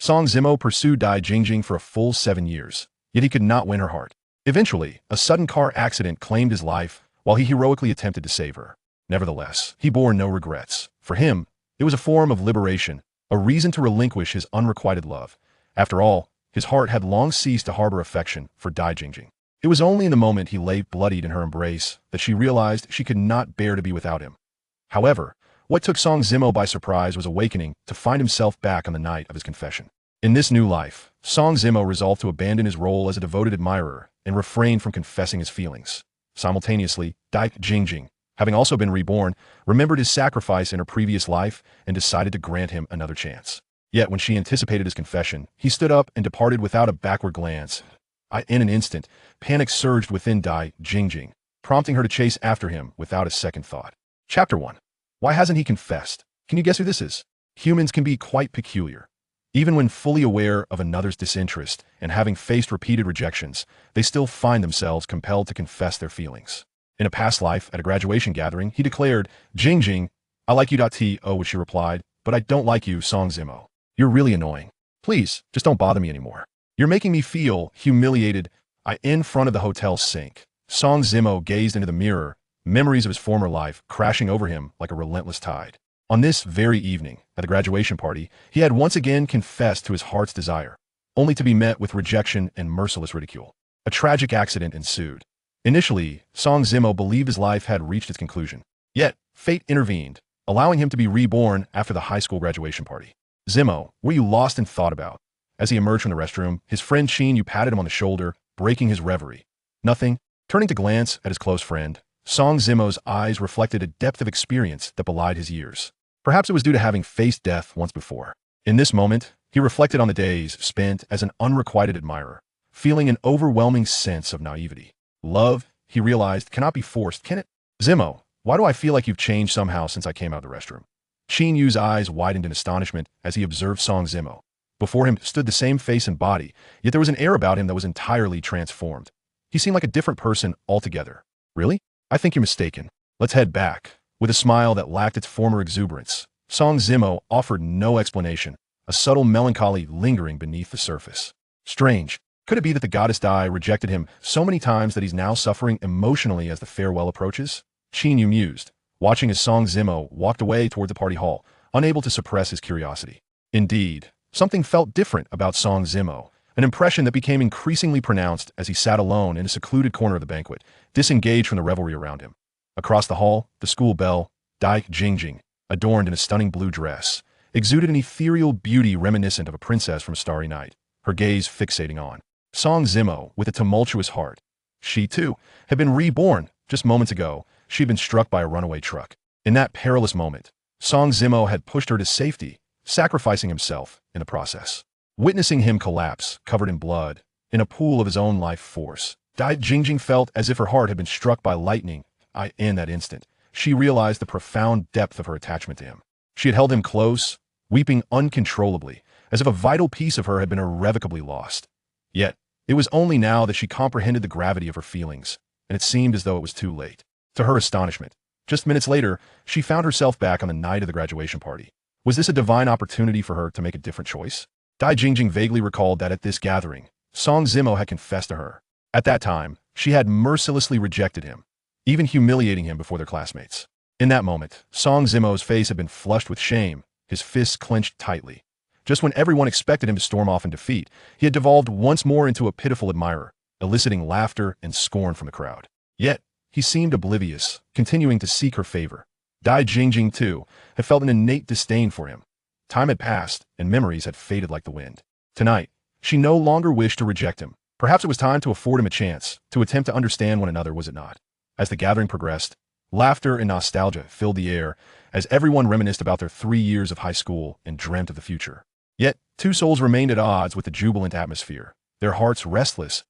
Song Zimo pursued Dai Jingjing for a full 7 years, yet he could not win her heart. Eventually, a sudden car accident claimed his life while he heroically attempted to save her. Nevertheless, he bore no regrets. For him, it was a form of liberation, a reason to relinquish his unrequited love. After all, his heart had long ceased to harbor affection for Dai Jingjing. It was only in the moment he lay bloodied in her embrace that she realized she could not bear to be without him. However, what took Song Zimo by surprise was awakening to find himself back on the night of his confession. In this new life, Song Zimo resolved to abandon his role as a devoted admirer and refrain from confessing his feelings. Simultaneously, Dai Jingjing, having also been reborn, remembered his sacrifice in her previous life and decided to grant him another chance. Yet when she anticipated his confession, he stood up and departed without a backward glance. In an instant, panic surged within Dai Jingjing, prompting her to chase after him without a second thought. Chapter 1. Why hasn't he confessed? Can you guess who this is? Humans can be quite peculiar. Even when fully aware of another's disinterest and having faced repeated rejections, they still find themselves compelled to confess their feelings. In a past life, at a graduation gathering, he declared, "Jingjing, I like you." To which she replied, "But I don't like you, Song Zimo. You're really annoying. Please, just don't bother me anymore. You're making me feel humiliated." In front of the hotel sink, Song Zimo gazed into the mirror, memories of his former life crashing over him like a relentless tide. On this very evening, at the graduation party, he had once again confessed to his heart's desire, only to be met with rejection and merciless ridicule. A tragic accident ensued. Initially, Song Zimo believed his life had reached its conclusion. Yet, fate intervened, allowing him to be reborn after the high school graduation party. "Zimo, were you lost in thought about?" As he emerged from the restroom, his friend Yu patted him on the shoulder, breaking his reverie. "Nothing." Turning to glance at his close friend, Song Zimo's eyes reflected a depth of experience that belied his years. Perhaps it was due to having faced death once before. In this moment, he reflected on the days spent as an unrequited admirer, feeling an overwhelming sense of naivety. Love, he realized, cannot be forced, can it? "Zimo, why do I feel like you've changed somehow since I came out of the restroom?" Yu's eyes widened in astonishment as he observed Song Zimo. Before him stood the same face and body, yet there was an air about him that was entirely transformed. He seemed like a different person altogether. "Really? I think you're mistaken. Let's head back." With a smile that lacked its former exuberance, Song Zimo offered no explanation, a subtle melancholy lingering beneath the surface. Strange. Could it be that the goddess Dai rejected him so many times that he's now suffering emotionally as the farewell approaches? Yu mused, watching as Song Zimo walked away toward the party hall, unable to suppress his curiosity. Indeed, something felt different about Song Zimo, an impression that became increasingly pronounced as he sat alone in a secluded corner of the banquet, disengaged from the revelry around him. Across the hall, the school belle, Dai Jingjing, adorned in a stunning blue dress, exuded an ethereal beauty reminiscent of a princess from a starry night, her gaze fixating on Song Zimo with a tumultuous heart. She, too, had been reborn. Just moments ago, she had been struck by a runaway truck. In that perilous moment, Song Zimo had pushed her to safety, sacrificing himself in the process. Witnessing him collapse, covered in blood, in a pool of his own life force, Dai Jingjing felt as if her heart had been struck by lightning. In that instant, she realized the profound depth of her attachment to him. She had held him close, weeping uncontrollably, as if a vital piece of her had been irrevocably lost. Yet, it was only now that she comprehended the gravity of her feelings, and it seemed as though it was too late. To her astonishment, just minutes later, she found herself back on the night of the graduation party. Was this a divine opportunity for her to make a different choice? Dai Jingjing vaguely recalled that at this gathering, Song Zimo had confessed to her. At that time, she had mercilessly rejected him, even humiliating him before their classmates. In that moment, Song Zimo's face had been flushed with shame, his fists clenched tightly. Just when everyone expected him to storm off in defeat, he had devolved once more into a pitiful admirer, eliciting laughter and scorn from the crowd. Yet, he seemed oblivious, continuing to seek her favor. Dai Jingjing, too, had felt an innate disdain for him. Time had passed, and memories had faded like the wind. Tonight, she no longer wished to reject him. Perhaps it was time to afford him a chance, to attempt to understand one another, was it not? As the gathering progressed, laughter and nostalgia filled the air as everyone reminisced about their 3 years of high school and dreamt of the future. Yet, two souls remained at odds with the jubilant atmosphere, their hearts restless.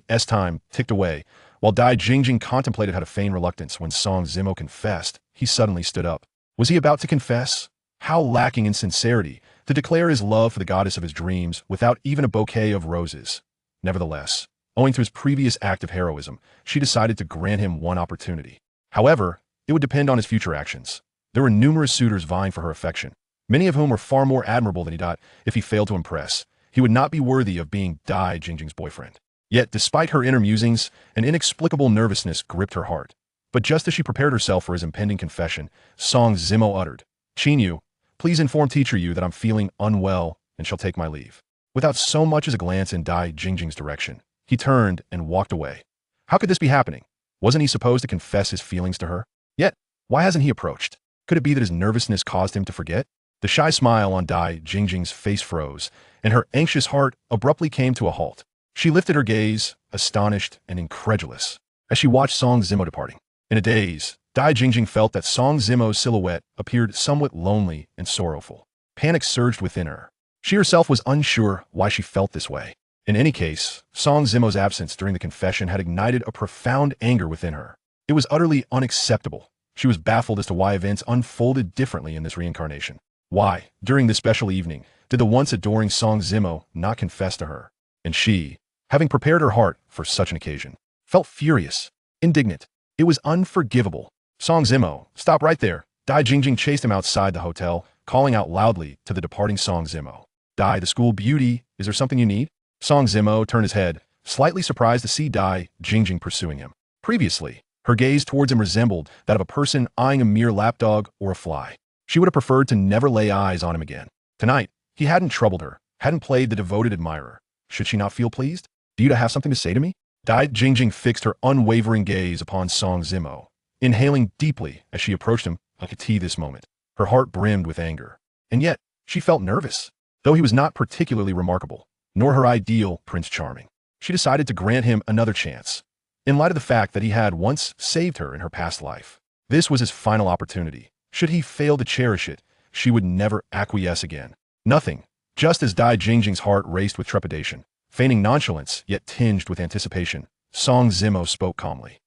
As time ticked away, while Dai Jingjing contemplated how to feign reluctance when Song Zimo confessed, he suddenly stood up. Was he about to confess? How lacking in sincerity to declare his love for the goddess of his dreams without even a bouquet of roses. Nevertheless, owing to his previous act of heroism, she decided to grant him one opportunity. However, it would depend on his future actions. There were numerous suitors vying for her affection, many of whom were far more admirable than he thought. If he failed to impress, he would not be worthy of being Dai Jingjing's boyfriend. Yet, despite her inner musings, an inexplicable nervousness gripped her heart. But just as she prepared herself for his impending confession, Song Zimo uttered, "Chinyu, please inform teacher Yu that I'm feeling unwell and shall take my leave." Without so much as a glance in Dai Jingjing's direction, he turned and walked away. How could this be happening? Wasn't he supposed to confess his feelings to her? Yet, why hasn't he approached? Could it be that his nervousness caused him to forget? The shy smile on Dai Jingjing's face froze, and her anxious heart abruptly came to a halt. She lifted her gaze, astonished and incredulous, as she watched Song Zimo departing. In a daze, Dai Jingjing felt that Song Zimo's silhouette appeared somewhat lonely and sorrowful. Panic surged within her. She herself was unsure why she felt this way. In any case, Song Zimo's absence during the confession had ignited a profound anger within her. It was utterly unacceptable. She was baffled as to why events unfolded differently in this reincarnation. Why, during this special evening, did the once adoring Song Zimo not confess to her? And she, having prepared her heart for such an occasion, felt furious, indignant. It was unforgivable. "Song Zimo, stop right there." Dai Jingjing chased him outside the hotel, calling out loudly to the departing Song Zimo. "Dai, the school beauty, is there something you need?" Song Zimo turned his head, slightly surprised to see Dai Jingjing pursuing him. Previously, her gaze towards him resembled that of a person eyeing a mere lapdog or a fly. She would have preferred to never lay eyes on him again. Tonight, he hadn't troubled her, hadn't played the devoted admirer. Should she not feel pleased? "Do you have something to say to me?" Dai Jingjing fixed her unwavering gaze upon Song Zimo, inhaling deeply as she approached him. I could see this moment. Her heart brimmed with anger. And yet, she felt nervous. Though he was not particularly remarkable, nor her ideal Prince Charming, she decided to grant him another chance. In light of the fact that he had once saved her in her past life, this was his final opportunity. Should he fail to cherish it, she would never acquiesce again. Nothing. Just as Dai Jingjing's heart raced with trepidation, feigning nonchalance yet tinged with anticipation, Song Zimo spoke calmly.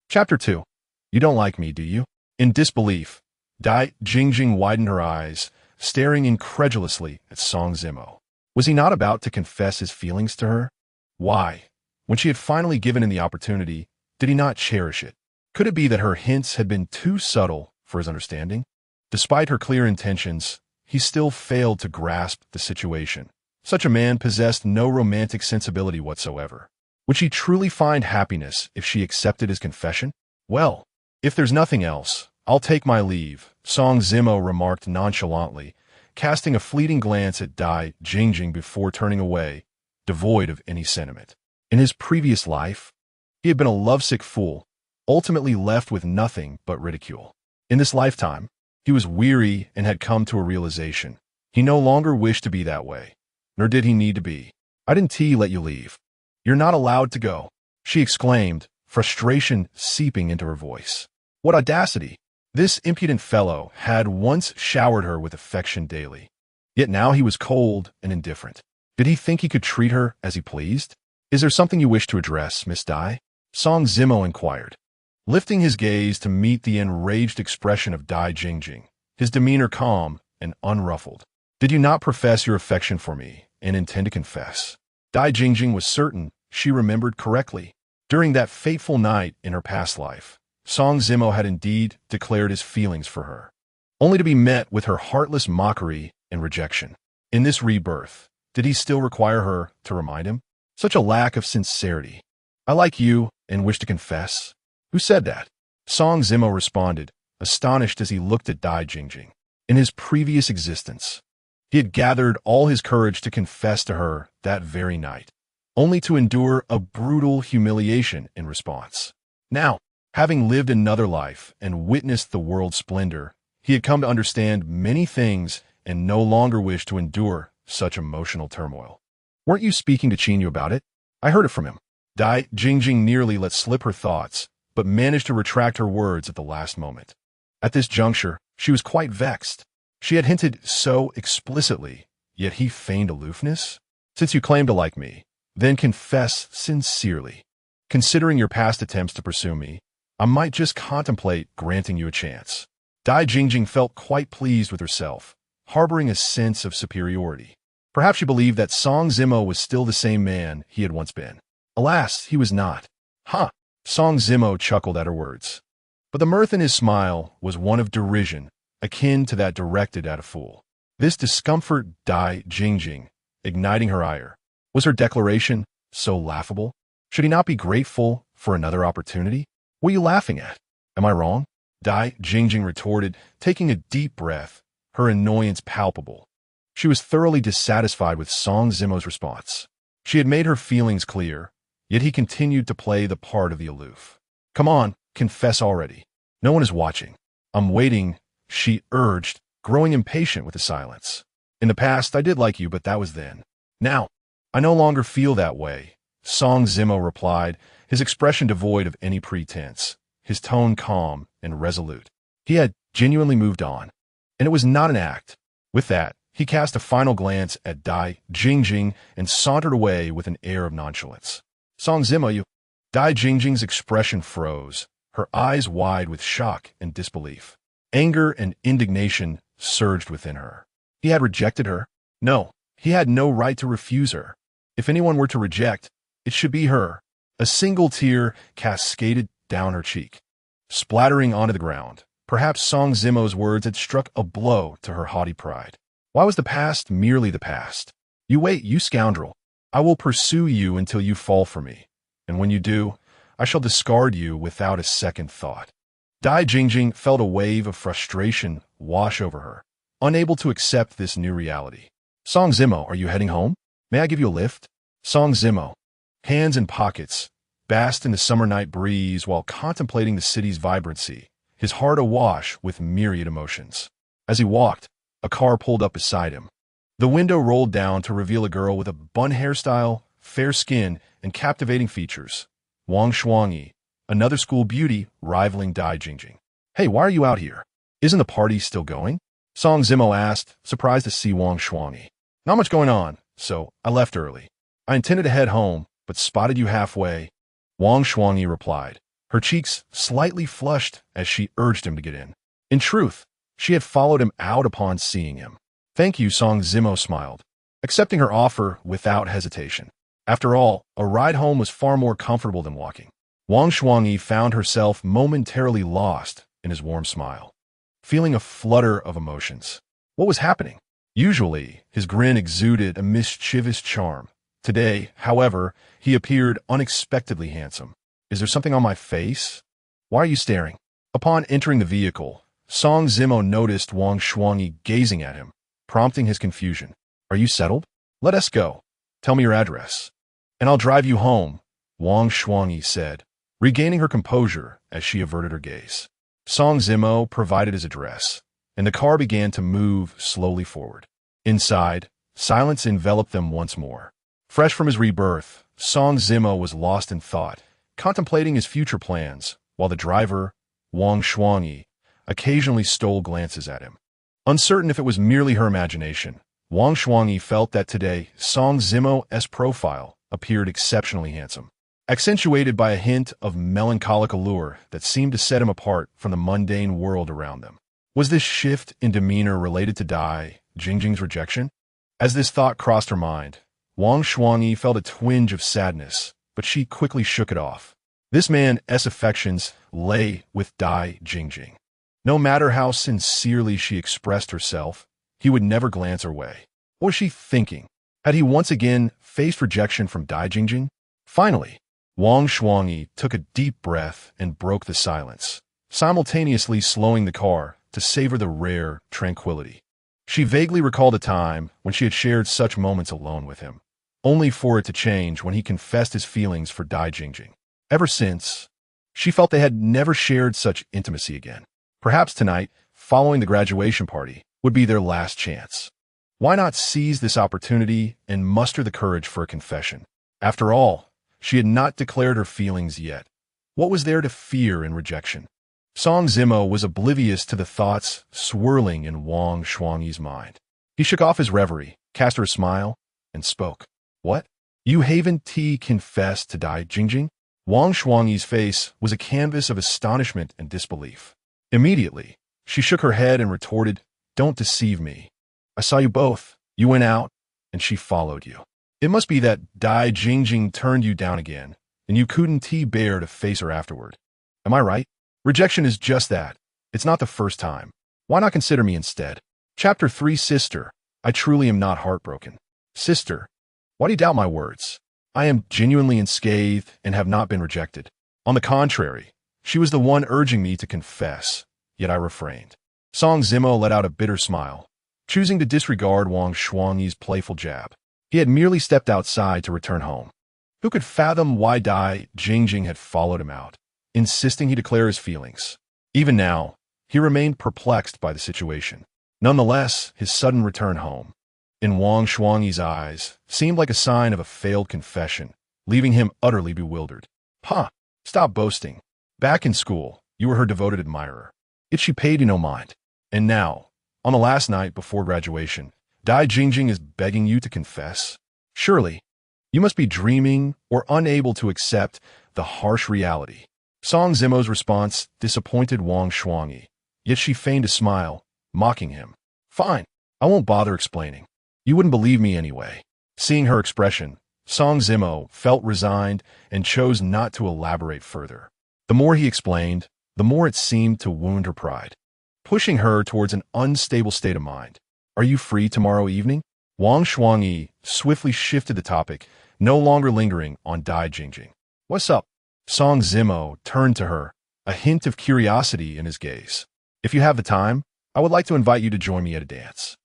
Chapter 2. You don't like me, do you? In disbelief, Dai Jingjing widened her eyes, staring incredulously at Song Zimo. Was he not about to confess his feelings to her? Why, when she had finally given him the opportunity, did he not cherish it? Could it be that her hints had been too subtle for his understanding? Despite her clear intentions, he still failed to grasp the situation. Such a man possessed no romantic sensibility whatsoever. Would she truly find happiness if she accepted his confession? "Well, if there's nothing else, I'll take my leave," Song Zimo remarked nonchalantly, casting a fleeting glance at Dai Jingjing before turning away, devoid of any sentiment. In his previous life, he had been a lovesick fool, ultimately left with nothing but ridicule. In this lifetime, he was weary and had come to a realization. He no longer wished to be that way, nor did he need to be. "I didn't let you leave. You're not allowed to go," she exclaimed, frustration seeping into her voice. What audacity! This impudent fellow had once showered her with affection daily. Yet now he was cold and indifferent. Did he think he could treat her as he pleased? "Is there something you wish to address, Miss Dai?" Song Zimo inquired, lifting his gaze to meet the enraged expression of Dai Jingjing, his demeanor calm and unruffled. "Did you not profess your affection for me and intend to confess?" Dai Jingjing was certain she remembered correctly. During that fateful night in her past life, Song Zimo had indeed declared his feelings for her, only to be met with her heartless mockery and rejection. In this rebirth, did he still require her to remind him? Such a lack of sincerity. "I like you and wish to confess." Who said that? Song Zimo responded, astonished as he looked at Dai Jingjing. In his previous existence, he had gathered all his courage to confess to her that very night, only to endure a brutal humiliation in response. Now, having lived another life and witnessed the world's splendor, he had come to understand many things and no longer wished to endure such emotional turmoil. "Weren't you speaking to Chinyu about it? I heard it from him." Dai Jingjing nearly let slip her thoughts, but managed to retract her words at the last moment. At this juncture, she was quite vexed. She had hinted so explicitly, yet he feigned aloofness. "Since you claim to like me, then confess sincerely. Considering your past attempts to pursue me, I might just contemplate granting you a chance." Dai Jingjing felt quite pleased with herself, harboring a sense of superiority. Perhaps she believed that Song Zimo was still the same man he had once been. Alas, he was not. "Huh!" Song Zimo chuckled at her words. But the mirth in his smile was one of derision, akin to that directed at a fool. This discomfort Dai Jingjing, igniting her ire. Was her declaration so laughable? Should he not be grateful for another opportunity? What are you laughing at? Am I wrong? Dai Jingjing retorted, taking a deep breath, her annoyance palpable. She was thoroughly dissatisfied with Song Zimo's response. She had made her feelings clear, yet he continued to play the part of the aloof. Come on, confess already. No one is watching. I'm waiting, she urged, growing impatient with the silence. In the past, I did like you, but that was then. Now, I no longer feel that way, Song Zimo replied, his expression devoid of any pretense, his tone calm and resolute. He had genuinely moved on, and it was not an act. With that, he cast a final glance at Dai Jingjing and sauntered away with an air of nonchalance. Song Zimo, you... Dai Jingjing's expression froze, her eyes wide with shock and disbelief. Anger and indignation surged within her. He had rejected her? No, he had no right to refuse her. If anyone were to reject, it should be her. A single tear cascaded down her cheek, splattering onto the ground. Perhaps Song Zimo's words had struck a blow to her haughty pride. Why was the past merely the past? You wait, you scoundrel. I will pursue you until you fall for me, and when you do, I shall discard you without a second thought. Dai Jingjing felt a wave of frustration wash over her, unable to accept this new reality. Song Zimo, are you heading home? May I give you a lift? Song Zimo, hands in pockets, basked in the summer night breeze while contemplating the city's vibrancy, his heart awash with myriad emotions. As he walked, a car pulled up beside him. The window rolled down to reveal a girl with a bun hairstyle, fair skin, and captivating features. Wang Shuangyi, another school beauty rivaling Dai Jingjing. Hey, why are you out here? Isn't the party still going? Song Zimo asked, surprised to see Wang Shuangyi. Not much going on, so I left early. I intended to head home, but spotted you halfway. Wang Shuangyi replied, her cheeks slightly flushed as she urged him to get in. In truth, she had followed him out upon seeing him. Thank you, Song Zimo smiled, accepting her offer without hesitation. After all, a ride home was far more comfortable than walking. Wang Shuangyi found herself momentarily lost in his warm smile, feeling a flutter of emotions. What was happening? Usually, his grin exuded a mischievous charm. Today, however, he appeared unexpectedly handsome. Is there something on my face? Why are you staring? Upon entering the vehicle, Song Zimo noticed Wang Shuangyi gazing at him, prompting his confusion. Are you settled? Let us go. Tell me your address, and I'll drive you home, Wang Shuangyi said, regaining her composure as she averted her gaze. Song Zimo provided his address, and the car began to move slowly forward. Inside, silence enveloped them once more. Fresh from his rebirth, Song Zimo was lost in thought, contemplating his future plans, while the driver, Wang Shuangyi, occasionally stole glances at him. Uncertain if it was merely her imagination, Wang Shuangyi felt that today Song Zimo's profile appeared exceptionally handsome, accentuated by a hint of melancholic allure that seemed to set him apart from the mundane world around them. Was this shift in demeanor related to Dai Jingjing's rejection? As this thought crossed her mind, Wang Shuangyi felt a twinge of sadness, but she quickly shook it off. This man's affections lay with Dai Jingjing. No matter how sincerely she expressed herself, he would never glance her way. What was she thinking? Had he once again faced rejection from Dai Jingjing? Finally, Wang Shuangyi took a deep breath and broke the silence, simultaneously slowing the car to savor the rare tranquility. She vaguely recalled a time when she had shared such moments alone with him, only for it to change when he confessed his feelings for Dai Jingjing. Ever since, she felt they had never shared such intimacy again. Perhaps tonight, following the graduation party, would be their last chance. Why not seize this opportunity and muster the courage for a confession? After all, she had not declared her feelings yet. What was there to fear in rejection? Song Zimo was oblivious to the thoughts swirling in Wang Shuangyi's mind. He shook off his reverie, cast her a smile, and spoke. What? You haven't confessed to Dai Jingjing? Wang Shuangyi's face was a canvas of astonishment and disbelief. Immediately, she shook her head and retorted, Don't deceive me. I saw you both. You went out, and she followed you. It must be that Dai Jingjing turned you down again, and you couldn't bear to face her afterward. Am I right? Rejection is just that. It's not the first time. Why not consider me instead? Chapter 3 Sister, I truly am not heartbroken. Sister, why do you doubt my words? I am genuinely unscathed and have not been rejected. On the contrary, she was the one urging me to confess, yet I refrained. Song Zimo let out a bitter smile, choosing to disregard Wang Shuangyi's playful jab. He had merely stepped outside to return home. Who could fathom why Dai Jingjing had followed him out, insisting he declare his feelings? Even now, he remained perplexed by the situation. Nonetheless, his sudden return home, in Wang Shuangyi's eyes, seemed like a sign of a failed confession, leaving him utterly bewildered. "Huh, stop boasting. Back in school, you were her devoted admirer. Yet she paid you no mind. And now, on the last night before graduation, Dai Jingjing is begging you to confess? Surely, you must be dreaming or unable to accept the harsh reality." Song Zimo's response disappointed Wang Shuangyi, yet she feigned a smile, mocking him. "Fine, I won't bother explaining. You wouldn't believe me anyway." Seeing her expression, Song Zimo felt resigned and chose not to elaborate further. The more he explained, the more it seemed to wound her pride, pushing her towards an unstable state of mind. "Are you free tomorrow evening?" Wang Shuangyi swiftly shifted the topic, no longer lingering on Dai Jingjing. "What's up?" Song Zimo turned to her, a hint of curiosity in his gaze. "If you have the time, I would like to invite you to join me at a dance."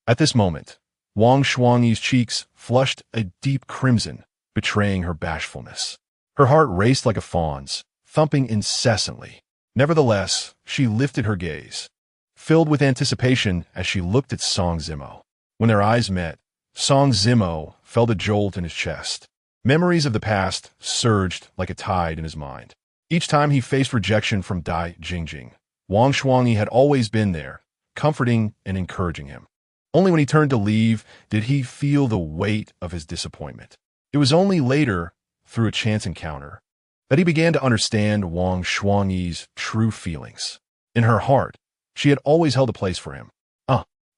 At this moment, Wang Shuangyi's cheeks flushed a deep crimson, betraying her bashfulness. Her heart raced like a fawn's, thumping incessantly. Nevertheless, she lifted her gaze, filled with anticipation as she looked at Song Zimo. When their eyes met, Song Zimo felt a jolt in his chest. Memories of the past surged like a tide in his mind. Each time he faced rejection from Dai Jingjing, Wang Shuangyi had always been there, comforting and encouraging him. Only when he turned to leave did he feel the weight of his disappointment. It was only later, through a chance encounter, that he began to understand Wang Shuangyi's true feelings. In her heart, she had always held a place for him.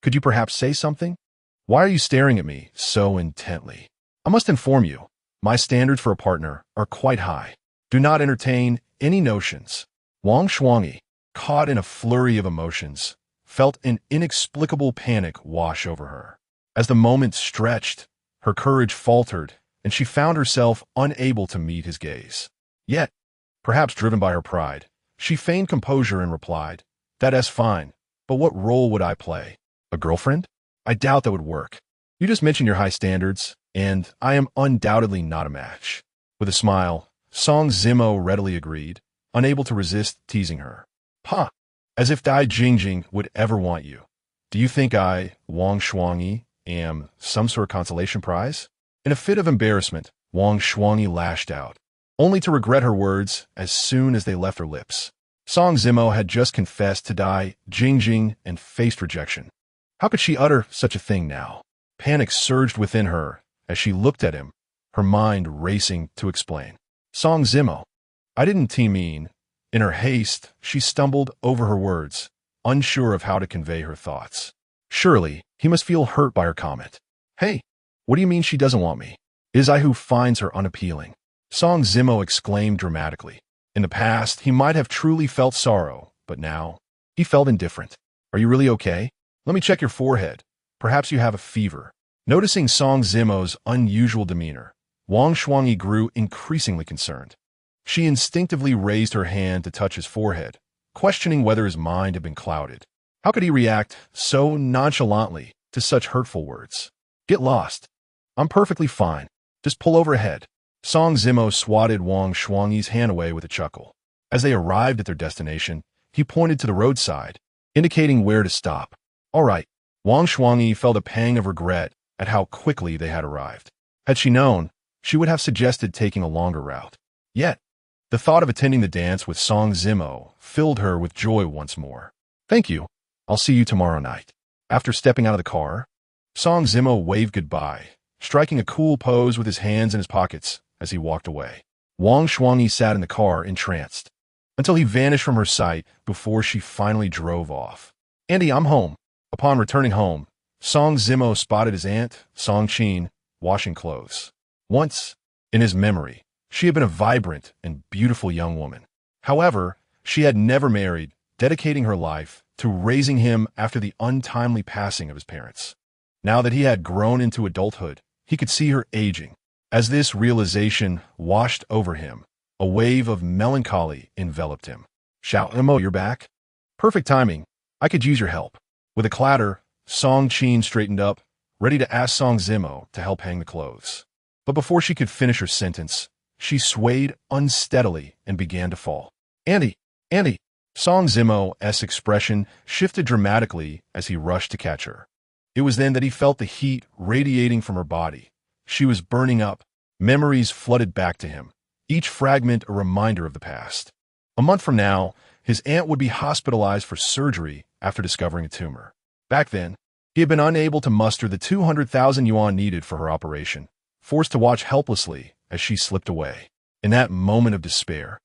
Could you perhaps say something? Why are you staring at me so intently? I must inform you, my standards for a partner are quite high. Do not entertain any notions." Wang Shuangyi, caught in a flurry of emotions, felt an inexplicable panic wash over her. As the moment stretched, her courage faltered, and she found herself unable to meet his gaze. Yet, perhaps driven by her pride, she feigned composure and replied, "That's fine, but what role would I play? A girlfriend? I doubt that would work. You just mentioned your high standards, and I am undoubtedly not a match." With a smile, Song Zimo readily agreed, unable to resist teasing her. "Huh, as if Dai Jingjing would ever want you. Do you think I, Wang Shuangyi, am some sort of consolation prize?" In a fit of embarrassment, Wang Shuangyi lashed out, only to regret her words as soon as they left her lips. Song Zimo had just confessed to Dai Jingjing and faced rejection. How could she utter such a thing now? Panic surged within her as she looked at him, her mind racing to explain. "Song Zimo, I didn't mean." In her haste, she stumbled over her words, unsure of how to convey her thoughts. Surely, he must feel hurt by her comment. "Hey, what do you mean she doesn't want me? It is I who finds her unappealing." Song Zimo exclaimed dramatically. In the past, he might have truly felt sorrow, but now, he felt indifferent. "Are you really okay? Let me check your forehead. Perhaps you have a fever." Noticing Song Zimo's unusual demeanor, Wang Shuangyi grew increasingly concerned. She instinctively raised her hand to touch his forehead, questioning whether his mind had been clouded. How could he react so nonchalantly to such hurtful words? "Get lost. I'm perfectly fine. Just pull over ahead." Song Zimo swatted Wang Shuangyi's hand away with a chuckle. As they arrived at their destination, he pointed to the roadside, indicating where to stop. All right. Wang Shuangyi felt a pang of regret at how quickly they had arrived. Had she known, she would have suggested taking a longer route. Yet, the thought of attending the dance with Song Zimo filled her with joy once more. "Thank you. I'll see you tomorrow night." After stepping out of the car, Song Zimo waved goodbye, striking a cool pose with his hands in his pockets as he walked away. Wang Shuangyi sat in the car entranced, until he vanished from her sight before she finally drove off. "Andy, I'm home." Upon returning home, Song Zimo spotted his aunt, Song Qin, washing clothes. Once, in his memory, she had been a vibrant and beautiful young woman. However, she had never married, dedicating her life to raising him after the untimely passing of his parents. Now that he had grown into adulthood, he could see her aging. As this realization washed over him, a wave of melancholy enveloped him. Shout, Zimo, you're back? Perfect timing. I could use your help. With a clatter, Song Qin straightened up, ready to ask Song Zimo to help hang the clothes. But before she could finish her sentence, she swayed unsteadily and began to fall. Andy! Andy! Song Zimo's expression shifted dramatically as he rushed to catch her. It was then that he felt the heat radiating from her body. She was burning up. Memories flooded back to him, each fragment a reminder of the past. A month from now, his aunt would be hospitalized for surgery after discovering a tumor. Back then, he had been unable to muster the 200,000 yuan needed for her operation, forced to watch helplessly as she slipped away. In that moment of despair,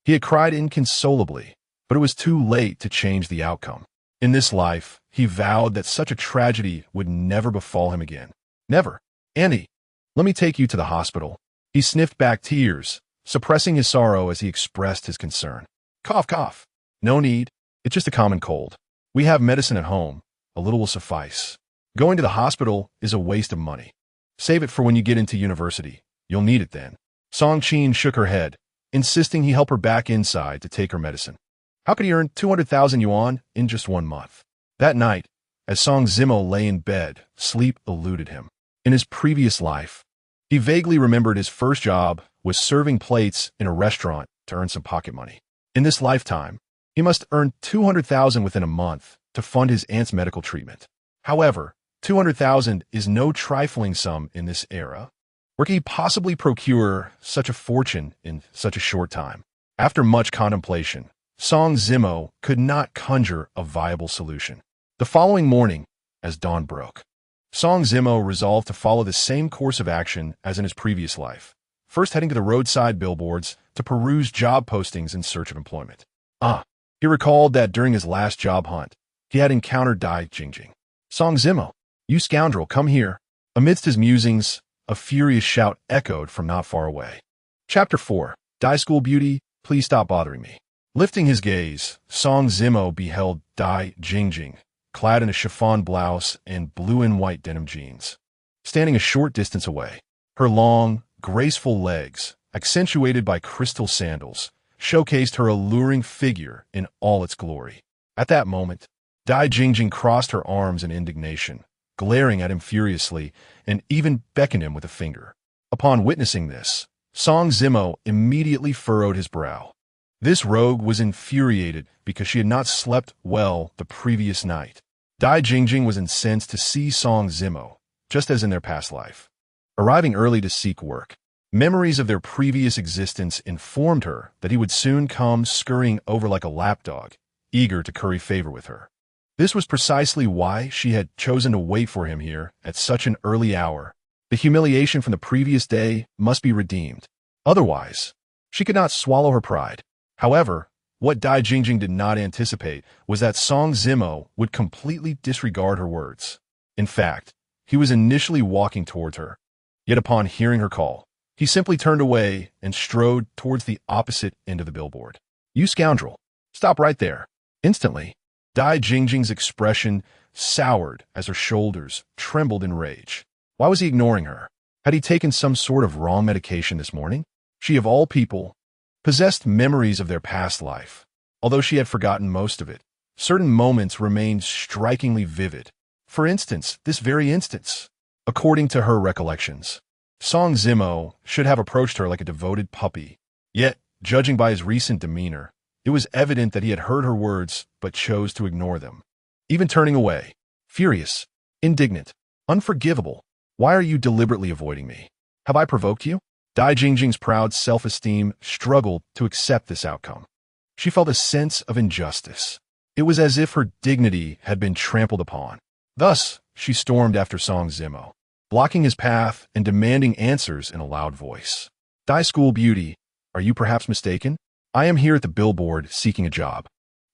he had cried inconsolably, but it was too late to change the outcome. In this life, he vowed that such a tragedy would never befall him again. Never. Andy, let me take you to the hospital. He sniffed back tears, suppressing his sorrow as he expressed his concern. Cough, cough. No need. It's just a common cold. We have medicine at home. A little will suffice. Going to the hospital is a waste of money. Save it for when you get into university. You'll need it then. Song Qin shook her head, insisting he help her back inside to take her medicine. How could he earn 200,000 yuan in just 1 month? That night, as Song Zimo lay in bed, sleep eluded him. In his previous life, he vaguely remembered his first job was serving plates in a restaurant to earn some pocket money. In this lifetime, he must earn 200,000 within a month to fund his aunt's medical treatment. However, 200,000 is no trifling sum in this era. Where can he possibly procure such a fortune in such a short time? After much contemplation, Song Zimo could not conjure a viable solution. The following morning, as dawn broke, Song Zimo resolved to follow the same course of action as in his previous life, first heading to the roadside billboards to peruse job postings in search of employment. He recalled that during his last job hunt, he had encountered Dai Jingjing. Song Zimo, you scoundrel, come here. Amidst his musings, a furious shout echoed from not far away. Chapter 4. Dai School Beauty, please stop bothering me. Lifting his gaze, Song Zimo beheld Dai Jingjing, clad in a chiffon blouse and blue and white denim jeans. Standing a short distance away, her long, graceful legs, accentuated by crystal sandals, showcased her alluring figure in all its glory. At that moment, Dai Jingjing crossed her arms in indignation, glaring at him furiously, and even beckoned him with a finger. Upon witnessing this, Song Zimo immediately furrowed his brow. This rogue was infuriated because she had not slept well the previous night. Dai Jingjing was incensed to see Song Zimo, just as in their past life. Arriving early to seek work, memories of their previous existence informed her that he would soon come scurrying over like a lapdog, eager to curry favor with her. This was precisely why she had chosen to wait for him here at such an early hour. The humiliation from the previous day must be redeemed. Otherwise, she could not swallow her pride. However, what Dai Jingjing did not anticipate was that Song Zimo would completely disregard her words. In fact, he was initially walking towards her. Yet upon hearing her call, he simply turned away and strode towards the opposite end of the billboard. You scoundrel! Stop right there! Instantly, Dai Jingjing's expression soured as her shoulders trembled in rage. Why was he ignoring her? Had he taken some sort of wrong medication this morning? She, of all people, possessed memories of their past life. Although she had forgotten most of it, certain moments remained strikingly vivid. For instance, this very instance. According to her recollections, Song Zimo should have approached her like a devoted puppy. Yet, judging by his recent demeanor, it was evident that he had heard her words but chose to ignore them. Even turning away, furious, indignant, unforgivable. Why are you deliberately avoiding me? Have I provoked you? Dai Jingjing's proud self-esteem struggled to accept this outcome. She felt a sense of injustice. It was as if her dignity had been trampled upon. Thus, she stormed after Song Zimo, blocking his path and demanding answers in a loud voice. Dai School Beauty, are you perhaps mistaken? I am here at the billboard seeking a job.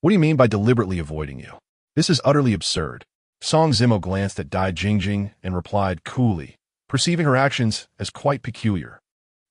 What do you mean by deliberately avoiding you? This is utterly absurd. Song Zimo glanced at Dai Jingjing and replied coolly, perceiving her actions as quite peculiar.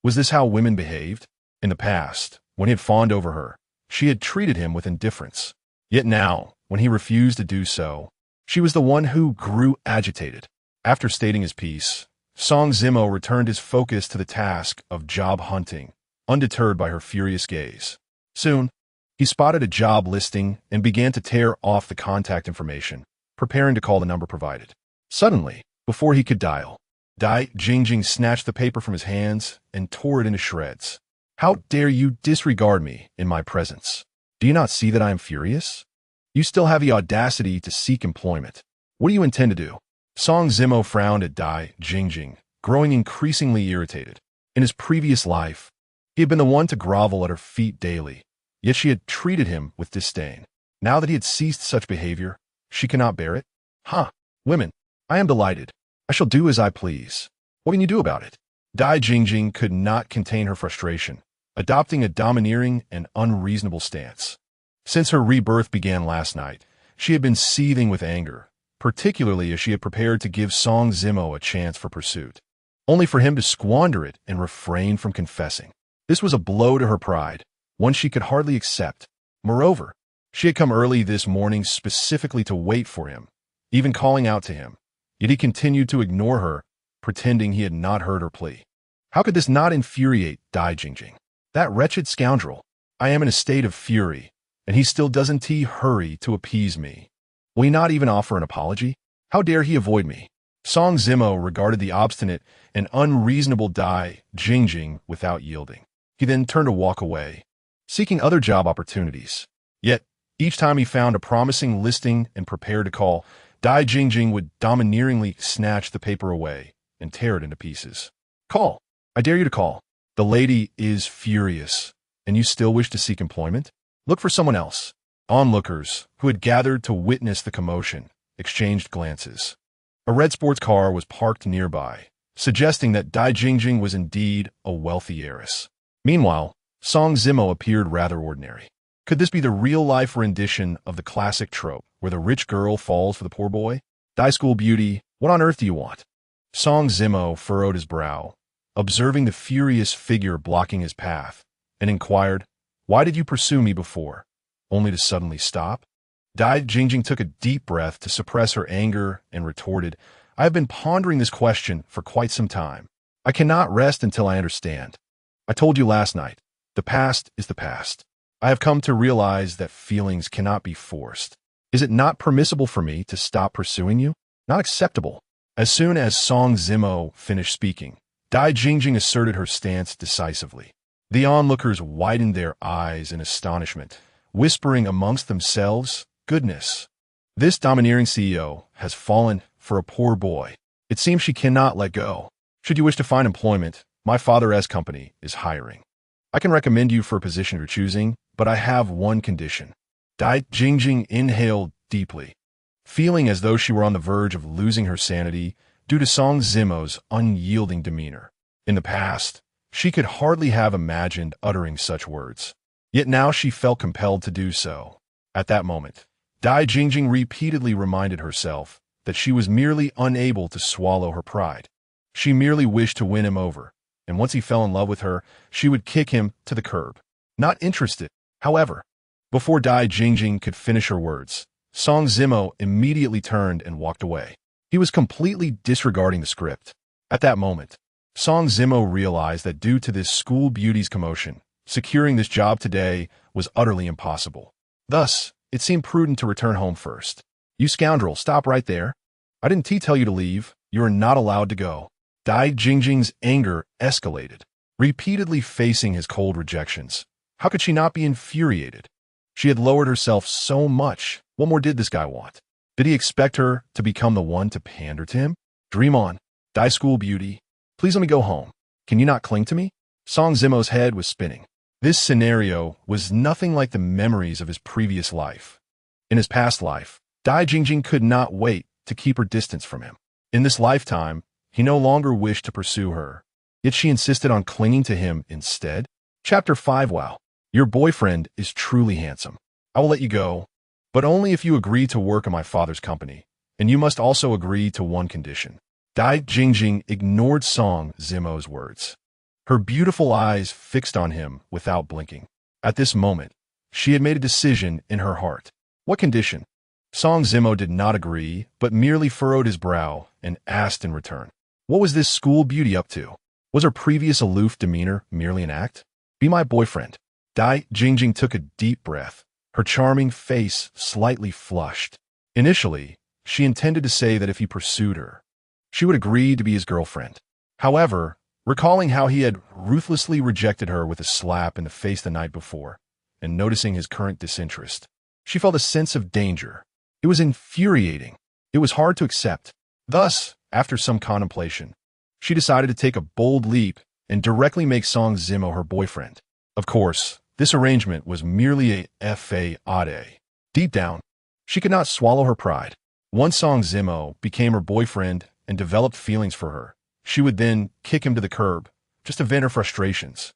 Was this how women behaved? In the past, when he had fawned over her, she had treated him with indifference. Yet now, when he refused to do so, she was the one who grew agitated. After stating his piece, Song Zimo returned his focus to the task of job hunting, undeterred by her furious gaze. Soon, he spotted a job listing and began to tear off the contact information, preparing to call the number provided. Suddenly, before he could dial, Dai Jingjing snatched the paper from his hands and tore it into shreds. "How dare you disregard me in my presence? Do you not see that I am furious? You still have the audacity to seek employment. What do you intend to do?" Song Zimo frowned at Dai Jingjing, growing increasingly irritated. In his previous life, he had been the one to grovel at her feet daily, yet she had treated him with disdain. Now that he had ceased such behavior, she cannot bear it. "Huh, women, I am delighted. I shall do as I please. What can you do about it?" Dai Jingjing could not contain her frustration, adopting a domineering and unreasonable stance. Since her rebirth began last night, she had been seething with anger, particularly as she had prepared to give Song Zimo a chance for pursuit, only for him to squander it and refrain from confessing. This was a blow to her pride, one she could hardly accept. Moreover, she had come early this morning specifically to wait for him, even calling out to him. Yet he continued to ignore her, pretending he had not heard her plea. How could this not infuriate Dai Jingjing? That wretched scoundrel! I am in a state of fury, and he still doesn't hurry to appease me. Will he not even offer an apology? How dare he avoid me? Song Zimo regarded the obstinate and unreasonable Dai Jingjing without yielding. He then turned to walk away, seeking other job opportunities. Yet, each time he found a promising listing and prepared to call, Dai Jingjing would domineeringly snatch the paper away and tear it into pieces. "Call! I dare you to call. The lady is furious, and you still wish to seek employment? Look for someone else." Onlookers, who had gathered to witness the commotion, exchanged glances. A red sports car was parked nearby, suggesting that Dai Jingjing was indeed a wealthy heiress. Meanwhile, Song Zimo appeared rather ordinary. Could this be the real-life rendition of the classic trope, where the rich girl falls for the poor boy? "Dai school beauty, what on earth do you want?" Song Zimo furrowed his brow, observing the furious figure blocking his path, and inquired, "Why did you pursue me before, only to suddenly stop?" Dai Jingjing took a deep breath to suppress her anger and retorted, "I have been pondering this question for quite some time. I cannot rest until I understand. I told you last night, the past is the past. I have come to realize that feelings cannot be forced. Is it not permissible for me to stop pursuing you? Not acceptable." As soon as Song Zimo finished speaking, Dai Jingjing asserted her stance decisively. The onlookers widened their eyes in astonishment, whispering amongst themselves, "Goodness, this domineering CEO has fallen for a poor boy. It seems she cannot let go. Should you wish to find employment, my father's company is hiring. I can recommend you for a position of your choosing, but I have one condition." Dai Jingjing inhaled deeply, feeling as though she were on the verge of losing her sanity due to Song Zimo's unyielding demeanor. In the past, she could hardly have imagined uttering such words. Yet now she felt compelled to do so. At that moment, Dai Jingjing repeatedly reminded herself that she was merely unable to swallow her pride. She merely wished to win him over, and once he fell in love with her, she would kick him to the curb. Not interested, however. Before Dai Jingjing could finish her words, Song Zimo immediately turned and walked away. He was completely disregarding the script. At that moment, Song Zimo realized that due to this school beauty's commotion, securing this job today was utterly impossible. Thus, it seemed prudent to return home first. "You scoundrel, stop right there. I didn't tell you to leave. You are not allowed to go." Dai Jingjing's anger escalated, repeatedly facing his cold rejections. How could she not be infuriated? She had lowered herself so much. What more did this guy want? Did he expect her to become the one to pander to him? Dream on, Dai school beauty. Please let me go home. Can you not cling to me? Song Zimo's head was spinning. This scenario was nothing like the memories of his previous life. In his past life, Dai Jingjing could not wait to keep her distance from him. In this lifetime, he no longer wished to pursue her, yet she insisted on clinging to him instead. Chapter 5. Wow, your boyfriend is truly handsome. I will let you go, but only if you agree to work in my father's company, and you must also agree to one condition. Dai Jingjing ignored Song Zimo's words, her beautiful eyes fixed on him without blinking. At this moment, she had made a decision in her heart. What condition? Song Zimo did not agree, but merely furrowed his brow and asked in return. What was this school beauty up to? Was her previous aloof demeanor merely an act? Be my boyfriend. Dai Jingjing took a deep breath, her charming face slightly flushed. Initially, she intended to say that if he pursued her, she would agree to be his girlfriend. However, recalling how he had ruthlessly rejected her with a slap in the face the night before, and noticing his current disinterest, she felt a sense of danger. It was infuriating. It was hard to accept. Thus, after some contemplation, she decided to take a bold leap and directly make Song Zimo her boyfriend. Of course, this arrangement was merely a fade. Deep down, she could not swallow her pride. Once Song Zimo became her boyfriend and developed feelings for her, she would then kick him to the curb, just to vent her frustrations.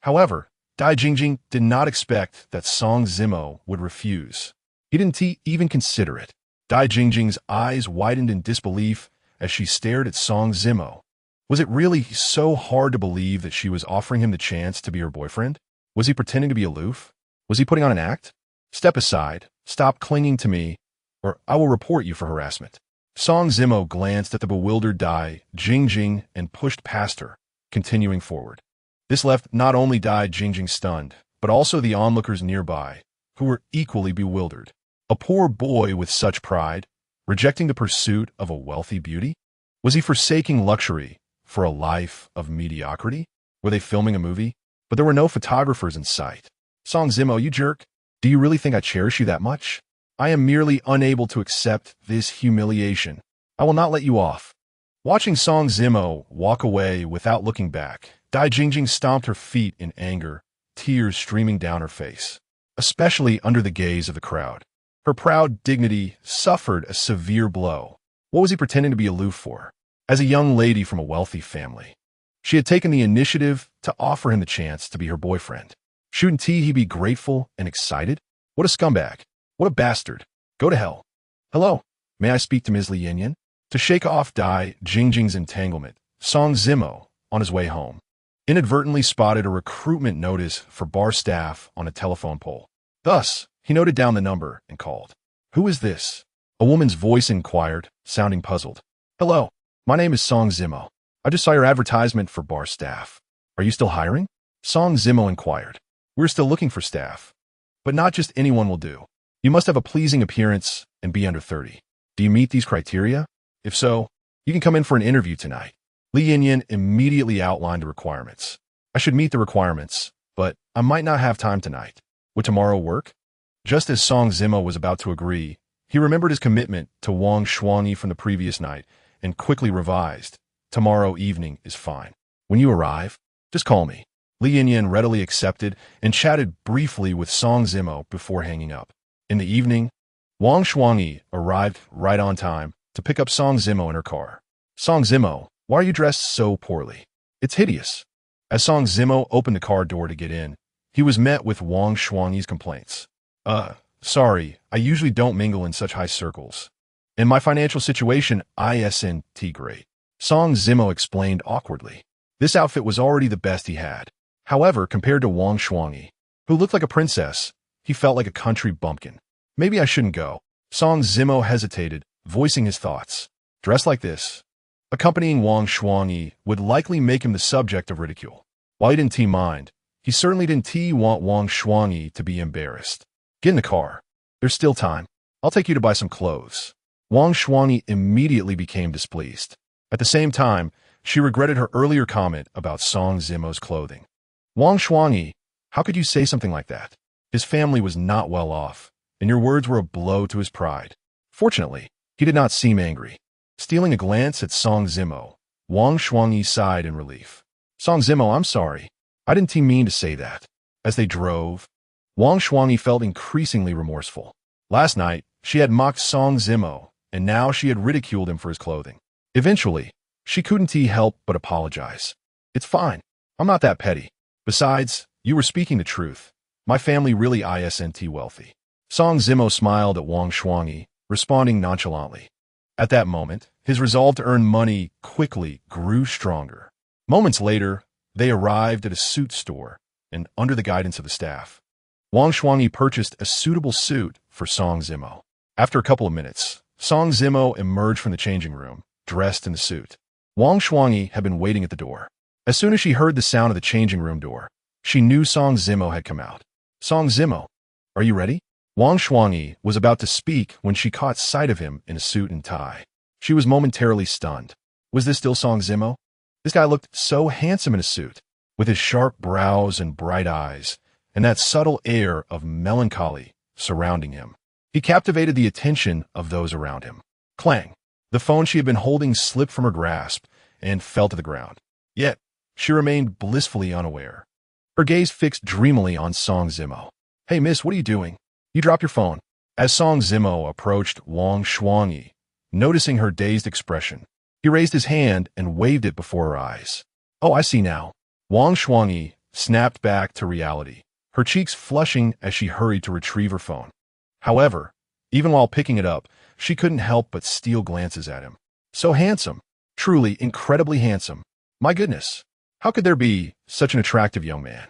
However, Dai Jingjing did not expect that Song Zimo would refuse. He didn't even consider it. Dai Jingjing's eyes widened in disbelief as she stared at Song Zimo. Was it really so hard to believe that she was offering him the chance to be her boyfriend? Was he pretending to be aloof? Was he putting on an act? Step aside, stop clinging to me, or I will report you for harassment. Song Zimo glanced at the bewildered Dai Jingjing and pushed past her, continuing forward. This left not only Dai Jingjing stunned, but also the onlookers nearby, who were equally bewildered. A poor boy with such pride, rejecting the pursuit of a wealthy beauty? Was he forsaking luxury for a life of mediocrity? Were they filming a movie? But there were no photographers in sight. Song Zimo, you jerk. Do you really think I cherish you that much? I am merely unable to accept this humiliation. I will not let you off. Watching Song Zimo walk away without looking back, Dai Jingjing stomped her feet in anger, tears streaming down her face, especially under the gaze of the crowd. Her proud dignity suffered a severe blow. What was he pretending to be aloof for? As a young lady from a wealthy family, she had taken the initiative to offer him the chance to be her boyfriend. Shouldn't he be grateful and excited? What a scumbag. What a bastard. Go to hell. Hello, may I speak to Ms. Li Yinyan? To shake off Dai Jingjing's entanglement, Song Zimo, on his way home, inadvertently spotted a recruitment notice for bar staff on a telephone pole. Thus, he noted down the number and called. Who is this? A woman's voice inquired, sounding puzzled. Hello, my name is Song Zimo. I just saw your advertisement for bar staff. Are you still hiring? Song Zimo inquired. We're still looking for staff. But not just anyone will do. You must have a pleasing appearance and be under 30. Do you meet these criteria? If so, you can come in for an interview tonight. Li Yinyan immediately outlined the requirements. I should meet the requirements, but I might not have time tonight. Would tomorrow work? Just as Song Zimo was about to agree, he remembered his commitment to Wang Shuangyi from the previous night and quickly revised. Tomorrow evening is fine. When you arrive, just call me. Li Yinyan readily accepted and chatted briefly with Song Zimo before hanging up. In the evening, Wang Shuangyi arrived right on time to pick up Song Zimo in her car. Song Zimo, why are you dressed so poorly? It's hideous. As Song Zimo opened the car door to get in, he was met with Wang Shuangyi's complaints. Sorry, I usually don't mingle in such high circles. In my financial situation, isn't great. Song Zimo explained awkwardly. This outfit was already the best he had. However, compared to Wang Shuangyi, who looked like a princess, he felt like a country bumpkin. Maybe I shouldn't go. Song Zimo hesitated, voicing his thoughts. Dressed like this, accompanying Wang Shuangyi would likely make him the subject of ridicule. While he didn't mind, he certainly didn't want Wang Shuangyi to be embarrassed. Get in the car. There's still time. I'll take you to buy some clothes. Wang Shuangyi immediately became displeased. At the same time, she regretted her earlier comment about Song Zimo's clothing. Wang Shuangyi, how could you say something like that? His family was not well off, and your words were a blow to his pride. Fortunately, he did not seem angry. Stealing a glance at Song Zimo, Wang Shuangyi sighed in relief. Song Zimo, I'm sorry. I didn't mean to say that. As they drove, Wang Shuangyi felt increasingly remorseful. Last night, she had mocked Song Zimo, and now she had ridiculed him for his clothing. Eventually, she couldn't help but apologize. It's fine. I'm not that petty. Besides, you were speaking the truth. My family really isn't wealthy. Song Zimo smiled at Wang Shuangyi, responding nonchalantly. At that moment, his resolve to earn money quickly grew stronger. Moments later, they arrived at a suit store, and under the guidance of the staff, Wang Shuangyi purchased a suitable suit for Song Zimo. After a couple of minutes, Song Zimo emerged from the changing room, dressed in the suit. Wang Shuangyi had been waiting at the door. As soon as she heard the sound of the changing room door, she knew Song Zimo had come out. Song Zimo, are you ready? Wang Shuangyi was about to speak when she caught sight of him in a suit and tie. She was momentarily stunned. Was this still Song Zimo? This guy looked so handsome in a suit, with his sharp brows and bright eyes, and that subtle air of melancholy surrounding him. He captivated the attention of those around him. Clang! The phone she had been holding slipped from her grasp and fell to the ground. Yet, she remained blissfully unaware. Her gaze fixed dreamily on Song Zimo. Hey, miss, what are you doing? You dropped your phone. As Song Zimo approached Wang Shuangyi, noticing her dazed expression, he raised his hand and waved it before her eyes. Oh, I see now. Wang Shuangyi snapped back to reality, her cheeks flushing as she hurried to retrieve her phone. However, even while picking it up, she couldn't help but steal glances at him. So handsome. Truly incredibly handsome. My goodness. How could there be such an attractive young man?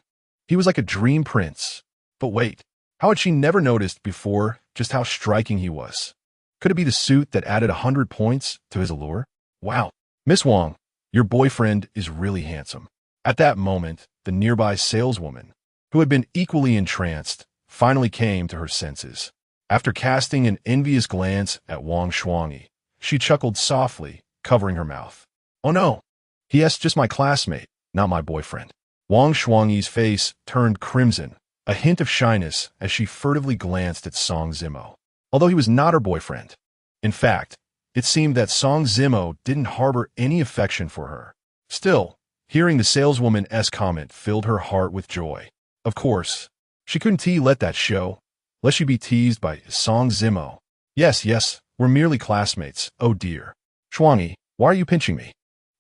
He was like a dream prince. But wait. How had she never noticed before just how striking he was? Could it be the suit that added 100 points to his allure? Wow. Miss Wang, your boyfriend is really handsome. At that moment, the nearby saleswoman, who had been equally entranced, finally came to her senses. After casting an envious glance at Wang Shuangyi, she chuckled softly, covering her mouth. Oh no, he's just my classmate, not my boyfriend. Wang Shuangyi's face turned crimson, a hint of shyness as she furtively glanced at Song Zimo, although he was not her boyfriend. In fact, it seemed that Song Zimo didn't harbor any affection for her. Still, hearing the saleswoman's comment filled her heart with joy. Of course, she couldn't let that show, lest she be teased by Song Zimo. Yes, we're merely classmates, oh dear. Shuangyi, why are you pinching me?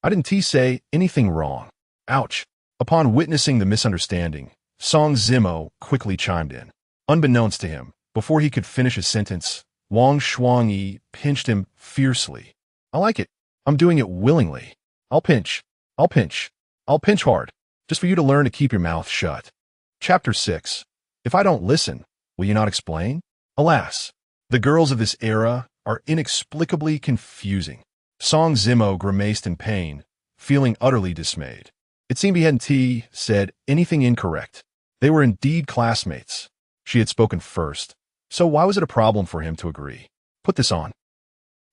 I didn't say anything wrong. Ouch. Upon witnessing the misunderstanding, Song Zimo quickly chimed in. Unbeknownst to him, before he could finish his sentence, Wang Shuangyi pinched him fiercely. I like it. I'm doing it willingly. I'll pinch hard, just for you to learn to keep your mouth shut. Chapter 6. If I don't listen, will you not explain? Alas, the girls of this era are inexplicably confusing. Song Zimo grimaced in pain, feeling utterly dismayed. It seemed he hadn't said anything incorrect. They were indeed classmates. She had spoken first, so why was it a problem for him to agree? Put this on.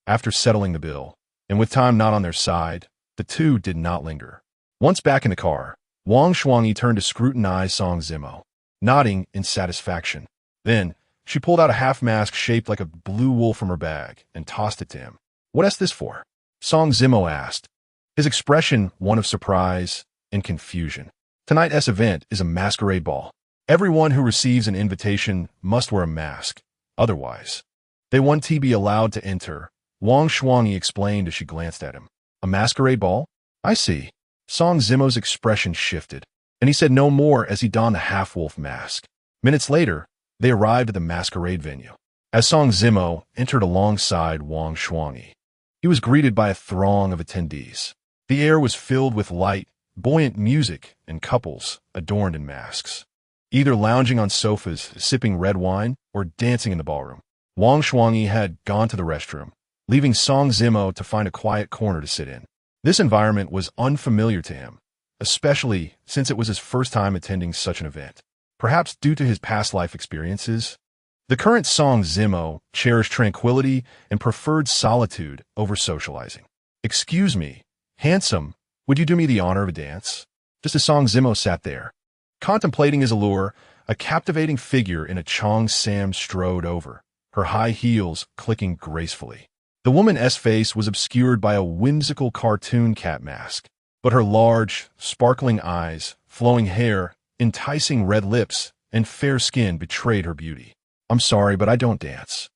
After settling the bill, and with time not on their side, the two did not linger. Once back in the car, Wang Shuangyi turned to scrutinize Song Zimo, nodding in satisfaction. Then, she pulled out a half-mask shaped like a blue wool from her bag and tossed it to him. What's this for? Song Zimo asked, his expression one of surprise and confusion. Tonight's event is a masquerade ball. Everyone who receives an invitation must wear a mask. Otherwise, they won't be allowed to enter, Wang Shuangyi explained as she glanced at him. A masquerade ball? I see. Song Zimo's expression shifted, and he said no more as he donned the half-wolf mask. Minutes later, they arrived at the masquerade venue. As Song Zimo entered alongside Wang Shuangyi, he was greeted by a throng of attendees. The air was filled with light, buoyant music and couples adorned in masks, either lounging on sofas, sipping red wine, or dancing in the ballroom. Wang Shuangyi had gone to the restroom, leaving Song Zimo to find a quiet corner to sit in. This environment was unfamiliar to him, especially since it was his first time attending such an event. Perhaps due to his past life experiences, the current Song Zimo cherished tranquility and preferred solitude over socializing. Excuse me, handsome, would you do me the honor of a dance? Just as Song Zimo sat there, contemplating his allure, a captivating figure in a cheongsam strode over, her high heels clicking gracefully. The woman's face was obscured by a whimsical cartoon cat mask, but her large, sparkling eyes, flowing hair, enticing red lips, and fair skin betrayed her beauty. I'm sorry, but I don't dance.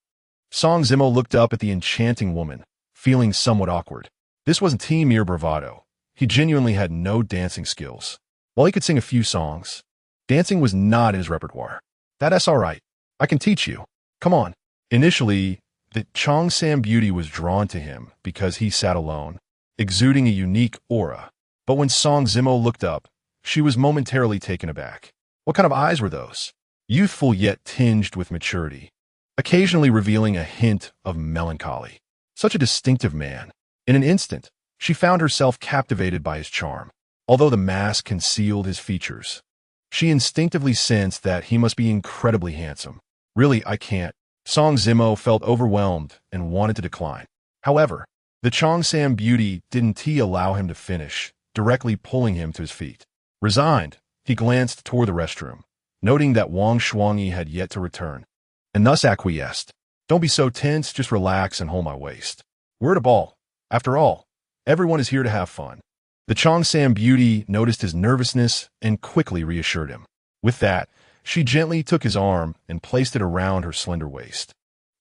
Song Zimo looked up at the enchanting woman, feeling somewhat awkward. This wasn't mere bravado. He genuinely had no dancing skills. While he could sing a few songs, dancing was not in his repertoire. That's all right. I can teach you. Come on. Initially, the cheongsam beauty was drawn to him because he sat alone, exuding a unique aura. But when Song Zimo looked up, she was momentarily taken aback. What kind of eyes were those? Youthful yet tinged with maturity. occasionally revealing a hint of melancholy. Such a distinctive man. In an instant, she found herself captivated by his charm. Although the mask concealed his features, she instinctively sensed that he must be incredibly handsome. Really, I can't. Song Zimo felt overwhelmed and wanted to decline. However, the Cheongsam beauty didn't allow him to finish, directly pulling him to his feet. Resigned, he glanced toward the restroom, noting that Wang Shuangyi had yet to return, and thus acquiesced. Don't be so tense, just relax and hold my waist. We're at a ball. After all, everyone is here to have fun. The Cheongsam beauty noticed his nervousness and quickly reassured him. With that, she gently took his arm and placed it around her slender waist.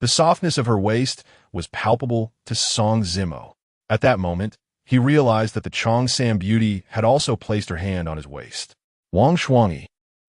The softness of her waist was palpable to Song Zimo. At that moment, he realized that the Cheongsam beauty had also placed her hand on his waist. Wang Shuangyi.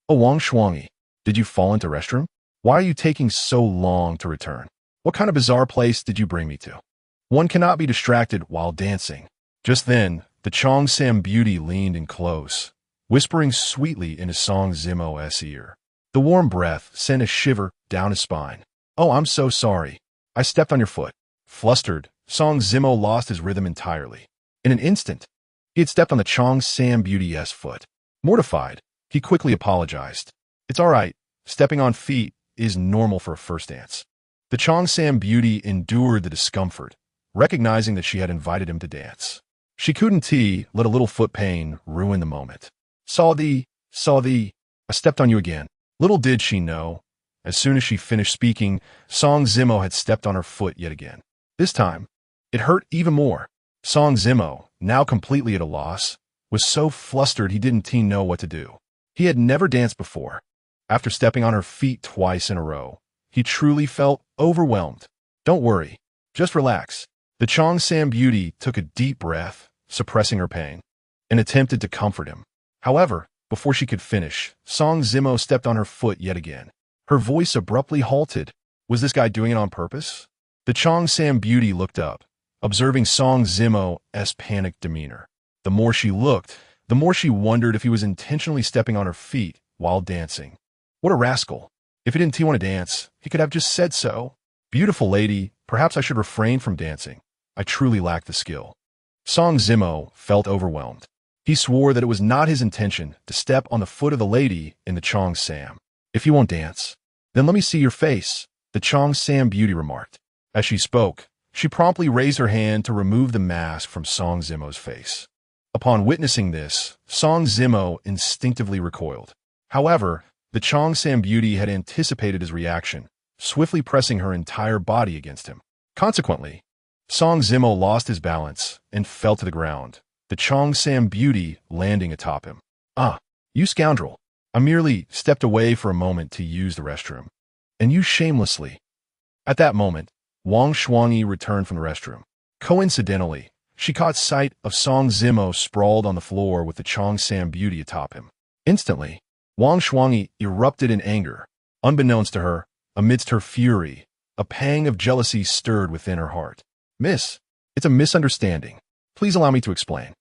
Oh, Wang Shuangyi, did you fall into restroom? Why are you taking so long to return? What kind of bizarre place did you bring me to? One cannot be distracted while dancing. Just then, the Cheongsam beauty leaned in close, whispering sweetly into Song Zimo's ear. The warm breath sent a shiver down his spine. Oh, I'm so sorry. I stepped on your foot. Flustered, Song Zimo lost his rhythm entirely. In an instant, he had stepped on the Cheongsam beauty's foot. Mortified, he quickly apologized. It's all right. Stepping on feet is normal for a first dance. The Cheongsam beauty endured the discomfort, recognizing that she had invited him to dance. She couldn't let a little foot pain ruin the moment. Saw thee, I stepped on you again. Little did she know, as soon as she finished speaking, Song Zimo had stepped on her foot yet again. This time, it hurt even more. Song Zimo, now completely at a loss, was so flustered he didn't know what to do. He had never danced before. After stepping on her feet twice in a row, he truly felt overwhelmed. Don't worry, just relax. The Cheongsam beauty took a deep breath, suppressing her pain, and attempted to comfort him. However, before she could finish, Song Zimo stepped on her foot yet again. Her voice abruptly halted. Was this guy doing it on purpose? The Cheongsam beauty looked up, observing Song Zimo's panicked demeanor. The more she looked, the more she wondered if he was intentionally stepping on her feet while dancing. What a rascal. If he didn't want to dance, he could have just said so. Beautiful lady, perhaps I should refrain from dancing. I truly lack the skill. Song Zimo felt overwhelmed. He swore that it was not his intention to step on the foot of the lady in the Cheongsam. If you won't dance, then let me see your face, the Cheongsam beauty remarked. As she spoke, she promptly raised her hand to remove the mask from Song Zimo's face. Upon witnessing this, Song Zimo instinctively recoiled. However, the Cheongsam beauty had anticipated his reaction, swiftly pressing her entire body against him. Consequently, Song Zimo lost his balance and fell to the ground, the Cheongsam beauty landing atop him. Ah, you scoundrel. I merely stepped away for a moment to use the restroom. And you shamelessly. At that moment, Wang Shuangyi returned from the restroom. Coincidentally, she caught sight of Song Zimo sprawled on the floor with the Cheongsam beauty atop him. Instantly, Wang Shuangyi erupted in anger. Unbeknownst to her, amidst her fury, a pang of jealousy stirred within her heart. Miss, it's a misunderstanding. Please allow me to explain.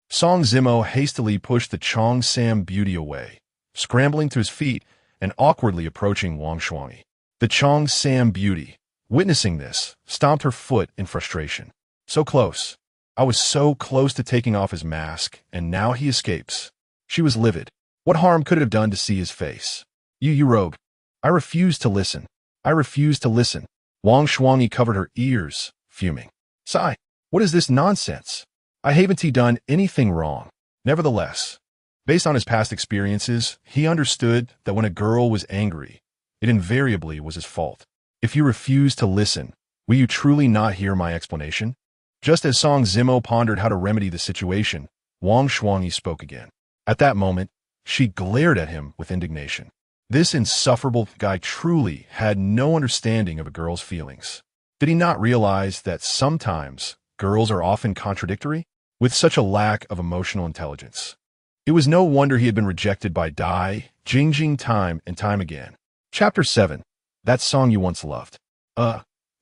Song Zimo hastily pushed the Cheongsam beauty away, scrambling to his feet and awkwardly approaching Wang Shuangyi. The Cheongsam beauty, witnessing this, stomped her foot in frustration. So close. I was so close to taking off his mask, and now he escapes. She was livid. What harm could it have done to see his face? You rogue. I refuse to listen. I refuse to listen. Wang Shuangyi covered her ears, fuming. Sigh. What is this nonsense? I haven't done anything wrong. Nevertheless, based on his past experiences, he understood that when a girl was angry, it invariably was his fault. If you refuse to listen, will you truly not hear my explanation? Just as Song Zimo pondered how to remedy the situation, Wang Shuangyi spoke again. At that moment, she glared at him with indignation. This insufferable guy truly had no understanding of a girl's feelings. Did he not realize that sometimes girls are often contradictory, with such a lack of emotional intelligence? It was no wonder he had been rejected by Dai Jingjing time and time again. Chapter 7. That song you once loved.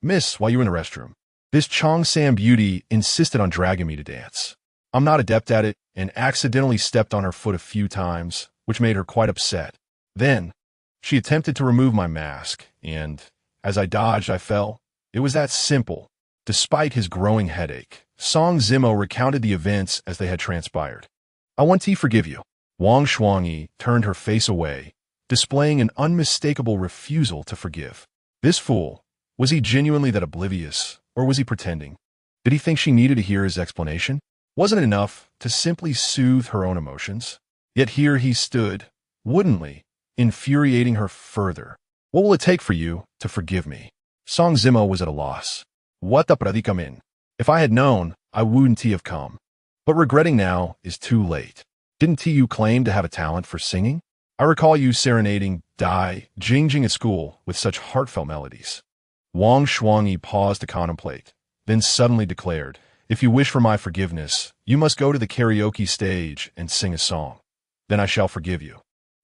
Miss, while you were in the restroom, this Cheongsam beauty insisted on dragging me to dance. I'm not adept at it and accidentally stepped on her foot a few times, which made her quite upset. Then, she attempted to remove my mask, and, As I dodged, I fell. It was that simple. Despite his growing headache, Song Zimo recounted the events as they had transpired. I want to forgive you. Wang Shuangyi turned her face away, displaying an unmistakable refusal to forgive. This fool, was he genuinely that oblivious, or was he pretending? Did he think she needed to hear his explanation? Wasn't it enough to simply soothe her own emotions? Yet here he stood, woodenly, infuriating her further. What will it take for you to forgive me? Song Zimo was at a loss. What the predicament? If I had known, I wouldn't have come. But regretting now is too late. Didn't you claim to have a talent for singing? I recall you serenading Dai Jingjing at school with such heartfelt melodies. Wang Shuangyi paused to contemplate, then suddenly declared, if you wish for my forgiveness, you must go to the karaoke stage and sing a song. Then I shall forgive you.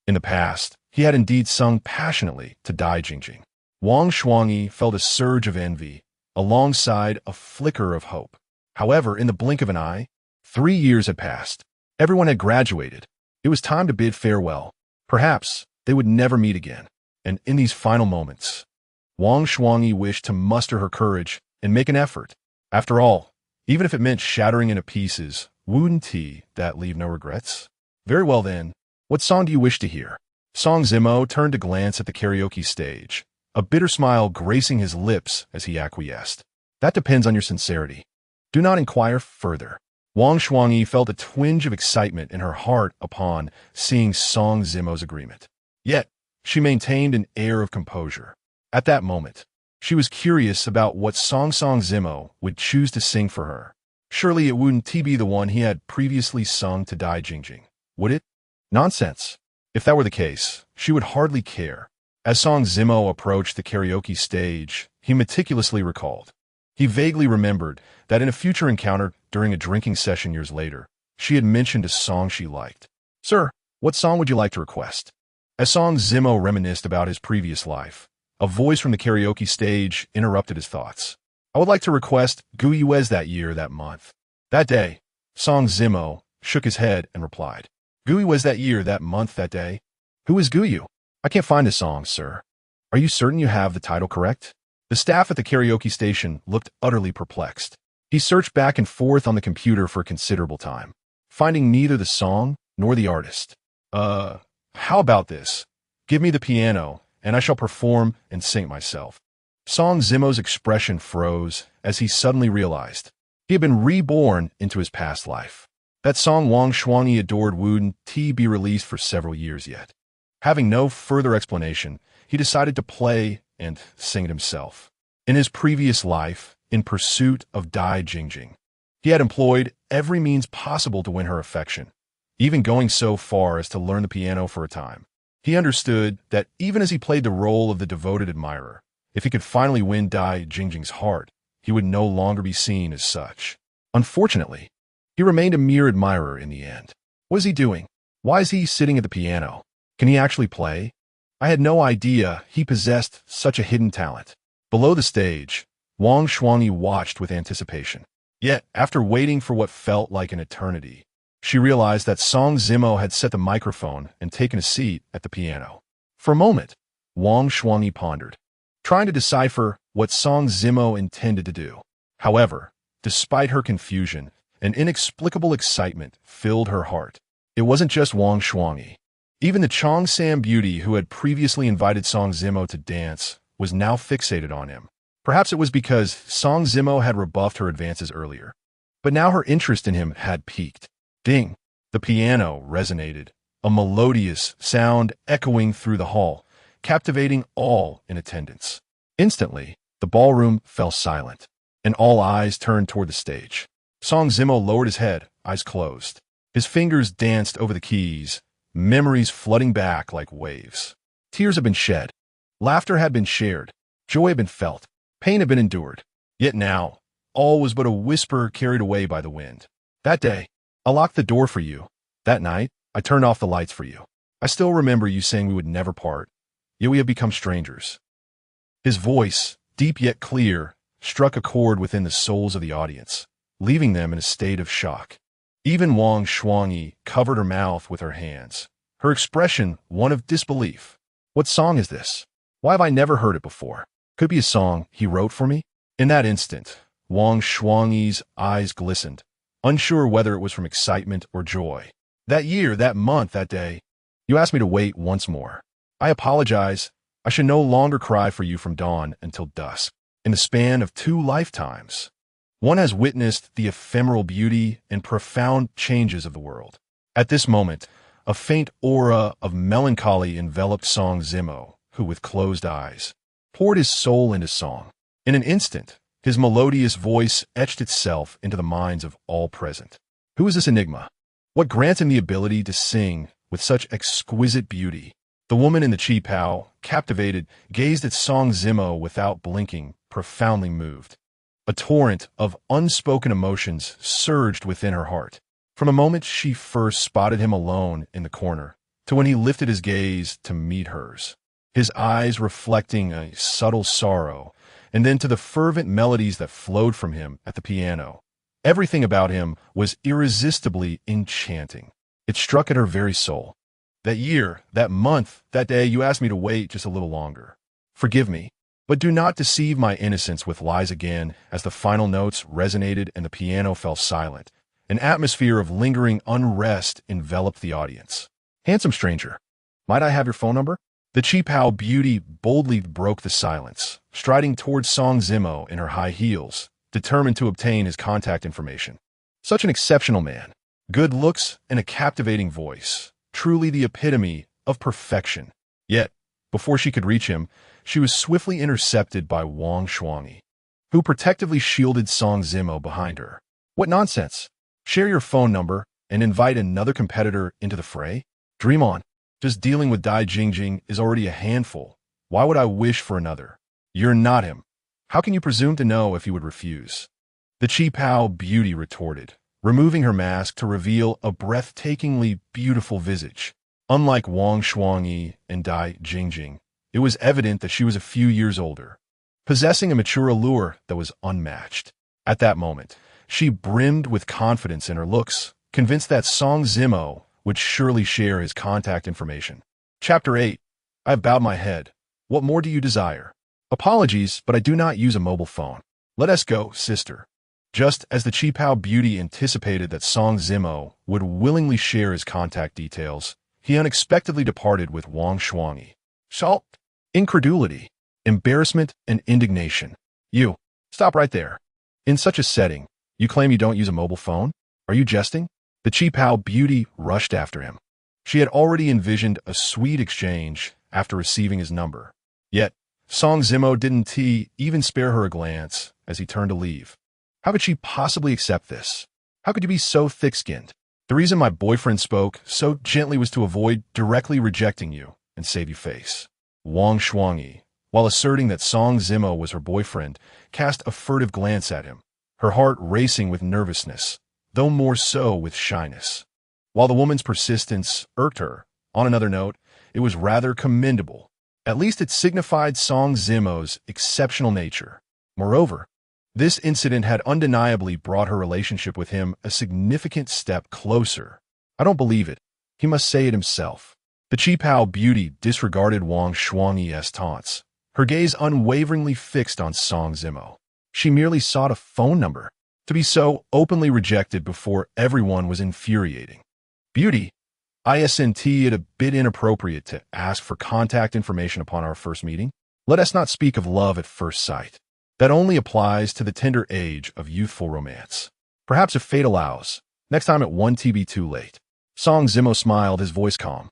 In the past, he had indeed sung passionately to Dai Jingjing. Wang Shuangyi felt a surge of envy, alongside a flicker of hope. However, in the blink of an eye, 3 years had passed. Everyone had graduated. It was time to bid farewell. Perhaps they would never meet again. And in these final moments, Wang Shuangyi wished to muster her courage and make an effort. After all, even if it meant shattering into pieces, wouldn't that leave no regrets? Very well then, what song do you wish to hear? Song Zimo turned to glance at the karaoke stage, a bitter smile gracing his lips as he acquiesced. That depends on your sincerity. Do not inquire further. Wang Shuangyi felt a twinge of excitement in her heart upon seeing Song Zimo's agreement. Yet, she maintained an air of composure. At that moment, she was curious about what Song Zimo would choose to sing for her. Surely it wouldn't be the one he had previously sung to Dai Jingjing, would it? Nonsense. If that were the case, she would hardly care. As Song Zimo approached the karaoke stage, he meticulously recalled. He vaguely remembered that in a future encounter during a drinking session years later, she had mentioned a song she liked. Sir, what song would you like to request? As Song Zimo reminisced about his previous life, a voice from the karaoke stage interrupted his thoughts. I would like to request Gu Yuez that year, that month. That day, Song Zimo shook his head and replied. Gu Yuez that year, that month, that day? Who is Gu Yu? I can't find the song, sir. Are you certain you have the title correct? The staff at the karaoke station looked utterly perplexed. He searched back and forth on the computer for a considerable time, finding neither the song nor the artist. How about this? Give me the piano, and I shall perform and sing myself. Song Zimo's expression froze as he suddenly realized he had been reborn into his past life. That song Wang Shuangyi adored wouldn't be released for several years yet. Having no further explanation, he decided to play and sing it himself. In his previous life, in pursuit of Dai Jingjing, he had employed every means possible to win her affection, even going so far as to learn the piano for a time. He understood that even as he played the role of the devoted admirer, if he could finally win Dai Jingjing's heart, he would no longer be seen as such. Unfortunately, he remained a mere admirer in the end. What is he doing? Why is he sitting at the piano? Can he actually play? I had no idea he possessed such a hidden talent. Below the stage, Wang Shuangyi watched with anticipation. Yet, after waiting for what felt like an eternity, she realized that Song Zimo had set the microphone and taken a seat at the piano. For a moment, Wang Shuangyi pondered, trying to decipher what Song Zimo intended to do. However, despite her confusion, an inexplicable excitement filled her heart. It wasn't just Wang Shuangyi. Even the Chongsam beauty who had previously invited Song Zimo to dance was now fixated on him. Perhaps it was because Song Zimo had rebuffed her advances earlier. But now her interest in him had peaked. Ding! The piano resonated, a melodious sound echoing through the hall, captivating all in attendance. Instantly, the ballroom fell silent, and all eyes turned toward the stage. Song Zimo lowered his head, eyes closed. His fingers danced over the keys, memories flooding back like waves. Tears had been shed. Laughter had been shared. Joy had been felt. Pain had been endured. Yet now, all was but a whisper carried away by the wind. That day, I locked the door for you. That night, I turned off the lights for you. I still remember you saying we would never part, yet we have become strangers. His voice, deep yet clear, struck a chord within the souls of the audience, leaving them in a state of shock. Even Wang Shuangyi covered her mouth with her hands, her expression one of disbelief. What song is this? Why have I never heard it before? Could be a song he wrote for me? In that instant, Wang Shuangyi's eyes glistened, unsure whether it was from excitement or joy. That year, that month, that day, you asked me to wait once more. I apologize. I should no longer cry for you from dawn until dusk. In the span of 2 lifetimes, one has witnessed the ephemeral beauty and profound changes of the world. At this moment, a faint aura of melancholy enveloped Song Zimo, who, with closed eyes, poured his soul into song. In an instant, his melodious voice etched itself into the minds of all present. Who is this enigma? What grants him the ability to sing with such exquisite beauty? The woman in the chi pao, captivated, gazed at Song Zimo without blinking, profoundly moved. A torrent of unspoken emotions surged within her heart. From the moment she first spotted him alone in the corner, to when he lifted his gaze to meet hers, his eyes reflecting a subtle sorrow, and then to the fervent melodies that flowed from him at the piano. Everything about him was irresistibly enchanting. It struck at her very soul. That year, that month, that day, you asked me to wait just a little longer. Forgive me, but do not deceive my innocence with lies again. As the final notes resonated and the piano fell silent, an atmosphere of lingering unrest enveloped the audience. Handsome stranger, might I have your phone number? The Chi-Pao beauty boldly broke the silence, striding towards Song Zimo in her high heels, determined to obtain his contact information. Such an exceptional man, good looks and a captivating voice, truly the epitome of perfection. Yet, before she could reach him, she was swiftly intercepted by Wang Shuangyi, who protectively shielded Song Zimo behind her. What nonsense! Share your phone number and invite another competitor into the fray? Dream on. Just dealing with Dai Jingjing is already a handful. Why would I wish for another? You're not him. How can you presume to know if he would refuse? The Chi-Pao beauty retorted, removing her mask to reveal a breathtakingly beautiful visage. Unlike Wang Shuangyi and Dai Jingjing, it was evident that she was a few years older, possessing a mature allure that was unmatched. At that moment, she brimmed with confidence in her looks, convinced that Song Zimo would surely share his contact information. Chapter 8. I have bowed my head. What more do you desire? Apologies, but I do not use a mobile phone. Let us go, sister. Just as the Chi-Pao beauty anticipated that Song Zimo would willingly share his contact details, he unexpectedly departed with Wang Shuangyi. Salt, incredulity, embarrassment, and indignation. You, stop right there. In such a setting, you claim you don't use a mobile phone? Are you jesting? The Chi-Pao beauty rushed after him. She had already envisioned a sweet exchange after receiving his number. Yet, Song Zimo didn't even spare her a glance as he turned to leave. How could she possibly accept this? How could you be so thick-skinned? The reason my boyfriend spoke so gently was to avoid directly rejecting you and save you face. Wang Shuangyi, while asserting that Song Zimo was her boyfriend, cast a furtive glance at him, her heart racing with nervousness, though more so with shyness. While the woman's persistence irked her, on another note, it was rather commendable. At least it signified Song Zimo's exceptional nature. Moreover, this incident had undeniably brought her relationship with him a significant step closer. I don't believe it. He must say it himself. The Chi-Pao beauty disregarded Wang Shuangyi's taunts, her gaze unwaveringly fixed on Song Zimo. She merely sought a phone number. To be so openly rejected before everyone was infuriating. Beauty, isn't it a bit inappropriate to ask for contact information upon our first meeting? Let us not speak of love at first sight. That only applies to the tender age of youthful romance. Perhaps if fate allows, next time it won't be too late. Song Zimo smiled, his voice calm.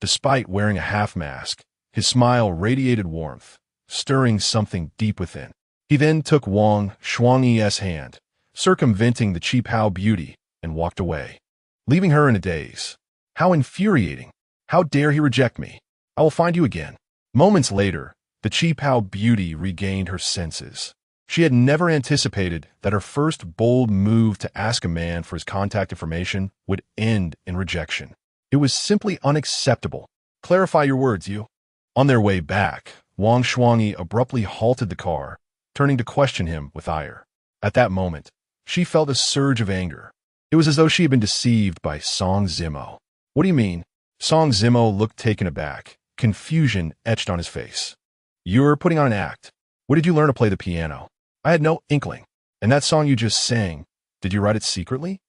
Despite wearing a half-mask, his smile radiated warmth, stirring something deep within. He then took Wang Shuangyi's hand, circumventing the Chi-Pao beauty, and walked away, leaving her in a daze. How infuriating! How dare he reject me? I will find you again. Moments later, the Chi-Pao beauty regained her senses. She had never anticipated that her first bold move to ask a man for his contact information would end in rejection. It was simply unacceptable. Clarify your words, you. On their way back, Wang Shuangyi abruptly halted the car, turning to question him with ire. At that moment, she felt a surge of anger. It was as though she had been deceived by Song Zimo. What do you mean? Song Zimo looked taken aback, confusion etched on his face. You're putting on an act. What did you learn to play the piano? I had no inkling. And that song you just sang, did you write it secretly?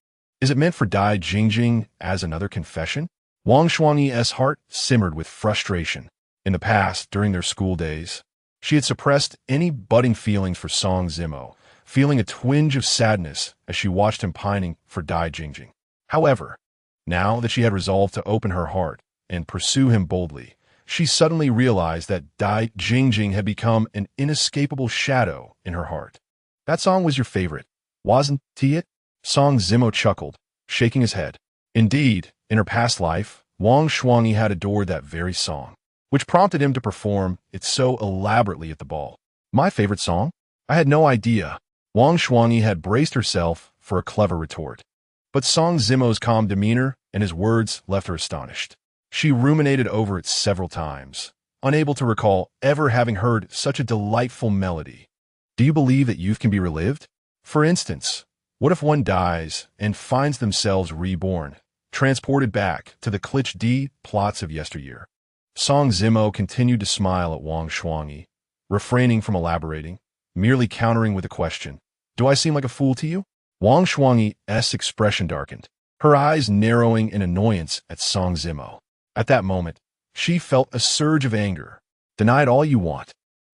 Is it meant for Dai Jingjing as another confession? Wang Shuangyi's heart simmered with frustration. In the past, during their school days, she had suppressed any budding feelings for Song Zimo, feeling a twinge of sadness as she watched him pining for Dai Jingjing. However, now that she had resolved to open her heart and pursue him boldly, she suddenly realized that Dai Jingjing had become an inescapable shadow in her heart. That song was your favorite, wasn't it? Song Zimo chuckled, shaking his head. Indeed, in her past life, Wang Shuangyi had adored that very song, which prompted him to perform it so elaborately at the ball. My favorite song? I had no idea. Wang Shuangyi had braced herself for a clever retort. But Song Zimo's calm demeanor and his words left her astonished. She ruminated over it several times, unable to recall ever having heard such a delightful melody. Do you believe that youth can be relived? For instance, what if one dies and finds themselves reborn, transported back to the cliché plots of yesteryear? Song Zimo continued to smile at Wang Shuangyi, refraining from elaborating, merely countering with a question. Do I seem like a fool to you? Wang Shuangyi's expression darkened, her eyes narrowing in annoyance at Song Zimo. At that moment, she felt a surge of anger. Deny it all you want.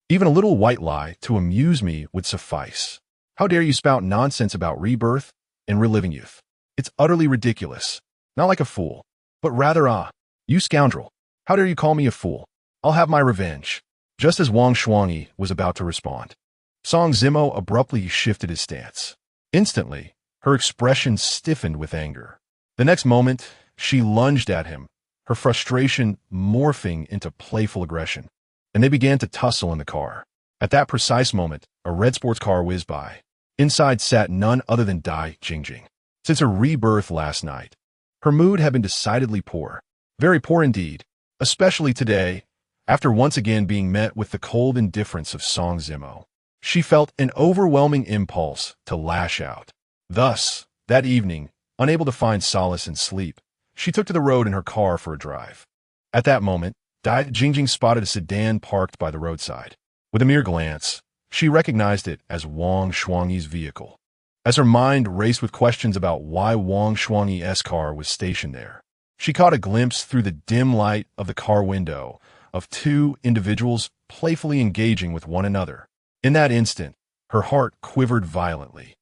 Even a little white lie to amuse me would suffice. How dare you spout nonsense about rebirth and reliving youth? It's utterly ridiculous. Not like a fool, but rather you scoundrel. How dare you call me a fool? I'll have my revenge. Just as Wang Shuangyi was about to respond, Song Zimo abruptly shifted his stance. Instantly, her expression stiffened with anger. The next moment, she lunged at him, her frustration morphing into playful aggression, and they began to tussle in the car. At that precise moment, a red sports car whizzed by. Inside sat none other than Dai Jingjing. Since her rebirth last night, her mood had been decidedly poor. Very poor indeed, especially today, after once again being met with the cold indifference of Song Zimo. She felt an overwhelming impulse to lash out. Thus, that evening, unable to find solace in sleep, she took to the road in her car for a drive. At that moment, Dai Jingjing spotted a sedan parked by the roadside. With a mere glance, she recognized it as Wang Shuangyi's vehicle. As her mind raced with questions about why Wang Shuangyi's car was stationed there, she caught a glimpse through the dim light of the car window of two individuals playfully engaging with one another. In that instant, her heart quivered violently.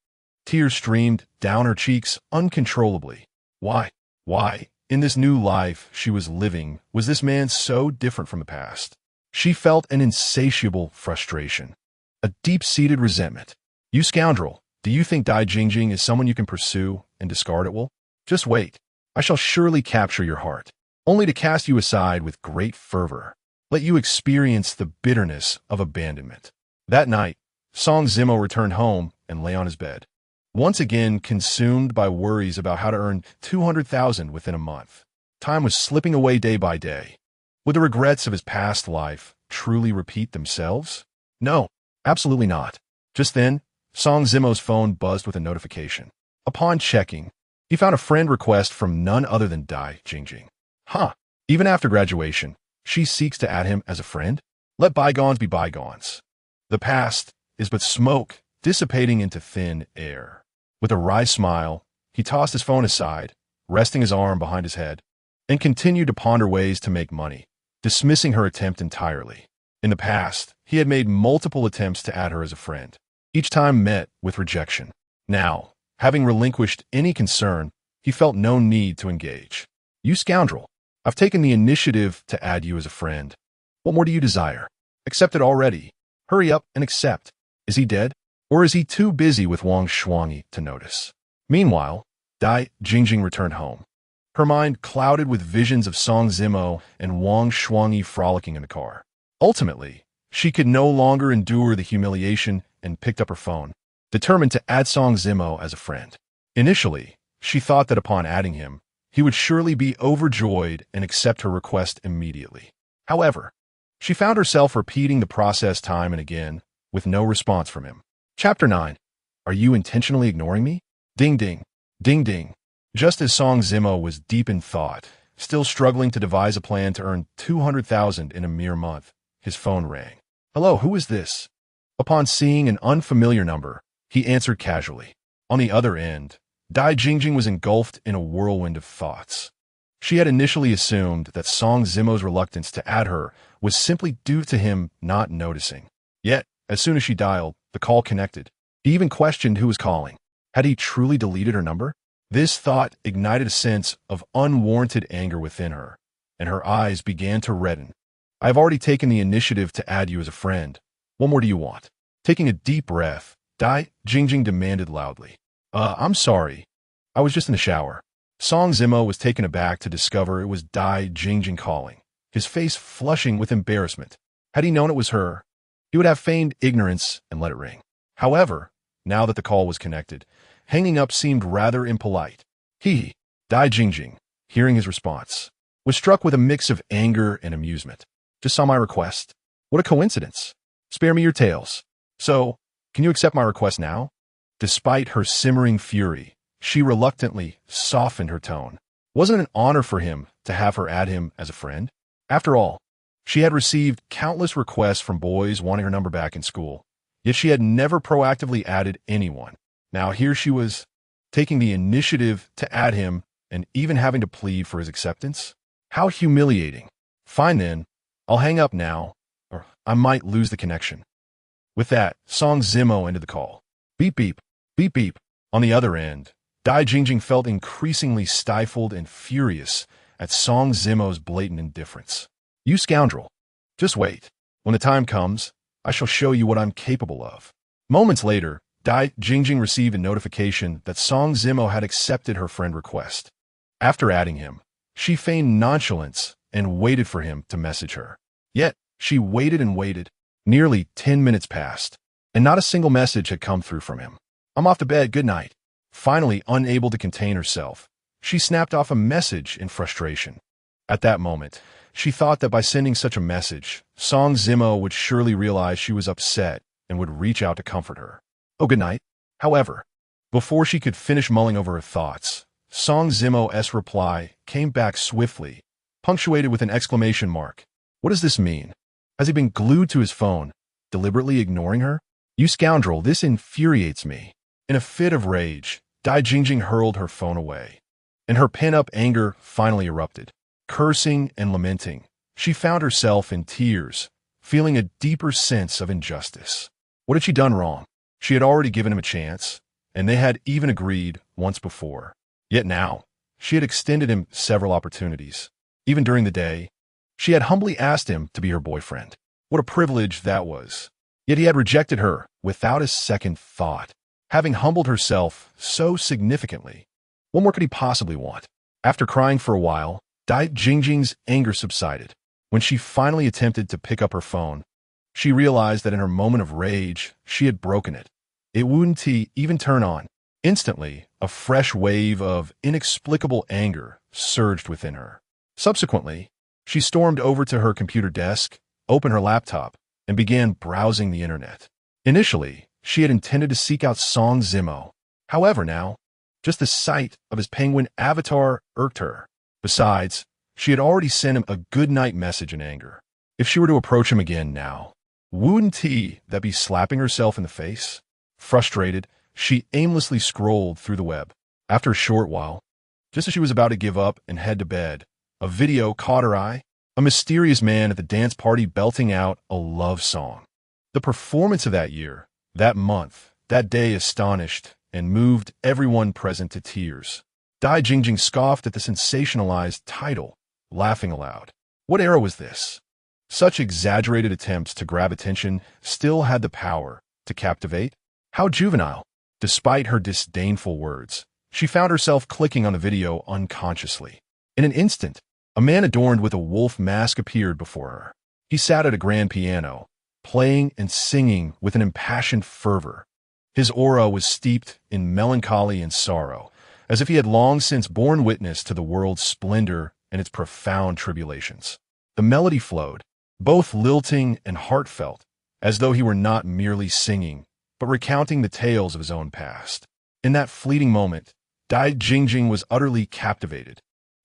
Tears streamed down her cheeks uncontrollably. Why, in this new life she was living, was this man so different from the past? She felt an insatiable frustration, a deep-seated resentment. You scoundrel, do you think Dai Jingjing is someone you can pursue and discard at will? Just wait. I shall surely capture your heart, only to cast you aside with great fervor. Let you experience the bitterness of abandonment. That night, Song Zimo returned home and lay on his bed, once again consumed by worries about how to earn 200,000 within a month. Time was slipping away day by day. Would the regrets of his past life truly repeat themselves? No, absolutely not. Just then, Song Zimo's phone buzzed with a notification. Upon checking, he found a friend request from none other than Dai Jingjing. Even after graduation, she seeks to add him as a friend? Let bygones be bygones. The past is but smoke dissipating into thin air. With a wry smile, he tossed his phone aside, resting his arm behind his head, and continued to ponder ways to make money, dismissing her attempt entirely. In the past, he had made multiple attempts to add her as a friend, each time met with rejection. Now, having relinquished any concern, he felt no need to engage. You scoundrel, I've taken the initiative to add you as a friend. What more do you desire? Accept it already. Hurry up and accept. Is he dead? Or is he too busy with Wang Shuangyi to notice? Meanwhile, Dai Jingjing returned home, her mind clouded with visions of Song Zimo and Wang Shuangyi frolicking in the car. Ultimately, she could no longer endure the humiliation and picked up her phone, determined to add Song Zimo as a friend. Initially, she thought that upon adding him, he would surely be overjoyed and accept her request immediately. However, she found herself repeating the process time and again, with no response from him. Chapter 9. Are you intentionally ignoring me? Ding ding. Ding ding. Just as Song Zimo was deep in thought, still struggling to devise a plan to earn 200,000 in a mere month, his phone rang. Hello, who is this? Upon seeing an unfamiliar number, he answered casually. On the other end, Dai Jingjing was engulfed in a whirlwind of thoughts. She had initially assumed that Song Zimo's reluctance to add her was simply due to him not noticing. Yet, as soon as she dialed, the call connected. He even questioned who was calling. Had he truly deleted her number? This thought ignited a sense of unwarranted anger within her, and her eyes began to redden. I have already taken the initiative to add you as a friend. What more do you want? Taking a deep breath, Dai Jingjing demanded loudly. I'm sorry. I was just in the shower. Song Zimo was taken aback to discover it was Dai Jingjing calling, his face flushing with embarrassment. Had he known it was her, he would have feigned ignorance and let it ring. However, now that the call was connected, hanging up seemed rather impolite. Dai Jingjing, hearing his response, was struck with a mix of anger and amusement. Just saw my request. What a coincidence. Spare me your tales. So, can you accept my request now? Despite her simmering fury, she reluctantly softened her tone. Wasn't it an honor for him to have her add him as a friend? After all, she had received countless requests from boys wanting her number back in school, yet she had never proactively added anyone. Now here she was, taking the initiative to add him and even having to plead for his acceptance? How humiliating. Fine then, I'll hang up now, or I might lose the connection. With that, Song Zimo ended the call. Beep beep, beep beep. On the other end, Dai Jingjing felt increasingly stifled and furious at Song Zimo's blatant indifference. You scoundrel. Just wait. When the time comes, I shall show you what I'm capable of. Moments later, Dai Jingjing received a notification that Song Zimo had accepted her friend request. After adding him, she feigned nonchalance and waited for him to message her. Yet, she waited and waited. Nearly 10 minutes passed, and not a single message had come through from him. I'm off to bed, good night. Finally, unable to contain herself, she snapped off a message in frustration. At that moment, she thought that by sending such a message, Song Zimo would surely realize she was upset and would reach out to comfort her. Oh, good night. However, before she could finish mulling over her thoughts, Song Zimo's reply came back swiftly, punctuated with an exclamation mark. What does this mean? Has he been glued to his phone, deliberately ignoring her? You scoundrel, this infuriates me. In a fit of rage, Dai Jingjing hurled her phone away, and her pent-up anger finally erupted. Cursing and lamenting, she found herself in tears, feeling a deeper sense of injustice. What had she done wrong? She had already given him a chance, and they had even agreed once before. Yet now, she had extended him several opportunities. Even during the day, she had humbly asked him to be her boyfriend. What a privilege that was. Yet he had rejected her without a second thought. Having humbled herself so significantly, what more could he possibly want? After crying for a while, Dai Jingjing's anger subsided. When she finally attempted to pick up her phone, she realized that in her moment of rage, she had broken it. It wouldn't even turn on. Instantly, a fresh wave of inexplicable anger surged within her. Subsequently, she stormed over to her computer desk, opened her laptop, and began browsing the internet. Initially, she had intended to seek out Song Zimo. However, now, just the sight of his penguin avatar irked her. Besides, she had already sent him a good-night message in anger. If she were to approach him again now, wouldn't that be slapping herself in the face? Frustrated, she aimlessly scrolled through the web. After a short while, just as she was about to give up and head to bed, a video caught her eye. A mysterious man at the dance party belting out a love song. The performance of that year, that month, that day astonished and moved everyone present to tears. Dai Jingjing scoffed at the sensationalized title, laughing aloud. What era was this? Such exaggerated attempts to grab attention still had the power to captivate? How juvenile! Despite her disdainful words, she found herself clicking on the video unconsciously. In an instant, a man adorned with a wolf mask appeared before her. He sat at a grand piano, playing and singing with an impassioned fervor. His aura was steeped in melancholy and sorrow, as if he had long since borne witness to the world's splendor and its profound tribulations. The melody flowed, both lilting and heartfelt, as though he were not merely singing, but recounting the tales of his own past. In that fleeting moment, Dai Jingjing was utterly captivated.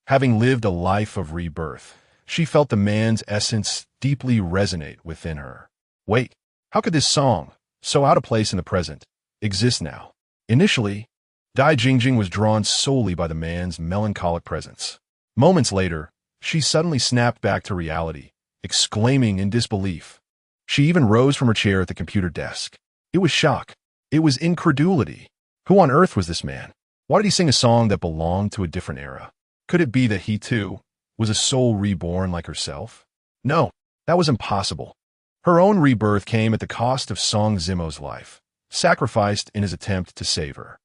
Having lived a life of rebirth, she felt the man's essence deeply resonate within her. Wait, how could this song, so out of place in the present, exists now. Initially, Dai Jingjing was drawn solely by the man's melancholic presence. Moments later, she suddenly snapped back to reality, exclaiming in disbelief. She even rose from her chair at the computer desk. It was shock. It was incredulity. Who on earth was this man? Why did he sing a song that belonged to a different era? Could it be that he, too, was a soul reborn like herself? No, that was impossible. Her own rebirth came at the cost of Song Zimo's life, sacrificed in his attempt to save her.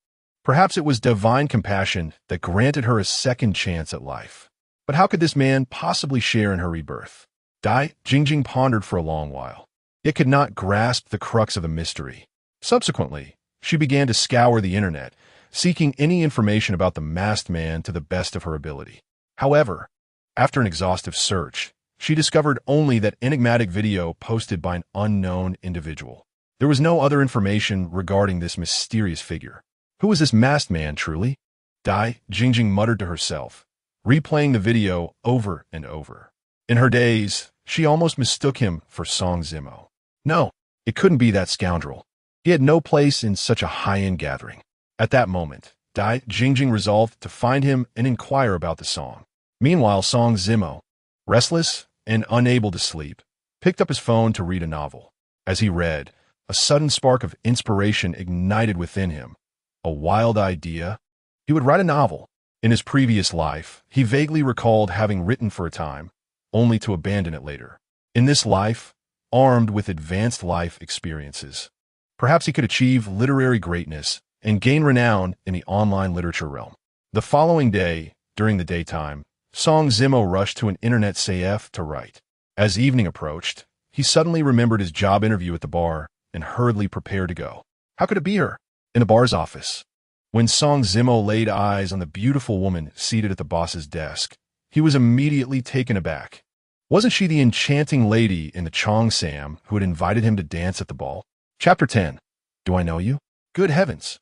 Perhaps it was divine compassion that granted her a second chance at life. But how could this man possibly share in her rebirth? Dai Jingjing pondered for a long while. It could not grasp the crux of the mystery. Subsequently, she began to scour the internet, seeking any information about the masked man to the best of her ability. However, after an exhaustive search, she discovered only that enigmatic video posted by an unknown individual. There was no other information regarding this mysterious figure. Who was this masked man, truly? Dai Jingjing muttered to herself, replaying the video over and over. In her daze, she almost mistook him for Song Zimo. No, it couldn't be that scoundrel. He had no place in such a high-end gathering. At that moment, Dai Jingjing resolved to find him and inquire about the song. Meanwhile, Song Zimo, restless and unable to sleep, picked up his phone to read a novel. As he read, a sudden spark of inspiration ignited within him. A wild idea. He would write a novel. In his previous life, he vaguely recalled having written for a time, only to abandon it later. In this life, armed with advanced life experiences, perhaps he could achieve literary greatness and gain renown in the online literature realm. The following day, during the daytime, Song Zimo rushed to an internet cafe to write. As evening approached, he suddenly remembered his job interview at the bar and hurriedly prepared to go. How could it be her? In the bar's office. When Song Zimo laid eyes on the beautiful woman seated at the boss's desk, he was immediately taken aback. Wasn't she the enchanting lady in the Cheongsam who had invited him to dance at the ball? Chapter 10. Do I know you? Good heavens.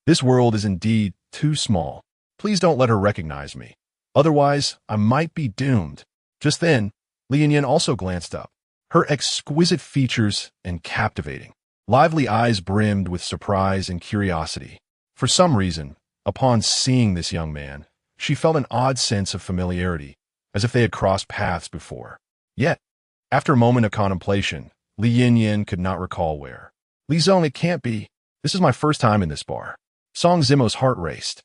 This world is indeed too small. Please don't let her recognize me. Otherwise, I might be doomed. Just then, Li Yanyan also glanced up. Her exquisite features and captivating, lively eyes brimmed with surprise and curiosity. For some reason, upon seeing this young man, she felt an odd sense of familiarity, as if they had crossed paths before. Yet, after a moment of contemplation, Li Yanyan could not recall where. Li Zong, it can't be. This is my first time in this bar. Song Zimo's heart raced.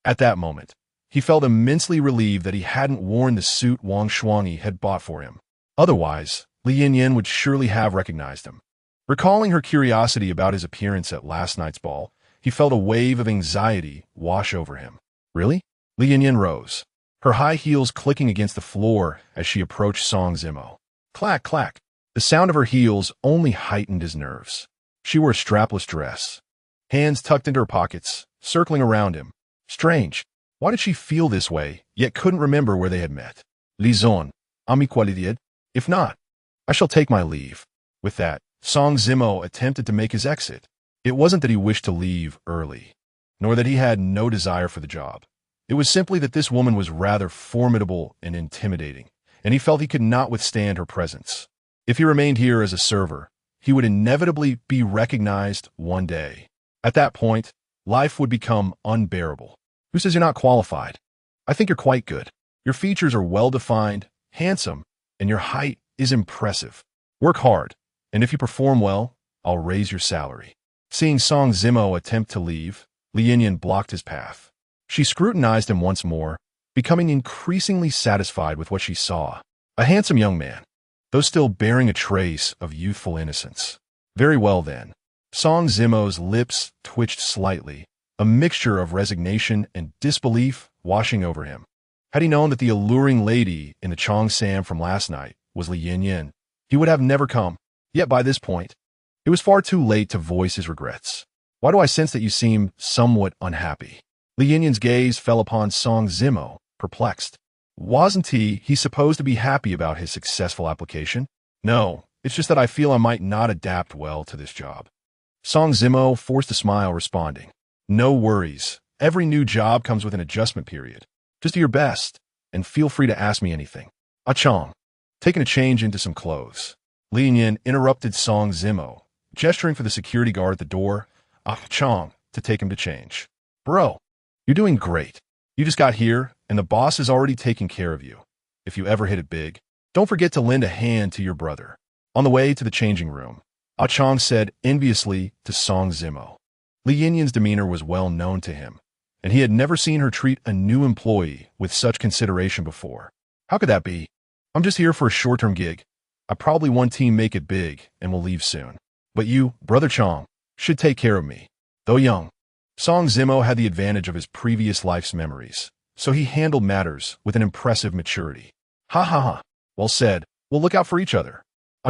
At that moment, he felt immensely relieved that he hadn't worn the suit Wang Shuangyi had bought for him. Otherwise, Li Yanyan would surely have recognized him. Recalling her curiosity about his appearance at last night's ball, he felt a wave of anxiety wash over him. Really? Li Yanyan rose, her high heels clicking against the floor as she approached Song Zimo. Clack, clack. The sound of her heels only heightened his nerves. She wore a strapless dress, hands tucked into her pockets, circling around him. Strange. Why did she feel this way, yet couldn't remember where they had met? Li Zon, ami qualidied? If not, I shall take my leave. With that, Song Zimo attempted to make his exit. It wasn't that he wished to leave early, nor that he had no desire for the job. It was simply that this woman was rather formidable and intimidating, and he felt he could not withstand her presence. If he remained here as a server, he would inevitably be recognized one day. At that point, life would become unbearable. Who says you're not qualified? I think you're quite good. Your features are well-defined, handsome, and your height is impressive. Work hard, and if you perform well, I'll raise your salary. Seeing Song Zimo attempt to leave, Li Yanyan blocked his path. She scrutinized him once more, becoming increasingly satisfied with what she saw. A handsome young man, though still bearing a trace of youthful innocence. Very well then. Song Zimo's lips twitched slightly, a mixture of resignation and disbelief washing over him. Had he known that the alluring lady in the Cheongsam from last night was Li Yanyan, he would have never come. Yet by this point, it was far too late to voice his regrets. Why do I sense that you seem somewhat unhappy? Li Yanyan's gaze fell upon Song Zimo, perplexed. Wasn't he supposed to be happy about his successful application? No, it's just that I feel I might not adapt well to this job. Song Zimo forced a smile, responding, No worries. Every new job comes with an adjustment period. Just do your best, and feel free to ask me anything. Ah Chong, taking a change into some clothes. Li Yanyan interrupted Song Zimo, gesturing for the security guard at the door, Chong, to take him to change. Bro, you're doing great. You just got here, and the boss is already taking care of you. If you ever hit it big, don't forget to lend a hand to your brother. On the way to the changing room, Chong said enviously to Song Zimo. Li Yinyan's demeanor was well known to him, and he had never seen her treat a new employee with such consideration before. How could that be? I'm just here for a short-term gig. I probably want team make it big and will leave soon. But you, Brother Chong, should take care of me. Though young, Song Zimo had the advantage of his previous life's memories, so he handled matters with an impressive maturity. Ha ha ha. Well said. We'll look out for each other.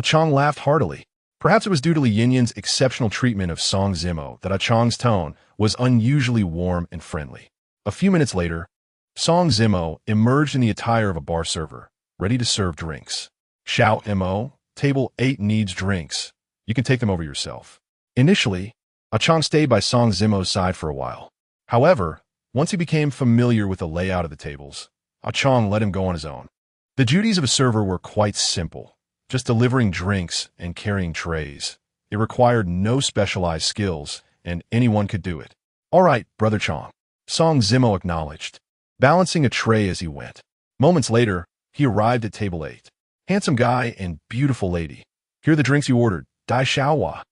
Chong laughed heartily. Perhaps it was due to Li Yinyan's exceptional treatment of Song Zimo that Chong's tone was unusually warm and friendly. A few minutes later, Song Zimo emerged in the attire of a bar server, ready to serve drinks. Xiao Mo, table 8 needs drinks. You can take them over yourself. Initially, Chong stayed by Song Zimo's side for a while. However, once he became familiar with the layout of the tables, Chong let him go on his own. The duties of a server were quite simple, just delivering drinks and carrying trays. It required no specialized skills, and anyone could do it. All right, Brother Chong, Song Zimo acknowledged, balancing a tray as he went. Moments later, he arrived at table 8. Handsome guy and beautiful lady. Here are the drinks you ordered, Dai Xiaohua.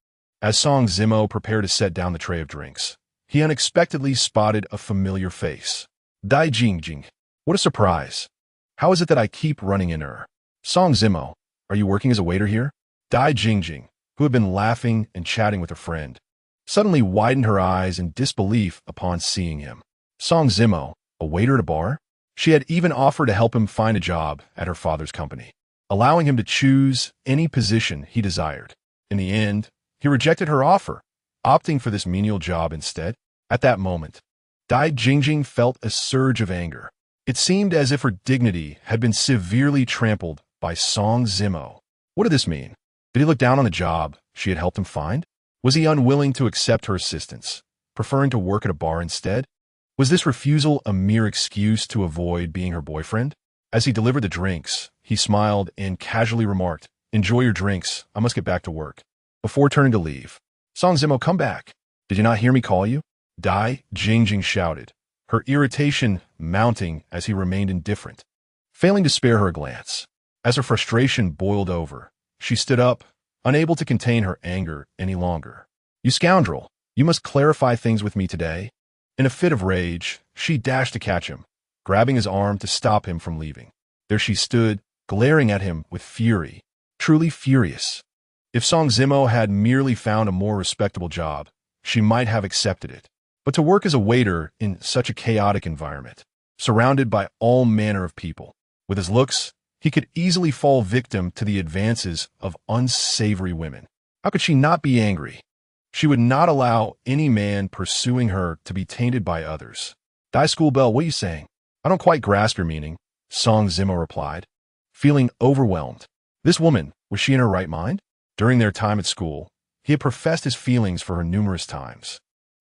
As Song Zimo prepared to set down the tray of drinks, he unexpectedly spotted a familiar face. Dai Jingjing. What a surprise. How is it that I keep running into her? Song Zimo, are you working as a waiter here? Dai Jingjing, who had been laughing and chatting with a friend, suddenly widened her eyes in disbelief upon seeing him. Song Zimo, a waiter at a bar? She had even offered to help him find a job at her father's company, allowing him to choose any position he desired. In the end, he rejected her offer, opting for this menial job instead. At that moment, Dai Jingjing felt a surge of anger. It seemed as if her dignity had been severely trampled by Song Zimo. What did this mean? Did he look down on the job she had helped him find? Was he unwilling to accept her assistance, preferring to work at a bar instead? Was this refusal a mere excuse to avoid being her boyfriend? As he delivered the drinks, he smiled and casually remarked, "Enjoy your drinks. I must get back to work." Before turning to leave, Song Zimo, come back. Did you not hear me call you? Dai Jingjing shouted, her irritation mounting as he remained indifferent, failing to spare her a glance. As her frustration boiled over, she stood up, unable to contain her anger any longer. You scoundrel, you must clarify things with me today. In a fit of rage, she dashed to catch him, grabbing his arm to stop him from leaving. There she stood, glaring at him with fury, truly furious. If Song Zimo had merely found a more respectable job, she might have accepted it. But to work as a waiter in such a chaotic environment, surrounded by all manner of people, with his looks, he could easily fall victim to the advances of unsavory women. How could she not be angry? She would not allow any man pursuing her to be tainted by others. Dai Schoolbell, what are you saying? I don't quite grasp your meaning, Song Zimo replied, feeling overwhelmed. This woman, was she in her right mind? During their time at school, he had professed his feelings for her numerous times.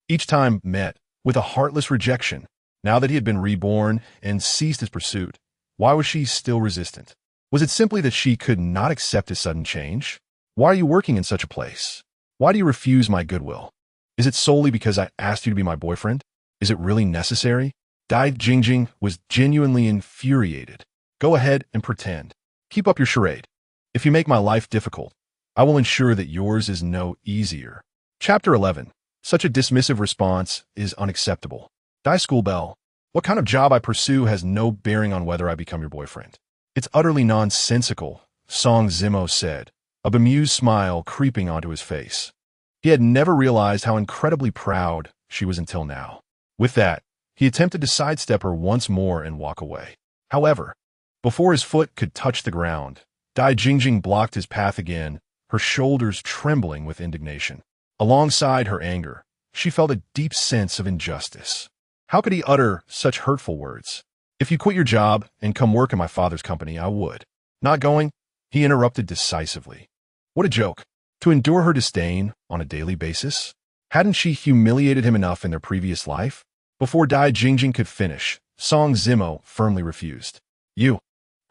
Each time met with a heartless rejection. Now that he had been reborn and ceased his pursuit, why was she still resistant? Was it simply that she could not accept his sudden change? Why are you working in such a place? Why do you refuse my goodwill? Is it solely because I asked you to be my boyfriend? Is it really necessary? Dai Jingjing was genuinely infuriated. Go ahead and pretend. Keep up your charade. If you make my life difficult, I will ensure that yours is no easier. Chapter 11. Such a dismissive response is unacceptable. Dai Schoolbell, what kind of job I pursue has no bearing on whether I become your boyfriend. It's utterly nonsensical, Song Zimo said, a bemused smile creeping onto his face. He had never realized how incredibly proud she was until now. With that, he attempted to sidestep her once more and walk away. However, before his foot could touch the ground, Dai Jingjing blocked his path again, her shoulders trembling with indignation. Alongside her anger, she felt a deep sense of injustice. How could he utter such hurtful words? If you quit your job and come work in my father's company, I would. Not going? He interrupted decisively. What a joke. To endure her disdain on a daily basis? Hadn't she humiliated him enough in their previous life? Before Dai Jingjing could finish, Song Zimo firmly refused. You.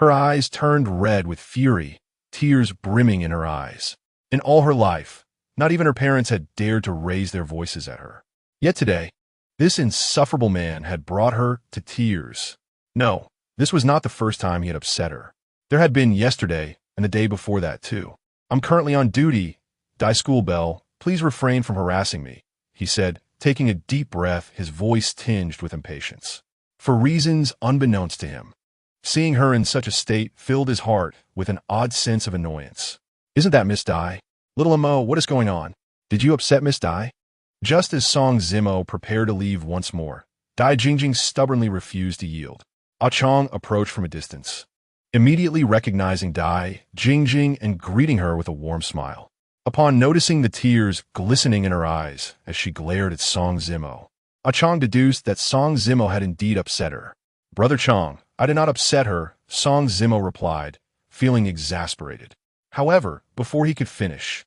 Her eyes turned red with fury, tears brimming in her eyes. In all her life, Not even her parents had dared to raise their voices at her. Yet today, this insufferable man had brought her to tears. No, this was not the first time he had upset her. There had been yesterday and the day before that too. "I'm currently on duty. Dai school bell. Please refrain from harassing me," he said, taking a deep breath, his voice tinged with impatience. For reasons unbeknownst to him, seeing her in such a state filled his heart with an odd sense of annoyance. "Isn't that Miss Dai? Little Amo, what is going on? Did you upset Miss Dai?" Just as Song Zimo prepared to leave once more, Dai Jingjing stubbornly refused to yield. Ah Chong approached from a distance, immediately recognizing Dai Jingjing and greeting her with a warm smile. Upon noticing the tears glistening in her eyes as she glared at Song Zimo, Ah Chong deduced that Song Zimo had indeed upset her. "Brother Chong, I did not upset her," Song Zimo replied, feeling exasperated. However, before he could finish,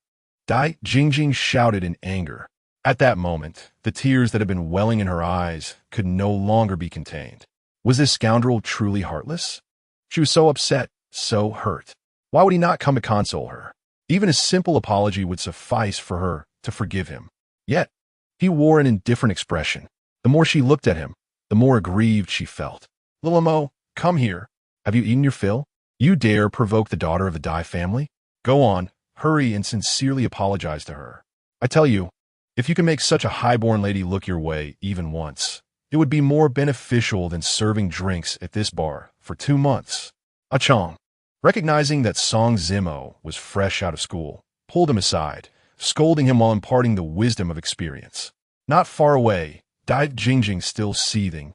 Dai Jingjing shouted in anger. At that moment, the tears that had been welling in her eyes could no longer be contained. Was this scoundrel truly heartless? She was so upset, so hurt. Why would he not come to console her? Even a simple apology would suffice for her to forgive him. Yet, he wore an indifferent expression. The more she looked at him, the more aggrieved she felt. "Little Amo, come here. Have you eaten your fill? You dare provoke the daughter of the Dai family? Go on, hurry and sincerely apologize to her. I tell you, if you can make such a high-born lady look your way even once, it would be more beneficial than serving drinks at this bar for 2 months." Ah Chong, recognizing that Song Zimo was fresh out of school, pulled him aside, scolding him while imparting the wisdom of experience. Not far away, Dai Jingjing, still seething,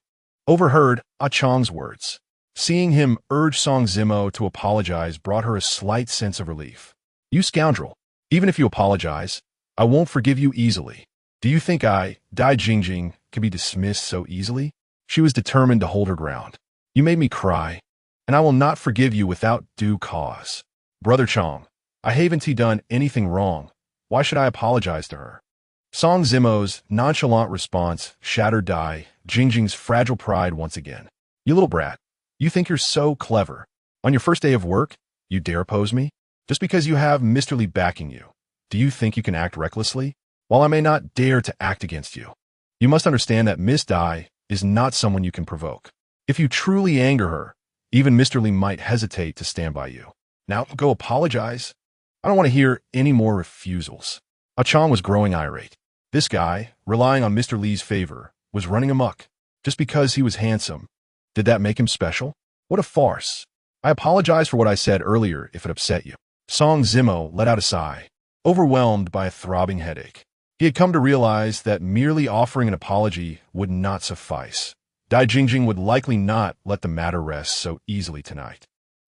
overheard Ah Chong's words. Seeing him urge Song Zimo to apologize brought her a slight sense of relief. "You scoundrel, even if you apologize, I won't forgive you easily. Do you think I, Dai Jingjing, can be dismissed so easily?" She was determined to hold her ground. "You made me cry, and I will not forgive you without due cause. Brother Chong, I haven't done anything wrong. Why should I apologize to her?" Song Zimo's nonchalant response shattered Dai Jingjing's fragile pride once again. "You little brat, you think you're so clever. On your first day of work, you dare oppose me? Just because you have Mr. Lee backing you, do you think you can act recklessly? While I may not dare to act against you, you must understand that Miss Dai is not someone you can provoke. If you truly anger her, even Mr. Lee might hesitate to stand by you. Now go apologize. I don't want to hear any more refusals." Ah Chong was growing irate. This guy, relying on Mr. Lee's favor, was running amok. Just because he was handsome, did that make him special? What a farce. "I apologize for what I said earlier if it upset you." Song Zimo let out a sigh, overwhelmed by a throbbing headache. He had come to realize that merely offering an apology would not suffice. Dai Jingjing would likely not let the matter rest so easily tonight.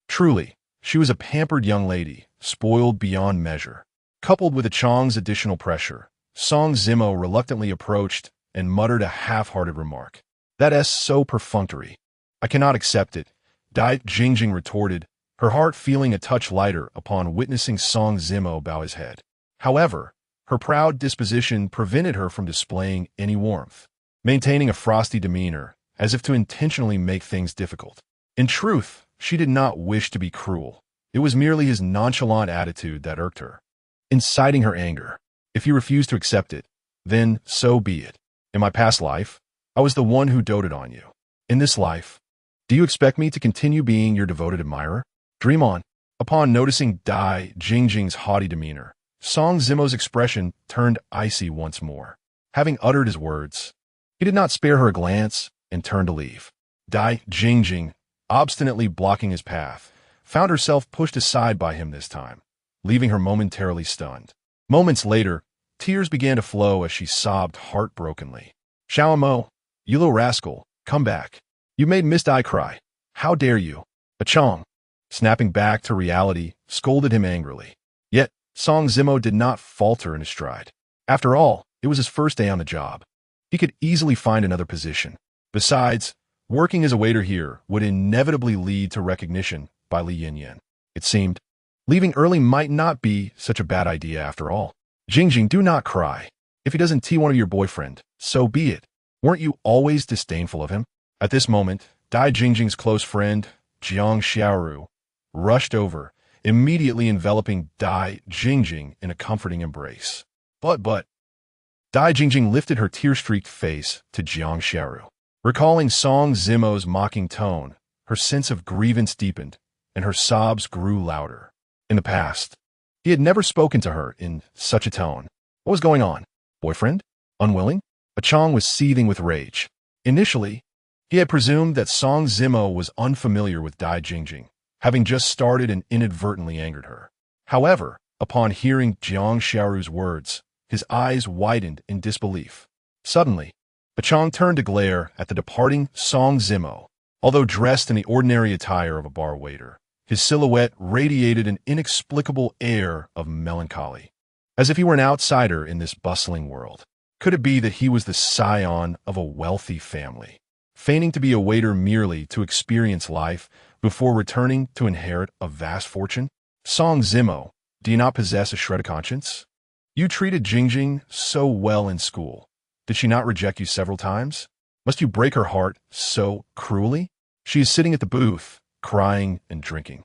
Truly, she was a pampered young lady, spoiled beyond measure. Coupled with Ah Chong's additional pressure, Song Zimo reluctantly approached and muttered a half-hearted remark. "That is so perfunctory. I cannot accept it," Dai Jingjing retorted, her heart feeling a touch lighter upon witnessing Song Zimo bow his head. However, her proud disposition prevented her from displaying any warmth, maintaining a frosty demeanor, as if to intentionally make things difficult. In truth, she did not wish to be cruel. It was merely his nonchalant attitude that irked her, inciting her anger. If you refuse to accept it, then so be it. In my past life, I was the one who doted on you. In this life, do you expect me to continue being your devoted admirer? Dream on. Upon noticing Dai Jingjing's haughty demeanor, Song Zimo's expression turned icy once more. Having uttered his words, he did not spare her a glance and turned to leave. Dai Jingjing, obstinately blocking his path, found herself pushed aside by him this time, leaving her momentarily stunned. Moments later, tears began to flow as she sobbed heartbrokenly. "Xiao Mo, you little rascal, come back. You made Miss Dai cry. How dare you?" Ah Chong, snapping back to reality, scolded him angrily. Yet, Song Zimo did not falter in his stride. After all, it was his first day on the job. He could easily find another position. Besides, working as a waiter here would inevitably lead to recognition by Li Yin. It seemed, leaving early might not be such a bad idea after all. "Jingjing, do not cry. If he doesn't tee one of your boyfriend, so be it. Weren't you always disdainful of him?" At this moment, Dai Jingjing's close friend, Jiang Xiaoru, rushed over, immediately enveloping Dai Jingjing in a comforting embrace. But, Dai Jingjing lifted her tear-streaked face to Jiang Xiaoru. Recalling Song Zimo's mocking tone, her sense of grievance deepened, and her sobs grew louder. In the past, he had never spoken to her in such a tone. What was going on? Boyfriend? Unwilling? Chang was seething with rage. Initially, he had presumed that Song Zimo was unfamiliar with Dai Jingjing, having just started and inadvertently angered her. However, upon hearing Jiang Xiaoru's words, his eyes widened in disbelief. Suddenly, Chang turned to glare at the departing Song Zimo. Although dressed in the ordinary attire of a bar waiter, his silhouette radiated an inexplicable air of melancholy, as if he were an outsider in this bustling world. Could it be that he was the scion of a wealthy family, feigning to be a waiter merely to experience life before returning to inherit a vast fortune? Song Zimo, do you not possess a shred of conscience? You treated Jingjing so well in school. Did she not reject you several times? Must you break her heart so cruelly? She is sitting at the booth, crying and drinking.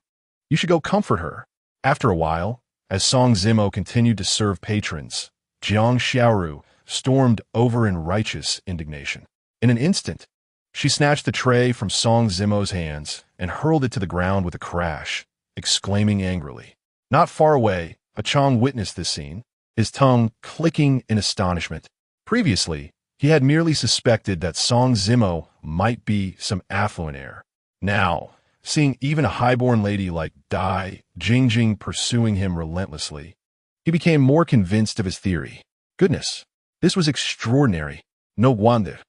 You should go comfort her. After a while, as Song Zimo continued to serve patrons, Jiang Xiaoru stormed over in righteous indignation. In an instant, she snatched the tray from Song Zimo's hands and hurled it to the ground with a crash, exclaiming angrily. Not far away, Chang witnessed this scene, his tongue clicking in astonishment. Previously, he had merely suspected that Song Zimo might be some affluent heir. Now, seeing even a highborn lady like Dai Jingjing pursuing him relentlessly, he became more convinced of his theory. Goodness, this was extraordinary. No wonder.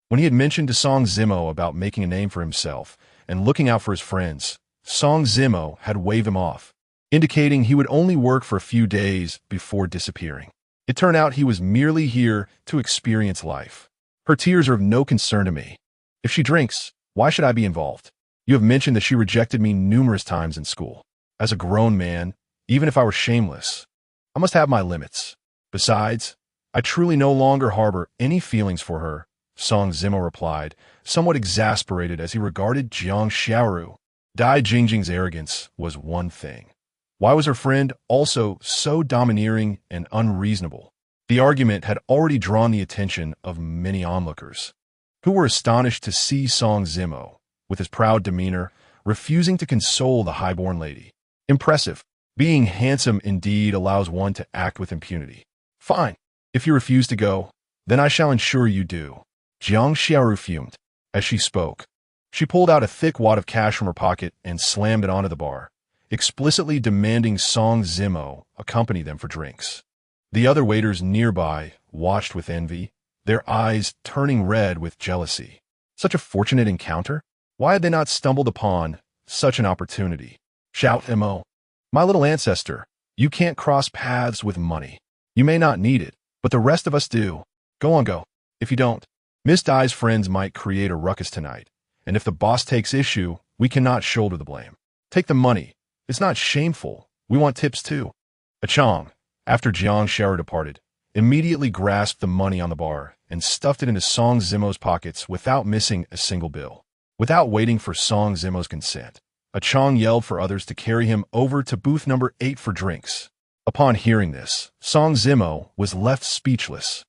When he had mentioned to Song Zimo about making a name for himself and looking out for his friends, Song Zimo had waved him off, indicating he would only work for a few days before disappearing. It turned out he was merely here to experience life. Her tears are of no concern to me. If she drinks, why should I be involved? You have mentioned that she rejected me numerous times in school. As a grown man, even if I were shameless, I must have my limits. Besides, I truly no longer harbor any feelings for her, Song Zimo replied, somewhat exasperated as he regarded Jiang Xiaoru. Dai Jingjing's arrogance was one thing. Why was her friend also so domineering and unreasonable? The argument had already drawn the attention of many onlookers, who were astonished to see Song Zimo, with his proud demeanor, refusing to console the highborn lady. Impressive. Being handsome indeed allows one to act with impunity. Fine. If you refuse to go, then I shall ensure you do. Jiang Xiaoru fumed. As she spoke, she pulled out a thick wad of cash from her pocket and slammed it onto the bar, explicitly demanding Song Zimo accompany them for drinks. The other waiters nearby watched with envy, their eyes turning red with jealousy. Such a fortunate encounter? Why had they not stumbled upon such an opportunity? Shout, Mo. My little ancestor, you can't cross paths with money. You may not need it, but the rest of us do. Go on, go. If you don't, Miss Dai's friends might create a ruckus tonight, and if the boss takes issue, we cannot shoulder the blame. Take the money. It's not shameful. We want tips too. Chang, after Jiang Xiaoru departed, immediately grasped the money on the bar and stuffed it into Song Zimo's pockets without missing a single bill. Without waiting for Song Zimo's consent, Chang yelled for others to carry him over to booth number 8 for drinks. Upon hearing this, Song Zimo was left speechless.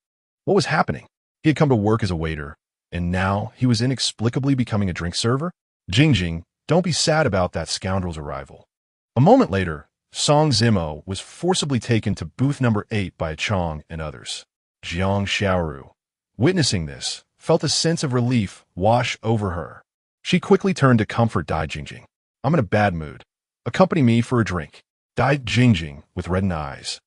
What was happening? He had come to work as a waiter, and now he was inexplicably becoming a drink server? Jingjing, don't be sad about that scoundrel's arrival. A moment later, Song Zimo was forcibly taken to booth number 8 by Chang and others. Jiang Xiaoru, witnessing this, felt a sense of relief wash over her. She quickly turned to comfort Dai Jingjing. I'm in a bad mood. Accompany me for a drink. Dai Jingjing, with reddened eyes,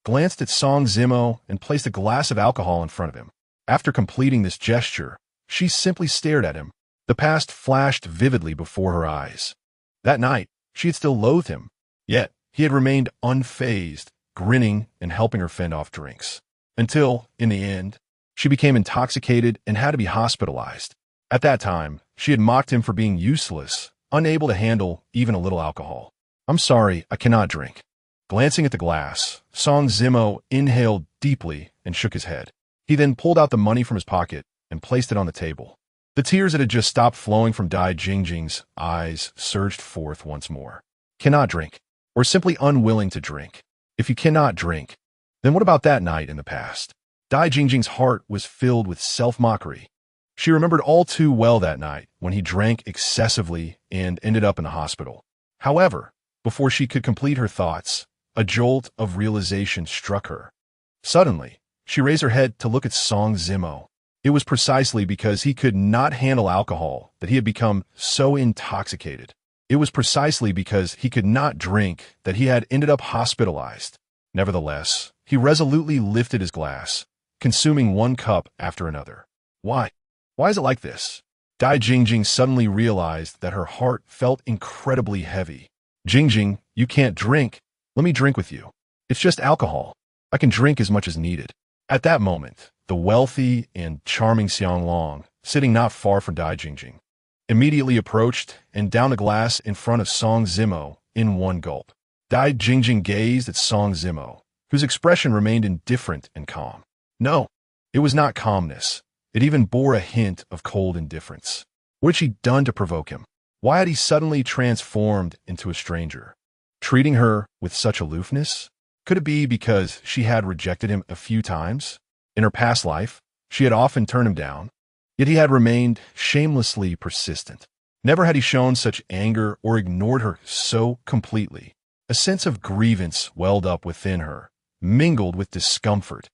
glanced at Song Zimo and placed a glass of alcohol in front of him. After completing this gesture, she simply stared at him. The past flashed vividly before her eyes. That night, she had still loathed him, yet he had remained unfazed, grinning and helping her fend off drinks. Until, in the end, she became intoxicated and had to be hospitalized. At that time, she had mocked him for being useless, unable to handle even a little alcohol. I'm sorry, I cannot drink. Glancing at the glass, Song Zimo inhaled deeply and shook his head. He then pulled out the money from his pocket and placed it on the table. The tears that had just stopped flowing from Dai Jingjing's eyes surged forth once more. Cannot drink, or simply unwilling to drink. If you cannot drink, Then what about that night in the past? Dai Jingjing's heart was filled with self-mockery. She remembered all too well that night when he drank excessively and ended up in the hospital. However, before she could complete her thoughts, a jolt of realization struck her. Suddenly, she raised her head to look at Song Zimo. It was precisely because he could not handle alcohol that he had become so intoxicated. It was precisely because he could not drink that he had ended up hospitalized. Nevertheless, he resolutely lifted his glass, consuming one cup after another. Why? Why is it like this? Dai Jingjing suddenly realized that her heart felt incredibly heavy. Jingjing, you can't drink. Let me drink with you. It's just alcohol. I can drink as much as needed. At that moment, the wealthy and charming Xianglong, sitting not far from Dai Jingjing, immediately approached and downed a glass in front of Song Zimo in one gulp. Dai Jingjing gazed at Song Zimo, whose expression remained indifferent and calm. No, it was not calmness. It even bore a hint of cold indifference. What had she done to provoke him? Why had he suddenly transformed into a stranger, treating her with such aloofness? Could it be because she had rejected him a few times? In her past life, she had often turned him down, yet he had remained shamelessly persistent. Never had he shown such anger or ignored her so completely. A sense of grievance welled up within her, mingled with discomfort.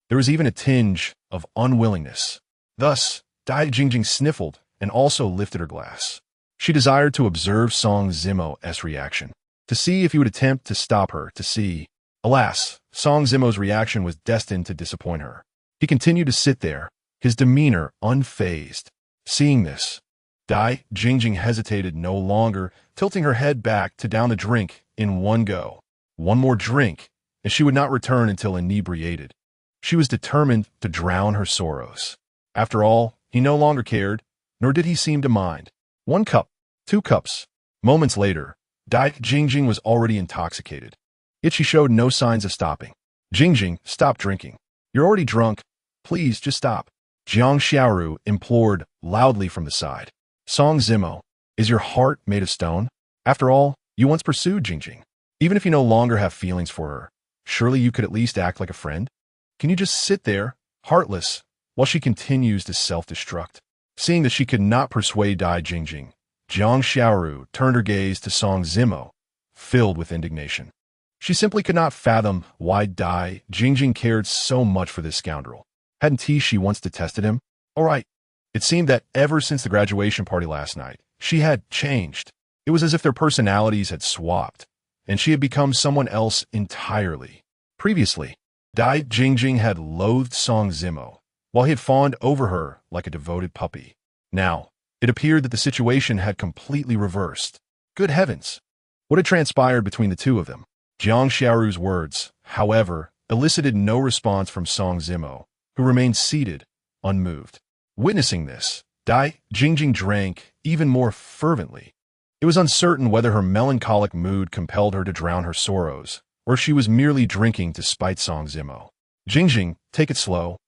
There was even a tinge of unwillingness. Thus, Dai Jingjing sniffled and also lifted her glass. She desired to observe Song Zimo's reaction, to see if he would attempt to stop her, to see. Alas, Song Zimo's reaction was destined to disappoint her. He continued to sit there, his demeanor unfazed. Seeing this, Dai Jingjing hesitated no longer, tilting her head back to down the drink in one go. One more drink, and she would not return until inebriated. She was determined to drown her sorrows. After all, he no longer cared, nor did he seem to mind. 1 cup, 2 cups. Moments later, Dai Jingjing was already intoxicated. Yet she showed no signs of stopping. Jingjing, stop drinking. You're already drunk. Please, just stop. Jiang Xiaoru implored loudly from the side. Song Zimo, is your heart made of stone? After all, you once pursued Jingjing. Even if you no longer have feelings for her, surely you could at least act like a friend? Can you just sit there, heartless, while she continues to self-destruct? Seeing that she could not persuade Dai Jingjing, Jiang Xiaoru turned her gaze to Song Zimo, filled with indignation. She simply could not fathom why Dai Jingjing cared so much for this scoundrel. Hadn't she once detested him? All right. It seemed that ever since the graduation party last night, she had changed. It was as if their personalities had swapped, and she had become someone else entirely. Previously, Dai Jingjing had loathed Song Zimo, while he had fawned over her like a devoted puppy. Now, it appeared that the situation had completely reversed. Good heavens! What had transpired between the two of them? Jiang Xiaoru's words, however, elicited no response from Song Zimo, who remained seated, unmoved. Witnessing this, Dai Jingjing drank even more fervently. It was uncertain whether her melancholic mood compelled her to drown her sorrows, or if she was merely drinking to spite Song Zimo. Jingjing, take it slow.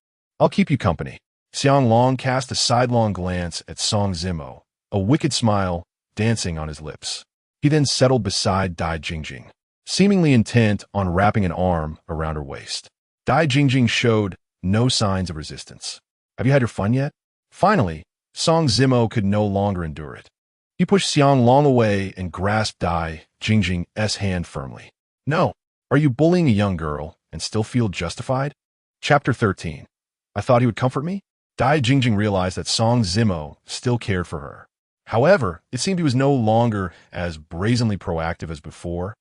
I'll keep you company. Xianglong cast a sidelong glance at Song Zimo, a wicked smile dancing on his lips. He then settled beside Dai Jingjing, seemingly intent on wrapping an arm around her waist. Dai Jingjing showed no signs of resistance. Have you had your fun yet? Finally, Song Zimo could no longer endure it. He pushed Xianglong away and grasped Dai Jingjing's hand firmly. No, are you bullying a young girl and still feel justified? Chapter 13. I thought he would comfort me? Dai Jingjing realized that Song Zimo still cared for her. However, it seemed he was no longer as brazenly proactive as before,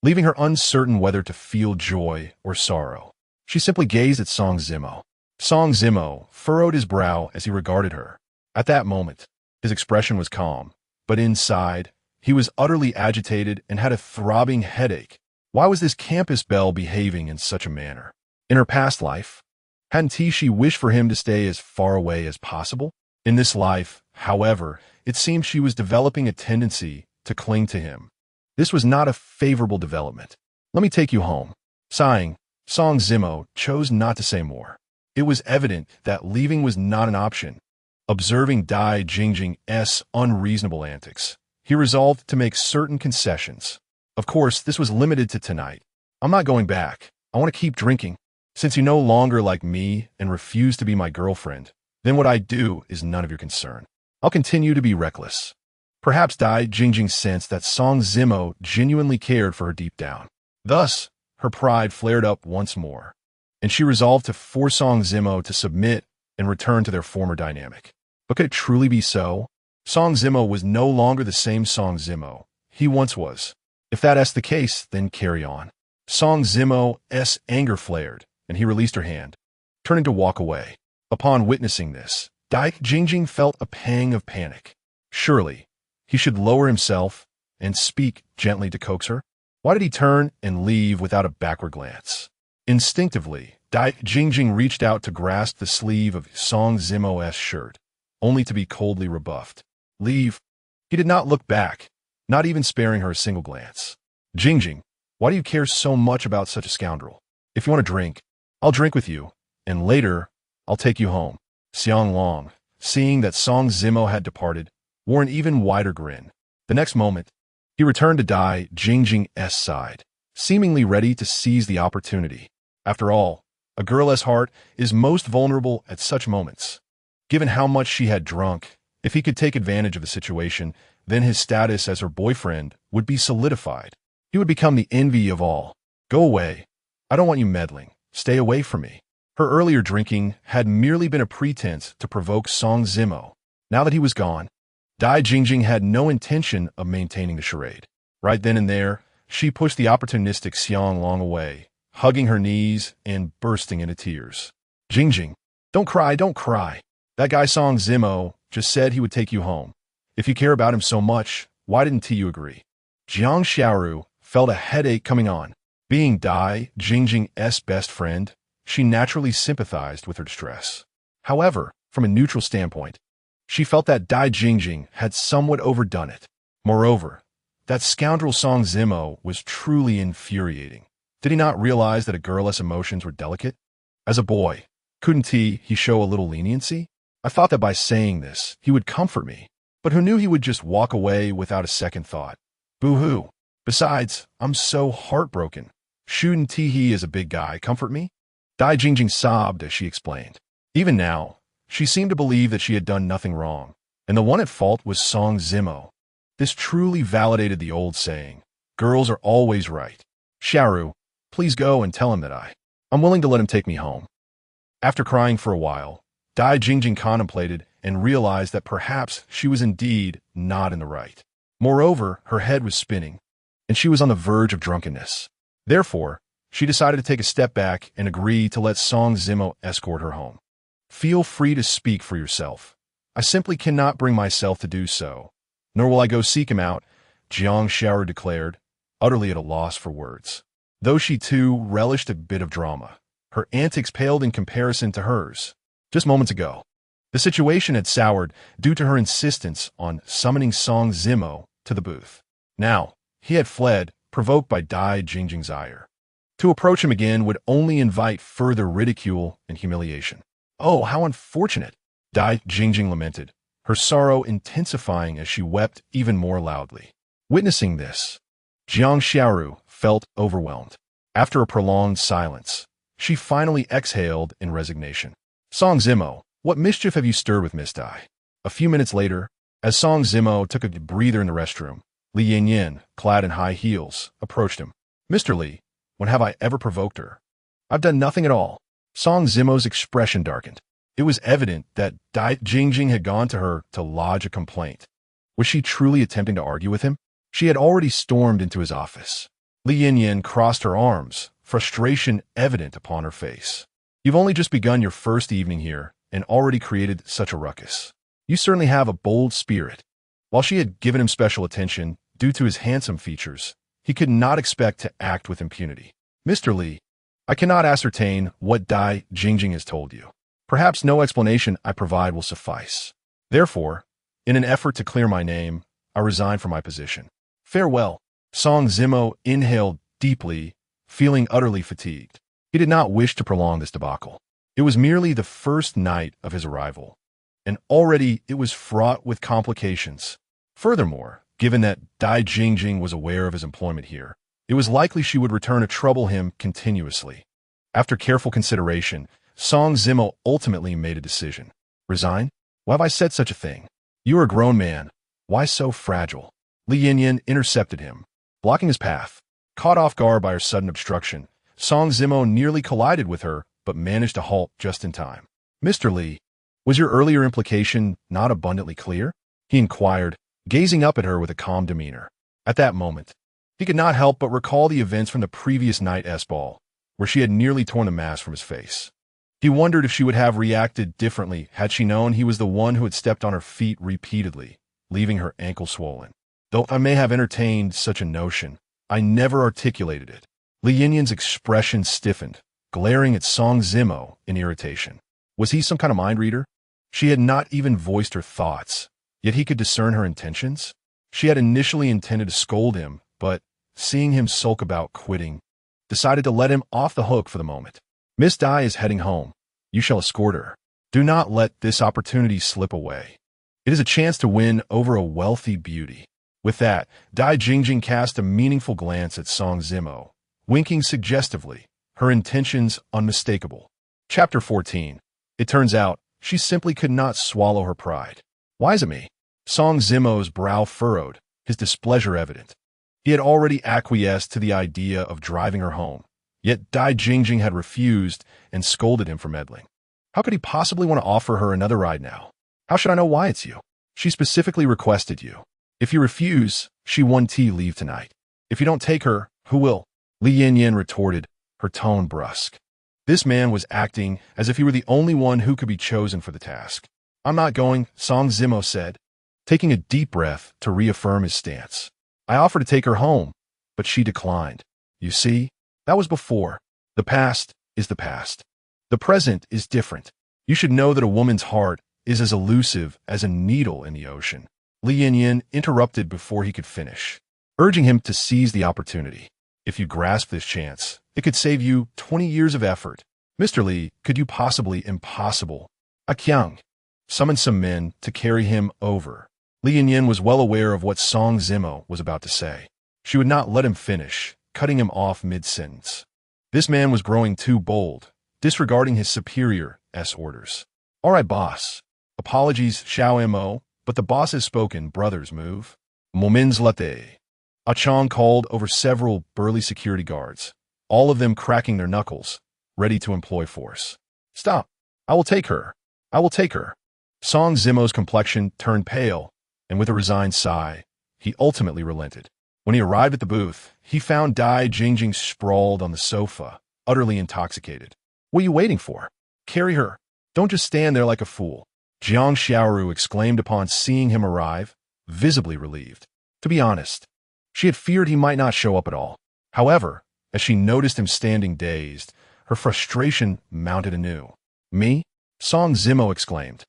leaving her uncertain whether to feel joy or sorrow. She simply gazed at Song Zimo. Song Zimo furrowed his brow as he regarded her. At that moment, his expression was calm, but inside, he was utterly agitated and had a throbbing headache. Why was this campus belle behaving in such a manner? In her past life, hadn't she wished for him to stay as far away as possible? In this life, however, it seemed she was developing a tendency to cling to him. This was not a favorable development. Let me take you home. Sighing, Song Zimo chose not to say more. It was evident that leaving was not an option. Observing Dai Jingjing's unreasonable antics, he resolved to make certain concessions. Of course, this was limited to tonight. I'm not going back. I want to keep drinking. Since you no longer like me and refuse to be my girlfriend, then what I do is none of your concern. I'll continue to be reckless. Perhaps Dai Jingjing sensed that Song Zimo genuinely cared for her deep down. Thus, her pride flared up once more, and she resolved to force Song Zimo to submit and return to their former dynamic. But could it truly be so? Song Zimo was no longer the same Song Zimo he once was. If that's the case, then carry on. Song Zimo's anger flared, and he released her hand, turning to walk away. Upon witnessing this, Dai Jingjing felt a pang of panic. Surely, he should lower himself and speak gently to coax her. Why did he turn and leave without a backward glance? Instinctively, Dai Jingjing reached out to grasp the sleeve of Song Zimo's shirt, only to be coldly rebuffed. Leave. He did not look back, not even sparing her a single glance. Jingjing, why do you care so much about such a scoundrel? If you want to drink, I'll drink with you, and later, I'll take you home. Xiang Long, seeing that Song Zimo had departed, wore an even wider grin. The next moment, he returned to Dai Jingjing's side, seemingly ready to seize the opportunity. After all, a girl's heart is most vulnerable at such moments. Given how much she had drunk, if he could take advantage of the situation, then his status as her boyfriend would be solidified. He would become the envy of all. Go away. I don't want you meddling. Stay away from me. Her earlier drinking had merely been a pretense to provoke Song Zimo. Now that he was gone, Dai Jingjing had no intention of maintaining the charade. Right then and there, she pushed the opportunistic Xiang Long away, hugging her knees and bursting into tears. Jingjing, don't cry, don't cry. That guy Song Zimo just said he would take you home. If you care about him so much, why didn't you agree? Jiang Xiaoru felt a headache coming on. Being Dai Jingjing's best friend, she naturally sympathized with her distress. However, from a neutral standpoint, she felt that Dai Jingjing had somewhat overdone it. Moreover, that scoundrel Song Zimo was truly infuriating. Did he not realize that a girl's emotions were delicate? As a boy, couldn't he show a little leniency? I thought that by saying this, he would comfort me. But who knew he would just walk away without a second thought? Boo-hoo. Besides, I'm so heartbroken. Shouldn't he, as a big guy, comfort me? Dai Jingjing sobbed as she explained. Even now, she seemed to believe that she had done nothing wrong, and the one at fault was Song Zimo. This truly validated the old saying, girls are always right. Xiaoru, please go and tell him that I'm willing to let him take me home. After crying for a while, Dai Jingjing contemplated and realized that perhaps she was indeed not in the right. Moreover, her head was spinning, and she was on the verge of drunkenness. Therefore, she decided to take a step back and agree to let Song Zimo escort her home. Feel free to speak for yourself. I simply cannot bring myself to do so, nor will I go seek him out, Jiang Xiaoru declared, utterly at a loss for words. Though she too relished a bit of drama, her antics paled in comparison to hers. Just moments ago, the situation had soured due to her insistence on summoning Song Zimo to the booth. Now, he had fled, provoked by Dai Jingjing's ire. To approach him again would only invite further ridicule and humiliation. Oh, how unfortunate, Dai Jingjing lamented, her sorrow intensifying as she wept even more loudly. Witnessing this, Jiang Xiaoru felt overwhelmed. After a prolonged silence, she finally exhaled in resignation. Song Zimo, what mischief have you stirred with Miss Dai? A few minutes later, as Song Zimo took a breather in the restroom, Li Yanyan, clad in high heels, approached him. Mr. Li, when have I ever provoked her? I've done nothing at all. Song Zimo's expression darkened. It was evident that Dai Jingjing had gone to her to lodge a complaint. Was she truly attempting to argue with him? She had already stormed into his office. Li Yanyan crossed her arms, frustration evident upon her face. You've only just begun your first evening here and already created such a ruckus. You certainly have a bold spirit. While she had given him special attention due to his handsome features, he could not expect to act with impunity. Mr. Li, I cannot ascertain what Dai Jingjing has told you. Perhaps no explanation I provide will suffice. Therefore, in an effort to clear my name, I resign from my position. Farewell. Song Zimo inhaled deeply, feeling utterly fatigued. He did not wish to prolong this debacle. It was merely the first night of his arrival, and already it was fraught with complications. Furthermore, given that Dai Jingjing was aware of his employment here, it was likely she would return to trouble him continuously. After careful consideration, Song Zimo ultimately made a decision. Resign? Why have I said such a thing? You are a grown man. Why so fragile? Li Yinyan intercepted him, blocking his path. Caught off guard by her sudden obstruction, Song Zimo nearly collided with her, but managed to halt just in time. Mr. Li, was your earlier implication not abundantly clear? He inquired, gazing up at her with a calm demeanor. At that moment, he could not help but recall the events from the previous night's ball, where she had nearly torn the mask from his face. He wondered if she would have reacted differently had she known he was the one who had stepped on her feet repeatedly, leaving her ankle swollen. Though I may have entertained such a notion, I never articulated it. Li Yinyan's expression stiffened, glaring at Song Zimo in irritation. Was he some kind of mind reader? She had not even voiced her thoughts, yet he could discern her intentions. She had initially intended to scold him, but, seeing him sulk about quitting, decided to let him off the hook for the moment. Miss Dai is heading home. You shall escort her. Do not let this opportunity slip away. It is a chance to win over a wealthy beauty. With that, Dai Jingjing cast a meaningful glance at Song Zimo, winking suggestively, her intentions unmistakable. Chapter 14. It turns out, she simply could not swallow her pride. Why is it me? Song Zimo's brow furrowed, his displeasure evident. He had already acquiesced to the idea of driving her home, yet Dai Jingjing had refused and scolded him for meddling. How could he possibly want to offer her another ride now? How should I know why it's you? She specifically requested you. If you refuse, she won't leave tonight. If you don't take her, who will? Li Yinyan retorted, her tone brusque. This man was acting as if he were the only one who could be chosen for the task. I'm not going, Song Zimo said, taking a deep breath to reaffirm his stance. I offered to take her home, but she declined. You see, that was before. The past is the past. The present is different. You should know that a woman's heart is as elusive as a needle in the ocean. Li Yinyan interrupted before he could finish, urging him to seize the opportunity. If you grasp this chance, it could save you 20 years of effort. Mr. Li, could you possibly impossible? Akyang summoned some men to carry him over. Li Yinyan was well aware of what Song Zimo was about to say. She would not let him finish, cutting him off mid-sentence. This man was growing too bold, disregarding his superior's orders. All right, boss. Apologies, Xiao Mo, but the boss has spoken, brothers move. Momins latte. Chong called over several burly security guards, all of them cracking their knuckles, ready to employ force. Stop. I will take her. I will take her. Song Zimo's complexion turned pale, and with a resigned sigh, he ultimately relented. When he arrived at the booth, he found Dai Jingjing sprawled on the sofa, utterly intoxicated. What are you waiting for? Carry her. Don't just stand there like a fool. Jiang Xiaoru exclaimed upon seeing him arrive, visibly relieved. To be honest, she had feared he might not show up at all. However, as she noticed him standing dazed, her frustration mounted anew. Me? Song Zimo exclaimed,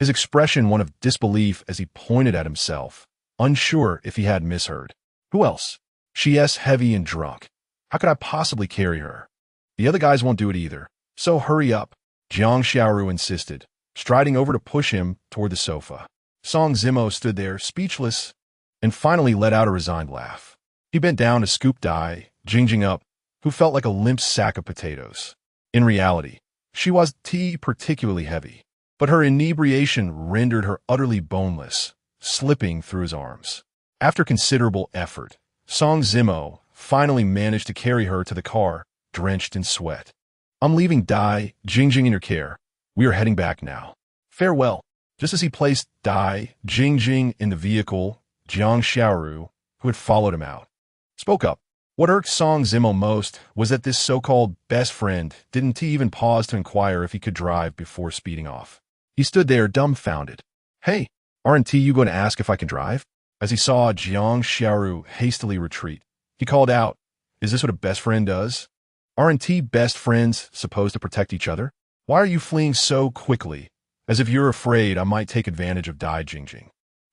his expression one of disbelief as he pointed at himself, unsure if he had misheard. Who else? She's heavy and drunk. How could I possibly carry her? The other guys won't do it either, so hurry up, Jiang Xiaoru insisted, striding over to push him toward the sofa. Song Zimo stood there, speechless, and finally let out a resigned laugh. He bent down to scoop Dai Jingjing up, who felt like a limp sack of potatoes. In reality, she was particularly heavy, but her inebriation rendered her utterly boneless, slipping through his arms. After considerable effort, Song Zimo finally managed to carry her to the car, drenched in sweat. I'm leaving Dai Jingjing in your care. We are heading back now. Farewell. Just as he placed Dai Jingjing in the vehicle, Jiang Xiaoru, who had followed him out, spoke up. What irked Song Zimo most was that this so-called best friend didn't even pause to inquire if he could drive before speeding off. He stood there dumbfounded. Hey, aren't you going to ask if I can drive? As he saw Jiang Xiaoru hastily retreat, he called out, Is this what a best friend does? Aren't best friends supposed to protect each other? Why are you fleeing so quickly, as if you're afraid I might take advantage of Dai Jingjing?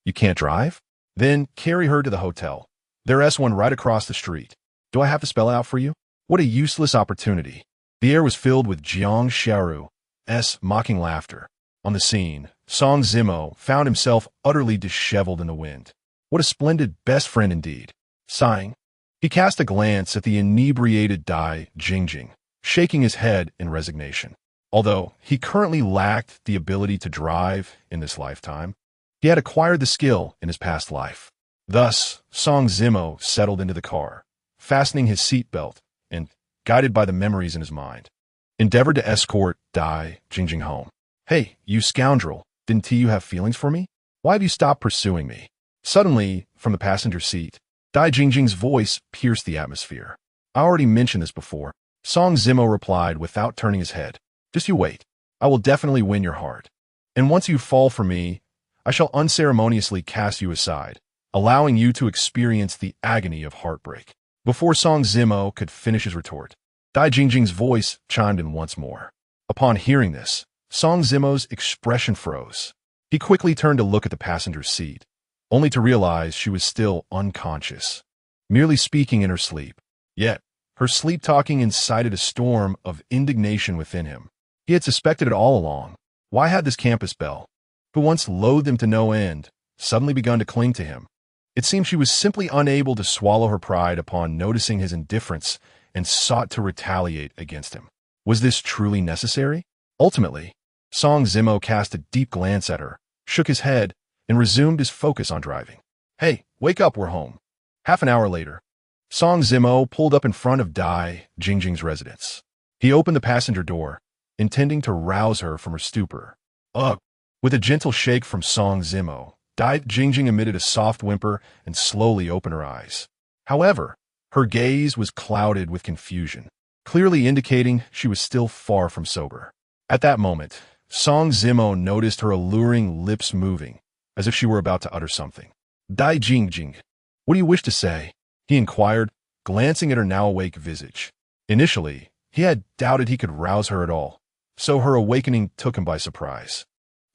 You can't drive? Then carry her to the hotel. There's one right across the street. Do I have to spell it out for you? What a useless opportunity. The air was filled with Jiang Xiaoru's mocking laughter. On the scene, Song Zimo found himself utterly disheveled in the wind. What a splendid best friend indeed. Sighing, he cast a glance at the inebriated Dai Jingjing. shaking his head in resignation. Although he currently lacked the ability to drive in this lifetime, he had acquired the skill in his past life. Thus, Song Zimo settled into the car, fastening his seatbelt and, guided by the memories in his mind, endeavored to escort Dai Jingjing home. "Hey, you scoundrel, didn't you have feelings for me? Why have you stopped pursuing me?" Suddenly, from the passenger seat, Dai Jingjing's voice pierced the atmosphere. "I already mentioned this before," Song Zimo replied without turning his head. "Just you wait. I will definitely win your heart. And once you fall for me, I shall unceremoniously cast you aside, allowing you to experience the agony of heartbreak." Before Song Zimo could finish his retort, Dai Jingjing's voice chimed in once more. Upon hearing this, Song Zimo's expression froze. He quickly turned to look at the passenger's seat, only to realize she was still unconscious, merely speaking in her sleep. Yet, her sleep-talking incited a storm of indignation within him. He had suspected it all along. Why had this campus belle, who once loathed him to no end, suddenly begun to cling to him? It seemed she was simply unable to swallow her pride upon noticing his indifference and sought to retaliate against him. Was this truly necessary? Ultimately, Song Zimo cast a deep glance at her, shook his head, and resumed his focus on driving. "Hey, wake up, we're home." Half an hour later, Song Zimo pulled up in front of Dai Jingjing's residence. He opened the passenger door, intending to rouse her from her stupor. "Ugh!" With a gentle shake from Song Zimo, Dai Jingjing emitted a soft whimper and slowly opened her eyes. However, her gaze was clouded with confusion, clearly indicating she was still far from sober. At that moment, Song Zimo noticed her alluring lips moving, as if she were about to utter something. "Dai Jingjing, what do you wish to say?" he inquired, glancing at her now awake visage. Initially, he had doubted he could rouse her at all, so her awakening took him by surprise.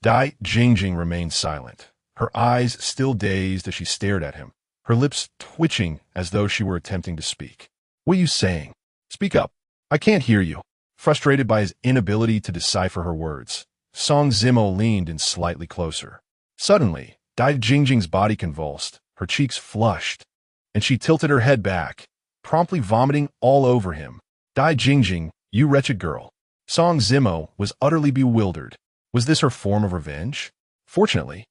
Dai Jingjing remained silent, her eyes still dazed as she stared at him, her lips twitching as though she were attempting to speak. "What are you saying? Speak up. I can't hear you." Frustrated by his inability to decipher her words, Song Zimo leaned in slightly closer. Suddenly, Dai Jingjing's body convulsed, her cheeks flushed, and she tilted her head back, promptly vomiting all over him. "Dai Jingjing, you wretched girl." Song Zimo was utterly bewildered. Was this her form of revenge? Fortunately,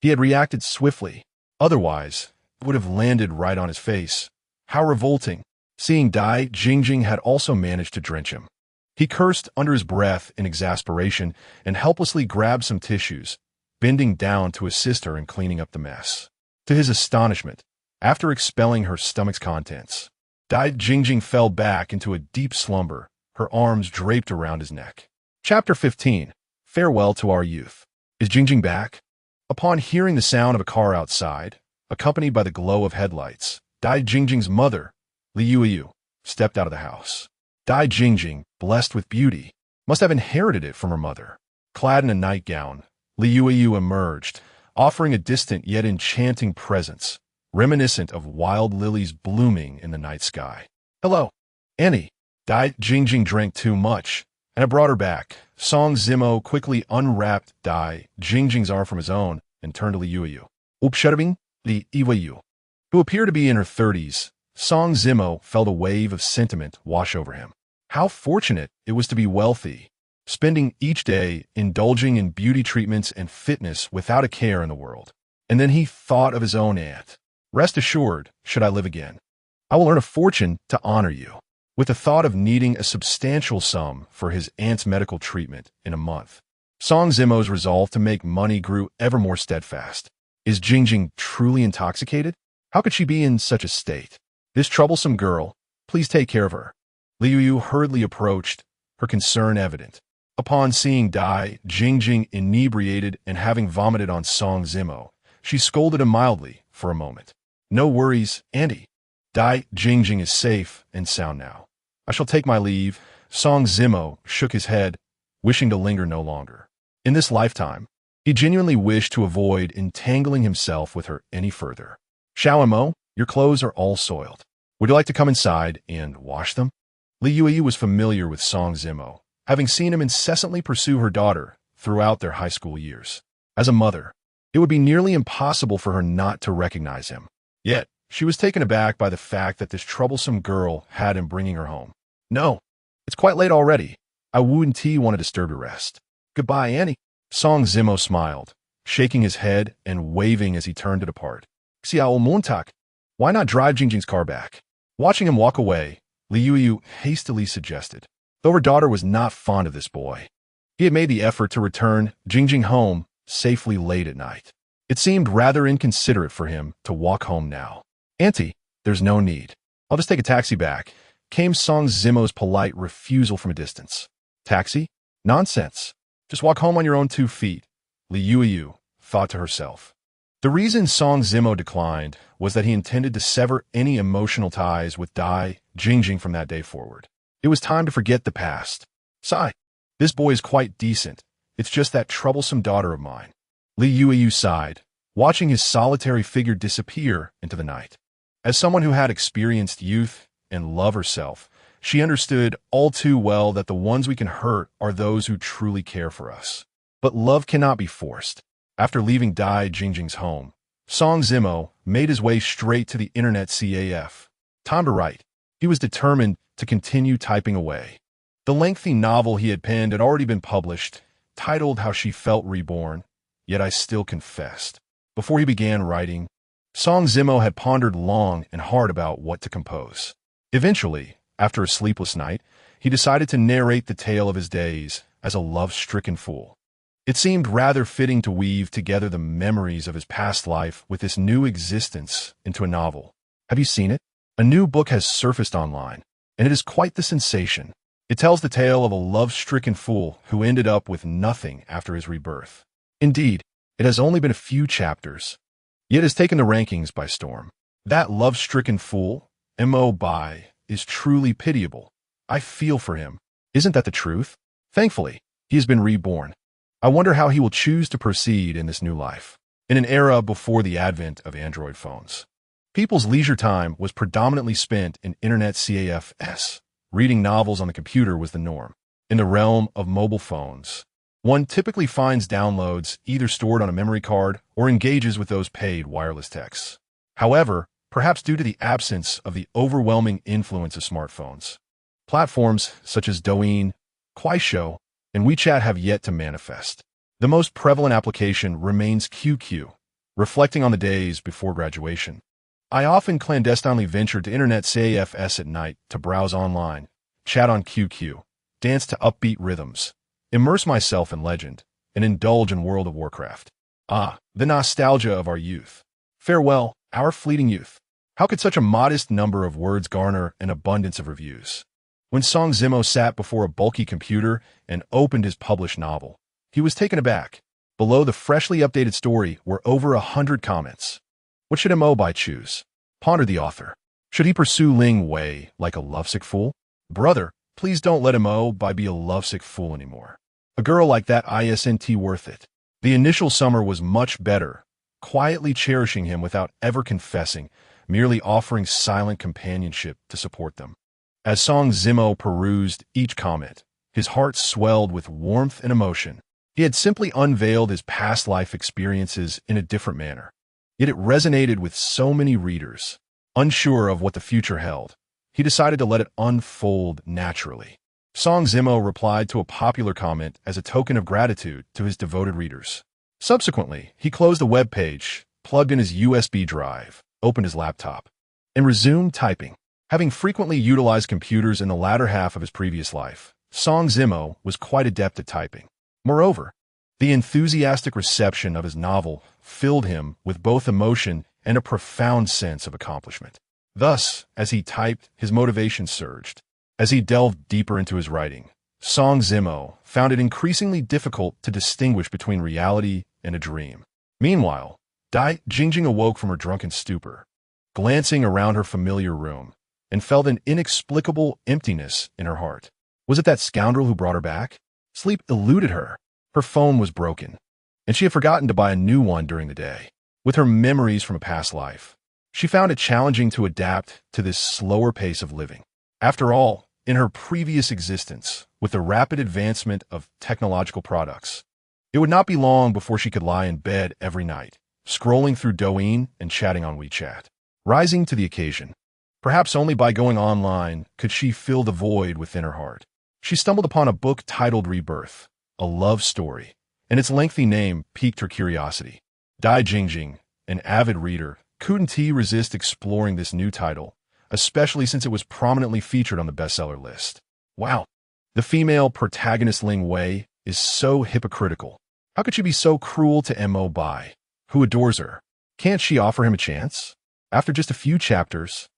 he had reacted swiftly. Otherwise, it would have landed right on his face. How revolting. Seeing Dai Jingjing had also managed to drench him. He cursed under his breath in exasperation and helplessly grabbed some tissues, bending down to assist her in cleaning up the mess. To his astonishment, after expelling her stomach's contents, Dai Jingjing fell back into a deep slumber, her arms draped around his neck. Chapter 15. Farewell to Our Youth. Is Jingjing back? Upon hearing the sound of a car outside, accompanied by the glow of headlights, Dai Jingjing's mother, Liu, stepped out of the house. Dai Jingjing, blessed with beauty, must have inherited it from her mother. Clad in a nightgown, Liu emerged, offering a distant yet enchanting presence, reminiscent of wild lilies blooming in the night sky. "Hello, Annie." Dai Jingjing drank too much, and it brought her back. Song Zimo quickly unwrapped Dai Jingjing's arm from his own and turned to Liu. "Upsharbing, Li Iwayu," who appeared to be in her 30s. Song Zimo felt a wave of sentiment wash over him. How fortunate it was to be wealthy, spending each day indulging in beauty treatments and fitness without a care in the world. And then he thought of his own aunt. "Rest assured, should I live again, I will earn a fortune to honor you." With the thought of needing a substantial sum for his aunt's medical treatment in a month, Song Zimo's resolve to make money grew ever more steadfast. Is Jingjing truly intoxicated? How could she be in such a state? This troublesome girl, please take care of her. Liu hurriedly approached, her concern evident. Upon seeing Dai Jingjing inebriated and having vomited on Song Zimo, she scolded him mildly for a moment. "No worries, Auntie. Dai Jingjing is safe and sound now. I shall take my leave." Song Zimo shook his head, wishing to linger no longer. In this lifetime, he genuinely wished to avoid entangling himself with her any further. "Xiao Mo, your clothes are all soiled. Would you like to come inside and wash them?" Liu was familiar with Song Zimo, having seen him incessantly pursue her daughter throughout their high school years. As a mother, it would be nearly impossible for her not to recognize him. Yet, she was taken aback by the fact that this troublesome girl had him bringing her home. "No, It's quite late already. I wouldn't want to disturb your rest. Goodbye, Annie. Song Zimo smiled, shaking his head and waving as he turned to depart. Xiao Montak. Why not drive Jingjing's car back? Watching him walk away, Liu hastily suggested, though her daughter was not fond of this boy. He had made the effort to return Jingjing home safely late at night. It seemed rather inconsiderate for him to walk home now. Auntie, there's no need. I'll just take a taxi back, came Song Zimo's polite refusal from a distance. Taxi? Nonsense. Just walk home on your own 2 feet, Liu thought to herself. The reason Song Zimo declined was that he intended to sever any emotional ties with Dai Jingjing from that day forward. It was time to forget the past. Sigh. This boy is quite decent. It's just that troublesome daughter of mine. Liu sighed, watching his solitary figure disappear into the night. As someone who had experienced youth and love herself, she understood all too well that the ones we can hurt are those who truly care for us. But love cannot be forced. After leaving Dai Jingjing's home, Song Zimo made his way straight to the internet CAF. Time to write. He was determined to continue typing away. The lengthy novel he had penned had already been published, titled How She Felt Reborn, Yet I Still Confessed. Before he began writing, Song Zimo had pondered long and hard about what to compose. Eventually, after a sleepless night, he decided to narrate the tale of his days as a love-stricken fool. It seemed rather fitting to weave together the memories of his past life with this new existence into a novel. Have you seen it? A new book has surfaced online, and it is quite the sensation. It tells the tale of a love-stricken fool who ended up with nothing after his rebirth. Indeed, it has only been a few chapters, yet has taken the rankings by storm. That love-stricken fool, M.O. Bai, is truly pitiable. I feel for him. Isn't that the truth? Thankfully, he has been reborn. I wonder how he will choose to proceed in this new life. In an era before the advent of Android phones, people's leisure time was predominantly spent in internet CAFs. Reading novels on the computer was the norm. In the realm of mobile phones, one typically finds downloads either stored on a memory card or engages with those paid wireless texts. However, perhaps due to the absence of the overwhelming influence of smartphones, platforms such as Douyin, Kuaishou, and WeChat have yet to manifest. The most prevalent application remains QQ, reflecting on the days before graduation. I often clandestinely venture to internet CAFs at night to browse online, chat on QQ, dance to upbeat rhythms, immerse myself in legend, and indulge in World of Warcraft. Ah, the nostalgia of our youth. Farewell, our fleeting youth. How could such a modest number of words garner an abundance of reviews? When Song Zimo sat before a bulky computer and opened his published novel, he was taken aback. Below the freshly updated story were over 100 comments. What should M.O. Bai choose? Pondered the author. Should he pursue Ling Wei like a lovesick fool? Brother, please don't let M.O. Bai be a lovesick fool anymore. A girl like that isn't worth it. The initial summer was much better, quietly cherishing him without ever confessing, merely offering silent companionship to support them. As Song Zimo perused each comment, his heart swelled with warmth and emotion. He had simply unveiled his past life experiences in a different manner. Yet it resonated with so many readers. Unsure of what the future held, he decided to let it unfold naturally. Song Zimo replied to a popular comment as a token of gratitude to his devoted readers. Subsequently, he closed the web page, plugged in his USB drive, opened his laptop, and resumed typing. Having frequently utilized computers in the latter half of his previous life, Song Zimo was quite adept at typing. Moreover, the enthusiastic reception of his novel filled him with both emotion and a profound sense of accomplishment. Thus, as he typed, his motivation surged. As he delved deeper into his writing, Song Zimo found it increasingly difficult to distinguish between reality and a dream. Meanwhile, Dai Jingjing awoke from her drunken stupor, glancing around her familiar room, and felt an inexplicable emptiness in her heart. Was it that scoundrel who brought her back? Sleep eluded her. Her phone was broken, and she had forgotten to buy a new one during the day. With her memories from a past life, she found it challenging to adapt to this slower pace of living. After all, in her previous existence, with the rapid advancement of technological products, it would not be long before she could lie in bed every night, scrolling through Douyin and chatting on WeChat. Rising to the occasion, perhaps only by going online could she fill the void within her heart. She stumbled upon a book titled Rebirth, a love story, and its lengthy name piqued her curiosity. Dai Jingjing, an avid reader, couldn't resist exploring this new title, especially since it was prominently featured on the bestseller list. Wow, the female protagonist Ling Wei is so hypocritical. How could she be so cruel to Mo Bai, who adores her? Can't she offer him a chance? After just a few chapters,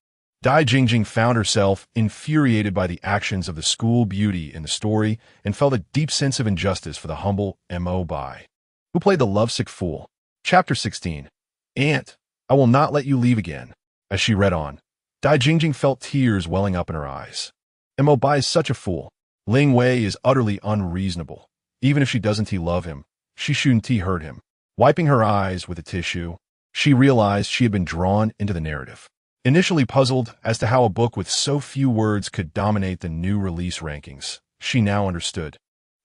Dai Jingjing found herself infuriated by the actions of the school beauty in the story and felt a deep sense of injustice for the humble Mo Bai, who played the lovesick fool. Chapter 16. Aunt, I will not let you leave again. As she read on, Dai Jingjing felt tears welling up in her eyes. Mo Bai is such a fool. Ling Wei is utterly unreasonable. Even if she doesn't love him, she shouldn't hurt him. Wiping her eyes with a tissue, she realized she had been drawn into the narrative. Initially puzzled as to how a book with so few words could dominate the new release rankings, she now understood.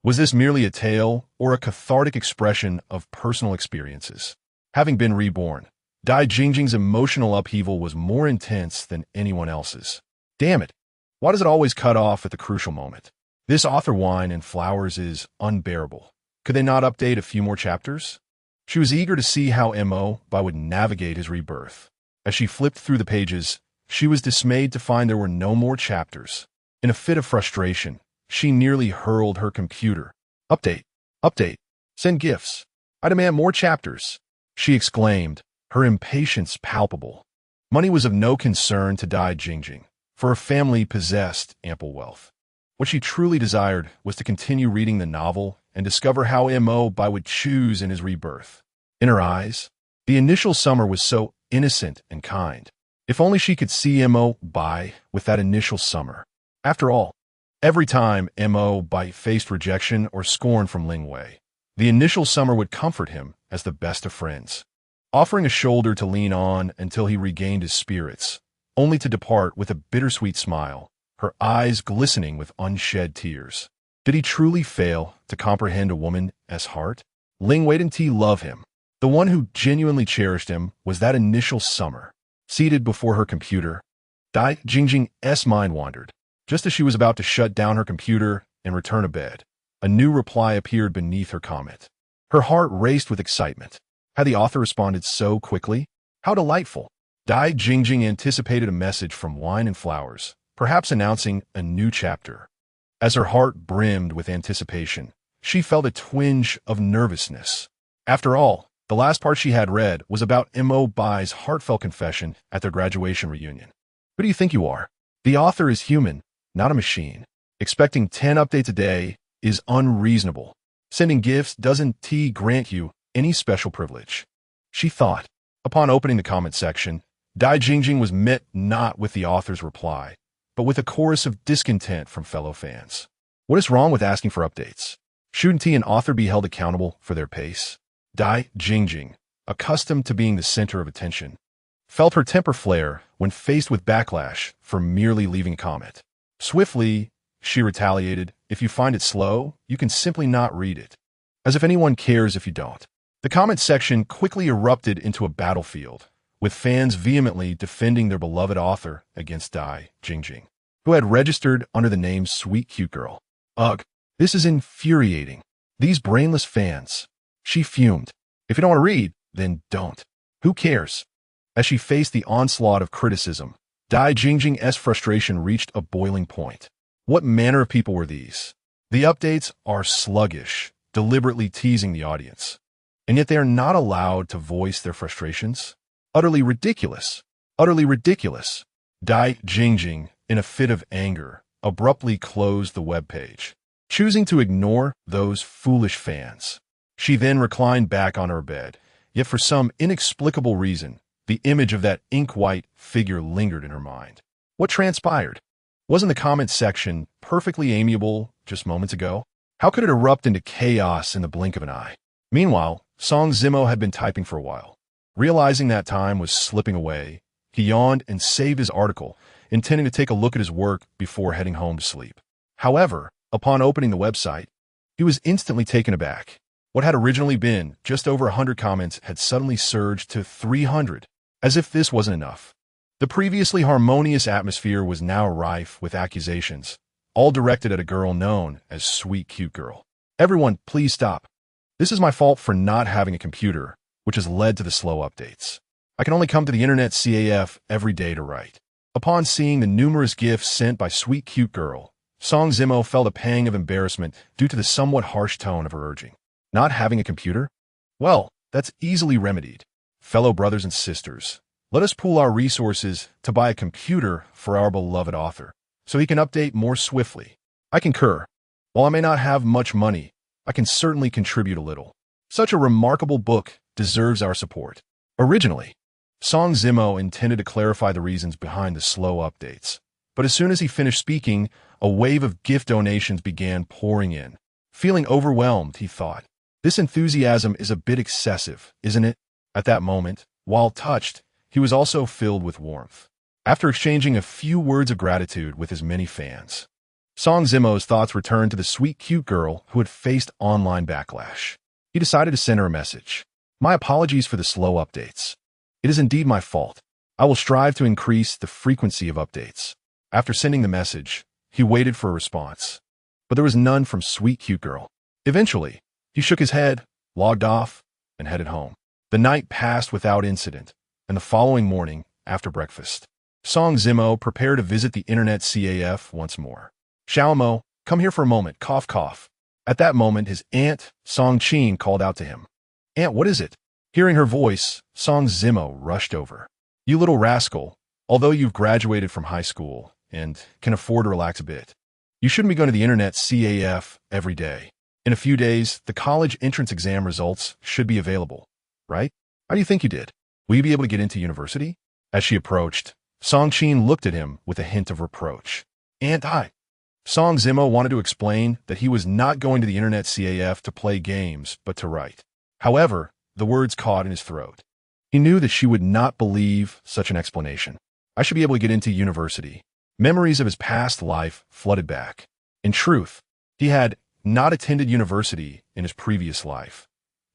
Was this merely a tale or a cathartic expression of personal experiences? Having been reborn, Dai Jingjing's emotional upheaval was more intense than anyone else's. Damn it! Why does it always cut off at the crucial moment? This author wine and flowers is unbearable. Could they not update a few more chapters? She was eager to see how Mo Bai would navigate his rebirth. As she flipped through the pages, she was dismayed to find there were no more chapters. In a fit of frustration, she nearly hurled her computer. Update! Update! Send gifts! I demand more chapters! She exclaimed, her impatience palpable. Money was of no concern to Dai Jingjing, for her family possessed ample wealth. What she truly desired was to continue reading the novel and discover how Mo Bai would choose in his rebirth. In her eyes, the initial summer was so innocent and kind. If only she could see Mo Bai with that initial summer. After all, every time Mo Bai faced rejection or scorn from Ling Wei, the initial summer would comfort him as the best of friends, offering a shoulder to lean on until he regained his spirits, only to depart with a bittersweet smile, her eyes glistening with unshed tears. Did he truly fail to comprehend a woman as heart? Ling Wei didn't love him. The one who genuinely cherished him was that initial summer. Seated before her computer, Dai Jingjing's mind wandered. Just as she was about to shut down her computer and return to bed, a new reply appeared beneath her comment. Her heart raced with excitement. Had the author responded so quickly? How delightful! Dai Jingjing anticipated a message from Wine and Flowers, perhaps announcing a new chapter. As her heart brimmed with anticipation, she felt a twinge of nervousness. After all, the last part she had read was about Mo Bai's heartfelt confession at their graduation reunion. Who do you think you are? The author is human, not a machine. Expecting 10 updates a day is unreasonable. Sending gifts doesn't grant you any special privilege, she thought. Upon opening the comment section, Dai Jingjing was met not with the author's reply, but with a chorus of discontent from fellow fans. What is wrong with asking for updates? Shouldn't an author be held accountable for their pace? Dai Jingjing, accustomed to being the center of attention, felt her temper flare when faced with backlash for merely leaving a comment. Swiftly, she retaliated, if you find it slow, you can simply not read it. As if anyone cares if you don't. The comment section quickly erupted into a battlefield, with fans vehemently defending their beloved author against Dai Jingjing, who had registered under the name Sweet Cute Girl. Ugh, this is infuriating. These brainless fans. She fumed. If you don't want to read, then don't. Who cares? As she faced the onslaught of criticism, Dai Jingjing's frustration reached a boiling point. What manner of people were these? The updates are sluggish, deliberately teasing the audience. And yet they are not allowed to voice their frustrations? Utterly ridiculous. Utterly ridiculous. Dai Jingjing, in a fit of anger, abruptly closed the webpage, choosing to ignore those foolish fans. She then reclined back on her bed, yet for some inexplicable reason, the image of that ink-white figure lingered in her mind. What transpired? Wasn't the comment section perfectly amiable just moments ago? How could it erupt into chaos in the blink of an eye? Meanwhile, Song Zimo had been typing for a while. Realizing that time was slipping away, he yawned and saved his article, intending to take a look at his work before heading home to sleep. However, upon opening the website, he was instantly taken aback. What had originally been just over 100 comments had suddenly surged to 300, as if this wasn't enough. The previously harmonious atmosphere was now rife with accusations, all directed at a girl known as Sweet Cute Girl. Everyone, please stop. This is my fault for not having a computer, which has led to the slow updates. I can only come to the internet CAF every day to write. Upon seeing the numerous gifts sent by Sweet Cute Girl, Song Zimo felt a pang of embarrassment due to the somewhat harsh tone of her urging. Not having a computer? Well, that's easily remedied. Fellow brothers and sisters, let us pool our resources to buy a computer for our beloved author, so he can update more swiftly. I concur. While I may not have much money, I can certainly contribute a little. Such a remarkable book deserves our support. Originally, Song Zimo intended to clarify the reasons behind the slow updates, but as soon as he finished speaking, a wave of gift donations began pouring in. Feeling overwhelmed, he thought, this enthusiasm is a bit excessive, isn't it? At that moment, while touched, he was also filled with warmth. After exchanging a few words of gratitude with his many fans, Song Zimo's thoughts returned to the sweet cute girl who had faced online backlash. He decided to send her a message. My apologies for the slow updates. It is indeed my fault. I will strive to increase the frequency of updates. After sending the message, he waited for a response, but there was none from Sweet Cute Girl. Eventually, he shook his head, logged off, and headed home. The night passed without incident, and the following morning, after breakfast, Song Zimo prepared to visit the internet CAF once more. Xiaomo, come here for a moment, cough cough. At that moment, his aunt, Song Qin, called out to him. Aunt, what is it? Hearing her voice, Song Zimo rushed over. You little rascal, although you've graduated from high school and can afford to relax a bit, you shouldn't be going to the internet CAF every day. In a few days, the college entrance exam results should be available, right? How do you think you did? Will you be able to get into university? As she approached, Song Qin looked at him with a hint of reproach. Aunt, Song Zimo wanted to explain that he was not going to the internet CAF to play games, but to write. However, the words caught in his throat. He knew that she would not believe such an explanation. I should be able to get into university. Memories of his past life flooded back. In truth, he had not attended university in his previous life,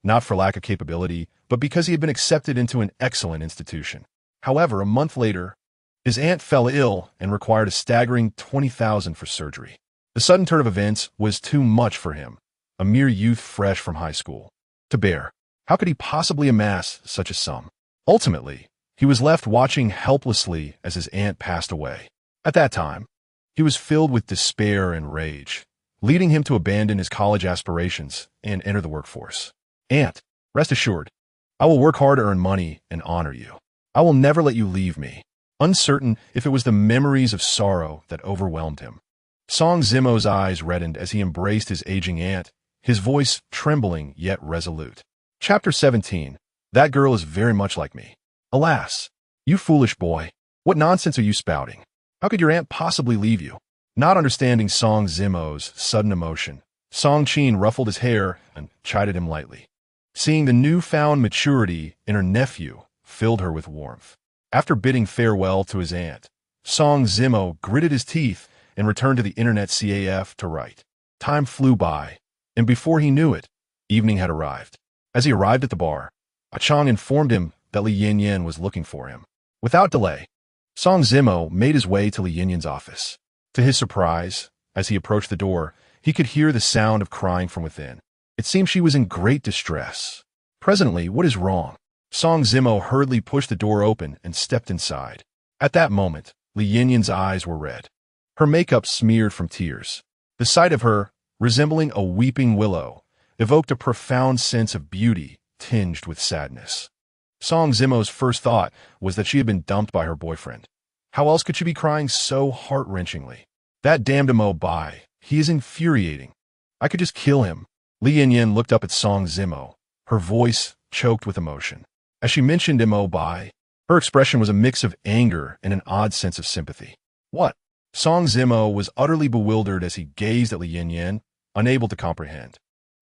not for lack of capability, but because he had been accepted into an excellent institution. However, a month later, his aunt fell ill and required a staggering $20,000 for surgery. The sudden turn of events was too much for him, a mere youth fresh from high school, to bear. How could he possibly amass such a sum? Ultimately, he was left watching helplessly as his aunt passed away. At that time, he was filled with despair and rage, leading him to abandon his college aspirations and enter the workforce. Aunt, rest assured, I will work hard to earn money and honor you. I will never let you leave me. Uncertain if it was the memories of sorrow that overwhelmed him, Song Zimo's eyes reddened as he embraced his aging aunt, his voice trembling yet resolute. Chapter 17. That girl is very much like me. Alas, you foolish boy, what nonsense are you spouting? How could your aunt possibly leave you? Not understanding Song Zimo's sudden emotion, Song Qin ruffled his hair and chided him lightly. Seeing the newfound maturity in her nephew filled her with warmth. After bidding farewell to his aunt, Song Zimo gritted his teeth and returned to the internet CAF to write. Time flew by, and before he knew it, evening had arrived. As he arrived at the bar, Chang informed him that Li Yinyan was looking for him. Without delay, Song Zimo made his way to Li Yinyan's office. To his surprise, as he approached the door, he could hear the sound of crying from within. It seemed she was in great distress. Presently, what is wrong? Song Zimo hurriedly pushed the door open and stepped inside. At that moment, Li Yinyan's eyes were red. Her makeup smeared from tears. The sight of her, resembling a weeping willow, evoked a profound sense of beauty tinged with sadness. Song Zimo's first thought was that she had been dumped by her boyfriend. How else could she be crying so heart-wrenchingly? That damned Mo Bai, he is infuriating. I could just kill him. Li Yinyan looked up at Song Zimo, her voice choked with emotion. As she mentioned Mo Bai, her expression was a mix of anger and an odd sense of sympathy. What? Song Zimo was utterly bewildered as he gazed at Li Yinyan, unable to comprehend.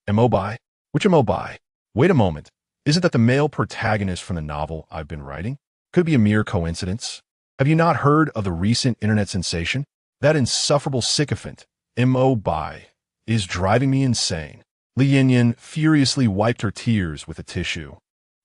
Mo Bai? Which Mo Bai? Wait a moment. Isn't that the male protagonist from the novel I've been writing? Could it be a mere coincidence? Have you not heard of the recent internet sensation? That insufferable sycophant, Mo Bai, is driving me insane. Li Yinyan furiously wiped her tears with a tissue.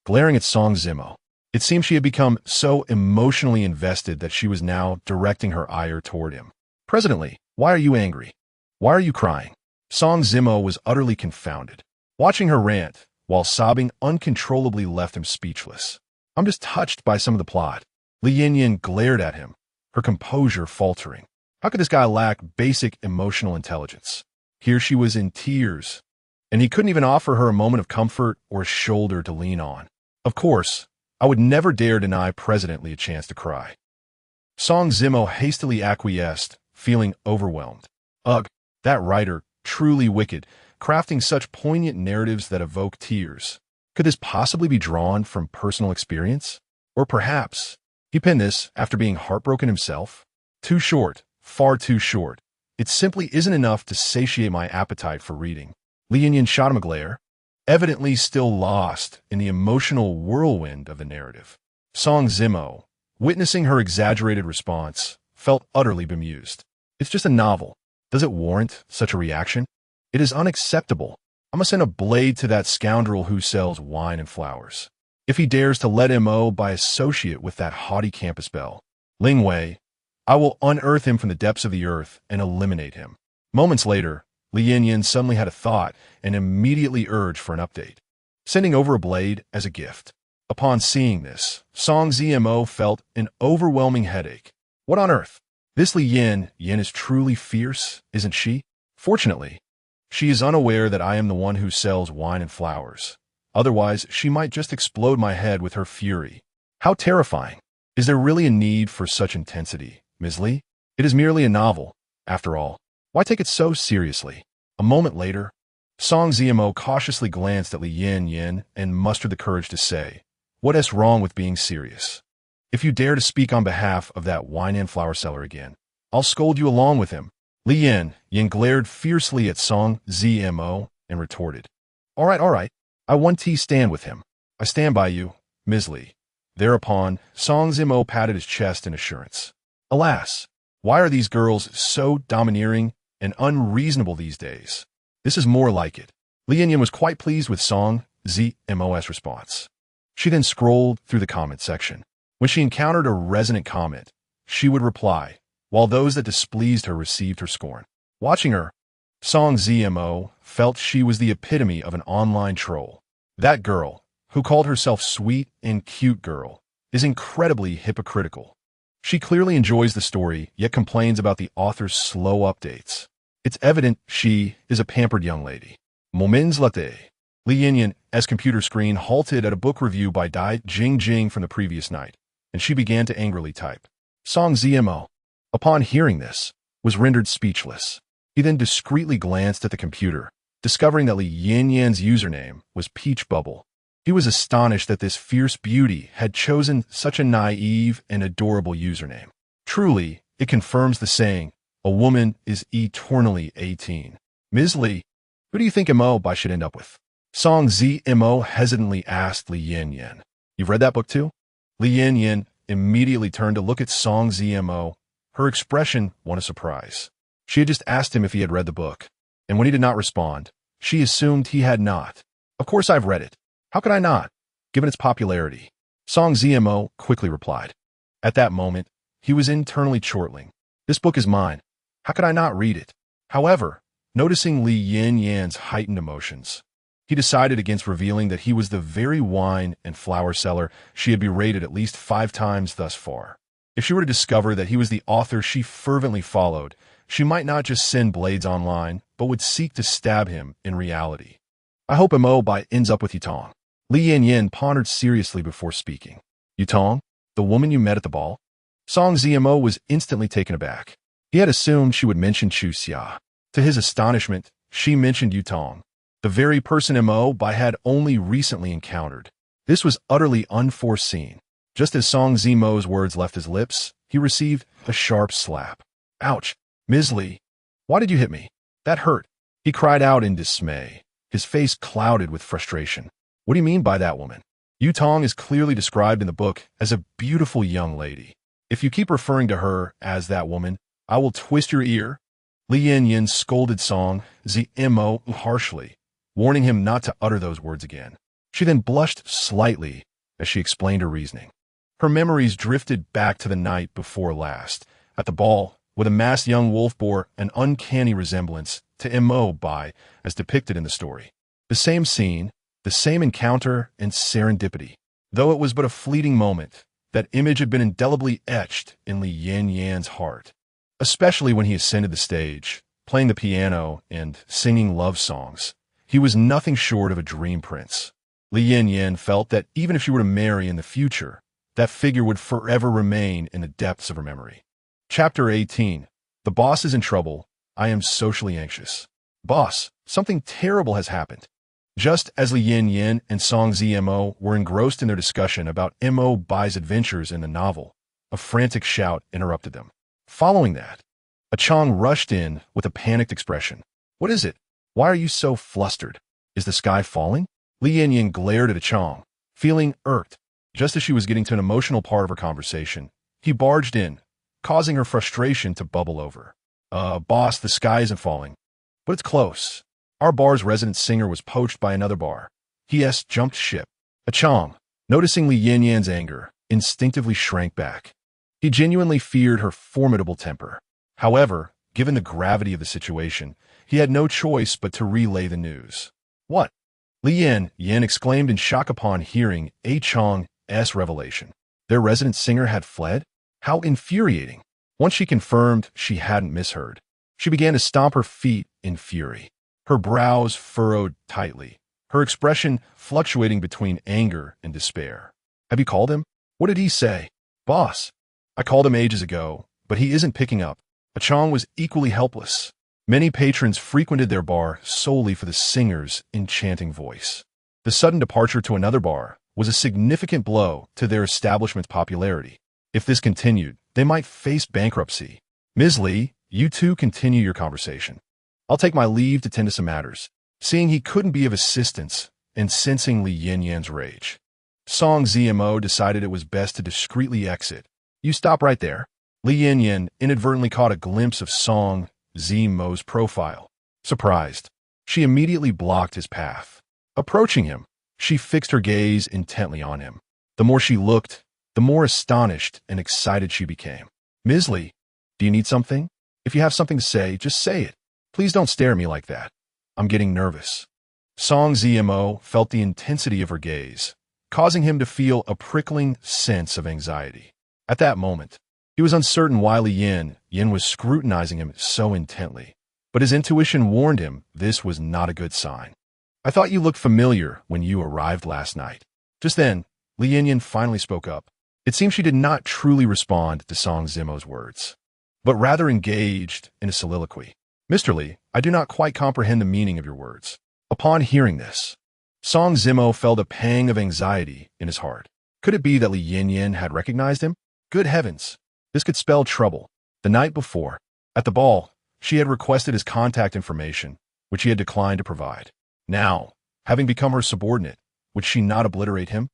Glaring at Song Zimo, it seemed she had become so emotionally invested that she was now directing her ire toward him. Presently, Why are you angry? Why are you crying? Song Zimo was utterly confounded. Watching her rant, while sobbing uncontrollably, left him speechless. I'm just touched by some of the plot. Li Yin glared at him, her composure faltering. How could this guy lack basic emotional intelligence? Here she was in tears, and he couldn't even offer her a moment of comfort or a shoulder to lean on. Of course, I would never dare deny President Li a chance to cry. Song Zimo hastily acquiesced, feeling overwhelmed. Ugh, that writer, truly wicked, crafting such poignant narratives that evoke tears. Could this possibly be drawn from personal experience? Or perhaps he penned this after being heartbroken himself? Too short, far too short. It simply isn't enough to satiate my appetite for reading. Li Yin shot him a glare, evidently still lost in the emotional whirlwind of the narrative. Song Zimo, witnessing her exaggerated response, felt utterly bemused. It's just a novel. Does it warrant such a reaction? It is unacceptable. I must send a blade to that scoundrel who sells wine and flowers. If he dares to let Mo by associate with that haughty campus belle, Ling Wei, I will unearth him from the depths of the earth and eliminate him. Moments later, Li Yin suddenly had a thought and immediately urged for an update, sending over a blade as a gift. Upon seeing this, Song Zimo felt an overwhelming headache. What on earth? This Li Yin is truly fierce, isn't she? Fortunately, she is unaware that I am the one who sells wine and flowers. Otherwise, she might just explode my head with her fury. How terrifying. Is there really a need for such intensity, Ms. Li? It is merely a novel, after all. Why take it so seriously? A moment later, Song Zimo cautiously glanced at Li Yin and mustered the courage to say, "What is wrong with being serious? If you dare to speak on behalf of that wine and flower seller again, I'll scold you along with him." Li Yin glared fiercely at Song Zimo and retorted, all right. I 1T stand with him. I stand by you, Ms. Li." Thereupon, Song Zimo patted his chest in assurance. Alas, why are these girls so domineering and unreasonable these days? This is more like it. Li Yin was quite pleased with Song Zimo's response. She then scrolled through the comment section. When she encountered a resonant comment, she would reply, while those that displeased her received her scorn. Watching her, Song Zimo felt she was the epitome of an online troll. That girl, who called herself sweet and cute girl, is incredibly hypocritical. She clearly enjoys the story, yet complains about the author's slow updates. It's evident she is a pampered young lady. Moments latte. Li Yin's computer screen halted at a book review by Dai Jingjing from the previous night, and she began to angrily type. Song Zimo, upon hearing this, was rendered speechless. He then discreetly glanced at the computer, discovering that Li Yin's username was Peach Bubble. He was astonished that this fierce beauty had chosen such a naive and adorable username. Truly, it confirms the saying, a woman is eternally 18. Ms. Li, who do you think Mo should end up with? Song Zimo hesitantly asked Li Yin. You've read that book too? Li Yin immediately turned to look at Song Zimo. Her expression won a surprise. She had just asked him if he had read the book, and when he did not respond, she assumed he had not. Of course I've read it. How could I not, given its popularity? Song Zimo quickly replied. At that moment, he was internally chortling. This book is mine. How could I not read it? However, noticing Li Yin's heightened emotions, he decided against revealing that he was the very wine and flower seller she had berated at least 5 times thus far. If she were to discover that he was the author she fervently followed, she might not just send blades online, but would seek to stab him in reality. I hope Mo ends up with Yutong. Li Yin pondered seriously before speaking. Yutong? The woman you met at the ball? Song Zimo was instantly taken aback. He had assumed she would mention Chu Xia. To his astonishment, she mentioned Yutong, the very person Mo had only recently encountered. This was utterly unforeseen. Just as Song Zimo's words left his lips, he received a sharp slap. Ouch! Ms. Li, why did you hit me? That hurt. He cried out in dismay, his face clouded with frustration. What do you mean by that woman? Yutong is clearly described in the book as a beautiful young lady. If you keep referring to her as that woman, I will twist your ear. Li Yin scolded Song Zimo harshly, warning him not to utter those words again. She then blushed slightly as she explained her reasoning. Her memories drifted back to the night before last, at the ball, with a masked young wolf bore an uncanny resemblance to Mo Bai as depicted in the story. The same scene, the same encounter and serendipity. Though it was but a fleeting moment, that image had been indelibly etched in Li Yan's heart, especially when he ascended the stage, playing the piano and singing love songs. He was nothing short of a dream prince. Li Yan felt that even if she were to marry in the future, that figure would forever remain in the depths of her memory. Chapter 18. The boss is in trouble. I am socially anxious. Boss, something terrible has happened. Just as Li Yan and Song Zimo were engrossed in their discussion about Mo Bai's adventures in the novel, a frantic shout interrupted them. Following that, a Chong rushed in with a panicked expression. What is it? Why are you so flustered? Is the sky falling? Li Yan glared at a Chong, feeling irked. Just as she was getting to an emotional part of her conversation, he barged in, causing her frustration to bubble over. Boss, the sky isn't falling. But it's close. Our bar's resident singer was poached by another bar. He jumped ship. A Chong, noticing Li Yan's anger, instinctively shrank back. He genuinely feared her formidable temper. However, given the gravity of the situation, he had no choice but to relay the news. What? Li Yan exclaimed in shock upon hearing A Chong's revelation. Their resident singer had fled? How infuriating. Once she confirmed she hadn't misheard, she began to stomp her feet in fury. Her brows furrowed tightly, her expression fluctuating between anger and despair. Have you called him? What did he say? Boss, I called him ages ago, but he isn't picking up. A Chong was equally helpless. Many patrons frequented their bar solely for the singer's enchanting voice. The sudden departure to another bar was a significant blow to their establishment's popularity. If this continued, they might face bankruptcy. Ms. Li, you two continue your conversation. I'll take my leave to tend to some matters. Seeing he couldn't be of assistance and sensing Li Yan's rage, Song Zimo decided it was best to discreetly exit. You stop right there. Li Yan inadvertently caught a glimpse of Song Zimo's profile. Surprised, she immediately blocked his path. Approaching him, she fixed her gaze intently on him. The more she looked, the more astonished and excited she became. Ms. Li, do you need something? If you have something to say, just say it. Please don't stare at me like that. I'm getting nervous. Song Zimo felt the intensity of her gaze, causing him to feel a prickling sense of anxiety. At that moment, he was uncertain why Li Yan was scrutinizing him so intently, but his intuition warned him this was not a good sign. I thought you looked familiar when you arrived last night. Just then, Li Yan finally spoke up. It seemed she did not truly respond to Song Zimo's words, but rather engaged in a soliloquy. Mr. Li, I do not quite comprehend the meaning of your words. Upon hearing this, Song Zimo felt a pang of anxiety in his heart. Could it be that Li Yan had recognized him? Good heavens, this could spell trouble. The night before, at the ball, she had requested his contact information, which he had declined to provide. Now, having become her subordinate, would she not obliterate him?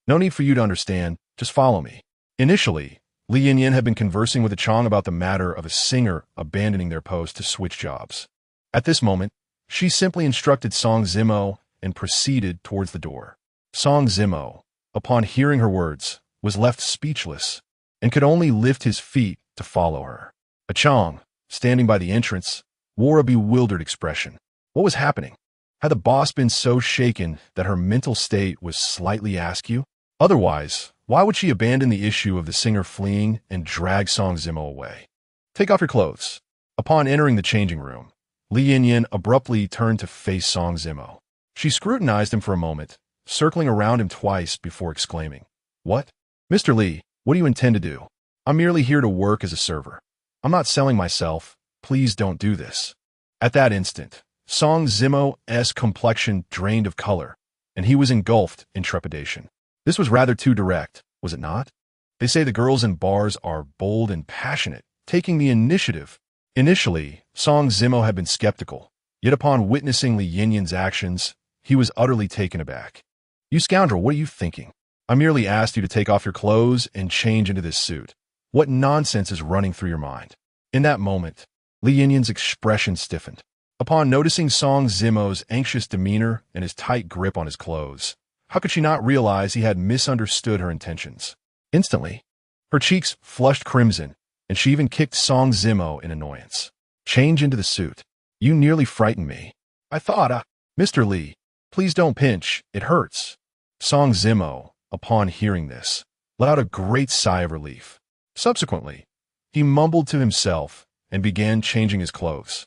No need for you to understand, just follow me. Initially, Li Yan had been conversing with a Chong about the matter of a singer abandoning their post to switch jobs. At this moment, she simply instructed Song Zimo and proceeded towards the door. Song Zimo, upon hearing her words, was left speechless and could only lift his feet to follow her. A Chong, standing by the entrance, wore a bewildered expression. What was happening? Had the boss been so shaken that her mental state was slightly askew? Otherwise, why would she abandon the issue of the singer fleeing and drag Song Zimo away? Take off your clothes. Upon entering the changing room, Li Yan abruptly turned to face Song Zimo. She scrutinized him for a moment, circling around him twice before exclaiming, What? Mr. Li, what do you intend to do? I'm merely here to work as a server. I'm not selling myself. Please don't do this. At that instant, Song Zimo's complexion drained of color, and he was engulfed in trepidation. This was rather too direct, was it not? They say the girls in bars are bold and passionate, taking the initiative. Initially, Song Zimo had been skeptical, yet upon witnessing Li Yan's actions, he was utterly taken aback. You scoundrel, what are you thinking? I merely asked you to take off your clothes and change into this suit. What nonsense is running through your mind? In that moment, Li Yan's expression stiffened. Upon noticing Song Zimo's anxious demeanor and his tight grip on his clothes, how could she not realize he had misunderstood her intentions? Instantly, her cheeks flushed crimson, and she even kicked Song Zimo in annoyance. Change into the suit. You nearly frightened me. I thought, Mr. Lee, please don't pinch, it hurts. Song Zimo, upon hearing this, let out a great sigh of relief. Subsequently, he mumbled to himself and began changing his clothes.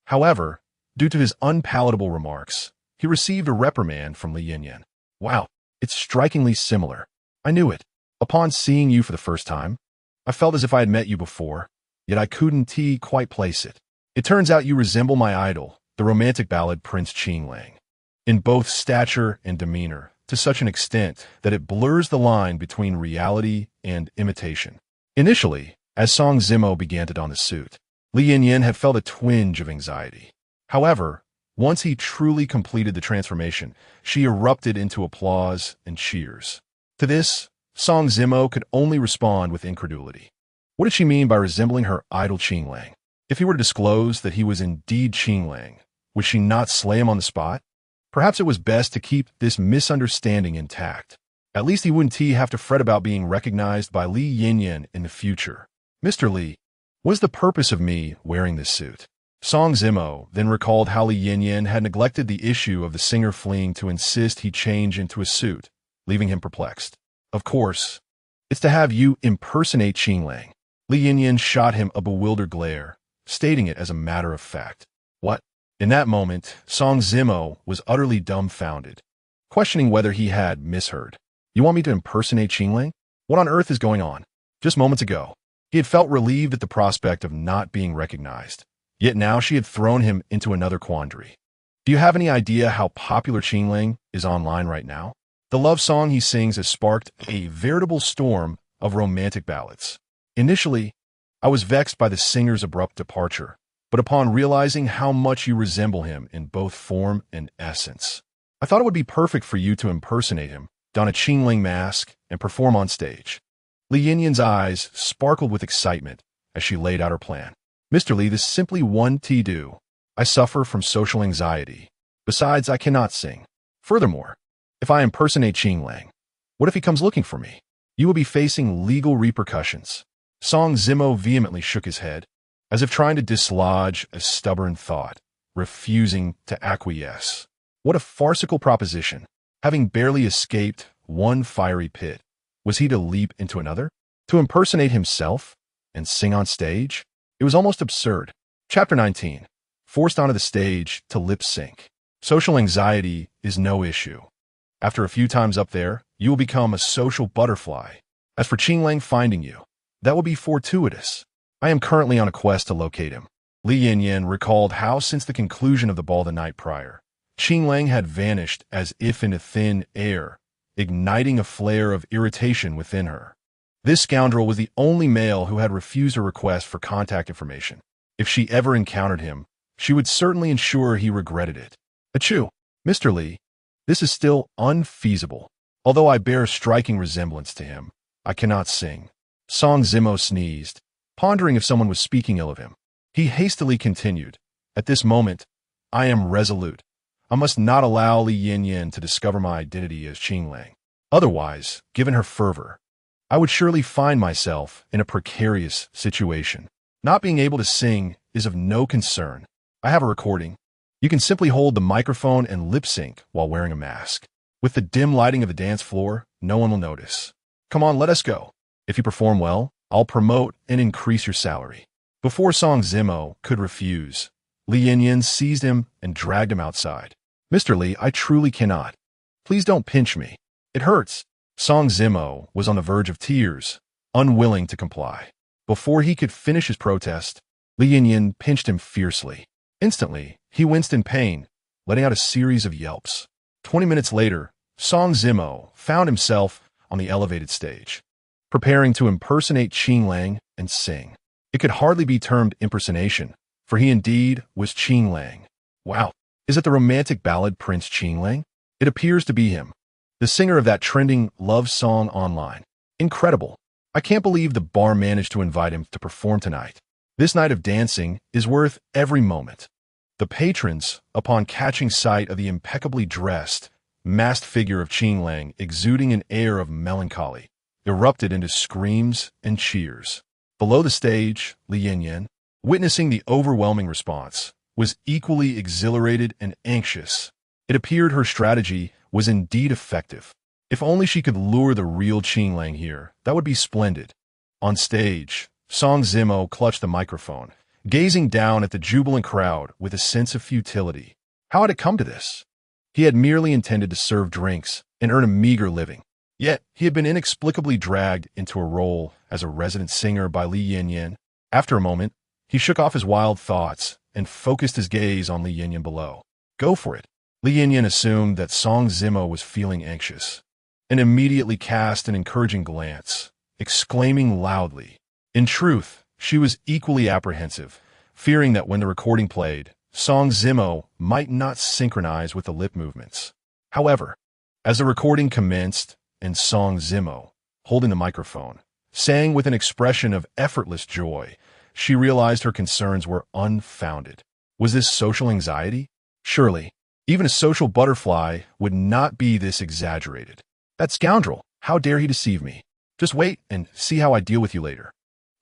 However, due to his unpalatable remarks, he received a reprimand from Li Yinyan. Wow, it's strikingly similar. I knew it. Upon seeing you for the first time, I felt as if I had met you before, yet I couldn't quite place it. It turns out you resemble my idol, the romantic ballad Prince Qinglang, in both stature and demeanor, to such an extent that it blurs the line between reality and imitation. Initially, as Song Zimo began to don the suit, Li Yinyan had felt a twinge of anxiety. However, once he truly completed the transformation, she erupted into applause and cheers. To this, Song Zimo could only respond with incredulity. What did she mean by resembling her idol Qinglang? If he were to disclose that he was indeed Qinglang, would she not slay him on the spot? Perhaps it was best to keep this misunderstanding intact. At least he wouldn't have to fret about being recognized by Li Yinyan in the future. Mr. Li, what is the purpose of me wearing this suit? Song Zimo then recalled how Li Yinyan had neglected the issue of the singer fleeing to insist he change into a suit, leaving him perplexed. Of course, it's to have you impersonate Qinglang. Li Yinyan shot him a bewildered glare, stating it as a matter of fact. What? In that moment, Song Zimo was utterly dumbfounded, questioning whether he had misheard. You want me to impersonate Qinglang? What on earth is going on? Just moments ago, he had felt relieved at the prospect of not being recognized. Yet now she had thrown him into another quandary. Do you have any idea how popular Qinglang is online right now? The love song he sings has sparked a veritable storm of romantic ballads. Initially, I was vexed by the singer's abrupt departure, but upon realizing how much you resemble him in both form and essence, I thought it would be perfect for you to impersonate him, don a Qinglang mask, and perform on stage. Li Yinyan's eyes sparkled with excitement as she laid out her plan. Mr. Li, this simply won't do. I suffer from social anxiety. Besides, I cannot sing. Furthermore, if I impersonate Qinglang, what if he comes looking for me? You will be facing legal repercussions. Song Zimo vehemently shook his head, as if trying to dislodge a stubborn thought, refusing to acquiesce. What a farcical proposition. Having barely escaped one fiery pit, was he to leap into another? To impersonate himself and sing on stage? It was almost absurd. Chapter 19. Forced onto the stage to lip sync. Social anxiety is no issue. After a few times up there, you will become a social butterfly. As for Qinglang finding you, that will be fortuitous. I am currently on a quest to locate him. Li Yinyan recalled how since the conclusion of the ball the night prior, Qinglang had vanished as if into thin air, igniting a flare of irritation within her. This scoundrel was the only male who had refused her request for contact information. If she ever encountered him, she would certainly ensure he regretted it. Achoo! Mr. Li, this is still unfeasible. Although I bear a striking resemblance to him, I cannot sing. Song Zimo sneezed, pondering if someone was speaking ill of him. He hastily continued, At this moment, I am resolute. I must not allow Li Yinyan to discover my identity as Qinglang. Otherwise, given her fervor, I would surely find myself in a precarious situation. Not being able to sing is of no concern. I have a recording. You can simply hold the microphone and lip sync while wearing a mask. With the dim lighting of the dance floor, no one will notice. Come on, let us go. If you perform well, I'll promote and increase your salary. Before Song Zimo could refuse, Li Yinyan seized him and dragged him outside. Mr. Li, I truly cannot. Please don't pinch me. It hurts. Song Zimo was on the verge of tears, unwilling to comply. Before he could finish his protest, Li Yinyan pinched him fiercely. Instantly, he winced in pain, letting out a series of yelps. 20 minutes later, Song Zimo found himself on the elevated stage, preparing to impersonate Qinglang and sing. It could hardly be termed impersonation, for he indeed was Qinglang. Wow, is it the romantic ballad Prince Qinglang? It appears to be him, the singer of that trending love song online. Incredible. I can't believe the bar managed to invite him to perform tonight. This night of dancing is worth every moment. The patrons, upon catching sight of the impeccably dressed, masked figure of Qinglang exuding an air of melancholy, erupted into screams and cheers. Below the stage, Li Yanyan, witnessing the overwhelming response, was equally exhilarated and anxious. It appeared her strategy was indeed effective. If only she could lure the real Qinglang here, that would be splendid. On stage, Song Zimo clutched the microphone, gazing down at the jubilant crowd with a sense of futility. How had it come to this? He had merely intended to serve drinks and earn a meager living. Yet, he had been inexplicably dragged into a role as a resident singer by Li Yanyan. After a moment, he shook off his wild thoughts and focused his gaze on Li Yanyan below. Go for it. Li Yanyan assumed that Song Zimo was feeling anxious, and immediately cast an encouraging glance, exclaiming loudly. In truth, she was equally apprehensive, fearing that when the recording played, Song Zimo might not synchronize with the lip movements. However, as the recording commenced and Song Zimo, holding the microphone, sang with an expression of effortless joy, she realized her concerns were unfounded. Was this social anxiety? Surely, even a social butterfly would not be this exaggerated. That scoundrel, how dare he deceive me? Just wait and see how I deal with you later.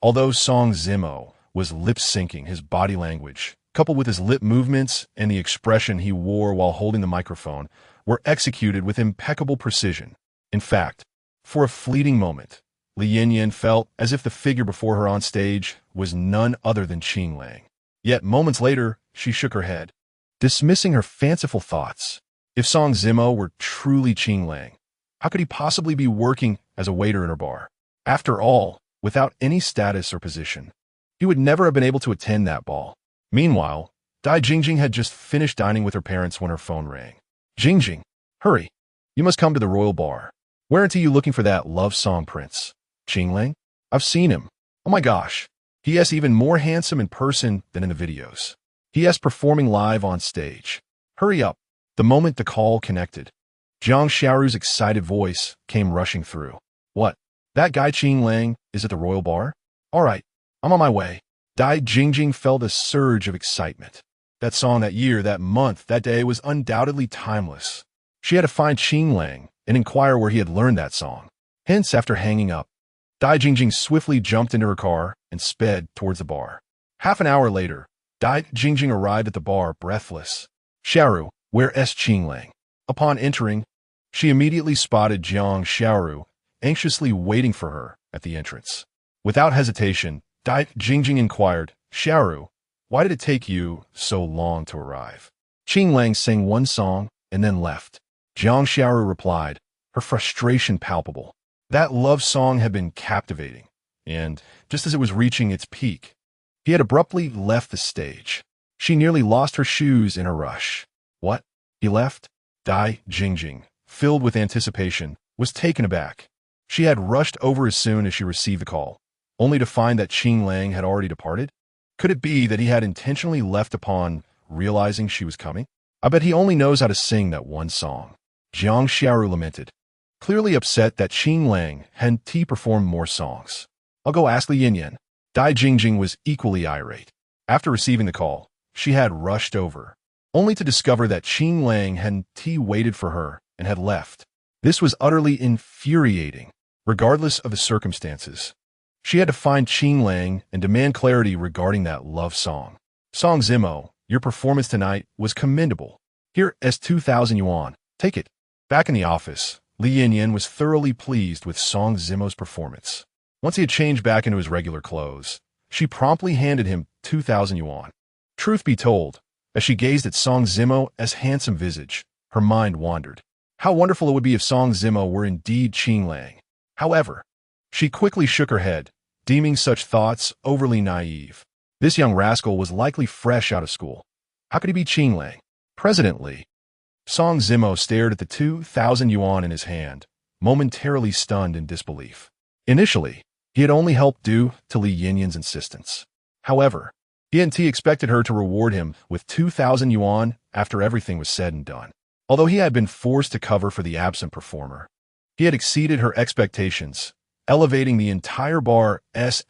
Although Song Zimo was lip-syncing his body language, coupled with his lip movements and the expression he wore while holding the microphone, were executed with impeccable precision. In fact, for a fleeting moment, Li Yanyan felt as if the figure before her on stage was none other than Qinglang. Yet moments later, she shook her head, dismissing her fanciful thoughts. If Song Zimo were truly Qinglang, how could he possibly be working as a waiter in her bar? After all, without any status or position, he would never have been able to attend that ball. Meanwhile, Dai Jingjing had just finished dining with her parents when her phone rang. Jingjing, hurry. You must come to the royal bar. Weren't you looking for that love song prince? Qinglang? I've seen him. Oh my gosh. He is even more handsome in person than in the videos. He is performing live on stage. Hurry up. The moment the call connected, Jiang Xiaoru's excited voice came rushing through. What? That guy Qinglang is at the royal bar? All right, I'm on my way. Dai Jingjing felt a surge of excitement. That song, that year, that month, that day was undoubtedly timeless. She had to find Qinglang and inquire where he had learned that song. Hence, after hanging up, Dai Jingjing swiftly jumped into her car and sped towards the bar. Half an hour later, Dai Jingjing arrived at the bar breathless. Xiaoru, where is Qinglang? Upon entering, she immediately spotted Jiang Xiaoru, anxiously waiting for her at the entrance. Without hesitation, Dai Jingjing inquired, Xiaoru, why did it take you so long to arrive? Qinglang sang one song and then left. Jiang Xiaoru replied, her frustration palpable. That love song had been captivating, and just as it was reaching its peak, he had abruptly left the stage. She nearly lost her shoes in a rush. What? He left? Dai Jingjing, filled with anticipation, was taken aback. She had rushed over as soon as she received the call, only to find that Qinglang had already departed. Could it be that he had intentionally left upon realizing she was coming? I bet he only knows how to sing that one song. Jiang Xiaoru lamented, clearly upset that Qinglang hadn't performed more songs. I'll go ask Li Yanyan. Dai Jingjing was equally irate. After receiving the call, she had rushed over, only to discover that Qinglang hadn't waited for her and had left. This was utterly infuriating, regardless of the circumstances. She had to find Qinglang and demand clarity regarding that love song. Song Zimo, your performance tonight was commendable. Here is 2,000 yuan. Take it. Back in the office, Li Yanyan was thoroughly pleased with Song Zimo's performance. Once he had changed back into his regular clothes, she promptly handed him 2,000 yuan. Truth be told, as she gazed at Song Zimo's handsome visage, her mind wandered. How wonderful it would be if Song Zimo were indeed Qinglang. However, she quickly shook her head, deeming such thoughts overly naive. This young rascal was likely fresh out of school. How could he be Qinglang? President Li. Song Zimo stared at the 2,000 yuan in his hand, momentarily stunned in disbelief. Initially, he had only helped due to Li Yanyan's insistence. However, he hadn't expected her to reward him with 2,000 yuan after everything was said and done. Although he had been forced to cover for the absent performer, he had exceeded her expectations, elevating the entire bar's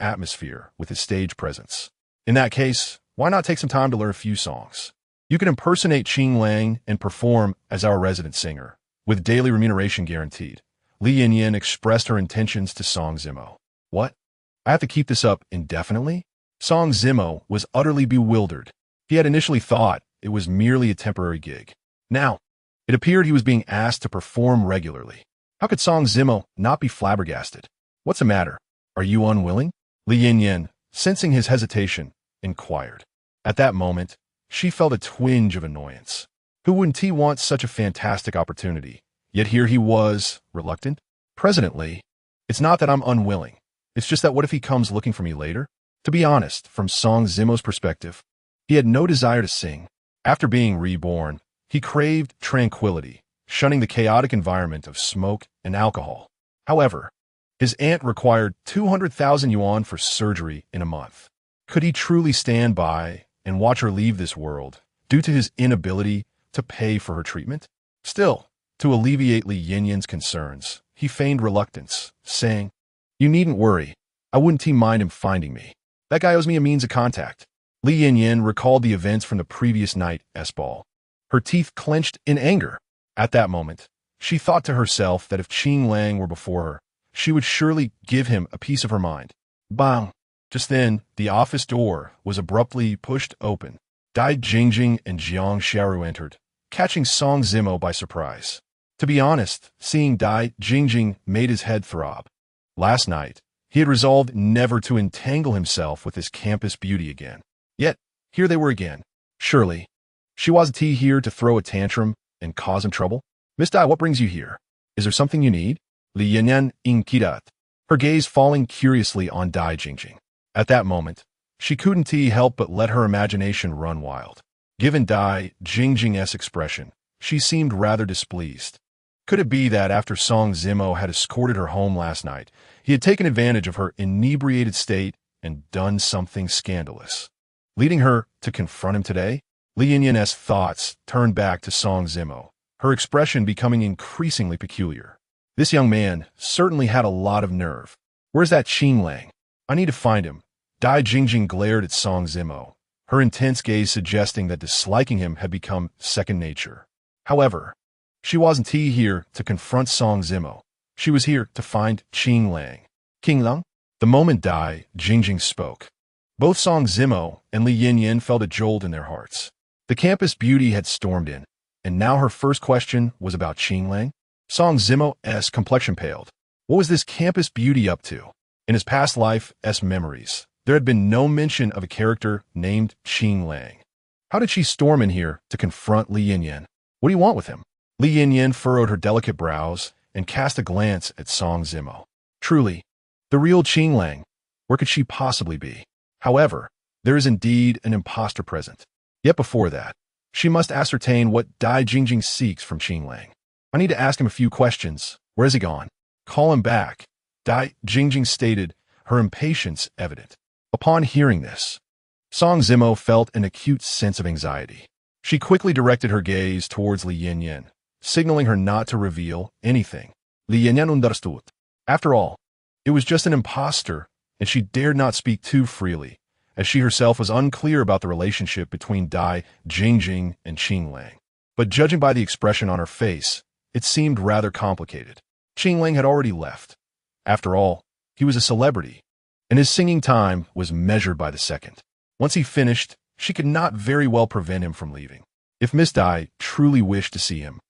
atmosphere with his stage presence. In that case, why not take some time to learn a few songs? You can impersonate Qinglang and perform as our resident singer, with daily remuneration guaranteed. Li Yanyan expressed her intentions to Song Zimo. What? I have to keep this up indefinitely? Song Zimo was utterly bewildered. He had initially thought it was merely a temporary gig. Now, it appeared he was being asked to perform regularly. How could Song Zimo not be flabbergasted? What's the matter? Are you unwilling? Li Yin, sensing his hesitation, inquired. At that moment, she felt a twinge of annoyance. Who wouldn't he want such a fantastic opportunity? Yet here he was, reluctant? Presently, it's not that I'm unwilling. It's just that what if he comes looking for me later? To be honest, from Song Zimo's perspective, he had no desire to sing. After being reborn, he craved tranquility, shunning the chaotic environment of smoke and alcohol. However, his aunt required 200,000 yuan for surgery in a month. Could he truly stand by and watch her leave this world due to his inability to pay for her treatment? Still, to alleviate Li Yin's concerns, he feigned reluctance, saying, "You needn't worry. I wouldn't mind him finding me. That guy owes me a means of contact." Li Yin recalled the events from the previous night's ball. Her teeth clenched in anger. At that moment, she thought to herself that if Qing Lang were before her, she would surely give him a piece of her mind. Bang! Just then, the office door was abruptly pushed open. Dai Jingjing and Jiang Xiaoru entered, catching Song Zimo by surprise. To be honest, seeing Dai Jingjing made his head throb. Last night, he had resolved never to entangle himself with this campus beauty again. Yet, here they were again. Surely, she wasn't here to throw a tantrum and cause him trouble? Miss Dai, what brings you here? Is there something you need? Li Yin inquired, her gaze falling curiously on Dai Jingjing. At that moment, she couldn't help but let her imagination run wild. Given Dai Jingjing's expression, she seemed rather displeased. Could it be that after Song Zimo had escorted her home last night, he had taken advantage of her inebriated state and done something scandalous, leading her to confront him today? Li Yin's thoughts turned back to Song Zimo, her expression becoming increasingly peculiar. This young man certainly had a lot of nerve. Where's that Qing Lang? I need to find him. Dai Jingjing glared at Song Zimo, her intense gaze suggesting that disliking him had become second nature. However, she wasn't here to confront Song Zimo. She was here to find Qing Lang. King Lang? The moment Dai Jingjing spoke, both Song Zimo and Li Yin felt a jolt in their hearts. The campus beauty had stormed in, and now her first question was about Qing Lang. Song Zimo's complexion paled. What was this campus beauty up to? In his past life's memories, there had been no mention of a character named Qing Lang. How did she storm in here to confront Li Yin? What do you want with him? Li Yin furrowed her delicate brows and cast a glance at Song Zimo. Truly, the real Qing Lang. Where could she possibly be? However, there is indeed an impostor present. Yet before that, she must ascertain what Dai Jingjing seeks from Qing Lang. I need to ask him a few questions. Where has he gone? Call him back. Dai Jingjing stated, her impatience evident. Upon hearing this, Song Zimo felt an acute sense of anxiety. She quickly directed her gaze towards Li Yin, signaling her not to reveal anything. Li Yin understood. After all, it was just an impostor, and she dared not speak too freely, as she herself was unclear about the relationship between Dai Jingjing and Qing Lang. But judging by the expression on her face, it seemed rather complicated. Qing Lang had already left. After all, he was a celebrity, and his singing time was measured by the second. Once he finished, she could not very well prevent him from leaving. If Miss Dai truly wished to see him,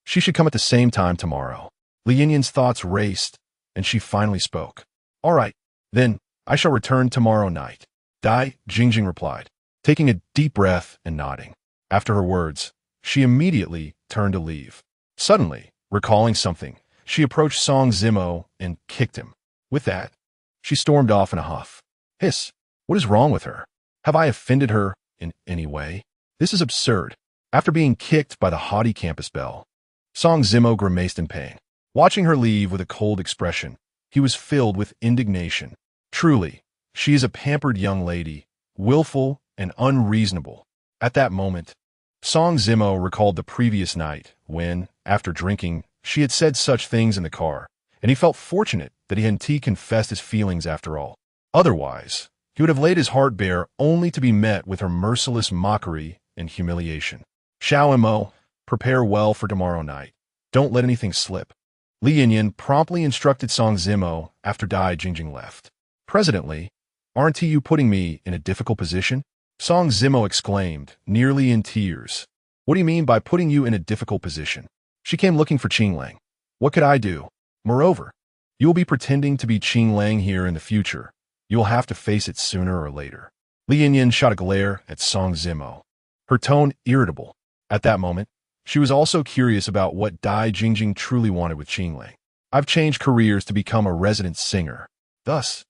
she should come at the same time tomorrow. Li Yin's thoughts raced, and she finally spoke. All right, then, I shall return tomorrow night. Dai Jingjing replied, taking a deep breath and nodding. After her words, she immediately turned to leave. Suddenly, recalling something, she approached Song Zimo and kicked him. With that, she stormed off in a huff. Hiss, what is wrong with her? Have I offended her in any way? This is absurd. After being kicked by the haughty campus belle, Song Zimo grimaced in pain. Watching her leave with a cold expression, he was filled with indignation. Truly, she is a pampered young lady, willful and unreasonable. At that moment, Song Zimo recalled the previous night when, after drinking, she had said such things in the car, and he felt fortunate that he hadn't confessed his feelings after all. Otherwise, he would have laid his heart bare only to be met with her merciless mockery and humiliation. Xiao Mo, prepare well for tomorrow night. Don't let anything slip. Li Yin promptly instructed Song Zimo after Dai Jingjing left. President, aren't you putting me in a difficult position? Song Zimo exclaimed, nearly in tears. What do you mean by putting you in a difficult position? She came looking for Qinglang. What could I do? Moreover, you will be pretending to be Qinglang here in the future. You will have to face it sooner or later. Li Yinyan shot a glare at Song Zimo, her tone irritable. At that moment, she was also curious about what Dai Jingjing truly wanted with Qinglang. I've changed careers to become a resident singer. Thus,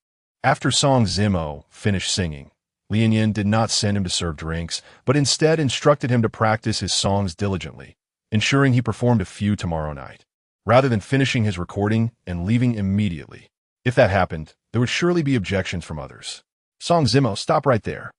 after Song Zimo finished singing, Li Yinyan did not send him to serve drinks, but instead instructed him to practice his songs diligently, ensuring he performed a few tomorrow night, rather than finishing his recording and leaving immediately. If that happened, there would surely be objections from others. Song Zimo, stop right there.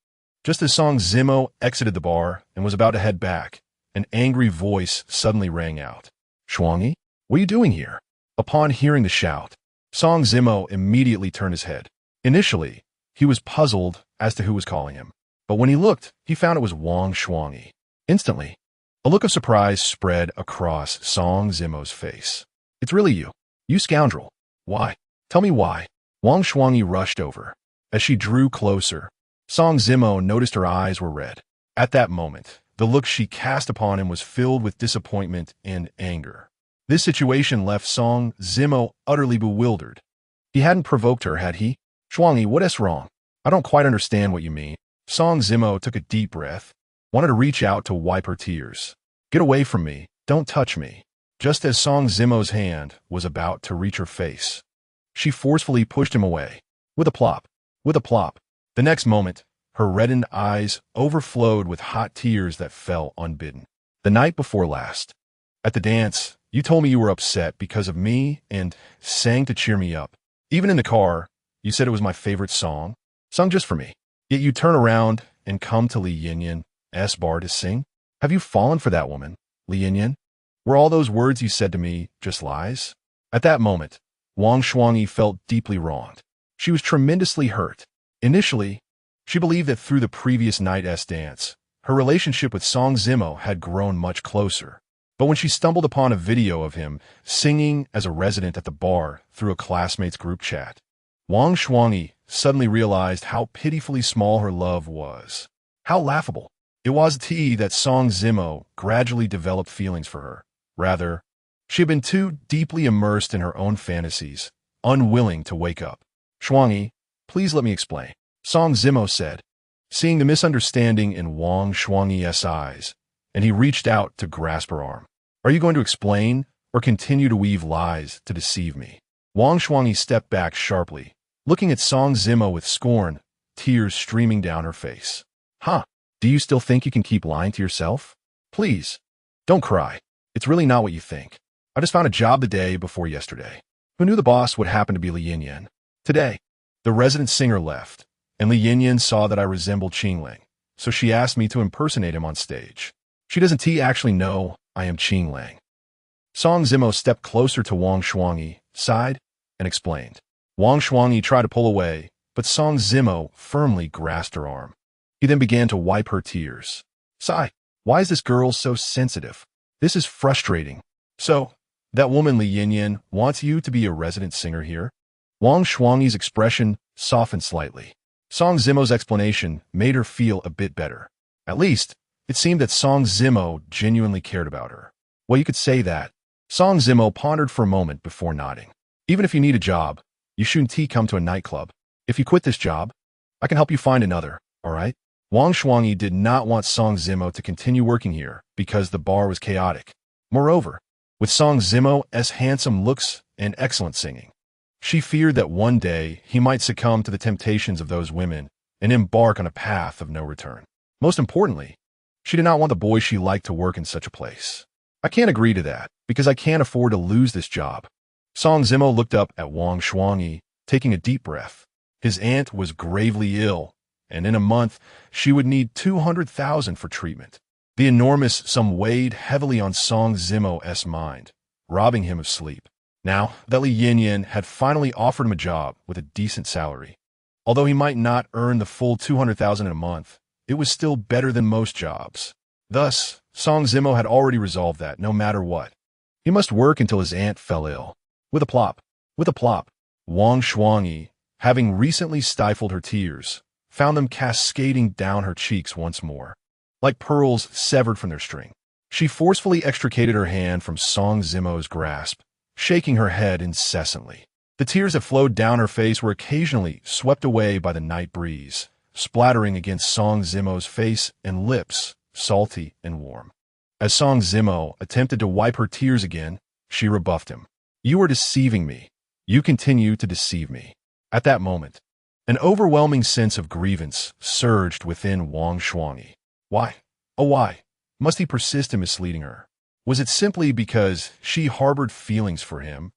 Just as Song Zimo exited the bar and was about to head back, an angry voice suddenly rang out. Shuangyi, what are you doing here? Upon hearing the shout, Song Zimo immediately turned his head. Initially, he was puzzled as to who was calling him, but when he looked, he found it was Wang Shuangyi. Instantly, a look of surprise spread across Song Zimo's face. It's really you. You scoundrel. Why? Tell me why. Wang Shuangyi rushed over. As she drew closer, Song Zimo noticed her eyes were red. At that moment, the look she cast upon him was filled with disappointment and anger. This situation left Song Zimo utterly bewildered. He hadn't provoked her, had he? Shuangyi, what is wrong? I don't quite understand what you mean. Song Zimo took a deep breath, wanted to reach out to wipe her tears. Get away from me. Don't touch me. Just as Song Zimo's hand was about to reach her face, she forcefully pushed him away. With a plop. With a plop. The next moment, her reddened eyes overflowed with hot tears that fell unbidden. The night before last, at the dance, you told me you were upset because of me and sang to cheer me up. Even in the car, you said it was my favorite song, sung just for me. Yet you turn around and come to Li Yinyan's bar to sing? Have you fallen for that woman, Li Yinyan? Were all those words you said to me just lies? At that moment, Wang Shuangyi felt deeply wronged. She was tremendously hurt. Initially, she believed that through the previous night's dance, her relationship with Song Zimo had grown much closer. But when she stumbled upon a video of him singing as a resident at the bar through a classmates' group chat, Wang Shuangyi suddenly realized how pitifully small her love was. How laughable. It was that Song Zimo gradually developed feelings for her. Rather, she had been too deeply immersed in her own fantasies, unwilling to wake up. Shuangyi, please let me explain, Song Zimo said, seeing the misunderstanding in Wang Shuangyi's eyes, and he reached out to grasp her arm. Are you going to explain or continue to weave lies to deceive me? Wang Shuangyi stepped back sharply, looking at Song Zimo with scorn, tears streaming down her face. Huh? Do you still think you can keep lying to yourself? Please, don't cry. It's really not what you think. I just found a job the day before yesterday. Who knew the boss would happen to be Li Yinyan? Today, the resident singer left, and Li Yinyan saw that I resembled Qinglang, so she asked me to impersonate him on stage. She doesn't actually know I am Qinglang. Song Zimo stepped closer to Wang Shuangyi, sighed, and explained. Wang Shuangyi tried to pull away, but Song Zimo firmly grasped her arm. He then began to wipe her tears. Sigh, why is this girl so sensitive? This is frustrating. So, that woman Li Yinyan wants you to be a resident singer here? Wang Shuangyi's expression softened slightly. Song Zimo's explanation made her feel a bit better. At least, it seemed that Song Zimo genuinely cared about her. Well, you could say that. Song Zimo pondered for a moment before nodding. Even if you need a job, you shouldn't come to a nightclub. If you quit this job, I can help you find another, all right? Wang Shuangyi did not want Song Zimo to continue working here because the bar was chaotic. Moreover, with Song Zimo's handsome looks and excellent singing, she feared that one day he might succumb to the temptations of those women and embark on a path of no return. Most importantly, she did not want the boy she liked to work in such a place. I can't agree to that, because I can't afford to lose this job. Song Zimo looked up at Wang Shuangyi, taking a deep breath. His aunt was gravely ill, and in a month, she would need 200,000 for treatment. The enormous sum weighed heavily on Song Zimo's mind, robbing him of sleep. Now that Li Yinyan had finally offered him a job with a decent salary, although he might not earn the full 200,000 in a month, it was still better than most jobs. Thus, Song Zimo had already resolved that, no matter what, he must work until his aunt fell ill. With a plop, Wang Shuangyi having recently stifled her tears, found them cascading down her cheeks once more, like pearls severed from their string. She forcefully extricated her hand from Song Zimo's grasp, shaking her head incessantly. The tears that flowed down her face were occasionally swept away by the night breeze, splattering against Song Zimo's face and lips, salty and warm. As Song Zimo attempted to wipe her tears again, she rebuffed him. "You are deceiving me. You continue to deceive me." At that moment, an overwhelming sense of grievance surged within Wang Shuangyi. Why? Oh, why must he persist in misleading her? Was it simply because she harbored feelings for him,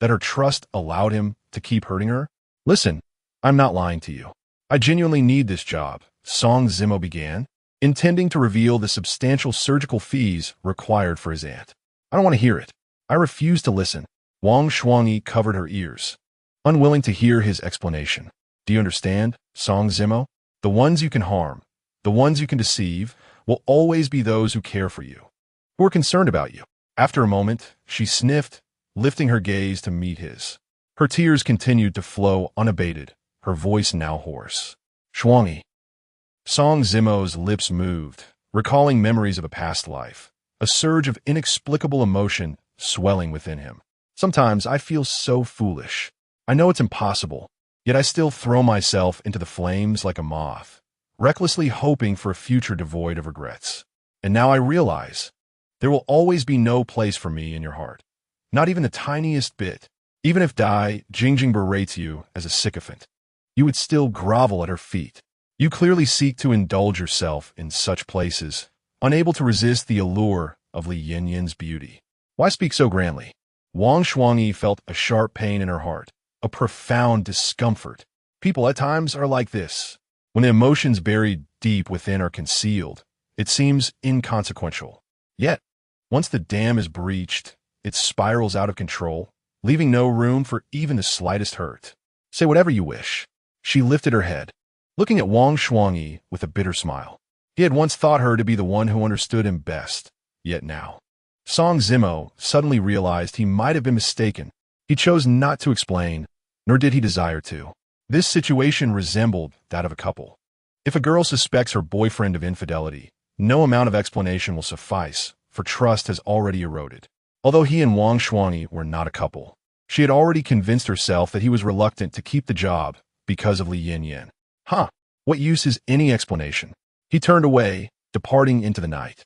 that her trust allowed him to keep hurting her? "Listen, I'm not lying to you. I genuinely need this job," Song Zimo began, intending to reveal the substantial surgical fees required for his aunt. "I don't want to hear it. I refuse to listen." Wang Shuangyi covered her ears, unwilling to hear his explanation. "Do you understand, Song Zimo? The ones you can harm, the ones you can deceive, will always be those who care for you, who are concerned about you." After a moment, she sniffed, lifting her gaze to meet his. Her tears continued to flow unabated, her voice now hoarse. "Shuangyi." Song Zimo's lips moved, recalling memories of a past life, a surge of inexplicable emotion swelling within him. "Sometimes I feel so foolish. I know it's impossible, yet I still throw myself into the flames like a moth, recklessly hoping for a future devoid of regrets. And now I realize there will always be no place for me in your heart, not even the tiniest bit. Even if Dai Jingjing berates you as a sycophant, you would still grovel at her feet. You clearly seek to indulge yourself in such places, unable to resist the allure of Li Yinyan's beauty. Why speak so grandly?" Wang Shuangyi felt a sharp pain in her heart, a profound discomfort. People at times are like this. When the emotions buried deep within are concealed, it seems inconsequential. Yet, once the dam is breached, it spirals out of control, leaving no room for even the slightest hurt. "Say whatever you wish." She lifted her head, looking at Wang Shuangyi with a bitter smile. He had once thought her to be the one who understood him best, yet now Song Zimo suddenly realized he might have been mistaken. He chose not to explain, nor did he desire to. This situation resembled that of a couple. If a girl suspects her boyfriend of infidelity, no amount of explanation will suffice, for trust has already eroded. Although he and Wang Shuangyi were not a couple, she had already convinced herself that he was reluctant to keep the job because of Li Yinyan. What use is any explanation? He turned away, departing into the night,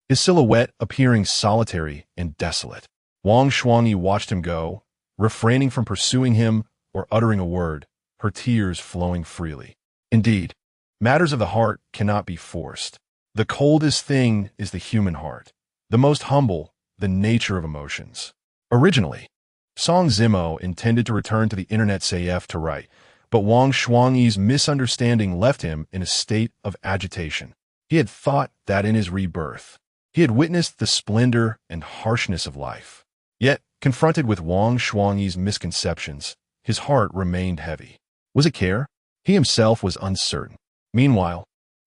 his silhouette appearing solitary and desolate. Wang Shuangyi watched him go, refraining from pursuing him or uttering a word, her tears flowing freely. Indeed, matters of the heart cannot be forced. The coldest thing is the human heart, the most humble, the nature of emotions. Originally, Song Zimo intended to return to the internet CF to write, but Wang Shuangyi's misunderstanding left him in a state of agitation. He had thought that in his rebirth, he had witnessed the splendor and harshness of life. Yet, confronted with Wang Shuangyi's misconceptions, his heart remained heavy. Was it care? He himself was uncertain. Meanwhile,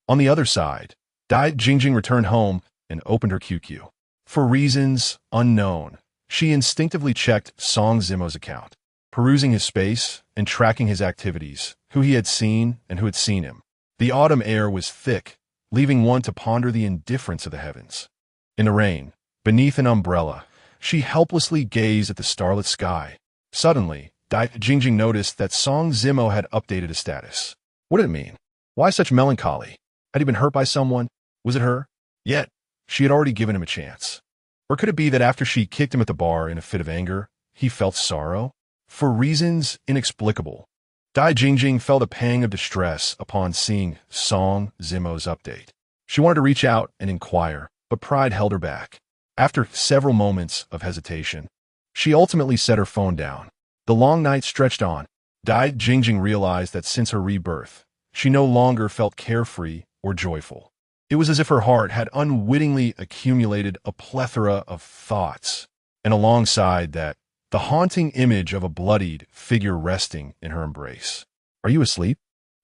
on the other side, Dai Jingjing returned home and opened her QQ. For reasons unknown, she instinctively checked Song Zimo's account, perusing his space and tracking his activities, who he had seen and who had seen him. The autumn air was thick, leaving one to ponder the indifference of the heavens. In the rain, beneath an umbrella, she helplessly gazed at the starlit sky. Suddenly, Dai Jingjing noticed that Song Zimo had updated a status. What did it mean? Why such melancholy? Had he been hurt by someone? Was it her? Yet, she had already given him a chance. Or could it be that after she kicked him at the bar in a fit of anger, he felt sorrow? For reasons inexplicable, Dai Jingjing felt a pang of distress upon seeing Song Zimo's update. She wanted to reach out and inquire, but pride held her back. After several moments of hesitation, she ultimately set her phone down. The long night stretched on. Dai Jingjing realized that since her rebirth, she no longer felt carefree or joyful. It was as if her heart had unwittingly accumulated a plethora of thoughts, and alongside that, the haunting image of a bloodied figure resting in her embrace. "Are you asleep?"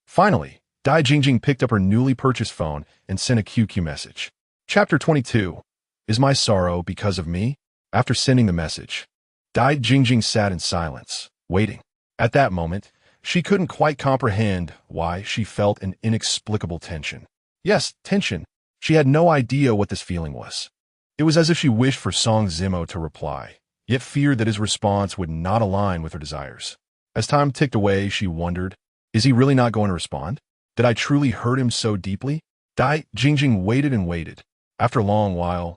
Finally, Dai Jingjing picked up her newly purchased phone and sent a QQ message. Chapter 22. Is my sorrow because of me? After sending the message, Dai Jingjing sat in silence, waiting. At that moment, She couldn't quite comprehend why she felt an inexplicable tension. Yes, tension. She had no idea what this feeling was. It was as if she wished for Song Zimo to reply, yet feared that his response would not align with her desires. As time ticked away, she wondered, is he really not going to respond? Did I truly hurt him so deeply? Dai Jingjing waited and waited. After a long while,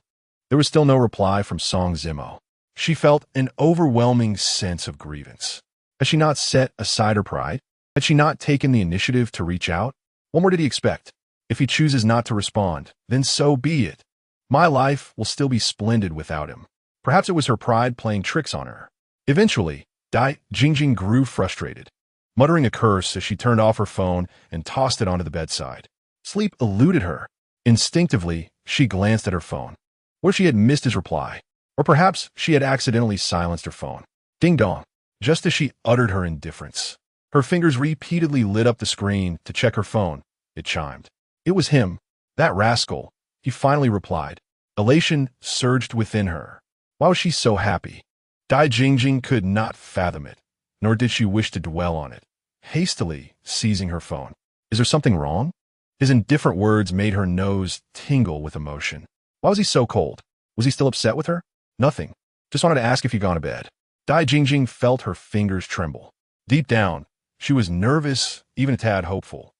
there was still no reply from Song Zimo. She felt an overwhelming sense of grievance. Had she not set aside her pride? Had she not taken the initiative to reach out? What more did he expect? If he chooses not to respond, then so be it. My life will still be splendid without him. Perhaps it was her pride playing tricks on her. Eventually, Dai Jingjing grew frustrated, muttering a curse as she turned off her phone and tossed it onto the bedside. Sleep eluded her. Instinctively, she glanced at her phone. What if she had missed his reply? Or perhaps she had accidentally silenced her phone. Ding dong. Just as she uttered her indifference, her fingers repeatedly lit up the screen to check her phone. It chimed. It was him, that rascal. He finally replied. Elation surged within her. Why was she so happy? Dai Jingjing could not fathom it, nor did she wish to dwell on it. Hastily seizing her phone. Is there something wrong? His indifferent words made her nose tingle with emotion. Why was he so cold? Was he still upset with her? Nothing. Just wanted to ask if you'd gone to bed. Dai Jingjing felt her fingers tremble. Deep down, she was nervous, even a tad hopeful.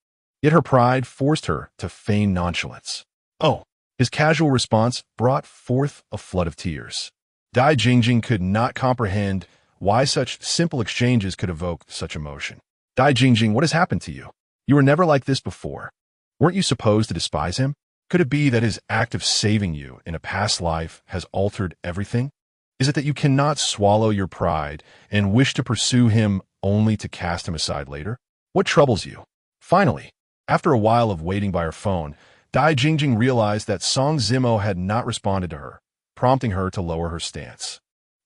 Yet her pride forced her to feign nonchalance. Oh, his casual response brought forth a flood of tears. Dai Jingjing could not comprehend why such simple exchanges could evoke such emotion. Dai Jingjing, what has happened to you? You were never like this before. Weren't you supposed to despise him? Could it be that his act of saving you in a past life has altered everything? Is it that you cannot swallow your pride and wish to pursue him only to cast him aside later? What troubles you? Finally, after a while of waiting by her phone, Dai Jingjing realized that Song Zimo had not responded to her, prompting her to lower her stance.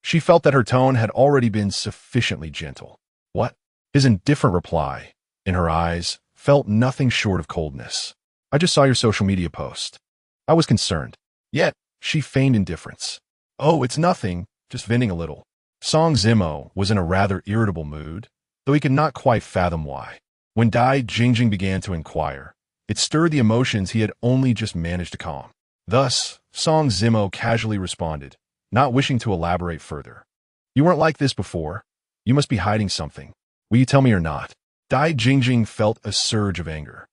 She felt that her tone had already been sufficiently gentle. What? His indifferent reply, in her eyes, felt nothing short of coldness. I just saw your social media post. I was concerned. Yet, she feigned indifference. Oh, it's nothing, just venting a little. Song Zimo was in a rather irritable mood, though he could not quite fathom why. When Dai Jingjing began to inquire, it stirred the emotions he had only just managed to calm. Thus, Song Zimo casually responded, not wishing to elaborate further. You weren't like this before. You must be hiding something. Will you tell me or not? Dai Jingjing felt a surge of anger.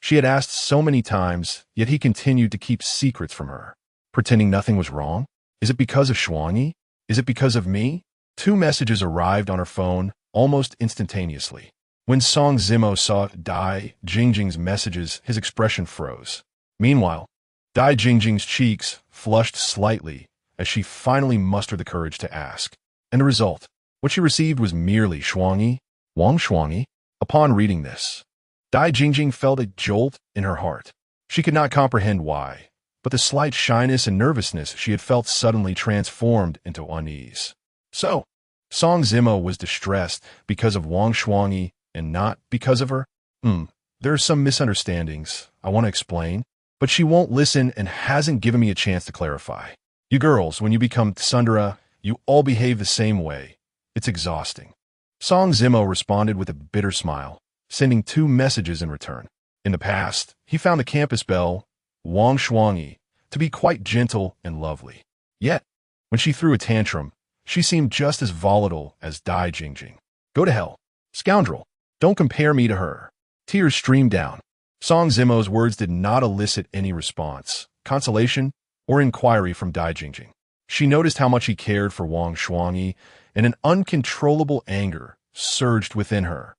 She had asked so many times, yet he continued to keep secrets from her, pretending nothing was wrong. Is it because of Shuangyi? Is it because of me? 2 messages arrived on her phone almost instantaneously. When Song Zimo saw Dai Jingjing's messages, his expression froze. Meanwhile, Dai Jingjing's cheeks flushed slightly as she finally mustered the courage to ask. And the result, what she received was merely Shuangyi, Wang Shuangyi. Upon reading this, Dai Jingjing felt a jolt in her heart. She could not comprehend why, but the slight shyness and nervousness she had felt suddenly transformed into unease. So, Song Zimo was distressed because of Wang Shuangyi and not because of her? There are some misunderstandings I want to explain, but she won't listen and hasn't given me a chance to clarify. You girls, when you become tsundere, you all behave the same way. It's exhausting. Song Zimo responded with a bitter smile, sending 2 messages in return. In the past, he found the campus belle, Wang Shuangyi, to be quite gentle and lovely. Yet, when she threw a tantrum, she seemed just as volatile as Dai Jingjing. Go to hell. Scoundrel. Don't compare me to her. Tears streamed down. Song Zimo's words did not elicit any response, consolation, or inquiry from Dai Jingjing. She noticed how much he cared for Wang Shuangyi, and an uncontrollable anger surged within her.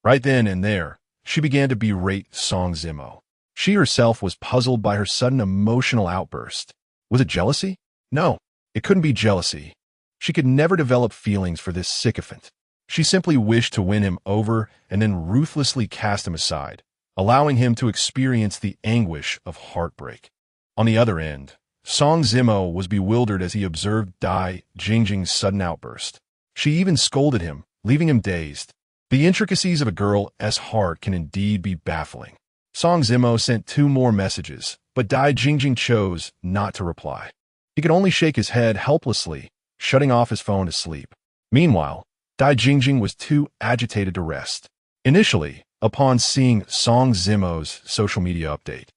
Right then and there, she began to berate Song Zimo. She herself was puzzled by her sudden emotional outburst. Was it jealousy? No, it couldn't be jealousy. She could never develop feelings for this sycophant. She simply wished to win him over and then ruthlessly cast him aside, allowing him to experience the anguish of heartbreak. On the other end, Song Zimo was bewildered as he observed Dai Jingjing's sudden outburst. She even scolded him, leaving him dazed. The intricacies of a girl's heart can indeed be baffling. Song Zimo sent 2 more messages, but Dai Jingjing chose not to reply. He could only shake his head helplessly, shutting off his phone to sleep. Meanwhile, Dai Jingjing was too agitated to rest. Initially, upon seeing Song Zimo's social media update,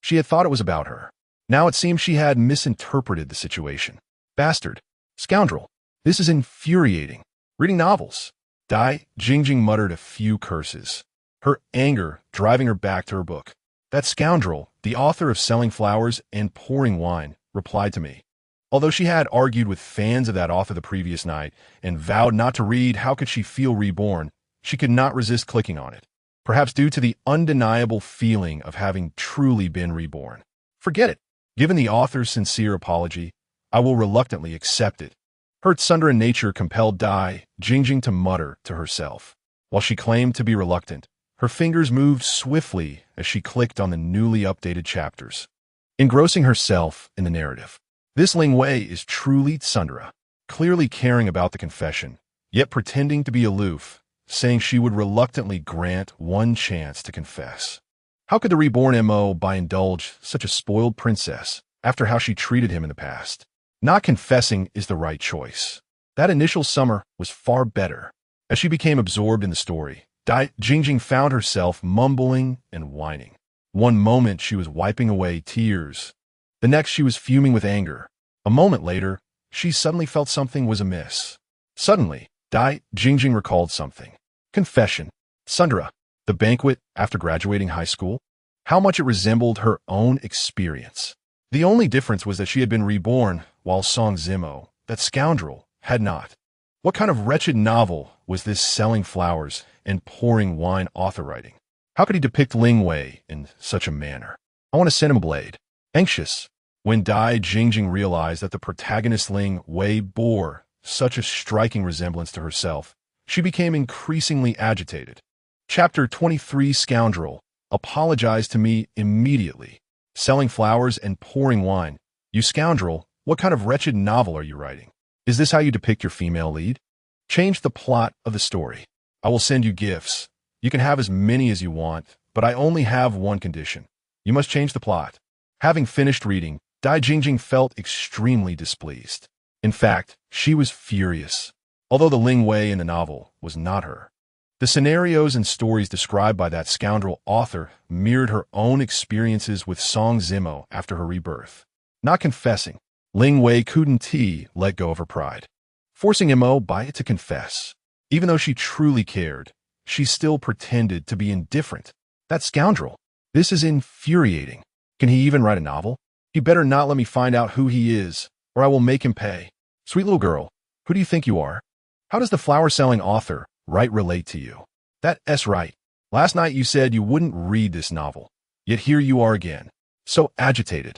she had thought it was about her. Now it seemed she had misinterpreted the situation. Bastard. Scoundrel. This is infuriating. Reading novels. Dai Jingjing muttered a few curses, her anger driving her back to her book. That scoundrel, the author of Selling Flowers and Pouring Wine, replied to me. Although she had argued with fans of that author the previous night and vowed not to read How Could She Feel Reborn, she could not resist clicking on it, perhaps due to the undeniable feeling of having truly been reborn. Forget it. Given the author's sincere apology, I will reluctantly accept it. Her Sundara nature compelled Dai Jingjing to mutter to herself. While she claimed to be reluctant, her fingers moved swiftly as she clicked on the newly updated chapters, engrossing herself in the narrative. This Ling Wei is truly Sundara, clearly caring about the confession, yet pretending to be aloof, saying she would reluctantly grant one chance to confess. How could the reborn MO indulge such a spoiled princess after how she treated him in the past? Not confessing is the right choice. That initial summer was far better. As she became absorbed in the story, Dai Jingjing found herself mumbling and whining. One moment she was wiping away tears. The next she was fuming with anger. A moment later, she suddenly felt something was amiss. Suddenly, Dai Jingjing recalled something. Confession. Sundara. The banquet after graduating high school. How much it resembled her own experience. The only difference was that she had been reborn, while Song Zimo, that scoundrel, had not. What kind of wretched novel was this Selling Flowers and Pouring Wine author writing? How could he depict Ling Wei in such a manner? I want to send him a blade. Anxious. When Dai Jingjing realized that the protagonist Ling Wei bore such a striking resemblance to herself, she became increasingly agitated. Chapter 23 Scoundrel. Apologized to me immediately. Selling Flowers and Pouring Wine. You scoundrel, what kind of wretched novel are you writing? Is this how you depict your female lead? Change the plot of the story. I will send you gifts. You can have as many as you want, but I only have one condition. You must change the plot. Having finished reading, Dai Jingjing felt extremely displeased. In fact, she was furious. Although the Ling Wei in the novel was not her. The scenarios and stories described by that scoundrel author mirrored her own experiences with Song Zimo after her rebirth. Not confessing, Ling Wei couldn't let go of her pride, forcing Mo to confess. Even though she truly cared, she still pretended to be indifferent. That scoundrel. This is infuriating. Can he even write a novel? He better not let me find out who he is, or I will make him pay. Sweet little girl, who do you think you are? How does the flower-selling author relate to you? That's right. Last night you said you wouldn't read this novel, yet here you are again, so agitated.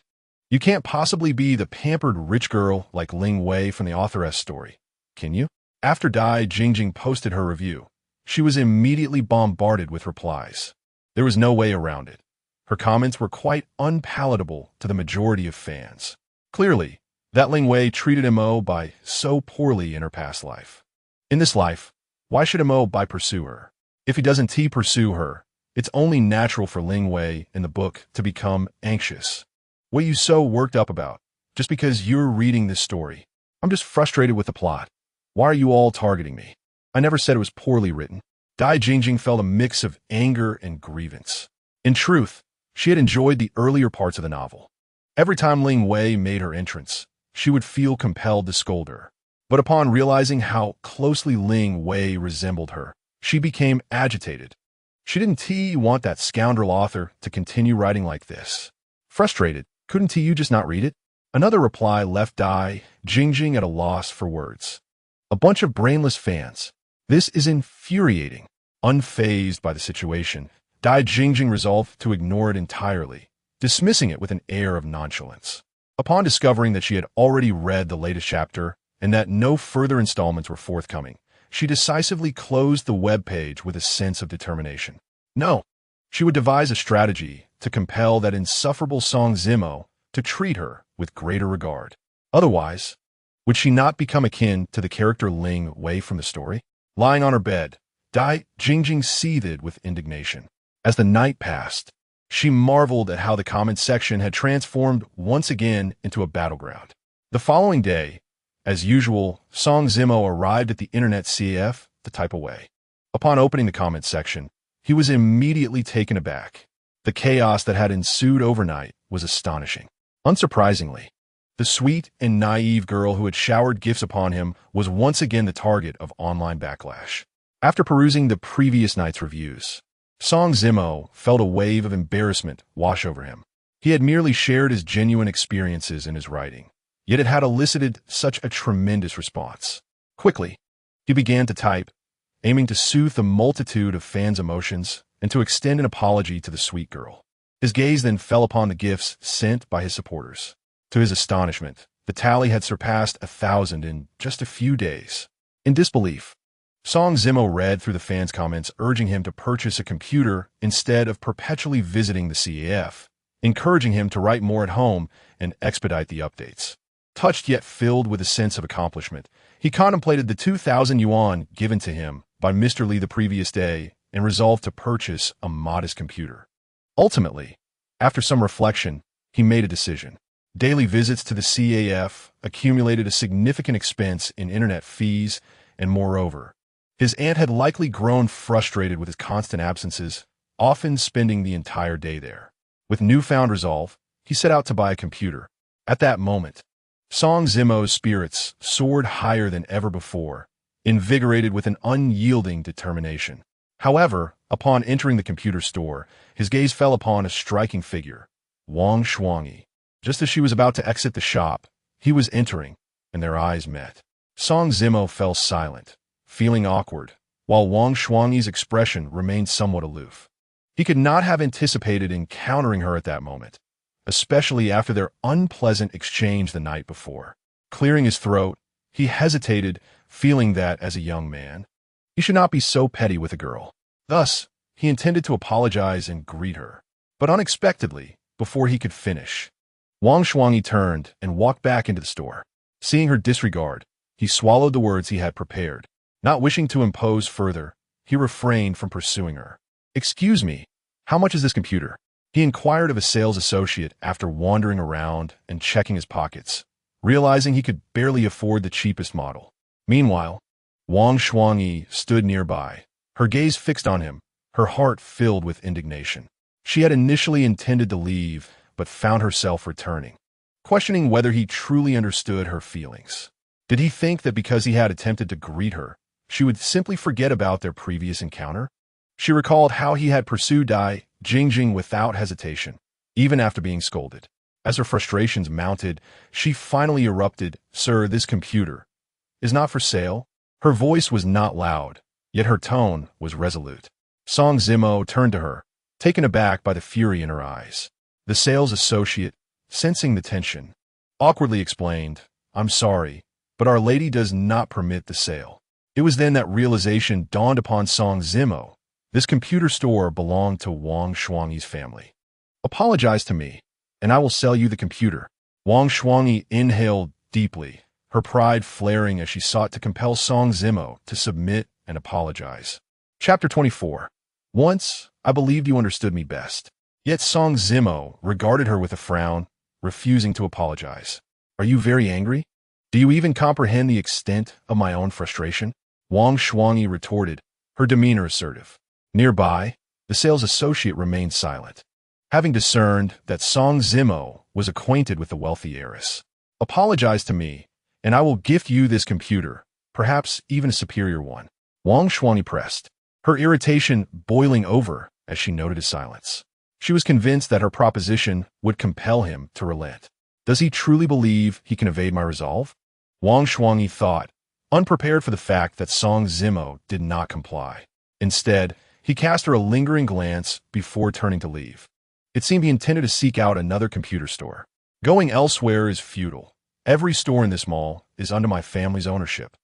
You can't possibly be the pampered rich girl like Ling Wei from the authoress story, can you? After Dai Jingjing posted her review, she was immediately bombarded with replies. There was no way around it. Her comments were quite unpalatable to the majority of fans. Clearly, that Ling Wei treated Mo so poorly in her past life. In this life, why should Mo pursue her? If he doesn't pursue her, it's only natural for Ling Wei in the book to become anxious. What are you so worked up about? Just because you're reading this story. I'm just frustrated with the plot. Why are you all targeting me? I never said it was poorly written. Dai Jingjing felt a mix of anger and grievance. In truth, she had enjoyed the earlier parts of the novel. Every time Ling Wei made her entrance, she would feel compelled to scold her. But upon realizing how closely Ling Wei resembled her, she became agitated. She didn't want that scoundrel author to continue writing like this. Frustrated, couldn't you just not read it? Another reply left Dai Jingjing at a loss for words. A bunch of brainless fans. This is infuriating. Unfazed by the situation, Dai Jingjing resolved to ignore it entirely, dismissing it with an air of nonchalance. Upon discovering that she had already read the latest chapter and that no further installments were forthcoming, she decisively closed the web page with a sense of determination. No, she would devise a strategy to compel that insufferable Song Zimo to treat her with greater regard. Otherwise, would she not become akin to the character Ling Wei from the story? Lying on her bed, Dai Jingjing seethed with indignation. As the night passed, she marveled at how the comment section had transformed once again into a battleground. The following day, as usual, Song Zimo arrived at the internet CF to type away. Upon opening the comment section, he was immediately taken aback. The chaos that had ensued overnight was astonishing. Unsurprisingly, the sweet and naive girl who had showered gifts upon him was once again the target of online backlash. After perusing the previous night's reviews, Song Zimo felt a wave of embarrassment wash over him. He had merely shared his genuine experiences in his writing, yet it had elicited such a tremendous response. Quickly, he began to type, aiming to soothe the multitude of fans' emotions and to extend an apology to the sweet girl. His gaze then fell upon the gifts sent by his supporters. To his astonishment, the tally had surpassed 1,000 in just a few days. In disbelief, Song Zimo read through the fans' comments urging him to purchase a computer instead of perpetually visiting the CAF, encouraging him to write more at home and expedite the updates. Touched yet filled with a sense of accomplishment, he contemplated the 2,000 yuan given to him by Mr. Lee the previous day and resolved to purchase a modest computer. Ultimately, after some reflection, he made a decision. Daily visits to the CAF accumulated a significant expense in internet fees, and moreover, his aunt had likely grown frustrated with his constant absences, often spending the entire day there. With newfound resolve, he set out to buy a computer. At that moment, Song Zimo's spirits soared higher than ever before, invigorated with an unyielding determination. However, upon entering the computer store, his gaze fell upon a striking figure, Wang Shuangyi. Just as she was about to exit the shop, he was entering, and their eyes met. Song Zimo fell silent, feeling awkward, while Wang Shuangyi's expression remained somewhat aloof. He could not have anticipated encountering her at that moment, especially after their unpleasant exchange the night before. Clearing his throat, he hesitated, feeling that, as a young man, he should not be so petty with a girl. Thus, he intended to apologize and greet her. But unexpectedly, before he could finish, Wang Shuangyi turned and walked back into the store. Seeing her disregard, he swallowed the words he had prepared. Not wishing to impose further, he refrained from pursuing her. "Excuse me, how much is this computer?" he inquired of a sales associate after wandering around and checking his pockets, realizing he could barely afford the cheapest model. Meanwhile, Wang Shuangyi stood nearby, her gaze fixed on him, her heart filled with indignation. She had initially intended to leave, but found herself returning, questioning whether he truly understood her feelings. Did he think that because he had attempted to greet her, she would simply forget about their previous encounter? She recalled how he had pursued Dai Jingjing without hesitation, even after being scolded. As her frustrations mounted, she finally erupted, "Sir, this computer is not for sale." Her voice was not loud, yet her tone was resolute. Song Zimo turned to her, taken aback by the fury in her eyes. The sales associate, sensing the tension, awkwardly explained, "I'm sorry, but Our Lady does not permit the sale." It was then that realization dawned upon Song Zimo. This computer store belonged to Wang Shuangyi's family. "Apologize to me, and I will sell you the computer." Wang Shuangyi inhaled deeply, her pride flaring as she sought to compel Song Zimo to submit and apologize. Chapter 24. Once, I believed you understood me best. Yet Song Zimo regarded her with a frown, refusing to apologize. "Are you very angry? Do you even comprehend the extent of my own frustration?" Wang Shuangyi retorted, her demeanor assertive. Nearby, the sales associate remained silent, having discerned that Song Zimo was acquainted with the wealthy heiress. "Apologize to me, and I will gift you this computer, perhaps even a superior one." Wang Shuangyi pressed, her irritation boiling over as she noted his silence. She was convinced that her proposition would compel him to relent. Does he truly believe he can evade my resolve? Wang Shuangyi thought, unprepared for the fact that Song Zimo did not comply. Instead, he cast her a lingering glance before turning to leave. It seemed he intended to seek out another computer store. "Going elsewhere is futile. Every store in this mall is under my family's ownership.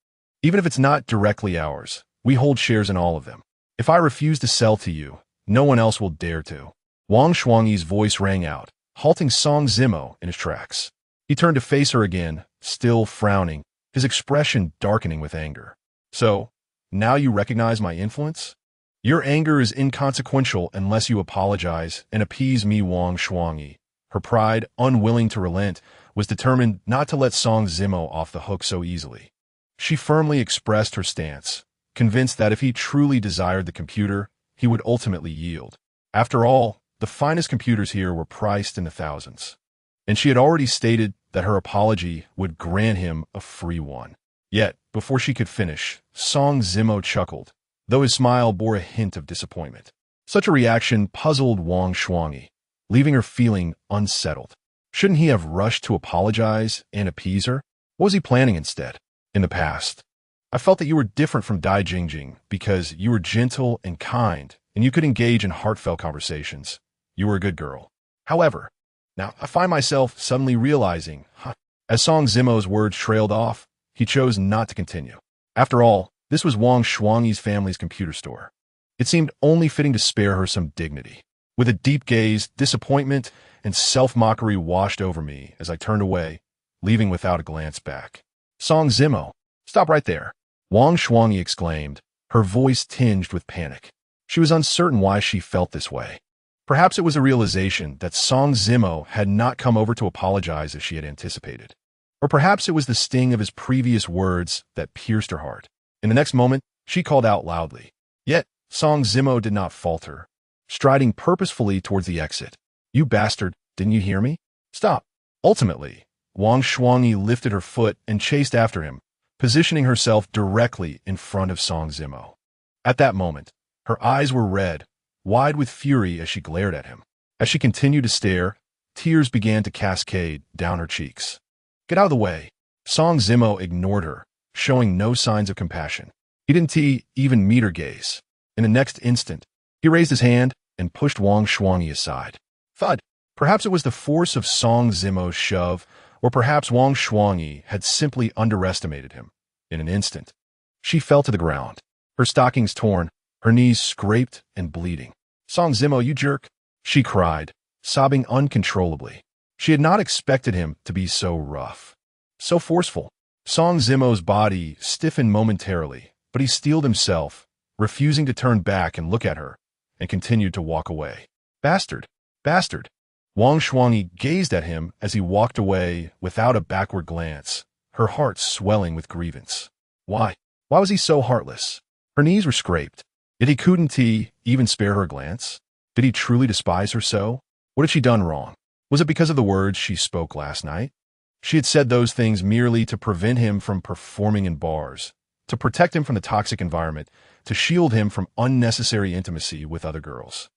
Even if it's not directly ours, we hold shares in all of them. If I refuse to sell to you, no one else will dare to." Wang Shuangyi's voice rang out, halting Song Zimo in his tracks. He turned to face her again, still frowning, his expression darkening with anger. "So, now you recognize my influence? Your anger is inconsequential unless you apologize and appease me." Wang Shuangyi, her pride unwilling to relent, was determined not to let Song Zimo off the hook so easily. She firmly expressed her stance, convinced that if he truly desired the computer, he would ultimately yield. After all, the finest computers here were priced in the thousands, and she had already stated that her apology would grant him a free one. Yet, before she could finish, Song Zimo chuckled, though his smile bore a hint of disappointment. Such a reaction puzzled Wang Shuangyi, leaving her feeling unsettled. Shouldn't he have rushed to apologize and appease her? What was he planning instead? In the past, I felt that you were different from Dai Jingjing because you were gentle and kind, and you could engage in heartfelt conversations. You were a good girl. However, now I find myself suddenly realizing, as Song Zimo's words trailed off, he chose not to continue. After all, this was Wang Shuangyi's family's computer store. It seemed only fitting to spare her some dignity. With a deep gaze, disappointment and self-mockery washed over me as I turned away, leaving without a glance back. Song Zimo, stop right there, Wang Shuangyi exclaimed, her voice tinged with panic. She was uncertain why she felt this way. Perhaps it was a realization that Song Zimo had not come over to apologize as she had anticipated. Or perhaps it was the sting of his previous words that pierced her heart. In the next moment, she called out loudly. Yet, Song Zimo did not falter, striding purposefully towards the exit. You bastard, didn't you hear me? Stop. Ultimately, Wang Shuangyi lifted her foot and chased after him, positioning herself directly in front of Song Zimo. At that moment, her eyes were red, wide with fury as she glared at him. As she continued to stare, tears began to cascade down her cheeks. Get out of the way. Song Zimo ignored her, showing no signs of compassion. He didn't even meet her gaze. In the next instant, he raised his hand and pushed Wang Shuangyi aside. Thud. Perhaps it was the force of Song Zimo's shove, or perhaps Wang Shuangyi had simply underestimated him. In an instant, she fell to the ground, her stockings torn, her knees scraped and bleeding. Song Zimo, you jerk, she cried, sobbing uncontrollably. She had not expected him to be so rough, so forceful. Song Zimo's body stiffened momentarily, but he steeled himself, refusing to turn back and look at her, and continued to walk away. Bastard! Bastard! Wang Shuangyi gazed at him as he walked away without a backward glance, her heart swelling with grievance. Why? Why was he so heartless? Her knees were scraped, yet he couldn't even spare her a glance. Did he truly despise her so? What had she done wrong? Was it because of the words she spoke last night? She had said those things merely to prevent him from performing in bars, to protect him from the toxic environment, to shield him from unnecessary intimacy with other girls.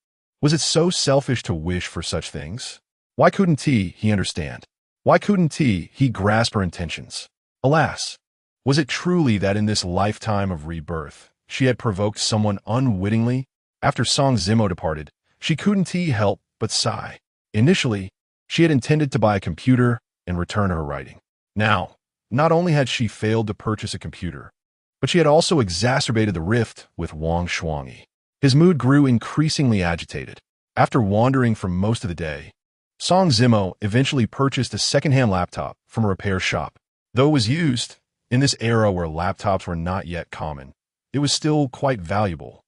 Was it so selfish to wish for such things? Why couldn't he understand? Why couldn't he grasp her intentions? Alas, was it truly that in this lifetime of rebirth, she had provoked someone unwittingly? After Song Zimo departed, she couldn't help but sigh. Initially, she had intended to buy a computer and return to her writing. Now, not only had she failed to purchase a computer, but she had also exacerbated the rift with Wang Shuangyi. His mood grew increasingly agitated. After wandering for most of the day, Song Zimo eventually purchased a second-hand laptop from a repair shop. Though it was used, in this era where laptops were not yet common, it was still quite valuable,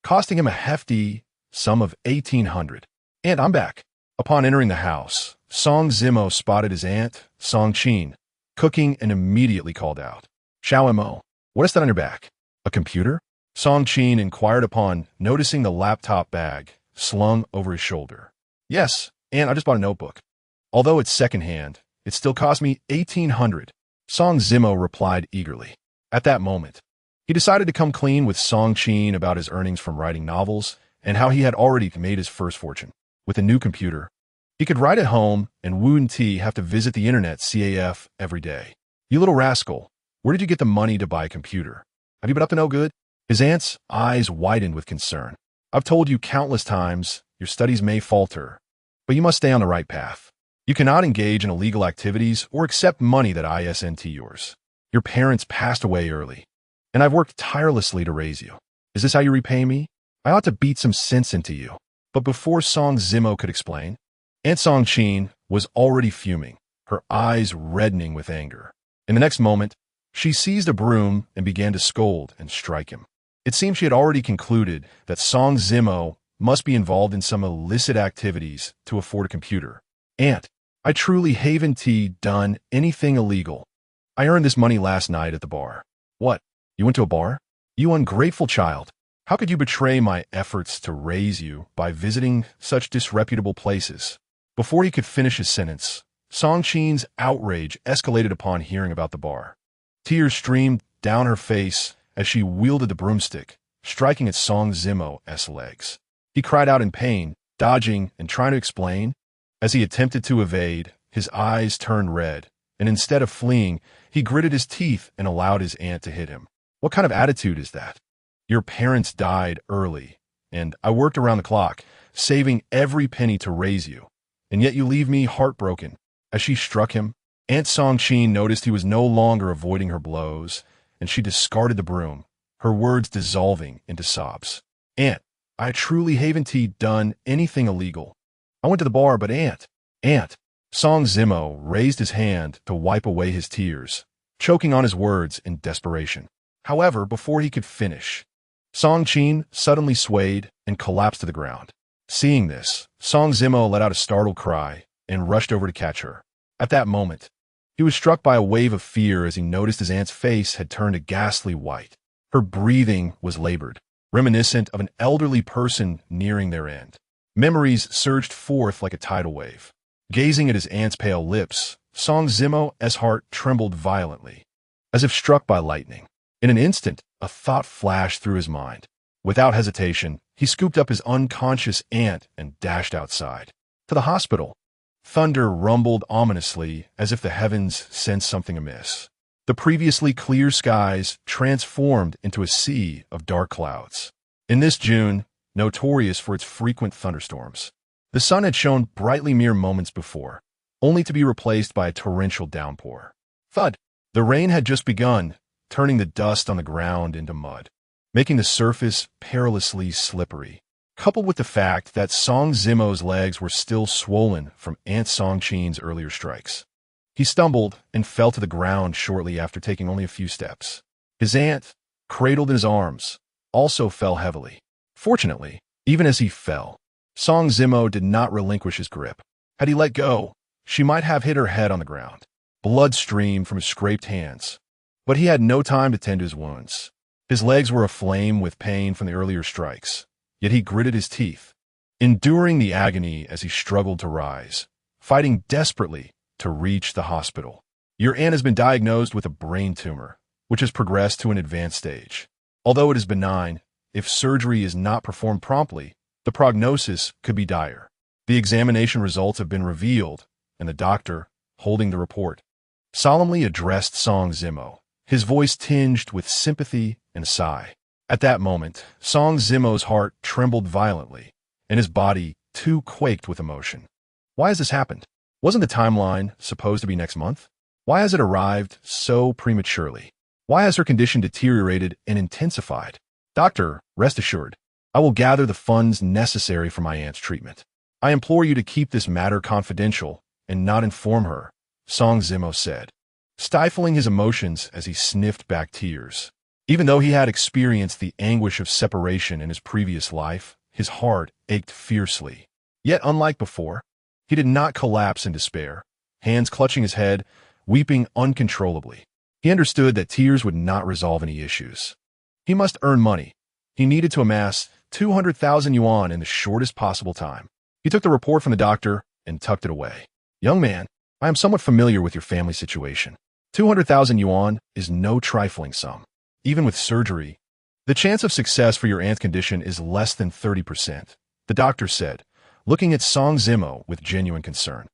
costing him a hefty sum of 1,800. And I'm back. Upon entering the house, Song Zimo spotted his aunt, Song Qin, cooking and immediately called out. Xiao Mo, what is that on your back? A computer? Song Qin inquired upon noticing the laptop bag slung over his shoulder. Yes, and I just bought a notebook. Although it's secondhand, it still cost me 1,800. Song Zimo replied eagerly. At that moment, he decided to come clean with Song Qin about his earnings from writing novels and how he had already made his first fortune. With a new computer, he could write at home and wouldn't have to visit the internet CAF every day. You little rascal, where did you get the money to buy a computer? Have you been up to no good? His aunt's eyes widened with concern. I've told you countless times, your studies may falter, but you must stay on the right path. You cannot engage in illegal activities or accept money that isn't yours. Your parents passed away early, and I've worked tirelessly to raise you. Is this how you repay me? I ought to beat some sense into you. But before Song Zimo could explain, Aunt Song Qin was already fuming, her eyes reddening with anger. In the next moment, she seized a broom and began to scold and strike him. It seemed she had already concluded that Song Zimo must be involved in some illicit activities to afford a computer. Aunt, I truly haven't done anything illegal. I earned this money last night at the bar. What? You went to a bar? You ungrateful child. How could you betray my efforts to raise you by visiting such disreputable places? Before he could finish his sentence, Song Qin's outrage escalated upon hearing about the bar. Tears streamed down her face as she wielded the broomstick, striking at Song Zimo's legs. He cried out in pain, dodging and trying to explain. As he attempted to evade, his eyes turned red, and instead of fleeing, he gritted his teeth and allowed his aunt to hit him. What kind of attitude is that? Your parents died early, and I worked around the clock, saving every penny to raise you, and yet you leave me heartbroken. As she struck him, Aunt Song Qin noticed he was no longer avoiding her blows, and she discarded the broom, her words dissolving into sobs. Aunt, I truly haven't done anything illegal. I went to the bar, but Aunt. Song Zimo raised his hand to wipe away his tears, choking on his words in desperation. However, before he could finish, Song Qin suddenly swayed and collapsed to the ground. Seeing this, Song Zimo let out a startled cry and rushed over to catch her. At that moment, he was struck by a wave of fear as he noticed his aunt's face had turned a ghastly white. Her breathing was labored, reminiscent of an elderly person nearing their end. Memories surged forth like a tidal wave. Gazing at his aunt's pale lips, Song Zimo's heart trembled violently, as if struck by lightning. In an instant, a thought flashed through his mind. Without hesitation, he scooped up his unconscious aunt and dashed outside. To the hospital. Thunder rumbled ominously as if the heavens sensed something amiss. The previously clear skies transformed into a sea of dark clouds. In this June, notorious for its frequent thunderstorms, the sun had shone brightly mere moments before, only to be replaced by a torrential downpour. Thud! The rain had just begun, turning the dust on the ground into mud, making the surface perilously slippery. Coupled with the fact that Song Zimo's legs were still swollen from Aunt Song Qin's earlier strikes. He stumbled and fell to the ground shortly after taking only a few steps. His aunt, cradled in his arms, also fell heavily. Fortunately, even as he fell, Song Zimo did not relinquish his grip. Had he let go, she might have hit her head on the ground. Blood streamed from his scraped hands, but he had no time to tend to his wounds. His legs were aflame with pain from the earlier strikes. Yet he gritted his teeth, enduring the agony as he struggled to rise, fighting desperately to reach the hospital. Your aunt has been diagnosed with a brain tumor, which has progressed to an advanced stage. Although it is benign, if surgery is not performed promptly, the prognosis could be dire. The examination results have been revealed, and the doctor, holding the report, solemnly addressed Song Zimo, his voice tinged with sympathy and a sigh. At that moment, Song Zimo's heart trembled violently, and his body, too, quaked with emotion. Why has this happened? Wasn't the timeline supposed to be next month? Why has it arrived so prematurely? Why has her condition deteriorated and intensified? Doctor, rest assured, I will gather the funds necessary for my aunt's treatment. I implore you to keep this matter confidential and not inform her, Song Zimo said, stifling his emotions as he sniffed back tears. Even though he had experienced the anguish of separation in his previous life, his heart ached fiercely. Yet, unlike before, he did not collapse in despair, hands clutching his head, weeping uncontrollably. He understood that tears would not resolve any issues. He must earn money. He needed to amass 200,000 yuan in the shortest possible time. He took the report from the doctor and tucked it away. Young man, I am somewhat familiar with your family situation. 200,000 yuan is no trifling sum. Even with surgery, the chance of success for your aunt's condition is less than 30%, the doctor said, looking at Song Zimo with genuine concern.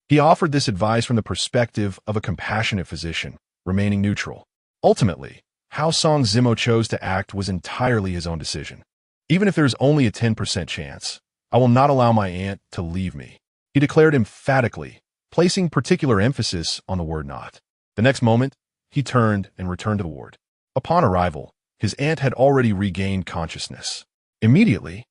He offered this advice from the perspective of a compassionate physician, remaining neutral. Ultimately, how Song Zimo chose to act was entirely his own decision. Even if there is only a 10% chance, I will not allow my aunt to leave me, he declared emphatically, placing particular emphasis on the word not. The next moment, he turned and returned to the ward. Upon arrival, his aunt had already regained consciousness. Immediately,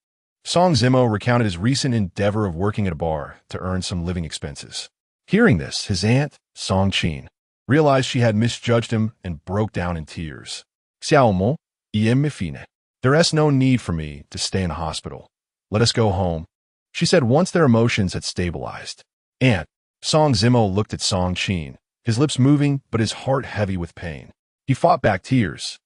Song Zimo recounted his recent endeavor of working at a bar to earn some living expenses. Hearing this, his aunt, Song Qin, realized she had misjudged him and broke down in tears. Xiaomo, me fine. There is no need for me to stay in a hospital. Let us go home, she said once their emotions had stabilized. Aunt, Song Zimo looked at Song Qin, his lips moving but his heart heavy with pain. He fought back tears.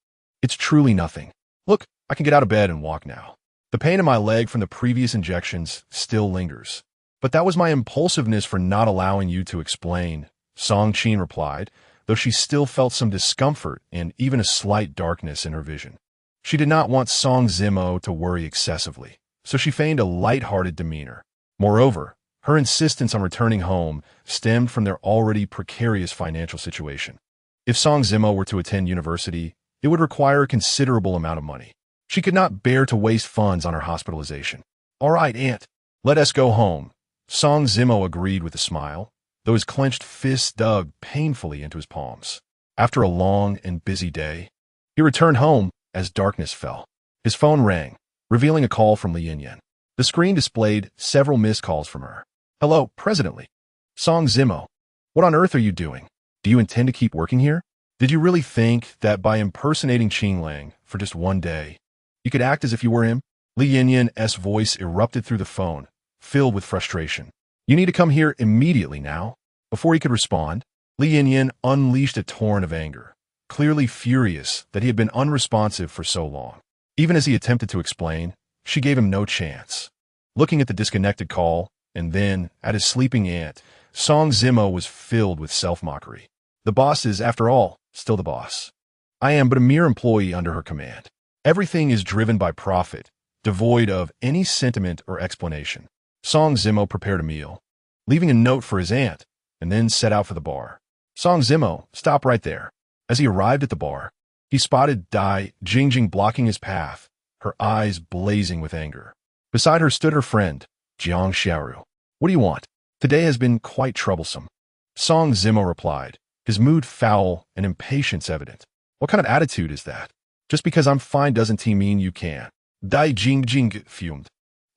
It's truly nothing. Look, I can get out of bed and walk now. The pain in my leg from the previous injections still lingers. But that was my impulsiveness for not allowing you to explain, Song Qin replied, though she still felt some discomfort and even a slight darkness in her vision. She did not want Song Zimo to worry excessively, so she feigned a light-hearted demeanor. Moreover, her insistence on returning home stemmed from their already precarious financial situation. If Song Zimo were to attend university, it would require a considerable amount of money. She could not bear to waste funds on her hospitalization. All right, Aunt, let us go home. Song Zimo agreed with a smile, though his clenched fists dug painfully into his palms. After a long and busy day, he returned home as darkness fell. His phone rang, revealing a call from Li Yinyan. The screen displayed several missed calls from her. Hello, President Li. Song Zimo. What on earth are you doing? Do you intend to keep working here? Did you really think that by impersonating Qing Lang for just one day, you could act as if you were him? Li Yinyan's voice erupted through the phone, filled with frustration. You need to come here immediately now. Before he could respond, Li Yinyan unleashed a torrent of anger, clearly furious that he had been unresponsive for so long. Even as he attempted to explain, she gave him no chance. Looking at the disconnected call, and then at his sleeping aunt, Song Zimo was filled with self-mockery. The boss is, after all, still the boss. I am but a mere employee under her command. Everything is driven by profit, devoid of any sentiment or explanation. Song Zimo prepared a meal, leaving a note for his aunt, and then set out for the bar. Song Zimo, stop right there. As he arrived at the bar, he spotted Dai Jingjing blocking his path, her eyes blazing with anger. Beside her stood her friend, Jiang Xiaoru. What do you want? Today has been quite troublesome. Song Zimo replied, his mood foul and impatience evident. What kind of attitude is that? Just because I'm fine doesn't mean you can. Dai Jingjing fumed,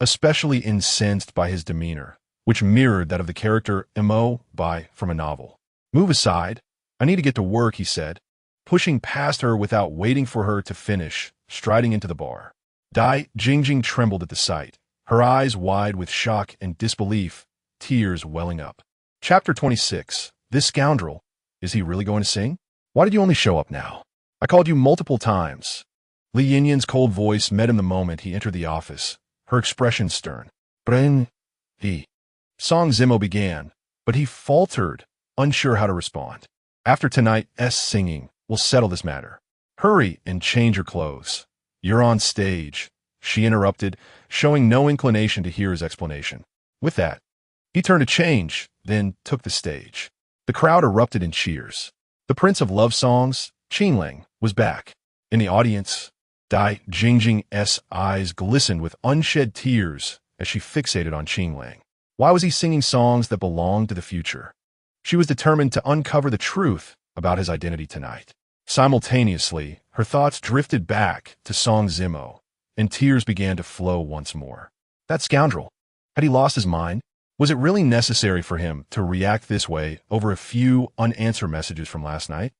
especially incensed by his demeanor, which mirrored that of the character Mo from a novel. Move aside. I need to get to work, he said, pushing past her without waiting for her to finish, striding into the bar. Dai Jingjing trembled at the sight, her eyes wide with shock and disbelief, tears welling up. Chapter 26. This scoundrel. Is he really going to sing? Why did you only show up now? I called you multiple times. Li Yinyan's cold voice met him the moment he entered the office, her expression stern. Bring the. Song Zimo began, but he faltered, unsure how to respond. After tonight's singing, we'll settle this matter. Hurry and change your clothes. You're on stage, she interrupted, showing no inclination to hear his explanation. With that, he turned to change, then took the stage. The crowd erupted in cheers. The Prince of Love Songs, Qing Lang, was back. In the audience, Dai Jingjing's eyes glistened with unshed tears as she fixated on Qing Lang. Why was he singing songs that belonged to the future? She was determined to uncover the truth about his identity tonight. Simultaneously, her thoughts drifted back to Song Zimo, and tears began to flow once more. That scoundrel. Had he lost his mind? Was it really necessary for him to react this way over a few unanswered messages from last night?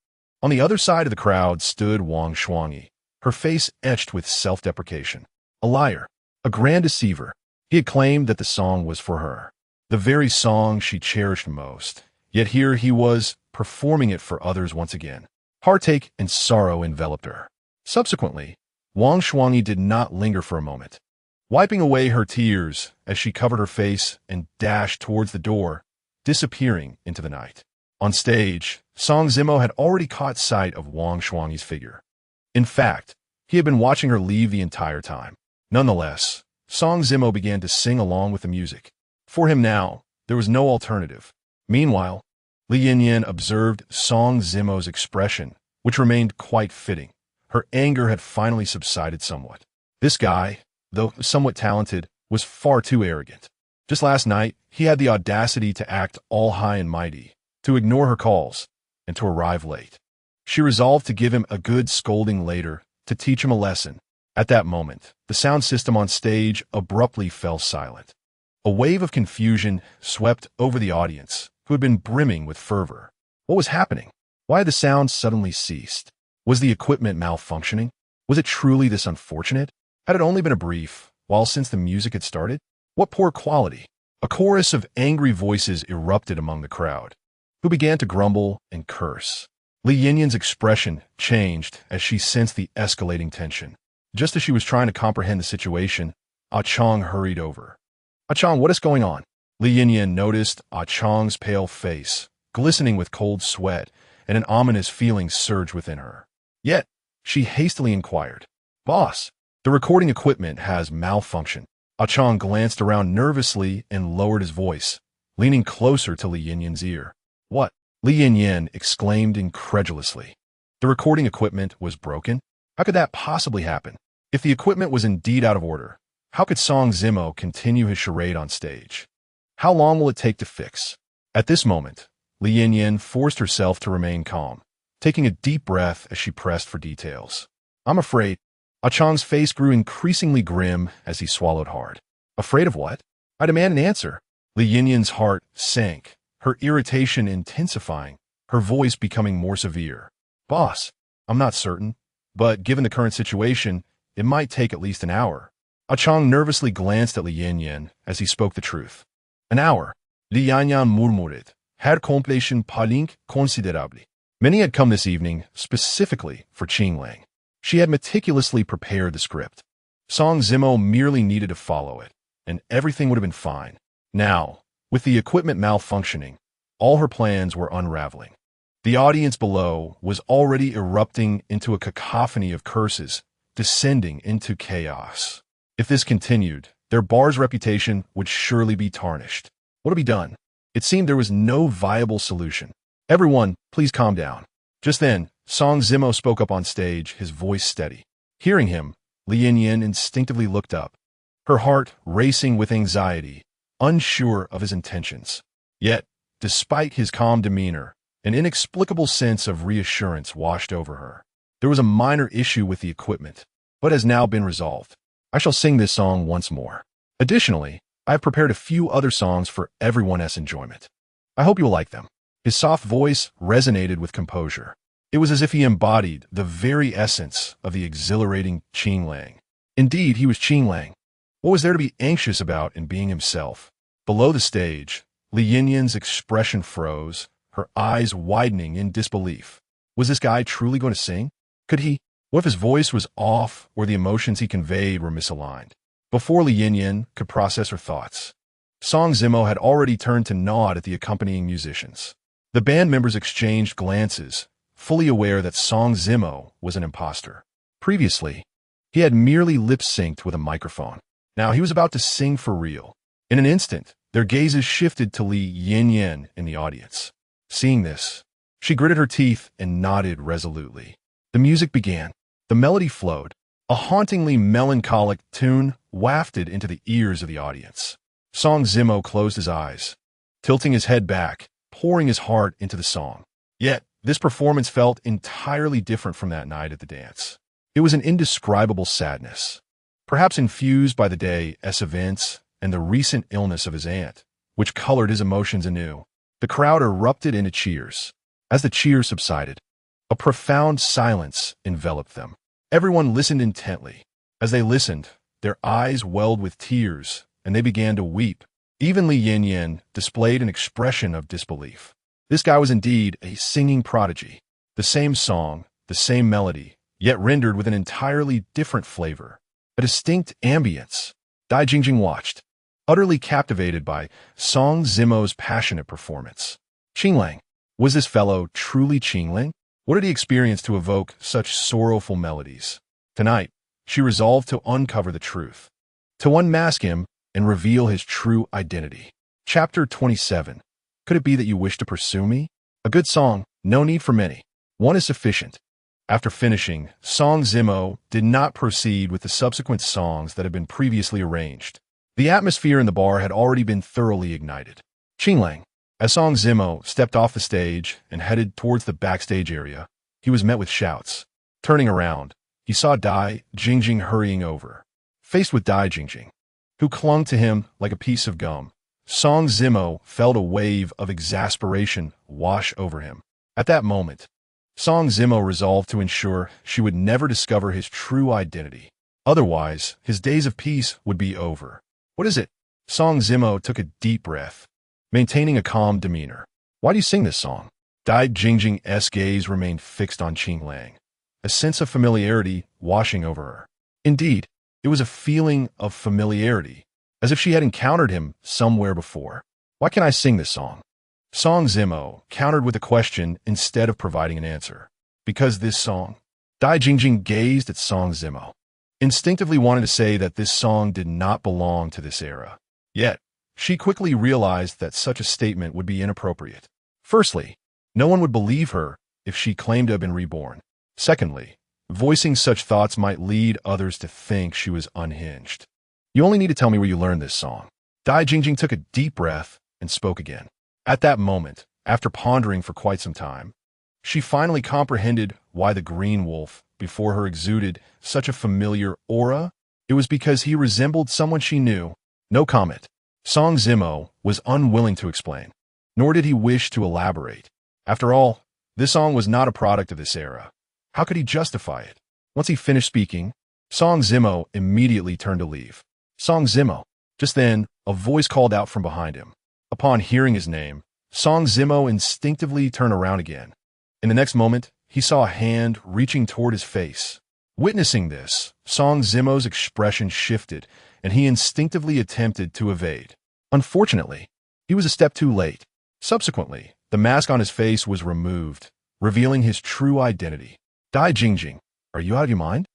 On the other side of the crowd stood Wang Shuangyi, her face etched with self-deprecation. A liar, a grand deceiver. He had claimed that the song was for her, the very song she cherished most. Yet here he was, performing it for others once again. Heartache and sorrow enveloped her. Subsequently, Wang Shuangyi did not linger for a moment. Wiping away her tears as she covered her face and dashed towards the door, disappearing into the night. On stage, Song Zimo had already caught sight of Wang Shuangyi's figure. In fact, he had been watching her leave the entire time. Nonetheless, Song Zimo began to sing along with the music. For him now, there was no alternative. Meanwhile, Li Yinyan observed Song Zimo's expression, which remained quite fitting. Her anger had finally subsided somewhat. This guy, though somewhat talented, was far too arrogant. Just last night, he had the audacity to act all high and mighty, to ignore her calls, and to arrive late. She resolved to give him a good scolding later, to teach him a lesson. At that moment, the sound system on stage abruptly fell silent. A wave of confusion swept over the audience, who had been brimming with fervor. What was happening? Why had the sound suddenly ceased? Was the equipment malfunctioning? Was it truly this unfortunate? Had it only been a brief, while since the music had started? What poor quality! A chorus of angry voices erupted among the crowd, who began to grumble and curse. Li Yinyan's expression changed as she sensed the escalating tension. Just as she was trying to comprehend the situation, Ah Chong hurried over. Ah Chong, what is going on? Li Yinyan noticed Ah Chong's pale face, glistening with cold sweat, and an ominous feeling surged within her. Yet, she hastily inquired, Boss, the recording equipment has malfunctioned. Ah Chong glanced around nervously and lowered his voice, leaning closer to Li Yinyan's ear. What? Li Yinyan exclaimed incredulously. The recording equipment was broken? How could that possibly happen? If the equipment was indeed out of order, how could Song Zimo continue his charade on stage? How long will it take to fix? At this moment, Li Yinyan forced herself to remain calm, taking a deep breath as she pressed for details. I'm afraid. Ah Chong's face grew increasingly grim as he swallowed hard. Afraid of what? I demand an answer. Li Yinyan's heart sank, her irritation intensifying, her voice becoming more severe. Boss, I'm not certain, but given the current situation, it might take at least an hour. Ah Chong nervously glanced at Li Yinyan as he spoke the truth. An hour. Li Yinyan murmured. Had completion palink considerable. Many had come this evening specifically for Qinglang. She had meticulously prepared the script. Song Zimo merely needed to follow it, and everything would have been fine. Now, with the equipment malfunctioning, all her plans were unraveling. The audience below was already erupting into a cacophony of curses, descending into chaos. If this continued, their bar's reputation would surely be tarnished. What to be done? It seemed there was no viable solution. Everyone, please calm down. Just then, Song Zimo spoke up on stage, his voice steady. Hearing him, Li Yinyan instinctively looked up, her heart racing with anxiety, unsure of his intentions. Yet, despite his calm demeanor, an inexplicable sense of reassurance washed over her. There was a minor issue with the equipment, but has now been resolved. I shall sing this song once more. Additionally, I have prepared a few other songs for everyone's enjoyment. I hope you will like them. His soft voice resonated with composure. It was as if he embodied the very essence of the exhilarating Qinglang. Indeed, he was Qinglang. What was there to be anxious about in being himself? Below the stage, Li Yinyan's expression froze, her eyes widening in disbelief. Was this guy truly going to sing? Could he? What if his voice was off or the emotions he conveyed were misaligned? Before Li Yinyan could process her thoughts, Song Zimo had already turned to nod at the accompanying musicians. The band members exchanged glances, fully aware that Song Zimo was an imposter. Previously, he had merely lip-synced with a microphone. Now he was about to sing for real. In an instant, their gazes shifted to Li Yinyan in the audience. Seeing this, she gritted her teeth and nodded resolutely. The music began. The melody flowed. A hauntingly melancholic tune wafted into the ears of the audience. Song Zimo closed his eyes, tilting his head back, pouring his heart into the song. Yet, this performance felt entirely different from that night at the dance. It was an indescribable sadness, perhaps infused by the day's events and the recent illness of his aunt, which colored his emotions anew. The crowd erupted into cheers. As the cheers subsided, a profound silence enveloped them. Everyone listened intently. As they listened, their eyes welled with tears, and they began to weep. Even Li Yinyan displayed an expression of disbelief. This guy was indeed a singing prodigy. The same song, the same melody, yet rendered with an entirely different flavor, a distinct ambience. Dai Jingjing watched, utterly captivated by Song Zimo's passionate performance. Qinglang. Was this fellow truly Qinglang? What did he experience to evoke such sorrowful melodies? Tonight, she resolved to uncover the truth, to unmask him and reveal his true identity. Chapter 27. Could it be that you wish to pursue me? A good song, no need for many. One is sufficient. After finishing, Song Zimo did not proceed with the subsequent songs that had been previously arranged. The atmosphere in the bar had already been thoroughly ignited. Qinglang. As Song Zimo stepped off the stage and headed towards the backstage area, he was met with shouts. Turning around, he saw Dai Jingjing hurrying over. Faced with Dai Jingjing, who clung to him like a piece of gum, Song Zimo felt a wave of exasperation wash over him. At that moment, Song Zimo resolved to ensure she would never discover his true identity. Otherwise, his days of peace would be over. What is it? Song Zimo took a deep breath, maintaining a calm demeanor. Why do you sing this song? Dai Jingjing's gaze remained fixed on Qinglang, a sense of familiarity washing over her. Indeed, it was a feeling of familiarity, as if she had encountered him somewhere before. Why can't I sing this song? Song Zimo countered with a question instead of providing an answer. Because this song? Dai Jingjing gazed at Song Zimo, instinctively wanted to say that this song did not belong to this era. Yet, she quickly realized that such a statement would be inappropriate. Firstly, no one would believe her if she claimed to have been reborn. Secondly, voicing such thoughts might lead others to think she was unhinged. You only need to tell me where you learned this song. Dai Jingjing took a deep breath and spoke again. At that moment, after pondering for quite some time, she finally comprehended why the green wolf before her exuded such a familiar aura. It was because he resembled someone she knew. No comment. Song Zimo was unwilling to explain, nor did he wish to elaborate. After all, this song was not a product of this era. How could he justify it? Once he finished speaking, Song Zimo immediately turned to leave. Song Zimo. Just then, a voice called out from behind him. Upon hearing his name, Song Zimo instinctively turned around again. In the next moment, he saw a hand reaching toward his face. Witnessing this, Song Zimo's expression shifted, and he instinctively attempted to evade. Unfortunately, he was a step too late. Subsequently, the mask on his face was removed, revealing his true identity. Dai Jingjing, are you out of your mind?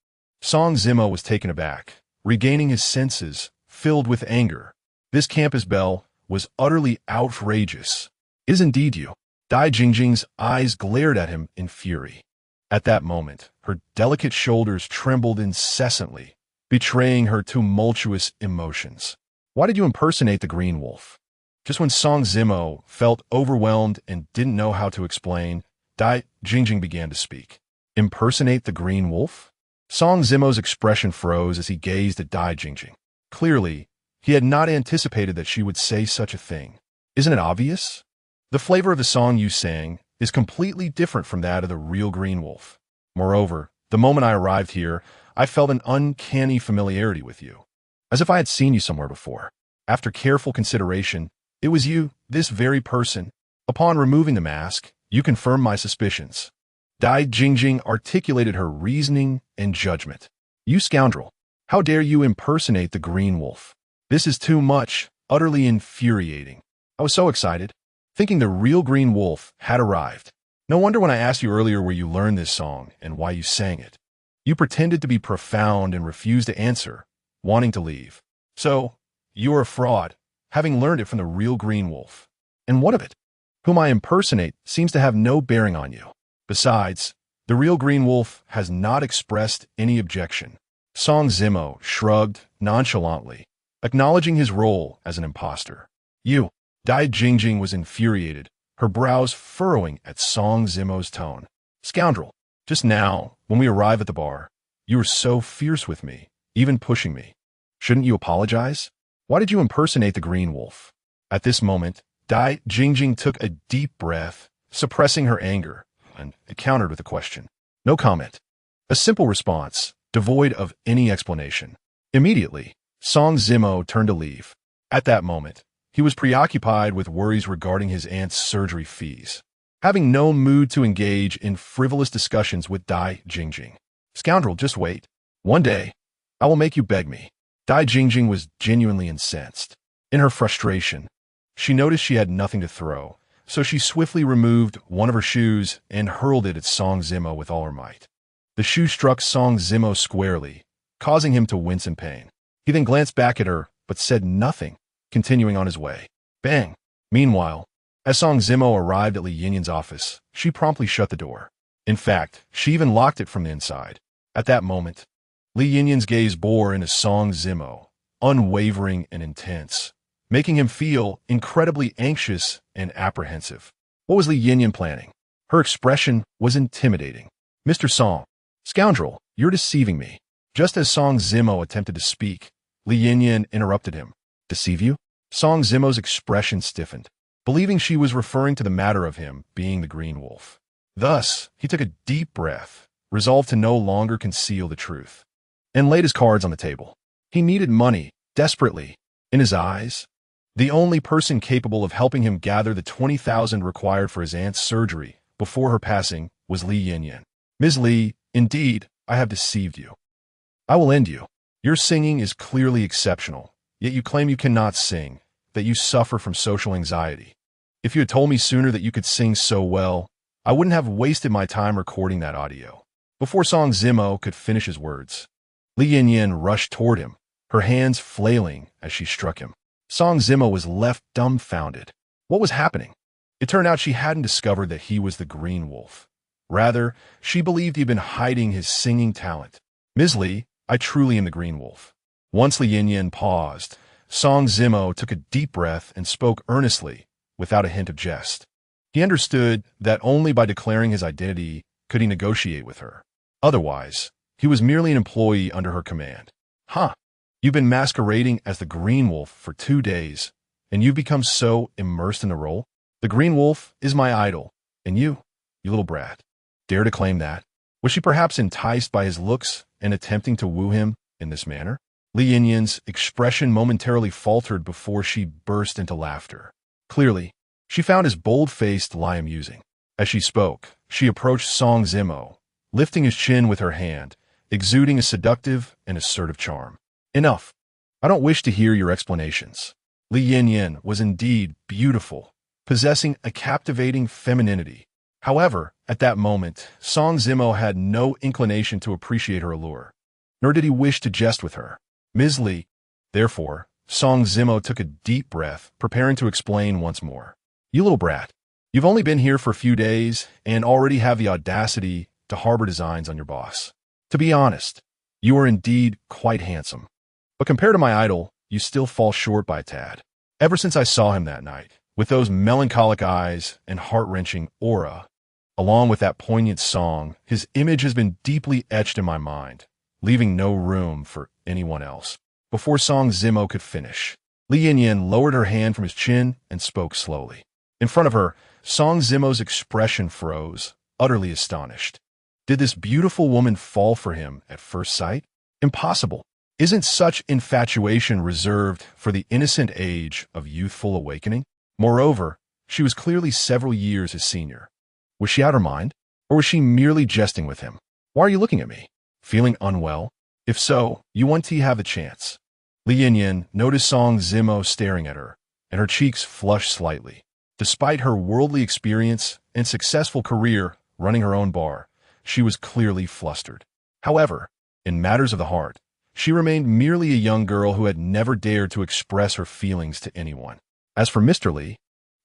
Song Zimo was taken aback, regaining his senses, filled with anger. This campus belle was utterly outrageous. It is indeed you. Dai Jingjing's eyes glared at him in fury. At that moment, her delicate shoulders trembled incessantly, betraying her tumultuous emotions. Why did you impersonate the green wolf? Just when Song Zimo felt overwhelmed and didn't know how to explain, Dai Jingjing began to speak. Impersonate the green wolf? Song Zimo's expression froze as he gazed at Dai Jingjing. Clearly, he had not anticipated that she would say such a thing. Isn't it obvious? The flavor of the song you sang is completely different from that of the real green wolf. Moreover, the moment I arrived here, I felt an uncanny familiarity with you, as if I had seen you somewhere before. After careful consideration, it was you, this very person. Upon removing the mask, you confirmed my suspicions. Dai Jingjing articulated her reasoning and judgment. You scoundrel! How dare you impersonate the green wolf? This is too much, utterly infuriating. I was so excited, thinking the real green wolf had arrived. No wonder when I asked you earlier where you learned this song and why you sang it. You pretended to be profound and refused to answer, wanting to leave. So, you are a fraud, having learned it from the real green wolf. And what of it? Whom I impersonate seems to have no bearing on you. Besides, the real green wolf has not expressed any objection. Song Zimo shrugged nonchalantly, acknowledging his role as an imposter. You. Dai Jingjing was infuriated, her brows furrowing at Song Zimo's tone. Scoundrel, just now, when we arrive at the bar, you were so fierce with me, even pushing me. Shouldn't you apologize? Why did you impersonate the green wolf? At this moment, Dai Jingjing took a deep breath, suppressing her anger, and countered with a question. No comment. A simple response, devoid of any explanation. Immediately, Song Zimo turned to leave. At that moment, he was preoccupied with worries regarding his aunt's surgery fees, having no mood to engage in frivolous discussions with Dai Jingjing. Scoundrel, just wait. One day, I will make you beg me. Dai Jingjing was genuinely incensed. In her frustration, she noticed she had nothing to throw, so she swiftly removed one of her shoes and hurled it at Song Zimo with all her might. The shoe struck Song Zimo squarely, causing him to wince in pain. He then glanced back at her, but said nothing, continuing on his way. Bang! Meanwhile, as Song Zimo arrived at Li Yinyan's office, she promptly shut the door. In fact, she even locked it from the inside. At that moment, Li Yinyan's gaze bore into Song Zimo, unwavering and intense, making him feel incredibly anxious and apprehensive. What was Li Yinyan planning? Her expression was intimidating. Mr. Song, scoundrel, you're deceiving me. Just as Song Zimo attempted to speak, Li Yinyan interrupted him. Deceive you? Song Zimo's expression stiffened, believing she was referring to the matter of him being the green wolf. Thus, he took a deep breath, resolved to no longer conceal the truth, and laid his cards on the table. He needed money, desperately. In his eyes, the only person capable of helping him gather the 20,000 required for his aunt's surgery before her passing was Li Yinyan. Ms. Li, indeed, I have deceived you. I will end you. Your singing is clearly exceptional, yet you claim you cannot sing, that you suffer from social anxiety. If you had told me sooner that you could sing so well, I wouldn't have wasted my time recording that audio. Before Song Zimo could finish his words, Li Yin rushed toward him, her hands flailing as she struck him. Song Zimo was left dumbfounded. What was happening? It turned out she hadn't discovered that he was the Green Wolf. Rather, she believed he'd been hiding his singing talent. Ms. Li, I truly am the Green Wolf. Once Li Yin paused, Song Zimo took a deep breath and spoke earnestly, without a hint of jest. He understood that only by declaring his identity could he negotiate with her. Otherwise, he was merely an employee under her command. Huh. You've been masquerading as the Green Wolf for 2 days, and you've become so immersed in the role? The Green Wolf is my idol, and you little brat, dare to claim that? Was she perhaps enticed by his looks and attempting to woo him in this manner? Li Yin's expression momentarily faltered before she burst into laughter. Clearly, she found his bold-faced lie amusing. As she spoke, she approached Song Zimo, lifting his chin with her hand, exuding a seductive and assertive charm. Enough. I don't wish to hear your explanations. Li Yin was indeed beautiful, possessing a captivating femininity. However, at that moment, Song Zimo had no inclination to appreciate her allure, nor did he wish to jest with her. Ms. Li. Therefore, Song Zimo took a deep breath, preparing to explain once more. You little brat, you've only been here for a few days and already have the audacity to harbor designs on your boss. To be honest, you are indeed quite handsome. But compared to my idol, you still fall short by a tad. Ever since I saw him that night, with those melancholic eyes and heart-wrenching aura, along with that poignant song, his image has been deeply etched in my mind, leaving no room for anyone else. Before Song Zimo could finish, Li Yin lowered her hand from his chin and spoke slowly. In front of her, Song Zimo's expression froze, utterly astonished. Did this beautiful woman fall for him at first sight? Impossible. Isn't such infatuation reserved for the innocent age of youthful awakening? Moreover, she was clearly several years his senior. Was she out of her mind? Or was she merely jesting with him? Why are you looking at me? Feeling unwell? If so, you want to have the chance. Li Yin noticed Song Zimo staring at her, and her cheeks flushed slightly. Despite her worldly experience and successful career running her own bar, she was clearly flustered. However, in matters of the heart, she remained merely a young girl who had never dared to express her feelings to anyone. As for Mr. Li,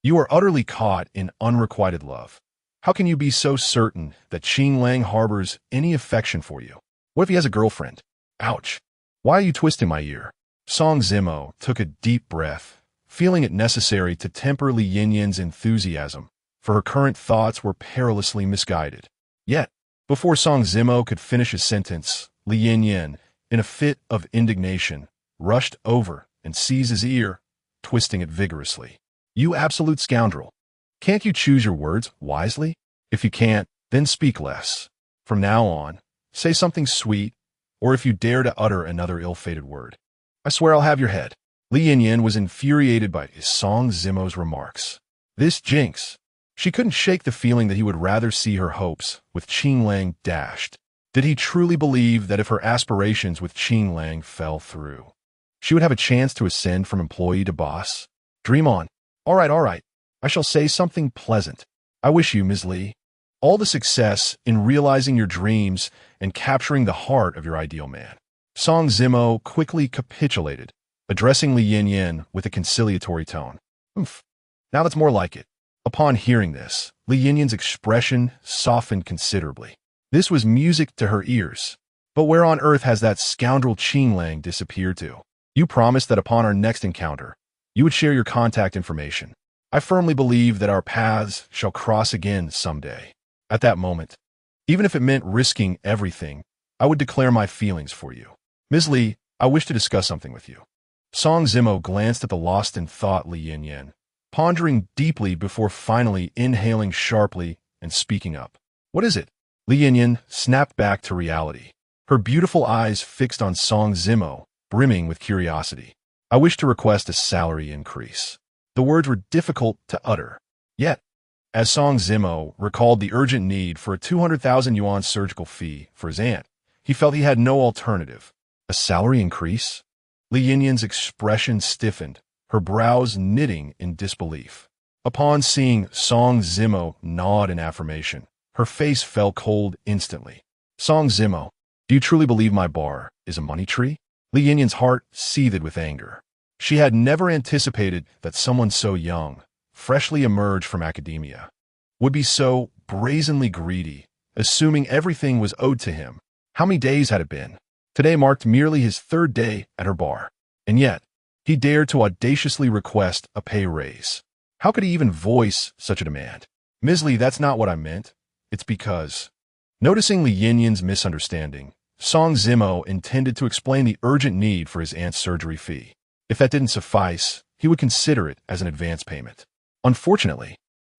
you are utterly caught in unrequited love. How can you be so certain that Qing Lang harbors any affection for you? What if he has a girlfriend? Ouch. Why are you twisting my ear? Song Zimo took a deep breath, feeling it necessary to temper Li Yin's enthusiasm, for her current thoughts were perilously misguided. Yet, before Song Zimo could finish his sentence, Li Yin, in a fit of indignation, rushed over and seized his ear, twisting it vigorously. You absolute scoundrel. Can't you choose your words wisely? If you can't, then speak less. From now on, say something sweet, or if you dare to utter another ill-fated word, I swear I'll have your head. Li Yin was infuriated by Song Zimo's remarks. This jinx. She couldn't shake the feeling that he would rather see her hopes with Qing Lang dashed. Did he truly believe that if her aspirations with Qing Lang fell through, she would have a chance to ascend from employee to boss? Dream on. All right. I shall say something pleasant. I wish you, Ms. Li, all the success in realizing your dreams and capturing the heart of your ideal man. Song Zimo quickly capitulated, addressing Li Yin with a conciliatory tone. Oomph. Now that's more like it. Upon hearing this, Li Yin's expression softened considerably. This was music to her ears. But where on earth has that scoundrel Qing Lang disappeared to? You promised that upon our next encounter, you would share your contact information. I firmly believe that our paths shall cross again someday. At that moment, even if it meant risking everything, I would declare my feelings for you. Ms. Li, I wish to discuss something with you. Song Zimo glanced at the lost in thought Li Yin, pondering deeply before finally inhaling sharply and speaking up. What is it? Li Yin snapped back to reality, her beautiful eyes fixed on Song Zimo, brimming with curiosity. I wish to request a salary increase. The words were difficult to utter. Yet, as Song Zimo recalled the urgent need for a 200,000 yuan surgical fee for his aunt, he felt he had no alternative A salary increase? Li Yinyan's expression stiffened, her brows knitting in disbelief. Upon seeing Song Zimo nod in affirmation, her face fell cold instantly. Song Zimo, do you truly believe my bar is a money tree? Li Yinyan's heart seethed with anger. She had never anticipated that someone so young, freshly emerged from academia, would be so brazenly greedy, assuming everything was owed to him. How many days had it been? Today marked merely his third day at her bar, and yet he dared to audaciously request a pay raise. How could he even voice such a demand? Ms. Li, that's not what I meant. It's because... Noticing Li Yinyan's misunderstanding, Song Zimo intended to explain the urgent need for his aunt's surgery fee. If that didn't suffice, he would consider it as an advance payment. Unfortunately,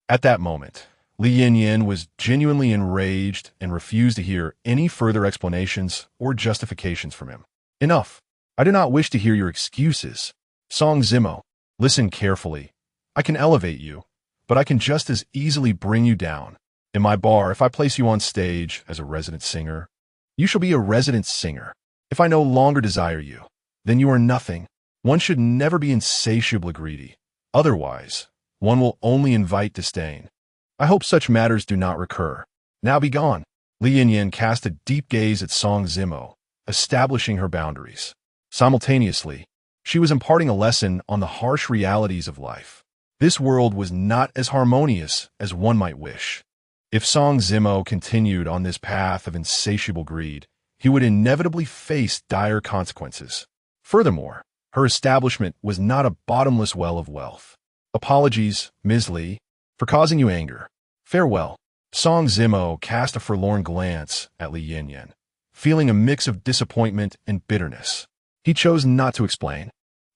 at that moment, Li Yinyan was genuinely enraged and refused to hear any further explanations or justifications from him. Enough. I do not wish to hear your excuses. Song Zimo, listen carefully. I can elevate you, but I can just as easily bring you down. In my bar, if I place you on stage as a resident singer, you shall be a resident singer. If I no longer desire you, then you are nothing. One should never be insatiably greedy. Otherwise, one will only invite disdain. I hope such matters do not recur. Now be gone. Li Yinyan cast a deep gaze at Song Zimo, establishing her boundaries. Simultaneously, she was imparting a lesson on the harsh realities of life. This world was not as harmonious as one might wish. If Song Zimo continued on this path of insatiable greed, he would inevitably face dire consequences. Furthermore, her establishment was not a bottomless well of wealth. Apologies, Ms. Li, for causing you anger. Farewell. Song Zimo cast a forlorn glance at Li Yinyan, feeling a mix of disappointment and bitterness. He chose not to explain,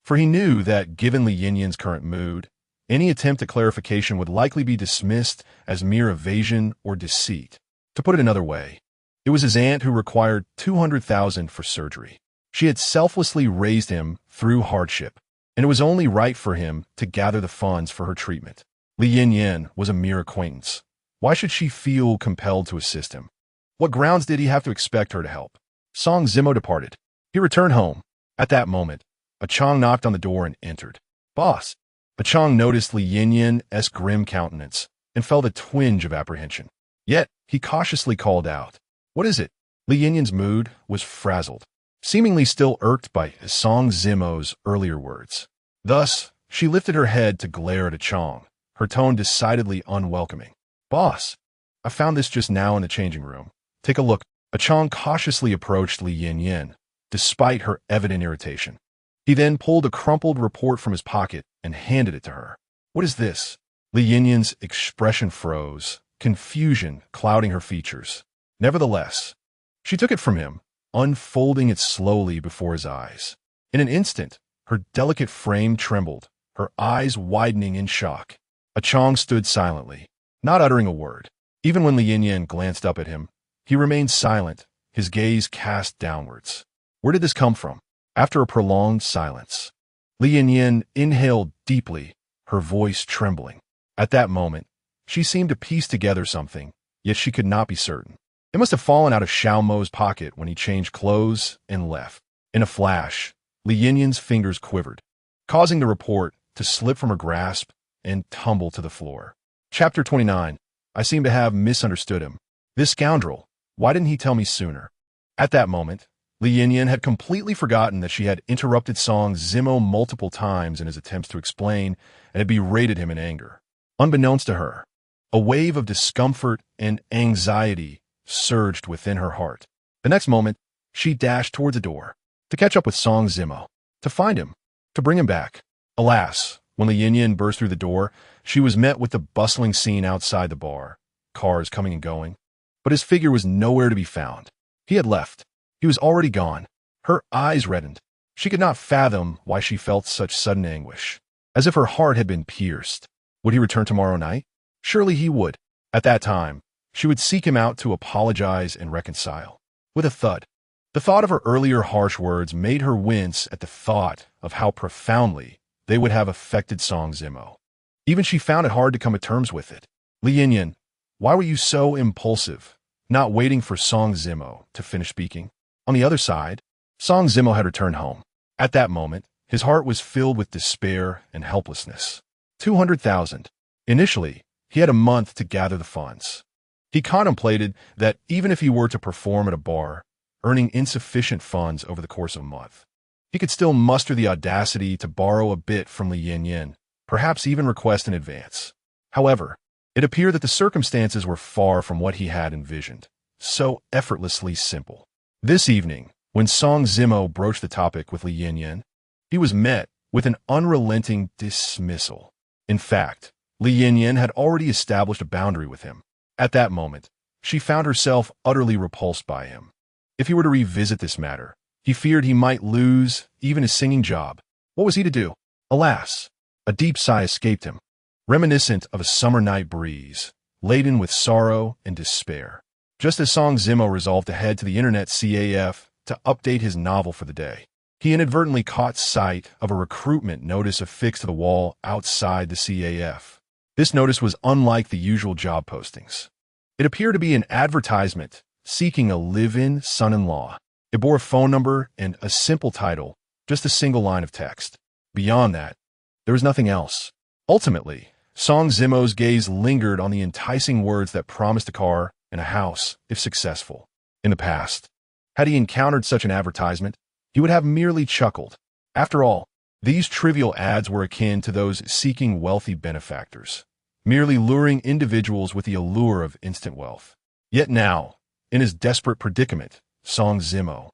for he knew that given Li Yinyan's current mood, any attempt at clarification would likely be dismissed as mere evasion or deceit. To put it another way, it was his aunt who required $200,000 for surgery. She had selflessly raised him through hardship, and it was only right for him to gather the funds for her treatment. Li Yinyan was a mere acquaintance. Why should she feel compelled to assist him? What grounds did he have to expect her to help? Song Zimo departed. He returned home. At that moment, a Chong knocked on the door and entered. Boss. A Chong noticed Li Yinyan's grim countenance and felt a twinge of apprehension. Yet, he cautiously called out, "What is it?" Li Yinyan's mood was frazzled, seemingly still irked by Song Zimo's earlier words. Thus, she lifted her head to glare at a Chong, her tone decidedly unwelcoming. Boss, I found this just now in the changing room. Take a look. A Chong cautiously approached Li Yinyan, despite her evident irritation. He then pulled a crumpled report from his pocket and handed it to her. What is this? Li Yinyan's expression froze, confusion clouding her features. Nevertheless, she took it from him, unfolding it slowly before his eyes. In an instant, her delicate frame trembled, her eyes widening in shock. A Chong stood silently, not uttering a word. Even when Li Yinyan glanced up at him, he remained silent, his gaze cast downwards. Where did this come from? After a prolonged silence, Li Yinyan inhaled deeply, her voice trembling. At that moment, she seemed to piece together something, yet she could not be certain. It must have fallen out of Xiao Mo's pocket when he changed clothes and left. In a flash, Li Yinyan's fingers quivered, causing the report to slip from her grasp and tumble to the floor. Chapter 29. I seem to have misunderstood him. This scoundrel, why didn't he tell me sooner? At that moment, Li Yinyan had completely forgotten that she had interrupted Song Zimo multiple times in his attempts to explain and had berated him in anger. Unbeknownst to her, a wave of discomfort and anxiety surged within her heart. The next moment, she dashed towards the door, to catch up with Song Zimo, to find him, to bring him back. Alas, when Li Yinyan burst through the door, she was met with the bustling scene outside the bar, cars coming and going. But his figure was nowhere to be found. He had left. He was already gone. Her eyes reddened. She could not fathom why she felt such sudden anguish, as if her heart had been pierced. Would he return tomorrow night? Surely he would. At that time, she would seek him out to apologize and reconcile. With a thud, the thought of her earlier harsh words made her wince at the thought of how profoundly they would have affected Song Zimo. Even she found it hard to come to terms with it. Li Yinyan, why were you so impulsive, not waiting for Song Zimo to finish speaking? On the other side, Song Zimo had returned home. At that moment, his heart was filled with despair and helplessness. 200,000. Initially, he had a month to gather the funds. He contemplated that even if he were to perform at a bar, earning insufficient funds over the course of a month, he could still muster the audacity to borrow a bit from Li Yin, perhaps even request an advance. However, it appeared that the circumstances were far from what he had envisioned, so effortlessly simple. This evening, when Song Zimo broached the topic with Li Yin, he was met with an unrelenting dismissal. In fact, Li Yin had already established a boundary with him. At that moment, she found herself utterly repulsed by him. If he were to revisit this matter, he feared he might lose even his singing job. What was he to do? Alas, a deep sigh escaped him, reminiscent of a summer night breeze, laden with sorrow and despair. Just as Song Zimo resolved to head to the internet CAF to update his novel for the day, he inadvertently caught sight of a recruitment notice affixed to the wall outside the CAF. This notice was unlike the usual job postings. It appeared to be an advertisement seeking a live-in son-in-law. It bore a phone number and a simple title, just a single line of text. Beyond that, there was nothing else. Ultimately, Song Zimo's gaze lingered on the enticing words that promised a car and a house if successful. In the past, had he encountered such an advertisement, he would have merely chuckled. After all, these trivial ads were akin to those seeking wealthy benefactors, merely luring individuals with the allure of instant wealth. Yet now, in his desperate predicament, Song Zimo,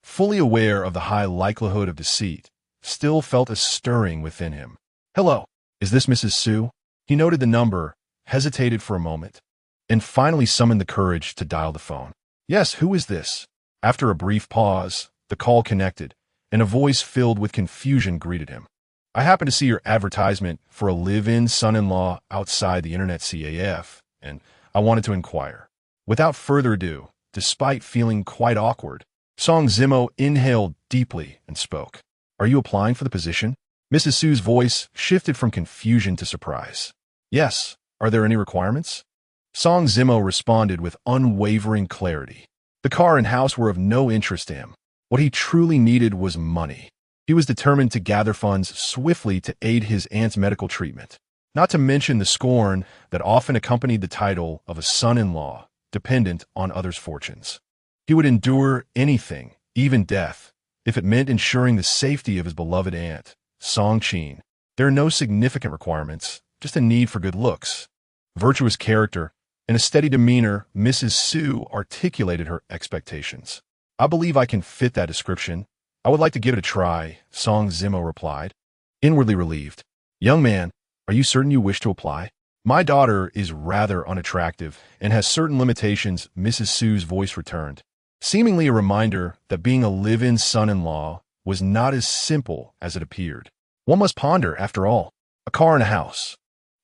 fully aware of the high likelihood of deceit, still felt a stirring within him. "Hello, is this Mrs. Su?" He noted the number, hesitated for a moment, and finally summoned the courage to dial the phone. "Yes, who is this?" After a brief pause, the call connected, and a voice filled with confusion greeted him. "I happened to see your advertisement for a live-in son-in-law outside the internet CAF, and I wanted to inquire." Without further ado, despite feeling quite awkward, Song Zimo inhaled deeply and spoke. "Are you applying for the position?" Mrs. Su's voice shifted from confusion to surprise. "Yes. Are there any requirements?" Song Zimo responded with unwavering clarity. The car and house were of no interest to him. What he truly needed was money. He was determined to gather funds swiftly to aid his aunt's medical treatment, not to mention the scorn that often accompanied the title of a son-in-law dependent on others' fortunes. He would endure anything, even death, if it meant ensuring the safety of his beloved aunt, Song Qin. There are no significant requirements, just a need for good looks, virtuous character, and a steady demeanor. Mrs. Su articulated her expectations. "I believe I can fit that description. I would like to give it a try," Song Zimo replied, inwardly relieved. "Young man, are you certain you wish to apply?" "My daughter is rather unattractive and has certain limitations," Mrs. Su's voice returned, seemingly a reminder that being a live-in son-in-law was not as simple as it appeared. One must ponder, after all. A car and a house.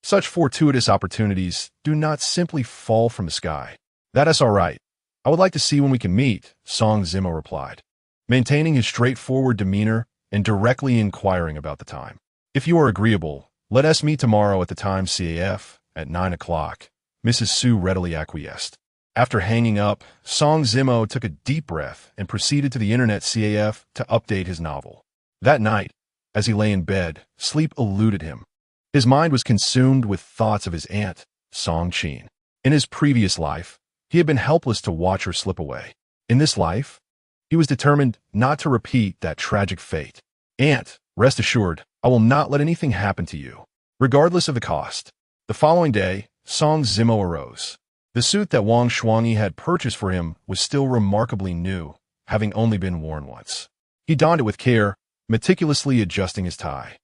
Such fortuitous opportunities do not simply fall from the sky. "That is all right. I would like to see when we can meet," Song Zimo replied, maintaining his straightforward demeanor and directly inquiring about the time. "If you are agreeable, let us meet tomorrow at the time CAF at 9 o'clock, Mrs. Su readily acquiesced. After hanging up, Song Zimo took a deep breath and proceeded to the internet CAF to update his novel. That night, as he lay in bed, sleep eluded him. His mind was consumed with thoughts of his aunt, Song Qin. In his previous life, he had been helpless to watch her slip away. In this life, he was determined not to repeat that tragic fate. "Aunt, rest assured, I will not let anything happen to you, regardless of the cost." The following day, Song Zimo arose. The suit that Wang Shuangyi had purchased for him was still remarkably new, having only been worn once. He donned it with care, meticulously adjusting his tie.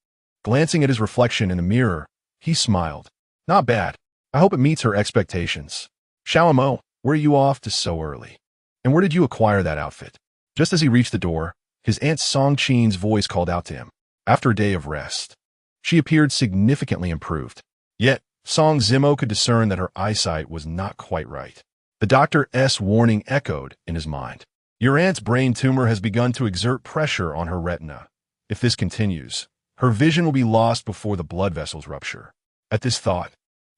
Glancing at his reflection in the mirror, he smiled. "Not bad. I hope it meets her expectations." "Xiaomo, where are you off to so early? And where did you acquire that outfit?" Just as he reached the door, his aunt Song Qin's voice called out to him. After a day of rest, she appeared significantly improved. Yet, Song Zimo could discern that her eyesight was not quite right. The doctor's warning echoed in his mind. "Your aunt's brain tumor has begun to exert pressure on her retina. If this continues, her vision will be lost before the blood vessels rupture." At this thought,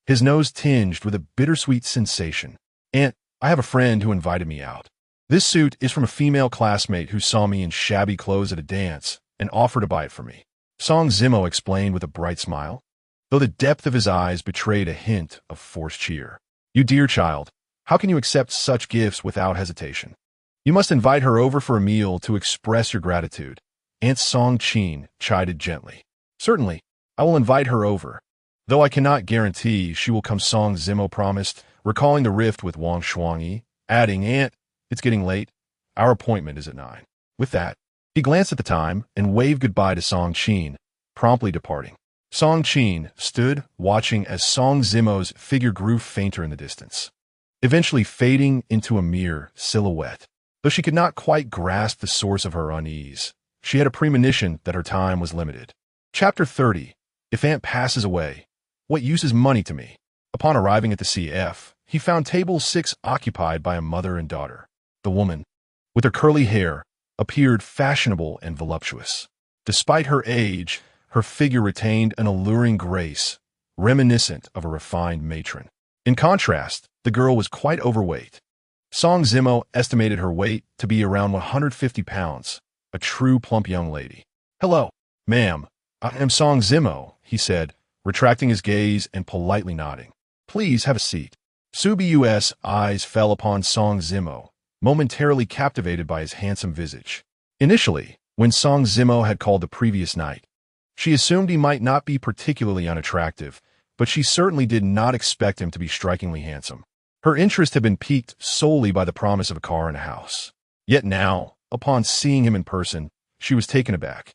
his nose tinged with a bittersweet sensation. "Aunt, I have a friend who invited me out. This suit is from a female classmate who saw me in shabby clothes at a dance and offered to buy it for me. Song Zimo explained with a bright smile, though the depth of his eyes betrayed a hint of forced cheer. You dear child, how can you accept such gifts without hesitation? You must invite her over for a meal to express your gratitude. Aunt Song Chin chided gently. Certainly, I will invite her over, though I cannot guarantee she will come, Song Zimo promised, recalling the rift with Wang Shuangyi, adding, Aunt, it's getting late. Our appointment is at 9. With that, he glanced at the time and waved goodbye to Song Chin, promptly departing. Song Chin stood, watching as Song Zimo's figure grew fainter in the distance, eventually fading into a mere silhouette. Though she could not quite grasp the source of her unease, she had a premonition that her time was limited. Chapter 30. If Aunt passes away, what use is money to me? Upon arriving at the CF, he found table 6 occupied by a mother and daughter. The woman, with her curly hair, appeared fashionable and voluptuous. Despite her age, her figure retained an alluring grace, reminiscent of a refined matron. In contrast, the girl was quite overweight. Song Zimo estimated her weight to be around 150 pounds, a true plump young lady. Hello, ma'am. I am Song Zimo, he said, retracting his gaze and politely nodding. Please have a seat. Subiu's eyes fell upon Song Zimo, momentarily captivated by his handsome visage. Initially, when Song Zimo had called the previous night, she assumed he might not be particularly unattractive, but she certainly did not expect him to be strikingly handsome. Her interest had been piqued solely by the promise of a car and a house. Yet now, upon seeing him in person, she was taken aback.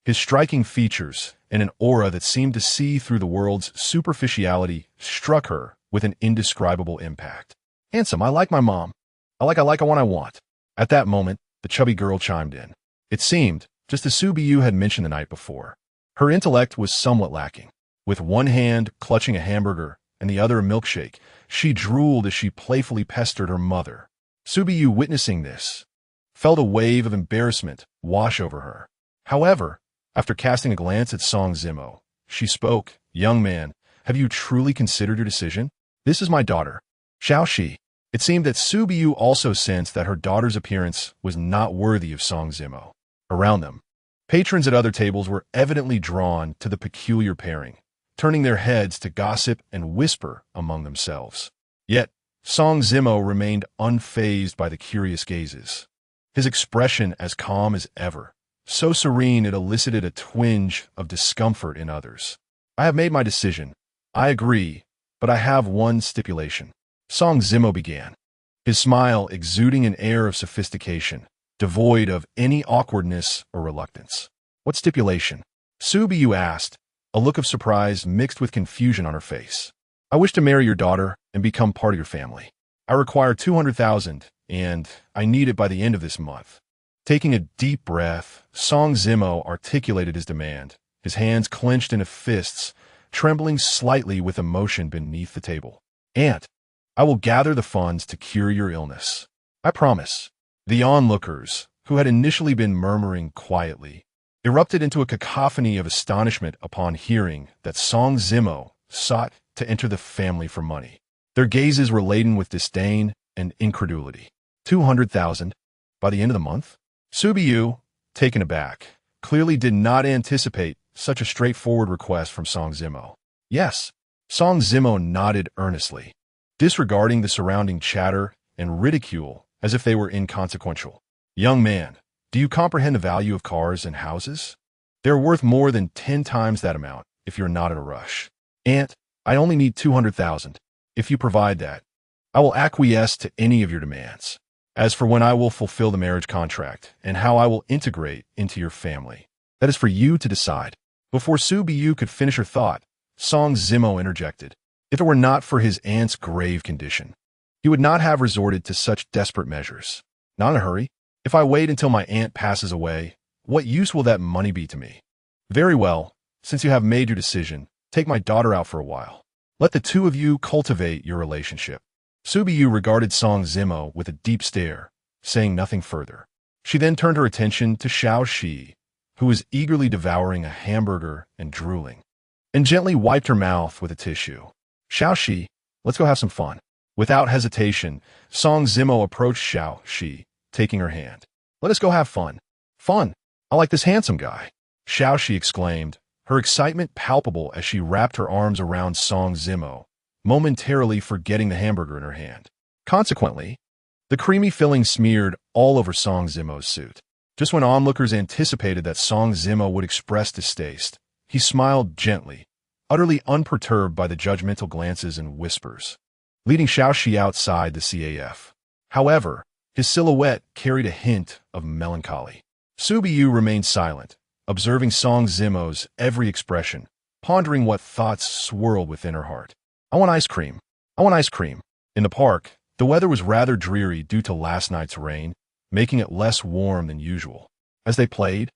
His striking features and an aura that seemed to see through the world's superficiality struck her with an indescribable impact. Handsome, I like my mom. I like what I want. At that moment, the chubby girl chimed in. It seemed, just as Subiu had mentioned the night before, her intellect was somewhat lacking. With one hand clutching a hamburger and the other a milkshake, she drooled as she playfully pestered her mother. Subiu, witnessing this, felt a wave of embarrassment wash over her. However, after casting a glance at Song Zimo, she spoke, Young man, have you truly considered your decision? This is my daughter, Xiaoxi. It seemed that Subiu also sensed that her daughter's appearance was not worthy of Song Zimo. Around them, patrons at other tables were evidently drawn to the peculiar pairing, turning their heads to gossip and whisper among themselves. Yet, Song Zimo remained unfazed by the curious gazes, his expression as calm as ever, so serene it elicited a twinge of discomfort in others. I have made my decision. I agree, but I have one stipulation. Song Zimo began, his smile exuding an air of sophistication, devoid of any awkwardness or reluctance. What stipulation? Subiu asked, a look of surprise mixed with confusion on her face. I wish to marry your daughter and become part of your family. I require 200,000, and I need it by the end of this month. Taking a deep breath, Song Zimo articulated his demand, his hands clenched into fists, trembling slightly with emotion beneath the table. Aunt, I will gather the funds to cure your illness. I promise. The onlookers, who had initially been murmuring quietly, erupted into a cacophony of astonishment upon hearing that Song Zimo sought to enter the family for money. Their gazes were laden with disdain and incredulity. 200,000 by the end of the month? Subiu, taken aback, clearly did not anticipate such a straightforward request from Song Zimo. Yes, Song Zimo nodded earnestly, disregarding the surrounding chatter and ridicule as if they were inconsequential. Young man, do you comprehend the value of cars and houses? They're worth more than 10 times that amount if you're not in a rush. Aunt, I only need 200,000. If you provide that, I will acquiesce to any of your demands. As for when I will fulfill the marriage contract and how I will integrate into your family, that is for you to decide. Before Subiu could finish her thought, Song Zimo interjected. If it were not for his aunt's grave condition, he would not have resorted to such desperate measures. Not in a hurry. If I wait until my aunt passes away, what use will that money be to me? Very well, since you have made your decision, take my daughter out for a while. Let the two of you cultivate your relationship. Subiu regarded Song Zimo with a deep stare, saying nothing further. She then turned her attention to Xiaoxi, who was eagerly devouring a hamburger and drooling, and gently wiped her mouth with a tissue. Xiaoxi, let's go have some fun. Without hesitation, Song Zimo approached Xiaoxi, taking her hand. Let us go have fun. Fun. I like this handsome guy. Xiaoxi exclaimed, her excitement palpable as she wrapped her arms around Song Zimo, momentarily forgetting the hamburger in her hand. Consequently, the creamy filling smeared all over Song Zimo's suit. Just when onlookers anticipated that Song Zimo would express distaste, he smiled gently, utterly unperturbed by the judgmental glances and whispers, leading Xiaoxi outside the CAF. However, his silhouette carried a hint of melancholy. Su Biyu remained silent, observing Song Zimo's every expression, pondering what thoughts swirled within her heart. I want ice cream. I want ice cream. In the park, the weather was rather dreary due to last night's rain, making it less warm than usual. As they played,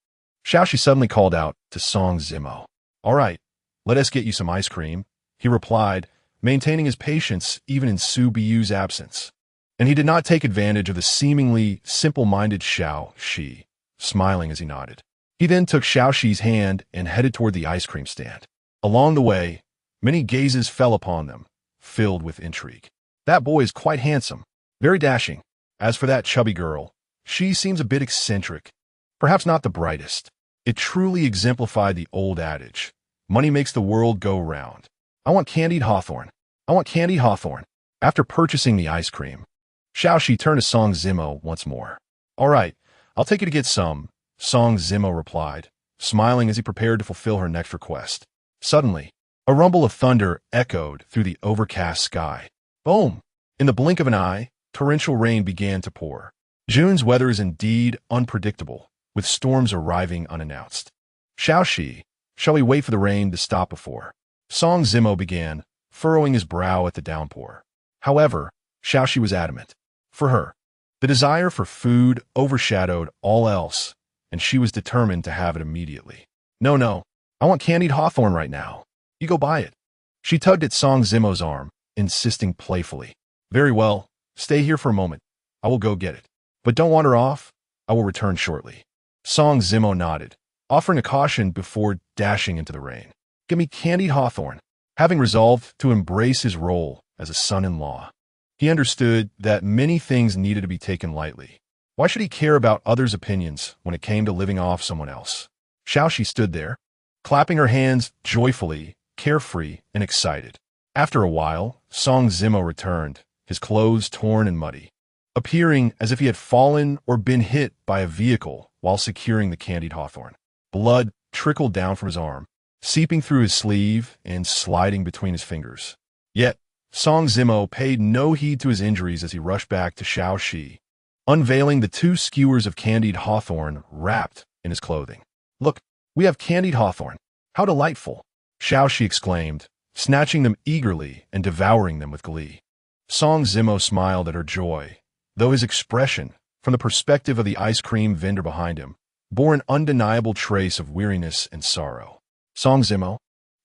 Xiaoxi suddenly called out to Song Zimo. All right, let us get you some ice cream, he replied, maintaining his patience even in Su Biyu's absence. And he did not take advantage of the seemingly simple-minded Xiaoxi, smiling as he nodded. He then took Xiaoxi's hand and headed toward the ice cream stand. Along the way, many gazes fell upon them, filled with intrigue. That boy is quite handsome, very dashing. As for that chubby girl, she seems a bit eccentric, perhaps not the brightest. It truly exemplified the old adage, money makes the world go round. I want candied hawthorn. I want candied hawthorn. After purchasing the ice cream, Xiaoxi turned to Song Zimo once more. All right, I'll take you to get some, Song Zimo replied, smiling as he prepared to fulfill her next request. Suddenly, a rumble of thunder echoed through the overcast sky. Boom! In the blink of an eye, torrential rain began to pour. June's weather is indeed unpredictable, with storms arriving unannounced. Xiaoxi, shall we wait for the rain to stop before? Song Zimo began, furrowing his brow at the downpour. However, Xiaoxi was adamant. For her, the desire for food overshadowed all else, and she was determined to have it immediately. No, I want candied hawthorn right now. You go buy it. She tugged at Song Zimo's arm, insisting playfully. Very well, stay here for a moment. I will go get it. But don't wander off. I will return shortly. Song Zimo nodded, offering a caution before dashing into the rain. Give me candied hawthorn. Having resolved to embrace his role as a son-in-law, he understood that many things needed to be taken lightly. Why should he care about others' opinions when it came to living off someone else? Xiaoxi stood there, clapping her hands joyfully, carefree, and excited. After a while, Song Zimo returned, his clothes torn and muddy, appearing as if he had fallen or been hit by a vehicle while securing the candied hawthorn. Blood trickled down from his arm, seeping through his sleeve and sliding between his fingers. Yet, Song Zimo paid no heed to his injuries as he rushed back to Xiaoxi, unveiling the 2 skewers of candied hawthorn wrapped in his clothing. Look, we have candied hawthorn. How delightful! Xiaoxi exclaimed, snatching them eagerly and devouring them with glee. Song Zimo smiled at her joy, though his expression, from the perspective of the ice cream vendor behind him, bore an undeniable trace of weariness and sorrow. Song Zimo?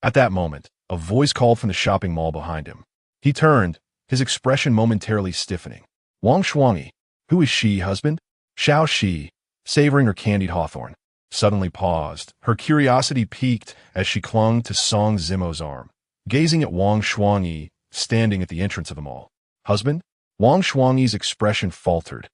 At that moment, a voice called from the shopping mall behind him. He turned, his expression momentarily stiffening. Wang Shuangyi. Who is she, husband? Xiaoxi, savoring her candied hawthorn, suddenly paused, her curiosity piqued as she clung to Song Zimo's arm, gazing at Wang Shuangyi standing at the entrance of the mall. Husband? Wang Shuangyi's expression faltered.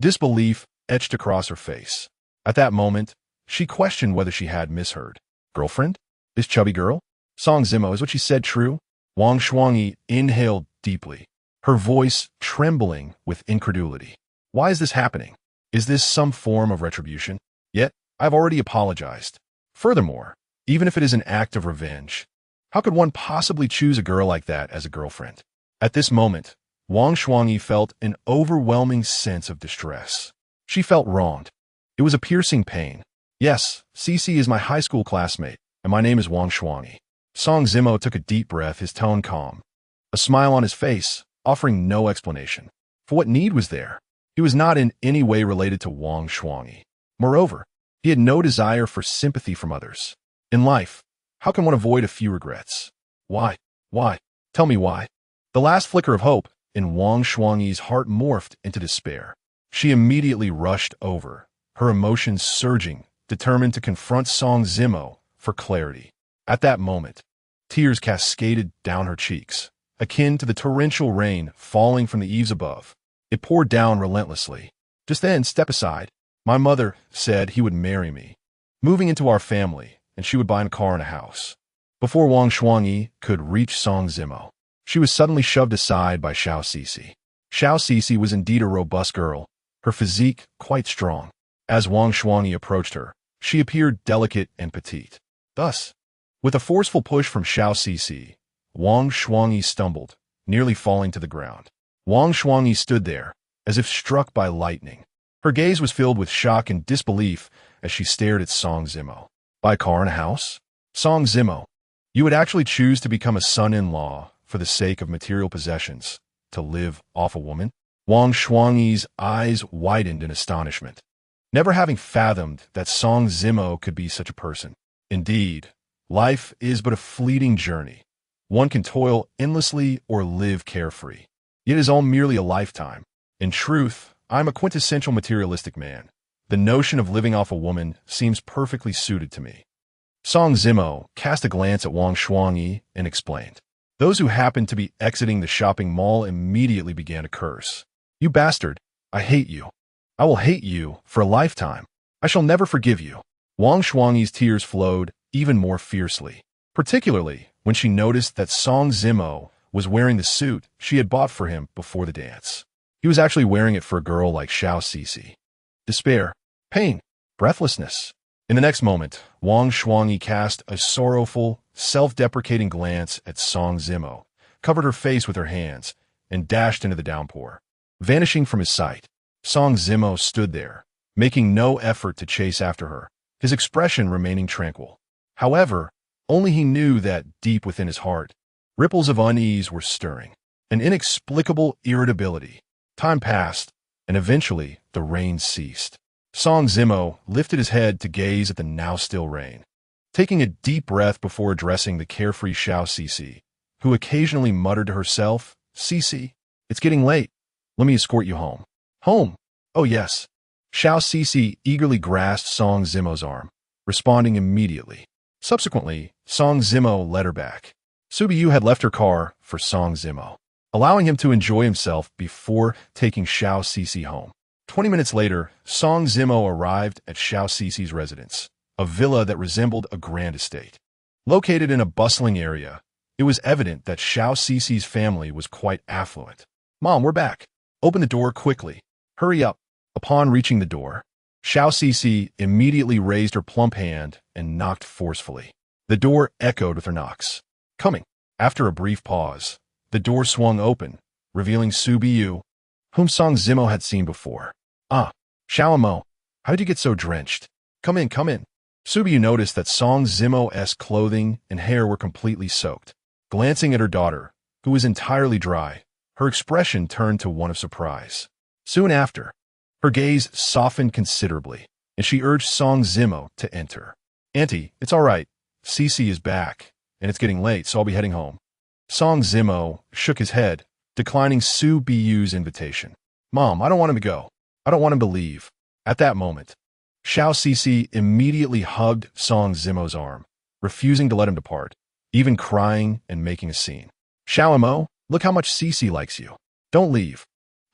Disbelief etched across her face. At that moment, she questioned whether she had misheard. Girlfriend? This chubby girl? Song Zimo, is what she said true? Wang Shuangyi inhaled deeply, her voice trembling with incredulity. Why is this happening? Is this some form of retribution? Yet, I've already apologized. Furthermore, even if it is an act of revenge, how could one possibly choose a girl like that as a girlfriend? At this moment, Wang Shuangyi felt an overwhelming sense of distress. She felt wronged. It was a piercing pain. Yes, Cici is my high school classmate, and my name is Wang Shuangyi. Song Zimo took a deep breath, his tone calm, a smile on his face, offering no explanation. For what need was there? He was not in any way related to Wang Shuangyi. Moreover, he had no desire for sympathy from others. In life, how can one avoid a few regrets? Why? Why? Tell me why. The last flicker of hope in Wang Shuangyi's heart morphed into despair. She immediately rushed over, her emotions surging, determined to confront Song Zimo for clarity. At that moment, tears cascaded down her cheeks, akin to the torrential rain falling from the eaves above. It poured down relentlessly, Just then, step aside. My mother said he would marry me, moving into our family, and she would buy a car and a house. Before Wang Shuangyi could reach Song Zimo, she was suddenly shoved aside by Xiao Cixi. Xiao Cixi was indeed a robust girl, her physique quite strong. As Wang Shuangyi approached her, she appeared delicate and petite. Thus, with a forceful push from Xiao Cixi, Wang Shuangyi stumbled, nearly falling to the ground. Wang Shuangyi stood there, as if struck by lightning. Her gaze was filled with shock and disbelief as she stared at Song Zimo. Buy a car and a house? Song Zimo, you would actually choose to become a son-in-law for the sake of material possessions, to live off a woman? Wang Shuangyi's eyes widened in astonishment, never having fathomed that Song Zimo could be such a person. Indeed, life is but a fleeting journey. One can toil endlessly or live carefree. It is all merely a lifetime. In truth, I am a quintessential materialistic man. The notion of living off a woman seems perfectly suited to me. Song Zimo cast a glance at Wang Shuangyi and explained. Those who happened to be exiting the shopping mall immediately began to curse. You bastard! I hate you. I will hate you for a lifetime. I shall never forgive you. Wang Shuangyi's tears flowed even more fiercely, particularly when she noticed that Song Zimo was wearing the suit she had bought for him before the dance. He was actually wearing it for a girl like Xiao Cixi. Despair, pain, breathlessness. In the next moment, Wang Shuangyi cast a sorrowful, self-deprecating glance at Song Zimo, covered her face with her hands, and dashed into the downpour. Vanishing from his sight, Song Zimo stood there, making no effort to chase after her, his expression remaining tranquil. However, only he knew that deep within his heart, ripples of unease were stirring, an inexplicable irritability. Time passed, and eventually the rain ceased. Song Zimo lifted his head to gaze at the now-still rain, taking a deep breath before addressing the carefree Xiao Cixi, who occasionally muttered to herself, Cixi, it's getting late. Let me escort you home. Home? Oh yes. Xiao Cixi eagerly grasped Song Zimo's arm, responding immediately. Subsequently, Song Zimo led her back. Subiyu had left her car for Song Zimo, allowing him to enjoy himself before taking Xiao Cixi home. 20 minutes later, Song Zimo arrived at Xiao Cixi's residence, a villa that resembled a grand estate. Located in a bustling area, it was evident that Xiao Cixi's family was quite affluent. Mom, we're back. Open the door quickly. Hurry up. Upon reaching the door, Xiao Cixi immediately raised her plump hand and knocked forcefully. The door echoed with her knocks. Coming. After a brief pause, the door swung open, revealing Subiyu, whom Song Zimo had seen before. Ah, Xiaomo, how did you get so drenched? Come in, come in. Subiyu noticed that Song Zimo's clothing and hair were completely soaked. Glancing at her daughter, who was entirely dry, her expression turned to one of surprise. Soon after, her gaze softened considerably, and she urged Song Zimo to enter. Auntie, it's all right. Cixi is back, and it's getting late, so I'll be heading home. Song Zimo shook his head, declining Subiyu's invitation. Mom, I don't want him to go. I don't want him to leave. At that moment, Xiao Cixi immediately hugged Song Zimo's arm, refusing to let him depart, even crying and making a scene. Xiaomo, look how much Cixi likes you. Don't leave.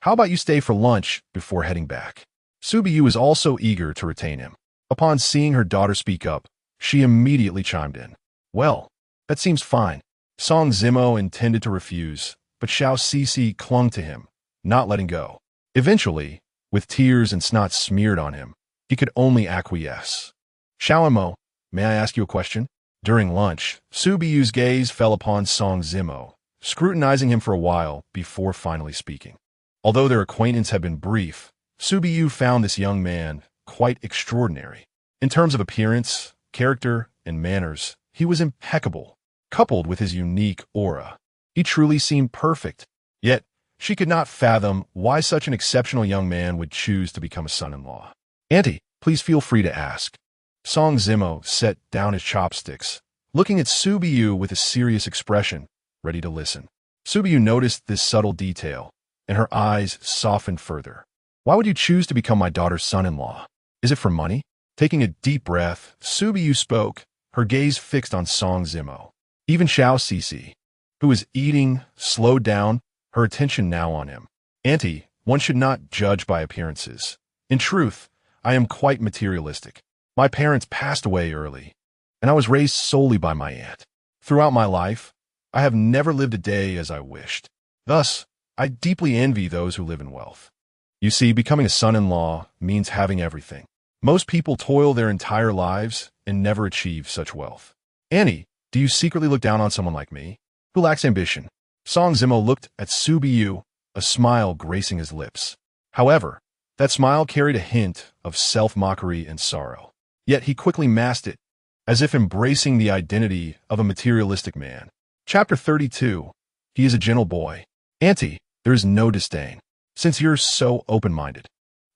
How about you stay for lunch before heading back? Subiyu was also eager to retain him. Upon seeing her daughter speak up, she immediately chimed in. Well, that seems fine. Song Zimo intended to refuse, but Xiao Cixi clung to him, not letting go. Eventually, with tears and snot smeared on him, he could only acquiesce. Xiaomo, may I ask you a question? During lunch, Subiyu's gaze fell upon Song Zimo, scrutinizing him for a while before finally speaking. Although their acquaintance had been brief, Subiyu found this young man quite extraordinary. In terms of appearance, character, and manners, he was impeccable, coupled with his unique aura. He truly seemed perfect. Yet, she could not fathom why such an exceptional young man would choose to become a son-in-law. Auntie, please feel free to ask. Song Zimo set down his chopsticks, looking at Subiyu with a serious expression, ready to listen. Subiyu noticed this subtle detail, and her eyes softened further. Why would you choose to become my daughter's son-in-law? Is it for money? Taking a deep breath, Subiyu spoke, her gaze fixed on Song Zimo. Even Xiao Cixi, who was eating, slowed down, her attention now on him. Auntie, One should not judge by appearances. In truth, I am quite materialistic. My parents passed away early, and I was raised solely by my aunt. Throughout my life, I have never lived a day as I wished. Thus, I deeply envy those who live in wealth. You see, becoming a son-in-law means having everything. Most people toil their entire lives and never achieve such wealth. Annie, do you secretly look down on someone like me, who lacks ambition? Song Zimo looked at Subiyu, a smile gracing his lips. However, that smile carried a hint of self-mockery and sorrow. Yet he quickly masked it, as if embracing the identity of a materialistic man. Chapter 32. He is a gentle boy. Auntie, there is no disdain. Since you're so open-minded,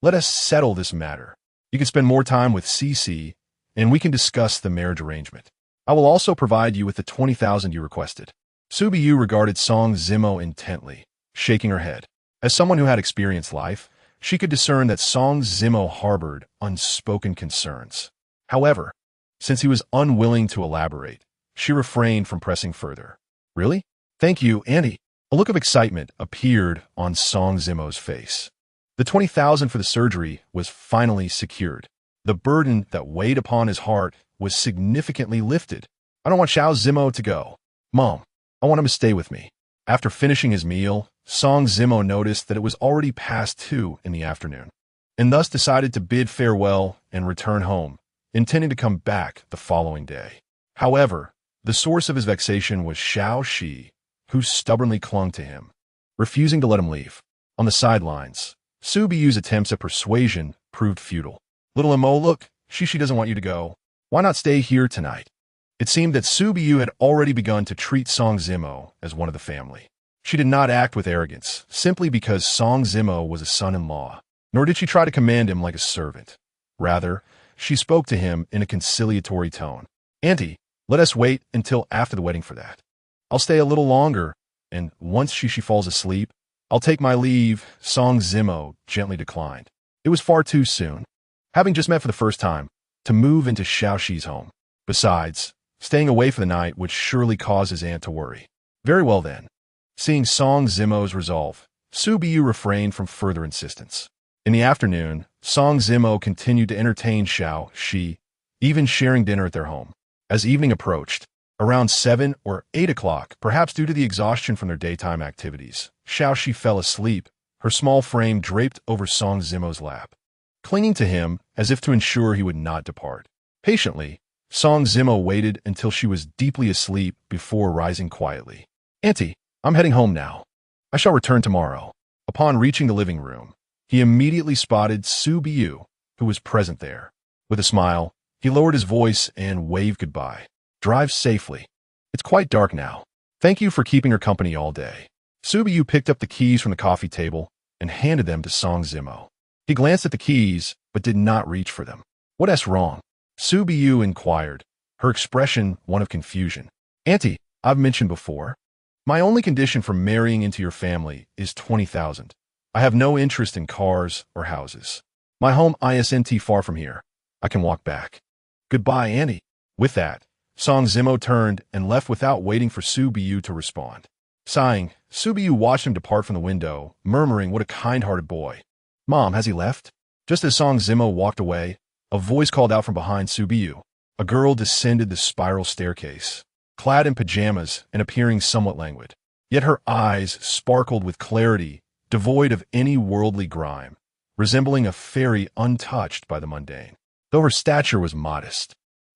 let us settle this matter. You can spend more time with Cece, and we can discuss the marriage arrangement. I will also provide you with the 20,000 you requested. Subiyu regarded Song Zimo intently, shaking her head. As someone who had experienced life, she could discern that Song Zimo harbored unspoken concerns. However, since he was unwilling to elaborate, she refrained from pressing further. Really? Thank you, Auntie. A look of excitement appeared on Song Zimo's face. The 20,000 for the surgery was finally secured. The burden that weighed upon his heart was significantly lifted. I don't want Xiao Zimo to go. Mom, I want him to stay with me. After finishing his meal, Song Zimo noticed that it was already past 2 in the afternoon, and thus decided to bid farewell and return home, intending to come back the following day. However, the source of his vexation was Xiao Shi, who stubbornly clung to him, refusing to let him leave. On the sidelines, Subiyu's attempts at persuasion proved futile. Little Mo, look, Shishi doesn't want you to go. Why not stay here tonight? It seemed that Subiyu had already begun to treat Song Zimo as one of the family. She did not act with arrogance, simply because Song Zimo was a son-in-law, nor did she try to command him like a servant. Rather, she spoke to him in a conciliatory tone. Auntie, let us wait until after the wedding for that. I'll stay a little longer, and once Shishi falls asleep, I'll take my leave. Song Zimo gently declined. It was far too soon, having just met for the first time, to move into Xiao Shi's home. Besides, staying away for the night would surely cause his aunt to worry. Very well then. Seeing Song Zimo's resolve, Subiyu refrained from further insistence. In the afternoon, Song Zimo continued to entertain Xiao Shi, even sharing dinner at their home. As evening approached, around 7 or 8 o'clock, perhaps due to the exhaustion from their daytime activities, Xiao Shi fell asleep, her small frame draped over Song Zimo's lap, clinging to him as if to ensure he would not depart. Patiently, Song Zimo waited until she was deeply asleep before rising quietly. Auntie, I'm heading home now. I shall return tomorrow. Upon reaching the living room, he immediately spotted Subiyu, who was present there. With a smile, he lowered his voice and waved goodbye. Drive safely. It's quite dark now. Thank you for keeping her company all day. Subiyu picked up the keys from the coffee table and handed them to Song Zimo. He glanced at the keys, but did not reach for them. What's wrong? Subiyu inquired, her expression one of confusion. Auntie, I've mentioned before, my only condition for marrying into your family is 20,000. I have no interest in cars or houses. My home isn't far from here. I can walk back. Goodbye, Auntie. With that, Song Zimo turned and left without waiting for Subiyu to respond. Sighing, Subiyu watched him depart from the window, murmuring what a kind-hearted boy. Mom, has he left? Just as Song Zimo walked away, a voice called out from behind Subiyu. A girl descended the spiral staircase, clad in pajamas and appearing somewhat languid. Yet her eyes sparkled with clarity, devoid of any worldly grime, resembling a fairy untouched by the mundane. Though her stature was modest,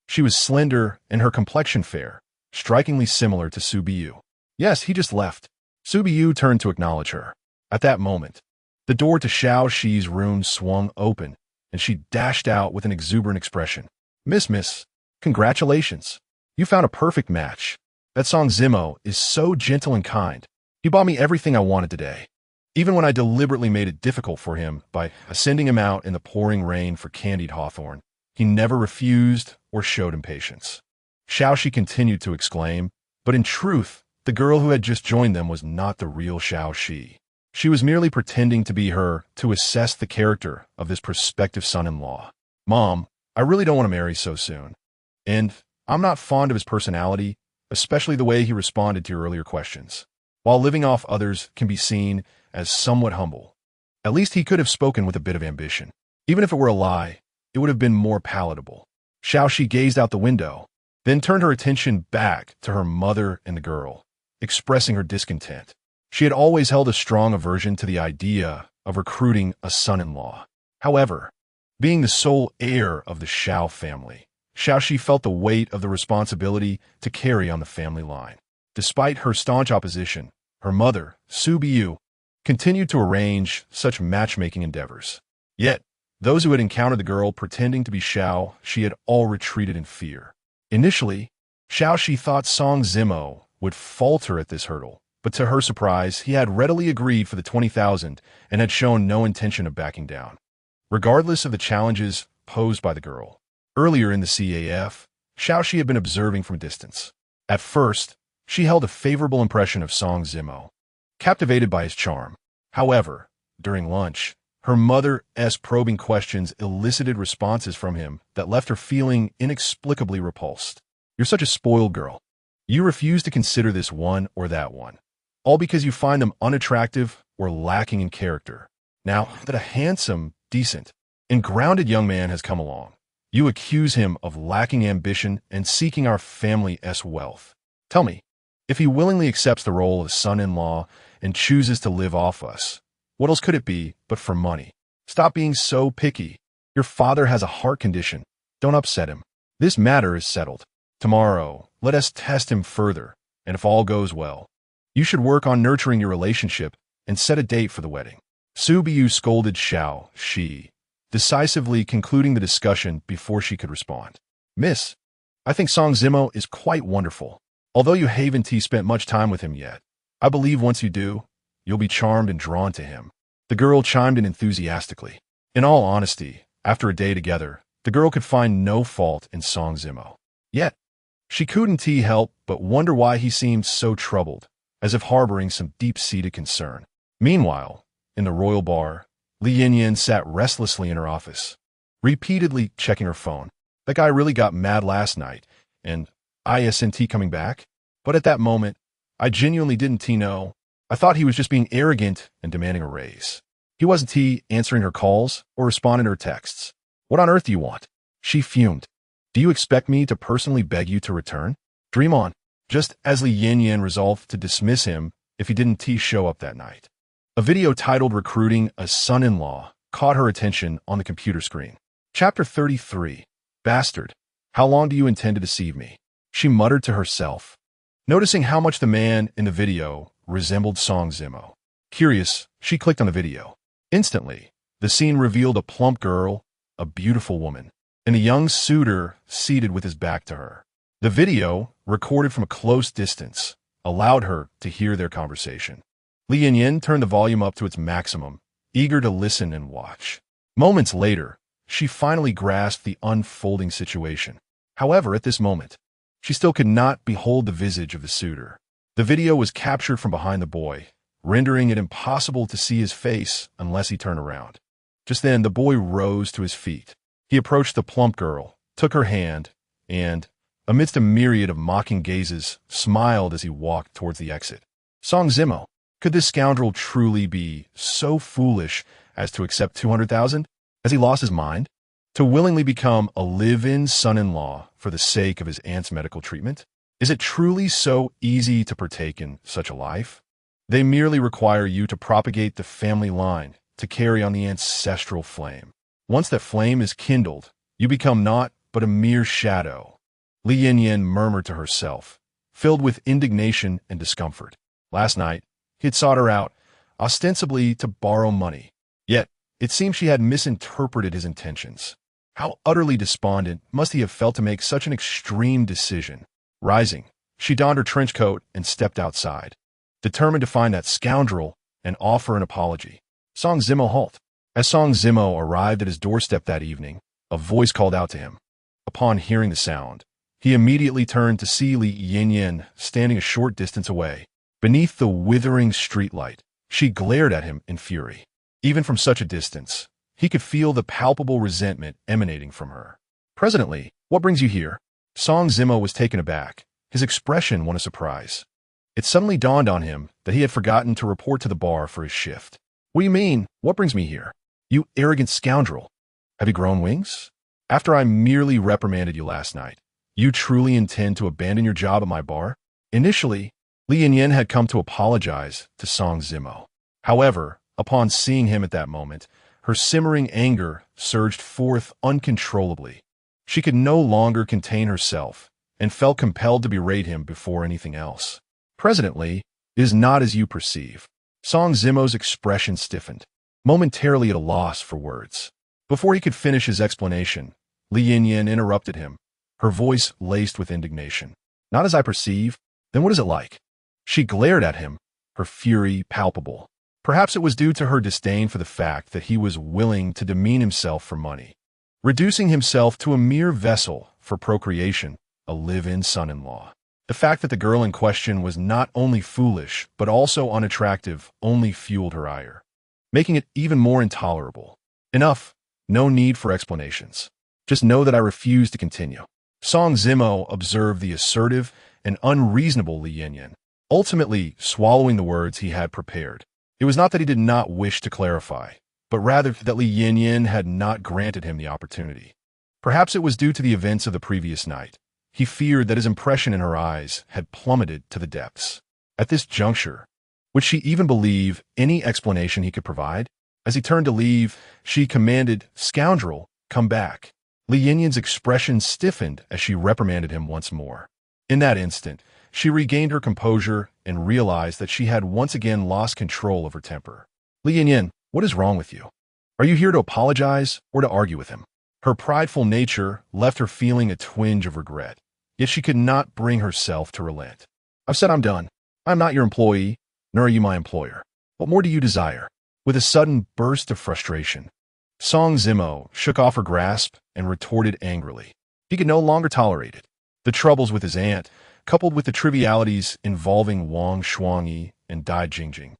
she was slender and her complexion fair, strikingly similar to Subiyu. Yes, he just left. Subiyu turned to acknowledge her. At that moment, the door to Xiao Shi's room swung open, and she dashed out with an exuberant expression. Miss, congratulations. You found a perfect match. That Song Zimo is so gentle and kind. He bought me everything I wanted today. Even when I deliberately made it difficult for him by sending him out in the pouring rain for candied hawthorn, he never refused or showed impatience. Xiao Shi continued to exclaim, but in truth, the girl who had just joined them was not the real Xiao Shi. She was merely pretending to be her to assess the character of this prospective son-in-law. Mom, I really don't want to marry so soon. And I'm not fond of his personality, especially the way he responded to your earlier questions. While living off others can be seen as somewhat humble, At least he could have spoken with a bit of ambition. Even if it were a lie, it would have been more palatable. Xiaoxi gazed out the window, then turned her attention back to her mother and the girl, expressing her discontent. She had always held a strong aversion to the idea of recruiting a son-in-law. However, being the sole heir of the Xiao family, Xiaoxi felt the weight of the responsibility to carry on the family line. Despite her staunch opposition, her mother, Su Biu, continued to arrange such matchmaking endeavors. Yet, those who had encountered the girl pretending to be Xiao, she had all retreated in fear. Initially, Xiaoxi thought Song Zimo would falter at this hurdle, but to her surprise, he had readily agreed for the 20,000 and had shown no intention of backing down. Regardless of the challenges posed by the girl, earlier in the CAF, Xiaoxi had been observing from a distance. At first, she held a favorable impression of Song Zimo, captivated by his charm. However, during lunch, her mother's probing questions elicited responses from him that left her feeling inexplicably repulsed. "You're such a spoiled girl. You refuse to consider this one or that one, all because you find them unattractive or lacking in character. Now that a handsome, decent, and grounded young man has come along, you accuse him of lacking ambition and seeking our family's wealth. Tell me, if he willingly accepts the role of son-in-law and chooses to live off us, what else could it be but for money? Stop being so picky. Your father has a heart condition. Don't upset him. This matter is settled. Tomorrow, let us test him further, and if all goes well, you should work on nurturing your relationship and set a date for the wedding." Su Biu scolded Xiaoxi, decisively concluding the discussion before she could respond. "Miss, I think Song Zimo is quite wonderful. Although you haven't spent much time with him yet, I believe once you do, you'll be charmed and drawn to him." The girl chimed in enthusiastically. In all honesty, after a day together, the girl could find no fault in Song Zimo. Yet, she couldn't help but wonder why he seemed so troubled, as if harboring some deep-seated concern. Meanwhile, in the royal bar, Li Yinyan sat restlessly in her office, repeatedly checking her phone. "That guy really got mad last night, and isn't coming back? But at that moment, I genuinely didn't know. I thought he was just being arrogant and demanding a raise. He wasn't answering her calls or responding to her texts. What on earth do you want?" She fumed. "Do you expect me to personally beg you to return? Dream on." Just as Li Yinyan resolved to dismiss him if he didn't show up that night, a video titled "Recruiting a Son-in-Law" caught her attention on the computer screen. Chapter 33. "Bastard, how long do you intend to deceive me?" she muttered to herself, noticing how much the man in the video resembled Song Zimo. Curious, she clicked on the video. Instantly, the scene revealed a plump girl, a beautiful woman, and a young suitor seated with his back to her. The video, recorded from a close distance, allowed her to hear their conversation. Li Yinyan turned the volume up to its maximum, eager to listen and watch. Moments later, she finally grasped the unfolding situation. However, at this moment, she still could not behold the visage of the suitor. The video was captured from behind the boy, rendering it impossible to see his face unless he turned around. Just then, the boy rose to his feet. He approached the plump girl, took her hand, and, amidst a myriad of mocking gazes, smiled as he walked towards the exit. Song Zimo, could this scoundrel truly be so foolish as to accept 200,000? Has he lost his mind? To willingly become a live-in son-in-law for the sake of his aunt's medical treatment? Is it truly so easy to partake in such a life? They merely require you to propagate the family line, to carry on the ancestral flame. Once that flame is kindled, you become naught but a mere shadow. Li Yinyan murmured to herself, filled with indignation and discomfort. Last night, he had sought her out, ostensibly to borrow money. Yet, it seemed she had misinterpreted his intentions. How utterly despondent must he have felt to make such an extreme decision. Rising, she donned her trench coat and stepped outside, determined to find that scoundrel and offer an apology. Song Zimo halt. As Song Zimo arrived at his doorstep that evening, a voice called out to him. Upon hearing the sound, he immediately turned to see Li Yinyan standing a short distance away. Beneath the withering streetlight, she glared at him in fury. Even from such a distance, he could feel the palpable resentment emanating from her. "Presently, what brings you here?" Song Zimo was taken aback, his expression one of surprise. It suddenly dawned on him that he had forgotten to report to the bar for his shift. What do you mean? What brings me here? You arrogant scoundrel. Have you grown wings? After I merely reprimanded you last night, you truly intend to abandon your job at my bar? Initially, Li Yanyan had come to apologize to Song Zimo. However, upon seeing him at that moment, her simmering anger surged forth uncontrollably. She could no longer contain herself and felt compelled to berate him before anything else. Presently, it is not as you perceive. Song Zimo's expression stiffened, momentarily at a loss for words. Before he could finish his explanation, Li Yanyan interrupted him, her voice laced with indignation. Not as I perceive, then what is it like? She glared at him, her fury palpable. Perhaps it was due to her disdain for the fact that he was willing to demean himself for money, reducing himself to a mere vessel for procreation, a live-in son-in-law. The fact that the girl in question was not only foolish, but also unattractive, only fueled her ire, making it even more intolerable. Enough. No need for explanations. Just know that I refuse to continue. Song Zimo observed the assertive and unreasonable Li Yanyan, ultimately swallowing the words he had prepared. It was not that he did not wish to clarify, but rather that Li Yanyan had not granted him the opportunity. Perhaps it was due to the events of the previous night. He feared that his impression in her eyes had plummeted to the depths. At this juncture, would she even believe any explanation he could provide? As he turned to leave, she commanded, "Scoundrel, come back." Li Yanyan's expression stiffened as she reprimanded him once more. In that instant, she regained her composure and realized that she had once again lost control of her temper. Li Yanyan, what is wrong with you? Are you here to apologize or to argue with him? Her prideful nature left her feeling a twinge of regret, yet she could not bring herself to relent. I've said I'm done. I'm not your employee, nor are you my employer. What more do you desire? With a sudden burst of frustration, Song Zimo shook off her grasp and retorted angrily. He could no longer tolerate it. The troubles with his aunt, coupled with the trivialities involving Wang Shuangyi and Dai Jingjing,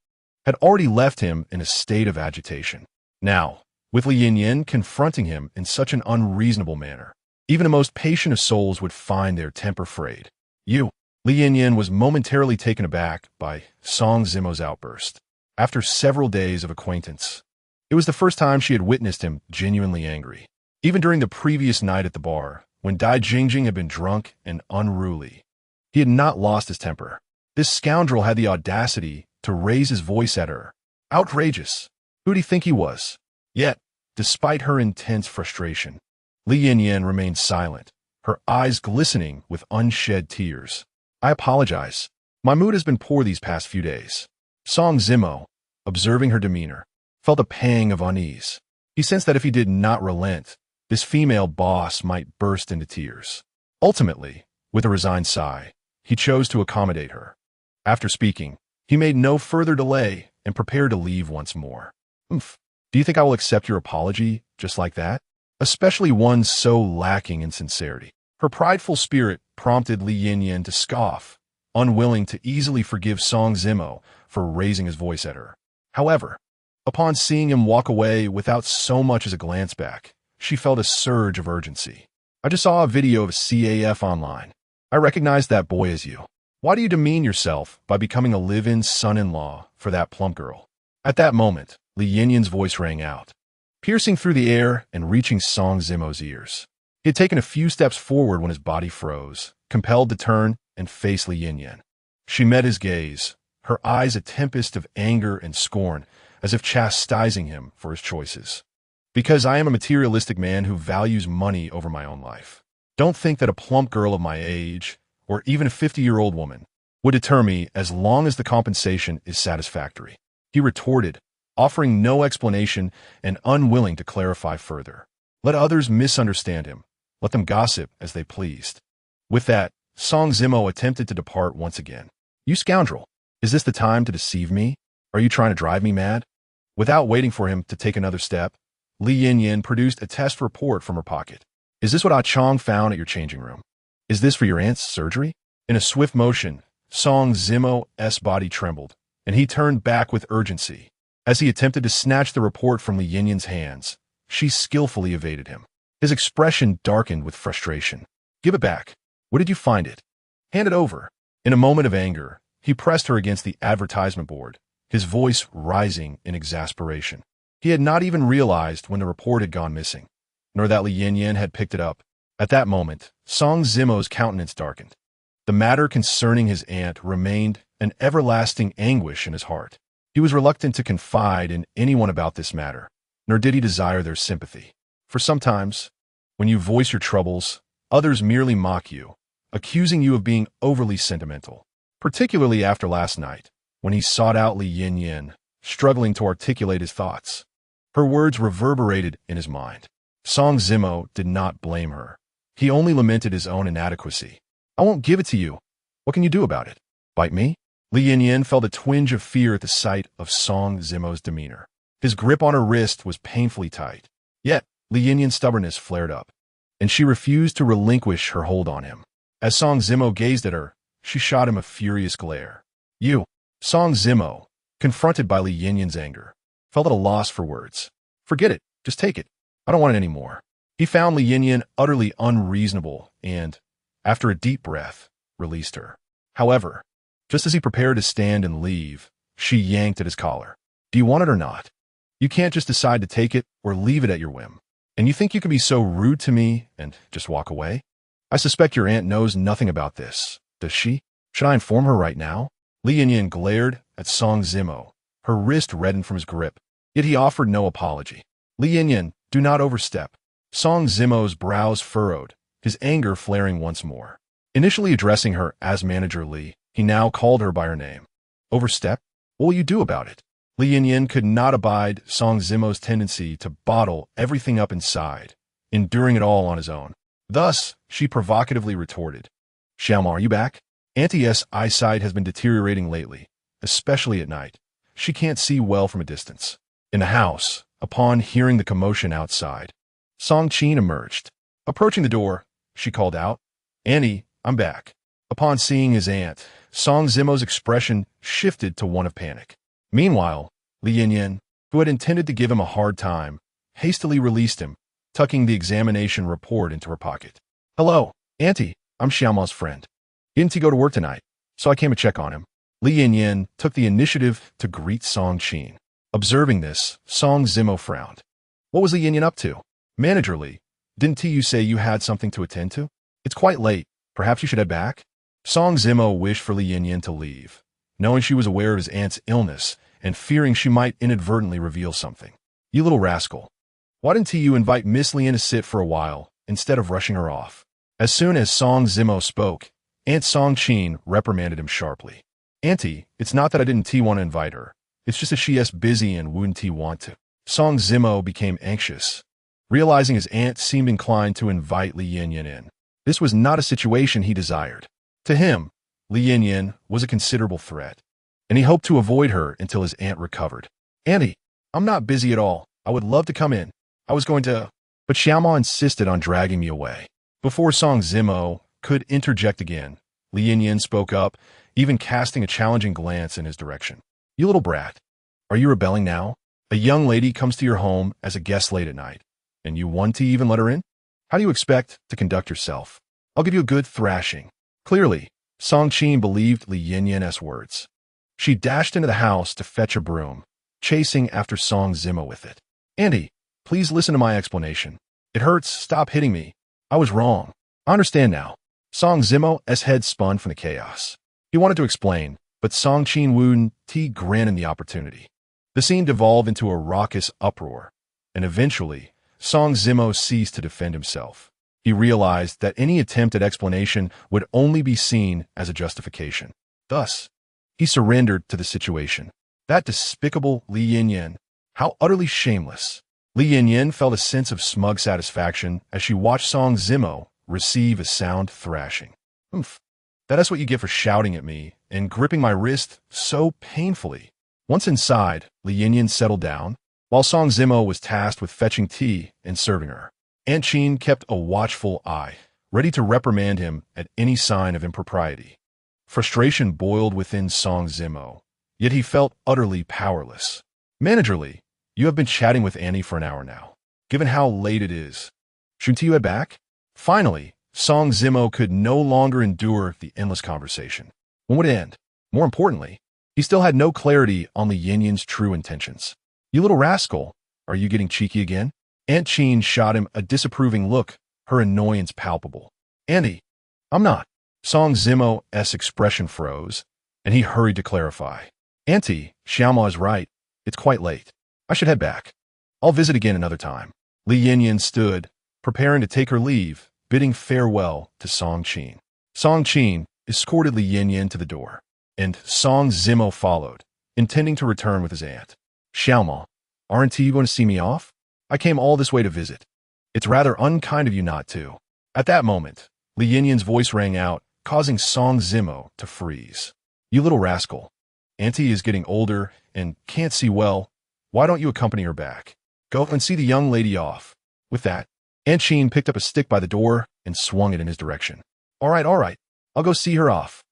had already left him in a state of agitation. Now, with Li Yanyan confronting him in such an unreasonable manner, even the most patient of souls would find their temper frayed. You! Li Yanyan was momentarily taken aback by Song Zimo's outburst. After several days of acquaintance, it was the first time she had witnessed him genuinely angry. Even during the previous night at the bar, when Dai Jingjing had been drunk and unruly, he had not lost his temper. This scoundrel had the audacity to raise his voice at her. Outrageous! Who did he think he was? Yet, despite her intense frustration, Li Yanyan remained silent, her eyes glistening with unshed tears. I apologize. My mood has been poor these past few days. Song Zimo, observing her demeanor, felt a pang of unease. He sensed that if he did not relent, this female boss might burst into tears. Ultimately, with a resigned sigh, he chose to accommodate her. After speaking, he made no further delay and prepared to leave once more. Do you think I will accept your apology just like that? Especially one so lacking in sincerity. Her prideful spirit prompted Li Yanyan to scoff, unwilling to easily forgive Song Zimo for raising his voice at her. However, upon seeing him walk away without so much as a glance back, she felt a surge of urgency. I just saw a video of CAF online. I recognized that boy as you. Why do you demean yourself by becoming a live-in son-in-law for that plump girl? At that moment, Li Yanyan's voice rang out, piercing through the air and reaching Song Zimo's ears. He had taken a few steps forward when his body froze, compelled to turn and face Li Yanyan. She met his gaze, her eyes a tempest of anger and scorn, as if chastising him for his choices. Because I am a materialistic man who values money over my own life. Don't think that a plump girl of my age, or even a 50-year-old woman, would deter me as long as the compensation is satisfactory. He retorted, offering no explanation and unwilling to clarify further. Let others misunderstand him. Let them gossip as they pleased. With that, Song Zimo attempted to depart once again. You scoundrel! Is this the time to deceive me? Are you trying to drive me mad? Without waiting for him to take another step, Li Yanyan produced a test report from her pocket. Is this what Ah Chong found at your changing room? Is this for your aunt's surgery? In a swift motion, Song Zimo's body trembled, and he turned back with urgency. As he attempted to snatch the report from Li Yanyan's hands, she skillfully evaded him. His expression darkened with frustration. Give it back. Where did you find it? Hand it over. In a moment of anger, he pressed her against the advertisement board, his voice rising in exasperation. He had not even realized when the report had gone missing, nor that Li Yanyan had picked it up. At that moment, Song Zimo's countenance darkened. The matter concerning his aunt remained an everlasting anguish in his heart. He was reluctant to confide in anyone about this matter, nor did he desire their sympathy. For sometimes, when you voice your troubles, others merely mock you, accusing you of being overly sentimental, particularly after last night, when he sought out Li Yanyan, struggling to articulate his thoughts. Her words reverberated in his mind. Song Zimo did not blame her. He only lamented his own inadequacy. I won't give it to you. What can you do about it? Bite me? Li Yanyan felt a twinge of fear at the sight of Song Zimo's demeanor. His grip on her wrist was painfully tight. Yet, Li Yanyan's stubbornness flared up, and she refused to relinquish her hold on him. As Song Zimo gazed at her, she shot him a furious glare. You, Song Zimo, confronted by Li Yanyan's anger, felt at a loss for words. Forget it. Just take it. I don't want it anymore. He found Li Yanyan utterly unreasonable and, after a deep breath, released her. However, just as he prepared to stand and leave, she yanked at his collar. Do you want it or not? You can't just decide to take it or leave it at your whim. And you think you can be so rude to me and just walk away? I suspect your aunt knows nothing about this. Does she? Should I inform her right now? Li Yanyan glared at Song Zimo. Her wrist reddened from his grip, yet he offered no apology. Li Yanyan, do not overstep. Song Zimo's brows furrowed, his anger flaring once more. Initially addressing her as Manager Li, he now called her by her name. Overstep? What will you do about it? Li Yanyan could not abide Song Zimo's tendency to bottle everything up inside, enduring it all on his own. Thus, she provocatively retorted, Xiaoma, are you back? Auntie S' eyesight has been deteriorating lately, especially at night. She can't see well from a distance. In the house, upon hearing the commotion outside, Song Qin emerged. Approaching the door, she called out, Auntie, I'm back. Upon seeing his aunt, Song Zimo's expression shifted to one of panic. Meanwhile, Li Yanyan, who had intended to give him a hard time, hastily released him, tucking the examination report into her pocket. Hello, Auntie, I'm Xiaoma's friend. Didn't he go to work tonight, so I came to check on him. Li Yanyan took the initiative to greet Song Qin. Observing this, Song Zimo frowned. What was Li Yanyan up to? Manager Li, didn't you say you had something to attend to? It's quite late. Perhaps you should head back? Song Zimo wished for Li Yanyan to leave, knowing she was aware of his aunt's illness and fearing she might inadvertently reveal something. You little rascal. Why didn't you invite Miss Li in to sit for a while instead of rushing her off? As soon as Song Zimo spoke, Aunt Song Qin reprimanded him sharply. Auntie, it's not that I didn't want to invite her. It's just that she is busy and wouldn't want to. Song Zimo became anxious, realizing his aunt seemed inclined to invite Li Yanyan in. This was not a situation he desired. To him, Li Yanyan was a considerable threat, and he hoped to avoid her until his aunt recovered. Auntie, I'm not busy at all. I would love to come in. I was going to... But Xiaoma insisted on dragging me away. Before Song Zimo could interject again, Li Yanyan spoke up, even casting a challenging glance in his direction. You little brat, are you rebelling now? A young lady comes to your home as a guest late at night, and you want to even let her in? How do you expect to conduct yourself? I'll give you a good thrashing. Clearly, Song Qin believed Li Yanyan's words. She dashed into the house to fetch a broom, chasing after Song Zimo with it. Auntie, please listen to my explanation. It hurts. Stop hitting me. I was wrong. I understand now. Song Zimo's head spun from the chaos. He wanted to explain, but Song Qin wouldn't grant him the opportunity. The scene devolved into a raucous uproar, and eventually, Song Zimo ceased to defend himself. He realized that any attempt at explanation would only be seen as a justification. Thus, he surrendered to the situation. That despicable Li Yanyan, how utterly shameless. Li Yanyan felt a sense of smug satisfaction as she watched Song Zimo receive a sound thrashing. Oomph. That is what you get for shouting at me and gripping my wrist so painfully. Once inside, Li Yanyan settled down, while Song Zimo was tasked with fetching tea and serving her. Aunt Qin kept a watchful eye, ready to reprimand him at any sign of impropriety. Frustration boiled within Song Zimo, yet he felt utterly powerless. Manager Li, you have been chatting with Annie for an hour now. Given how late it is, shouldn't you head back? Finally, Song Zimo could no longer endure the endless conversation. When would it end? More importantly, He still had no clarity on Li Yinyan's true intentions. "You little rascal, are you getting cheeky again?" Aunt Chin shot him a disapproving look, her annoyance palpable. "Auntie, I'm not." Song Zimo's expression froze, and he hurried to clarify. "Auntie, Xiaoma is right. It's quite late. I should head back. I'll visit again another time." Li Yinyan stood, preparing to take her leave, bidding farewell to Song Qin. Song Qin escorted Li Yinyan to the door, and Song Zimo followed, intending to return with his aunt. "Xiaoma, aren't you going to see me off? I came all this way to visit. It's rather unkind of you not to." At that moment, Li Yinyan's voice rang out, causing Song Zimo to freeze. "You little rascal. Auntie is getting older and can't see well. Why don't you accompany her back? Go and see the young lady off." With that, Aunt Chin picked up a stick by the door and swung it in his direction. All right, I'll go see her off."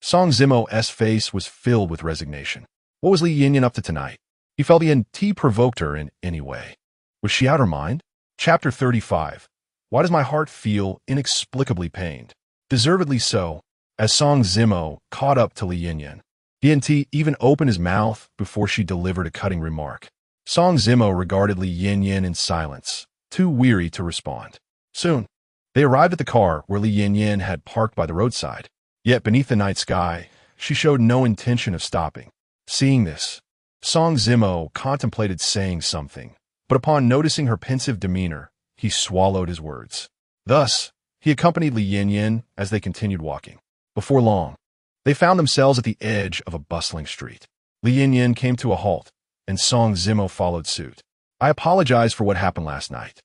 Song Zimo's face was filled with resignation. What was Li Yinyan up to tonight? He felt he provoked her in any way. Was she out of her mind? Chapter 35. Why does my heart feel inexplicably pained? Deservedly so, as Song Zimo caught up to Li Yinyan. He even opened his mouth before she delivered a cutting remark. Song Zimo regarded Li Yinyan in silence, too weary to respond. Soon, they arrived at the car where Li Yinyan had parked by the roadside. Yet beneath the night sky, she showed no intention of stopping. Seeing this, Song Zimo contemplated saying something, but upon noticing her pensive demeanor, he swallowed his words. Thus, he accompanied Li Yinyan as they continued walking. Before long, they found themselves at the edge of a bustling street. Li Yinyan came to a halt, and Song Zimo followed suit. "I apologize for what happened last night."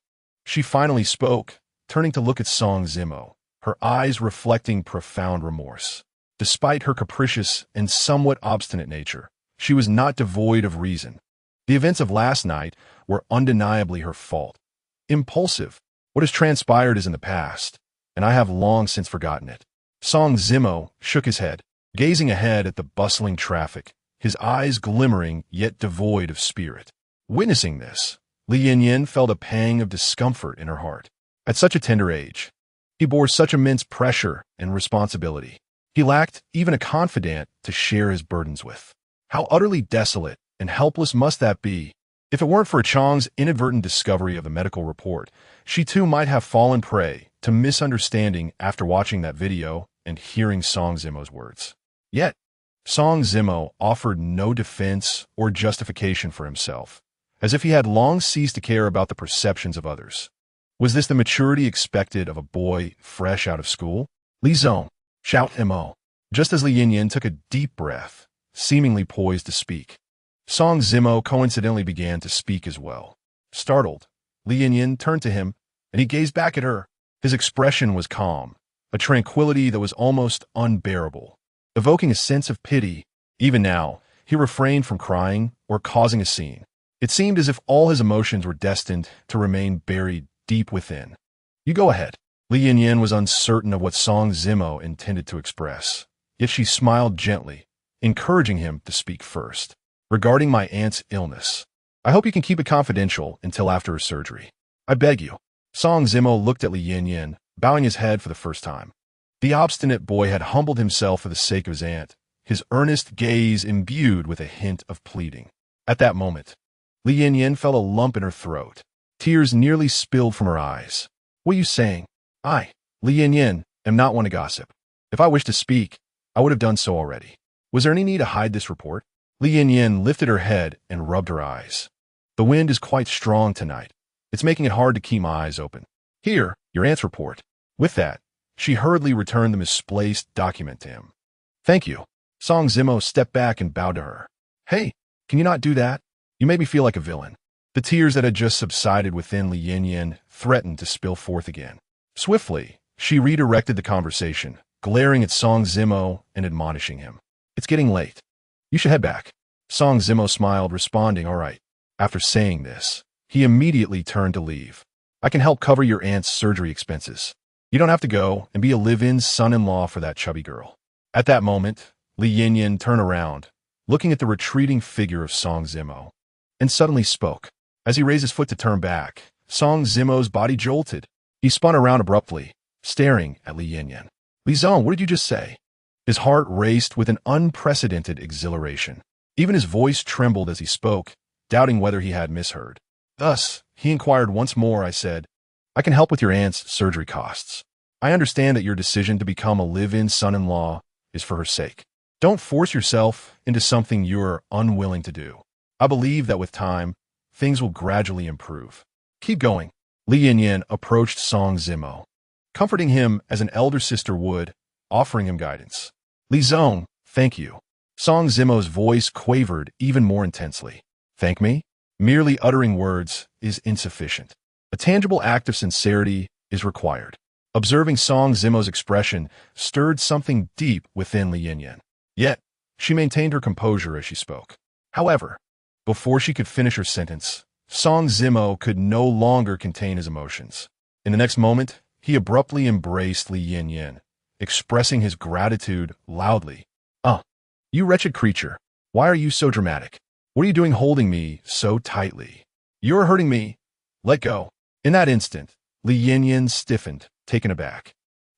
She finally spoke, turning to look at Song Zimo, her eyes reflecting profound remorse. Despite her capricious and somewhat obstinate nature, she was not devoid of reason. The events of last night were undeniably her fault. Impulsive, what has transpired is in the past, and I have long since forgotten it. Song Zimo shook his head, gazing ahead at the bustling traffic, his eyes glimmering yet devoid of spirit. Witnessing this, Li Yinyan felt a pang of discomfort in her heart. At such a tender age, he bore such immense pressure and responsibility. He lacked even a confidant to share his burdens with. How utterly desolate and helpless must that be? If it weren't for Chang's inadvertent discovery of the medical report, she too might have fallen prey to misunderstanding after watching that video and hearing Song Zimo's words. Yet, Song Zimo offered no defense or justification for himself, as if he had long ceased to care about the perceptions of others. Was this the maturity expected of a boy fresh out of school? "Li Zong, shout mo." Just as Li Yinyan took a deep breath, seemingly poised to speak, Song Zimo coincidentally began to speak as well. Startled, Li Yinyan turned to him, and he gazed back at her. His expression was calm, a tranquility that was almost unbearable, evoking a sense of pity. Even now, he refrained from crying or causing a scene. It seemed as if all his emotions were destined to remain buried deep within. "You go ahead." Li Yinyan was uncertain of what Song Zimo intended to express, yet she smiled gently, encouraging him to speak first. "Regarding my aunt's illness, I hope you can keep it confidential until after her surgery. I beg you." Song Zimo looked at Li Yinyan, bowing his head for the first time. The obstinate boy had humbled himself for the sake of his aunt, his earnest gaze imbued with a hint of pleading. At that moment, Li Yinyan felt a lump in her throat. Tears nearly spilled from her eyes. "What are you saying?" "I, Li Yinyan, am not one to gossip. If I wished to speak, I would have done so already. Was there any need to hide this report?" Li Yinyan lifted her head and rubbed her eyes. "The wind is quite strong tonight. It's making it hard to keep my eyes open. Here, your aunt's report." With that, she hurriedly returned the misplaced document to him. "Thank you." Song Zimo stepped back and bowed to her. "Hey, can you not do that? You made me feel like a villain." The tears that had just subsided within Li Yinyan threatened to spill forth again. Swiftly, she redirected the conversation, glaring at Song Zimo and admonishing him. "It's getting late. You should head back." Song Zimo smiled, responding, "All right." After saying this, he immediately turned to leave. "I can help cover your aunt's surgery expenses. You don't have to go and be a live-in son-in-law for that chubby girl." At that moment, Li Yinyan turned around, looking at the retreating figure of Song Zimo, and suddenly spoke. As he raised his foot to turn back, Song Zimo's body jolted. He spun around abruptly, staring at Li Yinyan. "Li Zong, what did you just say?" His heart raced with an unprecedented exhilaration. Even his voice trembled as he spoke, doubting whether he had misheard. Thus, he inquired once more. I said, "I can help with your aunt's surgery costs. I understand that your decision to become a live-in son-in-law is for her sake. Don't force yourself into something you're unwilling to do. I believe that with time, things will gradually improve. Keep going." Li Yanyan approached Song Zimo, comforting him as an elder sister would, offering him guidance. "Li Zong, thank you." Song Zimo's voice quavered even more intensely. "Thank me?" Merely uttering words is insufficient. A tangible act of sincerity is required. Observing Song Zimo's expression stirred something deep within Li Yanyan. Yet, she maintained her composure as she spoke. However, before she could finish her sentence, Song Zimo could no longer contain his emotions. In the next moment, he abruptly embraced Li Yanyan, expressing his gratitude loudly. You wretched creature, why are you so dramatic? What are you doing holding me so tightly? You're hurting me. Let go." In that instant, Li Yanyan stiffened, taken aback.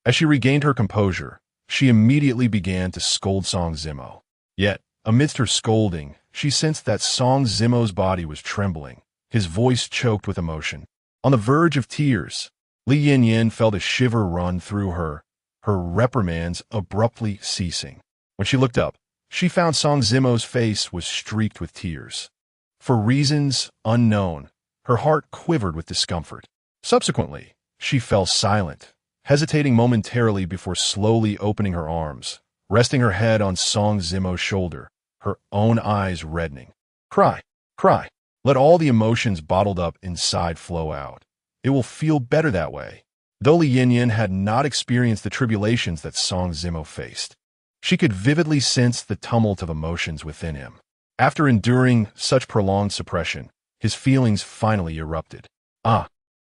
As she regained her composure, she immediately began to scold Song Zimo. Yet, amidst her scolding, she sensed that Song Zimo's body was trembling, his voice choked with emotion. On the verge of tears, Li Yanyan felt a shiver run through her, her reprimands abruptly ceasing. When she looked up, she found Song Zimo's face was streaked with tears. For reasons unknown, her heart quivered with discomfort. Subsequently, she fell silent, hesitating momentarily before slowly opening her arms, resting her head on Song Zimo's shoulder, her own eyes reddening. "Cry, cry. Let all the emotions bottled up inside flow out. It will feel better that way." Though Li Yanyan had not experienced the tribulations that Song Zimo faced, she could vividly sense the tumult of emotions within him. After enduring such prolonged suppression, his feelings finally erupted.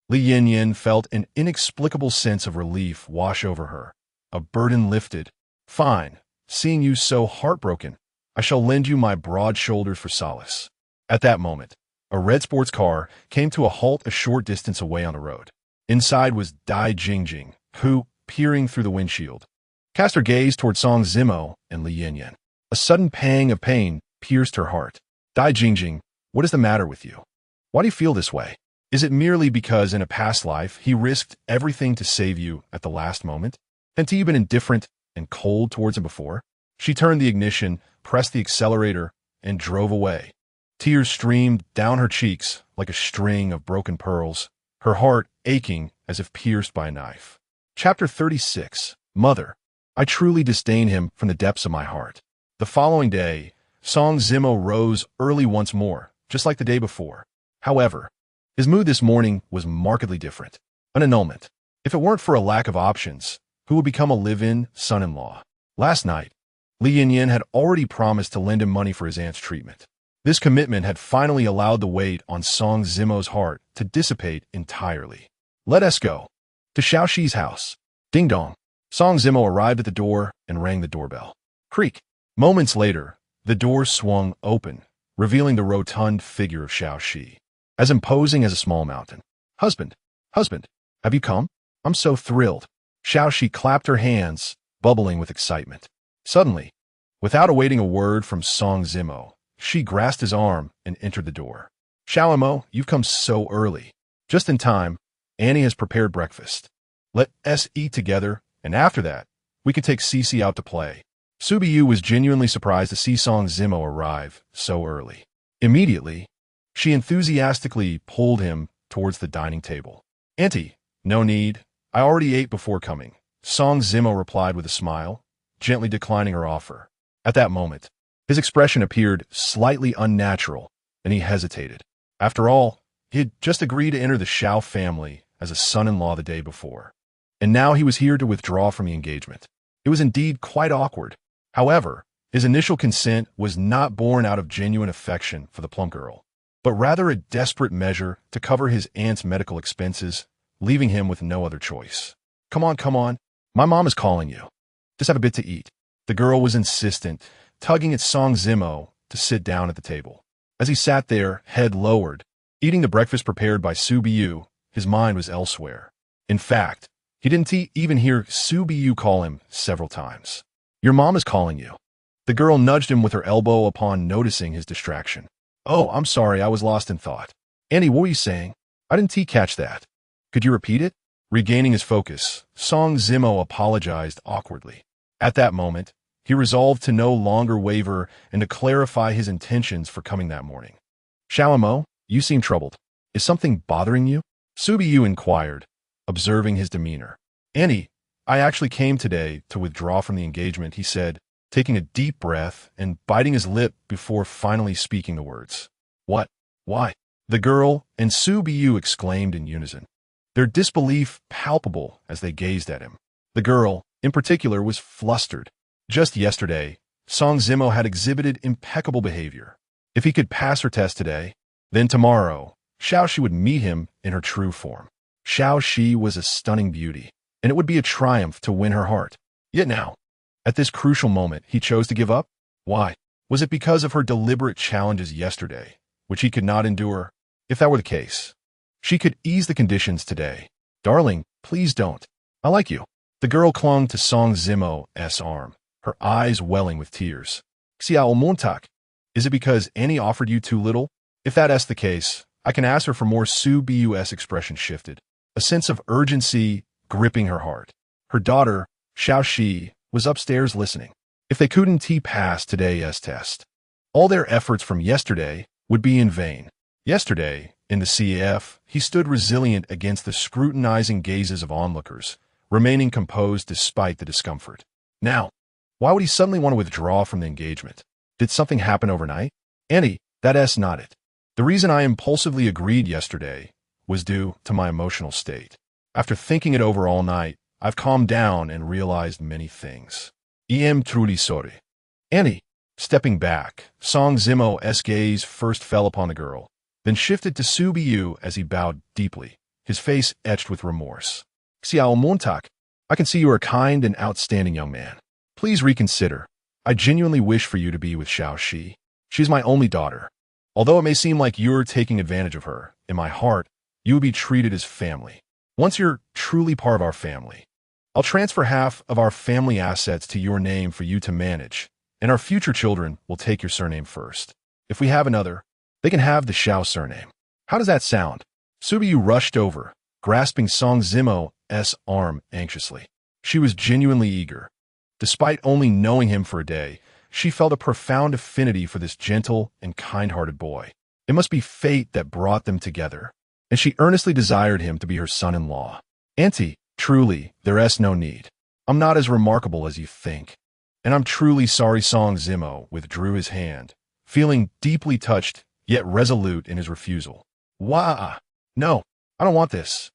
Li Yanyan felt an inexplicable sense of relief wash over her. A burden lifted. "Fine. Seeing you so heartbroken, I shall lend you my broad shoulders for solace." At that moment, a red sports car came to a halt a short distance away on the road. Inside was Dai Jingjing, who, peering through the windshield, cast her gaze toward Song Zimo and Li Yanyan. A sudden pang of pain pierced her heart. "Dai Jingjing, what is the matter with you? Why do you feel this way? Is it merely because in a past life he risked everything to save you at the last moment? Hadn't you been indifferent and cold towards him before?" She turned the ignition, pressed the accelerator, and drove away. Tears streamed down her cheeks like a string of broken pearls, her heart aching as if pierced by a knife. Chapter 36. Mother. I truly disdain him from the depths of my heart. The following day, Song Zimo rose early once more, just like the day before. However, his mood this morning was markedly different. An annulment. If it weren't for a lack of options, who would become a live-in son-in-law? Last night, Li Yanyan had already promised to lend him money for his aunt's treatment. This commitment had finally allowed the weight on Song Zimo's heart to dissipate entirely. "Let us go to Xiaoxi's house." Ding dong. Song Zimo arrived at the door and rang the doorbell. Creak. Moments later, the door swung open, revealing the rotund figure of Xiaoxi, as imposing as a small mountain. Husband, have you come? I'm so thrilled." Xiaoxi clapped her hands, bubbling with excitement. Suddenly, without awaiting a word from Song Zimo, she grasped his arm and entered the door. "Xiaomo, you've come so early. Just in time. Annie has prepared breakfast. Let us eat together, and after that, we can take Cece out to play." Subiyu was genuinely surprised to see Song Zimo arrive so early. Immediately, she enthusiastically pulled him towards the dining table. "Auntie, no need. I already ate before coming," Song Zimo replied with a smile, gently declining her offer. At that moment, his expression appeared slightly unnatural, and he hesitated. After all, he had just agreed to enter the Xiao family as a son-in-law the day before, and now he was here to withdraw from the engagement. It was indeed quite awkward. However, his initial consent was not born out of genuine affection for the plump girl, but rather a desperate measure to cover his aunt's medical expenses, leaving him with no other choice. Come on. My mom is calling you. Just have a bit to eat." The girl was insistent, tugging at Song Zimo to sit down at the table. As he sat there, head lowered, eating the breakfast prepared by Subiyu, his mind was elsewhere. In fact, he didn't even hear Subiyu call him several times. Your mom is calling you. The girl nudged him with her elbow upon noticing his distraction. Oh, I'm sorry, I was lost in thought. Annie, what were you saying? I didn't catch that. Could you repeat it? Regaining his focus, Song Zimo apologized awkwardly. At that moment, he resolved to no longer waver and to clarify his intentions for coming that morning. Xiaomo, you seem troubled. Is something bothering you? Subiyu inquired, observing his demeanor. Annie, I actually came today to withdraw from the engagement, he said, taking a deep breath and biting his lip before finally speaking the words. What? Why? The girl and Subiyu exclaimed in unison, their disbelief palpable as they gazed at him. The girl, in particular, was flustered. Just yesterday, Song Zimo had exhibited impeccable behavior. If he could pass her test today, then tomorrow, Xiaoxi would meet him in her true form. Xiaoxi was a stunning beauty, and it would be a triumph to win her heart. Yet now, at this crucial moment, he chose to give up? Why? Was it because of her deliberate challenges yesterday, which he could not endure? If that were the case, she could ease the conditions today. Darling, please don't. I like you. The girl clung to Song Zimo's arm, her eyes welling with tears. Xiao Montak, is it because Annie offered you too little? If that's the case, I can ask her for more. Subiyu's expression shifted, a sense of urgency gripping her heart. Her daughter, Xiaoxi, was upstairs listening. If they couldn't pass today's test, all their efforts from yesterday would be in vain. Yesterday, in the CF, he stood resilient against the scrutinizing gazes of onlookers, remaining composed despite the discomfort. Now, why would he suddenly want to withdraw from the engagement? Did something happen overnight? Annie, that's not it. The reason I impulsively agreed yesterday was due to my emotional state. After thinking it over all night, I've calmed down and realized many things. Truly sorry. Annie, stepping back, Song Zimo's gaze first fell upon the girl, then shifted to Subiyu as he bowed deeply, his face etched with remorse. Xiao Montak, I can see you are a kind and outstanding young man. Please reconsider. I genuinely wish for you to be with Xiaoxi. She's my only daughter. Although it may seem like you're taking advantage of her, in my heart, you will be treated as family. Once you're truly part of our family, I'll transfer half of our family assets to your name for you to manage, and our future children will take your surname first. If we have another, they can have the Xiao surname. How does that sound? Subiyu rushed over, grasping Song Zimo's arm anxiously. She was genuinely eager. Despite only knowing him for a day, she felt a profound affinity for this gentle and kind-hearted boy. It must be fate that brought them together, and she earnestly desired him to be her son-in-law. Auntie, truly, there's no need. I'm not as remarkable as you think, and I'm truly sorry. Song Zimo withdrew his hand, feeling deeply touched, yet resolute in his refusal. Wah! No, I don't want this.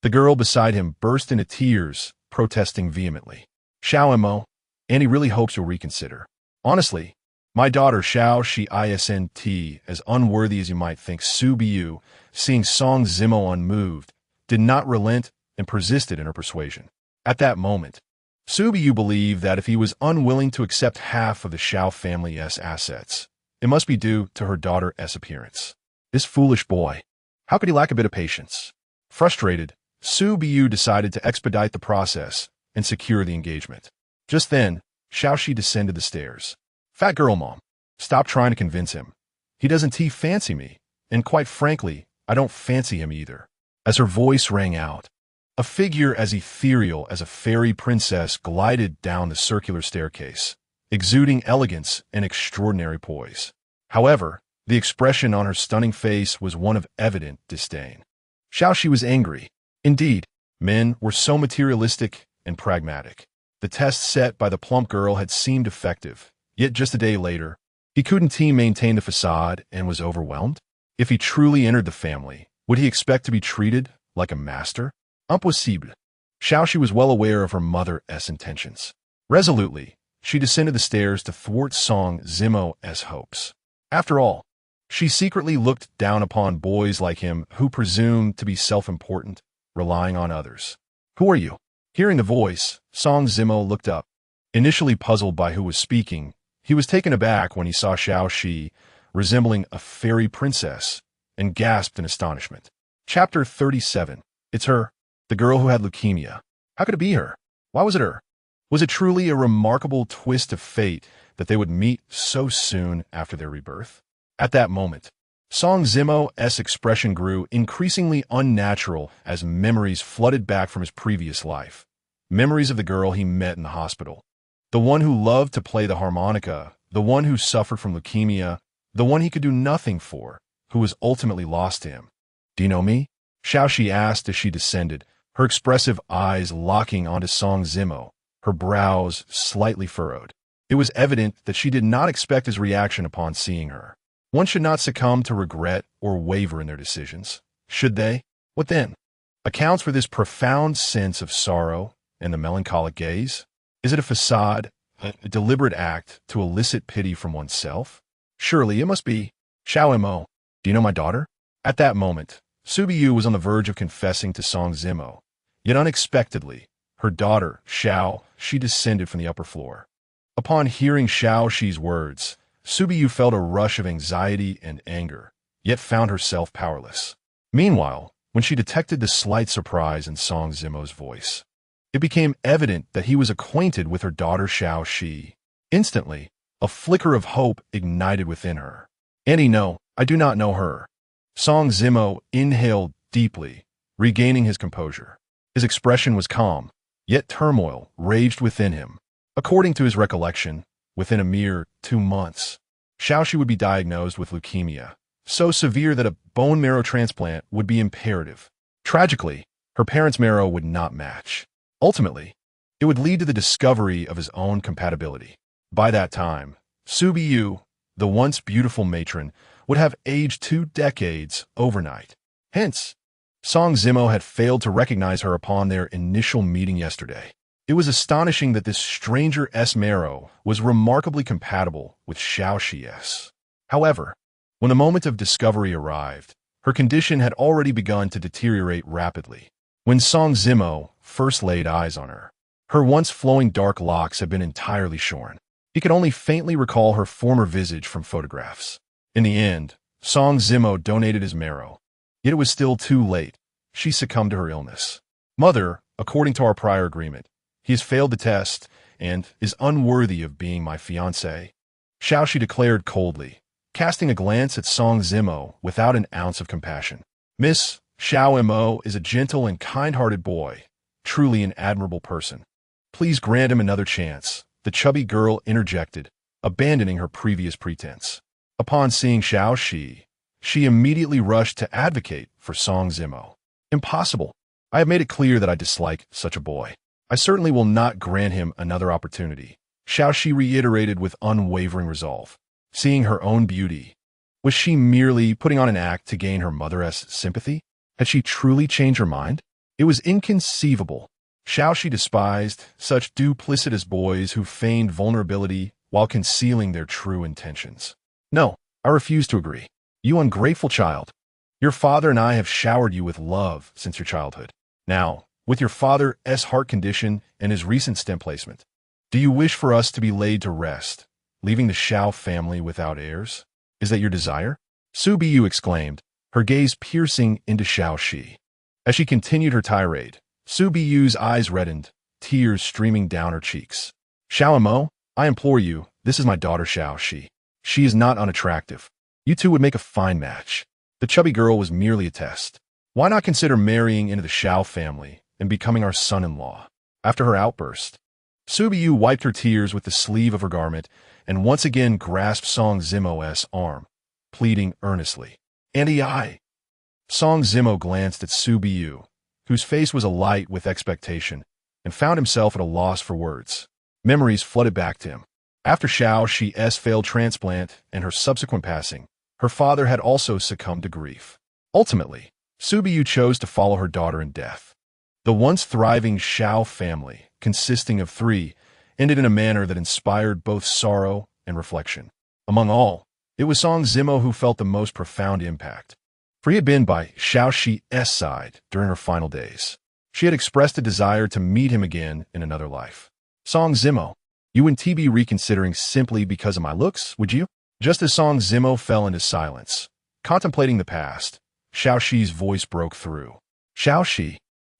The girl beside him burst into tears, protesting vehemently. Xiaomo, Annie really hopes you'll reconsider. Honestly, my daughter Xiaoxi isn't as unworthy as you might think. Subiyu, seeing Song Zimo unmoved, did not relent and persisted in her persuasion. At that moment, Subiyu believed that if he was unwilling to accept half of the Xiao family's assets, it must be due to her daughter's appearance. This foolish boy, how could he lack a bit of patience? Frustrated, Subiyu decided to expedite the process and secure the engagement. Just then, Xiaoxi descended the stairs. Fat girl, Mom, stop trying to convince him. He doesn't fancy me, and quite frankly, I don't fancy him either. As her voice rang out, a figure as ethereal as a fairy princess glided down the circular staircase, exuding elegance and extraordinary poise. However, the expression on her stunning face was one of evident disdain. Xiaoxi was angry. Indeed, men were so materialistic and pragmatic. The test set by the plump girl had seemed effective, yet just a day later, he couldn't maintain the facade and was overwhelmed. If he truly entered the family, would he expect to be treated like a master? Impossible. Xiaoxi was well aware of her mother's intentions. Resolutely, she descended the stairs to thwart Song Zimo's hopes. After all, she secretly looked down upon boys like him who presumed to be self-important, relying on others. Who are you? Hearing the voice, Song Zimo looked up. Initially puzzled by who was speaking, he was taken aback when he saw Xiaoxi resembling a fairy princess and gasped in astonishment. Chapter 37. It's her, the girl who had leukemia. How could it be her? Why was it her? Was it truly a remarkable twist of fate that they would meet so soon after their rebirth? At that moment, Song Zimo's expression grew increasingly unnatural as memories flooded back from his previous life. Memories of the girl he met in the hospital. The one who loved to play the harmonica, the one who suffered from leukemia, the one he could do nothing for, who was ultimately lost to him. "Do you know me?" Xiaoxi asked as she descended, her expressive eyes locking onto Song Zimo, her brows slightly furrowed. It was evident that she did not expect his reaction upon seeing her. One should not succumb to regret or waver in their decisions. Should they? What then? Accounts for this profound sense of sorrow and the melancholic gaze? Is it a facade, a deliberate act to elicit pity from oneself? Surely it must be. "Xiao Mo, do you know my daughter?" At that moment, Subiyu was on the verge of confessing to Song Zimo. Yet unexpectedly, her daughter, Xiao, she descended from the upper floor. Upon hearing Xiaoxi's words, Subiyu felt a rush of anxiety and anger, yet found herself powerless. Meanwhile, when she detected the slight surprise in Song Zimo's voice, it became evident that he was acquainted with her daughter Xiaoxi. Instantly, a flicker of hope ignited within her. "Auntie, no, I do not know her." Song Zimo inhaled deeply, regaining his composure. His expression was calm, yet turmoil raged within him. According to his recollection, within a mere 2 months, Xiaoxi would be diagnosed with leukemia, so severe that a bone marrow transplant would be imperative. Tragically, her parents' marrow would not match. Ultimately, it would lead to the discovery of his own compatibility. By that time, Subiyu, the once beautiful matron, would have aged 2 decades overnight. Hence, Song Zimo had failed to recognize her upon their initial meeting yesterday. It was astonishing that this stranger's marrow was remarkably compatible with Xiaoxi's. However, when the moment of discovery arrived, her condition had already begun to deteriorate rapidly. When Song Zimo first laid eyes on her, her once flowing dark locks had been entirely shorn. He could only faintly recall her former visage from photographs. In the end, Song Zimo donated his marrow. Yet it was still too late. She succumbed to her illness. "Mother, according to our prior agreement, he has failed the test and is unworthy of being my fiancé," Xiaoxi declared coldly, casting a glance at Song Zimo without an ounce of compassion. "Miss Xiao Mo is a gentle and kind-hearted boy, truly an admirable person. Please grant him another chance," the chubby girl interjected, abandoning her previous pretense. Upon seeing Xiaoxi, she immediately rushed to advocate for Song Zimo. "Impossible. I have made it clear that I dislike such a boy. I certainly will not grant him another opportunity," Xiaoxi reiterated with unwavering resolve. Seeing her own beauty, was she merely putting on an act to gain her mother's sympathy? Had she truly changed her mind? It was inconceivable. Xiaoxi despised such duplicitous boys who feigned vulnerability while concealing their true intentions. "No, I refuse to agree. You ungrateful child. Your father and I have showered you with love since your childhood. Now, with your father's heart condition and his recent stem placement, do you wish for us to be laid to rest, leaving the Xiao family without heirs? Is that your desire?" Subiyu exclaimed, her gaze piercing into Xiaoxi. As she continued her tirade, Subiyu's eyes reddened, tears streaming down her cheeks. "Xiao Mo, I implore you, this is my daughter Xiaoxi. She is not unattractive. You two would make a fine match." The chubby girl was merely a test. "Why not consider marrying into the Xiao family and becoming our son-in-law?" After her outburst, Subiyu wiped her tears with the sleeve of her garment and once again grasped Song Zimo's arm, pleading earnestly. "Auntie, I—" Song Zimo glanced at Subiyu, whose face was alight with expectation, and found himself at a loss for words. Memories flooded back to him. After Xiaoxi's failed transplant and her subsequent passing, her father had also succumbed to grief. Ultimately, Subiyu chose to follow her daughter in death. The once thriving Xiao family, consisting of 3, ended in a manner that inspired both sorrow and reflection. Among all, it was Song Zimo who felt the most profound impact, for he had been by Xiaoxi's side during her final days. She had expressed a desire to meet him again in another life. "Song Zimo, you wouldn't be reconsidering simply because of my looks, would you?" Just as Song Zimo fell into silence, contemplating the past, Xiaoxi's voice broke through. "Xiaoxi,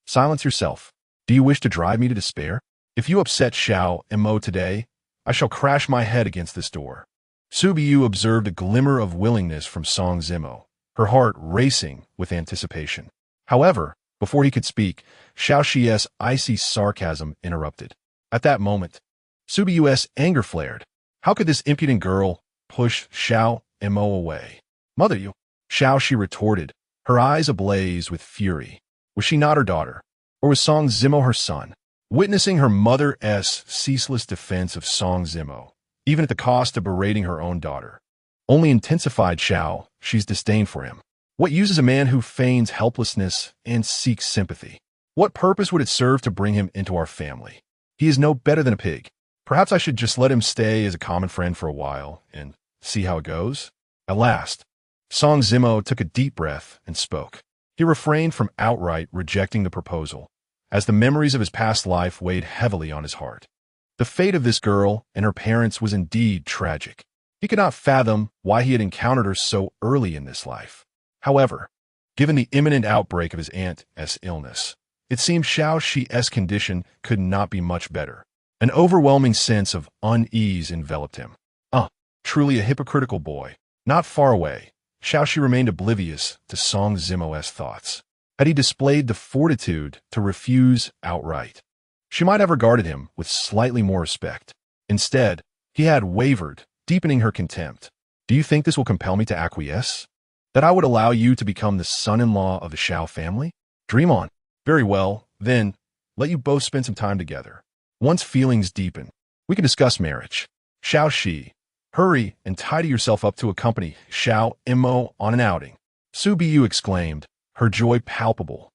silence yourself. Do you wish to drive me to despair?" If you upset Xiao and Mo today, I shall crash my head against this door. Su Biyu observed a glimmer of willingness from Song Zimo, her heart racing with anticipation. However, before he could speak, Xiao Shi's icy sarcasm interrupted. At that moment, Su Biyu's anger flared. How could this impudent girl push Xiao and Mo away? Mother, you! Xiao Shi retorted, her eyes ablaze with fury. Was she not her daughter? Or was Song Zimo her son? Witnessing her mother's ceaseless defense of Song Zimo, even at the cost of berating her own daughter, only intensified Xiao Shi's disdain for him. What use is a man who feigns helplessness and seeks sympathy? What purpose would it serve to bring him into our family? He is no better than a pig. Perhaps I should just let him stay as a common friend for a while and see how it goes. At last, Song Zimo took a deep breath and spoke. He refrained from outright rejecting the proposal, as the memories of his past life weighed heavily on his heart. The fate of this girl and her parents was indeed tragic. He could not fathom why he had encountered her so early in this life. However, given the imminent outbreak of his aunt's illness, it seemed Xiao Shi's condition could not be much better. An overwhelming sense of unease enveloped him. Truly a hypocritical boy. Not far away, Xiao Shi remained oblivious to Song Zimo's thoughts. Had he displayed the fortitude to refuse outright, she might have regarded him with slightly more respect. Instead, he had wavered, deepening her contempt. Do you think this will compel me to acquiesce? That I would allow you to become the son-in-law of the Xiao family? Dream on. Very well, then, let you both spend some time together. Once feelings deepen, we can discuss marriage. Xiao Shi, hurry and tidy yourself up to accompany Xiao and Mo on an outing. Su Biyu exclaimed, her joy palpable.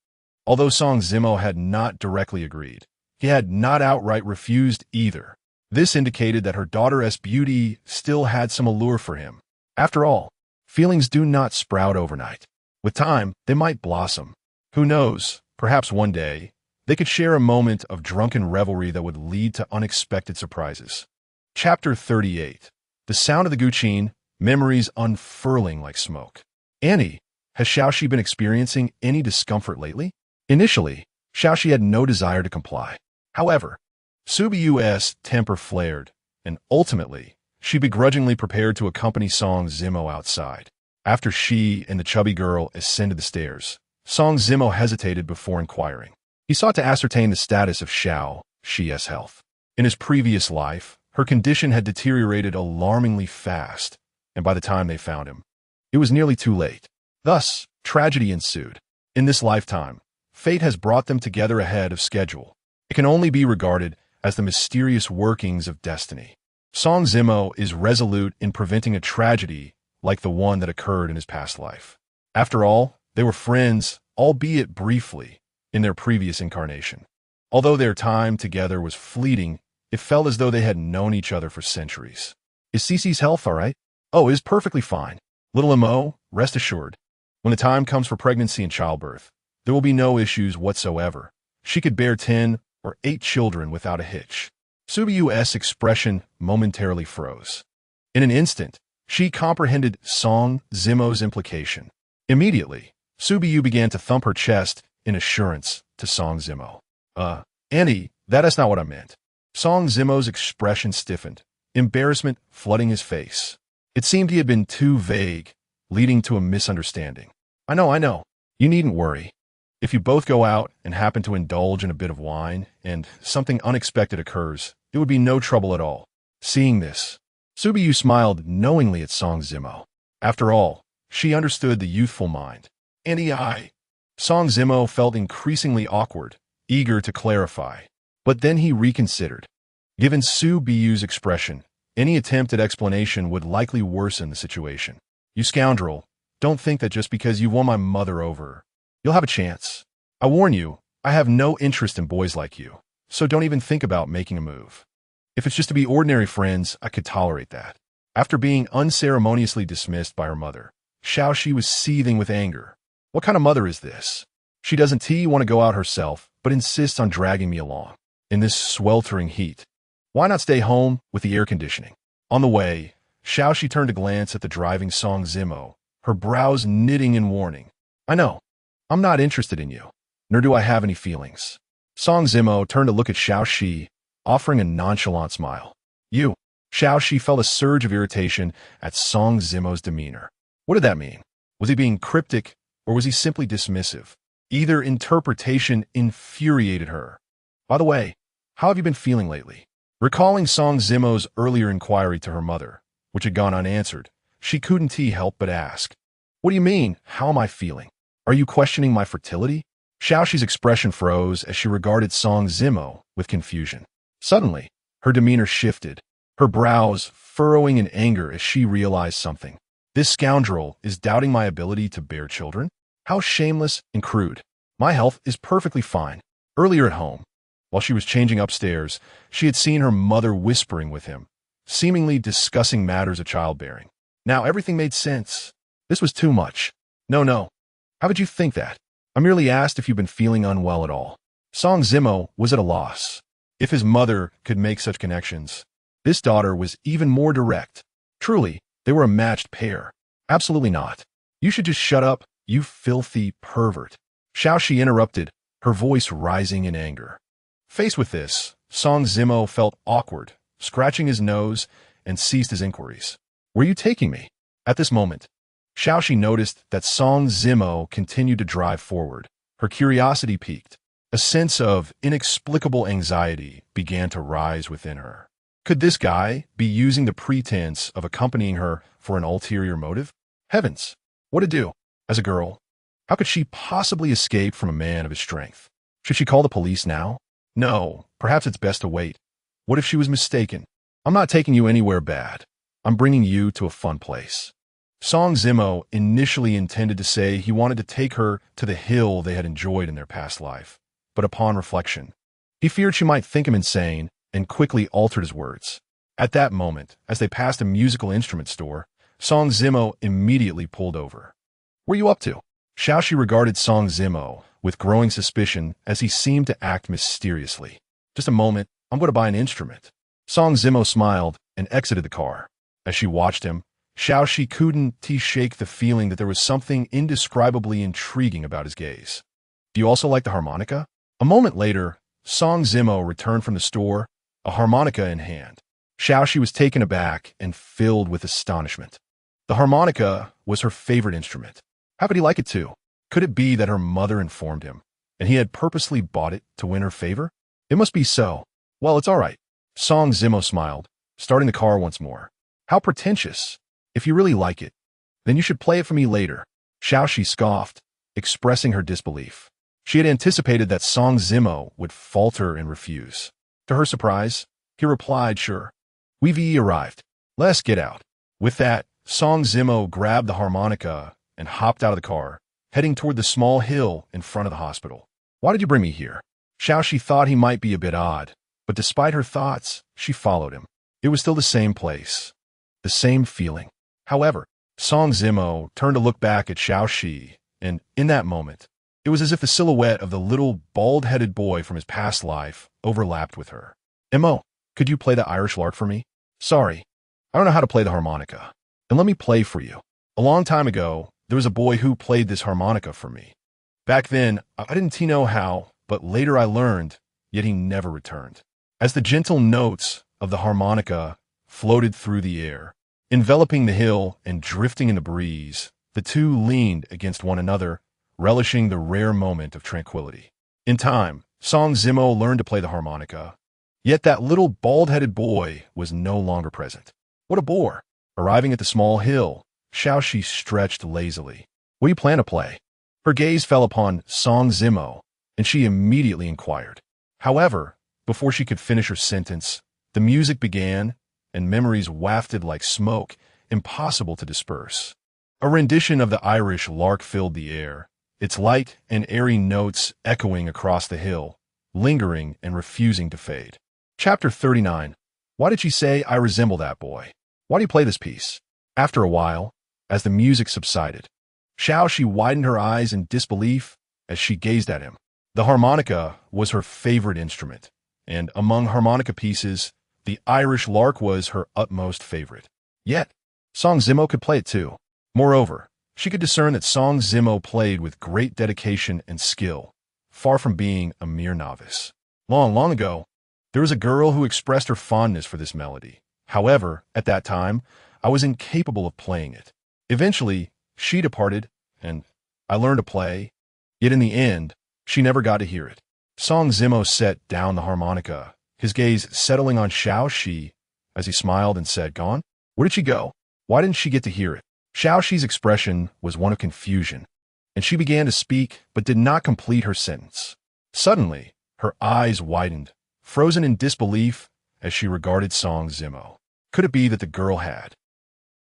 Although Song Zimo had not directly agreed, he had not outright refused either. This indicated that her daughter's beauty still had some allure for him. After all, feelings do not sprout overnight. With time, they might blossom. Who knows, perhaps one day, they could share a moment of drunken revelry that would lead to unexpected surprises. Chapter 38. The sound of the guqin, memories unfurling like smoke. Annie, has Xiao Shi been experiencing any discomfort lately? Initially, Xiao Shi had no desire to comply. However, Su Biyu's temper flared, and ultimately, she begrudgingly prepared to accompany Song Zimo outside. After she and the chubby girl ascended the stairs, Song Zimo hesitated before inquiring. He sought to ascertain the status of Xiao Shi's health. In his previous life, her condition had deteriorated alarmingly fast, and by the time they found him, it was nearly too late. Thus, tragedy ensued. In this lifetime, fate has brought them together ahead of schedule. It can only be regarded as the mysterious workings of destiny. Song Zimo is resolute in preventing a tragedy like the one that occurred in his past life. After all, they were friends, albeit briefly, in their previous incarnation. Although their time together was fleeting, it felt as though they had known each other for centuries. Is Cece's health all right? Oh, it is perfectly fine. Little Mo, rest assured. When the time comes for pregnancy and childbirth, there will be no issues whatsoever. She could bear 10 or 8 children without a hitch. Su Biyu's expression momentarily froze. In an instant, she comprehended Song Zimo's implication. Immediately, Su Biyu began to thump her chest in assurance to Song Zimo. Annie, that is not what I meant. Song Zimo's expression stiffened, embarrassment flooding his face. It seemed he had been too vague, leading to a misunderstanding. I know. You needn't worry. If you both go out and happen to indulge in a bit of wine, and something unexpected occurs, it would be no trouble at all. Seeing this, Su Biyu smiled knowingly at Song Zimo. After all, she understood the youthful mind. Annie, Song Zimo felt increasingly awkward, eager to clarify. But then he reconsidered. Given Su Biyu's expression, any attempt at explanation would likely worsen the situation. You scoundrel, don't think that just because you won my mother over, you'll have a chance. I warn you, I have no interest in boys like you, so don't even think about making a move. If it's just to be ordinary friends, I could tolerate that. After being unceremoniously dismissed by her mother, Xiao Shi was seething with anger. What kind of mother is this? She doesn't want to go out herself, but insists on dragging me along. In this sweltering heat, why not stay home with the air conditioning? On the way, Xiao Shi turned to glance at the driving Song Zimo, her brows knitting in warning. I know. I'm not interested in you, nor do I have any feelings. Song Zimo turned to look at Xiao Shi, offering a nonchalant smile. You. Xiaoxi felt a surge of irritation at Song Zimo's demeanor. What did that mean? Was he being cryptic, or was he simply dismissive? Either interpretation infuriated her. By the way, how have you been feeling lately? Recalling Song Zimo's earlier inquiry to her mother, which had gone unanswered, she couldn't help but ask. What do you mean, how am I feeling? Are you questioning my fertility? Xiaoxi's expression froze as she regarded Song Zimo with confusion. Suddenly, her demeanor shifted, her brows furrowing in anger as she realized something. This scoundrel is doubting my ability to bear children? How shameless and crude. My health is perfectly fine. Earlier at home, while she was changing upstairs, she had seen her mother whispering with him, seemingly discussing matters of childbearing. Now everything made sense. This was too much. No. How would you think that? I merely asked if you've been feeling unwell at all. Song Zimo was at a loss. If his mother could make such connections, this daughter was even more direct. Truly, they were a matched pair. Absolutely not. You should just shut up, you filthy pervert. Xiaoxi interrupted, her voice rising in anger. Faced with this, Song Zimo felt awkward, scratching his nose, and ceased his inquiries. Where are you taking me? At this moment, Xiaoxi noticed that Song Zimo continued to drive forward. Her curiosity piqued. A sense of inexplicable anxiety began to rise within her. Could this guy be using the pretense of accompanying her for an ulterior motive? Heavens, what to do? As a girl, how could she possibly escape from a man of his strength? Should she call the police now? No, perhaps it's best to wait. What if she was mistaken? I'm not taking you anywhere bad. I'm bringing you to a fun place. Song Zimo initially intended to say he wanted to take her to the hill they had enjoyed in their past life, but upon reflection, he feared she might think him insane and quickly altered his words. At that moment, as they passed a musical instrument store, Song Zimo immediately pulled over. Where are you up to? Xiaoxi regarded Song Zimo with growing suspicion as he seemed to act mysteriously. Just a moment, I'm going to buy an instrument. Song Zimo smiled and exited the car. As she watched him, Xiaoxi couldn't shake the feeling that there was something indescribably intriguing about his gaze. Do you also like the harmonica? A moment later, Song Zimo returned from the store, a harmonica in hand. Xiaoxi was taken aback and filled with astonishment. The harmonica was her favorite instrument. How could he like it too? Could it be that her mother informed him, and he had purposely bought it to win her favor? It must be so. Well, it's all right. Song Zimo smiled, starting the car once more. How pretentious. If you really like it, then you should play it for me later. Xiaoxi scoffed, expressing her disbelief. She had anticipated that Song Zimo would falter and refuse. To her surprise, he replied, sure. We've arrived. Let's get out. With that, Song Zimo grabbed the harmonica and hopped out of the car, heading toward the small hill in front of the hospital. Why did you bring me here? Xiaoxi thought he might be a bit odd, but despite her thoughts, she followed him. It was still the same place, the same feeling. However, Song Zimo turned to look back at Xiaoxi, and in that moment, it was as if the silhouette of the little bald-headed boy from his past life overlapped with her. Mo, could you play the Irish lark for me? Sorry, I don't know how to play the harmonica. Then let me play for you. A long time ago, there was a boy who played this harmonica for me. Back then, I didn't know how, but later I learned, yet he never returned. As the gentle notes of the harmonica floated through the air, enveloping the hill and drifting in the breeze, the two leaned against one another, relishing the rare moment of tranquility. In time, Song Zimo learned to play the harmonica, yet that little bald-headed boy was no longer present. What a bore! Arriving at the small hill, Xiaoxi stretched lazily. What do you plan to play? Her gaze fell upon Song Zimo, and she immediately inquired. However, before she could finish her sentence, the music began, and memories wafted like smoke, impossible to disperse. A rendition of the Irish lark filled the air, its light and airy notes echoing across the hill, lingering and refusing to fade. Chapter 39. Why did she say I resemble that boy? Why do you play this piece? After a while, as the music subsided, Xiaoxi widened her eyes in disbelief as she gazed at him. The harmonica was her favorite instrument, and among harmonica pieces, the Irish lark was her utmost favorite. Yet, Song Zimo could play it too. Moreover, she could discern that Song Zimo played with great dedication and skill, far from being a mere novice. Long, long ago, There was a girl who expressed her fondness for this melody. However, at that time, I was incapable of playing it. Eventually, she departed, and I learned to play. Yet in the end, she never got to hear it. Song Zimo set down the harmonica, his gaze settling on Xiao Shi as he smiled and said, "Gone? Where did she go? Why didn't she get to hear it?" Xiao Shi's expression was one of confusion, and she began to speak but did not complete her sentence. Suddenly, her eyes widened, frozen in disbelief as she regarded Song Zimo. Could it be that the girl had?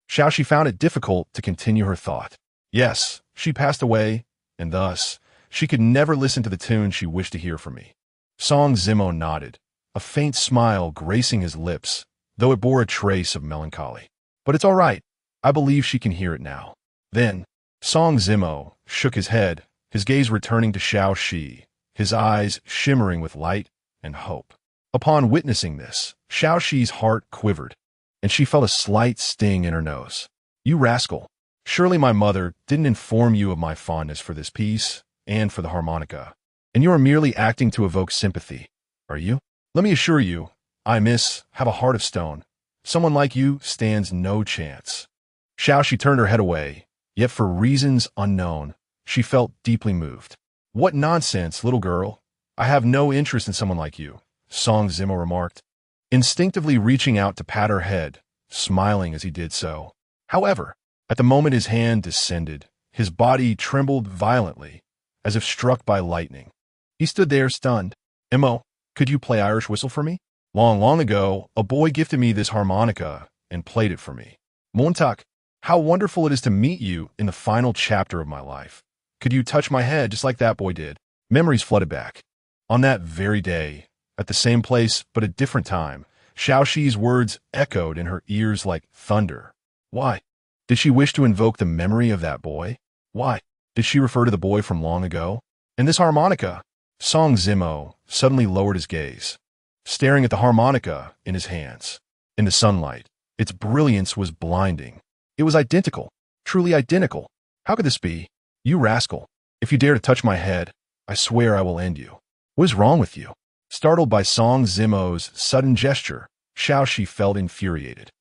Xiao Shi found it difficult to continue her thought. Yes, she passed away, and thus, she could never listen to the tune she wished to hear from me. Song Zimo nodded, a faint smile gracing his lips, though it bore a trace of melancholy. But it's all right. I believe she can hear it now. Then, Song Zimo shook his head, his gaze returning to Xiao Shi, his eyes shimmering with light and hope. Upon witnessing this, Xiao Shi's heart quivered, and she felt a slight sting in her nose. "You rascal! Surely my mother didn't inform you of my fondness for this piece and for the harmonica, and you are merely acting to evoke sympathy, are you? Let me assure you, I have a heart of stone. Someone like you stands no chance." Xiao Shi turned her head away, yet for reasons unknown, she felt deeply moved. "What nonsense, little girl. I have no interest in someone like you," Song Zimo remarked, instinctively reaching out to pat her head, smiling as he did so. However, at the moment his hand descended, his body trembled violently, as if struck by lightning. He stood there stunned. "Imo, could you play Irish whistle for me? Long ago, a boy gifted me this harmonica and played it for me. Montauk, how wonderful it is to meet you in the final chapter of my life. Could you touch my head just like that boy did?" Memories flooded back. On that very day, at the same place but a different time, Xiao Shi's words echoed in her ears like thunder. Why? Did she wish to invoke the memory of that boy? Why? Did she refer to the boy from long ago? And this harmonica? Song Zimo suddenly lowered his gaze, staring at the harmonica in his hands. In the sunlight, its brilliance was blinding. It was identical, truly identical. How could this be? "You rascal. If you dare to touch my head, I swear I will end you. What is wrong with you?" Startled by Song Zimo's sudden gesture, Xiao Shi felt infuriated.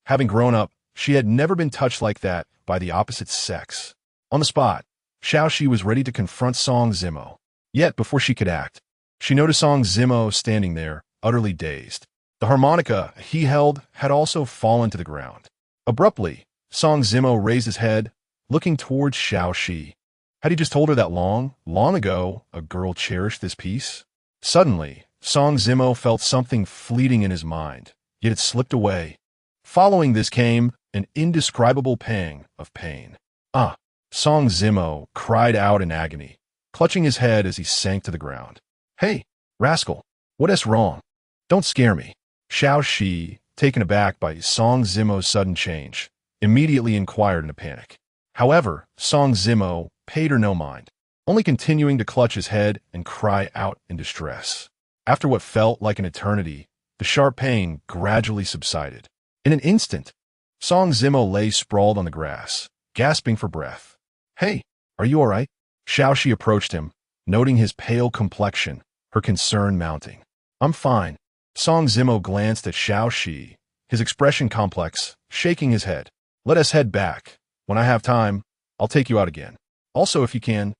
Having grown up, she had never been touched like that by the opposite sex. On the spot, Xiao Shi was ready to confront Song Zimo. Yet, before she could act, she noticed Song Zimo standing there, utterly dazed. The harmonica he held had also fallen to the ground. Abruptly, Song Zimo raised his head, looking towards Xiao Shi. Had he just told her that long ago, a girl cherished this piece? Suddenly, Song Zimo felt something fleeting in his mind, yet it slipped away. Following this came an indescribable pang of pain. "Ah!" Song Zimo cried out in agony, clutching his head as he sank to the ground. "Hey, rascal, what is wrong? Don't scare me." Xiao Shi, taken aback by Song Zimo's sudden change, immediately inquired in a panic. However, Song Zimo paid her no mind, only continuing to clutch his head and cry out in distress. After what felt like an eternity, the sharp pain gradually subsided. In an instant, Song Zimo lay sprawled on the grass, gasping for breath. "Hey, are you all right?" Xiao Shi approached him, noting his pale complexion, her concern mounting. "I'm fine." Song Zimo glanced at Xiao Shi, his expression complex, shaking his head. "Let us head back. When I have time, I'll take you out again. Also, if you can,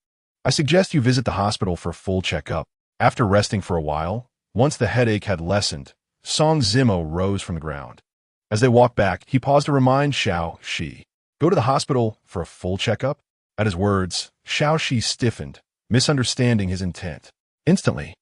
I suggest you visit the hospital for a full checkup." After resting for a while, once the headache had lessened, Song Zimo rose from the ground. As they walked back, he paused to remind Xiao Shi, "Go to the hospital for a full checkup?" At his words, Xiao Shi stiffened, misunderstanding his intent. Instantly,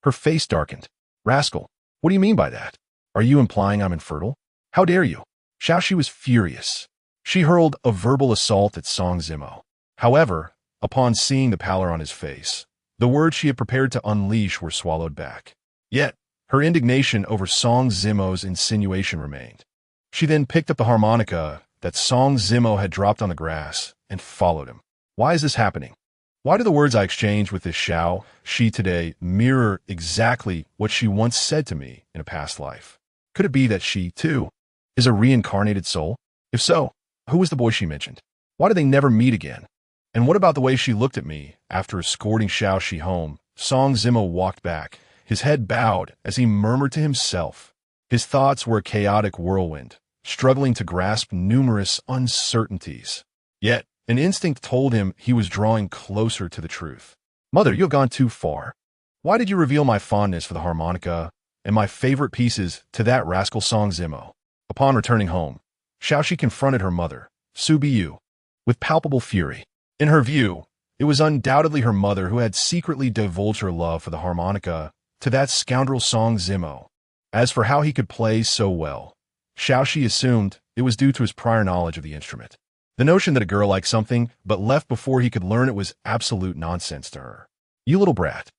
her face darkened. "Rascal, what do you mean by that? Are you implying I'm infertile? How dare you?" Xiao Shi was furious. She hurled a verbal assault at Song Zimo. However, upon seeing the pallor on his face, the words she had prepared to unleash were swallowed back. Yet, her indignation over Song Zimo's insinuation remained. She then picked up the harmonica that Song Zimo had dropped on the grass and followed him. Why is this happening? Why do the words I exchanged with this Xiao Shi today mirror exactly what she once said to me in a past life? Could it be that she, too, is a reincarnated soul? If so, who was the boy she mentioned? Why did they never meet again? And what about the way she looked at me after escorting Xiao Shi home? Song Zimo walked back, his head bowed as he murmured to himself. His thoughts were a chaotic whirlwind, struggling to grasp numerous uncertainties. Yet, an instinct told him he was drawing closer to the truth. "Mother, you have gone too far. Why did you reveal my fondness for the harmonica and my favorite pieces to that rascal Song Zimo?" Upon returning home, Xiaoxi confronted her mother, Su Biyu, with palpable fury. In her view, it was undoubtedly her mother who had secretly divulged her love for the harmonica to that scoundrel Song Zimo. As for how he could play so well, Xiaoxi assumed it was due to his prior knowledge of the instrument. The notion that a girl liked something but left before he could learn it was absolute nonsense to her. "You little brat.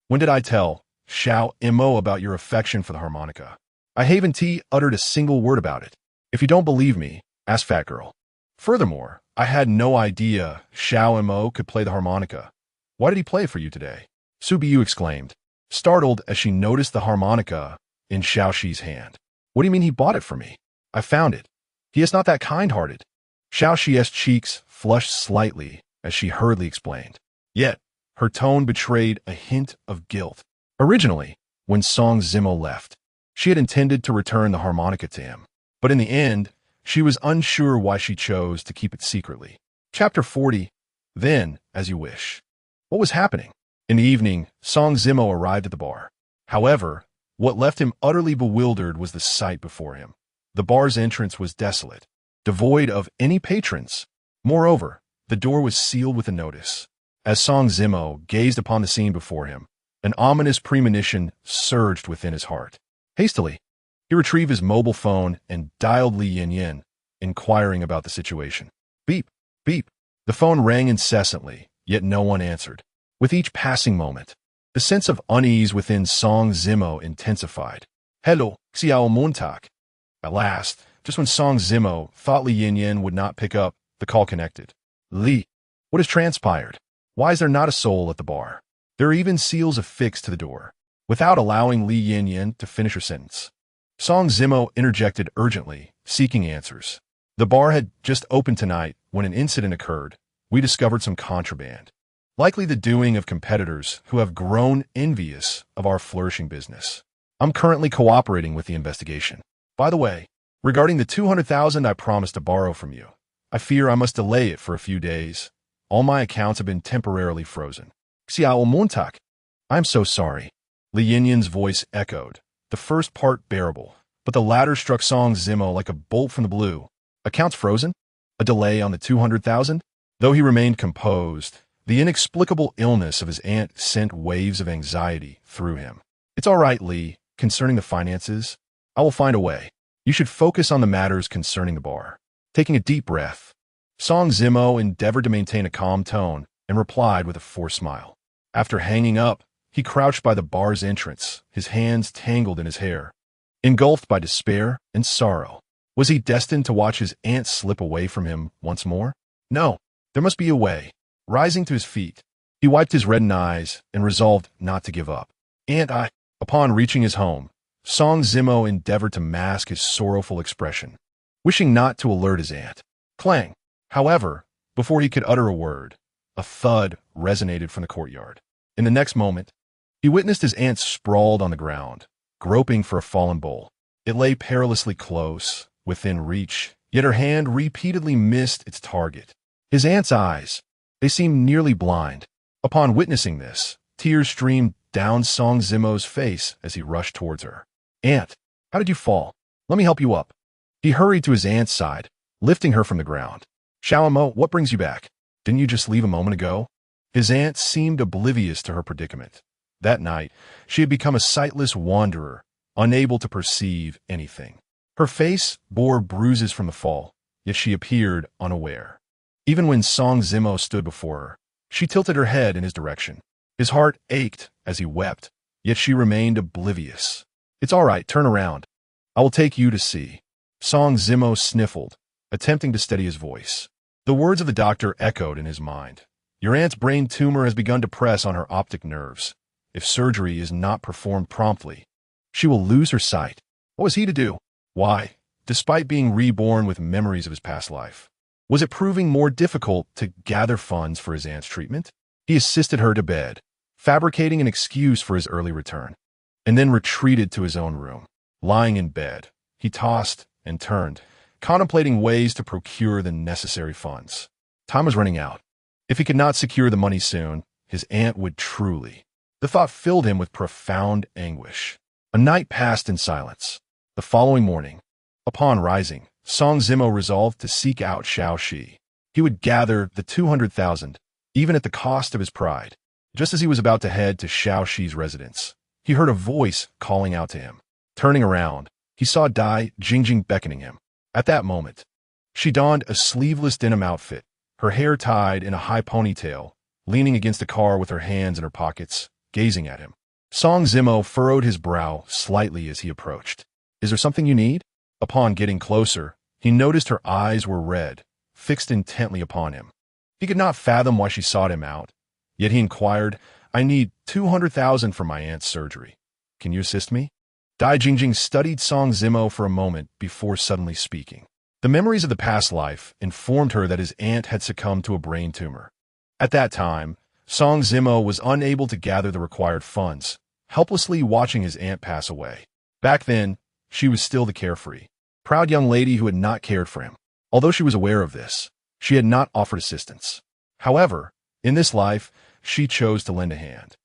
When did I tell Xiao Imo about your affection for the harmonica? I haven't uttered a single word about it. If you don't believe me, ask Fat Girl. Furthermore, I had no idea Xiao Imo could play the harmonica. Why did he play it for you today?" Su Biyu exclaimed, startled as she noticed the harmonica in Xiaoxi's hand. "What do you mean he bought it for me? I found it. He is not that kind-hearted." Xiaoxi's cheeks flushed slightly as she hurriedly explained. Yet, her tone betrayed a hint of guilt. Originally, when Song Zimo left, she had intended to return the harmonica to him. But in the end, she was unsure why she chose to keep it secretly. Chapter 40. Then, as you wish. What was happening? In the evening, Song Zimo arrived at the bar. However, what left him utterly bewildered was the sight before him. The bar's entrance was desolate, devoid of any patrons. Moreover, the door was sealed with a notice. As Song Zimo gazed upon the scene before him, an ominous premonition surged within his heart. Hastily, he retrieved his mobile phone and dialed Li Yin, inquiring about the situation. Beep, beep. The phone rang incessantly, yet no one answered. With each passing moment, the sense of unease within Song Zimo intensified. "Hello, Xiao Montag." At last, just when Song Zimo thought Li Yin would not pick up, the call connected. "Li, what has transpired? Why is there not a soul at the bar? There are even seals affixed to the door." Without allowing Li Yin to finish her sentence, Song Zimo interjected urgently, seeking answers. "The bar had just opened tonight when an incident occurred. We discovered some contraband. Likely the doing of competitors who have grown envious of our flourishing business. I'm currently cooperating with the investigation. By the way, regarding the 200,000 I promised to borrow from you, I fear I must delay it for a few days. All my accounts have been temporarily frozen." "Xiao Montag, I'm so sorry." Li Yin's voice echoed, the first part bearable, but the latter struck Song Zimo like a bolt from the blue. "Accounts frozen? A delay on the 200,000? Though he remained composed, the inexplicable illness of his aunt sent waves of anxiety through him. "It's all right, Li. Concerning the finances, I will find a way. You should focus on the matters concerning the bar." Taking a deep breath, Song Zimo endeavored to maintain a calm tone and replied with a forced smile. After hanging up, he crouched by the bar's entrance, his hands tangled in his hair. Engulfed by despair and sorrow, was he destined to watch his aunt slip away from him once more? No, there must be a way. Rising to his feet, he wiped his reddened eyes and resolved not to give up. Upon reaching his home, Song Zimo endeavored to mask his sorrowful expression, wishing not to alert his aunt. Clang! However, before he could utter a word, a thud resonated from the courtyard. In the next moment, he witnessed his aunt sprawled on the ground, groping for a fallen bowl. It lay perilously close, within reach, yet her hand repeatedly missed its target. His aunt's eyes, they seemed nearly blind. Upon witnessing this, tears streamed down Song Zimo's face as he rushed towards her. "Aunt, how did you fall? Let me help you up." He hurried to his aunt's side, lifting her from the ground. "Xiaomo, what brings you back? Didn't you just leave a moment ago?" His aunt seemed oblivious to her predicament. That night, she had become a sightless wanderer, unable to perceive anything. Her face bore bruises from the fall, yet she appeared unaware. Even when Song Zimo stood before her, she tilted her head in his direction. His heart ached as he wept, yet she remained oblivious. "It's all right, turn around. I will take you to see." Song Zimo sniffled, attempting to steady his voice. The words of the doctor echoed in his mind. "Your aunt's brain tumor has begun to press on her optic nerves. If surgery is not performed promptly, she will lose her sight." What was he to do? Why, despite being reborn with memories of his past life, was it proving more difficult to gather funds for his aunt's treatment? He assisted her to bed, fabricating an excuse for his early return. and then retreated to his own room. Lying in bed, he tossed and turned, contemplating ways to procure the necessary funds. Time was running out. If he could not secure the money soon, his aunt would truly. The thought filled him with profound anguish. A night passed in silence. The following morning, upon rising, Song Zimo resolved to seek out Xiaoxi. He would gather the 200,000, even at the cost of his pride. Just as he was about to head to Xiaoxi's residence, he heard a voice calling out to him. Turning around, he saw Dai Jingjing beckoning him. At that moment, she donned a sleeveless denim outfit, her hair tied in a high ponytail, leaning against a car with her hands in her pockets, gazing at him. Song Zimo furrowed his brow slightly as he approached. "Is there something you need?" Upon getting closer, he noticed her eyes were red, fixed intently upon him. He could not fathom why she sought him out, yet he inquired, "I need 200,000 for my aunt's surgery. Can you assist me?" Dai Jingjing studied Song Zimo for a moment before suddenly speaking. The memories of the past life informed her that his aunt had succumbed to a brain tumor. At that time, Song Zimo was unable to gather the required funds, helplessly watching his aunt pass away. Back then, she was still the carefree, proud young lady who had not cared for him. Although she was aware of this, she had not offered assistance. However, in this life, she chose to lend a hand.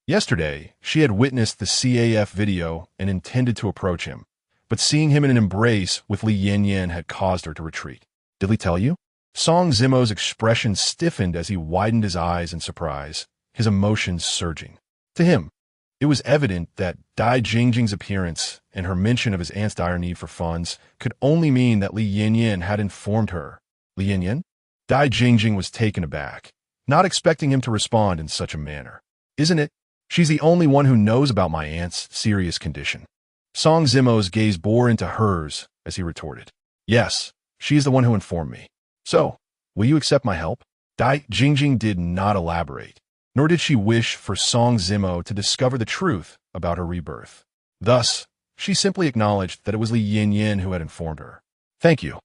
Yesterday, she had witnessed the CAF video and intended to approach him, but seeing him in an embrace with Li Yanyan had caused her to retreat. "Did he tell you?" Song Zimo's expression stiffened as he widened his eyes in surprise, his emotions surging. To him, it was evident that Dai Jingjing's appearance and her mention of his aunt's dire need for funds could only mean that Li Yanyan had informed her. Li Yanyan? Dai Jingjing was taken aback, not expecting him to respond in such a manner. "Isn't it? She's the only one who knows about my aunt's serious condition." Song Zimo's gaze bore into hers as he retorted. "Yes, she is the one who informed me. So, will you accept my help?" Dai Jingjing did not elaborate, nor did she wish for Song Zimo to discover the truth about her rebirth. Thus, she simply acknowledged that it was Li Yanyan who had informed her. "Thank you."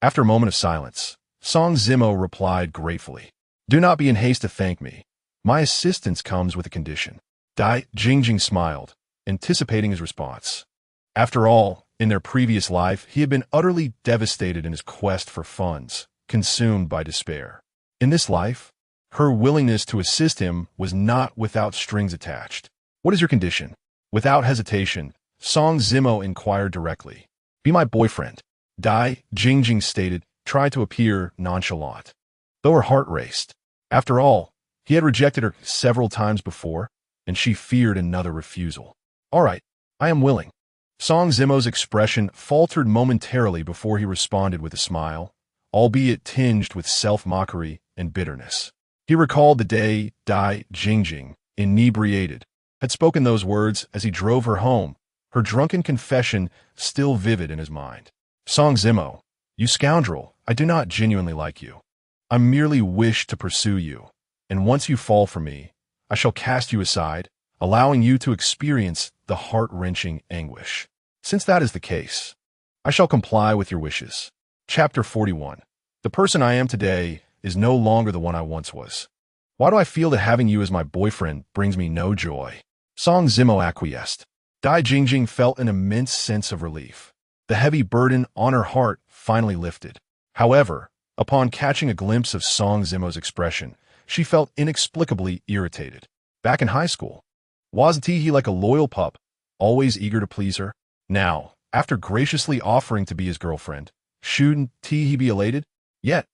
After a moment of silence, Song Zimo replied gratefully, "Do not be in haste to thank me. My assistance comes with a condition." Dai Jingjing smiled, anticipating his response. After all, in their previous life, he had been utterly devastated in his quest for funds, consumed by despair. In this life, her willingness to assist him was not without strings attached. "What is your condition?" Without hesitation, Song Zimo inquired directly. "Be my boyfriend," Dai Jingjing stated, trying to appear nonchalant. Though her heart raced. After all, he had rejected her several times before, and she feared another refusal. "All right, I am willing." Song Zimo's expression faltered momentarily before he responded with a smile, albeit tinged with self-mockery and bitterness. He recalled the day Dai Jingjing, inebriated, had spoken those words as he drove her home, her drunken confession still vivid in his mind. "Song Zimo, you scoundrel, I do not genuinely like you. I merely wish to pursue you, and once you fall for me, I shall cast you aside, allowing you to experience the heart-wrenching anguish. Since that is the case, I shall comply with your wishes." Chapter 41. The person I am today is no longer the one I once was. Why do I feel that having you as my boyfriend brings me no joy? Song Zimo acquiesced. Dai Jingjing felt an immense sense of relief. The heavy burden on her heart finally lifted. However, upon catching a glimpse of Song Zimo's expression, she felt inexplicably irritated. Back in high school, wasn't he like a loyal pup, always eager to please her? Now, after graciously offering to be his girlfriend, shouldn't he be elated? Yet,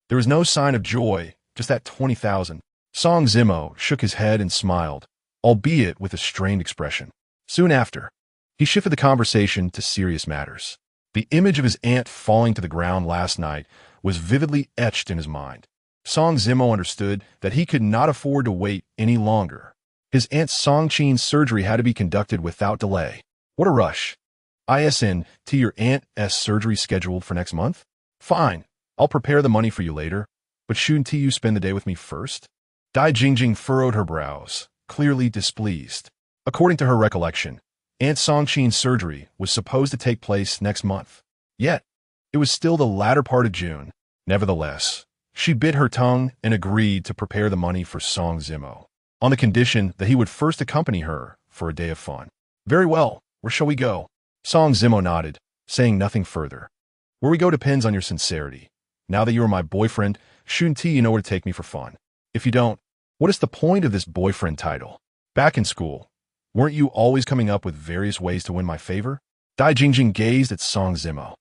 there was no sign of joy, just that 20,000. Song Zimo shook his head and smiled, albeit with a strained expression. Soon after, he shifted the conversation to serious matters. The image of his aunt falling to the ground last night was vividly etched in his mind. Song Zimo understood that he could not afford to wait any longer. His aunt Song Qin's surgery had to be conducted without delay. What a rush. "ISN to your aunt's surgery scheduled for next month? Fine, I'll prepare the money for you later, but shouldn't you spend the day with me first?" Dai Jingjing furrowed her brows, clearly displeased. According to her recollection, Aunt Song Qin's surgery was supposed to take place next month. Yet, it was still the latter part of June. Nevertheless, she bit her tongue and agreed to prepare the money for Song Zimo, on the condition that he would first accompany her for a day of fun. Very well. Where shall we go? Song Zimo nodded, saying nothing further. Where we go depends on your sincerity. Now that you are my boyfriend, shouldn't you know where to take me for fun? If you don't, what is the point of this boyfriend title? Back in school, weren't you always coming up with various ways to win my favor? Dai Jingjing gazed at Song Zimo,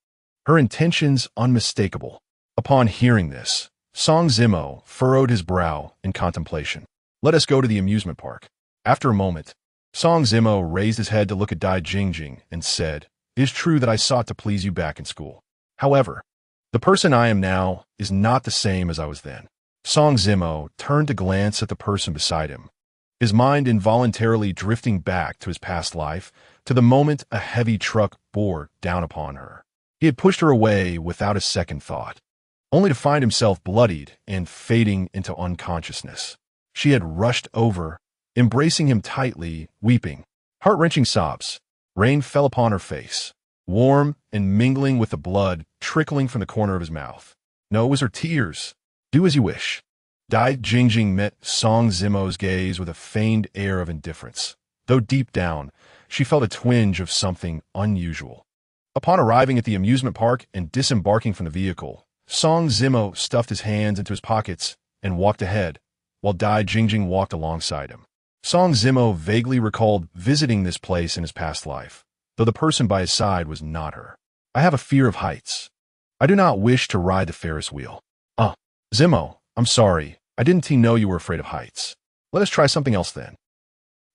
her intentions unmistakable. Upon hearing this, Song Zimo furrowed his brow in contemplation. Let us go to the amusement park. After a moment, Song Zimo raised his head to look at Dai Jingjing and said, It is true that I sought to please you back in school. However, the person I am now is not the same as I was then. Song Zimo turned to glance at the person beside him, his mind involuntarily drifting back to his past life, to the moment a heavy truck bore down upon her. He had pushed her away without a second thought, only to find himself bloodied and fading into unconsciousness. She had rushed over, embracing him tightly, weeping. Heart-wrenching sobs. Rain fell upon her face, warm and mingling with the blood trickling from the corner of his mouth. No, it was her tears. Do as you wish. Dai Jingjing met Song Zimo's gaze with a feigned air of indifference, though deep down, she felt a twinge of something unusual. Upon arriving at the amusement park and disembarking from the vehicle, Song Zimo stuffed his hands into his pockets and walked ahead, while Dai Jingjing walked alongside him. Song Zimo vaguely recalled visiting this place in his past life, though the person by his side was not her. I have a fear of heights. I do not wish to ride the Ferris wheel. Zimo, I'm sorry. I didn't know you were afraid of heights. Let us try something else then.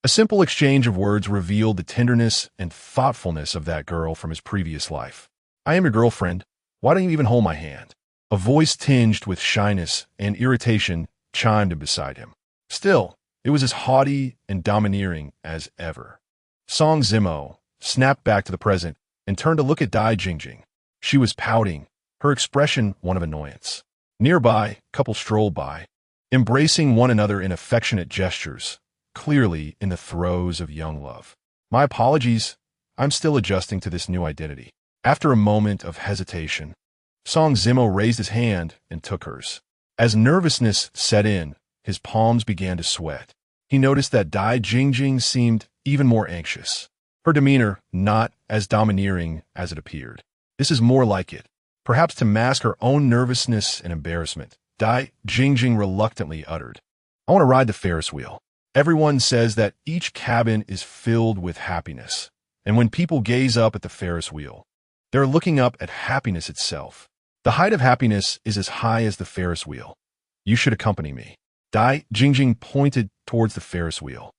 A simple exchange of words revealed the tenderness and thoughtfulness of that girl from his previous life. I am your girlfriend. Why don't you even hold my hand? A voice tinged with shyness and irritation chimed in beside him. Still, it was as haughty and domineering as ever. Song Zimo snapped back to the present and turned to look at Dai Jingjing. She was pouting, her expression one of annoyance. Nearby, couples strolled by, embracing one another in affectionate gestures, clearly in the throes of young love. My apologies, I'm still adjusting to this new identity. After a moment of hesitation, Song Zimo raised his hand and took hers. As nervousness set in, his palms began to sweat. He noticed that Dai Jingjing seemed even more anxious, her demeanor not as domineering as it appeared. This is more like it. Perhaps to mask her own nervousness and embarrassment, Dai Jingjing reluctantly uttered, I want to ride the Ferris wheel. Everyone says that each cabin is filled with happiness, and when people gaze up at the Ferris wheel, they're looking up at happiness itself. The height of happiness is as high as the Ferris wheel. You should accompany me. Dai Jingjing pointed towards the Ferris wheel,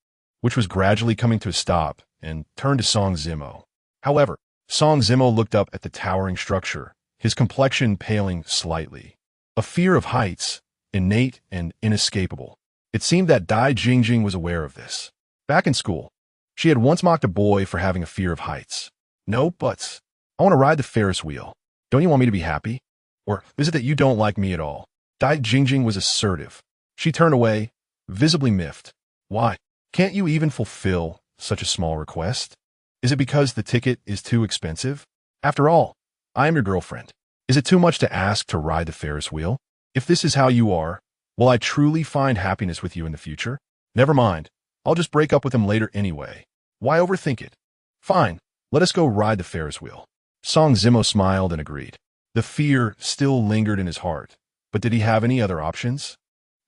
which was gradually coming to a stop, and turned to Song Zimo. However, Song Zimo looked up at the towering structure, his complexion paling slightly. A fear of heights, innate and inescapable. It seemed that Dai Jingjing was aware of this. Back in school, she had once mocked a boy for having a fear of heights. No buts. I want to ride the Ferris wheel. Don't you want me to be happy? Or is it that you don't like me at all? Dai Jingjing was assertive. She turned away, visibly miffed. Why? Can't you even fulfill such a small request? Is it because the ticket is too expensive? After all, I am your girlfriend. Is it too much to ask to ride the Ferris wheel? If this is how you are, will I truly find happiness with you in the future? Never mind. I'll just break up with him later anyway. Why overthink it? Fine. Let us go ride the Ferris wheel. Song Zimo smiled and agreed. The fear still lingered in his heart, but did he have any other options?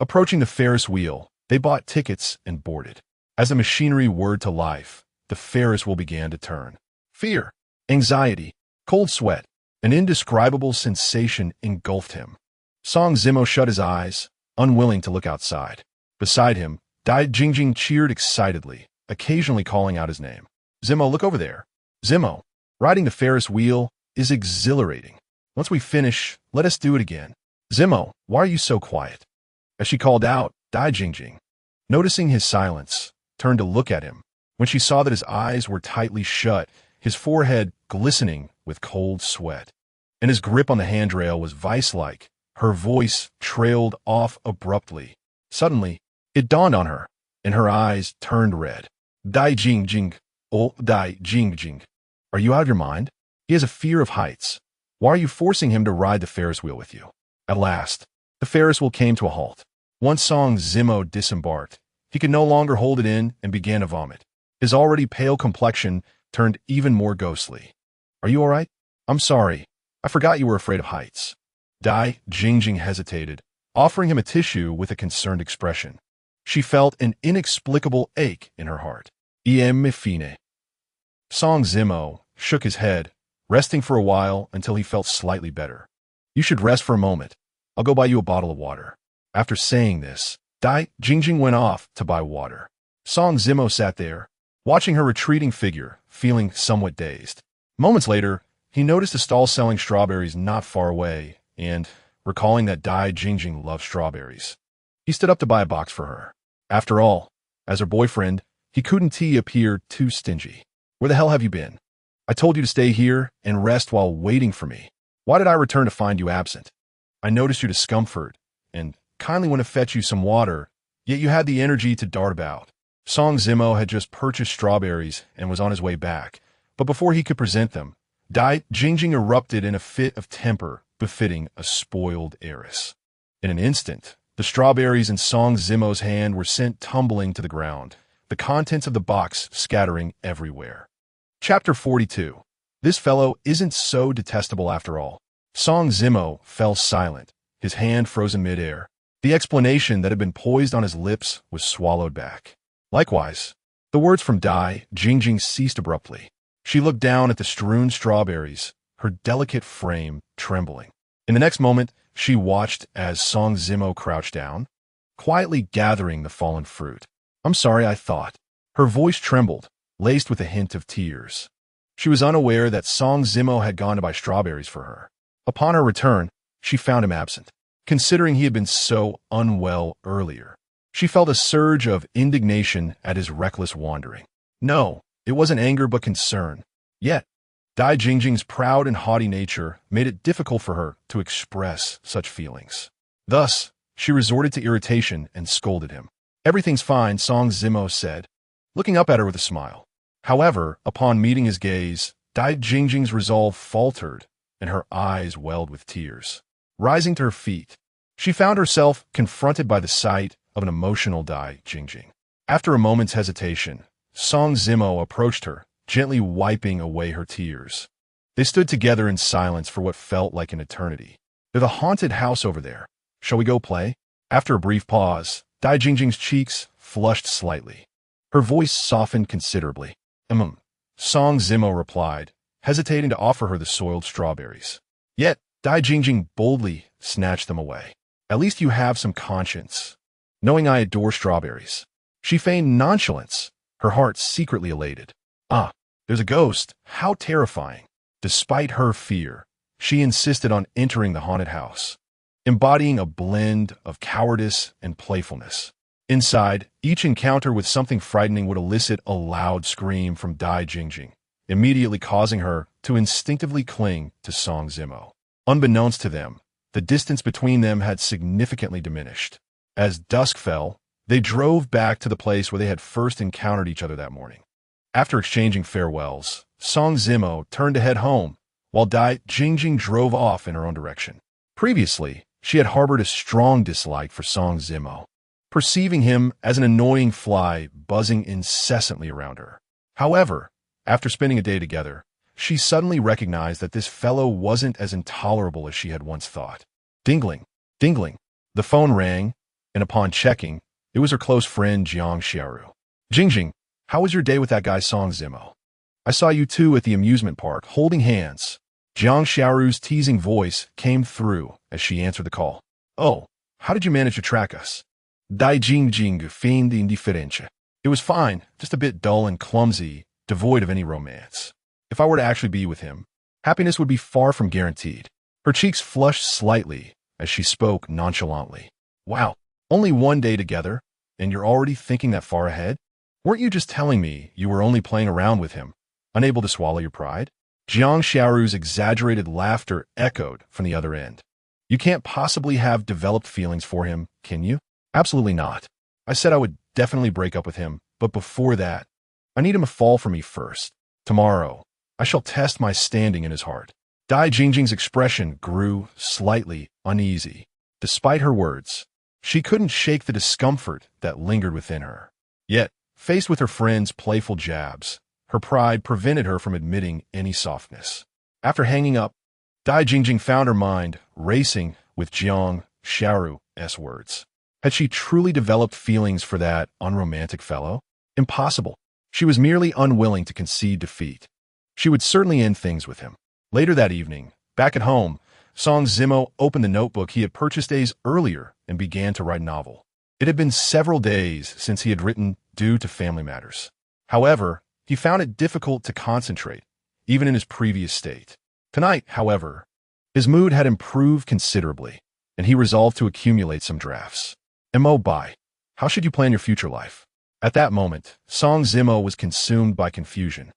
Approaching the Ferris wheel, they bought tickets and boarded. As the machinery whirred to life, the Ferris wheel began to turn. Fear, anxiety, cold sweat, an indescribable sensation engulfed him. Song Zimo shut his eyes, unwilling to look outside. Beside him, Dai Jingjing cheered excitedly, occasionally calling out his name. Zimo, look over there. Zimo, riding the Ferris wheel is exhilarating. Once we finish, let us do it again. Zimo, why are you so quiet? As she called out, Dai Jingjing, noticing his silence, turned to look at him. When she saw that his eyes were tightly shut, his forehead glistening with cold sweat, and his grip on the handrail was vice-like, her voice trailed off abruptly. Suddenly, it dawned on her, and her eyes turned red. Dai Jingjing, oh Dai Jingjing, are you out of your mind? He has a fear of heights. Why are you forcing him to ride the Ferris wheel with you? At last, the Ferris wheel came to a halt. Once Song Zimo disembarked, he could no longer hold it in and began to vomit. His already pale complexion turned even more ghostly. Are you all right? I'm sorry. I forgot you were afraid of heights. Dai Jingjing hesitated, offering him a tissue with a concerned expression. She felt an inexplicable ache in her heart. Em fine. Song Zimo shook his head, resting for a while until he felt slightly better. You should rest for a moment. I'll go buy you a bottle of water. After saying this, Dai Jingjing went off to buy water. Song Zimo sat there, watching her retreating figure, feeling somewhat dazed. Moments later, he noticed a stall selling strawberries not far away, and, recalling that Dai Jingjing loved strawberries, he stood up to buy a box for her. After all, as her boyfriend, he couldn't appear too stingy. Where the hell have you been? I told you to stay here and rest while waiting for me. Why did I return to find you absent? I noticed your discomfort and kindly went to fetch you some water, yet you had the energy to dart about. Song Zimo had just purchased strawberries and was on his way back, but before he could present them, Dai Jingjing erupted in a fit of temper befitting a spoiled heiress. In an instant, the strawberries in Song Zimo's hand were sent tumbling to the ground, the contents of the box scattering everywhere. Chapter 42. This fellow isn't so detestable after all. Song Zimo fell silent, his hand frozen midair. The explanation that had been poised on his lips was swallowed back. Likewise, the words from Dai Jingjing ceased abruptly. She looked down at the strewn strawberries, her delicate frame trembling. In the next moment, she watched as Song Zimo crouched down, quietly gathering the fallen fruit. I'm sorry, I thought. Her voice trembled, laced with a hint of tears. She was unaware that Song Zimo had gone to buy strawberries for her. Upon her return, she found him absent. Considering he had been so unwell earlier, she felt a surge of indignation at his reckless wandering. No, it wasn't anger but concern. Yet, Dai Jingjing's proud and haughty nature made it difficult for her to express such feelings. Thus, she resorted to irritation and scolded him. Everything's fine, Song Zimo said, looking up at her with a smile. However, upon meeting his gaze, Dai Jingjing's resolve faltered and her eyes welled with tears. Rising to her feet, she found herself confronted by the sight of an emotional Dai Jingjing. After a moment's hesitation, Song Zimo approached her, gently wiping away her tears. They stood together in silence for what felt like an eternity. There's a haunted house over there. Shall we go play? After a brief pause, Dai Jingjing's cheeks flushed slightly. Her voice softened considerably. Song Zimo replied, hesitating to offer her the soiled strawberries. Yet, Dai Jingjing boldly snatched them away. At least you have some conscience. Knowing I adore strawberries. She feigned nonchalance, her heart secretly elated. Ah, there's a ghost. How terrifying. Despite her fear, she insisted on entering the haunted house, embodying a blend of cowardice and playfulness. Inside, each encounter with something frightening would elicit a loud scream from Dai Jingjing, immediately causing her to instinctively cling to Song Zimo. Unbeknownst to them, the distance between them had significantly diminished. As dusk fell, they drove back to the place where they had first encountered each other that morning. After exchanging farewells, Song Zimo turned to head home, while Dai Jingjing drove off in her own direction. Previously, she had harbored a strong dislike for Song Zimo, perceiving him as an annoying fly buzzing incessantly around her. However, after spending a day together, she suddenly recognized that this fellow wasn't as intolerable as she had once thought. Dingling, dingling. The phone rang, and upon checking, it was her close friend Jiang Xiaoru. Jingjing, how was your day with that guy Song Zimo? I saw you two at the amusement park, holding hands. Jiang Xiaoru's teasing voice came through as she answered the call. Oh, how did you manage to track us? Dai Jingjing feigned indiferentia. It was fine, just a bit dull and clumsy, devoid of any romance. If I were to actually be with him, happiness would be far from guaranteed. Her cheeks flushed slightly as she spoke nonchalantly. Wow, only one day together, and you're already thinking that far ahead? Weren't you just telling me you were only playing around with him, unable to swallow your pride? Jiang Xiaoru's exaggerated laughter echoed from the other end. You can't possibly have developed feelings for him, can you? Absolutely not. I said I would definitely break up with him, but before that, I need him to fall for me first. Tomorrow, I shall test my standing in his heart. Dai Jingjing's expression grew slightly uneasy. Despite her words, she couldn't shake the discomfort that lingered within her. Yet, Faced with her friend's playful jabs, her pride prevented her from admitting any softness. After hanging up, Dai Jingjing found her mind racing with Jiang Xiaoru's words. Had she truly developed feelings for that unromantic fellow? Impossible. She was merely unwilling to concede defeat. She would certainly end things with him. Later that evening, back at home, Song Zimo opened the notebook he had purchased days earlier and began to write a novel. It had been several days since he had written due to family matters. However, he found it difficult to concentrate, even in his previous state. Tonight, however, his mood had improved considerably, and he resolved to accumulate some drafts. Mo Bai, how should you plan your future life? At that moment, Song Zimo was consumed by confusion.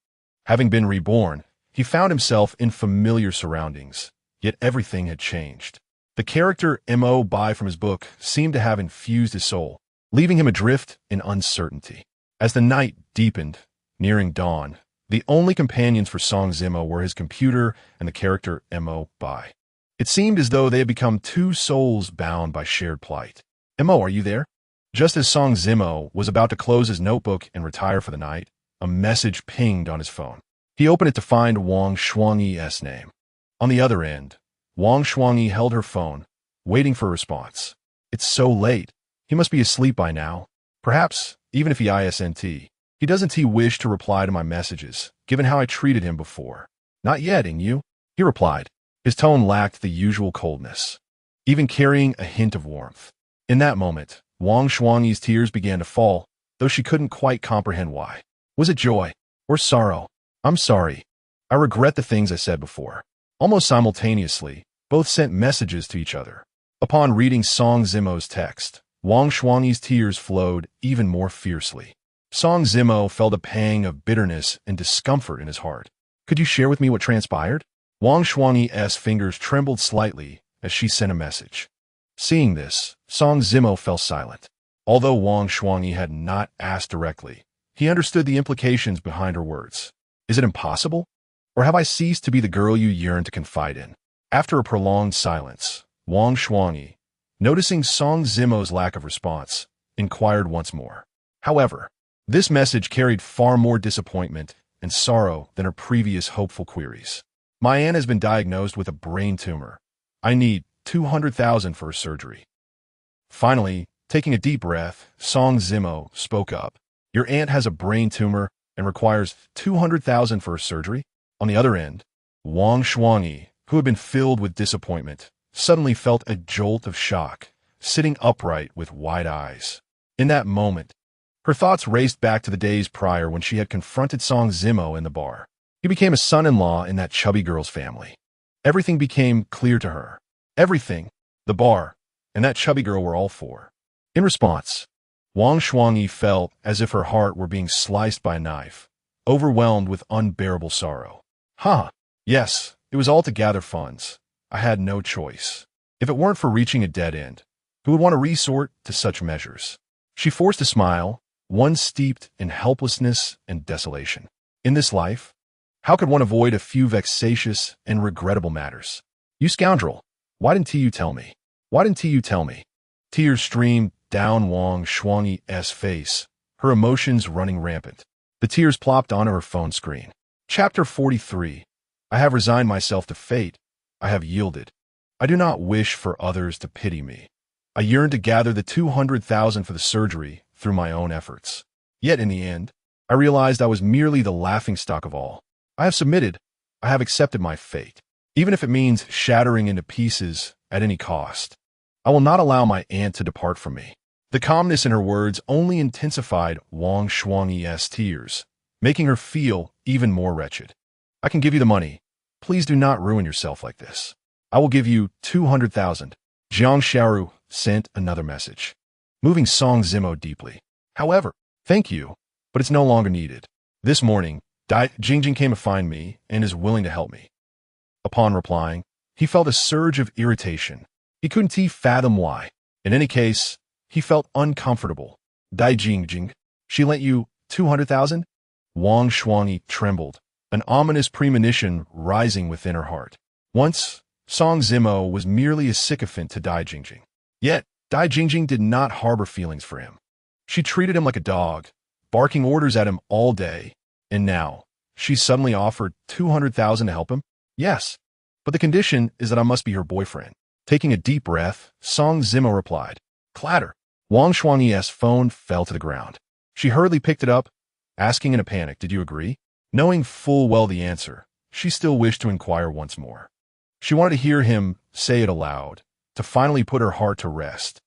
Having been reborn, he found himself in familiar surroundings, yet everything had changed. The character Mo Bai from his book seemed to have infused his soul, leaving him adrift in uncertainty. As the night deepened, nearing dawn, the only companions for Song Zimo were his computer and the character Mo Bai. It seemed as though they had become two souls bound by shared plight. Mo, are you there? Just as Song Zimo was about to close his notebook and retire for the night, a message pinged on his phone. He opened it to find Wang Shuangyi's name. On the other end, Wang Shuangyi held her phone, waiting for a response. It's so late. He must be asleep by now. Perhaps, even if he isn't, he doesn't wish to reply to my messages, given how I treated him before. Not yet, ain't you? He replied. His tone lacked the usual coldness, even carrying a hint of warmth. In that moment, Wang Shuangyi's tears began to fall, though she couldn't quite comprehend why. Was it joy or sorrow? I'm sorry. I regret the things I said before. Almost simultaneously, both sent messages to each other. Upon reading Song Zimo's text, Wang Shuangyi's tears flowed even more fiercely. Song Zimo felt a pang of bitterness and discomfort in his heart. Could you share with me what transpired? Wang Shuangyi's fingers trembled slightly as she sent a message. Seeing this, Song Zimo fell silent. Although Wang Shuangyi had not asked directly, he understood the implications behind her words. Is it impossible? Or have I ceased to be the girl you yearn to confide in? After a prolonged silence, Wang Shuangyi, noticing Song Zimo's lack of response, inquired once more. However, this message carried far more disappointment and sorrow than her previous hopeful queries. My aunt has been diagnosed with a brain tumor. I need 200,000 for her surgery. Finally, taking a deep breath, Song Zimo spoke up. Your aunt has a brain tumor and requires 200,000 for her surgery? On the other end, Wang Shuangyi, who had been filled with disappointment, suddenly felt a jolt of shock, sitting upright with wide eyes. In that moment, her thoughts raced back to the days prior when she had confronted Song Zimo in the bar. He became a son-in-law in that chubby girl's family. Everything became clear to her. Everything, the bar, and that chubby girl were all for. In response, Wang Shuangyi felt as if her heart were being sliced by a knife, overwhelmed with unbearable sorrow. Yes, it was all to gather funds. I had no choice. If it weren't for reaching a dead end, who would want to resort to such measures? She forced a smile, one steeped in helplessness and desolation. In this life, how could one avoid a few vexatious and regrettable matters? You scoundrel, why didn't you tell me? Why didn't you tell me? Tears streamed down Wang Shuangyi's face, her emotions running rampant. The tears plopped onto her phone screen. Chapter 43. I have resigned myself to fate. I have yielded. I do not wish for others to pity me. I yearn to gather the 200,000 for the surgery through my own efforts. Yet in the end, I realized I was merely the laughingstock of all. I have submitted. I have accepted my fate, even if it means shattering into pieces at any cost. I will not allow my aunt to depart from me. The calmness in her words only intensified Wang Shuangyi's tears, making her feel even more wretched. I can give you the money. Please do not ruin yourself like this. I will give you 200,000. Jiang Xiaoru sent another message, moving Song Zimo deeply. However, thank you, but it's no longer needed. This morning, Dai Jingjing came to find me and is willing to help me. Upon replying, he felt a surge of irritation. He couldn't fathom why. In any case, he felt uncomfortable. Dai Jingjing, she lent you 200,000? Wang Shuangyi trembled, an ominous premonition rising within her heart. Once, Song Zimo was merely a sycophant to Dai Jingjing. Yet, Dai Jingjing did not harbor feelings for him. She treated him like a dog, barking orders at him all day. And now, she suddenly offered 200,000 to help him? Yes, but the condition is that I must be her boyfriend. Taking a deep breath, Song Zimo replied. Clatter. Wang Shuangyi's phone fell to the ground. She hurriedly picked it up, asking in a panic, did you agree? Knowing full well the answer, she still wished to inquire once more. She wanted to hear him say it aloud, to finally put her heart to rest.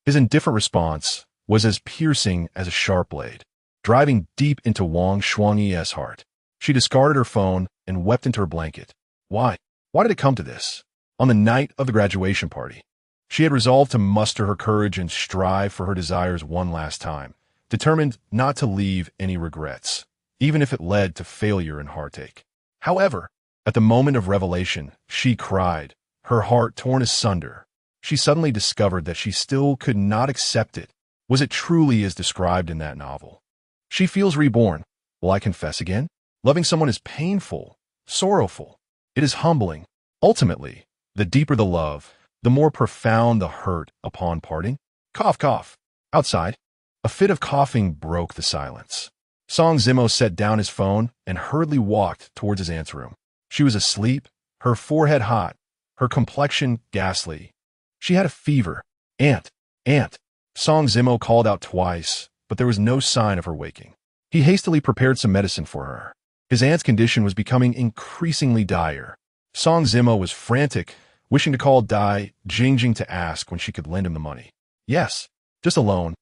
His indifferent response was as piercing as a sharp blade, driving deep into Wang Shuangyi's heart. She discarded her phone and wept into her blanket. Why? Why did it come to this? On the night of the graduation party, she had resolved to muster her courage and strive for her desires one last time, determined not to leave any regrets, even if it led to failure and heartache. However, at the moment of revelation, she cried, her heart torn asunder. She suddenly discovered that she still could not accept it. Was it truly as described in that novel? She feels reborn. Will I confess again? Loving someone is painful, sorrowful. It is humbling. Ultimately, the deeper the love, the more profound the hurt upon parting. Cough, cough. Outside, a fit of coughing broke the silence. Song Zimo set down his phone and hurriedly walked towards his aunt's room. She was asleep, her forehead hot, her complexion ghastly. She had a fever. Aunt, aunt. Song Zimo called out twice, but there was no sign of her waking. He hastily prepared some medicine for her. His aunt's condition was becoming increasingly dire. Song Zimo was frantic, wishing to call Dai Jingjing to ask when she could lend him the money. Yes, just a loan.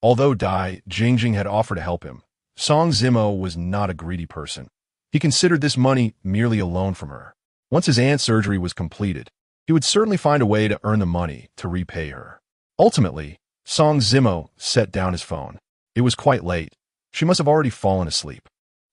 Although Dai Jingjing had offered to help him, Song Zimo was not a greedy person. He considered this money merely a loan from her. Once his aunt's surgery was completed, he would certainly find a way to earn the money to repay her. Ultimately, Song Zimo set down his phone. It was quite late. She must have already fallen asleep.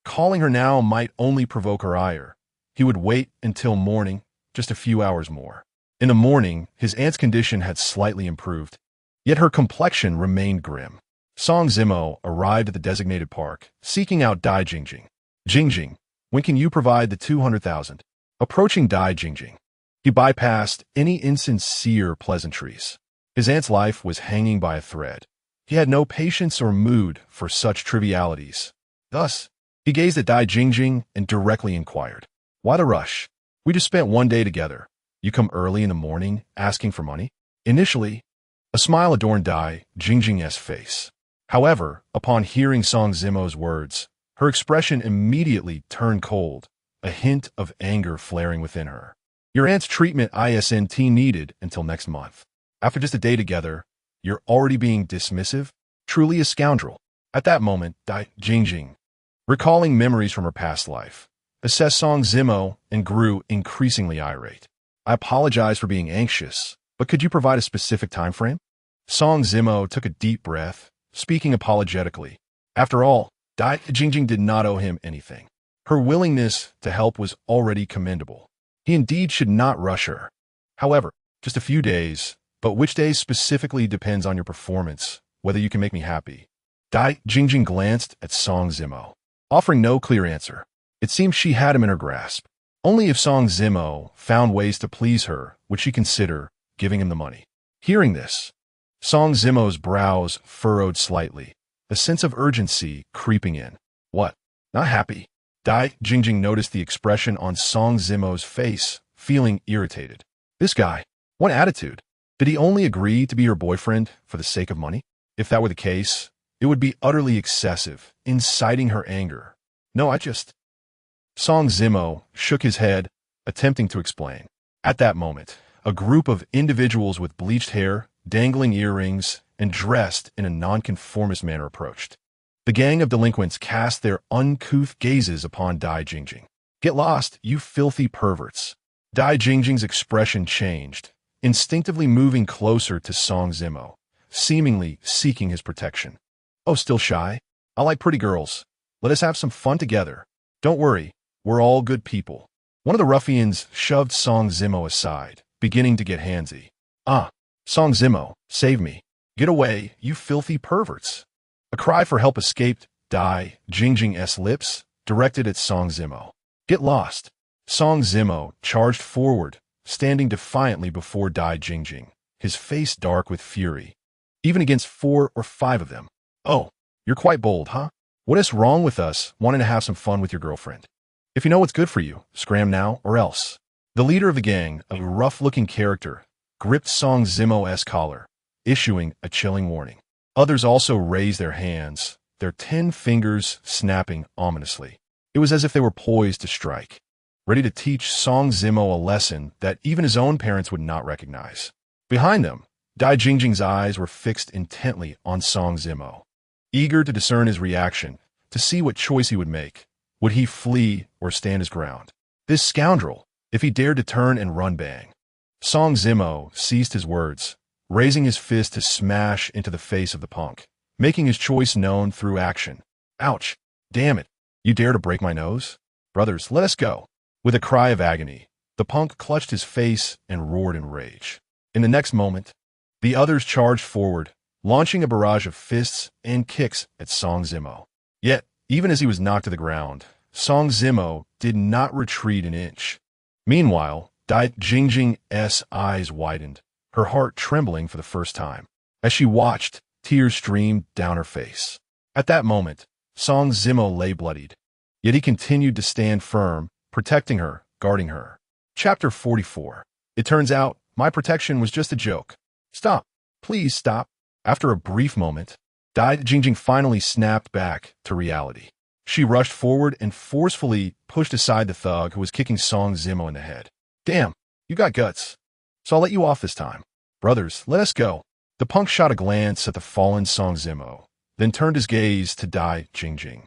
Calling her now might only provoke her ire. He would wait until morning, just a few hours more. In the morning, his aunt's condition had slightly improved, yet her complexion remained grim. Song Zimo arrived at the designated park, seeking out Dai Jingjing. Jingjing, when can you provide the 200,000? Approaching Dai Jingjing, he bypassed any insincere pleasantries. His aunt's life was hanging by a thread. He had no patience or mood for such trivialities. Thus, he gazed at Dai Jingjing and directly inquired, why the rush? We just spent one day together. You come early in the morning asking for money? Initially, a smile adorned Dai Jingjing's face. However, upon hearing Song Zimo's words, her expression immediately turned cold, a hint of anger flaring within her. Your aunt's treatment isn't needed until next month. After just a day together, you're already being dismissive? Truly a scoundrel. At that moment, Dai Jingjing, recalling memories from her past life, assessed Song Zimo and grew increasingly irate. I apologize for being anxious, but could you provide a specific time frame? Song Zimo took a deep breath, speaking apologetically. After all, Dai Jingjing did not owe him anything. Her willingness to help was already commendable. He indeed should not rush her. However, just a few days, but which days specifically depends on your performance, whether you can make me happy. Dai Jingjing glanced at Song Zimo, offering no clear answer. It seemed she had him in her grasp. Only if Song Zimo found ways to please her would she consider giving him the money. Hearing this, Song Zimo's brows furrowed slightly, a sense of urgency creeping in. What? Not happy? Dai Jingjing noticed the expression on Song Zimo's face, feeling irritated. This guy, what attitude? Did he only agree to be her boyfriend for the sake of money? If that were the case, it would be utterly excessive, inciting her anger. No, Song Zimo shook his head, attempting to explain. At that moment, a group of individuals with bleached hair, dangling earrings, and dressed in a nonconformist manner approached. The gang of delinquents cast their uncouth gazes upon Dai Jingjing. Get lost, you filthy perverts. Dai Jingjing's expression changed, instinctively moving closer to Song Zimo, seemingly seeking his protection. Oh, still shy? I like pretty girls. Let us have some fun together. Don't worry, we're all good people. One of the ruffians shoved Song Zimo aside, beginning to get handsy. Ah, Song Zimo, save me. Get away, you filthy perverts. A cry for help escaped Dai Jingjing's lips, directed at Song Zimo. Get lost. Song Zimo charged forward, standing defiantly before Dai Jingjing, his face dark with fury. Even against 4 or 5 of them. Oh, You're quite bold, huh? What is wrong with us wanting to have some fun with your girlfriend? If you know what's good for you, scram now or else. The leader of the gang, a rough-looking character, gripped Song Zimo's collar, issuing a chilling warning. Others also raised their hands, their 10 fingers snapping ominously. It was as if they were poised to strike, ready to teach Song Zimo a lesson that even his own parents would not recognize. Behind them, Dai Jingjing's eyes were fixed intently on Song Zimo, eager to discern his reaction, to see what choice he would make. Would he flee or stand his ground? This scoundrel, if he dared to turn and run bang. Song Zimo ceased his words, raising his fist to smash into the face of the punk, making his choice known through action. Ouch! Damn it! You dare to break my nose? Brothers, let us go. With a cry of agony, the punk clutched his face and roared in rage. In the next moment, the others charged forward, launching a barrage of fists and kicks at Song Zimo. Yet, even as he was knocked to the ground, Song Zimo did not retreat an inch. Meanwhile, Dai Jingjing's eyes widened, her heart trembling for the first time. As she watched, tears streamed down her face. At that moment, Song Zimo lay bloodied. Yet he continued to stand firm, protecting her, guarding her. Chapter 44. It turns out, my protection was just a joke. Stop. Please stop. After a brief moment, Dai Jingjing finally snapped back to reality. She rushed forward and forcefully pushed aside the thug who was kicking Song Zimo in the head. Damn, you got guts. So I'll let you off this time. Brothers, let us go. The punk shot a glance at the fallen Song Zimo, then turned his gaze to Dai Jingjing,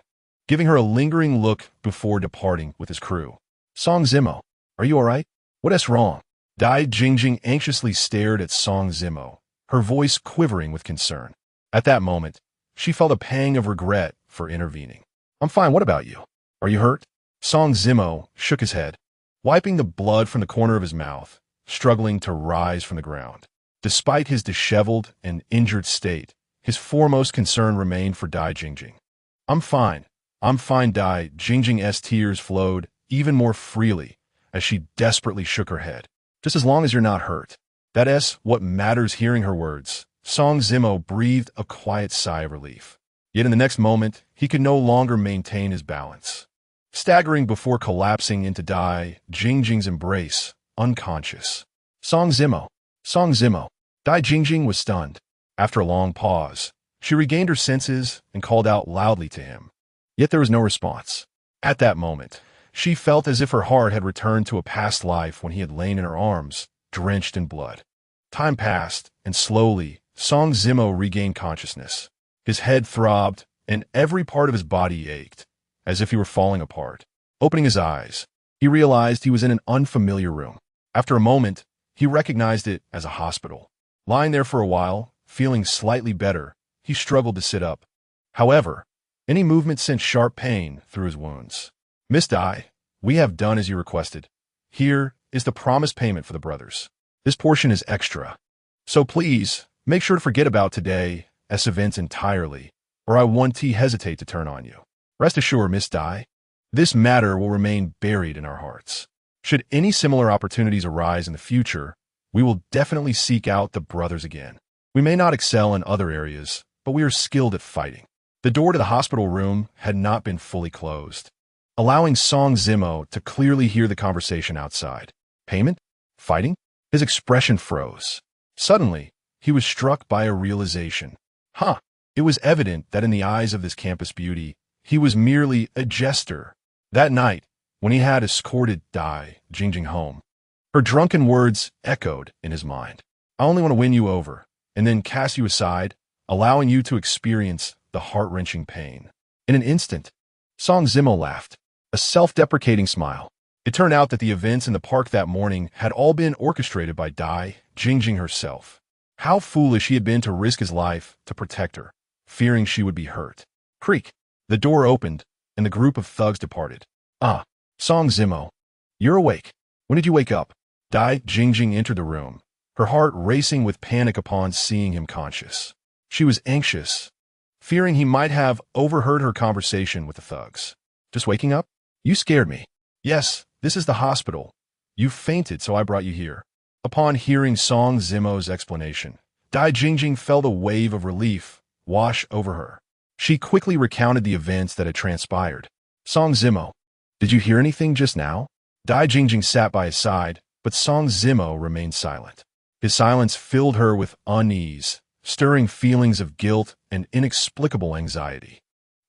giving her a lingering look before departing with his crew. Song Zimo, are you all right? What is wrong? Dai Jingjing anxiously stared at Song Zimo, her voice quivering with concern. At that moment, she felt a pang of regret for intervening. I'm fine, what about you? Are you hurt? Song Zimo shook his head, wiping the blood from the corner of his mouth, struggling to rise from the ground. Despite his disheveled and injured state, his foremost concern remained for Dai Jingjing. I'm fine, Dai Jingjing's tears flowed even more freely as she desperately shook her head. Just as long as you're not hurt. That is what matters. Hearing her words, Song Zimo breathed a quiet sigh of relief. Yet in the next moment, he could no longer maintain his balance. Staggering before collapsing into Dai Jingjing's embrace, unconscious. Song Zimo. Dai Jingjing was stunned. After a long pause, she regained her senses and called out loudly to him. Yet there was no response. At that moment, she felt as if her heart had returned to a past life when he had lain in her arms, drenched in blood. Time passed, and slowly, Song Zimo regained consciousness. His head throbbed, and every part of his body ached, as if he were falling apart. Opening his eyes, he realized he was in an unfamiliar room. After a moment, he recognized it as a hospital. Lying there for a while, feeling slightly better, he struggled to sit up. However, any movement sent sharp pain through his wounds. Miss Dai, we have done as you requested. Here is the promised payment for the brothers. This portion is extra. So please, make sure to forget about today's events entirely, or I won't hesitate to turn on you. Rest assured, Miss Dai, this matter will remain buried in our hearts. Should any similar opportunities arise in the future, we will definitely seek out the brothers again. We may not excel in other areas, but we are skilled at fighting. The door to the hospital room had not been fully closed, allowing Song Zimo to clearly hear the conversation outside. Payment? Fighting? His expression froze. Suddenly, he was struck by a realization. It was evident that in the eyes of this campus beauty, he was merely a jester. That night, when he had escorted Dai Jingjing home, her drunken words echoed in his mind. I only want to win you over, and then cast you aside, allowing you to experience the heart-wrenching pain. In an instant, Song Zimo laughed, a self-deprecating smile. It turned out that the events in the park that morning had all been orchestrated by Dai Jingjing herself. How foolish he had been to risk his life to protect her, fearing she would be hurt. Creak. The door opened, and the group of thugs departed. Song Zimo, you're awake. When did you wake up? Dai Jingjing entered the room, her heart racing with panic upon seeing him conscious. She was anxious, fearing he might have overheard her conversation with the thugs. Just waking up? You scared me. Yes, this is the hospital. You fainted, so I brought you here. Upon hearing Song Zimo's explanation, Dai Jingjing felt a wave of relief wash over her. She quickly recounted the events that had transpired. Song Zimo, did you hear anything just now? Dai Jingjing sat by his side, but Song Zimo remained silent. His silence filled her with unease, stirring feelings of guilt and inexplicable anxiety.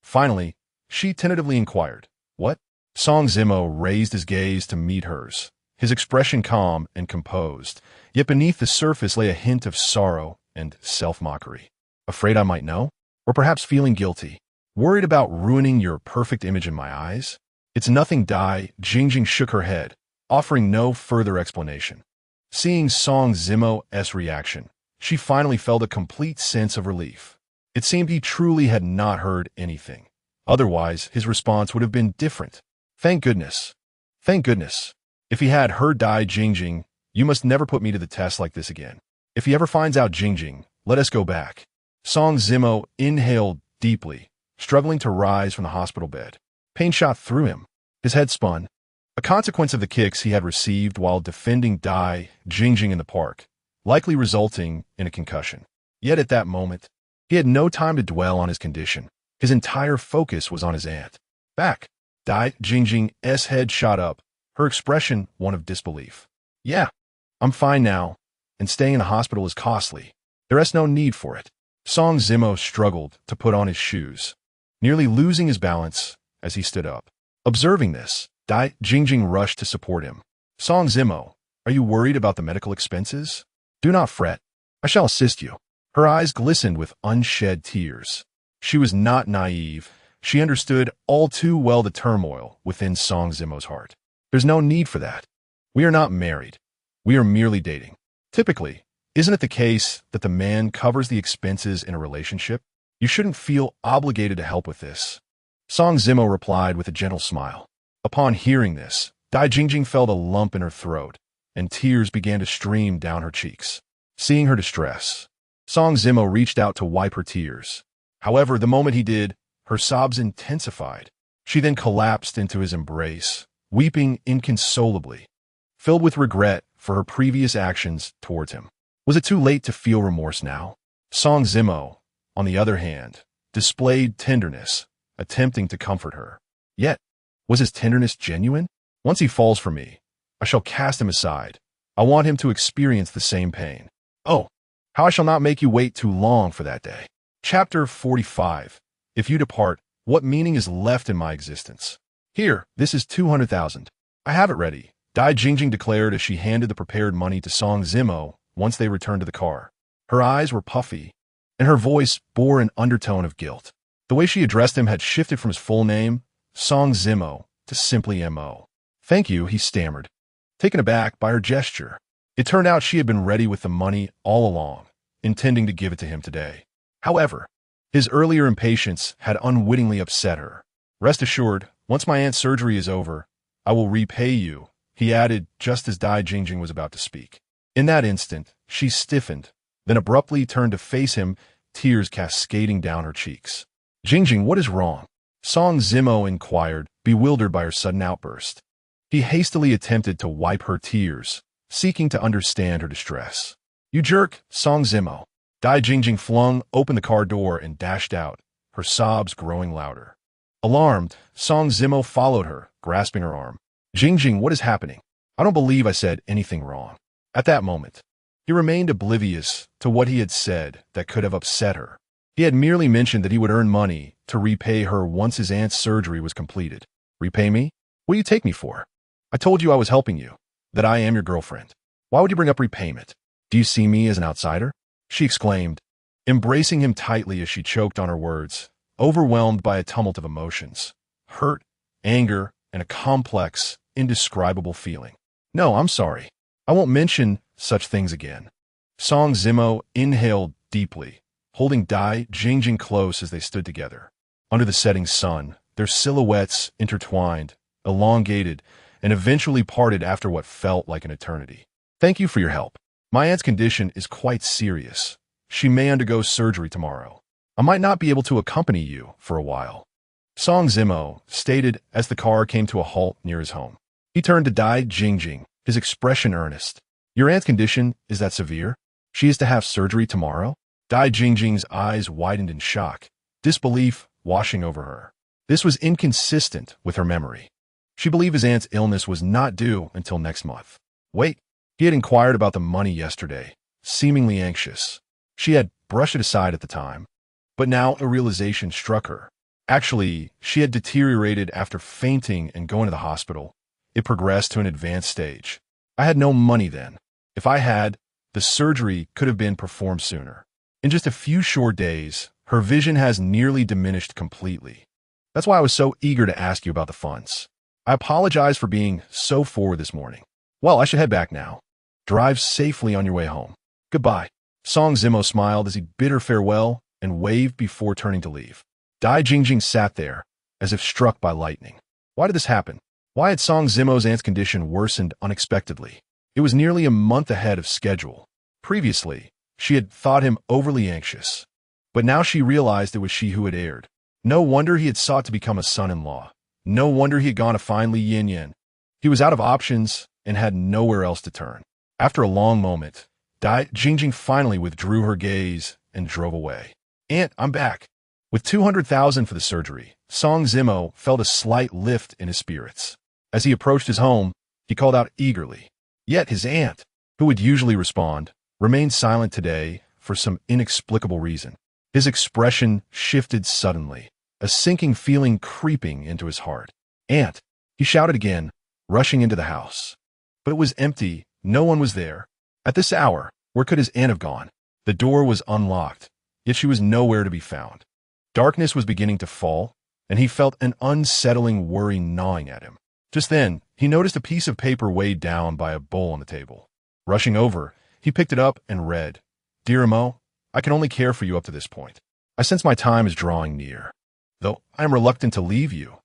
Finally, she tentatively inquired, "What?" Song Zimo raised his gaze to meet hers, his expression calm and composed, yet beneath the surface lay a hint of sorrow and self-mockery. "Afraid I might know? Or perhaps feeling guilty? Worried about ruining your perfect image in my eyes?" "It's nothing." Dai Jingjing shook her head, offering no further explanation. Seeing Song Zimo's reaction, she finally felt a complete sense of relief. It seemed he truly had not heard anything. Otherwise, his response would have been different. Thank goodness. Thank goodness. If he had heard Dai Jingjing, "You must never put me to the test like this again. If he ever finds out Jingjing, let us go back." Song Zimo inhaled deeply, struggling to rise from the hospital bed. Pain shot through him. His head spun, a consequence of the kicks he had received while defending Dai Jingjing in the park, likely resulting in a concussion. Yet at that moment, he had no time to dwell on his condition. His entire focus was on his aunt. "Back." Dai Jingjing's head shot up, her expression one of disbelief. "Yeah, I'm fine now, and staying in the hospital is costly. There is no need for it." Song Zimo struggled to put on his shoes, nearly losing his balance as he stood up. Observing this, Dai Jingjing rushed to support him. "Song Zimo, are you worried about the medical expenses? Do not fret. I shall assist you." Her eyes glistened with unshed tears. She was not naive. She understood all too well the turmoil within Song Zimo's heart. "There's no need for that. We are not married. We are merely dating. Typically, isn't it the case that the man covers the expenses in a relationship? You shouldn't feel obligated to help with this." Song Zimo replied with a gentle smile. Upon hearing this, Dai Jingjing felt a lump in her throat, and tears began to stream down her cheeks. Seeing her distress, Song Zimo reached out to wipe her tears. However, the moment he did, her sobs intensified. She then collapsed into his embrace, weeping inconsolably, filled with regret for her previous actions towards him. Was it too late to feel remorse now? Song Zimo, on the other hand, displayed tenderness, attempting to comfort her. Yet, was his tenderness genuine? "Once he falls for me, I shall cast him aside. I want him to experience the same pain. Oh, how I shall not make you wait too long for that day." Chapter 45. If you depart, what meaning is left in my existence? "Here, this is 200,000. I have it ready," Dai Jingjing declared as she handed the prepared money to Song Zimo once they returned to the car. Her eyes were puffy, and her voice bore an undertone of guilt. The way she addressed him had shifted from his full name, Song Zimo, to simply M.O. "Thank you," he stammered, taken aback by her gesture. It turned out she had been ready with the money all along, intending to give it to him today. However, his earlier impatience had unwittingly upset her. "Rest assured, once my aunt's surgery is over, I will repay you," he added just as Dai Jingjing was about to speak. In that instant, she stiffened, then abruptly turned to face him, tears cascading down her cheeks. "Jingjing, what is wrong?" Song Zimo inquired, bewildered by her sudden outburst. He hastily attempted to wipe her tears, seeking to understand her distress. "You jerk, Song Zimo." Dai Jingjing flung open the car door and dashed out, her sobs growing louder. Alarmed, Song Zimo followed her, grasping her arm. "Jingjing, what is happening? I don't believe I said anything wrong." At that moment, he remained oblivious to what he had said that could have upset her. He had merely mentioned that he would earn money to repay her once his aunt's surgery was completed. "Repay me? What do you take me for? I told you I was helping you, that I am your girlfriend. Why would you bring up repayment? Do you see me as an outsider?" she exclaimed, embracing him tightly as she choked on her words, overwhelmed by a tumult of emotions, hurt, anger, and a complex, indescribable feeling. "No, I'm sorry. I won't mention such things again." Song Zimo inhaled deeply, holding Dai Jingjing close as they stood together. Under the setting sun, their silhouettes intertwined, elongated, and eventually parted after what felt like an eternity. "Thank you for your help. My aunt's condition is quite serious. She may undergo surgery tomorrow. I might not be able to accompany you for a while," Song Zimo stated as the car came to a halt near his home. He turned to Dai Jingjing, his expression earnest. "Your aunt's condition, is that severe? She is to have surgery tomorrow?" Dai Jingjing's eyes widened in shock, disbelief washing over her. This was inconsistent with her memory. She believed his aunt's illness was not due until next month. Wait, he had inquired about the money yesterday, seemingly anxious. She had brushed it aside at the time, but now a realization struck her. Actually, she had deteriorated after fainting and going to the hospital. It progressed to an advanced stage. I had no money then. If I had, the surgery could have been performed sooner. In just a few short days, her vision has nearly diminished completely. That's why I was so eager to ask you about the funds. I apologize for being so forward this morning. Well, I should head back now. Drive safely on your way home. Goodbye. Song Zimo smiled as he bid her farewell and waved before turning to leave. Dai Jingjing sat there, as if struck by lightning. Why did this happen? Why had Song Zimo's aunt's condition worsened unexpectedly? It was nearly a month ahead of schedule. Previously, she had thought him overly anxious. But now she realized it was she who had erred. No wonder he had sought to become a son-in-law. No wonder he had gone to find Li Yin. He was out of options and had nowhere else to turn. After a long moment, Dai Jingjing finally withdrew her gaze and drove away. Aunt, I'm back. With 200,000 for the surgery, Song Zimo felt a slight lift in his spirits. As he approached his home, he called out eagerly. Yet his aunt, who would usually respond, remained silent today for some inexplicable reason. His expression shifted suddenly, a sinking feeling creeping into his heart. Aunt, he shouted again, rushing into the house. But it was empty, no one was there. At this hour, where could his aunt have gone? The door was unlocked, yet she was nowhere to be found. Darkness was beginning to fall, and he felt an unsettling worry gnawing at him. Just then, he noticed a piece of paper weighed down by a bowl on the table. Rushing over, he picked it up and read, Dear Mo, I can only care for you up to this point. I sense my time is drawing near. Though I am reluctant to leave you,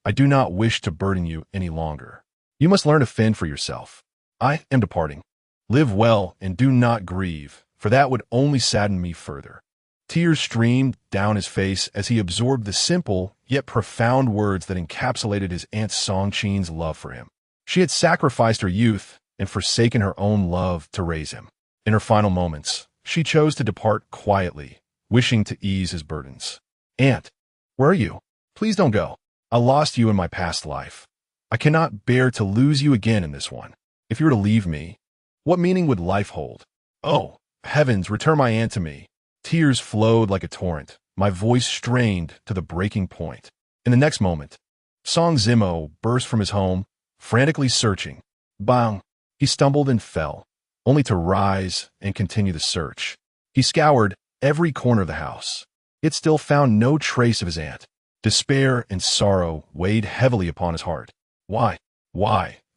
I do not wish to burden you any longer. You must learn to fend for yourself. I am departing. Live well and do not grieve, for that would only sadden me further. Tears streamed down his face as he absorbed the simple yet profound words that encapsulated his Aunt Song Qin's love for him. She had sacrificed her youth and forsaken her own love to raise him. In her final moments, she chose to depart quietly, wishing to ease his burdens. Aunt, where are you? Please don't go. I lost you in my past life. I cannot bear to lose you again in this one. If you were to leave me, what meaning would life hold? Oh, heavens, return my aunt to me. Tears flowed like a torrent, my voice strained to the breaking point. In the next moment, Song Zimo burst from his home, frantically searching. Bang! He stumbled and fell, only to rise and continue the search. He scoured every corner of the house. It still found no trace of his aunt. Despair and sorrow weighed heavily upon his heart. Why,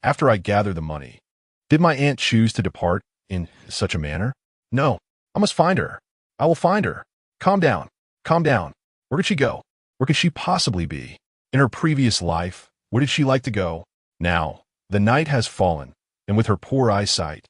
after I gathered the money, did my aunt choose to depart in such a manner? No, I must find her. I will find her. Calm down. Where could she go? Where could she possibly be? In her previous life, where did she like to go? Now, the night has fallen, and with her poor eyesight,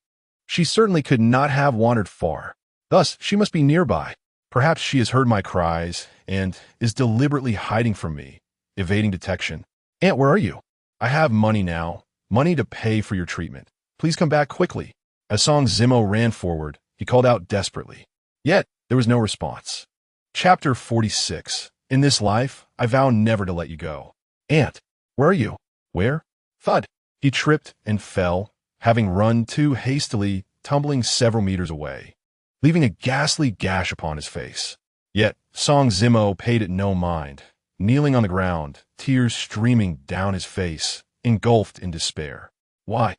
she certainly could not have wandered far. Thus, she must be nearby. Perhaps she has heard my cries and is deliberately hiding from me, evading detection. Aunt, where are you? I have money now, money to pay for your treatment. Please come back quickly. As Song Zimo ran forward, he called out desperately. Yet, there was no response. Chapter 46. In this life, I vow never to let you go. Aunt, where are you? Where? Thud. He tripped and fell, having run too hastily, tumbling several meters away, leaving a ghastly gash upon his face. Yet, Song Zimo paid it no mind, kneeling on the ground, tears streaming down his face, engulfed in despair. Why?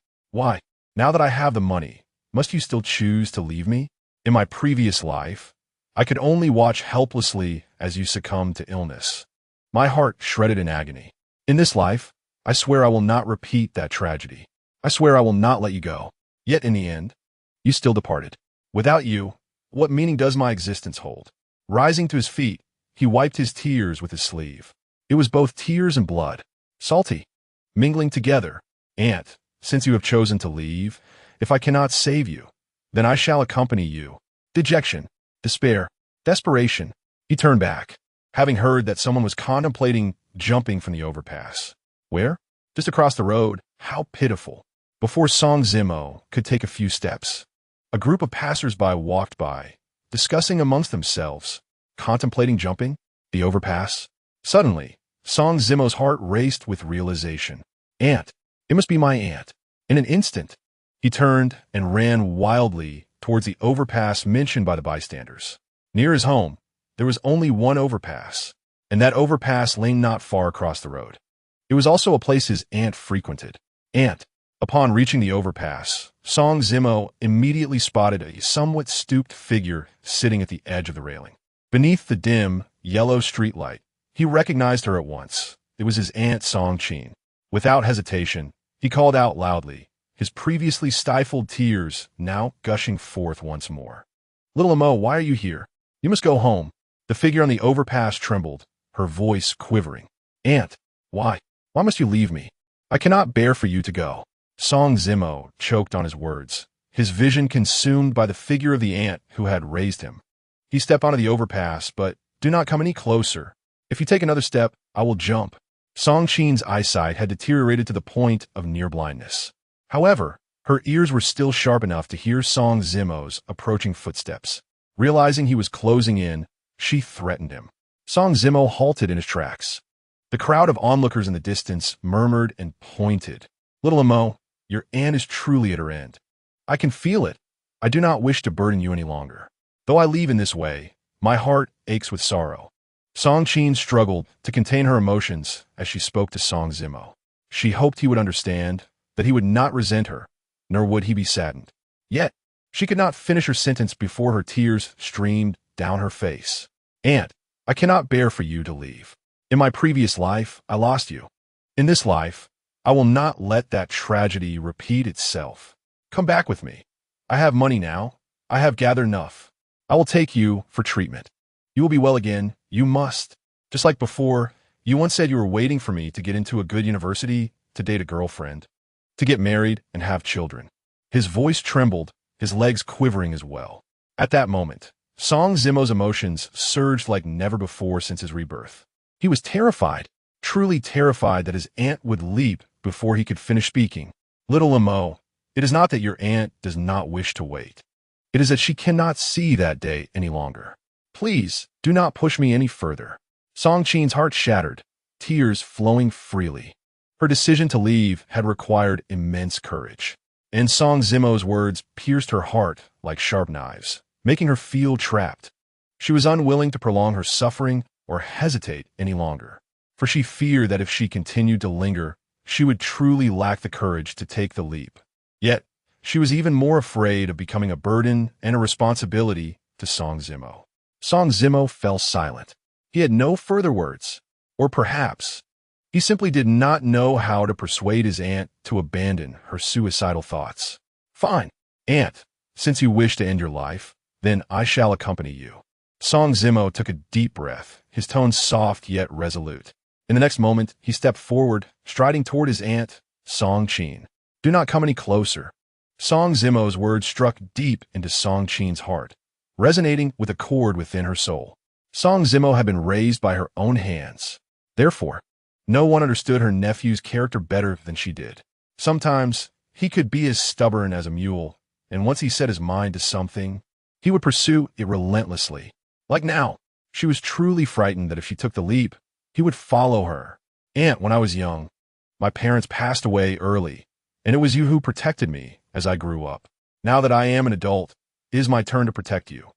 Now that I have the money, must you still choose to leave me? In my previous life, I could only watch helplessly as you succumbed to illness. My heart shredded in agony. In this life, I swear I will not repeat that tragedy. I swear I will not let you go. Yet in the end, you still departed. Without you, what meaning does my existence hold? Rising to his feet, he wiped his tears with his sleeve. It was both tears and blood, salty, mingling together. Aunt, since you have chosen to leave, if I cannot save you, then I shall accompany you. Dejection, despair, desperation. He turned back, having heard that someone was contemplating jumping from the overpass. Where? Just across the road. How pitiful. Before Song Zimo could take a few steps, a group of passers-by walked by, discussing amongst themselves, contemplating jumping. The overpass? Suddenly, Song Zimo's heart raced with realization. Aunt. It must be my aunt. In an instant, he turned and ran wildly towards the overpass mentioned by the bystanders. Near his home, there was only one overpass, and that overpass lay not far across the road. It was also a place his aunt frequented. Aunt. Upon reaching the overpass, Song Zimo immediately spotted a somewhat stooped figure sitting at the edge of the railing. Beneath the dim, yellow streetlight, he recognized her at once. It was his aunt Song Qin. Without hesitation, he called out loudly, his previously stifled tears now gushing forth once more. Little Amo, why are you here? You must go home. The figure on the overpass trembled, her voice quivering. Aunt, why? Why must you leave me? I cannot bear for you to go. Song Zimo choked on his words, his vision consumed by the figure of the aunt who had raised him. He stepped onto the overpass, but do not come any closer. If you take another step, I will jump. Song Qin's eyesight had deteriorated to the point of near blindness. However, her ears were still sharp enough to hear Song Zimo's approaching footsteps. Realizing he was closing in, she threatened him. Song Zimo halted in his tracks. The crowd of onlookers in the distance murmured and pointed. Little Amo, your aunt is truly at her end. I can feel it. I do not wish to burden you any longer. Though I leave in this way, my heart aches with sorrow. Song Qin struggled to contain her emotions as she spoke to Song Zimo. She hoped he would understand, that he would not resent her, nor would he be saddened. Yet, she could not finish her sentence before her tears streamed down her face. Aunt, I cannot bear for you to leave. In my previous life, I lost you. In this life, I will not let that tragedy repeat itself. Come back with me. I have money now. I have gathered enough. I will take you for treatment. You will be well again. You must. Just like before, you once said you were waiting for me to get into a good university, to date a girlfriend, to get married and have children. His voice trembled, his legs quivering as well. At that moment, Song Zimo's emotions surged like never before since his rebirth. He was terrified, truly terrified that his aunt would leap before he could finish speaking. Little Amo, it is not that your aunt does not wish to wait. It is that she cannot see that day any longer. Please, do not push me any further. Song Qin's heart shattered, tears flowing freely. Her decision to leave had required immense courage, and Song Zimo's words pierced her heart like sharp knives, making her feel trapped. She was unwilling to prolong her suffering or hesitate any longer, for she feared that if she continued to linger, she would truly lack the courage to take the leap. Yet, she was even more afraid of becoming a burden and a responsibility to Song Zimo. Song Zimo fell silent. He had no further words, or perhaps he simply did not know how to persuade his aunt to abandon her suicidal thoughts. Fine, aunt, since you wish to end your life, then I shall accompany you. Song Zimo took a deep breath, his tone soft yet resolute. In the next moment, he stepped forward, striding toward his aunt, Song Qin. Do not come any closer. Song Zimo's words struck deep into Song Qin's heart, resonating with a chord within her soul. Song Zimo had been raised by her own hands. Therefore, no one understood her nephew's character better than she did. Sometimes, he could be as stubborn as a mule, and once he set his mind to something, he would pursue it relentlessly. Like now, she was truly frightened that if she took the leap, he would follow her. Aunt, when I was young, my parents passed away early, and it was you who protected me as I grew up. Now that I am an adult, it is my turn to protect you.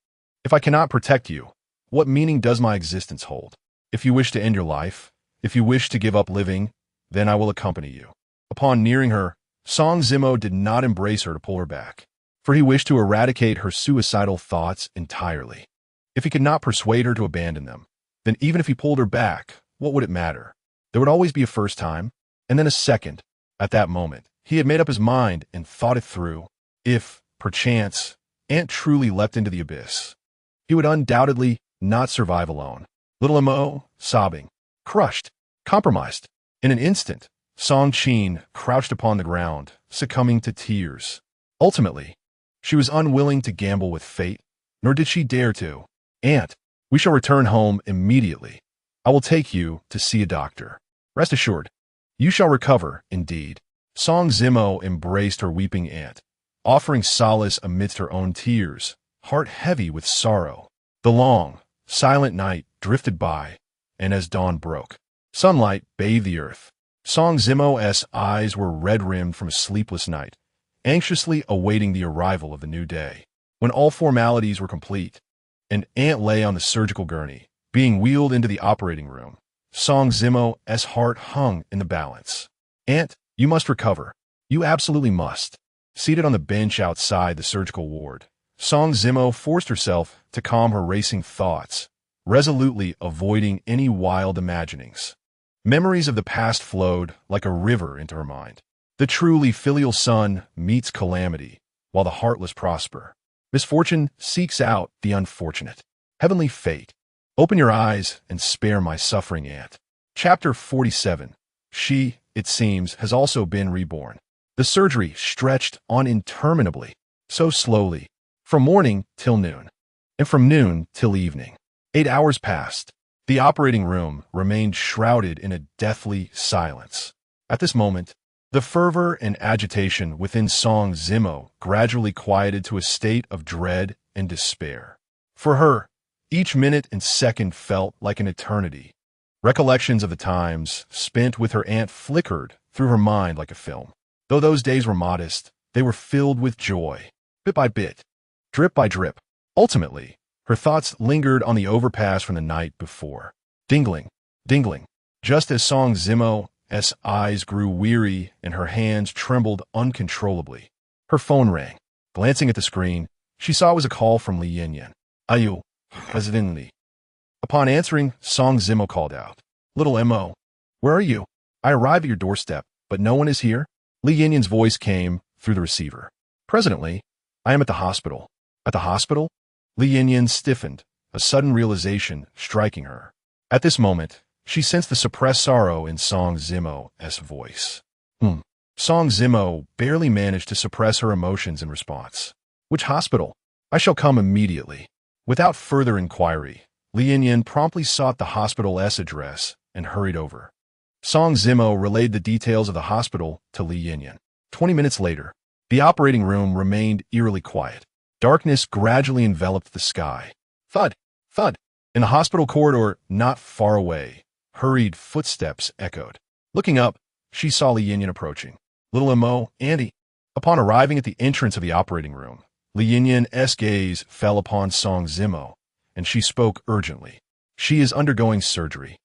If I cannot protect you, what meaning does my existence hold? If you wish to end your life, if you wish to give up living, then I will accompany you. Upon nearing her, Song Zimo did not embrace her to pull her back, for he wished to eradicate her suicidal thoughts entirely. If he could not persuade her to abandon them, then even if he pulled her back, what would it matter? There would always be a first time, and then a second. At that moment, he had made up his mind and thought it through. If, perchance, Aunt truly leapt into the abyss, he would undoubtedly not survive alone. Little Amo, sobbing, crushed, compromised. In an instant, Song Qin crouched upon the ground, succumbing to tears. Ultimately, she was unwilling to gamble with fate, nor did she dare to. Aunt, we shall return home immediately. I will take you to see a doctor. Rest assured, you shall recover, indeed. Song Zimo embraced her weeping aunt, offering solace amidst her own tears, heart heavy with sorrow. The long, silent night drifted by, and as dawn broke, sunlight bathed the earth. Song Zimo's eyes were red-rimmed from a sleepless night, anxiously awaiting the arrival of the new day. When all formalities were complete, an aunt lay on the surgical gurney, being wheeled into the operating room. Song Zimo's heart hung in the balance. "Aunt, you must recover. You absolutely must." Seated on the bench outside the surgical ward, Song Zimo forced herself to calm her racing thoughts, resolutely avoiding any wild imaginings. Memories of the past flowed like a river into her mind. The truly filial son meets calamity, while the heartless prosper. Misfortune seeks out the unfortunate. Heavenly fate, open your eyes and spare my suffering aunt. Chapter 47. She, it seems, has also been reborn. The surgery stretched on interminably, so slowly, from morning till noon, and from noon till evening. 8 hours passed. The operating room remained shrouded in a deathly silence. At this moment, the fervor and agitation within Song Zimo gradually quieted to a state of dread and despair. For her, each minute and second felt like an eternity. Recollections of the times spent with her aunt flickered through her mind like a film. Though those days were modest, they were filled with joy. Bit by bit, drip by drip. Ultimately, her thoughts lingered on the overpass from the night before. Dingling, dingling. Just as Song Zimo's eyes grew weary and her hands trembled uncontrollably, her phone rang. Glancing at the screen, she saw it was a call from Li Yinyan. "Ayu, President." Upon answering, Song Zimo called out, "Little M.O., where are you? I arrived at your doorstep, but no one is here." Li Yinyan's voice came through the receiver. "Presently, I am at the hospital." "At the hospital?" Li Yinyan stiffened, a sudden realization striking her. At this moment, she sensed the suppressed sorrow in Song Zimo's voice. Song Zimo barely managed to suppress her emotions in response. "Which hospital? I shall come immediately." Without further inquiry, Li Yinyan promptly sought the hospital's address and hurried over. Song Zimo relayed the details of the hospital to Li Yinyan. 20 minutes later, the operating room remained eerily quiet. Darkness gradually enveloped the sky. Thud, thud. In the hospital corridor, not far away, hurried footsteps echoed. Looking up, she saw Li Yinyan approaching. "Little M.O., Andy." Upon arriving at the entrance of the operating room, Li Yinyan's gaze fell upon Song Zimo, and she spoke urgently. "She is undergoing surgery.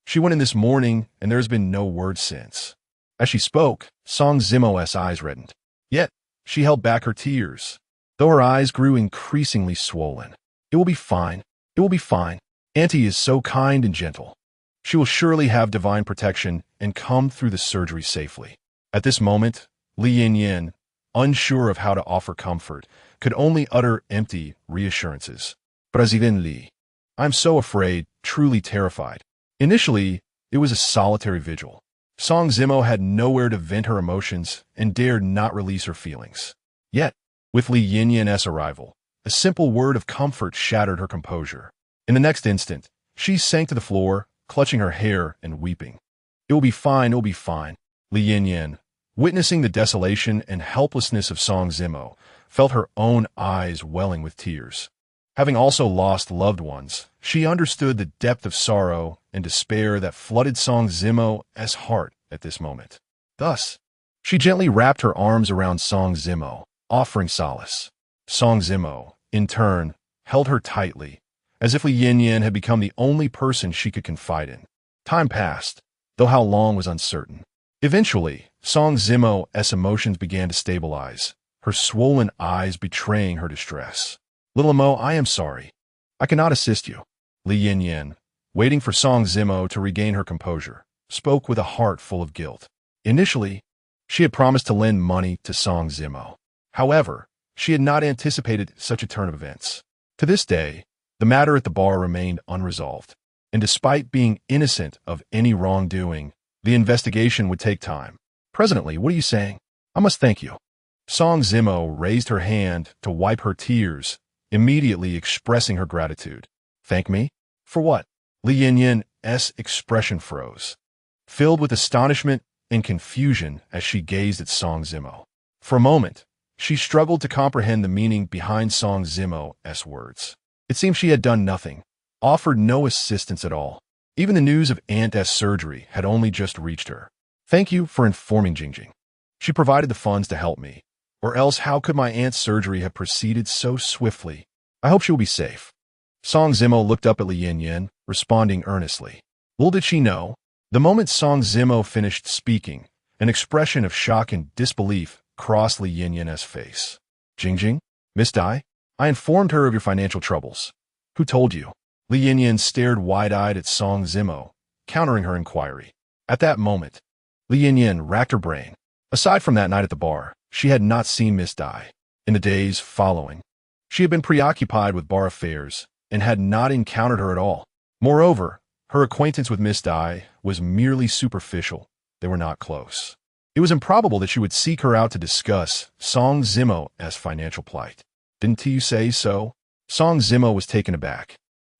She went in this morning, and there has been no word since." As she spoke, Song Zimo's eyes reddened. Yet, she held back her tears, though her eyes grew increasingly swollen. "It will be fine. It will be fine. Auntie is so kind and gentle. She will surely have divine protection and come through the surgery safely." At this moment, Li Yinyan, unsure of how to offer comfort, could only utter empty reassurances. "President Li, I'm so afraid, truly terrified." Initially, it was a solitary vigil. Song Zimo had nowhere to vent her emotions and dared not release her feelings. Yet, with Li Yinyan's arrival, a simple word of comfort shattered her composure. In the next instant, she sank to the floor, clutching her hair and weeping. "It will be fine, it will be fine." Li Yinyan, witnessing the desolation and helplessness of Song Zimo, felt her own eyes welling with tears. Having also lost loved ones, she understood the depth of sorrow and despair that flooded Song Zimo's heart at this moment. Thus, she gently wrapped her arms around Song Zimo, offering solace. Song Zimo, in turn, held her tightly, as if Li Yinyan had become the only person she could confide in. Time passed, though how long was uncertain. Eventually, Song Zimo's emotions began to stabilize, her swollen eyes betraying her distress. "Little Mo, I am sorry. I cannot assist you." Li Yinyan, waiting for Song Zimo to regain her composure, spoke with a heart full of guilt. Initially, she had promised to lend money to Song Zimo. However, she had not anticipated such a turn of events. To this day, the matter at the bar remained unresolved, and despite being innocent of any wrongdoing, the investigation would take time. "Presently, what are you saying? I must thank you." Song Zimo raised her hand to wipe her tears, immediately expressing her gratitude. "Thank me? For what?" Li Yinyan's expression froze, filled with astonishment and confusion as she gazed at Song Zimo. For a moment, she struggled to comprehend the meaning behind Song Zimo's words. It seemed she had done nothing, offered no assistance at all. Even the news of Aunt S surgery had only just reached her. Thank you for informing Jingjing. She provided the funds to help me. Or else how could my aunt's surgery have proceeded so swiftly? I hope she will be safe. Song Zimo looked up at Li Yin, responding earnestly. Little did she know, the moment Song Zimo finished speaking, an expression of shock and disbelief crossed Li Yin's face. Jingjing? Miss Dai? I informed her of your financial troubles. Who told you? Li Yin stared wide-eyed at Song Zimo, countering her inquiry. At that moment, Li Yin racked her brain. Aside from that night at the bar, she had not seen Miss Dai. In the days following, she had been preoccupied with bar affairs and had not encountered her at all. Moreover, her acquaintance with Miss Dai was merely superficial. They were not close. It was improbable that she would seek her out to discuss Song Zimo's financial plight. Didn't you say so? Song Zimo was taken aback,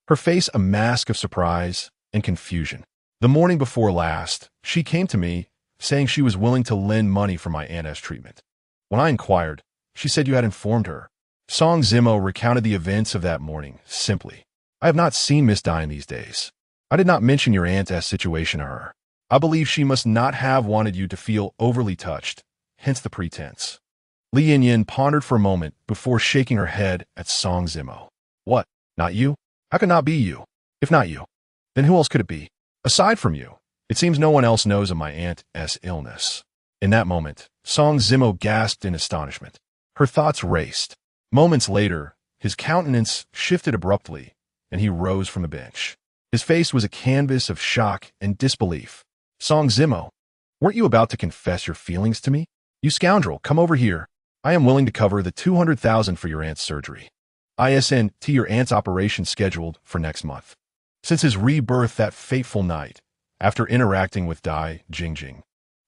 her face a mask of surprise and confusion. The morning before last, she came to me, saying she was willing to lend money for my aunt's treatment. When I inquired, she said you had informed her. Song Zimo recounted the events of that morning, simply. I have not seen Miss Dai in these days. I did not mention your aunt's situation to her. I believe she must not have wanted you to feel overly touched, hence the pretense. Li Yin pondered for a moment before shaking her head at Song Zimo. What? Not you? How could not be you? If not you, then who else could it be? Aside from you, it seems no one else knows of my aunt's illness. In that moment, Song Zimo gasped in astonishment. Her thoughts raced. Moments later, his countenance shifted abruptly, and he rose from the bench. His face was a canvas of shock and disbelief. Song Zimo, weren't you about to confess your feelings to me? You scoundrel, come over here. I am willing to cover the 200,000 for your aunt's surgery. ISN to your aunt's operation scheduled for next month. Since his rebirth that fateful night, after interacting with Dai Jingjing,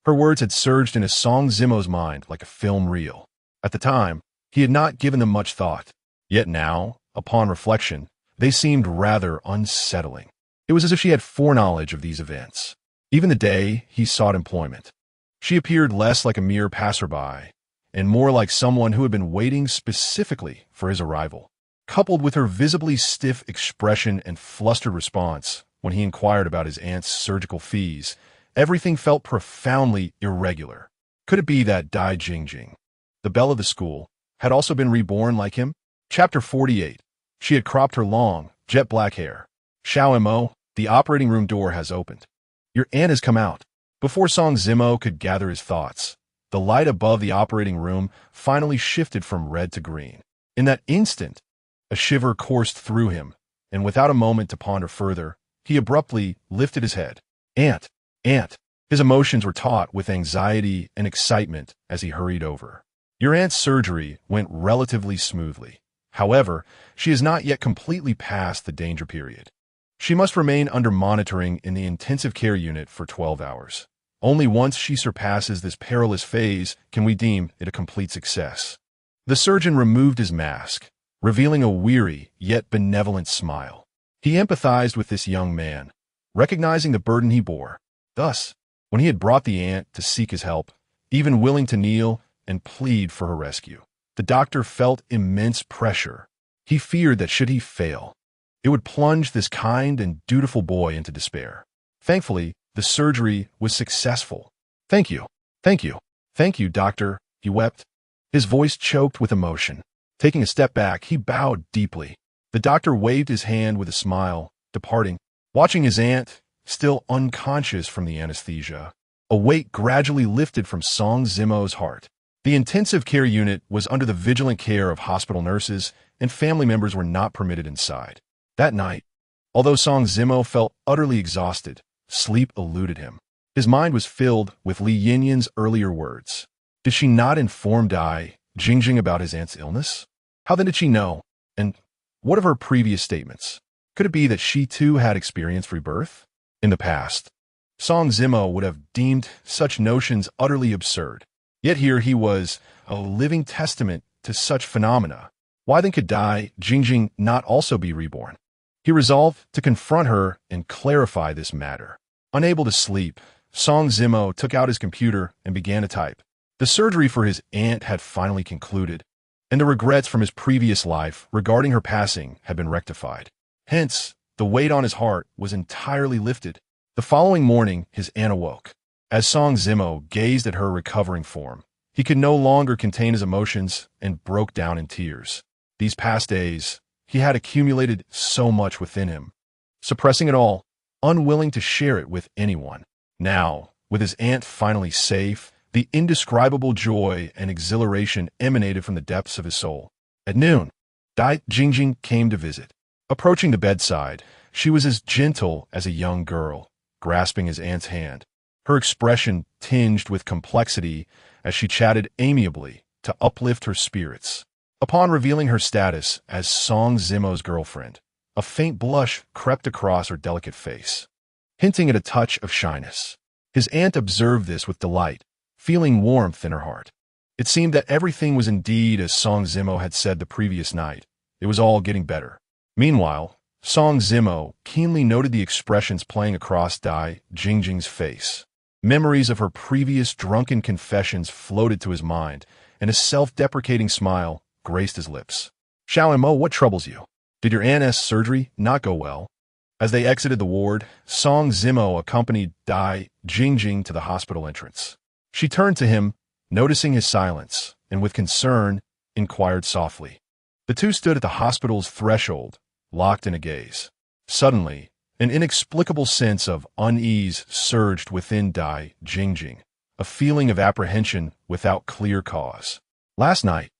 her words had surged into Song Zimo's mind like a film reel. At the time, he had not given them much thought. Yet now, upon reflection, they seemed rather unsettling. It was as if she had foreknowledge of these events. Even the day he sought employment, she appeared less like a mere passerby and more like someone who had been waiting specifically for his arrival. Coupled with her visibly stiff expression and flustered response when he inquired about his aunt's surgical fees, everything felt profoundly irregular. Could it be that Dai Jingjing, the belle of the school, had also been reborn like him? Chapter 48. She had cropped her long, jet black hair. Xiao Mo, the operating room door has opened. Your aunt has come out. Before Song Zimo could gather his thoughts, the light above the operating room finally shifted from red to green. In that instant, a shiver coursed through him, and without a moment to ponder further, he abruptly lifted his head. Aunt! Aunt! His emotions were taut with anxiety and excitement as he hurried over. Your aunt's surgery went relatively smoothly. However, she is not yet completely past the danger period. She must remain under monitoring in the intensive care unit for 12 hours. Only once she surpasses this perilous phase can we deem it a complete success. The surgeon removed his mask, revealing a weary yet benevolent smile. He empathized with this young man, recognizing the burden he bore. Thus, when he had brought the aunt to seek his help, even willing to kneel and plead for her rescue, the doctor felt immense pressure. He feared that should he fail, it would plunge this kind and dutiful boy into despair. Thankfully, the surgery was successful. Thank you, doctor, he wept, his voice choked with emotion. Taking a step back, he bowed deeply. The doctor waved his hand with a smile, departing. Watching his aunt, still unconscious from the anesthesia, a weight gradually lifted from Song Zimo's heart. The intensive care unit was under the vigilant care of hospital nurses, and family members were not permitted inside. That night, although Song Zimo felt utterly exhausted, sleep eluded him. His mind was filled with Li Yin's earlier words. Did she not inform Dai Jingjing about his aunt's illness? How then did she know? And what of her previous statements? Could it be that she too had experienced rebirth? In the past, Song Zimo would have deemed such notions utterly absurd. Yet here he was, a living testament to such phenomena. Why then could Dai Jingjing not also be reborn? He resolved to confront her and clarify this matter. Unable to sleep, Song Zimo took out his computer and began to type. The surgery for his aunt had finally concluded, and the regrets from his previous life regarding her passing had been rectified. Hence, The weight on his heart was entirely lifted. The following morning, his aunt awoke. As Song Zimo gazed at her recovering form, he could no longer contain his emotions and broke down in tears. These past days, he had accumulated so much within him, suppressing it all, unwilling to share it with anyone. Now, with his aunt finally safe, the indescribable joy and exhilaration emanated from the depths of his soul. At noon, Dai Jingjing came to visit. Approaching the bedside, she was as gentle as a young girl, grasping his aunt's hand. Her expression tinged with complexity as she chatted amiably to uplift her spirits. Upon revealing her status as Song Zimo's girlfriend, a faint blush crept across her delicate face, hinting at a touch of shyness. His aunt observed this with delight, feeling warmth in her heart. It seemed that everything was indeed as Song Zimo had said the previous night. It was all getting better. Meanwhile, Song Zimo keenly noted the expressions playing across Dai Jingjing's face. Memories of her previous drunken confessions floated to his mind, and a self-deprecating smile graced his lips. Xiao Mo, what troubles you? Did your aunt's surgery not go well? As they exited the ward, Song Zimo accompanied Dai Jingjing to the hospital entrance. She turned to him, noticing his silence, and with concern, inquired softly. The two stood at the hospital's threshold, locked in a gaze. Suddenly, an inexplicable sense of unease surged within Dai Jingjing, a feeling of apprehension without clear cause. Last night,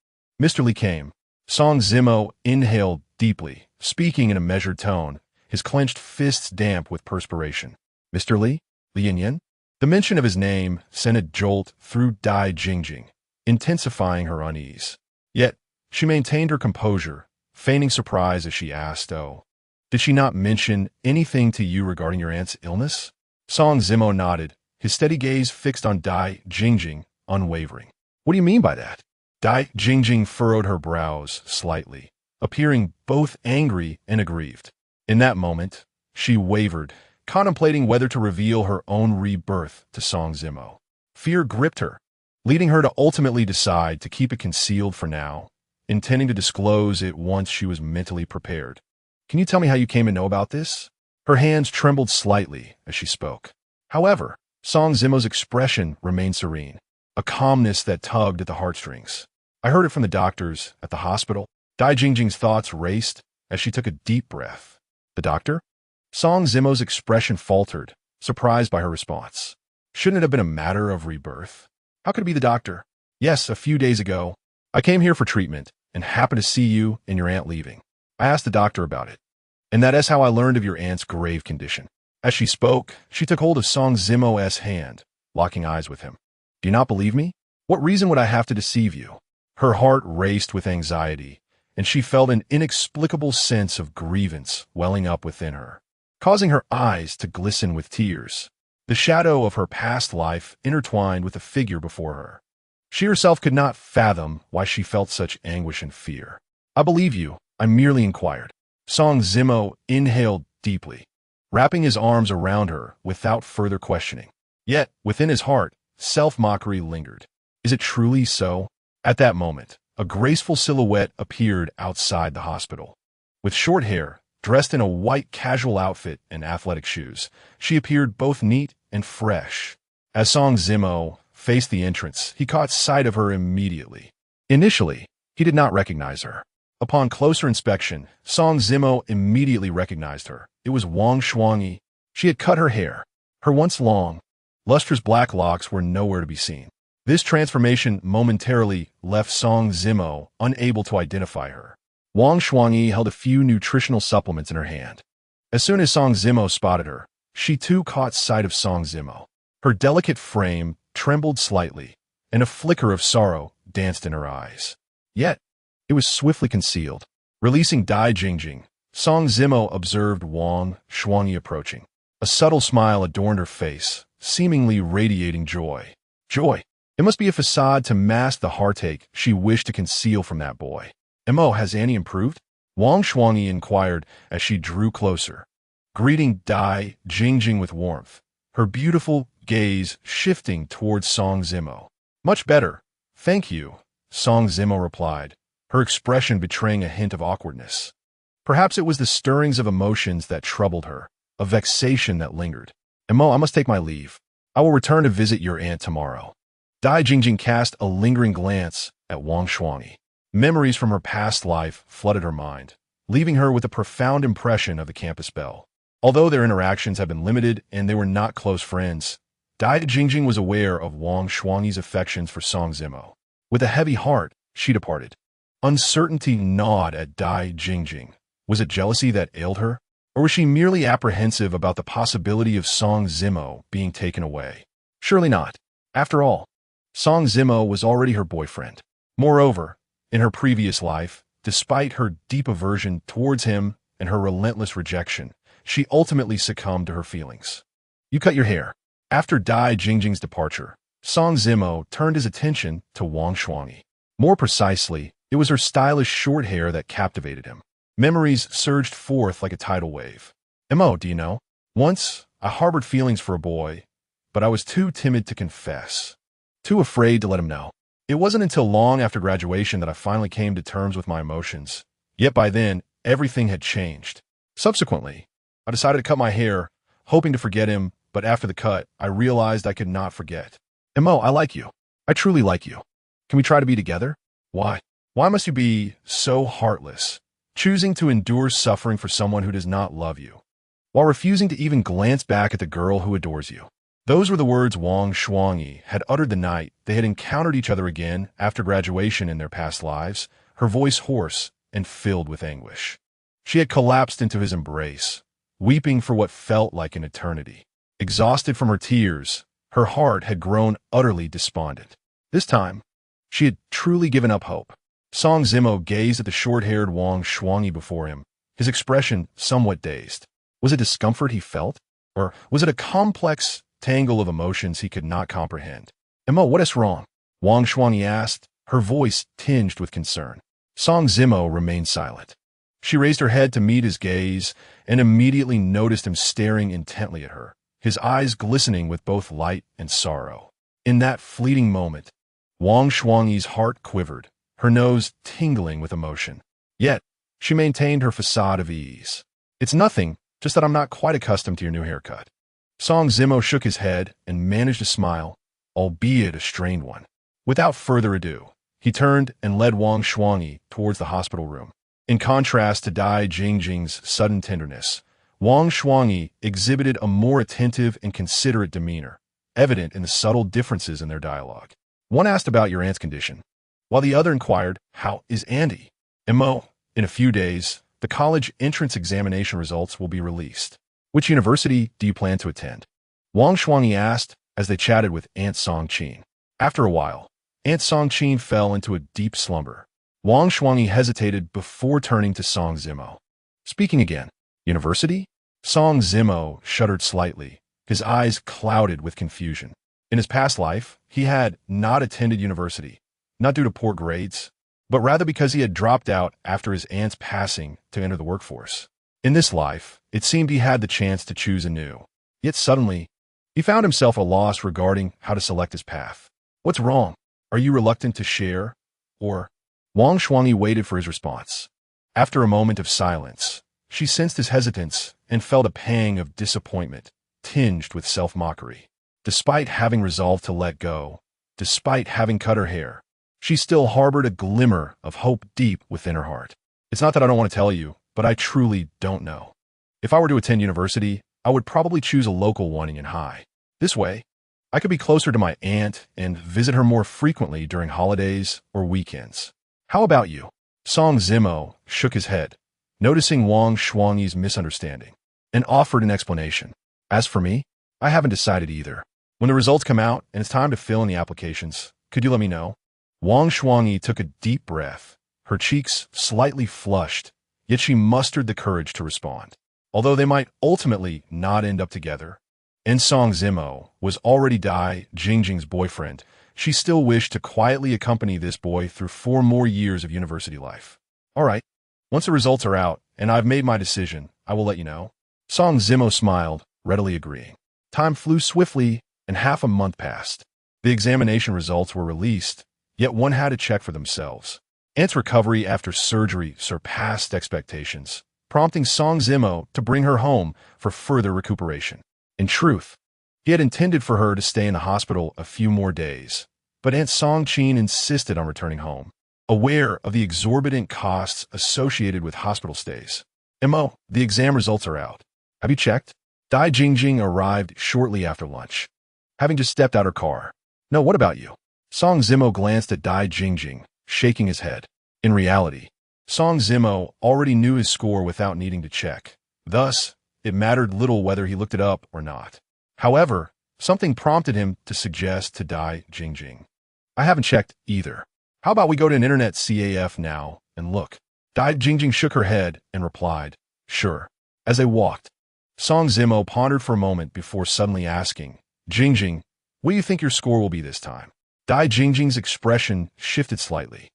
Mr. Li came. Song Zimo inhaled deeply, speaking in a measured tone, his clenched fists damp with perspiration. Mr. Li? Li Yin? The mention of his name sent a jolt through Dai Jingjing, intensifying her unease. Yet, she maintained her composure, feigning surprise as she asked, "Oh, did she not mention anything to you regarding your aunt's illness?" Song Zimo nodded, his steady gaze fixed on Dai Jingjing, unwavering. What do you mean by that? Dai Jingjing furrowed her brows slightly, appearing both angry and aggrieved. In that moment, she wavered, contemplating whether to reveal her own rebirth to Song Zimo. Fear gripped her, leading her to ultimately decide to keep it concealed for now, intending to disclose it once she was mentally prepared. Can you tell me how you came to know about this? Her hands trembled slightly as she spoke. However, Song Zimo's expression remained serene, a calmness that tugged at the heartstrings. I heard it from the doctors at the hospital. Dai Jingjing's thoughts raced as she took a deep breath. The doctor? Song Zimo's expression faltered, surprised by her response. Shouldn't it have been a matter of rebirth? How could it be the doctor? Yes, a few days ago, I came here for treatment and happened to see you and your aunt leaving. I asked the doctor about it, and that is how I learned of your aunt's grave condition. As she spoke, she took hold of Song Zimo's hand, locking eyes with him. Do you not believe me? What reason would I have to deceive you? Her heart raced with anxiety, and she felt an inexplicable sense of grievance welling up within her, causing her eyes to glisten with tears. The shadow of her past life intertwined with the figure before her. She herself could not fathom why she felt such anguish and fear. I believe you. I merely inquired. Song Zimo inhaled deeply, wrapping his arms around her without further questioning. Yet, within his heart, self-mockery lingered. Is it truly so? At that moment, a graceful silhouette appeared outside the hospital. With short hair, dressed in a white casual outfit and athletic shoes, she appeared both neat and fresh. As Song Zimo faced the entrance, he caught sight of her immediately. Initially, he did not recognize her. Upon closer inspection, Song Zimo immediately recognized her. It was Wang Shuangyi. She had cut her hair. Her once long, lustrous black locks were nowhere to be seen. This transformation momentarily left Song Zimo unable to identify her. Wang Shuangyi held a few nutritional supplements in her hand. As soon as Song Zimo spotted her, she too caught sight of Song Zimo. Her delicate frame trembled slightly, and a flicker of sorrow danced in her eyes. Yet, it was swiftly concealed. Releasing Dai Jingjing, Song Zimo observed Wang Shuangyi approaching. A subtle smile adorned her face, seemingly radiating joy. Joy! It must be a facade to mask the heartache she wished to conceal from that boy. Mo, has Annie improved? Wang Shuangyi inquired as she drew closer, greeting Dai Jingjing with warmth, her beautiful gaze shifting towards Song Zimo. Much better, thank you, Song Zimo replied, her expression betraying a hint of awkwardness. Perhaps it was the stirrings of emotions that troubled her, a vexation that lingered. Emo, I must take my leave. I will return to visit your aunt tomorrow. Dai Jingjing cast a lingering glance at Wang Shuangyi. Memories from her past life flooded her mind, leaving her with a profound impression of the campus belle. Although their interactions had been limited and they were not close friends, Dai Jingjing was aware of Wang Shuangyi's affections for Song Zimo. With a heavy heart, she departed. Uncertainty gnawed at Dai Jingjing. Was it jealousy that ailed her? Or was she merely apprehensive about the possibility of Song Zimo being taken away? Surely not. After all, Song Zimo was already her boyfriend. Moreover, in her previous life, despite her deep aversion towards him and her relentless rejection, she ultimately succumbed to her feelings. You cut your hair. After Dai Jingjing's departure, Song Zimo turned his attention to Wang Shuangyi. More precisely, it was her stylish short hair that captivated him. Memories surged forth like a tidal wave. Mo, do you know? Once, I harbored feelings for a boy, but I was too timid to confess. Too afraid to let him know. It wasn't until long after graduation that I finally came to terms with my emotions. Yet by then, everything had changed. Subsequently, I decided to cut my hair, hoping to forget him, but after the cut, I realized I could not forget. Mo, I like you. I truly like you. Can we try to be together? Why? Why must you be so heartless, choosing to endure suffering for someone who does not love you, while refusing to even glance back at the girl who adores you? Those were the words Wang Shuangyi had uttered the night they had encountered each other again after graduation in their past lives, her voice hoarse and filled with anguish. She had collapsed into his embrace, weeping for what felt like an eternity. Exhausted from her tears, her heart had grown utterly despondent. This time, she had truly given up hope. Song Zimo gazed at the short-haired Wang Shuangyi before him, his expression somewhat dazed. Was it discomfort he felt? Or was it a complex tangle of emotions he could not comprehend? Mo, what is wrong? Wang Shuangyi asked, her voice tinged with concern. Song Zimo remained silent. She raised her head to meet his gaze and immediately noticed him staring intently at her, his eyes glistening with both light and sorrow. In that fleeting moment, Wang Shuangyi's heart quivered, her nose tingling with emotion. Yet, she maintained her facade of ease. It's nothing, just that I'm not quite accustomed to your new haircut. Song Zimo shook his head and managed a smile, albeit a strained one. Without further ado, he turned and led Wang Shuangyi towards the hospital room. In contrast to Dai Jingjing's sudden tenderness, Wang Shuangyi exhibited a more attentive and considerate demeanor, evident in the subtle differences in their dialogue. One asked about your aunt's condition, while the other inquired, "How is Andy?" Mo, in a few days, the college entrance examination results will be released. Which university do you plan to attend? Wang Shuangyi asked as they chatted with Aunt Song Qin. After a while, Aunt Song Qin fell into a deep slumber. Wang Shuangyi hesitated before turning to Song Zimo. Speaking again, university? Song Zimo shuddered slightly, his eyes clouded with confusion. In his past life, he had not attended university, not due to poor grades, but rather because he had dropped out after his aunt's passing to enter the workforce. In this life, it seemed he had the chance to choose anew. Yet suddenly, he found himself at a loss regarding how to select his path. What's wrong? Are you reluctant to share? Or... Wang Shuangyi waited for his response. After a moment of silence, she sensed his hesitance and felt a pang of disappointment, tinged with self-mockery. Despite having resolved to let go, despite having cut her hair, she still harbored a glimmer of hope deep within her heart. It's not that I don't want to tell you, but I truly don't know. If I were to attend university, I would probably choose a local one in Yanhai. This way, I could be closer to my aunt and visit her more frequently during holidays or weekends. How about you? Song Zimo shook his head, noticing Wang Shuangyi's misunderstanding, and offered an explanation. As for me, I haven't decided either. When the results come out and it's time to fill in the applications, could you let me know? Wang Shuangyi took a deep breath, her cheeks slightly flushed, yet she mustered the courage to respond. Although they might ultimately not end up together, and Song Zimo was already Dai Jingjing's boyfriend, she still wished to quietly accompany this boy through 4 more years of university life. All right, once the results are out and I've made my decision, I will let you know. Song Zimo smiled, readily agreeing. Time flew swiftly, and half a month passed. The examination results were released, yet one had to check for themselves. Aunt's recovery after surgery surpassed expectations, prompting Song Zimo to bring her home for further recuperation. In truth, he had intended for her to stay in the hospital a few more days, but Aunt Song Chin insisted on returning home, aware of the exorbitant costs associated with hospital stays. Mo, the exam results are out. Have you checked? Dai Jingjing arrived shortly after lunch, having just stepped out her car. No, what about you? Song Zimo glanced at Dai Jingjing, shaking his head. In reality, Song Zimo already knew his score without needing to check. Thus, it mattered little whether he looked it up or not. However, something prompted him to suggest to Dai Jingjing. I haven't checked either. How about we go to an internet CAF now and look? Dai Jingjing shook her head and replied, sure. As they walked, Song Zimo pondered for a moment before suddenly asking, Jingjing, what do you think your score will be this time? Dai Jingjing's expression shifted slightly,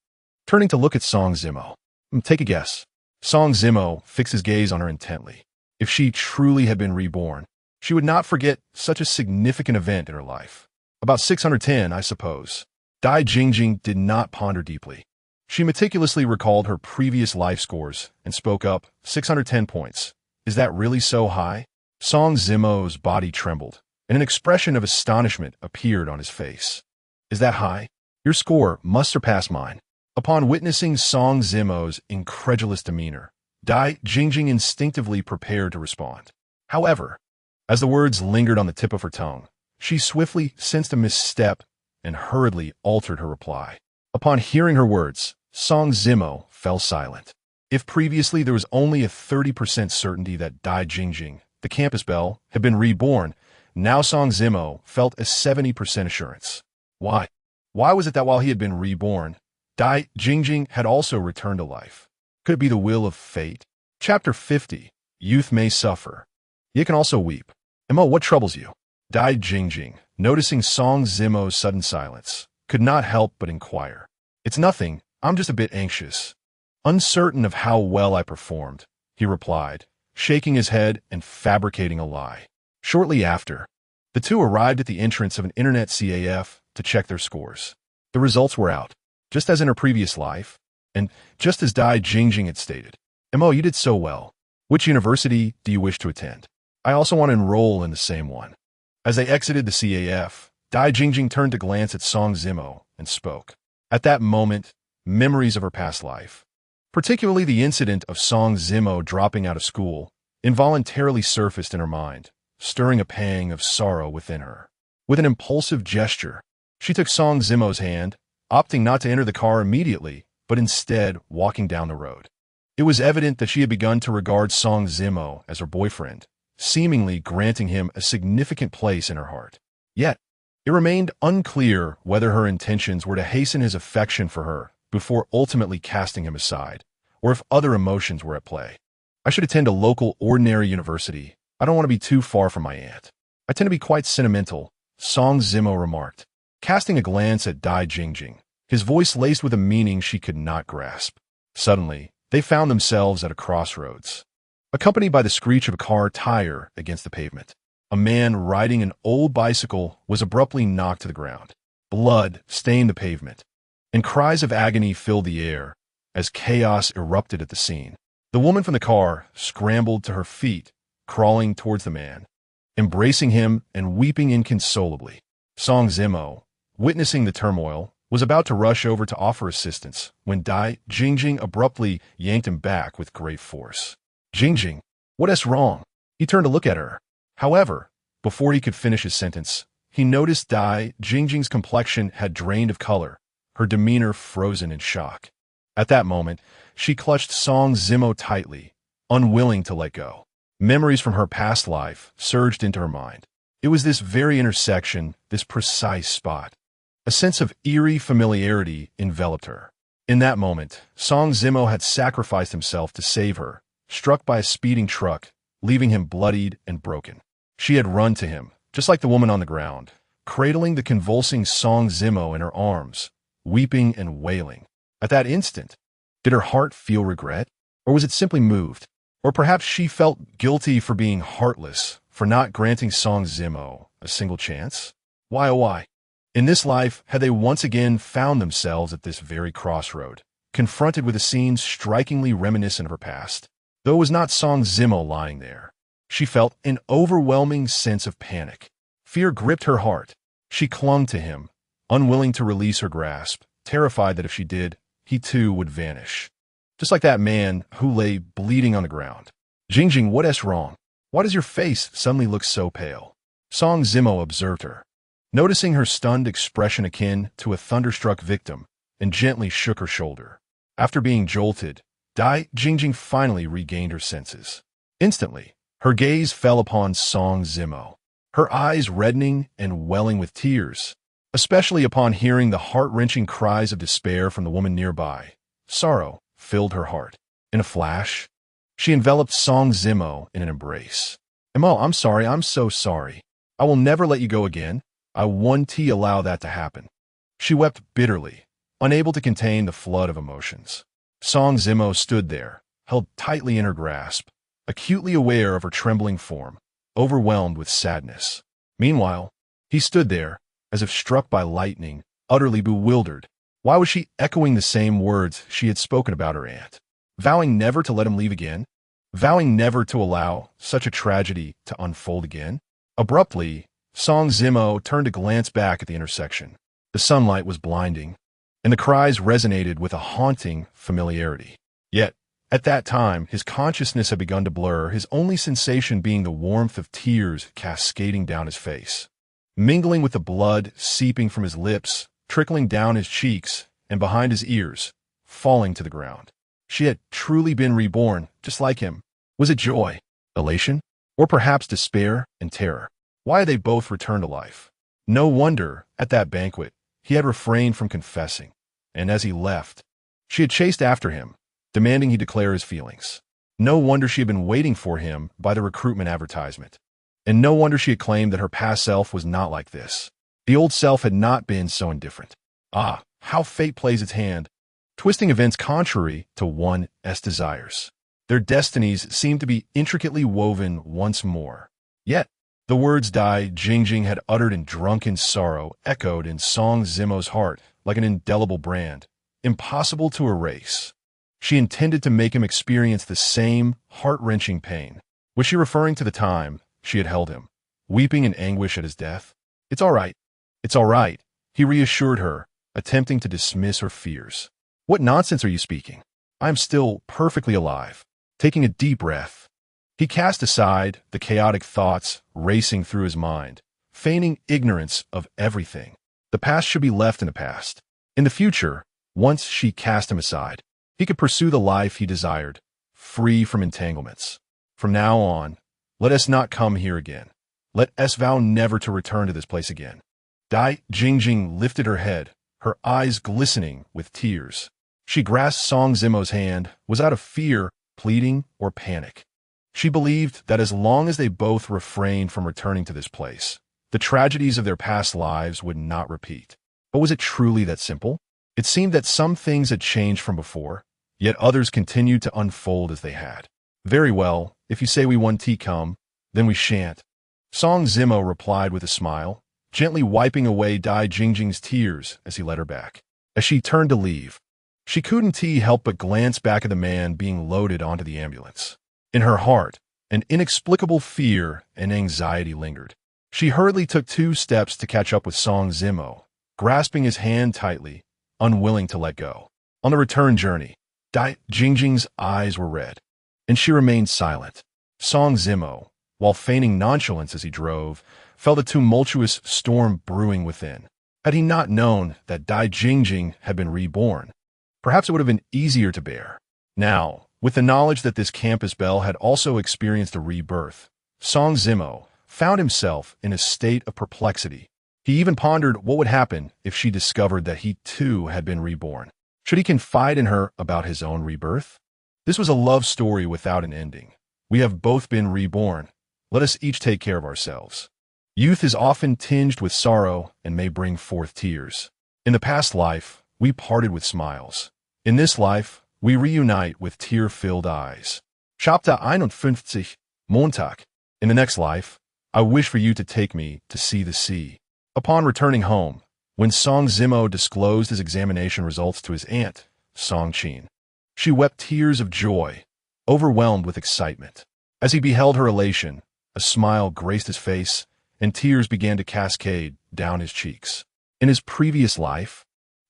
turning to look at Song Zimo. Take a guess. Song Zimo fixed his gaze on her intently. If she truly had been reborn, she would not forget such a significant event in her life. About 610, I suppose. Dai Jingjing did not ponder deeply. She meticulously recalled her previous life scores and spoke up, 610 points. Is that really so high? Song Zimo's body trembled, and an expression of astonishment appeared on his face. Is that high? Your score must surpass mine. Upon witnessing Song Zimo's incredulous demeanor, Dai Jingjing instinctively prepared to respond. However, as the words lingered on the tip of her tongue, she swiftly sensed a misstep and hurriedly altered her reply. Upon hearing her words, Song Zimo fell silent. If previously there was only a 30% certainty that Dai Jingjing, the campus belle, had been reborn, now Song Zimo felt a 70% assurance. Why? Why was it that while he had been reborn, Dai Jingjing had also returned to life? Could it be the will of fate? Chapter 50. Youth May Suffer. You can also weep. Mo, what troubles you? Dai Jingjing, noticing Song Zimo's sudden silence, could not help but inquire. It's nothing, I'm just a bit anxious. Uncertain of how well I performed, he replied, shaking his head and fabricating a lie. Shortly after, the two arrived at the entrance of an internet CAF to check their scores. The results were out, just as in her previous life, and just as Dai Jingjing had stated. Mo, you did so well. Which university do you wish to attend? I also want to enroll in the same one. As they exited the CAF, Dai Jingjing turned to glance at Song Zimo and spoke. At that moment, memories of her past life, particularly the incident of Song Zimo dropping out of school, involuntarily surfaced in her mind, stirring a pang of sorrow within her. With an impulsive gesture, she took Song Zimo's hand, opting not to enter the car immediately, but instead walking down the road. It was evident that she had begun to regard Song Zimo as her boyfriend, seemingly granting him a significant place in her heart. Yet, it remained unclear whether her intentions were to hasten his affection for her before ultimately casting him aside, or if other emotions were at play. I should attend a local ordinary university. I don't want to be too far from my aunt. I tend to be quite sentimental, Song Zimo remarked, casting a glance at Dai Jingjing, his voice laced with a meaning she could not grasp. Suddenly, they found themselves at a crossroads, accompanied by the screech of a car tire against the pavement. A man riding an old bicycle was abruptly knocked to the ground. Blood stained the pavement, and cries of agony filled the air as chaos erupted at the scene. The woman from the car scrambled to her feet, crawling towards the man, embracing him and weeping inconsolably. Song Zimo, witnessing the turmoil, was about to rush over to offer assistance when Dai Jingjing abruptly yanked him back with great force. Jingjing, what is wrong? He turned to look at her. However, before he could finish his sentence, he noticed Dai Jingjing's complexion had drained of color, her demeanor frozen in shock. At that moment, she clutched Song Zimo tightly, unwilling to let go. Memories from her past life surged into her mind. It was this very intersection, this precise spot. A sense of eerie familiarity enveloped her. In that moment, Song Zimo had sacrificed himself to save her, struck by a speeding truck, leaving him bloodied and broken. She had run to him, just like the woman on the ground, cradling the convulsing Song Zimo in her arms, weeping and wailing. At that instant, did her heart feel regret? Or was it simply moved? Or perhaps she felt guilty for being heartless, for not granting Song Zimo a single chance? Why, oh why? In this life, had they once again found themselves at this very crossroad, confronted with a scene strikingly reminiscent of her past. Though it was not Song Zimo lying there, she felt an overwhelming sense of panic. Fear gripped her heart. She clung to him, unwilling to release her grasp, terrified that if she did, he too would vanish. Just like that man who lay bleeding on the ground. Jingjing, what's wrong? Why does your face suddenly look so pale? Song Zimo observed her, noticing her stunned expression akin to a thunderstruck victim, and gently shook her shoulder. After being jolted, Dai Jingjing finally regained her senses. Instantly, her gaze fell upon Song Zimo, her eyes reddening and welling with tears, especially upon hearing the heart-wrenching cries of despair from the woman nearby. Sorrow filled her heart. In a flash, she enveloped Song Zimo in an embrace. Emo, I'm sorry, I'm so sorry. I will never let you go again. I won't allow that to happen. She wept bitterly, unable to contain the flood of emotions. Song Zimo stood there, held tightly in her grasp, acutely aware of her trembling form, overwhelmed with sadness. Meanwhile, he stood there, as if struck by lightning, utterly bewildered. Why was she echoing the same words she had spoken about her aunt? Vowing never to let him leave again? Vowing never to allow such a tragedy to unfold again? Abruptly, Song Zimo turned to glance back at the intersection. The sunlight was blinding, and the cries resonated with a haunting familiarity. Yet, at that time, his consciousness had begun to blur, his only sensation being the warmth of tears cascading down his face, mingling with the blood seeping from his lips, trickling down his cheeks and behind his ears, falling to the ground. She had truly been reborn, just like him. Was it joy, elation, or perhaps despair and terror? Why had they both returned to life? No wonder, at that banquet, he had refrained from confessing, and as he left, she had chased after him, demanding he declare his feelings. No wonder she had been waiting for him by the recruitment advertisement. And no wonder she had claimed that her past self was not like this. The old self had not been so indifferent. Ah, how fate plays its hand, twisting events contrary to one's desires. Their destinies seemed to be intricately woven once more. Yet, the words Dai Jingjing had uttered in drunken sorrow echoed in Song Zimo's heart like an indelible brand, impossible to erase. She intended to make him experience the same heart-wrenching pain. Was she referring to the time she had held him, weeping in anguish at his death? It's all right. It's all right, he reassured her, attempting to dismiss her fears. What nonsense are you speaking? I am still perfectly alive. Taking a deep breath, he cast aside the chaotic thoughts racing through his mind, feigning ignorance of everything. The past should be left in the past. In the future, once she cast him aside, he could pursue the life he desired, free from entanglements. From now on, let us not come here again. Let us vow never to return to this place again. Dai Jingjing lifted her head, her eyes glistening with tears. She grasped Song Zimo's hand, was out of fear, pleading, or panic. She believed that as long as they both refrained from returning to this place, the tragedies of their past lives would not repeat. But was it truly that simple? It seemed that some things had changed from before, yet others continued to unfold as they had. Very well, if you say we want to come, then we shan't. Song Zimo replied with a smile, gently wiping away Dai Jingjing's tears as he led her back. As she turned to leave, she couldn't help but glance back at the man being loaded onto the ambulance. In her heart, an inexplicable fear and anxiety lingered. She hurriedly took 2 steps to catch up with Song Zimo, grasping his hand tightly, unwilling to let go. On the return journey, Dai Jingjing's eyes were red, and she remained silent. Song Zimo, while feigning nonchalance as he drove, felt a tumultuous storm brewing within. Had he not known that Dai Jingjing had been reborn, perhaps it would have been easier to bear. Now, with the knowledge that this campus belle had also experienced a rebirth, Song Zimo found himself in a state of perplexity. He even pondered what would happen if she discovered that he too had been reborn. Should he confide in her about his own rebirth? This was a love story without an ending. We have both been reborn. Let us each take care of ourselves. Youth is often tinged with sorrow and may bring forth tears. In the past life, we parted with smiles. In this life, we reunite with tear-filled eyes. Chapter 51, Montag. In the next life, I wish for you to take me to see the sea. Upon returning home, when Song Zimo disclosed his examination results to his aunt, Song Qin, she wept tears of joy, overwhelmed with excitement. As he beheld her elation, a smile graced his face, and tears began to cascade down his cheeks. In his previous life,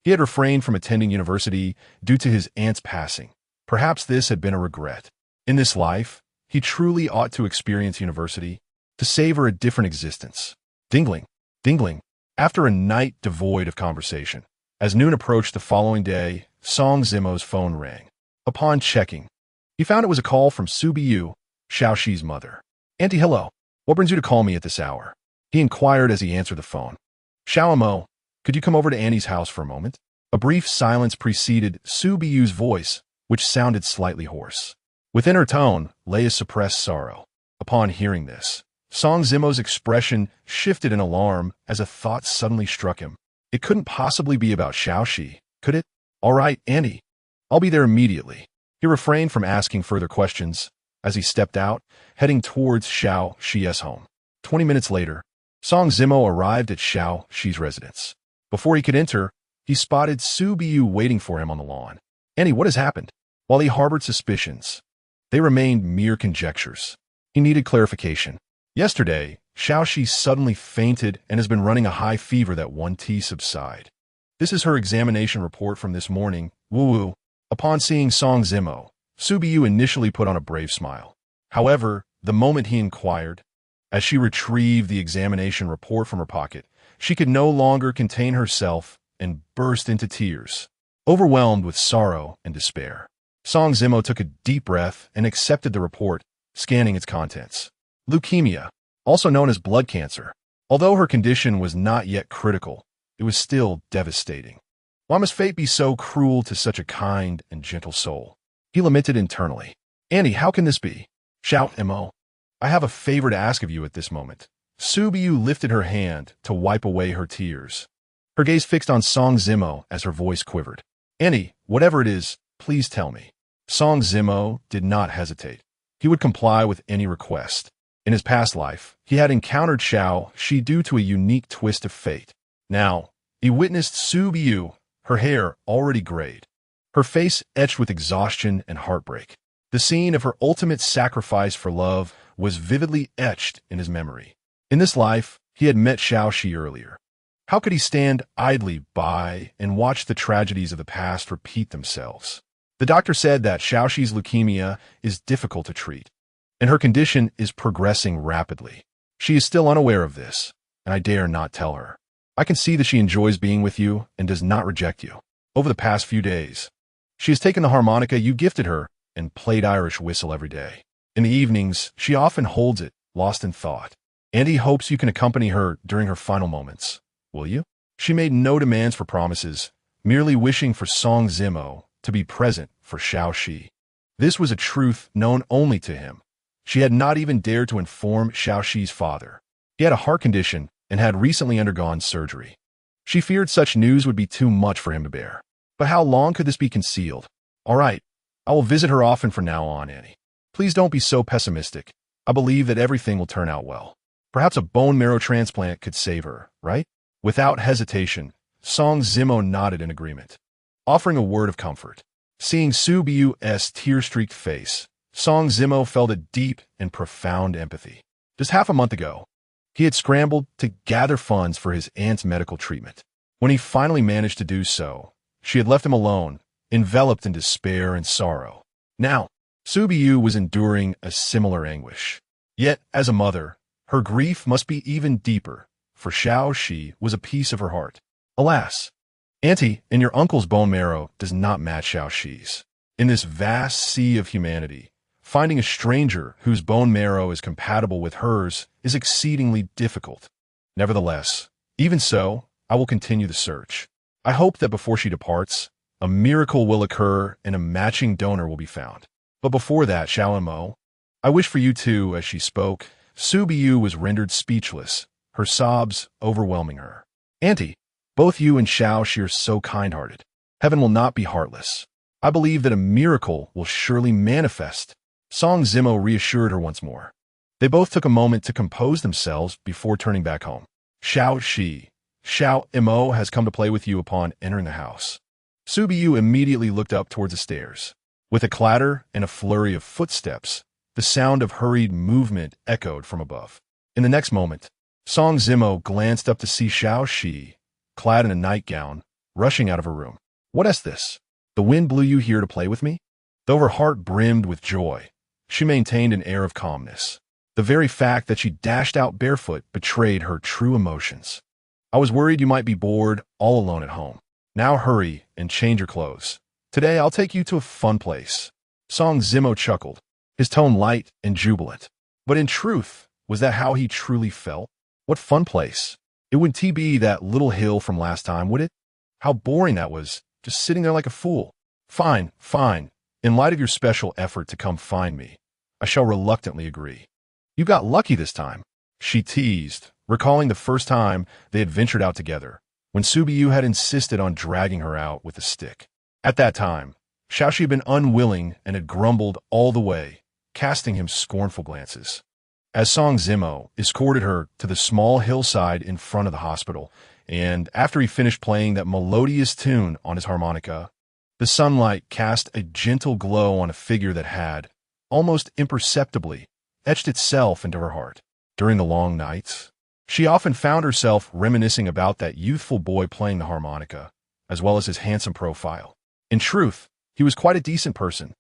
he had refrained from attending university due to his aunt's passing. Perhaps this had been a regret. In this life, he truly ought to experience university, to savor a different existence. Dingling, dingling. After a night devoid of conversation, as noon approached the following day, Song Zimo's phone rang. Upon checking, he found it was a call from Su Biyu, Xiaoxi's mother. "Auntie, hello. What brings you to call me at this hour?" he inquired as he answered the phone. "Xiaomo, could you come over to Annie's house for a moment?" A brief silence preceded Su Biyu's voice, which sounded slightly hoarse. Within her tone lay a suppressed sorrow. Upon hearing this, Song Zimo's expression shifted in alarm as a thought suddenly struck him. It couldn't possibly be about Xiaoxi, could it? "All right, Annie. I'll be there immediately." He refrained from asking further questions as he stepped out, heading towards Xiaoxi's home. 20 minutes later, Song Zimo arrived at Xiaoxi's residence. Before he could enter, he spotted Su Biyu waiting for him on the lawn. "Annie, what has happened?" While he harbored suspicions, they remained mere conjectures. He needed clarification. Yesterday, Xiaoxi suddenly fainted and has been running a high fever that won't subside. This is her examination report from this morning. Woo-woo. Upon seeing Song Zimo, Su Biyu initially put on a brave smile. However, the moment he inquired, as she retrieved the examination report from her pocket, she could no longer contain herself and burst into tears, overwhelmed with sorrow and despair. Song Zimo took a deep breath and accepted the report, scanning its contents. Leukemia, also known as blood cancer. Although her condition was not yet critical, it was still devastating. Why must fate be so cruel to such a kind and gentle soul? He lamented internally. "Annie, how can this be?" "Shout, Mo. I have a favor to ask of you at this moment." Su Biyu lifted her hand to wipe away her tears. Her gaze fixed on Song Zimo as her voice quivered. "Annie, whatever it is, please tell me." Song Zimo did not hesitate. He would comply with any request. In his past life, he had encountered Xiaoxi due to a unique twist of fate. Now, he witnessed Su Biyu, her hair already grayed, her face etched with exhaustion and heartbreak. The scene of her ultimate sacrifice for love was vividly etched in his memory. In this life, he had met Xiaoxi earlier. How could he stand idly by and watch the tragedies of the past repeat themselves? The doctor said that Xiaoxi's leukemia is difficult to treat, and her condition is progressing rapidly. She is still unaware of this, and I dare not tell her. I can see that she enjoys being with you and does not reject you. Over the past few days, she has taken the harmonica you gifted her and played Irish whistle every day. In the evenings, she often holds it, lost in thought. Andy hopes you can accompany her during her final moments. Will you? She made no demands for promises, merely wishing for Song Zimo to be present for Xiaoxi. This was a truth known only to him. She had not even dared to inform Xiaoxi's father. He had a heart condition and had recently undergone surgery. She feared such news would be too much for him to bear. But how long could this be concealed? All right, I will visit her often from now on, Annie. Please don't be so pessimistic. I believe that everything will turn out well. Perhaps a bone marrow transplant could save her, right? Without hesitation, Song Zimo nodded in agreement, offering a word of comfort. Seeing Su Biyu's tear-streaked face, Song Zimo felt a deep and profound empathy. Just half a month ago, he had scrambled to gather funds for his aunt's medical treatment. When he finally managed to do so, she had left him alone, enveloped in despair and sorrow. Now, Su Biyu was enduring a similar anguish. Yet, as a mother, her grief must be even deeper, for Xiaoxi was a piece of her heart. Alas, Auntie, and your uncle's bone marrow does not match Xiaoxi's. In this vast sea of humanity, finding a stranger whose bone marrow is compatible with hers is exceedingly difficult. Nevertheless, even so, I will continue the search. I hope that before she departs, a miracle will occur and a matching donor will be found. But before that, Xiaomo, I wish for you too. As she spoke, Su Biyu was rendered speechless, her sobs overwhelming her. Auntie, both you and Xiaoxi are so kind-hearted. Heaven will not be heartless. I believe that a miracle will surely manifest. Song Zimo reassured her once more. They both took a moment to compose themselves before turning back home. Xiaoxi, Xiaomo has come to play with you upon entering the house. Su Biyu immediately looked up towards the stairs. With a clatter and a flurry of footsteps, the sound of hurried movement echoed from above. In the next moment, Song Zimo glanced up to see Xiao Shi, clad in a nightgown, rushing out of her room. "What is this? The wind blew you here to play with me?" Though her heart brimmed with joy, she maintained an air of calmness. The very fact that she dashed out barefoot betrayed her true emotions. "I was worried you might be bored all alone at home. Now hurry and change your clothes. Today I'll take you to a fun place." Song Zimo chuckled, his tone light and jubilant. But in truth, was that how he truly felt? What fun place? It wouldn't be that little hill from last time, would it? How boring that was, just sitting there like a fool. Fine, fine. In light of your special effort to come find me, I shall reluctantly agree. You got lucky this time, she teased, recalling the first time they had ventured out together, when Subiyu had insisted on dragging her out with a stick. At that time, Xiaoxi had been unwilling and had grumbled all the way, casting him scornful glances. As Song Zimo escorted her to the small hillside in front of the hospital, and after he finished playing that melodious tune on his harmonica, the sunlight cast a gentle glow on a figure that had, almost imperceptibly, etched itself into her heart. During the long nights, she often found herself reminiscing about that youthful boy playing the harmonica, as well as his handsome profile. In truth, he was quite a decent person.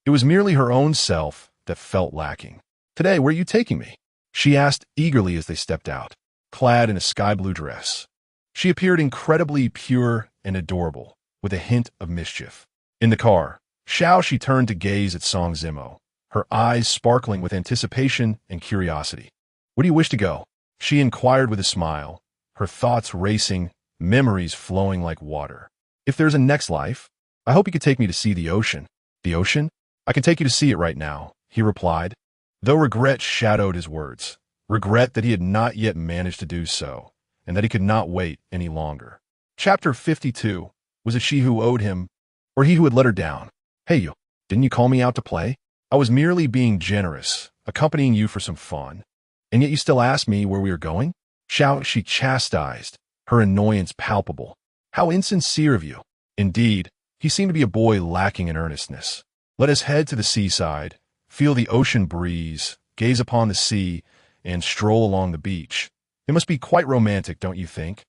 It was merely her own self that felt lacking. "Today, where are you taking me?" she asked eagerly as they stepped out, clad in a sky-blue dress. She appeared incredibly pure and adorable, with a hint of mischief. In the car, she turned to gaze at Song Zimo, her eyes sparkling with anticipation and curiosity. "Where do you wish to go?" she inquired with a smile, her thoughts racing, memories flowing like water. "If there's a next life, I hope you could take me to see the ocean." "The ocean? I can take you to see it right now," he replied, though regret shadowed his words. Regret that he had not yet managed to do so, and that he could not wait any longer. Chapter 52. Was it she who owed him, or he who had let her down? "Hey you, didn't you call me out to play? I was merely being generous, accompanying you for some fun. And yet you still ask me where we are going?" She chastised, her annoyance palpable. "How insincere of you." Indeed, he seemed to be a boy lacking in earnestness. "Let us head to the seaside, feel the ocean breeze, gaze upon the sea, and stroll along the beach. It must be quite romantic, don't you think?"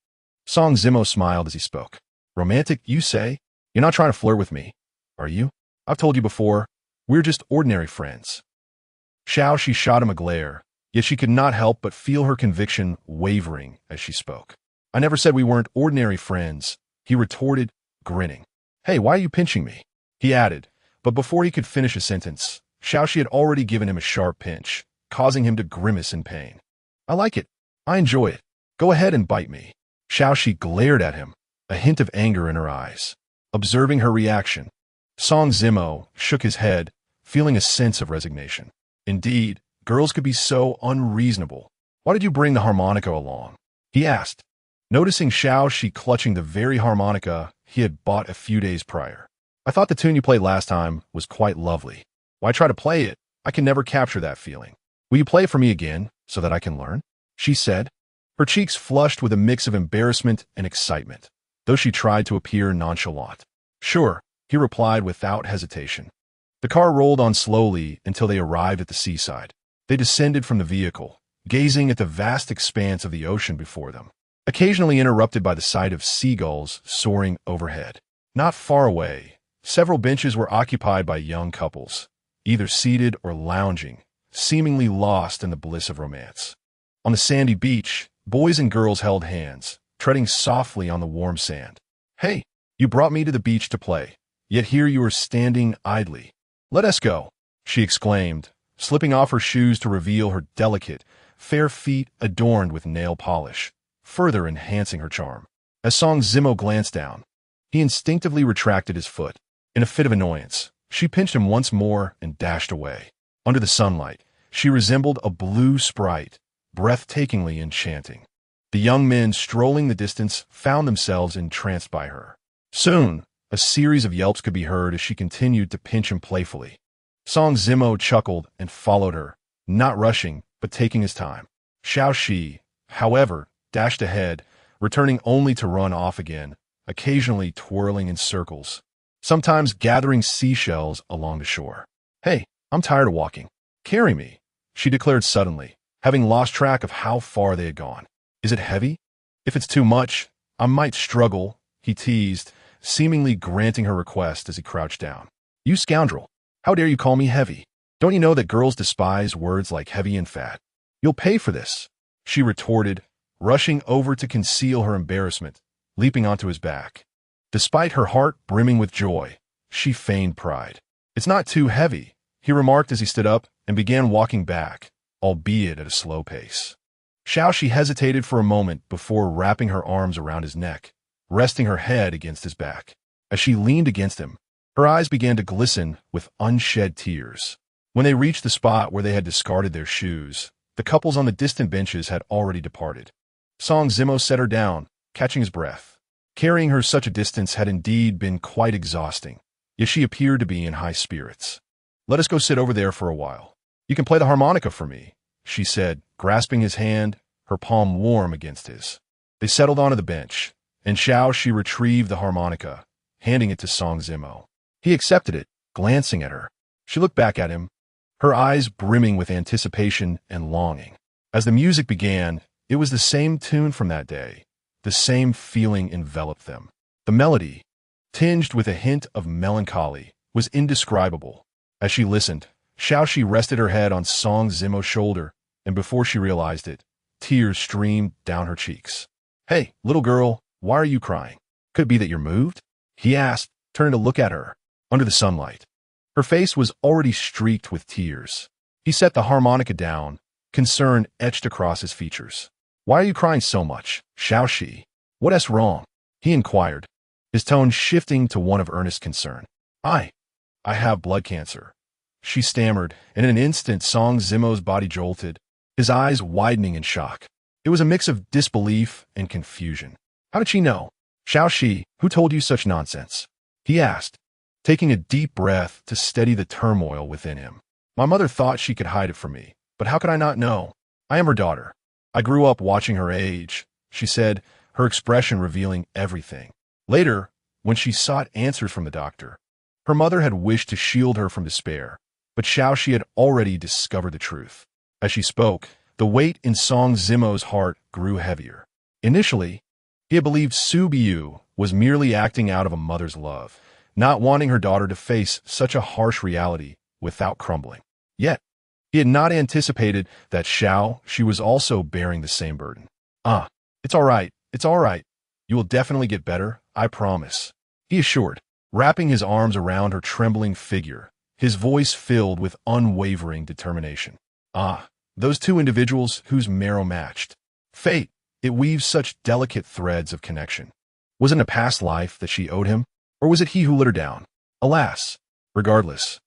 Song Zimo smiled as he spoke. "Romantic, you say? You're not trying to flirt with me, are you? I've told you before, we're just ordinary friends." She shot him a glare, yet she could not help but feel her conviction wavering as she spoke. "I never said we weren't ordinary friends," he retorted, grinning. "Hey, why are you pinching me?" he added, but before he could finish a sentence, she had already given him a sharp pinch, causing him to grimace in pain. "I like it. I enjoy it. Go ahead and bite me." She glared at him, a hint of anger in her eyes. Observing her reaction, Song Zimo shook his head, feeling a sense of resignation. Indeed, girls could be so unreasonable. "Why did you bring the harmonica along?" he asked, noticing she clutching the very harmonica he had bought a few days prior. "I thought the tune you played last time was quite lovely. Why try to play it? I can never capture that feeling. Will you play it for me again, so that I can learn?" she said, her cheeks flushed with a mix of embarrassment and excitement, though she tried to appear nonchalant. "Sure," he replied without hesitation. The car rolled on slowly until they arrived at the seaside. They descended from the vehicle, gazing at the vast expanse of the ocean before them, occasionally interrupted by the sight of seagulls soaring overhead. Not far away, several benches were occupied by young couples, either seated or lounging, seemingly lost in the bliss of romance. On the sandy beach, boys and girls held hands, treading softly on the warm sand. "Hey, you brought me to the beach to play, yet here you are standing idly. Let us go," she exclaimed, slipping off her shoes to reveal her delicate, fair feet adorned with nail polish, further enhancing her charm. As Song Zimo glanced down, he instinctively retracted his foot. In a fit of annoyance, she pinched him once more and dashed away. Under the sunlight, she resembled a blue sprite, breathtakingly enchanting. The young men strolling the distance found themselves entranced by her. Soon, a series of yelps could be heard as she continued to pinch him playfully. Song Zimo chuckled and followed her, not rushing, but taking his time. Shi, however, dashed ahead, returning only to run off again, occasionally twirling in circles. sometimes gathering seashells along the shore. Hey, I'm tired of walking. Carry me, she declared suddenly, having lost track of how far they had gone. Is it heavy? If it's too much, I might struggle, he teased, seemingly granting her request as he crouched down. You scoundrel! How dare you call me heavy? Don't you know that girls despise words like heavy and fat? You'll pay for this, she retorted, rushing over to conceal her embarrassment, leaping onto his back. Despite her heart brimming with joy, she feigned pride. It's not too heavy, he remarked as he stood up and began walking back, albeit at a slow pace. Xiaoxi hesitated for a moment before wrapping her arms around his neck, resting her head against his back. As she leaned against him, her eyes began to glisten with unshed tears. When they reached the spot where they had discarded their shoes, the couples on the distant benches had already departed. Song Zimo set her down, catching his breath. Carrying her such a distance had indeed been quite exhausting, yet she appeared to be in high spirits. Let us go sit over there for a while. You can play the harmonica for me, she said, grasping his hand, her palm warm against his. They settled onto the bench, and Xiaoxi retrieved the harmonica, handing it to Song Zimo. He accepted it, glancing at her. She looked back at him, her eyes brimming with anticipation and longing. As the music began, it was the same tune from that day. The same feeling enveloped them. The melody, tinged with a hint of melancholy, was indescribable. As she listened, Xiaoxi rested her head on Song Zimo's shoulder, and before she realized it, tears streamed down her cheeks. Hey, little girl, why are you crying? Could it be that you're moved? He asked, turning to look at her, under the sunlight. Her face was already streaked with tears. He set the harmonica down, concern etched across his features. Why are you crying so much, Xiaoxi? What's wrong? He inquired, his tone shifting to one of earnest concern. I have blood cancer, she stammered, and in an instant Song Zimo's body jolted, his eyes widening in shock. It was a mix of disbelief and confusion. How did she know? Xiaoxi, who told you such nonsense? He asked, taking a deep breath to steady the turmoil within him. My mother thought she could hide it from me, but how could I not know? I am her daughter. I grew up watching her age, she said, her expression revealing everything. Later, when she sought answers from the doctor, her mother had wished to shield her from despair, but Xiaoxi had already discovered the truth. As she spoke, the weight in Song Zimo's heart grew heavier. Initially, he had believed Su Biu was merely acting out of a mother's love, not wanting her daughter to face such a harsh reality without crumbling. Yet, he had not anticipated that she was also bearing the same burden. It's all right, it's all right. You will definitely get better, I promise, he assured, wrapping his arms around her trembling figure, his voice filled with unwavering determination. Those two individuals whose marrow matched. Fate, it weaves such delicate threads of connection. Was it a past life that she owed him, or was it he who let her down? Alas, regardless,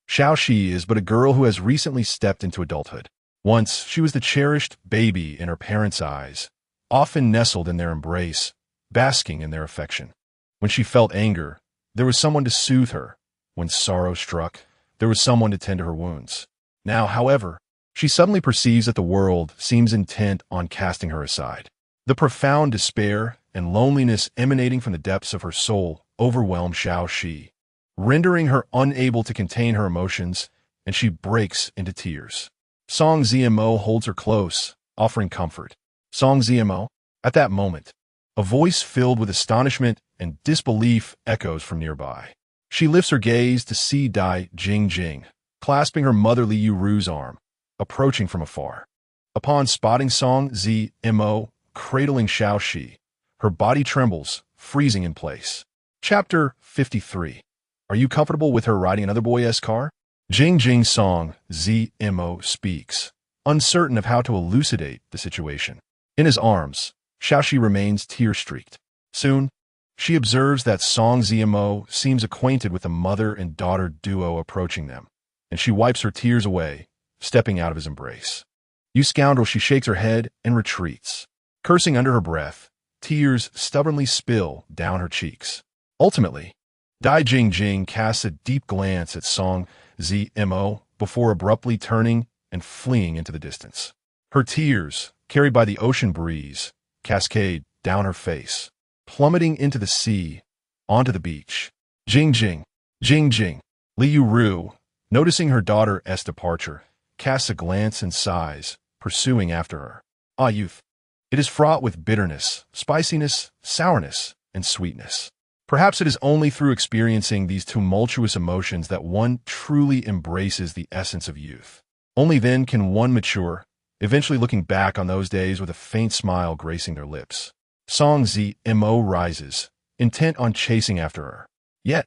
Xiaoxi is but a girl who has recently stepped into adulthood. Once, she was the cherished baby in her parents' eyes, often nestled in their embrace, basking in their affection. When she felt anger, there was someone to soothe her. When sorrow struck, there was someone to tend to her wounds. Now, however, she suddenly perceives that the world seems intent on casting her aside. The profound despair and loneliness emanating from the depths of her soul overwhelm Xiaoxi, rendering her unable to contain her emotions, and she breaks into tears. Song Zimo holds her close, offering comfort. Song Zimo, at that moment, a voice filled with astonishment and disbelief echoes from nearby. She lifts her gaze to see Dai Jingjing, clasping her motherly Yuru's arm, approaching from afar. Upon spotting Song Zimo cradling Xiaoxi, her body trembles, freezing in place. Chapter 53. Are you comfortable with her riding another boy's car? Jingjing Song Zimo speaks, uncertain of how to elucidate the situation. In his arms, Xiaoxi remains tear-streaked. Soon, she observes that Song Zimo seems acquainted with the mother and daughter duo approaching them, and she wipes her tears away, stepping out of his embrace. You scoundrel, she shakes her head and retreats. Cursing under her breath, tears stubbornly spill down her cheeks. Ultimately, Dai Jingjing casts a deep glance at Song Zimo before abruptly turning and fleeing into the distance. Her tears, carried by the ocean breeze, cascade down her face, plummeting into the sea, onto the beach. Jingjing, Jingjing. Liu Ru, noticing her daughter's departure, casts a glance and sighs, pursuing after her. Ah, youth. It is fraught with bitterness, spiciness, sourness, and sweetness. Perhaps it is only through experiencing these tumultuous emotions that one truly embraces the essence of youth. Only then can one mature, eventually looking back on those days with a faint smile gracing their lips. Song Zimo rises, intent on chasing after her. Yet,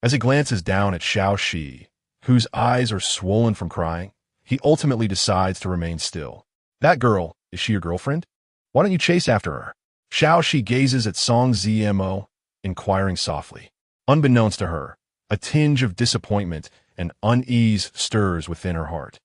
as he glances down at Xiao Shi, whose eyes are swollen from crying, he ultimately decides to remain still. That girl, is she your girlfriend? Why don't you chase after her? Xiao Shi gazes at Song Zimo, inquiring softly. Unbeknownst to her, a tinge of disappointment and unease stirs within her heart.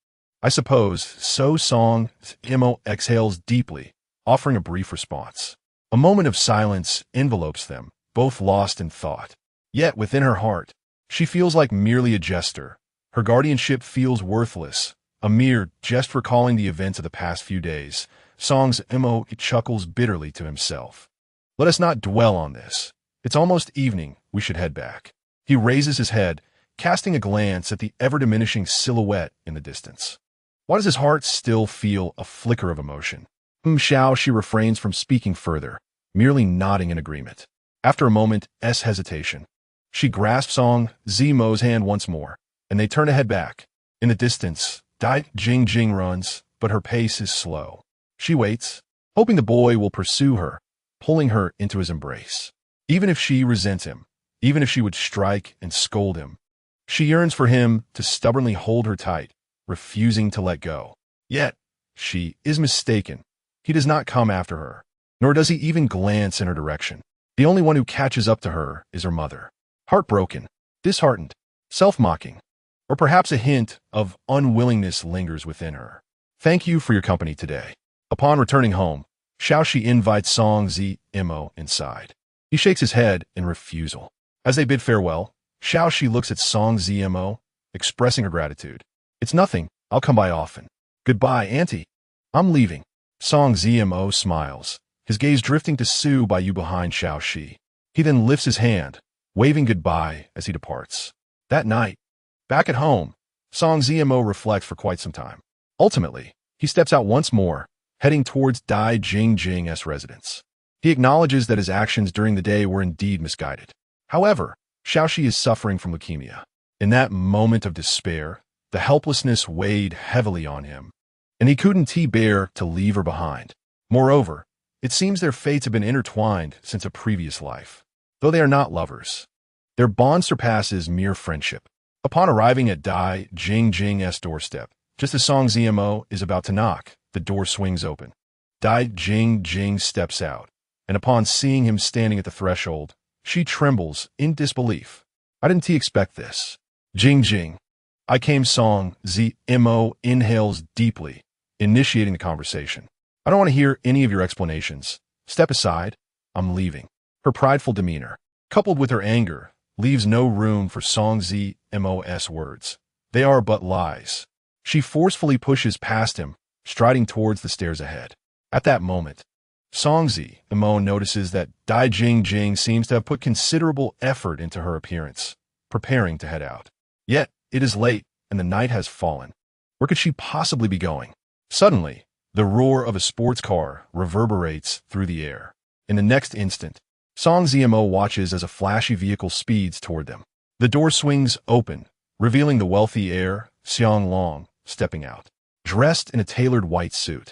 I suppose, so Song Zimo exhales deeply, offering a brief response. A moment of silence envelopes them, both lost in thought. Yet within her heart, she feels like merely a jester. Her guardianship feels worthless, a mere jest recalling the events of the past few days. Song Zimo chuckles bitterly to himself. Let us not dwell on this. It's almost evening, we should head back. He raises his head, casting a glance at the ever-diminishing silhouette in the distance. Why does his heart still feel a flicker of emotion? Xiao Shi refrains from speaking further, merely nodding in agreement. After a moment's hesitation, she grasps Song Zimo's hand once more, and they turn to head back. In the distance, Dai Jingjing runs, but her pace is slow. She waits, hoping the boy will pursue her, pulling her into his embrace. Even if she resents him, even if she would strike and scold him, she yearns for him to stubbornly hold her tight, refusing to let go. Yet, she is mistaken. He does not come after her, nor does he even glance in her direction. The only one who catches up to her is her mother. Heartbroken, disheartened, self-mocking, or perhaps a hint of unwillingness lingers within her. Thank you for your company today. Upon returning home, Xiao Shi invites Song Zimo inside. He shakes his head in refusal. As they bid farewell, Xiao Shi looks at Song Zimo, expressing her gratitude. It's nothing, I'll come by often. Goodbye, Auntie. I'm leaving. Song Zimo smiles, his gaze drifting to Su Bai Yu behind Xiao Shi. He then lifts his hand, waving goodbye as he departs. That night, back at home, Song Zimo reflects for quite some time. Ultimately, he steps out once more, heading towards Dai Jingjing's residence. He acknowledges that his actions during the day were indeed misguided. However, Xiao Shi is suffering from leukemia. In that moment of despair, the helplessness weighed heavily on him, and he couldn't bear to leave her behind. Moreover, it seems their fates have been intertwined since a previous life. Though they are not lovers, their bond surpasses mere friendship. Upon arriving at Dai Jingjing's doorstep, just as Song Zimo is about to knock, the door swings open. Dai Jingjing steps out, and upon seeing him standing at the threshold, she trembles in disbelief. I didn't expect this. Jingjing. I came. Song Zimo inhales deeply, initiating the conversation. I don't want to hear any of your explanations. Step aside. I'm leaving. Her prideful demeanor, coupled with her anger, leaves no room for Song Zimo's words. They are but lies. She forcefully pushes past him, striding towards the stairs ahead. At that moment, Song Zimo notices that Dai Jingjing seems to have put considerable effort into her appearance, preparing to head out. Yet, it is late, and the night has fallen. Where could she possibly be going? Suddenly, the roar of a sports car reverberates through the air. In the next instant, Song Zimo watches as a flashy vehicle speeds toward them. The door swings open, revealing the wealthy heir, Xiang Long, stepping out. Dressed in a tailored white suit,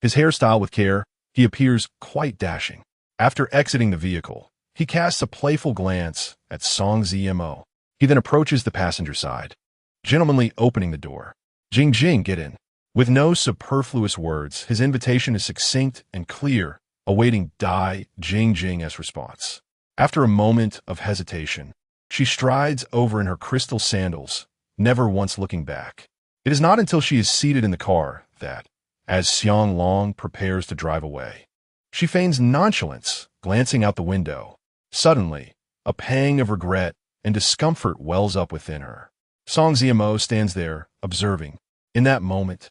his hairstyle with care, he appears quite dashing. After exiting the vehicle, he casts a playful glance at Song Zimo. He then approaches the passenger side, gentlemanly opening the door. Jingjing, get in. With no superfluous words, his invitation is succinct and clear, awaiting Dai Jingjing's response. After a moment of hesitation, she strides over in her crystal sandals, never once looking back. It is not until she is seated in the car that, as Xiang Long prepares to drive away, she feigns nonchalance, glancing out the window. Suddenly, a pang of regret and discomfort wells up within her. Song Zimo stands there, observing. In that moment,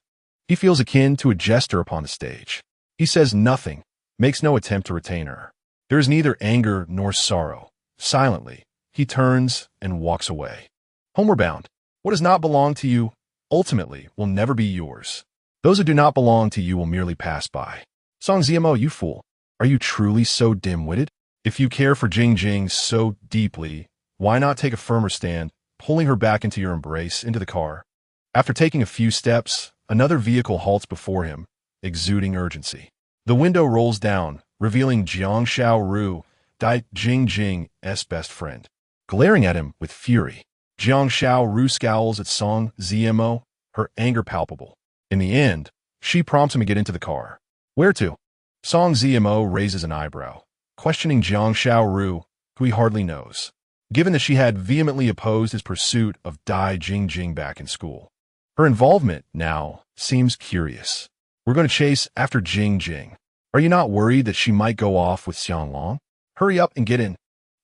he feels akin to a jester upon the stage. He says nothing, makes no attempt to retain her. There is neither anger nor sorrow. Silently, He turns and walks away. Homeward bound. What does not belong to you, ultimately, will never be yours. Those who do not belong to you will merely pass by. Song Zimo, you fool. Are you truly so dim-witted? If you care for Jingjing so deeply, why not take a firmer stand, pulling her back into your embrace, into the car? After taking a few steps, another vehicle halts before him, exuding urgency. The window rolls down, revealing Jiang Xiaoru, Dai Jingjing's best friend. Glaring at him with fury, Jiang Xiaoru scowls at Song Zimo, her anger palpable. In the end, she prompts him to get into the car. Where to? Song Zimo raises an eyebrow, questioning Jiang Xiaoru, who he hardly knows, given that she had vehemently opposed his pursuit of Dai Jingjing back in school. Her involvement now seems curious. We're going to chase after Jingjing. Are you not worried that she might go off with Xianglong? Hurry up and get in.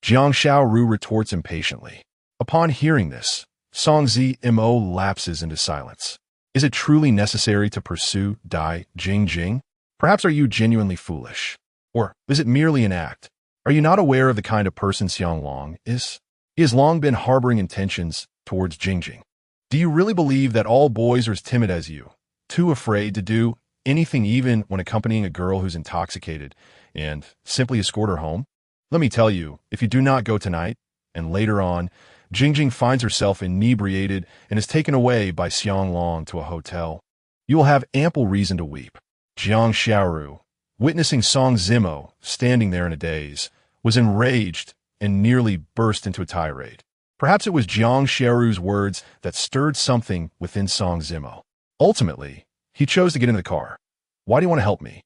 Jiang Xiaoru retorts impatiently. Upon hearing this, Song Zimo lapses into silence. Is it truly necessary to pursue Dai Jingjing? Perhaps are you genuinely foolish? Or is it merely an act? Are you not aware of the kind of person Xianglong is? He has long been harboring intentions towards Jingjing. Do you really believe that all boys are as timid as you, too afraid to do anything even when accompanying a girl who's intoxicated, and simply escort her home? Let me tell you, if you do not go tonight, and later on, Jingjing finds herself inebriated and is taken away by Xianglong to a hotel, you will have ample reason to weep. Jiang Xiaoru, witnessing Song Zimo standing there in a daze, was enraged and nearly burst into a tirade. Perhaps it was Jiang Xiaoru's words that stirred something within Song Zimo. Ultimately, he chose to get into the car. Why do you want to help me?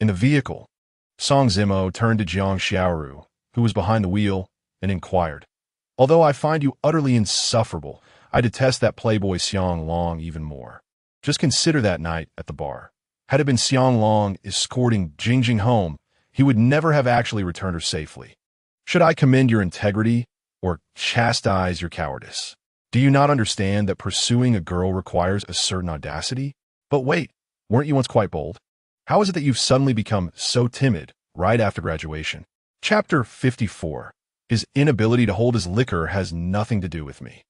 In the vehicle, Song Zimo turned to Jiang Xiaoru, who was behind the wheel, and inquired, Although I find you utterly insufferable, I detest that playboy Xianglong even more. Just consider that night at the bar. Had it been Xianglong escorting Jingjing home, he would never have actually returned her safely. Should I commend your integrity or chastise your cowardice? Do you not understand that pursuing a girl requires a certain audacity? But wait, weren't you once quite bold? How is it that you've suddenly become so timid right after graduation? Chapter 54. His inability to hold his liquor has nothing to do with me.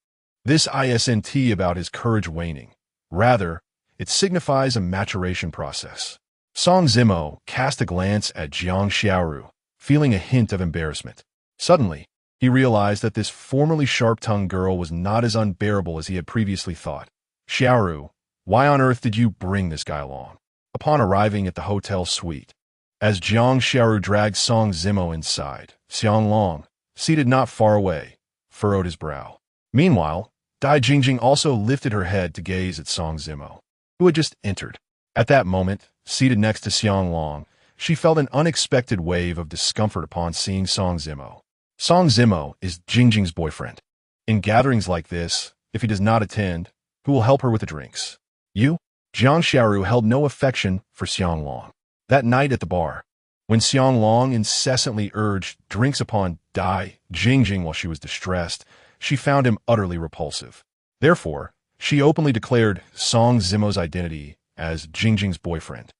This isn't about his courage waning. Rather, it signifies a maturation process. Song Zimo cast a glance at Jiang Xiaoru, feeling a hint of embarrassment. Suddenly, he realized that this formerly sharp-tongued girl was not as unbearable as he had previously thought. Xiaoru, why on earth did you bring this guy along? Upon arriving at the hotel suite, as Jiang Xiaoru dragged Song Zimo inside, Xianglong, seated not far away, furrowed his brow. Meanwhile, Dai Jingjing also lifted her head to gaze at Song Zimo, who had just entered. At that moment, seated next to Xianglong, she felt an unexpected wave of discomfort upon seeing Song Zimo. Song Zimo is Jingjing's boyfriend. In gatherings like this, if he does not attend, who will help her with the drinks? You? Jiang Xiaoru held no affection for Xianglong. That night at the bar, when Xianglong incessantly urged drinks upon Dai Jingjing while she was distressed, she found him utterly repulsive. Therefore, she openly declared Song Zimo's identity as Jingjing's boyfriend,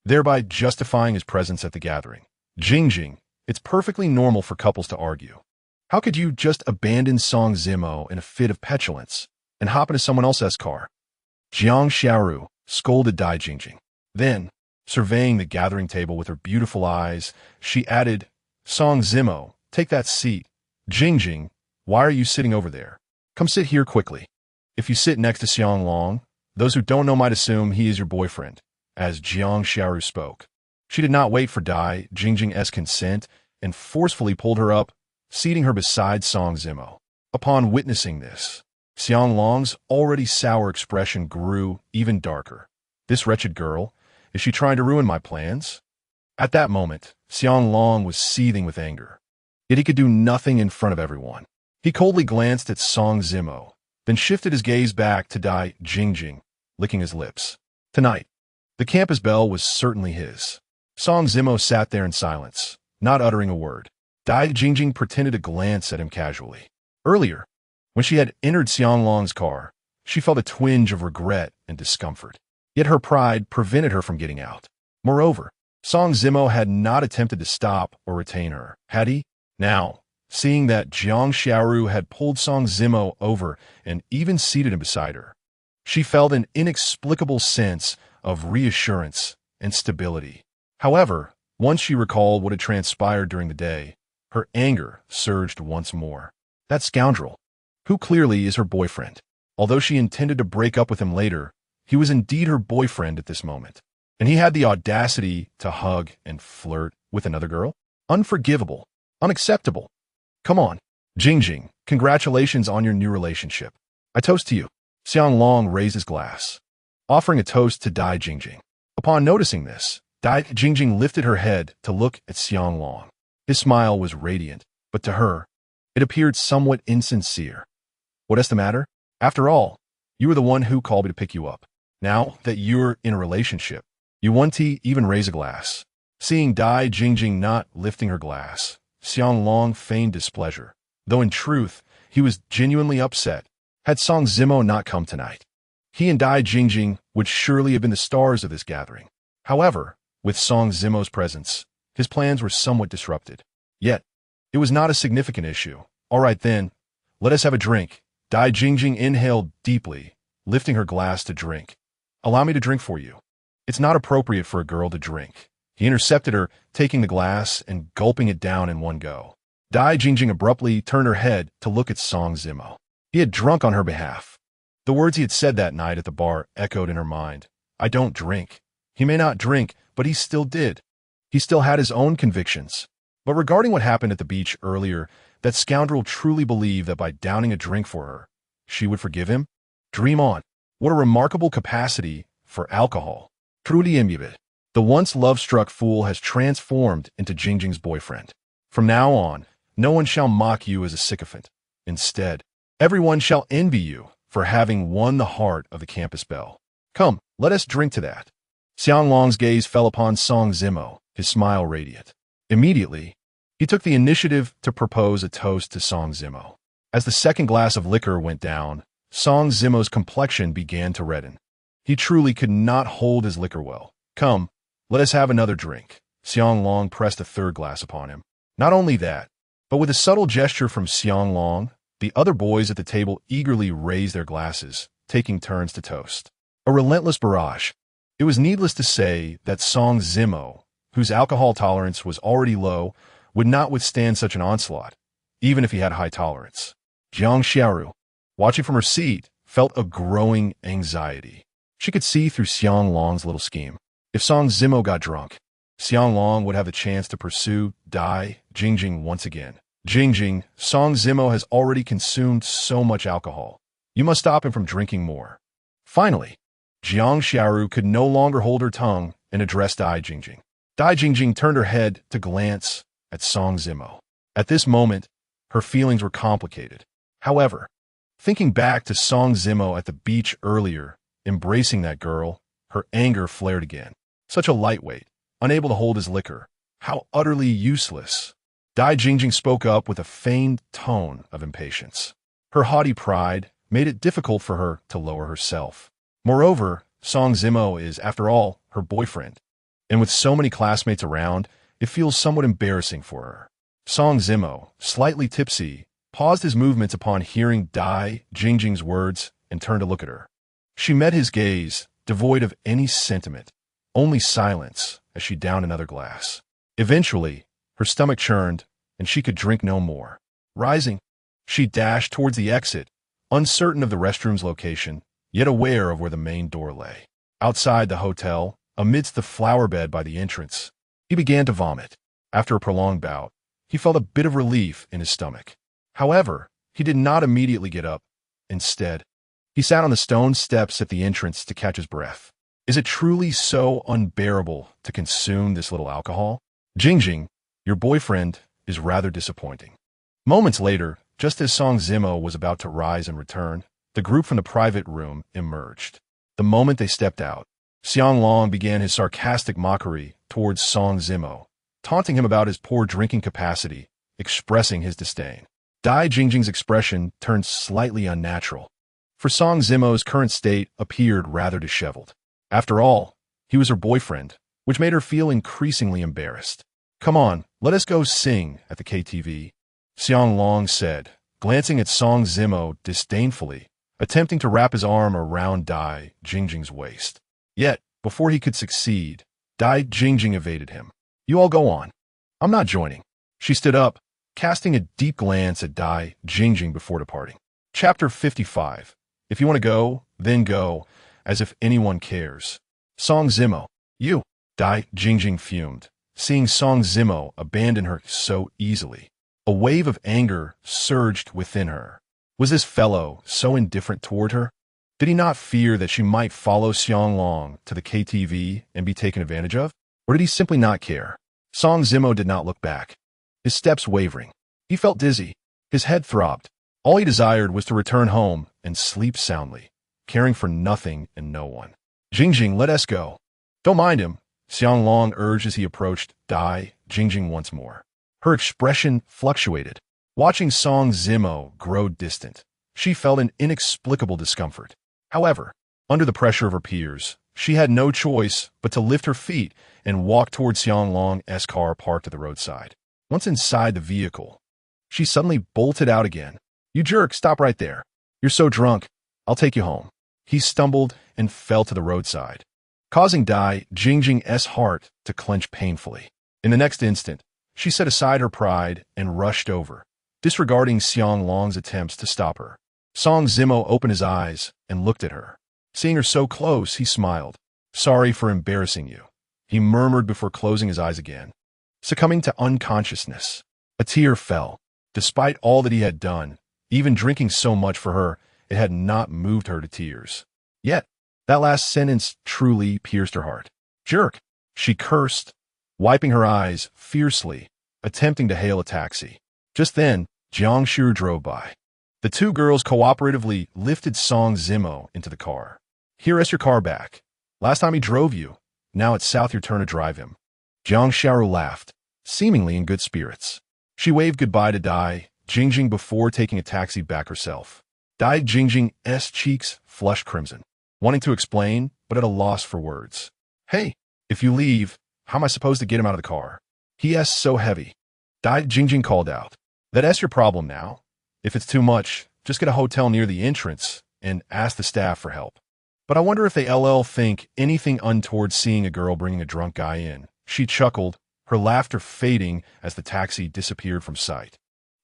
thereby justifying his presence at the gathering. Jingjing, it's perfectly normal for couples to argue. How could you just abandon Song Zimo in a fit of petulance and hop into someone else's car? Jiang Xiaoru scolded Dai Jingjing. Then, surveying the gathering table with her beautiful eyes, she added, Song Zimo, take that seat. Jingjing, why are you sitting over there? Come sit here quickly. If you sit next to Xianglong, those who don't know might assume he is your boyfriend. As Jiang Xiaoru spoke, she did not wait for Dai Jingjing's consent and forcefully pulled her up, seating her beside Song Zimo. Upon witnessing this, Xianglong's already sour expression grew even darker. This wretched girl, is she trying to ruin my plans? At that moment, Xianglong was seething with anger. Yet he could do nothing in front of everyone. He coldly glanced at Song Zimo, then shifted his gaze back to Dai Jingjing, licking his lips. Tonight, the campus bell was certainly his. Song Zimo sat there in silence, not uttering a word. Dai Jingjing pretended to glance at him casually. Earlier, when she had entered Xianglong's car, she felt a twinge of regret and discomfort. Yet her pride prevented her from getting out. Moreover, Song Zimo had not attempted to stop or retain her, had he? Now, seeing that Jiang Xiaoru had pulled Song Zimo over and even seated him beside her. She felt an inexplicable sense of reassurance and stability. However, once she recalled what had transpired during the day, her anger surged once more. That scoundrel, who clearly is her boyfriend. Although she intended to break up with him later, he was indeed her boyfriend at this moment. And he had the audacity to hug and flirt with another girl? Unforgivable. Unacceptable. Come on. Jingjing, congratulations on your new relationship. I toast to you. Xiang Long raised his glass, offering a toast to Dai Jingjing. Upon noticing this, Dai Jingjing lifted her head to look at Xiang Long. His smile was radiant, but to her, it appeared somewhat insincere. What is the matter? After all, you were the one who called me to pick you up. Now that you're in a relationship, you want to even raise a glass. Seeing Dai Jingjing not lifting her glass, Xiang Long feigned displeasure, though in truth, he was genuinely upset. Had Song Zimo not come tonight, he and Dai Jingjing would surely have been the stars of this gathering. However, with Song Zimo's presence, his plans were somewhat disrupted. Yet, it was not a significant issue. All right then, let us have a drink. Dai Jingjing inhaled deeply, lifting her glass to drink. Allow me to drink for you. It's not appropriate for a girl to drink. He intercepted her, taking the glass and gulping it down in one go. Dai Jingjing abruptly turned her head to look at Song Zimo. He had drunk on her behalf. The words he had said that night at the bar echoed in her mind. I don't drink. He may not drink, but he still did. He still had his own convictions. But regarding what happened at the beach earlier, that scoundrel truly believed that by downing a drink for her, she would forgive him? Dream on. What a remarkable capacity for alcohol. Truly imbibe. The once love-struck fool has transformed into Jingjing's boyfriend. From now on, no one shall mock you as a sycophant. Instead, everyone shall envy you for having won the heart of the campus belle. Come, let us drink to that. Xiang Long's gaze fell upon Song Zimo, his smile radiant. Immediately, he took the initiative to propose a toast to Song Zimo. As the second glass of liquor went down, Song Zimo's complexion began to redden. He truly could not hold his liquor well. Come, let us have another drink. Xiang Long pressed a third glass upon him. Not only that, but with a subtle gesture from Xiang Long, the other boys at the table eagerly raised their glasses, taking turns to toast. A relentless barrage. It was needless to say that Song Zimo, whose alcohol tolerance was already low, would not withstand such an onslaught, even if he had high tolerance. Jiang Xiaoru, watching from her seat, felt a growing anxiety. She could see through Xiang Long's little scheme. If Song Zimo got drunk, Xiang Long would have the chance to pursue Dai Jingjing once again. Jingjing, Song Zimo has already consumed so much alcohol. You must stop him from drinking more. Finally, Jiang Xiaoru could no longer hold her tongue and addressed Dai Jingjing. Dai Jingjing turned her head to glance at Song Zimo. At this moment, her feelings were complicated. However, thinking back to Song Zimo at the beach earlier, embracing that girl, her anger flared again. Such a lightweight, unable to hold his liquor. How utterly useless. Dai Jingjing spoke up with a feigned tone of impatience. Her haughty pride made it difficult for her to lower herself. Moreover, Song Zimo is, after all, her boyfriend. And with so many classmates around, it feels somewhat embarrassing for her. Song Zimo, slightly tipsy, paused his movements upon hearing Dai Jingjing's words and turned to look at her. She met his gaze, devoid of any sentiment, only silence as she downed another glass. Eventually, her stomach churned, and she could drink no more. Rising, she dashed towards the exit, uncertain of the restroom's location, yet aware of where the main door lay. Outside the hotel, amidst the flower bed by the entrance, he began to vomit. After a prolonged bout, he felt a bit of relief in his stomach. However, he did not immediately get up. Instead, he sat on the stone steps at the entrance to catch his breath. Is it truly so unbearable to consume this little alcohol? Jingjing, your boyfriend is rather disappointing. Moments later, just as Song Zimo was about to rise and return, the group from the private room emerged. The moment they stepped out, Xiang Long began his sarcastic mockery towards Song Zimo, taunting him about his poor drinking capacity, expressing his disdain. Dai Jingjing's expression turned slightly unnatural, for Song Zimo's current state appeared rather disheveled. After all, he was her boyfriend, which made her feel increasingly embarrassed. Come on, let us go sing at the KTV. Xiang Long said, glancing at Song Zimo disdainfully, attempting to wrap his arm around Dai Jingjing's waist. Yet, before he could succeed, Dai Jingjing evaded him. You all go on. I'm not joining. She stood up, casting a deep glance at Dai Jingjing before departing. Chapter 55. If you want to go, then go, as if anyone cares. Song Zimo. You. Dai Jingjing fumed, seeing Song Zimo abandon her so easily. A wave of anger surged within her. Was this fellow so indifferent toward her? Did he not fear that she might follow Xiang Long to the KTV and be taken advantage of? Or did he simply not care? Song Zimo did not look back, his steps wavering. He felt dizzy. His head throbbed. All he desired was to return home and sleep soundly, caring for nothing and no one. Jingjing, let us go. Don't mind him, Xiang Long urged as he approached Dai Jingjing once more. Her expression fluctuated. Watching Song Zimo grow distant, she felt an inexplicable discomfort. However, under the pressure of her peers, she had no choice but to lift her feet and walk toward Xiang Long's car parked at the roadside. Once inside the vehicle, she suddenly bolted out again. You jerk, stop right there. You're so drunk. I'll take you home. He stumbled and fell to the roadside, causing Dai Jingjing's heart to clench painfully. In the next instant, she set aside her pride and rushed over, disregarding Xiang Long's attempts to stop her. Song Zimo opened his eyes and looked at her. Seeing her so close, he smiled. Sorry for embarrassing you, he murmured before closing his eyes again. Succumbing to unconsciousness, a tear fell. Despite all that he had done, even drinking so much for her, it had not moved her to tears. Yet, that last sentence truly pierced her heart. Jerk, she cursed, wiping her eyes fiercely, attempting to hail a taxi. Just then, Jiangshi drove by. The two girls cooperatively lifted Song Zimo into the car. Here is your car back. Last time he drove you. Now it's south your turn to drive him. Jiangshi laughed, seemingly in good spirits. She waved goodbye to Dai Jingjing before taking a taxi back herself. Dai Jingjing's cheeks flushed crimson, wanting to explain, but at a loss for words. Hey, if you leave, how am I supposed to get him out of the car? He's so heavy. Dai Jingjing called out. That's your problem now. If it's too much, just get a hotel near the entrance and ask the staff for help. But I wonder if they think anything untoward seeing a girl bringing a drunk guy in. She chuckled, her laughter fading as the taxi disappeared from sight.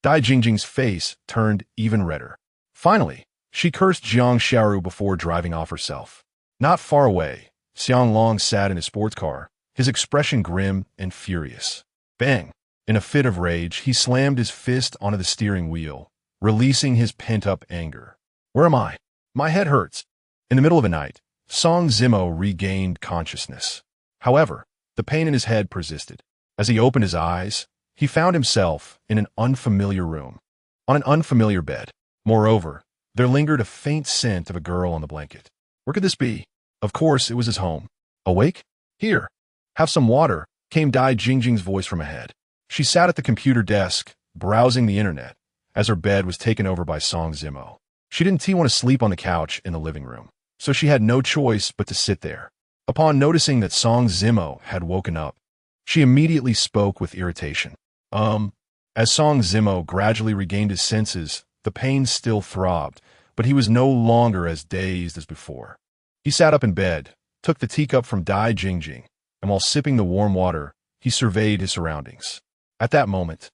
Dai Jingjing's face turned even redder. Finally, she cursed Jiangshi before driving off herself. Not far away, Xiang Long sat in his sports car, his expression grim and furious. Bang! In a fit of rage, he slammed his fist onto the steering wheel, releasing his pent-up anger. Where am I? My head hurts. In the middle of the night, Song Zimo regained consciousness. However, the pain in his head persisted. As he opened his eyes, he found himself in an unfamiliar room, on an unfamiliar bed. Moreover, there lingered a faint scent of a girl on the blanket. Where could this be? Of course, it was his home. Awake? Here, have some water, came Dai Jingjing's voice from ahead. She sat at the computer desk, browsing the internet, as her bed was taken over by Song Zimo. She didn't want to sleep on the couch in the living room, so she had no choice but to sit there. Upon noticing that Song Zimo had woken up, she immediately spoke with irritation. As Song Zimo gradually regained his senses, the pain still throbbed, but he was no longer as dazed as before. He sat up in bed, took the teacup from Dai Jingjing, and while sipping the warm water, he surveyed his surroundings. At that moment,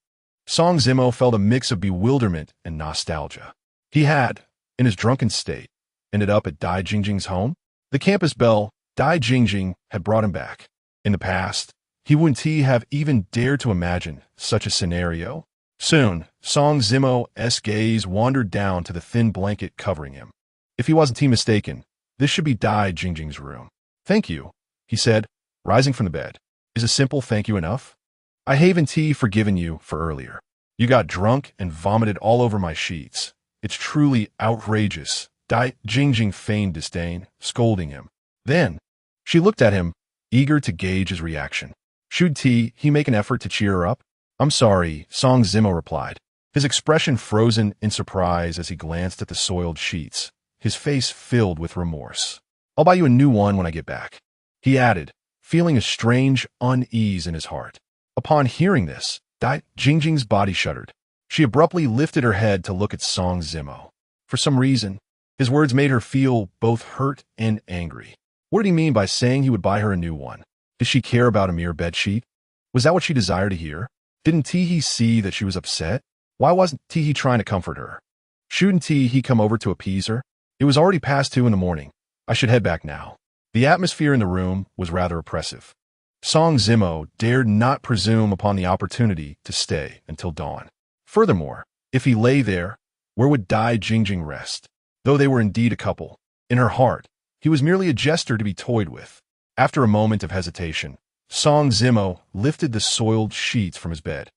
Song Zimo felt a mix of bewilderment and nostalgia. He had, in his drunken state, ended up at Dai Jingjing's home. The campus belle, Dai Jingjing, had brought him back. In the past, he wouldn't have even dared to imagine such a scenario. Soon, Song Zimo's gaze wandered down to the thin blanket covering him. If he wasn't mistaken, this should be Dai Jingjing's room. Thank you, he said, rising from the bed. Is a simple thank you enough? I haven't forgiven you for earlier. You got drunk and vomited all over my sheets. It's truly outrageous. Dai Jingjing feigned disdain, scolding him. Then, she looked at him, eager to gauge his reaction. Should he make an effort to cheer her up? I'm sorry, Song Zimo replied, his expression frozen in surprise as he glanced at the soiled sheets, his face filled with remorse. I'll buy you a new one when I get back, he added, feeling a strange unease in his heart. Upon hearing this, Dai Jingjing's body shuddered. She abruptly lifted her head to look at Song Zimo. For some reason, his words made her feel both hurt and angry. What did he mean by saying he would buy her a new one? Did she care about a mere bedsheet? Was that what she desired to hear? Didn't Teehee see that she was upset? Why wasn't Teehee trying to comfort her? Shouldn't Teehee come over to appease her? It was already past 2 in the morning. I should head back now. The atmosphere in the room was rather oppressive. Song Zimo dared not presume upon the opportunity to stay until dawn. Furthermore, if he lay there, where would Dai Jingjing rest? Though they were indeed a couple, in her heart, he was merely a jester to be toyed with. After a moment of hesitation, Song Zimo lifted the soiled sheets from his bed,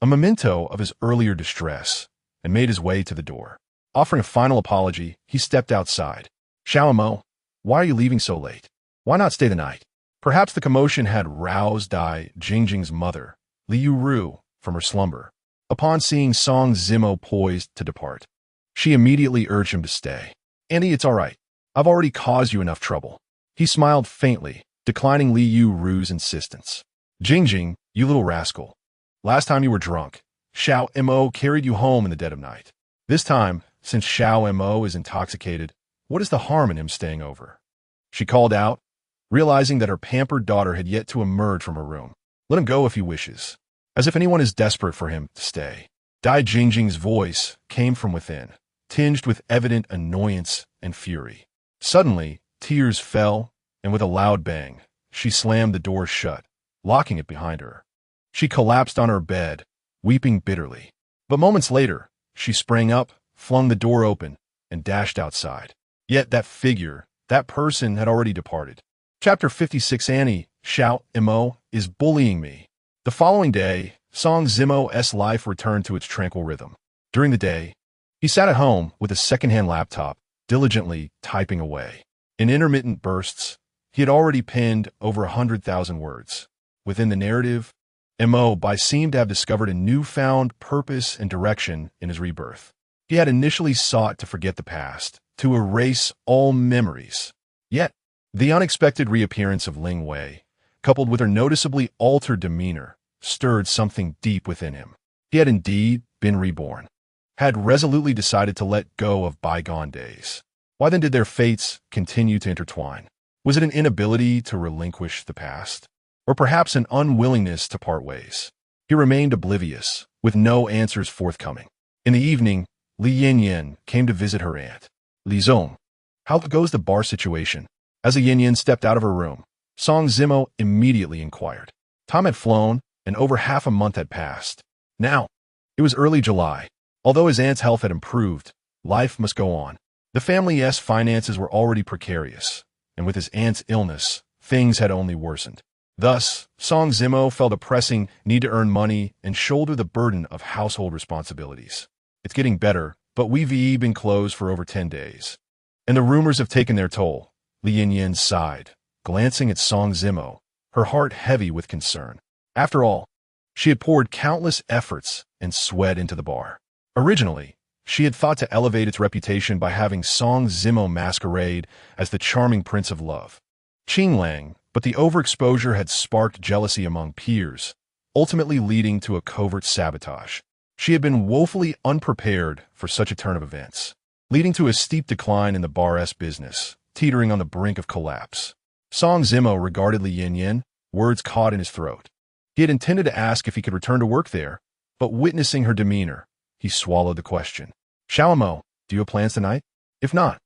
a memento of his earlier distress, and made his way to the door. Offering a final apology, he stepped outside. Xiaomo, why are you leaving so late? Why not stay the night? Perhaps the commotion had roused Dai Jingjing's mother, Liu Ru, from her slumber. Upon seeing Song Zimo poised to depart, she immediately urged him to stay. Andy, it's all right. I've already caused you enough trouble. He smiled faintly, declining Liu Ru's insistence. Jingjing, you little rascal. Last time you were drunk, Xiao Mo carried you home in the dead of night. This time, since Xiao Mo is intoxicated, what is the harm in him staying over? She called out, realizing that her pampered daughter had yet to emerge from her room. Let him go if he wishes. As if anyone is desperate for him to stay. Dai Jingjing's voice came from within, tinged with evident annoyance and fury. Suddenly, tears fell, and with a loud bang, she slammed the door shut, locking it behind her. She collapsed on her bed, weeping bitterly. But moments later, she sprang up, flung the door open, and dashed outside. Yet that figure, that person had already departed. Chapter 56. Annie, Xiao Mo, is bullying me. The following day, Song Zimo's life returned to its tranquil rhythm. During the day, he sat at home with a second-hand laptop, diligently typing away. In intermittent bursts, he had already penned over 100,000 words. Within the narrative, Mo seemed to have discovered a newfound purpose and direction in his rebirth. He had initially sought to forget the past, to erase all memories. Yet, the unexpected reappearance of Ling Wei, coupled with her noticeably altered demeanor, stirred something deep within him. He had indeed been reborn, had resolutely decided to let go of bygone days. Why then did their fates continue to intertwine? Was it an inability to relinquish the past? Or perhaps an unwillingness to part ways? He remained oblivious, with no answers forthcoming. In the evening, Li Yin came to visit her aunt. Li Zong, how goes the bar situation? As Li Yin stepped out of her room, Song Zimo immediately inquired. Time had flown, and over half a month had passed. Now, it was early July. Although his aunt's health had improved, life must go on. The family's finances were already precarious, and with his aunt's illness, things had only worsened. Thus, Song Zimo felt a pressing need to earn money and shoulder the burden of household responsibilities. It's getting better, but we've been closed for over 10 days. And the rumors have taken their toll. Li Yin sighed, glancing at Song Zimo, her heart heavy with concern. After all, she had poured countless efforts and sweat into the bar. Originally, she had thought to elevate its reputation by having Song Zimo masquerade as the charming prince of love, Qing Lang, but the overexposure had sparked jealousy among peers, ultimately leading to a covert sabotage. She had been woefully unprepared for such a turn of events, leading to a steep decline in the bar's business, teetering on the brink of collapse. Song Zimo regarded Li Yin, words caught in his throat. He had intended to ask if he could return to work there, but witnessing her demeanor, he swallowed the question. Xiao Mo, do you have plans tonight? If not,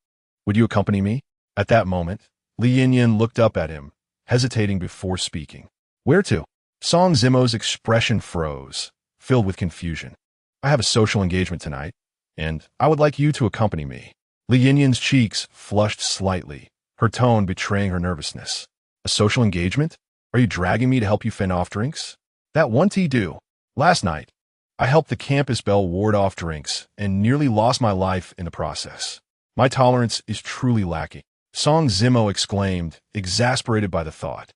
would you accompany me? At that moment, Li Yin looked up at him, hesitating before speaking. Where to? Song Zimo's expression froze, filled with confusion. I have a social engagement tonight, and I would like you to accompany me. Li Yin's cheeks flushed slightly, her tone betraying her nervousness. A social engagement? Are you dragging me to help you fend off drinks? That won't do. Last night, I helped the campus belle ward off drinks and nearly lost my life in the process. My tolerance is truly lacking. Song Zimo exclaimed, exasperated by the thought.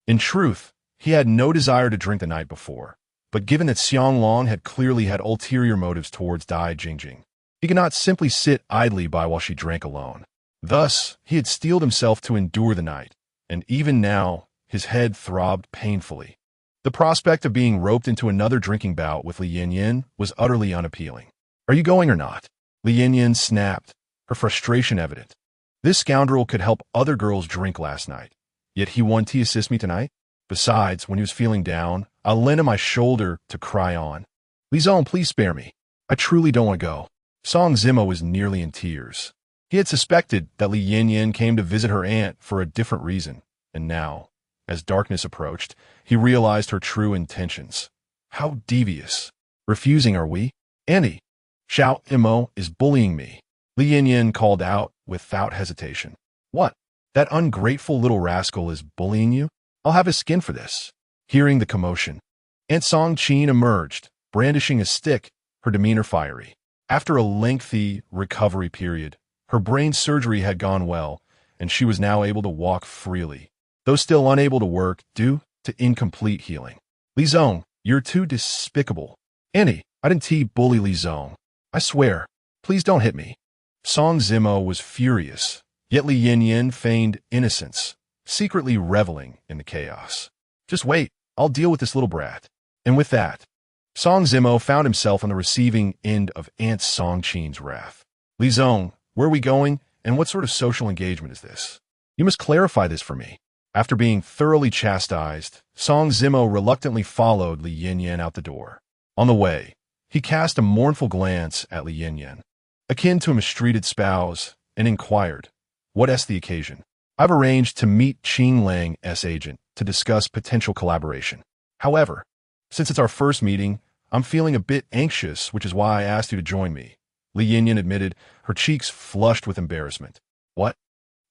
In truth, he had no desire to drink the night before, but given that Xiang Long had clearly had ulterior motives towards Dai Jingjing, he could not simply sit idly by while she drank alone. Thus, he had steeled himself to endure the night, and even now, his head throbbed painfully. The prospect of being roped into another drinking bout with Li Yin was utterly unappealing. Are you going or not? Li Yin snapped, her frustration evident. This scoundrel could help other girls drink last night, yet he wanted to assist me tonight? Besides, when he was feeling down, I lent him my shoulder to cry on. Li Zong, please spare me. I truly don't want to go. Song Zimo was nearly in tears. He had suspected that Li Yin came to visit her aunt for a different reason, and now, as darkness approached, he realized her true intentions. How devious. Refusing, are we? Auntie, Xiao Imo is bullying me. Li Yin called out without hesitation. What? That ungrateful little rascal is bullying you? I'll have his skin for this. Hearing the commotion, Aunt Song Qin emerged, brandishing a stick, her demeanor fiery. After a lengthy recovery period, her brain surgery had gone well, and she was now able to walk freely, though still unable to work due to incomplete healing. Li Zong, you're too despicable. Auntie, I didn't bully Li Zong. I swear. Please don't hit me. Song Zimo was furious, yet Li Yin feigned innocence, secretly reveling in the chaos. Just wait, I'll deal with this little brat. And with that, Song Zimo found himself on the receiving end of Aunt Song Qin's wrath. Li Zong, where are we going, and what sort of social engagement is this? You must clarify this for me. After being thoroughly chastised, Song Zimo reluctantly followed Li Yin out the door. On the way, he cast a mournful glance at Li Yin, akin to a mistreated spouse, and inquired, "What's the occasion?" I've arranged to meet Qing Lang's agent to discuss potential collaboration. However, since it's our first meeting, I'm feeling a bit anxious, which is why I asked you to join me. Li Yin admitted, her cheeks flushed with embarrassment. What?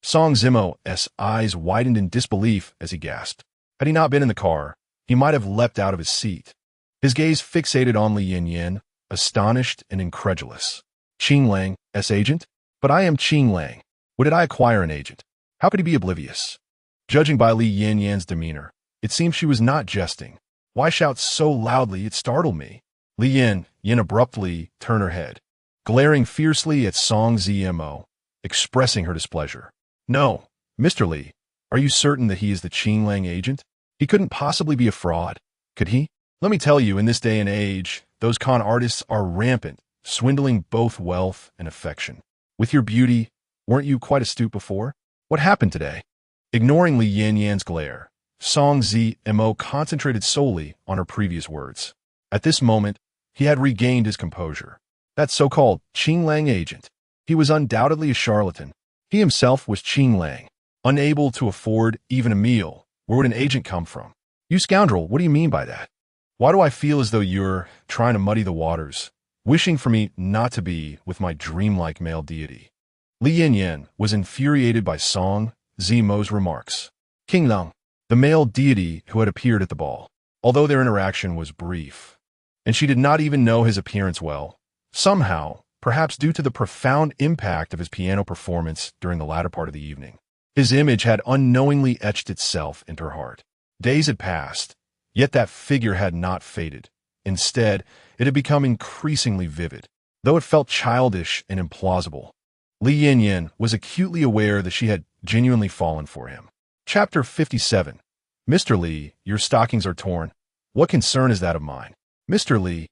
Song Zimo's eyes widened in disbelief as he gasped. Had he not been in the car, he might have leapt out of his seat. His gaze fixated on Li Yin, astonished and incredulous. Qing Lang's agent? But I am Qing Lang. What did I acquire an agent? How could he be oblivious? Judging by Li Yin's demeanor, it seemed she was not jesting. Why shout so loudly it startled me? Li Yin abruptly turned her head, glaring fiercely at Song Zimo, expressing her displeasure. No, Mr. Li, are you certain that he is the Qing Lang agent? He couldn't possibly be a fraud, could he? Let me tell you, in this day and age, those con artists are rampant, swindling both wealth and affection. With your beauty, weren't you quite astute before? What happened today? Ignoring Li Yin's glare, Song Zimo concentrated solely on her previous words. At this moment, he had regained his composure. That so-called Qing Lang agent. He was undoubtedly a charlatan. He himself was Qing Lang, unable to afford even a meal. Where would an agent come from? You scoundrel, what do you mean by that? Why do I feel as though you're trying to muddy the waters, wishing for me not to be with my dreamlike male deity? Li Yin was infuriated by Song Zimo's remarks. King Lang, the male deity who had appeared at the ball, although their interaction was brief, and she did not even know his appearance well, somehow, perhaps due to the profound impact of his piano performance during the latter part of the evening, his image had unknowingly etched itself into her heart. Days had passed, yet that figure had not faded. Instead, it had become increasingly vivid, though it felt childish and implausible. Li Yin was acutely aware that she had genuinely fallen for him. Chapter 57. Mr. Li, your stockings are torn. What concern is that of mine? Mr. Li,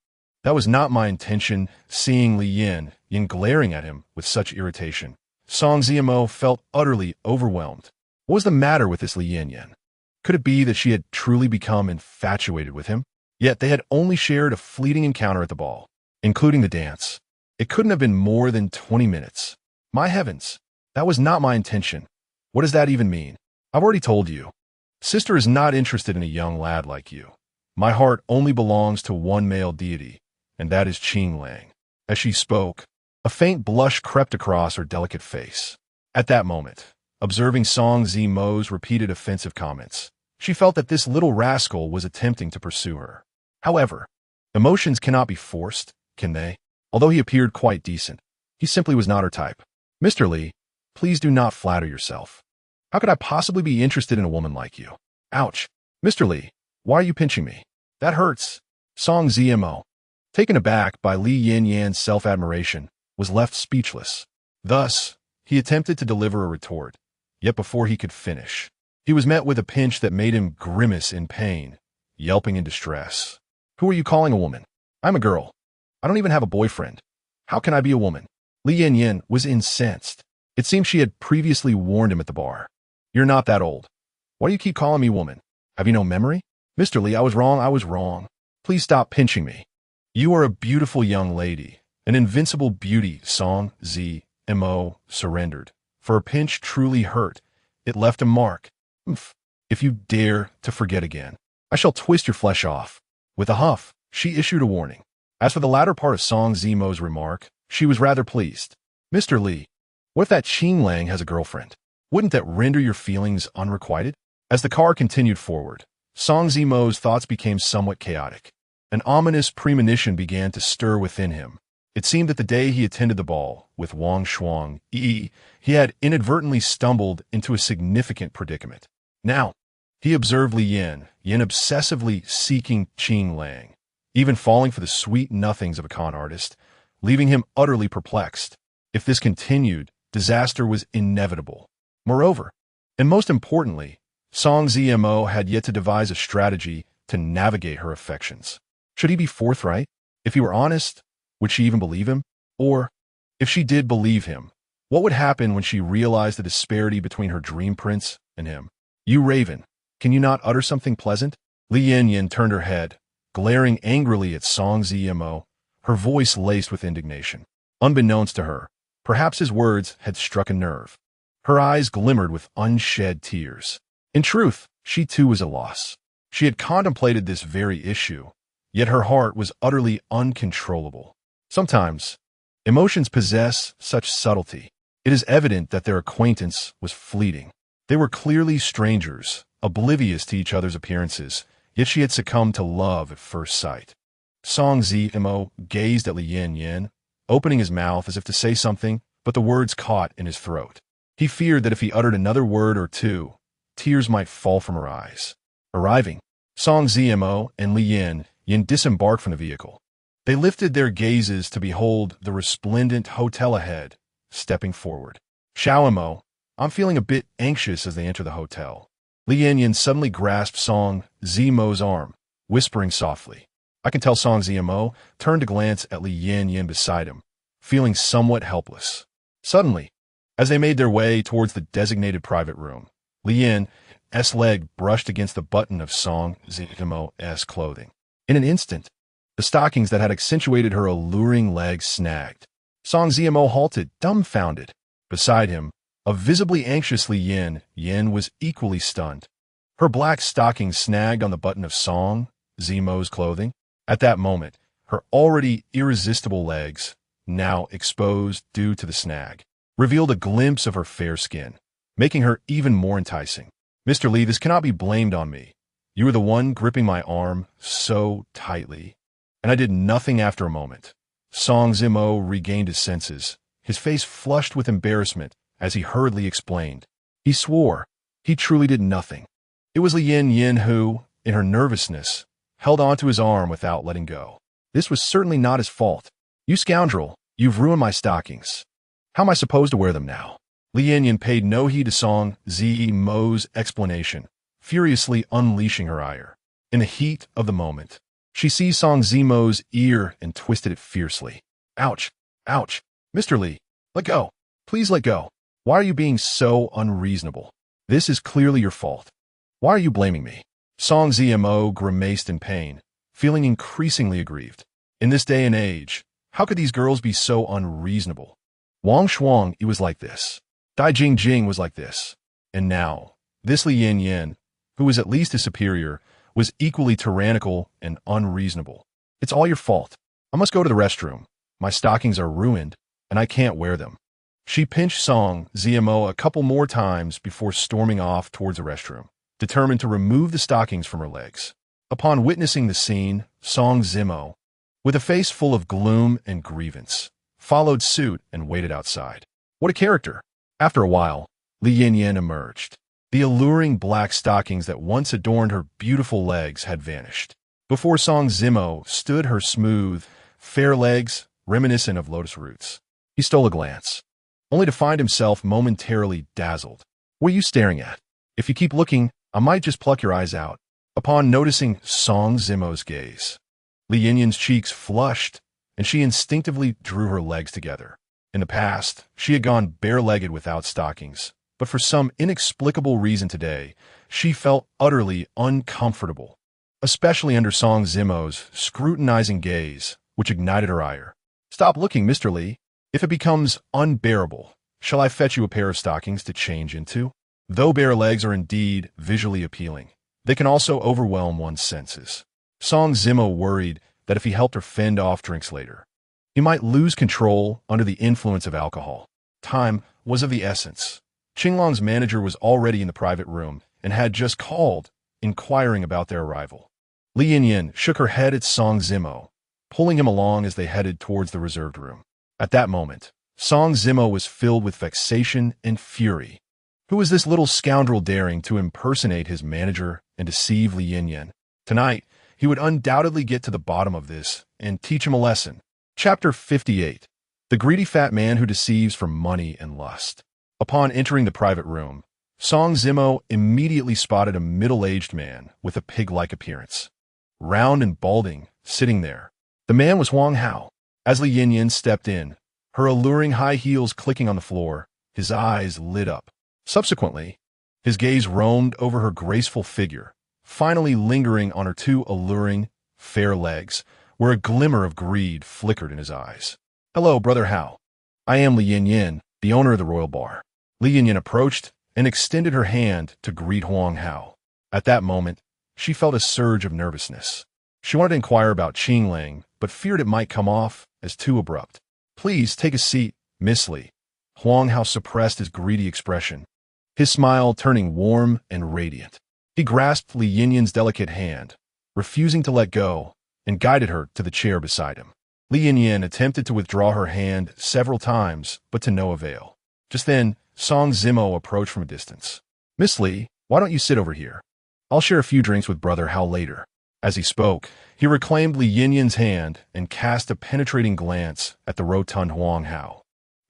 that was not my intention. Seeing Li Yin glaring at him with such irritation, Song Zimo felt utterly overwhelmed. What was the matter with this Li Yin? Could it be that she had truly become infatuated with him? Yet they had only shared a fleeting encounter at the ball, including the dance. It couldn't have been more than 20 minutes. My heavens, that was not my intention. What does that even mean? I've already told you. Sister is not interested in a young lad like you. My heart only belongs to one male deity, and that is Qing Lang. As she spoke, a faint blush crept across her delicate face. At that moment, observing Song Zimo's repeated offensive comments, she felt that this little rascal was attempting to pursue her. However, emotions cannot be forced, can they? Although he appeared quite decent, he simply was not her type. Mr. Li, please do not flatter yourself. How could I possibly be interested in a woman like you? Ouch. Mr. Li, why are you pinching me? That hurts. Song Zimo, taken aback by Li Yin's self-admiration, was left speechless. Thus, he attempted to deliver a retort, yet before he could finish, he was met with a pinch that made him grimace in pain, yelping in distress. Who are you calling a woman? I'm a girl. I don't even have a boyfriend. How can I be a woman? Li Yin was incensed. It seemed she had previously warned him at the bar. You're not that old. Why do you keep calling me woman? Have you no memory? Mr. Li, I was wrong. Please stop pinching me. You are a beautiful young lady, an invincible beauty. Song Zimo surrendered. For a pinch truly hurt. It left a mark. If you dare to forget again, I shall twist your flesh off. With a huff, she issued a warning. As for the latter part of Song Zimo's remark, she was rather pleased. Mr. Li, what if that Qing Lang has a girlfriend? Wouldn't that render your feelings unrequited? As the car continued forward, Song Zimo's thoughts became somewhat chaotic. An ominous premonition began to stir within him. It seemed that the day he attended the ball with Wang Shuang Yi, he had inadvertently stumbled into a significant predicament. Now, he observed Li Yin obsessively seeking Qing Lang, even falling for the sweet nothings of a con artist, leaving him utterly perplexed. If this continued, disaster was inevitable. Moreover, and most importantly, Song Zimo had yet to devise a strategy to navigate her affections. Should he be forthright? If he were honest, would she even believe him? Or, if she did believe him, what would happen when she realized the disparity between her dream prince and him? You raven, can you not utter something pleasant? Li Yin turned her head, glaring angrily at Song Zimo, her voice laced with indignation. Unbeknownst to her, perhaps his words had struck a nerve. Her eyes glimmered with unshed tears. In truth, she too was a loss. She had contemplated this very issue, yet her heart was utterly uncontrollable. Sometimes, emotions possess such subtlety. It is evident that their acquaintance was fleeting. They were clearly strangers, oblivious to each other's appearances, yet she had succumbed to love at first sight. Song Zimo gazed at Li Yin, opening his mouth as if to say something, but the words caught in his throat. He feared that if he uttered another word or two, tears might fall from her eyes. Arriving, Song Zimo and Li Yin disembarked from the vehicle. They lifted their gazes to behold the resplendent hotel ahead, stepping forward. Xiaomo, I'm feeling a bit anxious as they enter the hotel. Li Yin suddenly grasped Song Zimo's arm, whispering softly. I can tell Song Zimo turned to glance at Li Yin beside him, feeling somewhat helpless. Suddenly, as they made their way towards the designated private room, Li Yin's leg brushed against the button of Song Zimo's clothing. In an instant, the stockings that had accentuated her alluring legs snagged. Song Zimo halted, dumbfounded. Beside him, a visibly anxious Li Yin was equally stunned. Her black stockings snagged on the button of Song Zimo's clothing. At that moment, her already irresistible legs, now exposed due to the snag, revealed a glimpse of her fair skin, making her even more enticing. Mr. Li, this cannot be blamed on me. You were the one gripping my arm so tightly, and I did nothing. After a moment, Song Zimo regained his senses, his face flushed with embarrassment as he hurriedly explained. He swore he truly did nothing. It was Li Yin who, in her nervousness, held onto his arm without letting go. This was certainly not his fault. You scoundrel, you've ruined my stockings. How am I supposed to wear them now? Li Yin paid no heed to Song Zimo's explanation, furiously unleashing her ire. In the heat of the moment, she seized Song Zimo's ear and twisted it fiercely. Ouch! Ouch! Mr. Li, let go! Please let go! Why are you being so unreasonable? This is clearly your fault. Why are you blaming me? Song Zimo grimaced in pain, feeling increasingly aggrieved. In this day and age, how could these girls be so unreasonable? Wang Shuang was like this. Dai Jingjing was like this. And now, this Li Yin, who was at least a superior, was equally tyrannical and unreasonable. It's all your fault. I must go to the restroom. My stockings are ruined, and I can't wear them. She pinched Song Zimo a couple more times before storming off towards the restroom, determined to remove the stockings from her legs. Upon witnessing the scene, Song Zimo, with a face full of gloom and grievance, followed suit and waited outside. What a character! After a while, Li Yin emerged. The alluring black stockings that once adorned her beautiful legs had vanished. Before Song Zimo stood her smooth, fair legs, reminiscent of lotus roots. He stole a glance, only to find himself momentarily dazzled. What are you staring at? If you keep looking, I might just pluck your eyes out. Upon noticing Song Zimo's gaze, Li Yinyan's cheeks flushed, and she instinctively drew her legs together. In the past, she had gone bare-legged without stockings, but for some inexplicable reason today, she felt utterly uncomfortable, especially under Song Zimo's scrutinizing gaze, which ignited her ire. "Stop looking, Mr. Li. If it becomes unbearable, shall I fetch you a pair of stockings to change into?" Though bare legs are indeed visually appealing, they can also overwhelm one's senses. Song Zimo worried that if he helped her fend off drinks later, he might lose control under the influence of alcohol. Time was of the essence. Qinglong's manager was already in the private room and had just called, inquiring about their arrival. Li Yinyan shook her head at Song Zimo, pulling him along as they headed towards the reserved room. At that moment, Song Zimo was filled with vexation and fury. Who was this little scoundrel daring to impersonate his manager and deceive Li Yinyan? Tonight, he would undoubtedly get to the bottom of this and teach him a lesson. Chapter 58. The Greedy Fat Man Who Deceives for Money and Lust. Upon entering the private room, Song Zimo immediately spotted a middle-aged man with a pig-like appearance. Round and balding, sitting there. The man was Huang Hao. As Li Yinyan stepped in, her alluring high heels clicking on the floor, his eyes lit up. Subsequently, his gaze roamed over her graceful figure, finally lingering on her two alluring, fair legs, where a glimmer of greed flickered in his eyes. "Hello, Brother Hao. I am Li Yinyan, the owner of the Royal Bar." Li Yinyan approached and extended her hand to greet Huang Hao. At that moment, she felt a surge of nervousness. She wanted to inquire about Qinglang, but feared it might come off as too abrupt. "Please take a seat, Miss Li." Huang Hao suppressed his greedy expression, his smile turning warm and radiant. He grasped Li Yinyan's delicate hand, refusing to let go, and guided her to the chair beside him. Li Yinyan attempted to withdraw her hand several times, but to no avail. Just then, Song Zimo approached from a distance. "Miss Li, why don't you sit over here? I'll share a few drinks with Brother Hao later." As he spoke, he reclaimed Li Yinyan's hand and cast a penetrating glance at the rotund Huang Hao.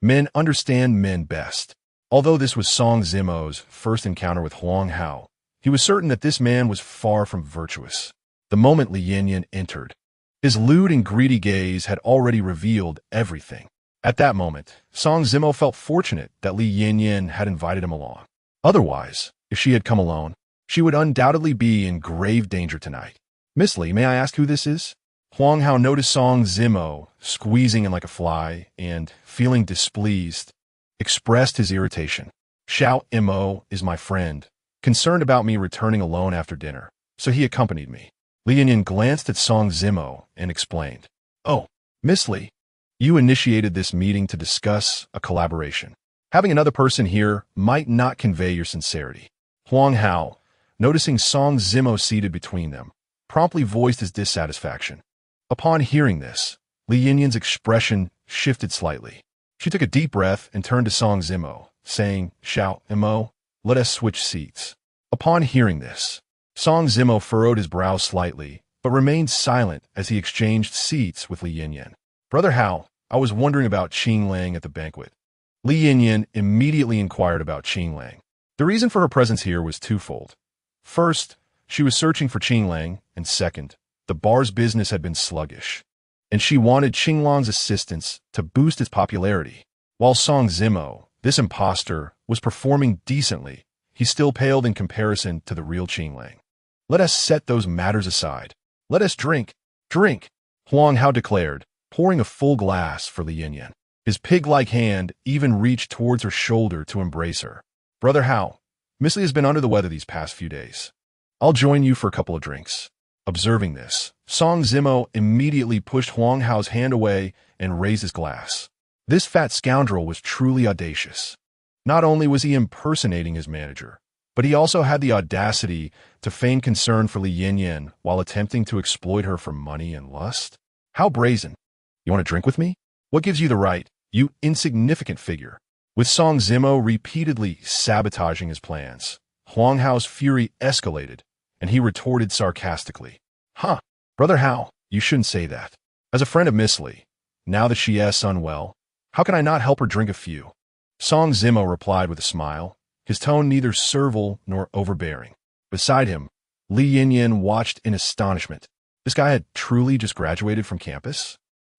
Men understand men best. Although this was Song Zimo's first encounter with Huang Hao, he was certain that this man was far from virtuous. The moment Li Yinyan entered, his lewd and greedy gaze had already revealed everything. At that moment, Song Zimo felt fortunate that Li Yinyan had invited him along. Otherwise, if she had come alone, she would undoubtedly be in grave danger tonight. "Miss Li, may I ask who this is?" Huang Hao noticed Song Zimo squeezing in like a fly and, feeling displeased, expressed his irritation. "Xiao Mo is my friend, concerned about me returning alone after dinner, so he accompanied me." Li Yinyan glanced at Song Zimo and explained, "Oh, Miss Li, you initiated this meeting to discuss a collaboration. Having another person here might not convey your sincerity." Huang Hao, noticing Song Zimo seated between them, promptly voiced his dissatisfaction. Upon hearing this, Li Yinyan's expression shifted slightly. She took a deep breath and turned to Song Zimo, saying, "Xiao Mo, let us switch seats." Upon hearing this, Song Zimo furrowed his brow slightly, but remained silent as he exchanged seats with Li Yinyan. "Brother Hao, I was wondering about Qinglang at the banquet." Li Yinyan immediately inquired about Qinglang. The reason for her presence here was twofold. First, she was searching for Qinglang, and second, the bar's business had been sluggish, and she wanted Qinglang's assistance to boost its popularity. While Song Zimo, this impostor, was performing decently, he still paled in comparison to the real Qinglang. "Let us set those matters aside. Let us drink." "Drink," Huang Hao declared, pouring a full glass for Li Yinyan. His pig-like hand even reached towards her shoulder to embrace her. "Brother Hao, Miss Li has been under the weather these past few days. I'll join you for a couple of drinks." Observing this, Song Zimo immediately pushed Huang Hao's hand away and raised his glass. This fat scoundrel was truly audacious. Not only was he impersonating his manager, but he also had the audacity to feign concern for Li Yinyan while attempting to exploit her for money and lust. How brazen. "You want to drink with me? What gives you the right, you insignificant figure?" With Song Zimo repeatedly sabotaging his plans, Huang Hao's fury escalated, and he retorted sarcastically, "Huh, Brother Hao, you shouldn't say that. As a friend of Miss Li, now that she is unwell, how can I not help her drink a few?" Song Zimo replied with a smile, his tone neither servile nor overbearing. Beside him, Li Yinyan watched in astonishment. This guy had truly just graduated from campus?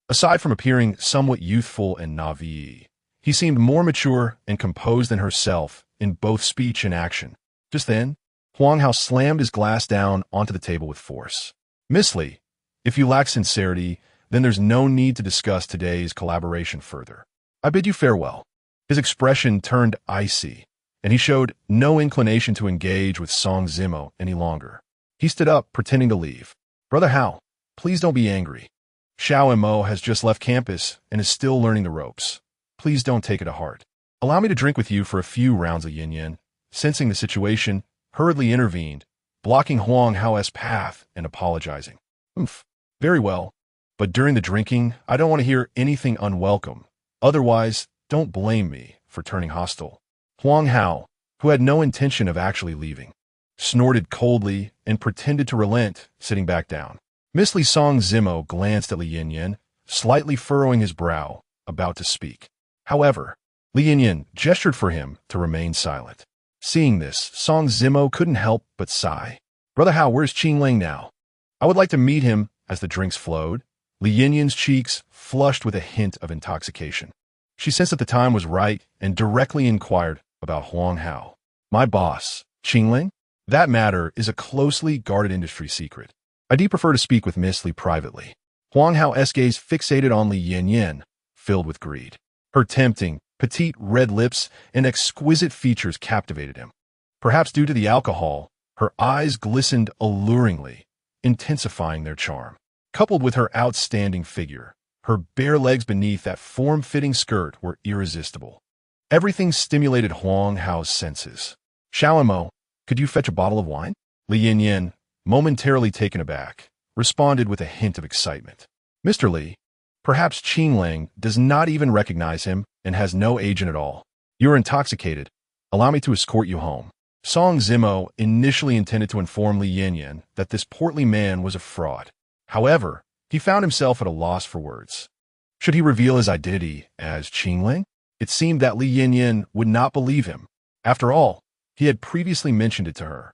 Aside from appearing somewhat youthful and naive, he seemed more mature and composed than herself in both speech and action. Just then, Huang Hao slammed his glass down onto the table with force. Miss Li, if you lack sincerity, then there's no need to discuss today's collaboration further. I bid you farewell. His expression turned icy, and he showed no inclination to engage with Song Zimo any longer. He stood up, pretending to leave. Brother Hao, please don't be angry. Xiao Mo has just left campus and is still learning the ropes. Please don't take it to heart. Allow me to drink with you for a few rounds of yin-yin. Sensing the situation, hurriedly intervened, blocking Huang Hao's path and apologizing. Very well, but during the drinking, I don't want to hear anything unwelcome. Otherwise, don't blame me for turning hostile. Huang Hao, who had no intention of actually leaving, snorted coldly and pretended to relent, sitting back down. Miss Li Song Zimo glanced at Li Yinyan, slightly furrowing his brow, about to speak. However, Li Yinyan gestured for him to remain silent. Seeing this, Song Zimo couldn't help but sigh. Brother Hao, where's Qinglang now? I would like to meet him. As the drinks flowed, Li Yinyan's cheeks flushed with a hint of intoxication. She sensed that the time was right and directly inquired about Huang Hao. My boss, Qinglang? That matter is a closely guarded industry secret. I do prefer to speak with Miss Li privately. Huang Hao's gaze fixated on Li Yinyan, filled with greed. Her tempting, petite red lips and exquisite features captivated him. Perhaps due to the alcohol, her eyes glistened alluringly, intensifying their charm. Coupled with her outstanding figure, her bare legs beneath that form-fitting skirt were irresistible. Everything stimulated Huang Hao's senses. Xiao Mo, could you fetch a bottle of wine? Li Yinyan, momentarily taken aback, responded with a hint of excitement. Mr. Li, perhaps Qinglang does not even recognize him and has no agent at all. You're intoxicated. Allow me to escort you home. Song Zimo initially intended to inform Li Yinyan that this portly man was a fraud. However, he found himself at a loss for words. Should he reveal his identity as Qinglang? It seemed that Li Yinyan would not believe him. After all, he had previously mentioned it to her.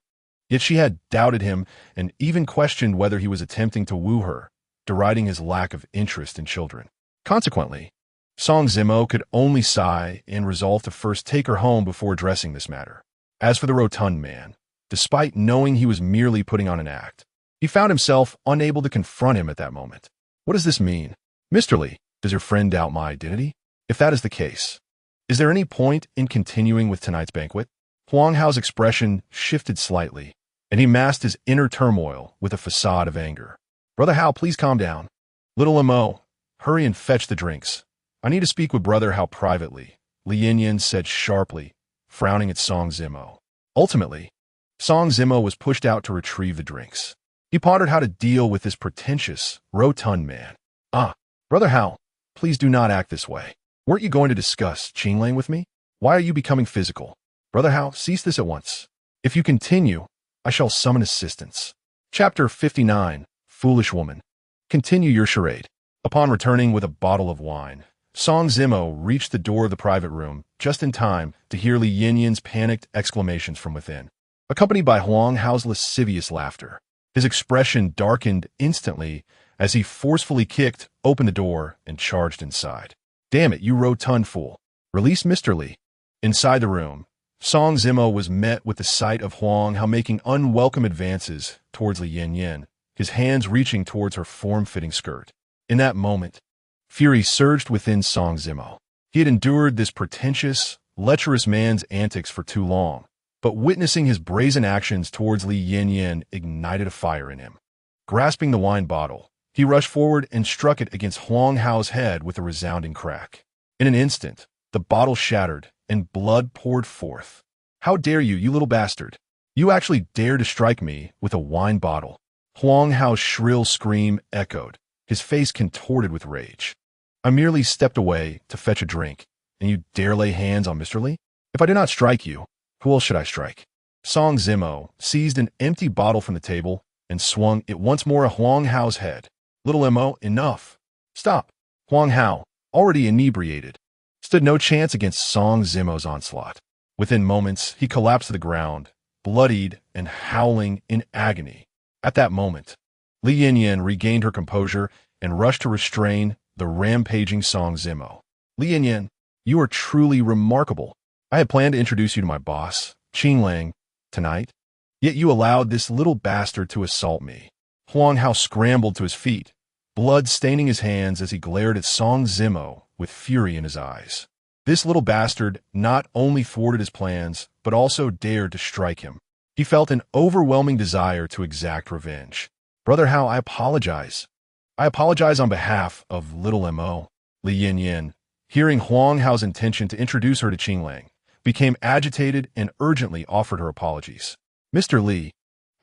Yet she had doubted him and even questioned whether he was attempting to woo her, deriding his lack of interest in children. Consequently, Song Zimo could only sigh and resolve to first take her home before addressing this matter. As for the rotund man, despite knowing he was merely putting on an act, he found himself unable to confront him at that moment. What does this mean? Mr. Li, does your friend doubt my identity? If that is the case, is there any point in continuing with tonight's banquet? Huang Hao's expression shifted slightly, and he masked his inner turmoil with a facade of anger. Brother Hao, please calm down. Little Mo, hurry and fetch the drinks. I need to speak with Brother Hao privately, Li Yinyan said sharply, frowning at Song Zimo. Ultimately, Song Zimo was pushed out to retrieve the drinks. He pondered how to deal with this pretentious, rotund man. Brother Hao, please do not act this way. Weren't you going to discuss Qinglang with me? Why are you becoming physical? Brother Hao, cease this at once. If you continue, I shall summon assistance. Chapter 59, Foolish Woman. Continue your charade. Upon returning with a bottle of wine, Song Zimo reached the door of the private room just in time to hear Li Yinyan's panicked exclamations from within, accompanied by Huang Hao's lascivious laughter. His expression darkened instantly as he forcefully kicked open the door and charged inside. Damn it, you rotund fool. Release Mr. Li. Inside the room, Song Zimo was met with the sight of Huang Hao making unwelcome advances towards Li Yinyan, his hands reaching towards her form-fitting skirt. In that moment, fury surged within Song Zimo. He had endured this pretentious, lecherous man's antics for too long, but witnessing his brazen actions towards Li Yinyan ignited a fire in him. Grasping the wine bottle, he rushed forward and struck it against Huang Hao's head with a resounding crack. In an instant, the bottle shattered and blood poured forth. How dare you, you little bastard! You actually dare to strike me with a wine bottle! Huang Hao's shrill scream echoed, his face contorted with rage. I merely stepped away to fetch a drink, and you dare lay hands on Mr. Li? If I do not strike you, who else should I strike? Song Zimo seized an empty bottle from the table and swung it once more at Huang Hao's head. Little Mo, enough. Stop. Huang Hao, already inebriated, stood no chance against Song Zimo's onslaught. Within moments, he collapsed to the ground, bloodied and howling in agony. At that moment, Li Yinyan regained her composure and rushed to restrain the rampaging Song Zimo. Li Yinyan, you are truly remarkable. I had planned to introduce you to my boss, Qing Lang, tonight, yet you allowed this little bastard to assault me. Huang Hao scrambled to his feet, blood staining his hands as he glared at Song Zimo with fury in his eyes. This little bastard not only thwarted his plans, but also dared to strike him. He felt an overwhelming desire to exact revenge. Brother Hao, I apologize. I apologize on behalf of little M.O. Li Yinyan, hearing Huang Hao's intention to introduce her to Qing Lang, became agitated and urgently offered her apologies. Mr. Li,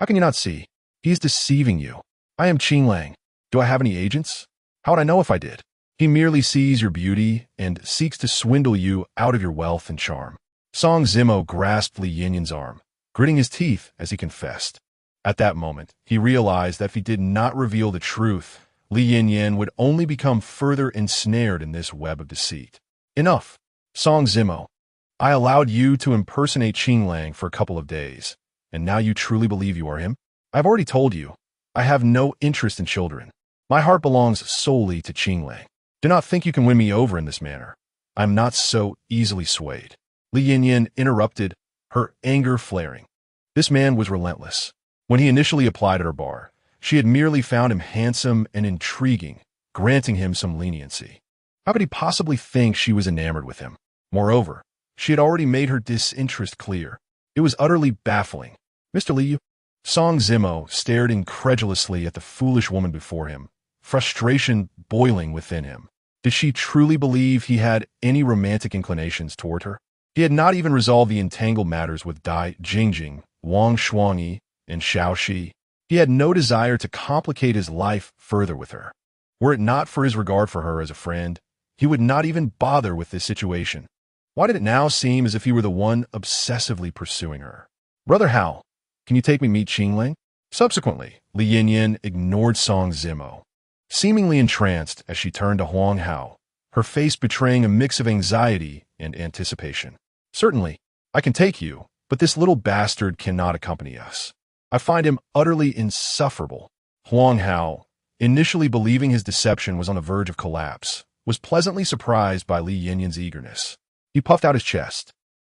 how can you not see? He is deceiving you. I am Qing Lang. Do I have any agents? How would I know if I did? He merely sees your beauty and seeks to swindle you out of your wealth and charm. Song Zimo grasped Li Yinyan's arm, gritting his teeth as he confessed. At that moment, he realized that if he did not reveal the truth, Li Yinyan would only become further ensnared in this web of deceit. Enough. Song Zimo, I allowed you to impersonate Qing Lang for a couple of days, and now you truly believe you are him? I've already told you, I have no interest in children. My heart belongs solely to Qing Lang. Do not think you can win me over in this manner. I am not so easily swayed. Li Yinyan interrupted, her anger flaring. This man was relentless. When he initially applied at her bar, she had merely found him handsome and intriguing, granting him some leniency. How could he possibly think she was enamored with him? Moreover, she had already made her disinterest clear. It was utterly baffling. Mr. Li, Song Zimo stared incredulously at the foolish woman before him, frustration boiling within him. Did she truly believe he had any romantic inclinations toward her? He had not even resolved the entangled matters with Dai Jingjing, Wang Shuangyi, and Xiaoxi. He had no desire to complicate his life further with her. Were it not for his regard for her as a friend, he would not even bother with this situation. Why did it now seem as if he were the one obsessively pursuing her? Brother Hao, can you take me meet Qing Lang? Subsequently, Li Yinyan ignored Song Zimo, seemingly entranced as she turned to Huang Hao, her face betraying a mix of anxiety and anticipation. Certainly, I can take you, but this little bastard cannot accompany us. I find him utterly insufferable. Huang Hao, initially believing his deception was on the verge of collapse, was pleasantly surprised by Li Yinyan's eagerness. He puffed out his chest,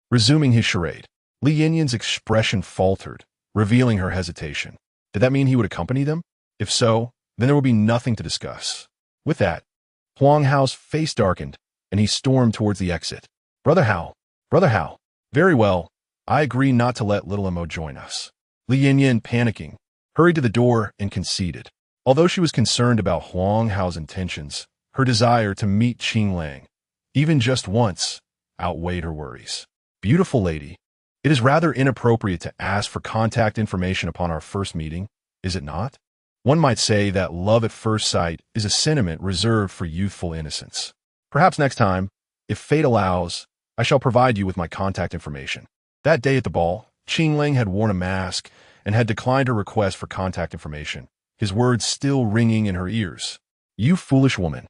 resuming his charade. Li Yinyan's expression faltered, revealing her hesitation. Did that mean he would accompany them? If so, then there would be nothing to discuss. With that, Huang Hao's face darkened, and he stormed towards the exit. Brother Hao, very well, I agree not to let little M.O. join us. Li Yinyan, panicking, hurried to the door and conceded. Although she was concerned about Huang Hao's intentions, her desire to meet Qing Lang, even just once, outweighed her worries. Beautiful lady, it is rather inappropriate to ask for contact information upon our first meeting, is it not? One might say that love at first sight is a sentiment reserved for youthful innocence. Perhaps next time, if fate allows, I shall provide you with my contact information. That day at the ball, Qing Lang had worn a mask and had declined her request for contact information, his words still ringing in her ears. You foolish woman.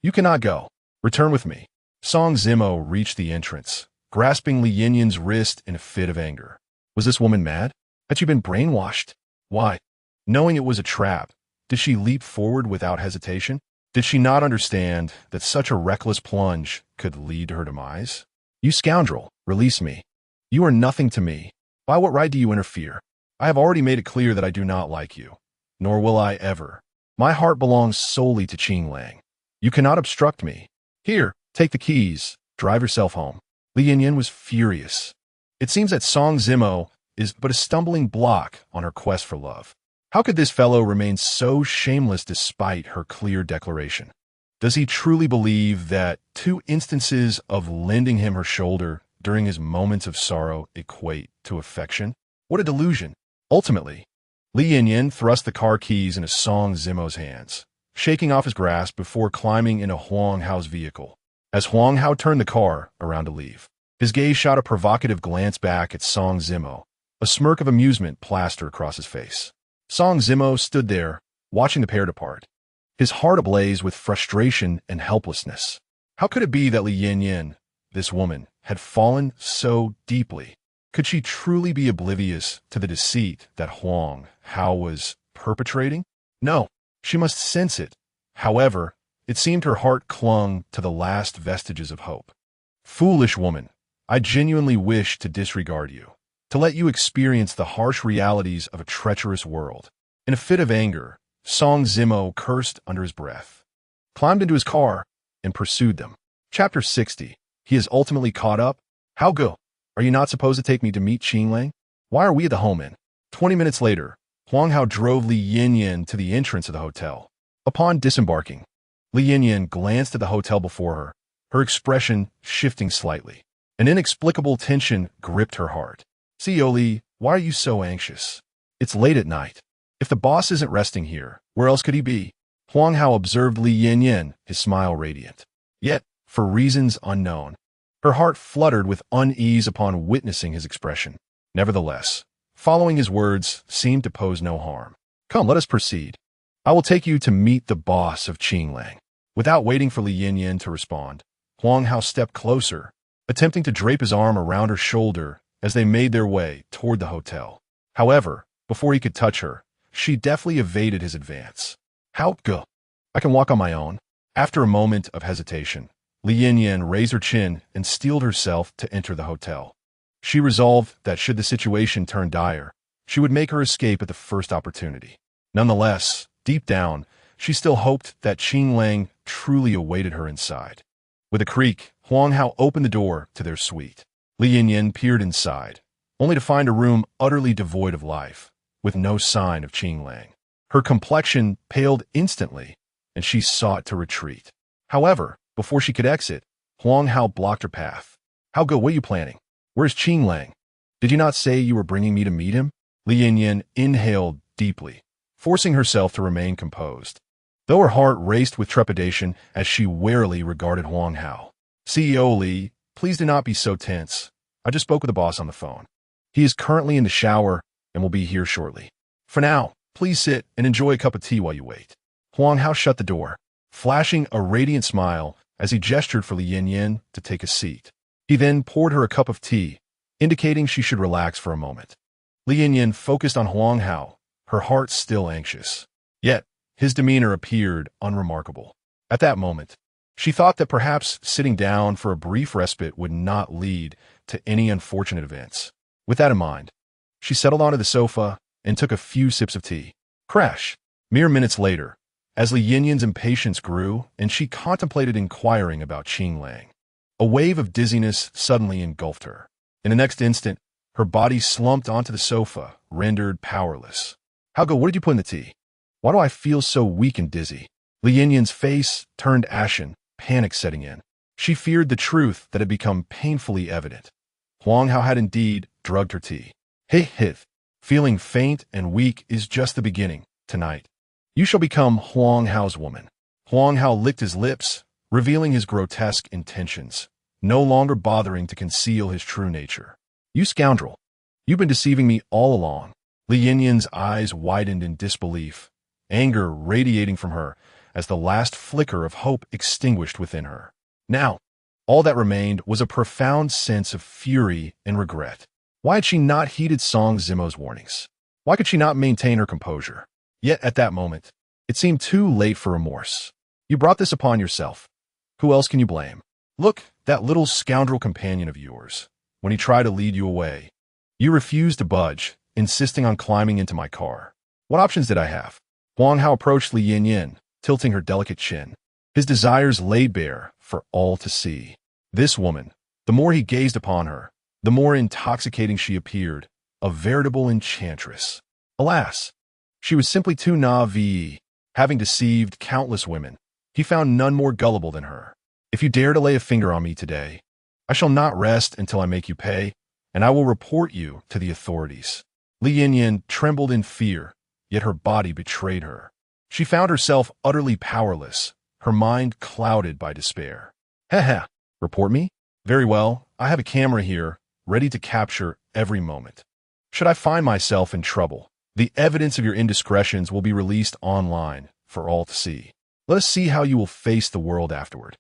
You cannot go. Return with me. Song Zimo reached the entrance, grasping Li Yinyan's wrist in a fit of anger. Was this woman mad? Had she been brainwashed? Why, knowing it was a trap, did she leap forward without hesitation? Did she not understand that such a reckless plunge could lead to her demise? You scoundrel, release me. You are nothing to me. By what right do you interfere? I have already made it clear that I do not like you, nor will I ever. My heart belongs solely to Qing Lang. You cannot obstruct me. Here, take the keys. Drive yourself home. Li Yinyan was furious. It seems that Song Zimo is but a stumbling block on her quest for love. How could this fellow remain so shameless despite her clear declaration? Does he truly believe that 2 instances of lending him her shoulder during his moments of sorrow equate to affection? What a delusion. Ultimately, Li Yinyan thrust the car keys into Song Zimo's hands, shaking off his grasp before climbing into Huang Hao's vehicle. As Huang Hao turned the car around to leave, his gaze shot a provocative glance back at Song Zimo, a smirk of amusement plastered across his face. Song Zimo stood there, watching the pair depart, his heart ablaze with frustration and helplessness. How could it be that Li Yinyan, this woman, had fallen so deeply? Could she truly be oblivious to the deceit that Huang Hao was perpetrating? No, she must sense it. However, it seemed her heart clung to the last vestiges of hope. Foolish woman, I genuinely wish to disregard you, to let you experience the harsh realities of a treacherous world. In a fit of anger, Song Zimo cursed under his breath, climbed into his car, and pursued them. Chapter 60. He is ultimately caught up. How go? Are you not supposed to take me to meet Qinglang? Why are we at the home inn? 20 minutes later, Huang Hao drove Li Yinyan to the entrance of the hotel. Upon disembarking, Li Yinyan glanced at the hotel before her expression shifting slightly. An inexplicable tension gripped her heart. CEO Li, why are you so anxious? It's late at night. If the boss isn't resting here, where else could he be? Huang Hao observed Li Yinyan, his smile radiant. Yet, for reasons unknown, her heart fluttered with unease upon witnessing his expression. Nevertheless, following his words seemed to pose no harm. Come, let us proceed. I will take you to meet the boss of Qinglang. Without waiting for Li Yinyan to respond, Huang Hao stepped closer, attempting to drape his arm around her shoulder as they made their way toward the hotel. However, before he could touch her, she deftly evaded his advance. How go? I can walk on my own. After a moment of hesitation, Li Yinyan raised her chin and steeled herself to enter the hotel. She resolved that should the situation turn dire, she would make her escape at the first opportunity. Nonetheless, deep down, she still hoped that Qinglang truly awaited her inside. With a creak, Huang Hao opened the door to their suite. Li Yinyan peered inside, only to find a room utterly devoid of life, with no sign of Qinglang. Her complexion paled instantly, and she sought to retreat. However, before she could exit, Huang Hao blocked her path. How go? What are you planning? Where's Qinglang? Did you not say you were bringing me to meet him? Li Yinyan inhaled deeply, forcing herself to remain composed, though her heart raced with trepidation as she warily regarded Huang Hao. CEO Li, please do not be so tense. I just spoke with the boss on the phone. He is currently in the shower and will be here shortly. For now, please sit and enjoy a cup of tea while you wait. Huang Hao shut the door, flashing a radiant smile as he gestured for Li Yinyan to take a seat. He then poured her a cup of tea, indicating she should relax for a moment. Li Yinyan focused on Huang Hao, her heart still anxious. Yet, his demeanor appeared unremarkable. At that moment, she thought that perhaps sitting down for a brief respite would not lead to any unfortunate events. With that in mind, she settled onto the sofa and took a few sips of tea. Crash! Mere minutes later, as Li Yinyan's impatience grew and she contemplated inquiring about Qinglang, a wave of dizziness suddenly engulfed her. In the next instant, her body slumped onto the sofa, rendered powerless. How go? What did you put in the tea? Why do I feel so weak and dizzy? Li Yinyan's face turned ashen, panic setting in. She feared the truth that had become painfully evident. Huang Hao had indeed drugged her tea. Hith. Feeling faint and weak is just the beginning. Tonight, you shall become Huang Hao's woman. Huang Hao licked his lips, revealing his grotesque intentions, no longer bothering to conceal his true nature. You scoundrel! You've been deceiving me all along. Li Yinyan's eyes widened in disbelief, anger radiating from her as the last flicker of hope extinguished within her. Now, all that remained was a profound sense of fury and regret. Why had she not heeded Song Zimo's warnings? Why could she not maintain her composure? Yet at that moment, it seemed too late for remorse. You brought this upon yourself. Who else can you blame? Look, that little scoundrel companion of yours. When he tried to lead you away, you refused to budge, insisting on climbing into my car. What options did I have? Huang Hao approached Li Yinyan, tilting her delicate chin, his desires laid bare for all to see. This woman, the more he gazed upon her, the more intoxicating she appeared, a veritable enchantress. Alas, she was simply too naive. Having deceived countless women, he found none more gullible than her. If you dare to lay a finger on me today, I shall not rest until I make you pay, and I will report you to the authorities. Li Yinyan trembled in fear, yet her body betrayed her. She found herself utterly powerless, her mind clouded by despair. Report me? Very well, I have a camera here, ready to capture every moment. Should I find myself in trouble, the evidence of your indiscretions will be released online for all to see. Let us see how you will face the world afterward.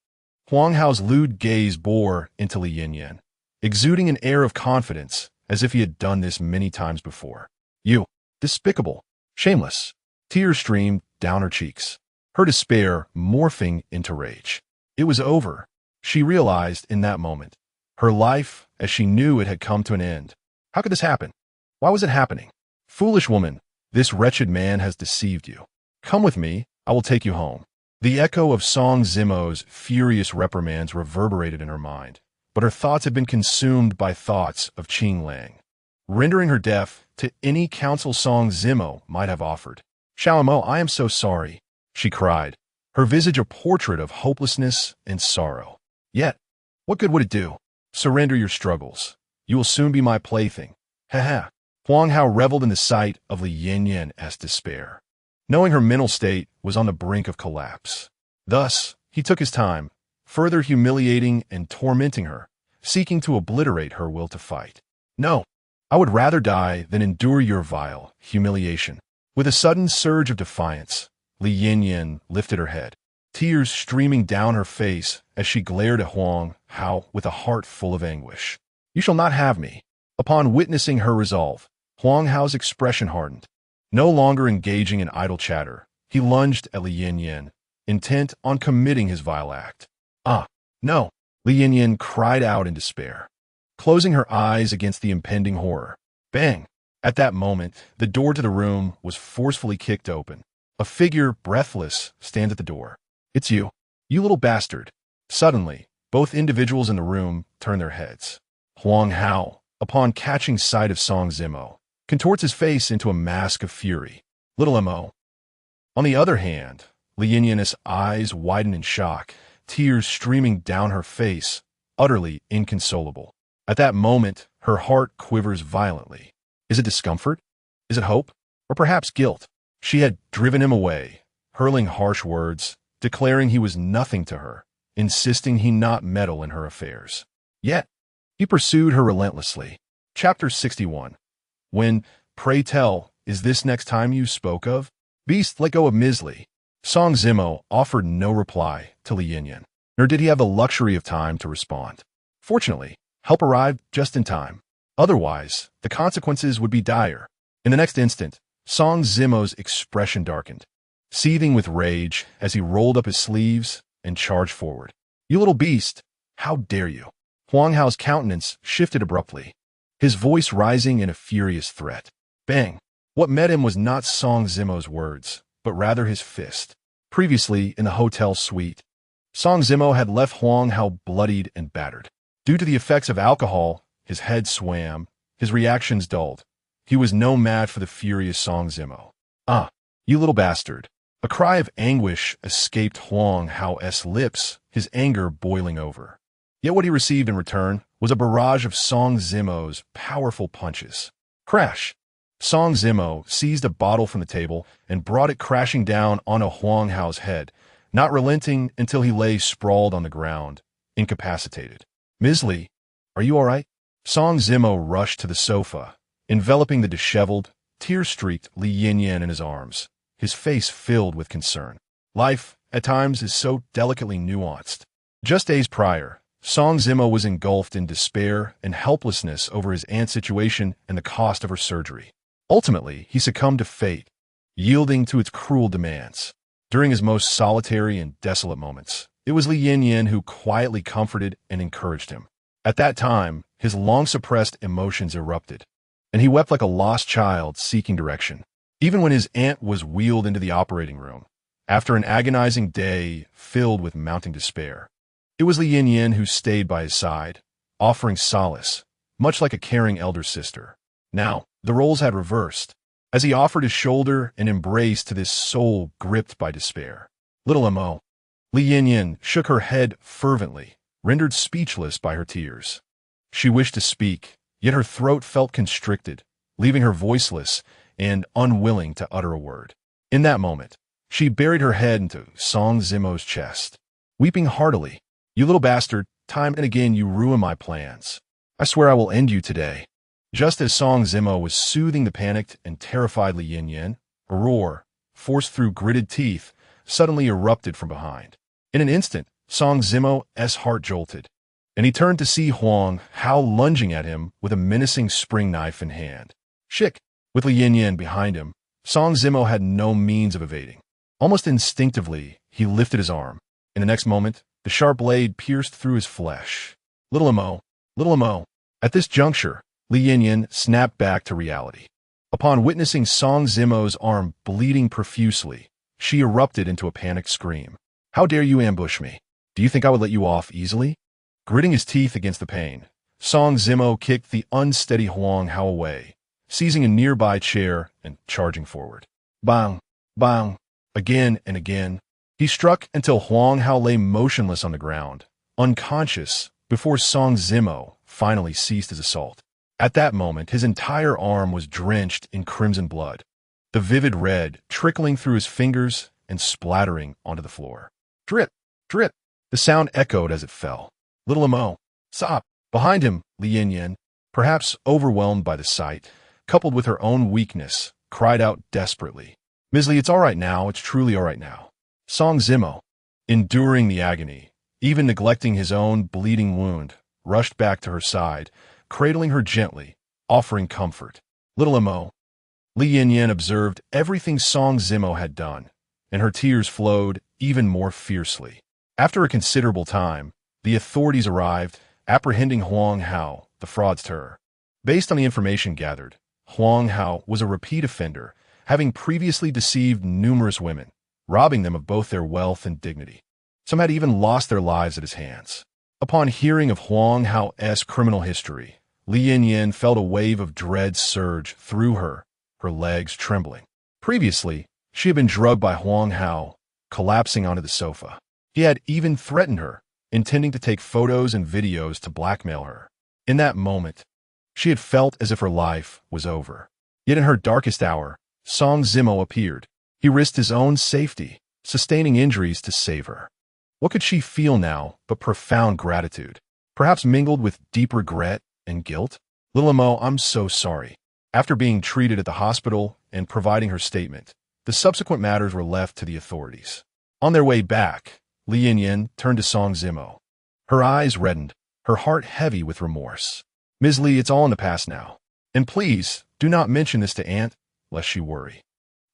Huang Hao's lewd gaze bore into Li Yinyan, exuding an air of confidence as if he had done this many times before. You, despicable, shameless. Tears streamed down her cheeks, her despair morphing into rage. It was over, she realized in that moment. Her life, as she knew it, had come to an end. How could this happen? Why was it happening? Foolish woman, this wretched man has deceived you. Come with me, I will take you home. The echo of Song Zimo's furious reprimands reverberated in her mind, but her thoughts had been consumed by thoughts of Qing Lang, rendering her deaf to any counsel Song Zimo might have offered. Xiaomo, I am so sorry, she cried, her visage a portrait of hopelessness and sorrow. Yet, what good would it do? Surrender your struggles. You will soon be my plaything. Ha ha. Huang Hao reveled in the sight of Li Yanyan's despair, knowing her mental state was on the brink of collapse. Thus, he took his time, further humiliating and tormenting her, seeking to obliterate her will to fight. No, I would rather die than endure your vile humiliation. With a sudden surge of defiance, Li Yanyan lifted her head, tears streaming down her face as she glared at Huang Hao with a heart full of anguish. You shall not have me. Upon witnessing her resolve, Huang Hao's expression hardened. No longer engaging in idle chatter, he lunged at Li Yanyan, intent on committing his vile act. Ah, no! Li Yanyan cried out in despair, closing her eyes against the impending horror. Bang! At that moment, the door to the room was forcefully kicked open. A figure, breathless, stands at the door. It's you. You little bastard. Suddenly, both individuals in the room turn their heads. Huang Hao, upon catching sight of Song Zimo, contorts his face into a mask of fury. Little Mo. On the other hand, Li Yanyan's eyes widen in shock, tears streaming down her face, utterly inconsolable. At that moment, her heart quivers violently. Is it discomfort? Is it hope? Or perhaps guilt? She had driven him away, hurling harsh words, declaring he was nothing to her, insisting he not meddle in her affairs. Yet, he pursued her relentlessly. Chapter 61. When, pray tell, is this next time you spoke of? Beast, let go of Ms. Li. Song Zimo offered no reply to Li Yanyan, nor did he have the luxury of time to respond. Fortunately, help arrived just in time. Otherwise, the consequences would be dire. In the next instant, Song Zimo's expression darkened, seething with rage as he rolled up his sleeves and charged forward. You little beast, how dare you? Huang Hao's countenance shifted abruptly, his voice rising in a furious threat. Bang! What met him was not Song Zimo's words, but rather his fist. Previously, in the hotel suite, Song Zimo had left Huang Hao bloodied and battered. Due to the effects of alcohol, his head swam, his reactions dulled. He was no match for the furious Song Zimo. Ah, you little bastard. A cry of anguish escaped Huang Hao's lips, his anger boiling over. Yet what he received in return was a barrage of Song Zimo's powerful punches. Crash! Song Zimo seized a bottle from the table and brought it crashing down onto Huang Hao's head, not relenting until he lay sprawled on the ground, incapacitated. Ms. Li, are you all right? Song Zimo rushed to the sofa, enveloping the disheveled, tear-streaked Li Yanyan in his arms, his face filled with concern. Life, at times, is so delicately nuanced. Just days prior, Song Zimo was engulfed in despair and helplessness over his aunt's situation and the cost of her surgery. Ultimately, he succumbed to fate, yielding to its cruel demands. During his most solitary and desolate moments, it was Li Yanyan who quietly comforted and encouraged him. At that time, his long-suppressed emotions erupted, and he wept like a lost child seeking direction. Even when his aunt was wheeled into the operating room, after an agonizing day filled with mounting despair, it was Li Yanyan who stayed by his side, offering solace, much like a caring elder sister. Now, the roles had reversed, as he offered his shoulder and embrace to this soul gripped by despair. Little Mo. Li Yanyan shook her head fervently, rendered speechless by her tears. She wished to speak, yet her throat felt constricted, leaving her voiceless and unwilling to utter a word. In that moment, she buried her head into Song Zimo's chest, weeping heartily. You little bastard, time and again you ruin my plans. I swear I will end you today. Just as Song Zimo was soothing the panicked and terrified Li Yanyan, a roar, forced through gritted teeth, suddenly erupted from behind. In an instant, Song Zimo's heart jolted. and he turned to see Huang Hao lunging at him with a menacing spring knife in hand. Shik! With Li Yanyan behind him, Song Zimo had no means of evading. Almost instinctively, he lifted his arm. In the next moment, the sharp blade pierced through his flesh. Little Amo, little Amo. At this juncture, Li Yanyan snapped back to reality. Upon witnessing Song Zimo's arm bleeding profusely, she erupted into a panicked scream. How dare you ambush me? Do you think I would let you off easily? Gritting his teeth against the pain, Song Zimo kicked the unsteady Huang Hao away, seizing a nearby chair and charging forward. Bang! Bang! Again and again. He struck until Huang Hao lay motionless on the ground, unconscious, before Song Zimo finally ceased his assault. At that moment, his entire arm was drenched in crimson blood, the vivid red trickling through his fingers and splattering onto the floor. Drip! Drip! The sound echoed as it fell. Little Amo, stop! Behind him, Li Yanyan, perhaps overwhelmed by the sight, coupled with her own weakness, cried out desperately. Ms. Li, it's all right now, it's truly all right now. Song Zimo, enduring the agony, even neglecting his own bleeding wound, rushed back to her side, cradling her gently, offering comfort. Little Amo. Li Yanyan observed everything Song Zimo had done, and her tears flowed even more fiercely. After a considerable time, the authorities arrived, apprehending Huang Hao, the fraudster. Based on the information gathered, Huang Hao was a repeat offender, having previously deceived numerous women, robbing them of both their wealth and dignity. Some had even lost their lives at his hands. Upon hearing of Huang Hao's criminal history, Li Yanyan felt a wave of dread surge through her legs trembling. Previously, she had been drugged by Huang Hao, collapsing onto the sofa. He had even threatened her, intending to take photos and videos to blackmail her. In that moment, she had felt as if her life was over. Yet in her darkest hour, Song Zimo appeared. He risked his own safety, sustaining injuries to save her. What could she feel now but profound gratitude, perhaps mingled with deep regret and guilt? Little Amo, I'm so sorry. After being treated at the hospital and providing her statement, the subsequent matters were left to the authorities. On their way back, Li Yanyan turned to Song Zimo. Her eyes reddened, her heart heavy with remorse. Ms. Li, it's all in the past now. And please, do not mention this to Aunt, lest she worry.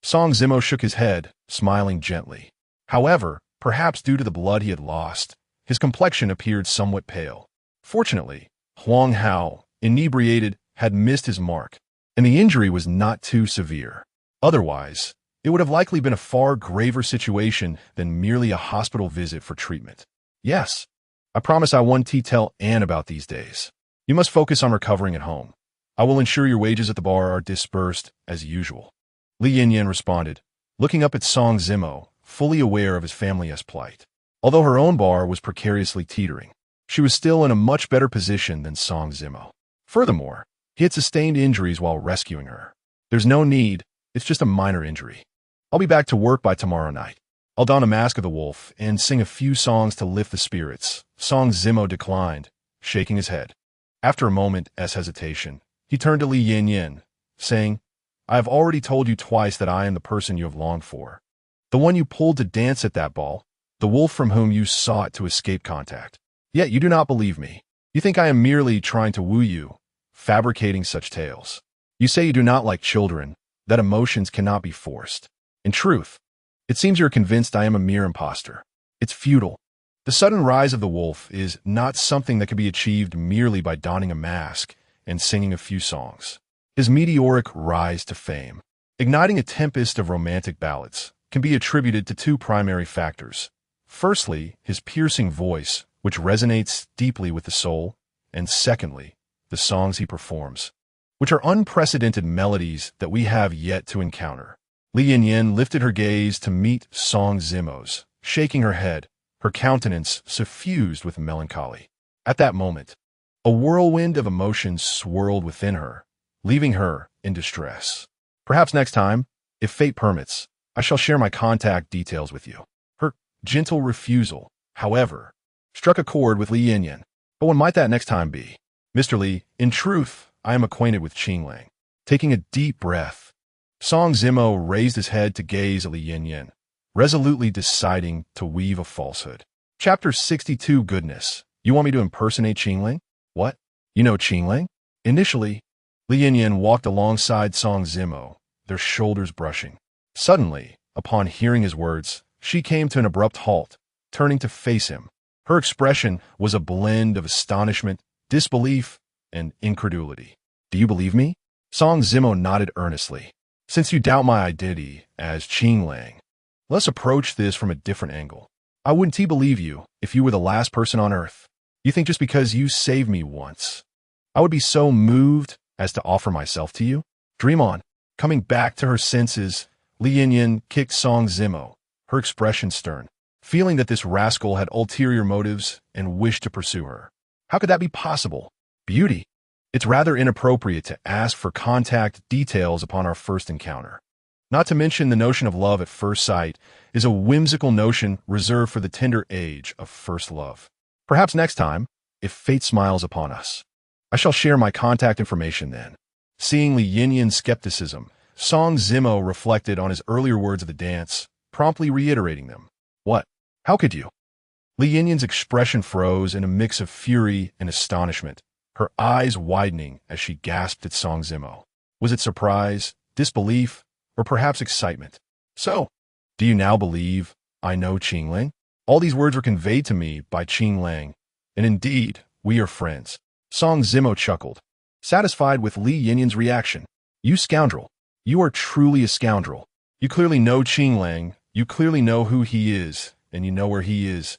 Song Zimo shook his head, smiling gently. However, perhaps due to the blood he had lost, his complexion appeared somewhat pale. Fortunately, Huang Hao, inebriated, had missed his mark, and the injury was not too severe. Otherwise, it would have likely been a far graver situation than merely a hospital visit for treatment. Yes, I promise I won't tell Anne about these days. You must focus on recovering at home. I will ensure your wages at the bar are dispersed as usual. Li Yanyan responded, looking up at Song Zimo, fully aware of his family's plight. Although her own bar was precariously teetering, she was still in a much better position than Song Zimo. Furthermore, he had sustained injuries while rescuing her. There's no need, it's just a minor injury. I'll be back to work by tomorrow night. I'll don a mask of the wolf and sing a few songs to lift the spirits. Song Zimo declined, shaking his head. After a moment's hesitation, he turned to Li Yanyan, saying, I have already told you twice that I am the person you have longed for. The one you pulled to dance at that ball, the wolf from whom you sought to escape contact. Yet you do not believe me. You think I am merely trying to woo you, fabricating such tales. You say you do not like children, that emotions cannot be forced. In truth, it seems you're convinced I am a mere imposter. It's futile. The sudden rise of the wolf is not something that can be achieved merely by donning a mask and singing a few songs. His meteoric rise to fame, igniting a tempest of romantic ballads, can be attributed to two primary factors. Firstly, his piercing voice, which resonates deeply with the soul, and secondly, the songs he performs, which are unprecedented melodies that we have yet to encounter. Li Yanyan lifted her gaze to meet Song Zimo's, shaking her head, her countenance suffused with melancholy. At that moment, a whirlwind of emotions swirled within her, leaving her in distress. Perhaps next time, if fate permits, I shall share my contact details with you. Her gentle refusal, however, struck a chord with Li Yanyan. But when might that next time be? Mr. Li, in truth, I am acquainted with Qinglang. Taking a deep breath, Song Zimo raised his head to gaze at Li Yanyan, resolutely deciding to weave a falsehood. Chapter 62 Goodness. You want me to impersonate Qingling? What? You know Qingling? Initially, Li Yinyan walked alongside Song Zimo, their shoulders brushing. Suddenly, upon hearing his words, she came to an abrupt halt, turning to face him. Her expression was a blend of astonishment, disbelief, and incredulity. Do you believe me? Song Zimo nodded earnestly. Since you doubt my identity as Qingling, let's approach this from a different angle. I wouldn't believe you if you were the last person on Earth. You think just because you saved me once, I would be so moved as to offer myself to you? Dream on. Coming back to her senses, Li Yinyan kicked Song Zimo, her expression stern, feeling that this rascal had ulterior motives and wished to pursue her. How could that be possible? Beauty. It's rather inappropriate to ask for contact details upon our first encounter. Not to mention the notion of love at first sight is a whimsical notion reserved for the tender age of first love. Perhaps next time, if fate smiles upon us, I shall share my contact information then. Seeing Li Yinyan's skepticism, Song Zimo reflected on his earlier words of the dance, promptly reiterating them. What? How could you? Li Yinyan's expression froze in a mix of fury and astonishment, her eyes widening as she gasped at Song Zimo. Was it surprise, disbelief, or perhaps excitement? So, do you now believe I know Qingling? All these words were conveyed to me by Qingling, and indeed, we are friends. Song Zimo chuckled, satisfied with Li Yinyan's reaction. You scoundrel. You are truly a scoundrel. You clearly know Qingling, you clearly know who he is, and you know where he is.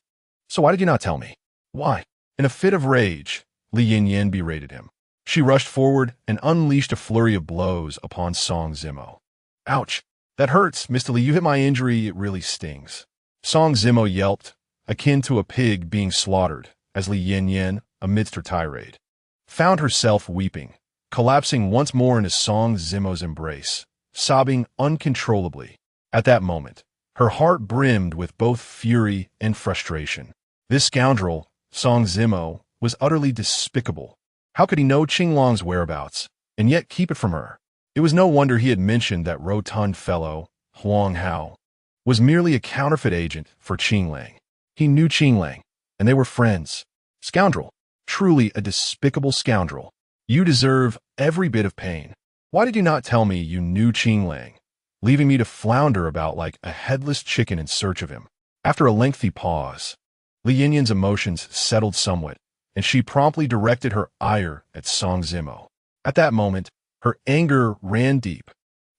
So why did you not tell me? Why? In a fit of rage, Li Yinyan berated him. She rushed forward and unleashed a flurry of blows upon Song Zimo. Ouch! That hurts, Mr. Li. You hit my injury, it really stings. Song Zimo yelped, akin to a pig being slaughtered, as Li Yinyan, amidst her tirade, found herself weeping, collapsing once more into Song Zimo's embrace, sobbing uncontrollably. At that moment, her heart brimmed with both fury and frustration. This scoundrel, Song Zimo, was utterly despicable. How could he know Qinglong's whereabouts, and yet keep it from her? It was no wonder he had mentioned that rotund fellow, Huang Hao, was merely a counterfeit agent for Qingling. He knew Qingling, and they were friends. Scoundrel. Truly a despicable scoundrel. You deserve every bit of pain. Why did you not tell me you knew Qingling, leaving me to flounder about like a headless chicken in search of him? After a lengthy pause, Li Yinyan's emotions settled somewhat, and she promptly directed her ire at Song Zimo. At that moment, her anger ran deep.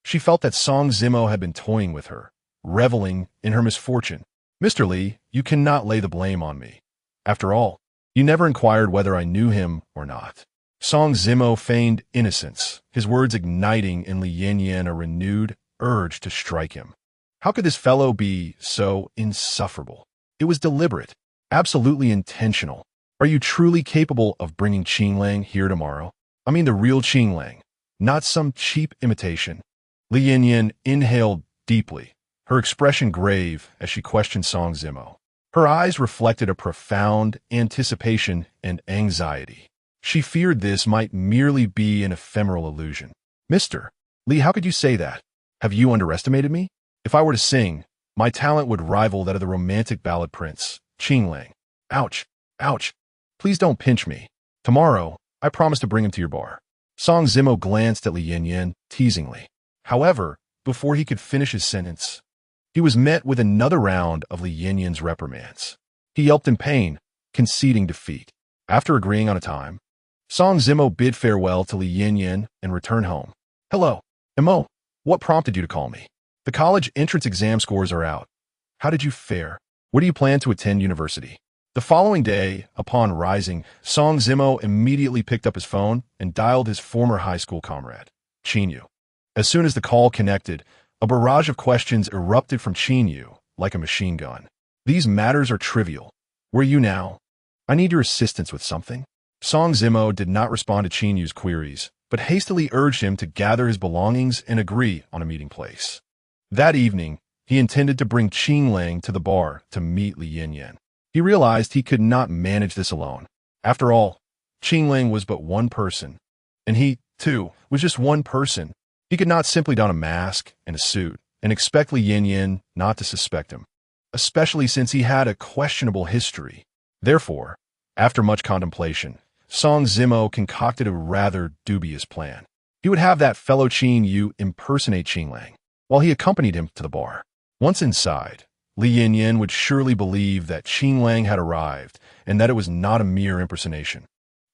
She felt that Song Zimo had been toying with her, reveling in her misfortune. Mr. Li, you cannot lay the blame on me. After all, you never inquired whether I knew him or not. Song Zimo feigned innocence, his words igniting in Li Yinyan a renewed urge to strike him. How could this fellow be so insufferable? It was deliberate, absolutely intentional. Are you truly capable of bringing Qingling here tomorrow? I mean the real Qingling, not some cheap imitation. Li Yinyan inhaled deeply, her expression grave as she questioned Song Zimo. Her eyes reflected a profound anticipation and anxiety. She feared this might merely be an ephemeral illusion. Mr. Li, how could you say that? Have you underestimated me? If I were to sing, my talent would rival that of the romantic ballad prince, Qingling. Ouch, ouch. Please don't pinch me. Tomorrow, I promise to bring him to your bar. Song Zimo glanced at Li Yinyan teasingly. However, before he could finish his sentence, he was met with another round of Li Yinyan's reprimands. He yelped in pain, conceding defeat. After agreeing on a time, Song Zimo bid farewell to Li Yinyan and returned home. Hello, Mo. What prompted you to call me? The college entrance exam scores are out. How did you fare? Where do you plan to attend university? The following day, upon rising, Song Zimo immediately picked up his phone and dialed his former high school comrade, Qinyu. As soon as the call connected, a barrage of questions erupted from Qinyu like a machine gun. These matters are trivial. Where are you now? I need your assistance with something. Song Zimo did not respond to Qinyu's queries, but hastily urged him to gather his belongings and agree on a meeting place. That evening, he intended to bring Qingling to the bar to meet Li Yinyan. He realized he could not manage this alone. After all, Qingling was but one person, and he, too, was just one person. He could not simply don a mask and a suit and expect Li Yinyan not to suspect him, especially since he had a questionable history. Therefore, After much contemplation, Song Zimo concocted a rather dubious plan. He would have that fellow Qin Yu impersonate Qing Lang, while he accompanied him to the bar. Once inside, Li Yin would surely believe that Qing Lang had arrived and that it was not a mere impersonation.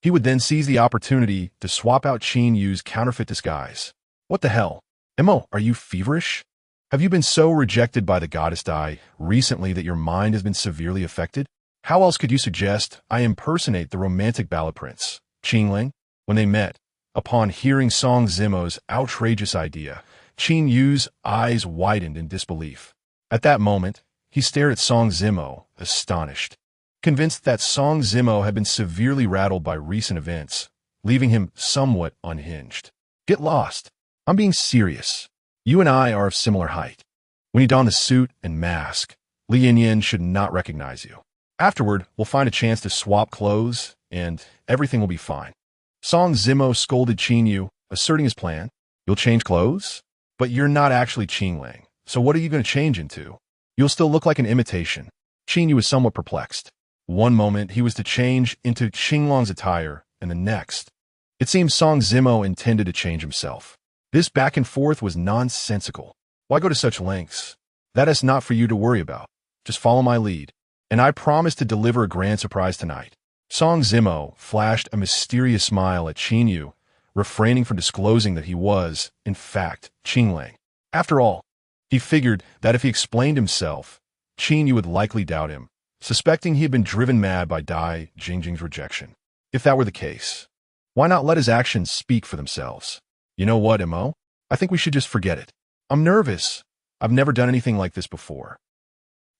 He would then seize the opportunity to swap out Qin Yu's counterfeit disguise. What the hell? Mo, are you feverish? Have you been so rejected by the goddess Dai recently that your mind has been severely affected? How else could you suggest I impersonate the romantic ballad prince, Qing Lang? When they met, upon hearing Song Zimo's outrageous idea, Qin Yu's eyes widened in disbelief. At that moment, he stared at Song Zimo, astonished, convinced that Song Zimo had been severely rattled by recent events, leaving him somewhat unhinged. Get lost. I'm being serious. You and I are of similar height. When you don the suit and mask, Li Yin should not recognize you. Afterward, we'll find a chance to swap clothes, and everything will be fine. Song Zimo scolded Qin Yu, asserting his plan. You'll change clothes? But you're not actually Qing Lang, so what are you going to change into? You'll still look like an imitation. Qin Yu was somewhat perplexed. One moment, he was to change into Qing Lang's attire, and the next. It seemed Song Zimo intended to change himself. This back and forth was nonsensical. Why go to such lengths? That is not for you to worry about. Just follow my lead. And I promise to deliver a grand surprise tonight. Song Zimo flashed a mysterious smile at Qin Yu, refraining from disclosing that he was, in fact, Qing Lang. After all, he figured that if he explained himself, Qin Yu would likely doubt him, suspecting he had been driven mad by Dai Jingjing's rejection. If that were the case, why not let his actions speak for themselves? You know what, Mo? I think we should just forget it. I'm nervous. I've never done anything like this before.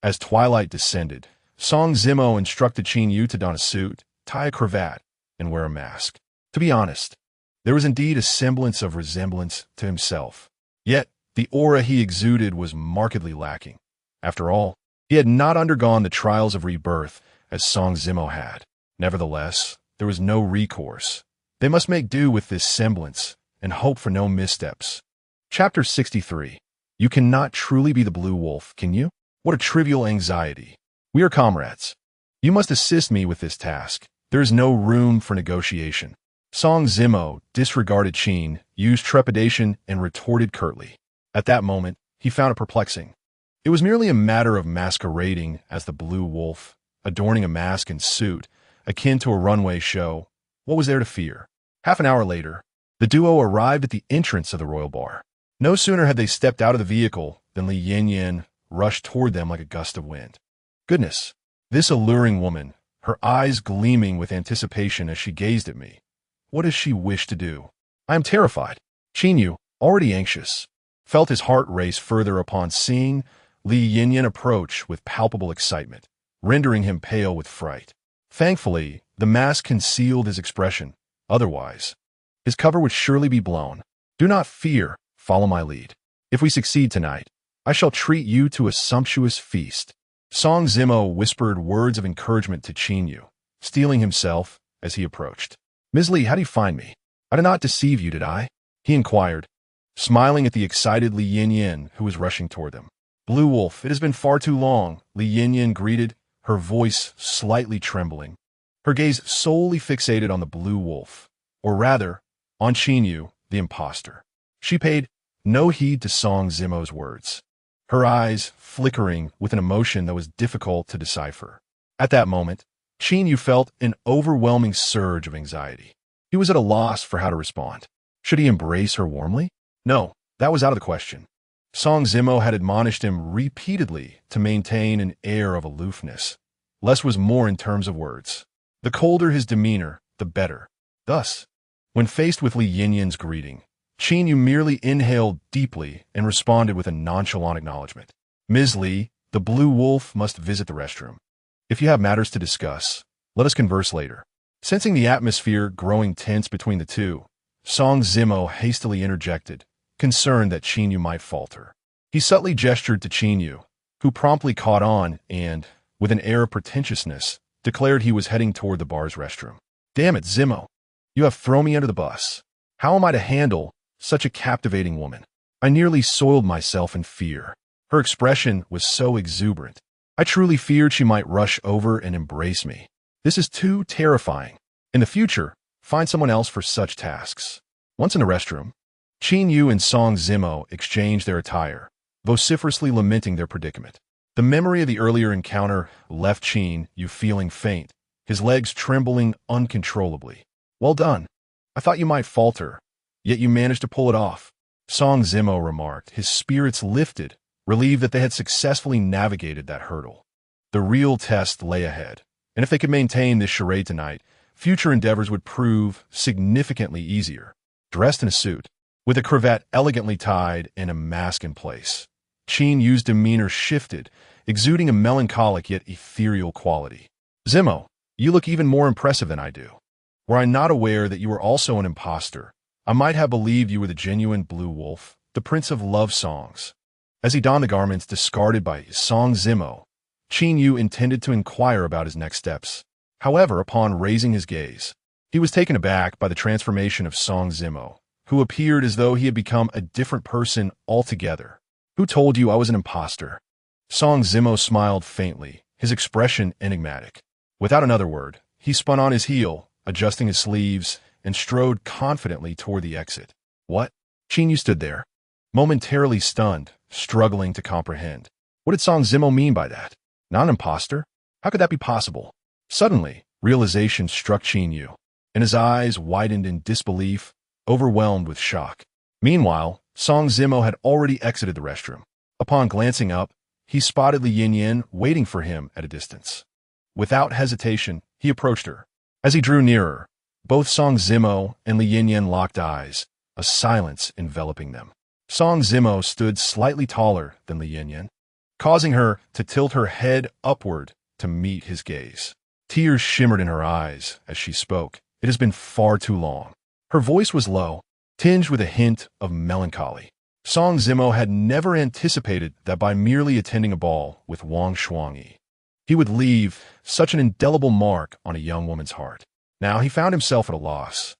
As twilight descended, Song Zimo instructed Qin Yu to don a suit, tie a cravat, and wear a mask. To be honest, there was indeed a semblance of resemblance to himself. Yet, the aura he exuded was markedly lacking. After all, he had not undergone the trials of rebirth as Song Zimo had. Nevertheless, there was no recourse. They must make do with this semblance and hope for no missteps. Chapter 63. You cannot truly be the Blue Wolf, can you? What a trivial anxiety. We are comrades. You must assist me with this task. There is no room for negotiation. Song Zimo disregarded Qin Yu's trepidation and retorted curtly. At that moment, he found it perplexing. It was merely a matter of masquerading as the Blue Wolf, adorning a mask and suit, akin to a runway show. What was there to fear? Half an hour later, the duo arrived at the entrance of the royal bar. No sooner had they stepped out of the vehicle than Li Yin rushed toward them like a gust of wind. Goodness, this alluring woman, her eyes gleaming with anticipation as she gazed at me. What does she wish to do? I am terrified. Qin Yu, already anxious, felt his heart race further upon seeing Li Yin approach with palpable excitement, rendering him pale with fright. Thankfully, the mask concealed his expression. Otherwise, his cover would surely be blown. Do not fear, follow my lead. If we succeed tonight, I shall treat you to a sumptuous feast. Song Zimo whispered words of encouragement to Qin Yu, steeling himself as he approached. Ms. Li, how do you find me? I did not deceive you, did I? He inquired, smiling at the excited Li Yin who was rushing toward them. Blue Wolf, it has been far too long, Li Yin greeted, her voice slightly trembling, her gaze solely fixated on the Blue Wolf, or rather, on Qin Yu, the imposter. She paid no heed to Song Zimo's words, her eyes flickering with an emotion that was difficult to decipher. At that moment, Qin Yu felt an overwhelming surge of anxiety. He was at a loss for how to respond. Should he embrace her warmly? No, that was out of the question. Song Zimo had admonished him repeatedly to maintain an air of aloofness. Less was more in terms of words. The colder his demeanor, the better. Thus, when faced with Li Yin's greeting, Qin Yu merely inhaled deeply and responded with a nonchalant acknowledgement. Ms. Li, the Blue Wolf must visit the restroom. If you have matters to discuss, let us converse later. Sensing the atmosphere growing tense between the two, Song Zimo hastily interjected, concerned that Qin Yu might falter. He subtly gestured to Qin Yu, who promptly caught on and, with an air of pretentiousness, declared he was heading toward the bar's restroom. Damn it, Zimo. You have thrown me under the bus. How am I to handle such a captivating woman? I nearly soiled myself in fear. Her expression was so exuberant. I truly feared she might rush over and embrace me. This is too terrifying. In the future, find someone else for such tasks. Once in the restroom, Qin Yu and Song Zimo exchanged their attire, vociferously lamenting their predicament. The memory of the earlier encounter left Qin Yu feeling faint, his legs trembling uncontrollably. Well done. I thought you might falter, yet you managed to pull it off. Song Zimo remarked, his spirits lifted, relieved that they had successfully navigated that hurdle. The real test lay ahead, and if they could maintain this charade tonight, future endeavors would prove significantly easier. Dressed in a suit, with a cravat elegantly tied and a mask in place, Qin Yu's demeanor shifted, exuding a melancholic yet ethereal quality. Zimo, you look even more impressive than I do. Were I not aware that you were also an imposter, I might have believed you were the genuine Blue Wolf, the Prince of Love Songs. As he donned the garments discarded by Song Zimo, Qin Yu intended to inquire about his next steps. However, upon raising his gaze, he was taken aback by the transformation of Song Zimo, who appeared as though he had become a different person altogether. Who told you I was an imposter? Song Zimo smiled faintly, his expression enigmatic. Without another word, he spun on his heel, adjusting his sleeves, and strode confidently toward the exit. What? Qin Yu stood there, momentarily stunned, struggling to comprehend. What did Song Zimo mean by that? Not an imposter? How could that be possible? Suddenly, realization struck Qin Yu, and his eyes widened in disbelief, overwhelmed with shock. Meanwhile, Song Zimo had already exited the restroom. Upon glancing up, he spotted Li Yin waiting for him at a distance. Without hesitation, he approached her. As he drew nearer, both Song Zimo and Li Yin locked eyes, a silence enveloping them. Song Zimo stood slightly taller than Li Yin, causing her to tilt her head upward to meet his gaze. Tears shimmered in her eyes as she spoke. It has been far too long. Her voice was low, tinged with a hint of melancholy. Song Zimo had never anticipated that by merely attending a ball with Wang Shuangyi, he would leave such an indelible mark on a young woman's heart. Now he found himself at a loss,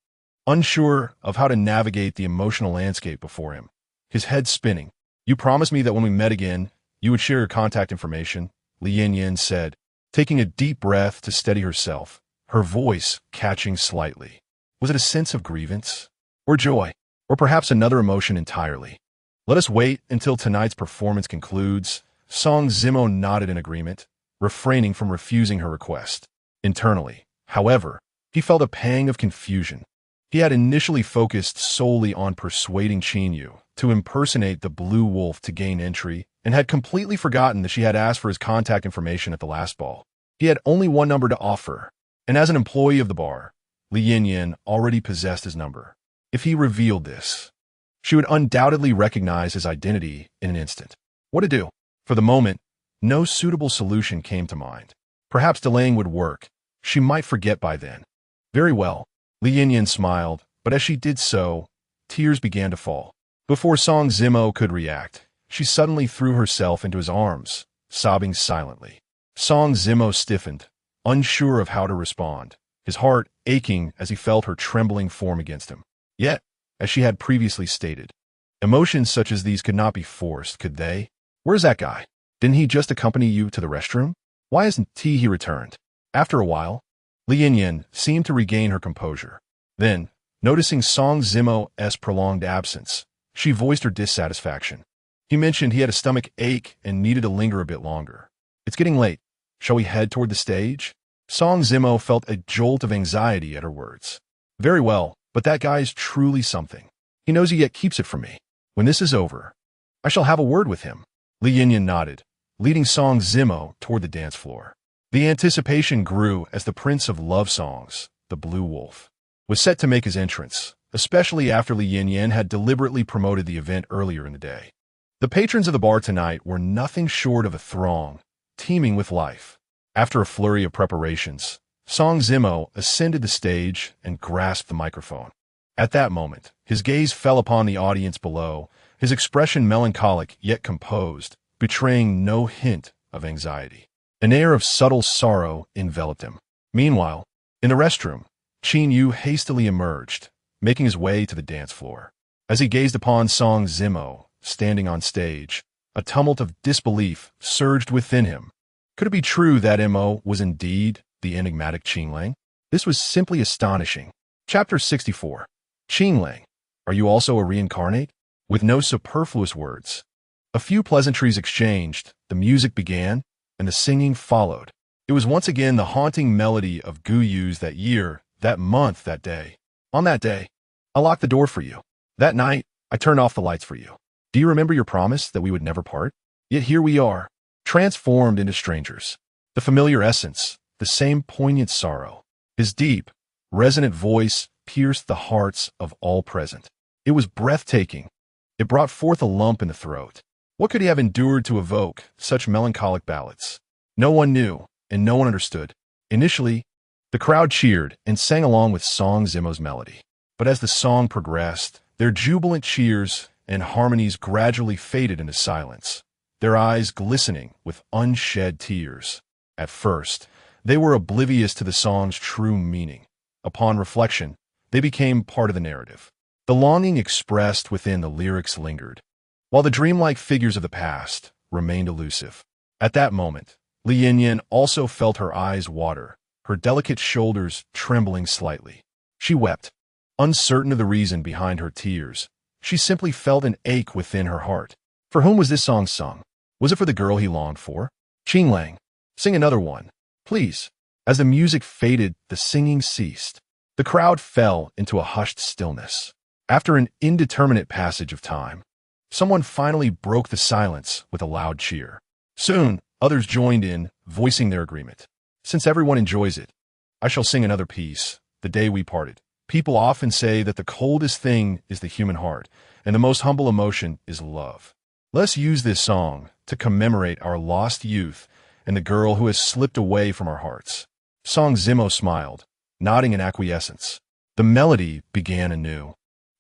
unsure of how to navigate the emotional landscape before him, his head spinning. You promised me that when we met again, you would share your contact information, Li Yin said, taking a deep breath to steady herself, her voice catching slightly. Was it a sense of grievance? Or joy? Or perhaps another emotion entirely? Let us wait until tonight's performance concludes. Song Zimo nodded in agreement, refraining from refusing her request. Internally, however, he felt a pang of confusion. He had initially focused solely on persuading Qin Yu to impersonate the Blue Wolf to gain entry, and had completely forgotten that she had asked for his contact information at the last ball. He had only one number to offer, and as an employee of the bar, Li Yin already possessed his number. If he revealed this, she would undoubtedly recognize his identity in an instant. What to do? For the moment, no suitable solution came to mind. Perhaps delaying would work. She might forget by then. Very well. Li Yin smiled, but as she did so, tears began to fall. Before Song Zimo could react, she suddenly threw herself into his arms, sobbing silently. Song Zimo stiffened, unsure of how to respond, his heart aching as he felt her trembling form against him. Yet, as she had previously stated, emotions such as these could not be forced, could they? Where's that guy? Didn't he just accompany you to the restroom? Why isn't he returned? After a while, Li Yin seemed to regain her composure. Then, noticing Song Zimo's prolonged absence, she voiced her dissatisfaction. He mentioned he had a stomach ache and needed to linger a bit longer. It's getting late. Shall we head toward the stage? Song Zimo felt a jolt of anxiety at her words. Very well, but that guy is truly something. He knows he yet keeps it from me. When this is over, I shall have a word with him. Li Yin nodded, leading Song Zimo toward the dance floor. The anticipation grew as the Prince of Love Songs, the Blue Wolf, was set to make his entrance, especially after Li Yin had deliberately promoted the event earlier in the day. The patrons of the bar tonight were nothing short of a throng, teeming with life. After a flurry of preparations, Song Zimo ascended the stage and grasped the microphone. At that moment, his gaze fell upon the audience below, his expression melancholic yet composed, betraying no hint of anxiety. An air of subtle sorrow enveloped him. Meanwhile, in the restroom, Qin Yu hastily emerged, making his way to the dance floor. As he gazed upon Song Zimo, standing on stage, a tumult of disbelief surged within him. Could it be true that Mo was indeed the enigmatic Qinglang? This was simply astonishing. Chapter 64. Qinglang, are you also a reincarnate? With no superfluous words. A few pleasantries exchanged, the music began, and the singing followed. It was once again the haunting melody of Guyu's that year, that month, that day. On that day, I locked the door for you. That night, I turned off the lights for you. Do you remember your promise that we would never part? Yet here we are, transformed into strangers. The familiar essence, the same poignant sorrow. His deep, resonant voice pierced the hearts of all present. It was breathtaking. It brought forth a lump in the throat. What could he have endured to evoke such melancholic ballads? No one knew, and no one understood. Initially, the crowd cheered and sang along with Song Zimo's melody. But as the song progressed, their jubilant cheers and harmonies gradually faded into silence, their eyes glistening with unshed tears. At first, they were oblivious to the song's true meaning. Upon reflection, they became part of the narrative. The longing expressed within the lyrics lingered, while the dreamlike figures of the past remained elusive. At that moment, Li Yinyan also felt her eyes water, her delicate shoulders trembling slightly. She wept, uncertain of the reason behind her tears. She simply felt an ache within her heart. For whom was this song sung? Was it for the girl he longed for? Qinglang, sing another one, please. As the music faded, the singing ceased. The crowd fell into a hushed stillness. After an indeterminate passage of time, someone finally broke the silence with a loud cheer. Soon, others joined in, voicing their agreement. Since everyone enjoys it, I shall sing another piece, The Day We Parted. People often say that the coldest thing is the human heart, and the most humble emotion is love. Let's use this song to commemorate our lost youth and the girl who has slipped away from our hearts. Song Zimo smiled, nodding in acquiescence. The melody began anew,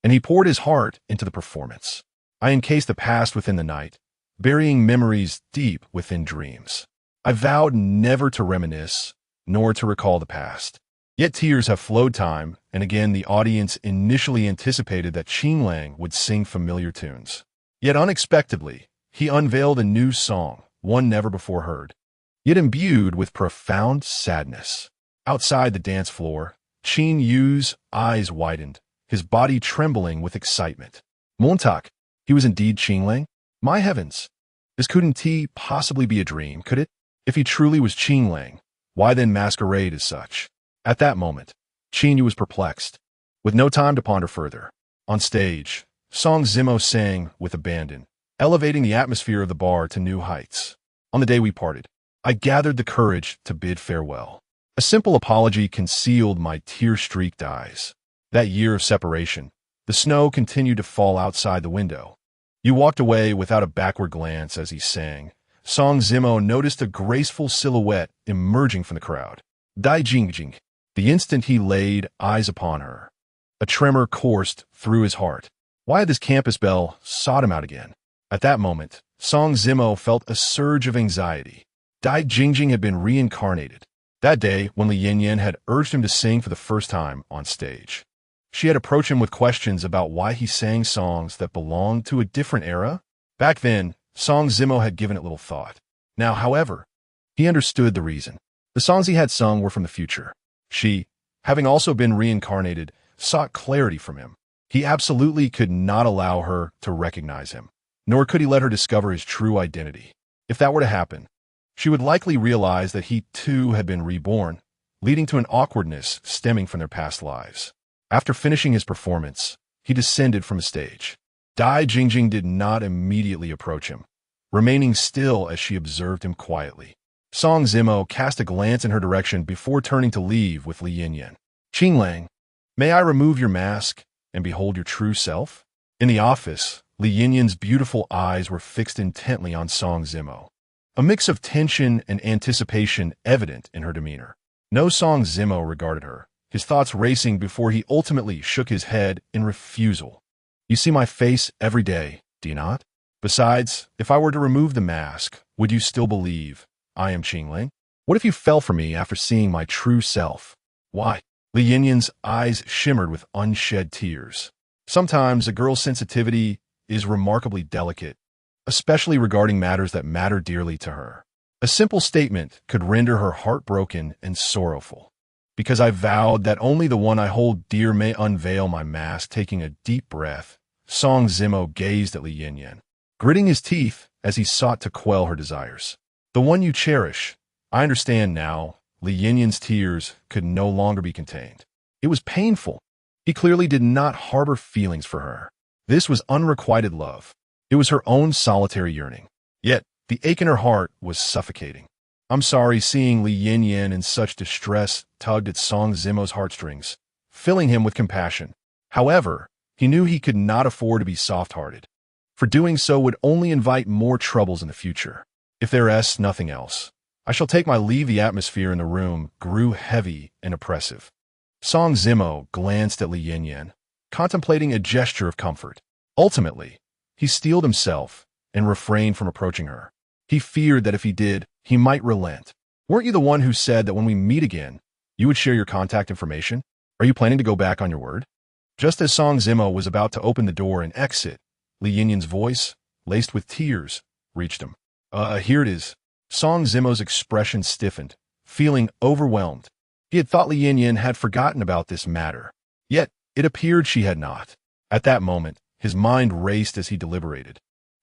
and he poured his heart into the performance. I encased the past within the night, burying memories deep within dreams. I vowed never to reminisce, nor to recall the past. Yet tears have flowed time, and again the audience initially anticipated that Qinglang would sing familiar tunes. Yet unexpectedly, he unveiled a new song, one never before heard, yet imbued with profound sadness. Outside the dance floor, Qin Yu's eyes widened, his body trembling with excitement. Montauk, he was indeed Qinglang? My heavens! This couldn't he possibly be a dream, could it? If he truly was Qinglang, why then masquerade as such? At that moment, Qin Yu was perplexed, with no time to ponder further. On stage, Song Zimo sang with abandon, elevating the atmosphere of the bar to new heights. On the day we parted, I gathered the courage to bid farewell. A simple apology concealed my tear-streaked eyes. That year of separation, the snow continued to fall outside the window. You walked away without a backward glance as he sang. Song Zimo noticed a graceful silhouette emerging from the crowd. Dai Jingjing. The instant he laid eyes upon her, a tremor coursed through his heart. Why had this campus belle sought him out again? At that moment, Song Zimo felt a surge of anxiety. Dai Jingjing had been reincarnated. That day, when Li Yinyan had urged him to sing for the first time on stage, she had approached him with questions about why he sang songs that belonged to a different era. Back then, Song Zimo had given it little thought. Now, however, he understood the reason. The songs he had sung were from the future. She, having also been reincarnated, sought clarity from him. He absolutely could not allow her to recognize him, nor could he let her discover his true identity. If that were to happen, she would likely realize that he too had been reborn, leading to an awkwardness stemming from their past lives. After finishing his performance, he descended from the stage. Dai Jingjing did not immediately approach him, remaining still as she observed him quietly. Song Zimo cast a glance in her direction before turning to leave with Li Yinyan. Qinglang, may I remove your mask and behold your true self? In the office, Li Yinyan's beautiful eyes were fixed intently on Song Zimo, a mix of tension and anticipation evident in her demeanor. No Song Zimo regarded her, his thoughts racing before he ultimately shook his head in refusal. You see my face every day, do you not? Besides, if I were to remove the mask, would you still believe I am Qinglang? What if you fell for me after seeing my true self? Why? Li Yinyan's eyes shimmered with unshed tears. Sometimes a girl's sensitivity is remarkably delicate, especially regarding matters that matter dearly to her. A simple statement could render her heartbroken and sorrowful. Because I vowed that only the one I hold dear may unveil my mask. Taking a deep breath, Song Zimo gazed at Li Yinyan, gritting his teeth as he sought to quell her desires. The one you cherish. I understand now. Li Yinyan's tears could no longer be contained. It was painful. He clearly did not harbor feelings for her. This was unrequited love. It was her own solitary yearning. Yet, the ache in her heart was suffocating. I'm sorry. Seeing Li Yinyan in such distress tugged at Song Zimo's heartstrings, filling him with compassion. However, he knew he could not afford to be soft-hearted, for doing so would only invite more troubles in the future. If there is nothing else, I shall take my leave. The atmosphere in the room grew heavy and oppressive. Song Zimo glanced at Li Yinyan, contemplating a gesture of comfort. Ultimately, he steeled himself and refrained from approaching her. He feared that if he did, he might relent. Weren't you the one who said that when we meet again, you would share your contact information? Are you planning to go back on your word? Just as Song Zimo was about to open the door and exit, Li Yinyan's voice, laced with tears, reached him. Here it is. Song Zimo's expression stiffened, feeling overwhelmed. He had thought Li Yinyan had forgotten about this matter. Yet, it appeared she had not. At that moment, his mind raced as he deliberated,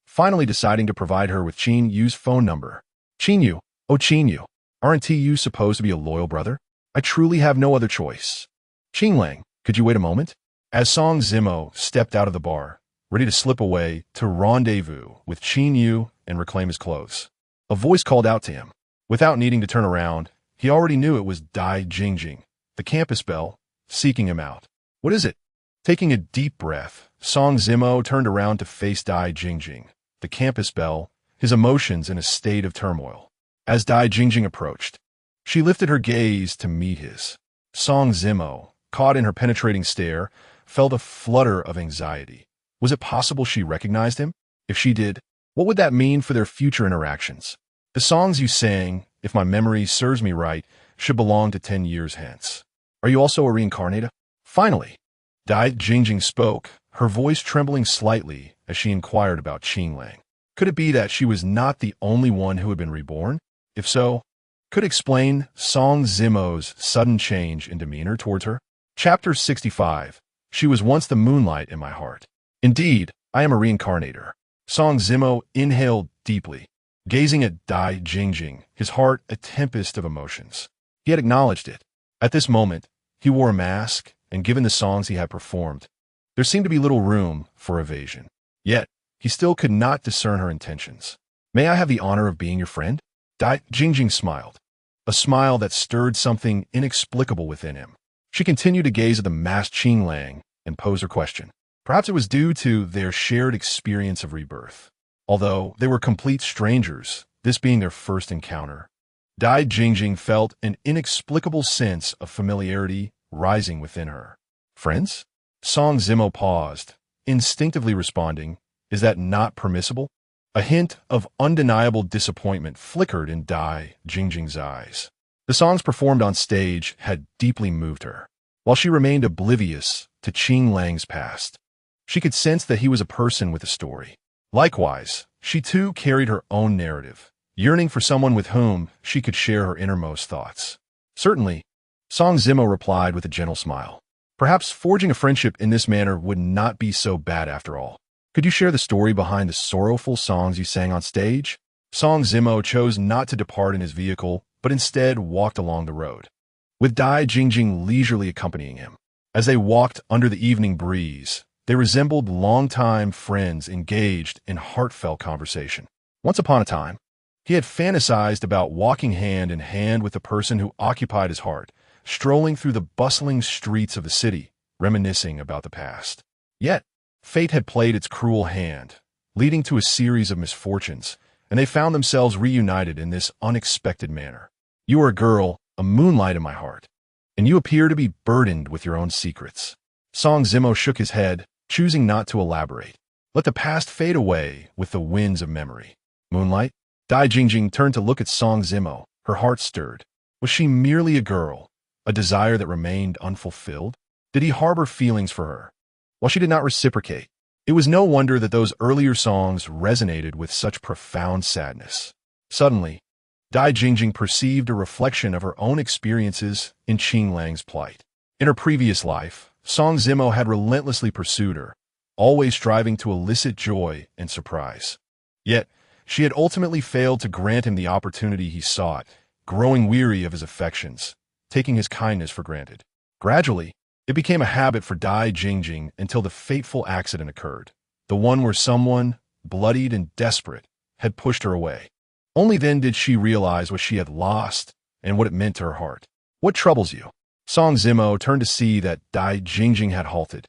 finally deciding to provide her with Qin Yu's phone number. Qin Yu, oh Qin Yu, aren't you supposed to be a loyal brother? I truly have no other choice. Qin Lang, could you wait a moment? As Song Zimo stepped out of the bar, ready to slip away to rendezvous with Qin Yu and reclaim his clothes, a voice called out to him. Without needing to turn around, he already knew it was Dai Jingjing, the campus belle, seeking him out. What is it? Taking a deep breath, Song Zimo turned around to face Dai Jingjing, the campus belle, his emotions in a state of turmoil. As Dai Jingjing approached, she lifted her gaze to meet his. Song Zimo, caught in her penetrating stare, felt a flutter of anxiety. Was it possible she recognized him? If she did, what would that mean for their future interactions? The songs you sang, if my memory serves me right, should belong to 10 years hence. Are you also a reincarnator? Finally, Dai Jingjing spoke, her voice trembling slightly as she inquired about Qin Lang. Could it be that she was not the only one who had been reborn? If so, could explain Song Zimo's sudden change in demeanor towards her? Chapter 65. She was once the moonlight in my heart. Indeed, I am a reincarnator. Song Zimo inhaled deeply, gazing at Dai Jingjing, his heart a tempest of emotions. He had acknowledged it. At this moment, he wore a mask, and given the songs he had performed, there seemed to be little room for evasion. Yet, he still could not discern her intentions. May I have the honor of being your friend? Dai Jingjing smiled, a smile that stirred something inexplicable within him. She continued to gaze at the masked Qin Lang and pose her question. Perhaps it was due to their shared experience of rebirth. Although they were complete strangers, this being their first encounter, Dai Jingjing felt an inexplicable sense of familiarity rising within her. Friends? Song Zimo paused, instinctively responding, is that not permissible? A hint of undeniable disappointment flickered in Dai Jingjing's eyes. The songs performed on stage had deeply moved her. While she remained oblivious to Qin Lang's past, she could sense that he was a person with a story. Likewise, she too carried her own narrative, yearning for someone with whom she could share her innermost thoughts. Certainly, Song Zimo replied with a gentle smile. Perhaps forging a friendship in this manner would not be so bad after all. Could you share the story behind the sorrowful songs you sang on stage? Song Zimo chose not to depart in his vehicle, but instead walked along the road, with Dai Jingjing leisurely accompanying him. As they walked under the evening breeze, they resembled longtime friends engaged in heartfelt conversation. Once upon a time, he had fantasized about walking hand in hand with the person who occupied his heart, strolling through the bustling streets of the city, reminiscing about the past. Yet, fate had played its cruel hand, leading to a series of misfortunes, and they found themselves reunited in this unexpected manner. You are a girl, a moonlight in my heart, and you appear to be burdened with your own secrets. Song Zimo shook his head, choosing not to elaborate. Let the past fade away with the winds of memory. Moonlight? Dai Jingjing turned to look at Song Zimo, her heart stirred. Was she merely a girl, a desire that remained unfulfilled? Did he harbor feelings for her? While she did not reciprocate, it was no wonder that those earlier songs resonated with such profound sadness. Suddenly, Dai Jingjing perceived a reflection of her own experiences in Qing Lang's plight. In her previous life, Song Zimo had relentlessly pursued her, always striving to elicit joy and surprise. Yet, she had ultimately failed to grant him the opportunity he sought, growing weary of his affections, taking his kindness for granted. Gradually, it became a habit for Dai Jingjing until the fateful accident occurred, the one where someone, bloodied and desperate, had pushed her away. Only then did she realize what she had lost and what it meant to her heart. "What troubles you?" Song Zimo turned to see that Dai Jingjing had halted,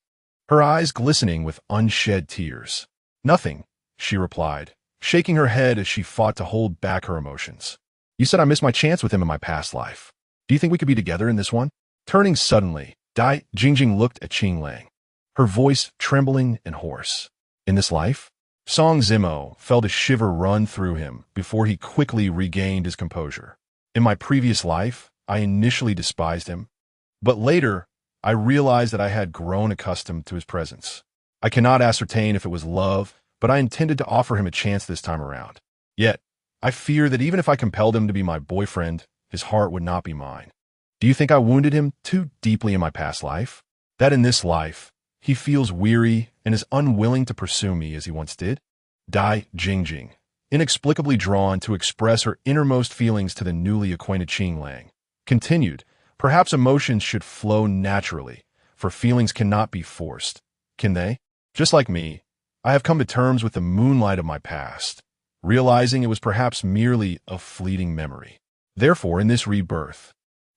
her eyes glistening with unshed tears. "Nothing," she replied, shaking her head as she fought to hold back her emotions. "You said I missed my chance with him in my past life. Do you think we could be together in this one?" Turning suddenly, Dai Jingjing looked at Qing Lang, her voice trembling and hoarse. "In this life?" Song Zimo felt a shiver run through him before he quickly regained his composure. "In my previous life, I initially despised him, but later, I realized that I had grown accustomed to his presence. I cannot ascertain if it was love, but I intended to offer him a chance this time around. Yet, I fear that even if I compelled him to be my boyfriend, his heart would not be mine. Do you think I wounded him too deeply in my past life? That in this life, he feels weary and is unwilling to pursue me as he once did?" Dai Jingjing, inexplicably drawn to express her innermost feelings to the newly acquainted Qing Lang, continued, "Perhaps emotions should flow naturally, for feelings cannot be forced, can they? Just like me, I have come to terms with the moonlight of my past, realizing it was perhaps merely a fleeting memory. Therefore, in this rebirth,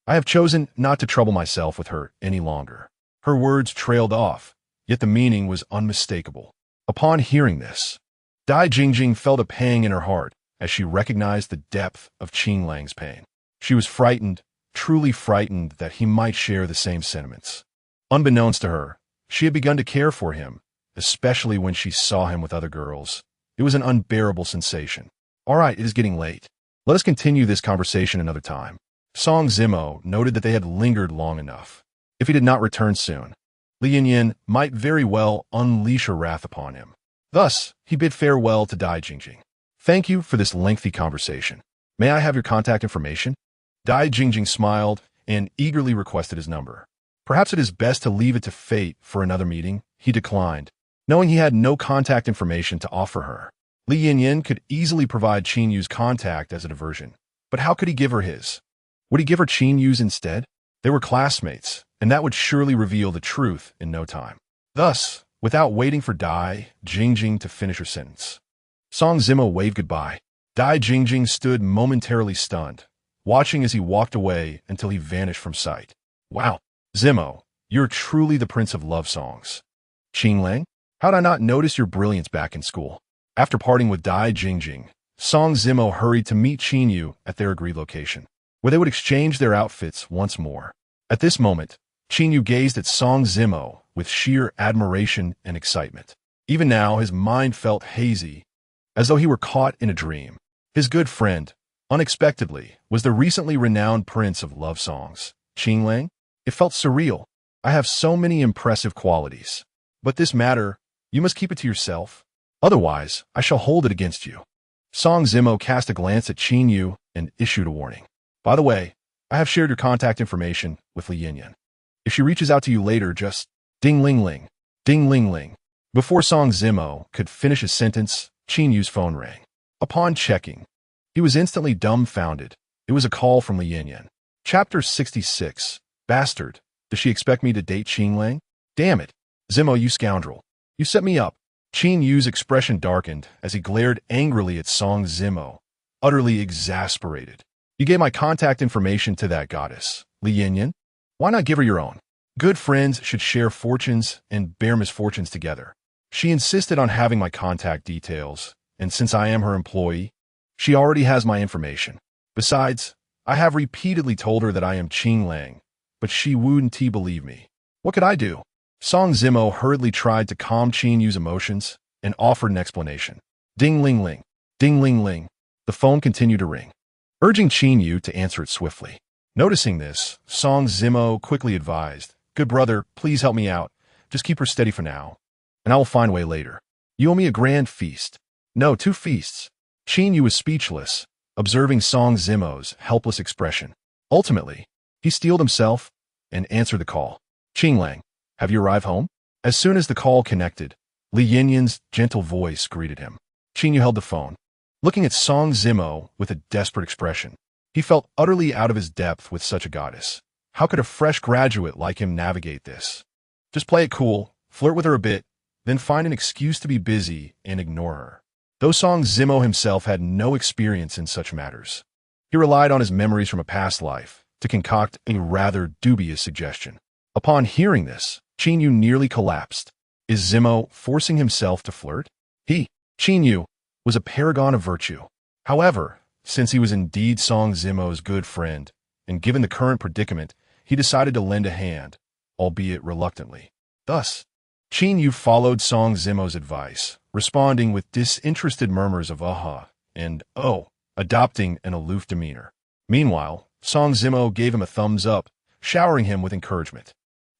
I have chosen not to trouble myself with her any longer." Her words trailed off, yet the meaning was unmistakable. Upon hearing this, Dai Jingjing felt a pang in her heart as she recognized the depth of Qing Lang's pain. She was frightened, truly frightened that he might share the same sentiments. Unbeknownst to her, she had begun to care for him, especially when she saw him with other girls. It was an unbearable sensation. "All right, it is getting late. Let us continue this conversation another time." Song Zimo noted that they had lingered long enough. If he did not return soon, Li Yanyan might very well unleash her wrath upon him. Thus, he bid farewell to Dai Jingjing. "Thank you for this lengthy conversation. May I have your contact information?" Dai Jingjing smiled and eagerly requested his number. Perhaps it is best to leave it to fate for another meeting, he declined, knowing he had no contact information to offer her. Li Yanyan could easily provide Qin Yu's contact as a diversion, but how could he give her his? Would he give her Qin Yu's instead? They were classmates, and that would surely reveal the truth in no time. Thus, without waiting for Dai Jingjing to finish her sentence, Song Zimo waved goodbye. Dai Jingjing stood momentarily stunned, watching as he walked away until he vanished from sight. "Wow, Zimo, you're truly the prince of love songs. Qing Lang, how'd I not notice your brilliance back in school?" After parting with Dai Jingjing, Song Zimo hurried to meet Qin Yu at their agreed location, where they would exchange their outfits once more. At this moment, Qin Yu gazed at Song Zimo with sheer admiration and excitement. Even now, his mind felt hazy, as though he were caught in a dream. His good friend, unexpectedly, was the recently renowned prince of love songs, Qing Lang. It felt surreal. "I have so many impressive qualities. But this matter, you must keep it to yourself. Otherwise, I shall hold it against you." Song Zimo cast a glance at Qin Yu and issued a warning. "By the way, I have shared your contact information with Li Yanyan. If she reaches out to you later, just ding-ling-ling, ding-ling-ling." Before Song Zimo could finish his sentence, Qin Yu's phone rang. Upon checking, he was instantly dumbfounded. It was a call from Li Yanyan. Chapter 66. Bastard. Does she expect me to date Qing Lang? Damn it. Zimo, you scoundrel. You set me up. Qin Yu's expression darkened as he glared angrily at Song Zimo, utterly exasperated. "You gave my contact information to that goddess, Li Yanyan. Why not give her your own? Good friends should share fortunes and bear misfortunes together. She insisted on having my contact details, and since I am her employee, she already has my information. Besides, I have repeatedly told her that I am Qing Lang, but she wouldn't believe me. What could I do?" Song Zimo hurriedly tried to calm Qin Yu's emotions and offered an explanation. Ding-ling-ling, ding-ling-ling. The phone continued to ring, urging Qin Yu to answer it swiftly. Noticing this, Song Zimo quickly advised, "Good brother, please help me out. Just keep her steady for now, and I will find a way later. You owe me a grand feast." "No, 2 feasts." Qin Yu was speechless, observing Song Zimo's helpless expression. Ultimately, he steeled himself and answered the call. Qinglang, have you arrived home? As soon as the call connected, Li Yinyan's gentle voice greeted him. Qingyu held the phone, looking at Song Zimo with a desperate expression. He felt utterly out of his depth with such a goddess. How could a fresh graduate like him navigate this? Just play it cool, flirt with her a bit, then find an excuse to be busy and ignore her. Though Song Zimo himself had no experience in such matters, he relied on his memories from a past life to concoct a rather dubious suggestion. Upon hearing this, Qingyu nearly collapsed. Is Zimo forcing himself to flirt? He, Qingyu, was a paragon of virtue. However, since he was indeed Song Zimo's good friend, and given the current predicament, he decided to lend a hand, albeit reluctantly. Thus, Qingyu followed Song Zimo's advice, responding with disinterested murmurs of aha and oh, adopting an aloof demeanor. Meanwhile, Song Zimo gave him a thumbs up, showering him with encouragement.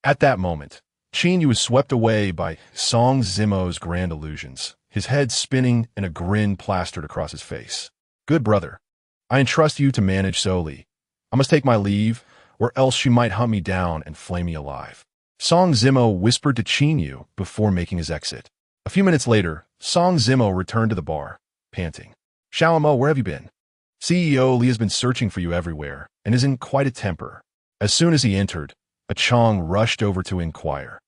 At that moment, Qingyu was swept away by Song Zimo's grand illusions, his head spinning and a grin plastered across his face. Good brother, I entrust you to manage Soli. I must take my leave, or else she might hunt me down and flay me alive. Song Zimo whispered to Qingyu before making his exit. A few minutes later, Song Zimo returned to the bar, panting. Xiaomo, where have you been? CEO Li has been searching for you everywhere and is in quite a temper. As soon as he entered, a Chong rushed over to inquire.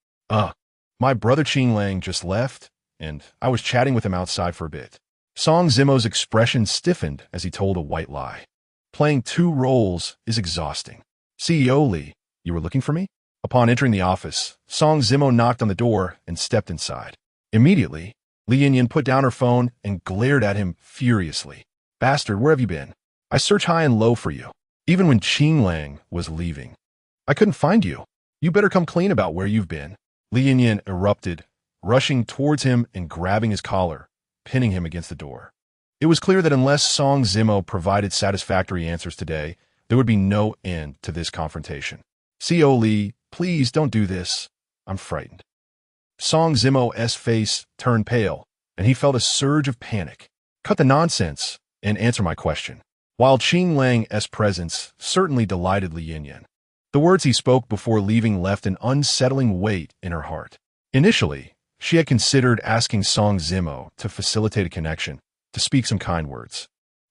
My brother Qinglang just left, and I was chatting with him outside for a bit. Song Zimo's expression stiffened as he told a white lie. Playing two roles is exhausting. CEO Li, you were looking for me? Upon entering the office, Song Zimo knocked on the door and stepped inside. Immediately, Li Yinyan put down her phone and glared at him furiously. Bastard, where have you been? I searched high and low for you, even when Qinglang was leaving. I couldn't find you. You better come clean about where you've been. Li Yinyan erupted, rushing towards him and grabbing his collar, pinning him against the door. It was clear that unless Song Zimo provided satisfactory answers today, there would be no end to this confrontation. CO Li, please don't do this. I'm frightened. Song Zimo's face turned pale, and he felt a surge of panic. Cut the nonsense and answer my question. While Qinglang's presence certainly delighted Li Yinyan, the words he spoke before leaving left an unsettling weight in her heart. Initially, she had considered asking Song Zimo to facilitate a connection, to speak some kind words.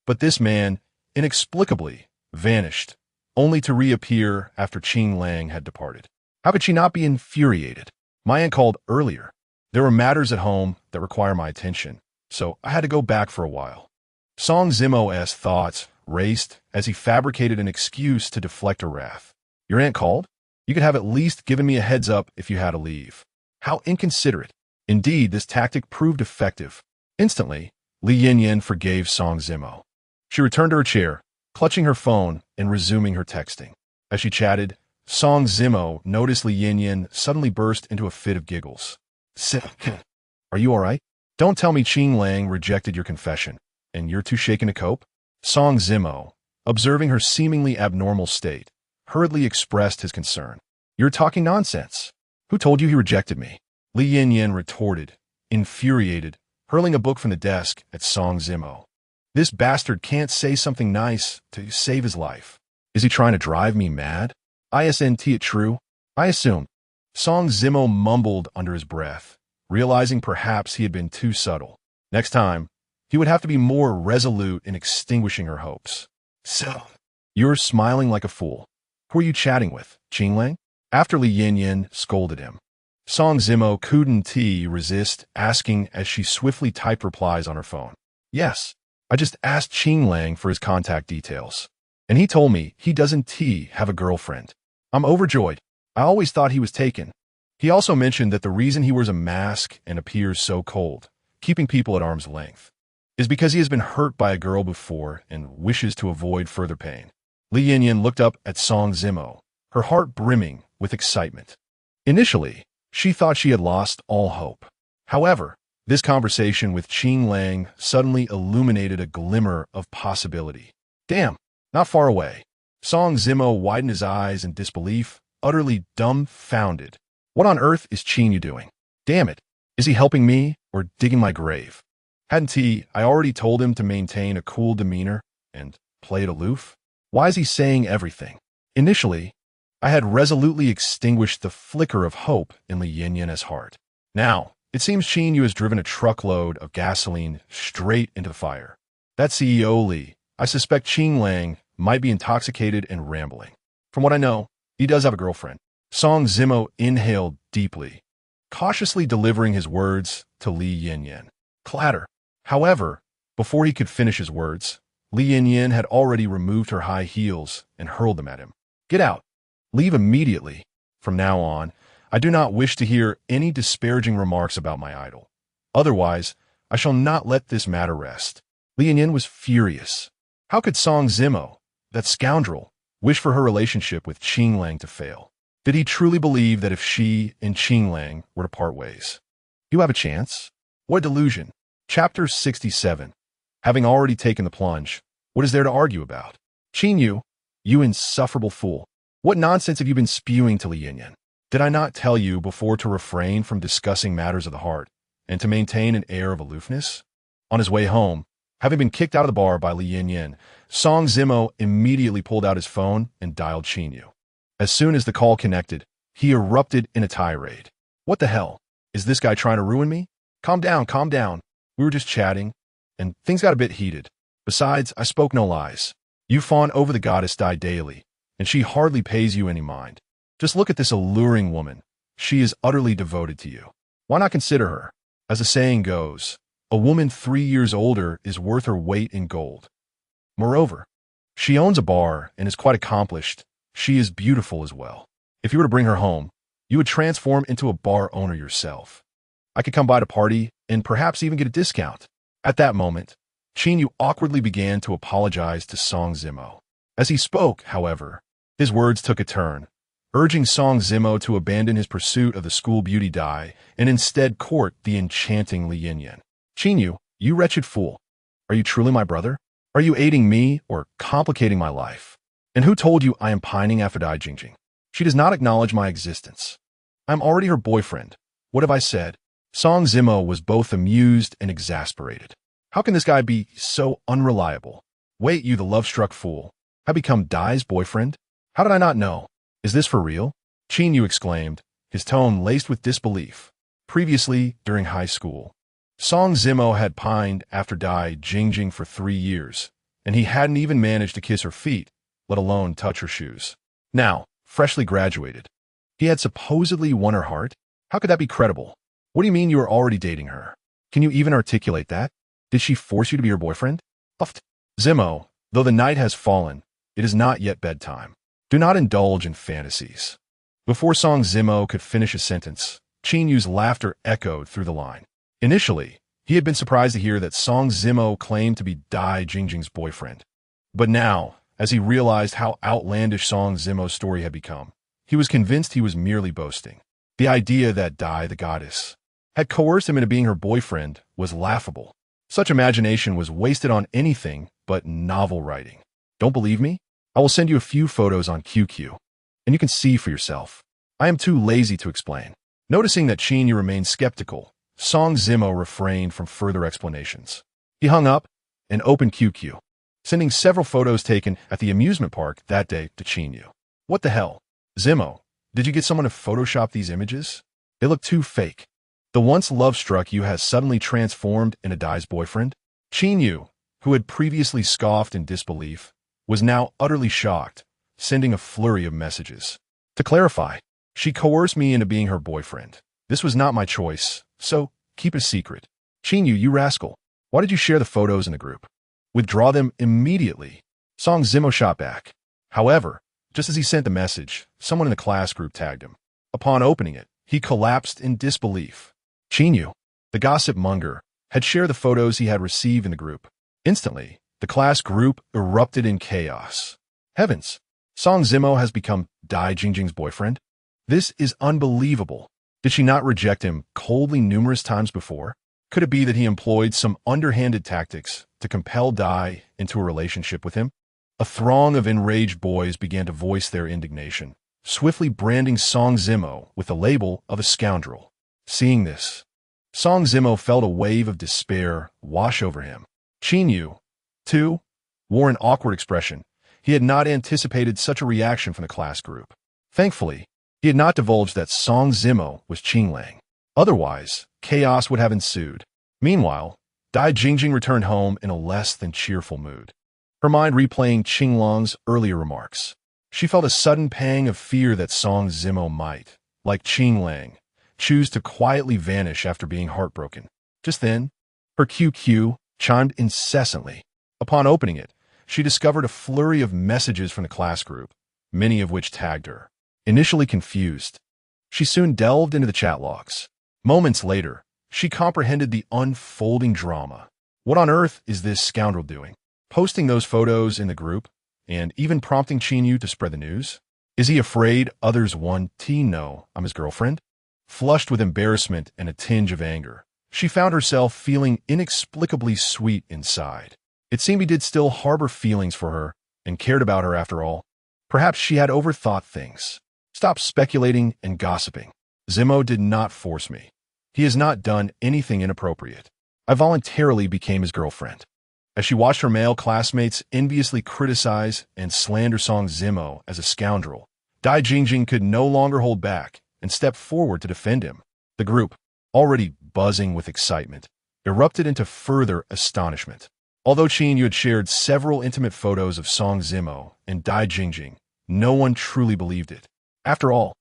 But this man, inexplicably, vanished, only to reappear after Qinglang had departed. How could she not be infuriated? My aunt called earlier. There were matters at home that require my attention, so I had to go back for a while. Song Zimo's thoughts raced as he fabricated an excuse to deflect her wrath. Your aunt called? You could have at least given me a heads up if you had to leave. How inconsiderate. Indeed, this tactic proved effective. Instantly, Li Yinyan forgave Song Zimo. She returned to her chair, clutching her phone and resuming her texting. As she chatted, Song Zimo noticed Li Yinyan suddenly burst into a fit of giggles. Are you all right? Don't tell me Qinglang rejected your confession, and you're too shaken to cope? Song Zimo, observing her seemingly abnormal state, hurriedly expressed his concern. You're talking nonsense. Who told you he rejected me? Li Yinyan retorted, infuriated, hurling a book from the desk at Song Zimo. This bastard can't say something nice to save his life. Is he trying to drive me mad? Isn't it true? I assume. Song Zimo mumbled under his breath, realizing perhaps he had been too subtle. Next time, he would have to be more resolute in extinguishing her hopes. So, you're smiling like a fool. Who are you chatting with, Qinglang? After Li Yinyan scolded him, Song Zimo couldn't resist asking as she swiftly typed replies on her phone. Yes, I just asked Qinglang for his contact details, and he told me he doesn't have a girlfriend. I'm overjoyed. I always thought he was taken. He also mentioned that the reason he wears a mask and appears so cold, keeping people at arm's length, is because he has been hurt by a girl before and wishes to avoid further pain. Li Yinyan looked up at Song Zimo, her heart brimming with excitement. Initially, she thought she had lost all hope. However, this conversation with Qinglang suddenly illuminated a glimmer of possibility. Damn, not far away. Song Zimo widened his eyes in disbelief, utterly dumbfounded. What on earth is Qingyu doing? Damn it, is he helping me or digging my grave? Hadn't I already told him to maintain a cool demeanor? and play it aloof? Why is he saying everything? Initially, I had resolutely extinguished the flicker of hope in Li Yinyan's heart. Now, it seems Qin Yu has driven a truckload of gasoline straight into the fire. That CEO Li, I suspect Qing Lang might be intoxicated and rambling. From what I know, he does have a girlfriend. Song Zimo inhaled deeply, cautiously delivering his words to Li Yinyan. Clatter. However, before he could finish his words, Li Yinyan had already removed her high heels and hurled them at him. Get out. Leave immediately. From now on, I do not wish to hear any disparaging remarks about my idol. Otherwise, I shall not let this matter rest. Li Yinyan was furious. How could Song Zimo, that scoundrel, wish for her relationship with Qing Lang to fail? Did he truly believe that if she and Qing Lang were to part ways, you have a chance? What a delusion. Chapter 67. Having already taken the plunge, what is there to argue about? Qin Yu, you insufferable fool. What nonsense have you been spewing to Li Yinyan? Did I not tell you before to refrain from discussing matters of the heart and to maintain an air of aloofness? On his way home, having been kicked out of the bar by Li Yinyan, Song Zimo immediately pulled out his phone and dialed Qin Yu. As soon as the call connected, he erupted in a tirade. What the hell? Is this guy trying to ruin me? Calm down, calm down. We were just chatting, and things got a bit heated. Besides, I spoke no lies. You fawn over the goddess Dai daily, and she hardly pays you any mind. Just look at this alluring woman. She is utterly devoted to you. Why not consider her? As the saying goes, a woman 3 years older is worth her weight in gold. Moreover, she owns a bar and is quite accomplished. She is beautiful as well. If you were to bring her home, you would transform into a bar owner yourself. I could come by to party and perhaps even get a discount. At that moment, Qin Yu awkwardly began to apologize to Song Zimo. As he spoke, however, his words took a turn, urging Song Zimo to abandon his pursuit of the school beauty Dai and instead court the enchanting Li Yinyan. Qin Yu, you wretched fool. Are you truly my brother? Are you aiding me or complicating my life? And who told you I am pining after Dai Jingjing? She does not acknowledge my existence. I am already her boyfriend. What have I said? Song Zimo was both amused and exasperated. How can this guy be so unreliable? Wait, you the love-struck fool. Have become Dai's boyfriend? How did I not know? Is this for real? Qin Yu exclaimed, his tone laced with disbelief. Previously, during high school, Song Zimo had pined after Dai Jingjing for 3 years, and he hadn't even managed to kiss her feet, let alone touch her shoes. Now, freshly graduated, he had supposedly won her heart? How could that be credible? What do you mean you are already dating her? Can you even articulate that? Did she force you to be her boyfriend? Huffed. Zimo, though the night has fallen, it is not yet bedtime. Do not indulge in fantasies. Before Song Zimo could finish his sentence, Qin Yu's laughter echoed through the line. Initially, he had been surprised to hear that Song Zimo claimed to be Dai Jingjing's boyfriend. But now, as he realized how outlandish Song Zimo's story had become, he was convinced he was merely boasting. The idea that Dai, the goddess, had coerced him into being her boyfriend was laughable. Such imagination was wasted on anything but novel writing. Don't believe me? I will send you a few photos on QQ, and you can see for yourself. I am too lazy to explain. Noticing that Qin Yu remained skeptical, Song Zimo refrained from further explanations. He hung up and opened QQ, sending several photos taken at the amusement park that day to Qin Yu. What the hell? Zimo, did you get someone to Photoshop these images? They look too fake. The once love-struck Yu has suddenly transformed into Dai's boyfriend? Qin Yu, who had previously scoffed in disbelief, was now utterly shocked, sending a flurry of messages. To clarify, she coerced me into being her boyfriend. This was not my choice, so keep it a secret. Qin Yu, you rascal. Why did you share the photos in the group? Withdraw them immediately. Song Zimo shot back. However, just as he sent the message, someone in the class group tagged him. Upon opening it, he collapsed in disbelief. Qin Yu, the gossip monger, had shared the photos he had received in the group. Instantly, the class group erupted in chaos. Heavens! Song Zimo has become Dai Jingjing's boyfriend? This is unbelievable. Did she not reject him coldly numerous times before? Could it be that he employed some underhanded tactics to compel Dai into a relationship with him? A throng of enraged boys began to voice their indignation, swiftly branding Song Zimo with the label of a scoundrel. Seeing this, Song Zimo felt a wave of despair wash over him. Qin Yu, too, wore an awkward expression. He had not anticipated such a reaction from the class group. Thankfully, he had not divulged that Song Zimo was Qinglang. Otherwise, chaos would have ensued. Meanwhile, Dai Jingjing returned home in a less than cheerful mood. Her mind replaying Qinglang's earlier remarks. She felt a sudden pang of fear that Song Zimo might, like Qinglang, choose to quietly vanish after being heartbroken. Just then, her QQ chimed incessantly. Upon opening it, she discovered a flurry of messages from the class group, many of which tagged her. Initially confused, she soon delved into the chat logs. Moments later, she comprehended the unfolding drama. What on earth is this scoundrel doing? Posting those photos in the group, and even prompting Qinyu to spread the news? Is he afraid others want to know I'm his girlfriend? Flushed with embarrassment and a tinge of anger, she found herself feeling inexplicably sweet inside. It seemed he did still harbor feelings for her and cared about her after all. Perhaps she had overthought things. Stop speculating and gossiping. Zimo did not force me. He has not done anything inappropriate. I voluntarily became his girlfriend. As she watched her male classmates enviously criticize and slander Song Zimo as a scoundrel, Dai Jingjing could no longer hold back and stepped forward to defend him. The group, already buzzing with excitement, erupted into further astonishment. Although Qinyu had shared several intimate photos of Song Zimo and Dai Jingjing, no one truly believed it. After all,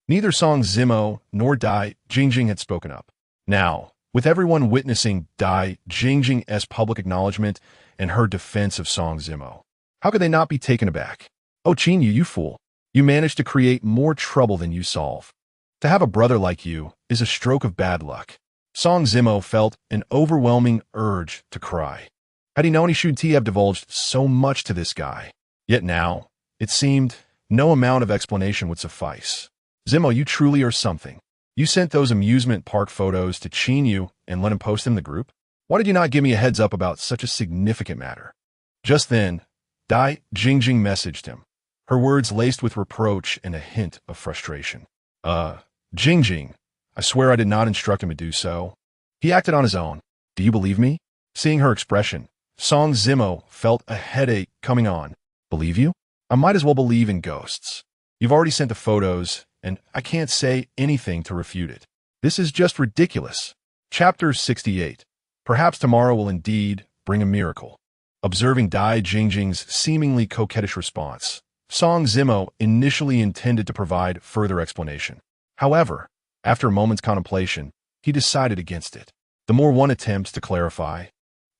neither Song Zimo nor Dai Jingjing had spoken up. Now, with everyone witnessing Dai Jingjing's public acknowledgement and her defense of Song Zimo, how could they not be taken aback? Oh, Qinyu, you fool. You managed to create more trouble than you solve. To have a brother like you is a stroke of bad luck. Song Zimo felt an overwhelming urge to cry. Had he known he should have divulged so much to this guy? Yet now, it seemed, no amount of explanation would suffice. Zimo, you truly are something. You sent those amusement park photos to Qinyu and let him post them in the group? Why did you not give me a heads up about such a significant matter? Just then, Dai Jingjing messaged him, her words laced with reproach and a hint of frustration. Jingjing, I swear I did not instruct him to do so. He acted on his own. Do you believe me? Seeing her expression, Song Zimo felt a headache coming on. Believe you? I might as well believe in ghosts. You've already sent the photos, and I can't say anything to refute it. This is just ridiculous. Chapter 68. Perhaps tomorrow will indeed bring a miracle. Observing Dai Jingjing's seemingly coquettish response, Song Zimo initially intended to provide further explanation. However, after a moment's contemplation, he decided against it. The more one attempts to clarify,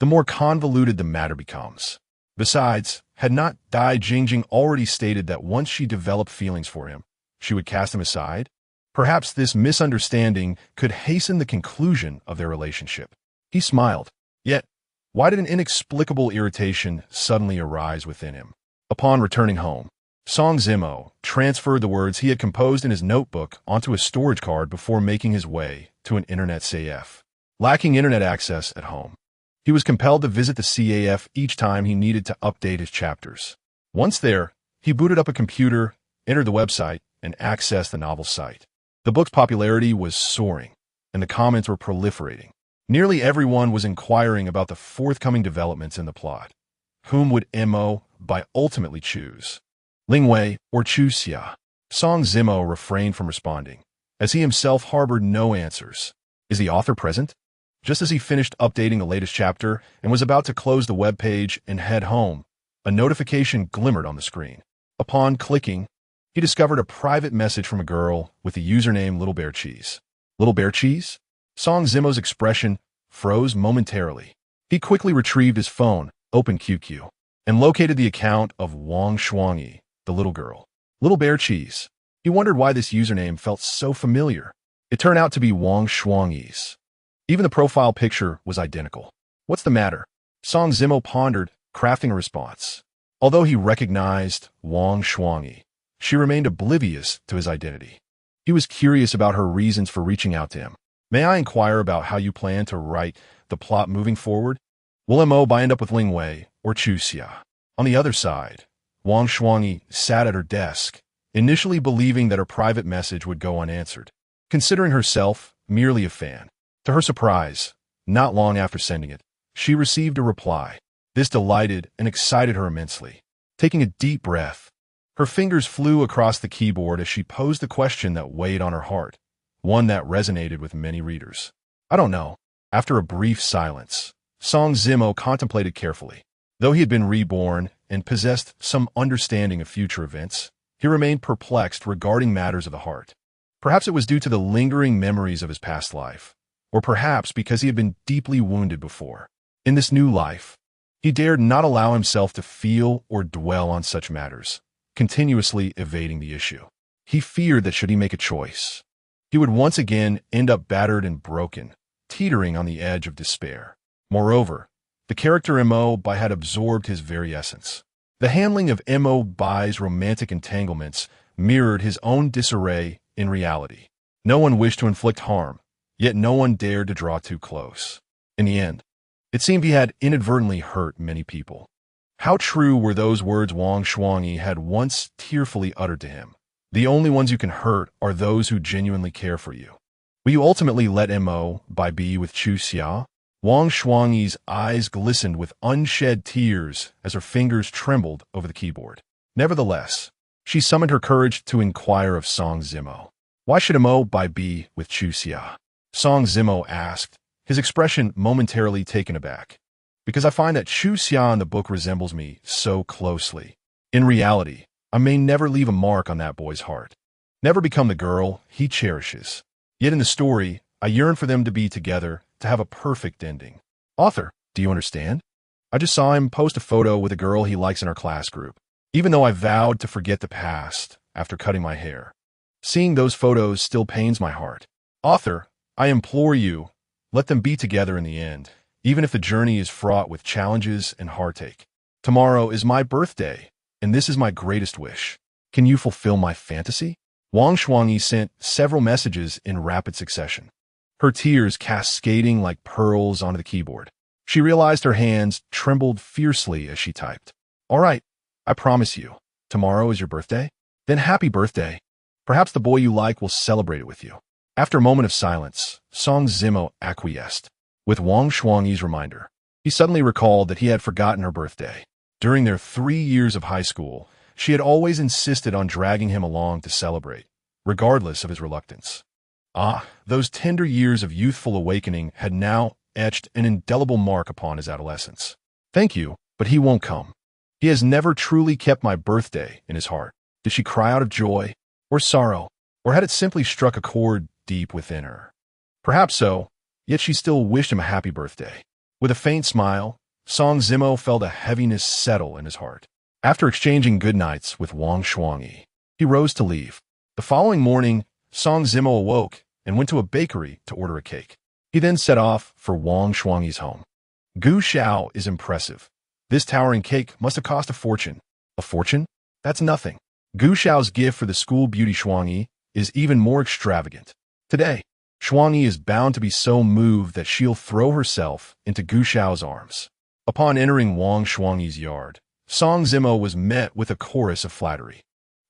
the more convoluted the matter becomes. Besides, had not Dai Jingjing already stated that once she developed feelings for him, she would cast him aside? Perhaps this misunderstanding could hasten the conclusion of their relationship. He smiled. Yet, why did an inexplicable irritation suddenly arise within him? Upon returning home, Song Zimo transferred the words he had composed in his notebook onto a storage card before making his way to an internet CAF. Lacking internet access at home, he was compelled to visit the CAF each time he needed to update his chapters. Once there, he booted up a computer, entered the website, and accessed the novel site. The book's popularity was soaring, and the comments were proliferating. Nearly everyone was inquiring about the forthcoming developments in the plot. Whom would Mo by ultimately choose? Lingwei or Chuxia? Song Zimo refrained from responding, as he himself harbored no answers. Is the author present? Just as he finished updating the latest chapter and was about to close the web page and head home, a notification glimmered on the screen. Upon clicking, he discovered a private message from a girl with the username Little Bear Cheese. Little Bear Cheese? Song Zimo's expression froze momentarily. He quickly retrieved his phone, opened QQ, and located the account of Wang Shuangyi, the little girl. Little Bear Cheese. He wondered why this username felt so familiar. It turned out to be Wang Shuangyi's. Even the profile picture was identical. What's the matter? Song Zimo pondered, crafting a response. Although he recognized Wang Shuangyi, she remained oblivious to his identity. He was curious about her reasons for reaching out to him. May I inquire about how you plan to write the plot moving forward? Will Mo end up with Lingwei or Chuxia? On the other side, Wang Shuangyi sat at her desk, initially believing that her private message would go unanswered, considering herself merely a fan. To her surprise, not long after sending it, she received a reply. This delighted and excited her immensely. Taking a deep breath, her fingers flew across the keyboard as she posed the question that weighed on her heart, one that resonated with many readers. I don't know. After a brief silence, Song Zimo contemplated carefully. Though he had been reborn and possessed some understanding of future events, he remained perplexed regarding matters of the heart. Perhaps it was due to the lingering memories of his past life, or perhaps because he had been deeply wounded before. In this new life, he dared not allow himself to feel or dwell on such matters, continuously evading the issue. He feared that should he make a choice, he would once again end up battered and broken, teetering on the edge of despair. Moreover, the character Mo Bai had absorbed his very essence. The handling of Mo Bai's romantic entanglements mirrored his own disarray in reality. No one wished to inflict harm, yet no one dared to draw too close. In the end, it seemed he had inadvertently hurt many people. How true were those words Wang Shuangyi had once tearfully uttered to him? The only ones you can hurt are those who genuinely care for you. Will you ultimately let Mo Bai be with Chu Xia? Wang Shuangyi's eyes glistened with unshed tears as her fingers trembled over the keyboard. Nevertheless, she summoned her courage to inquire of Song Zimo. Why should Mo Bai be with Chu Xia? Song Zimo asked, his expression momentarily taken aback. Because I find that Chu Xia in the book resembles me so closely. In reality, I may never leave a mark on that boy's heart, never become the girl he cherishes. Yet in the story, I yearn for them to be together, to have a perfect ending. Author, do you understand? I just saw him post a photo with a girl he likes in our class group, even though I vowed to forget the past after cutting my hair. Seeing those photos still pains my heart. Author, I implore you, let them be together in the end, even if the journey is fraught with challenges and heartache. Tomorrow is my birthday, and this is my greatest wish. Can you fulfill my fantasy? Wang Shuangyi sent several messages in rapid succession, her tears cascading like pearls onto the keyboard. She realized her hands trembled fiercely as she typed. All right, I promise you, tomorrow is your birthday? Then happy birthday. Perhaps the boy you like will celebrate it with you. After a moment of silence, Song Zimo acquiesced. With Wang Shuangyi's reminder, he suddenly recalled that he had forgotten her birthday. During their 3 years of high school, she had always insisted on dragging him along to celebrate, regardless of his reluctance. Those tender years of youthful awakening had now etched an indelible mark upon his adolescence. Thank you, but he won't come. He has never truly kept my birthday in his heart. Did she cry out of joy or sorrow, or had it simply struck a chord deep within her? Perhaps so, yet she still wished him a happy birthday. With a faint smile, Song Zimo felt a heaviness settle in his heart. After exchanging goodnights with Wang Shuangyi, he rose to leave. The following morning, Song Zimo awoke and went to a bakery to order a cake. He then set off for Wang Shuangyi's home. Gu Xiao is impressive. This towering cake must have cost a fortune. A fortune? That's nothing. Gu Xiao's gift for the school beauty Shuangyi is even more extravagant. Today, Shuangyi is bound to be so moved that she'll throw herself into Gu Xiao's arms. Upon entering Wang Shuangyi's yard, Song Zimo was met with a chorus of flattery.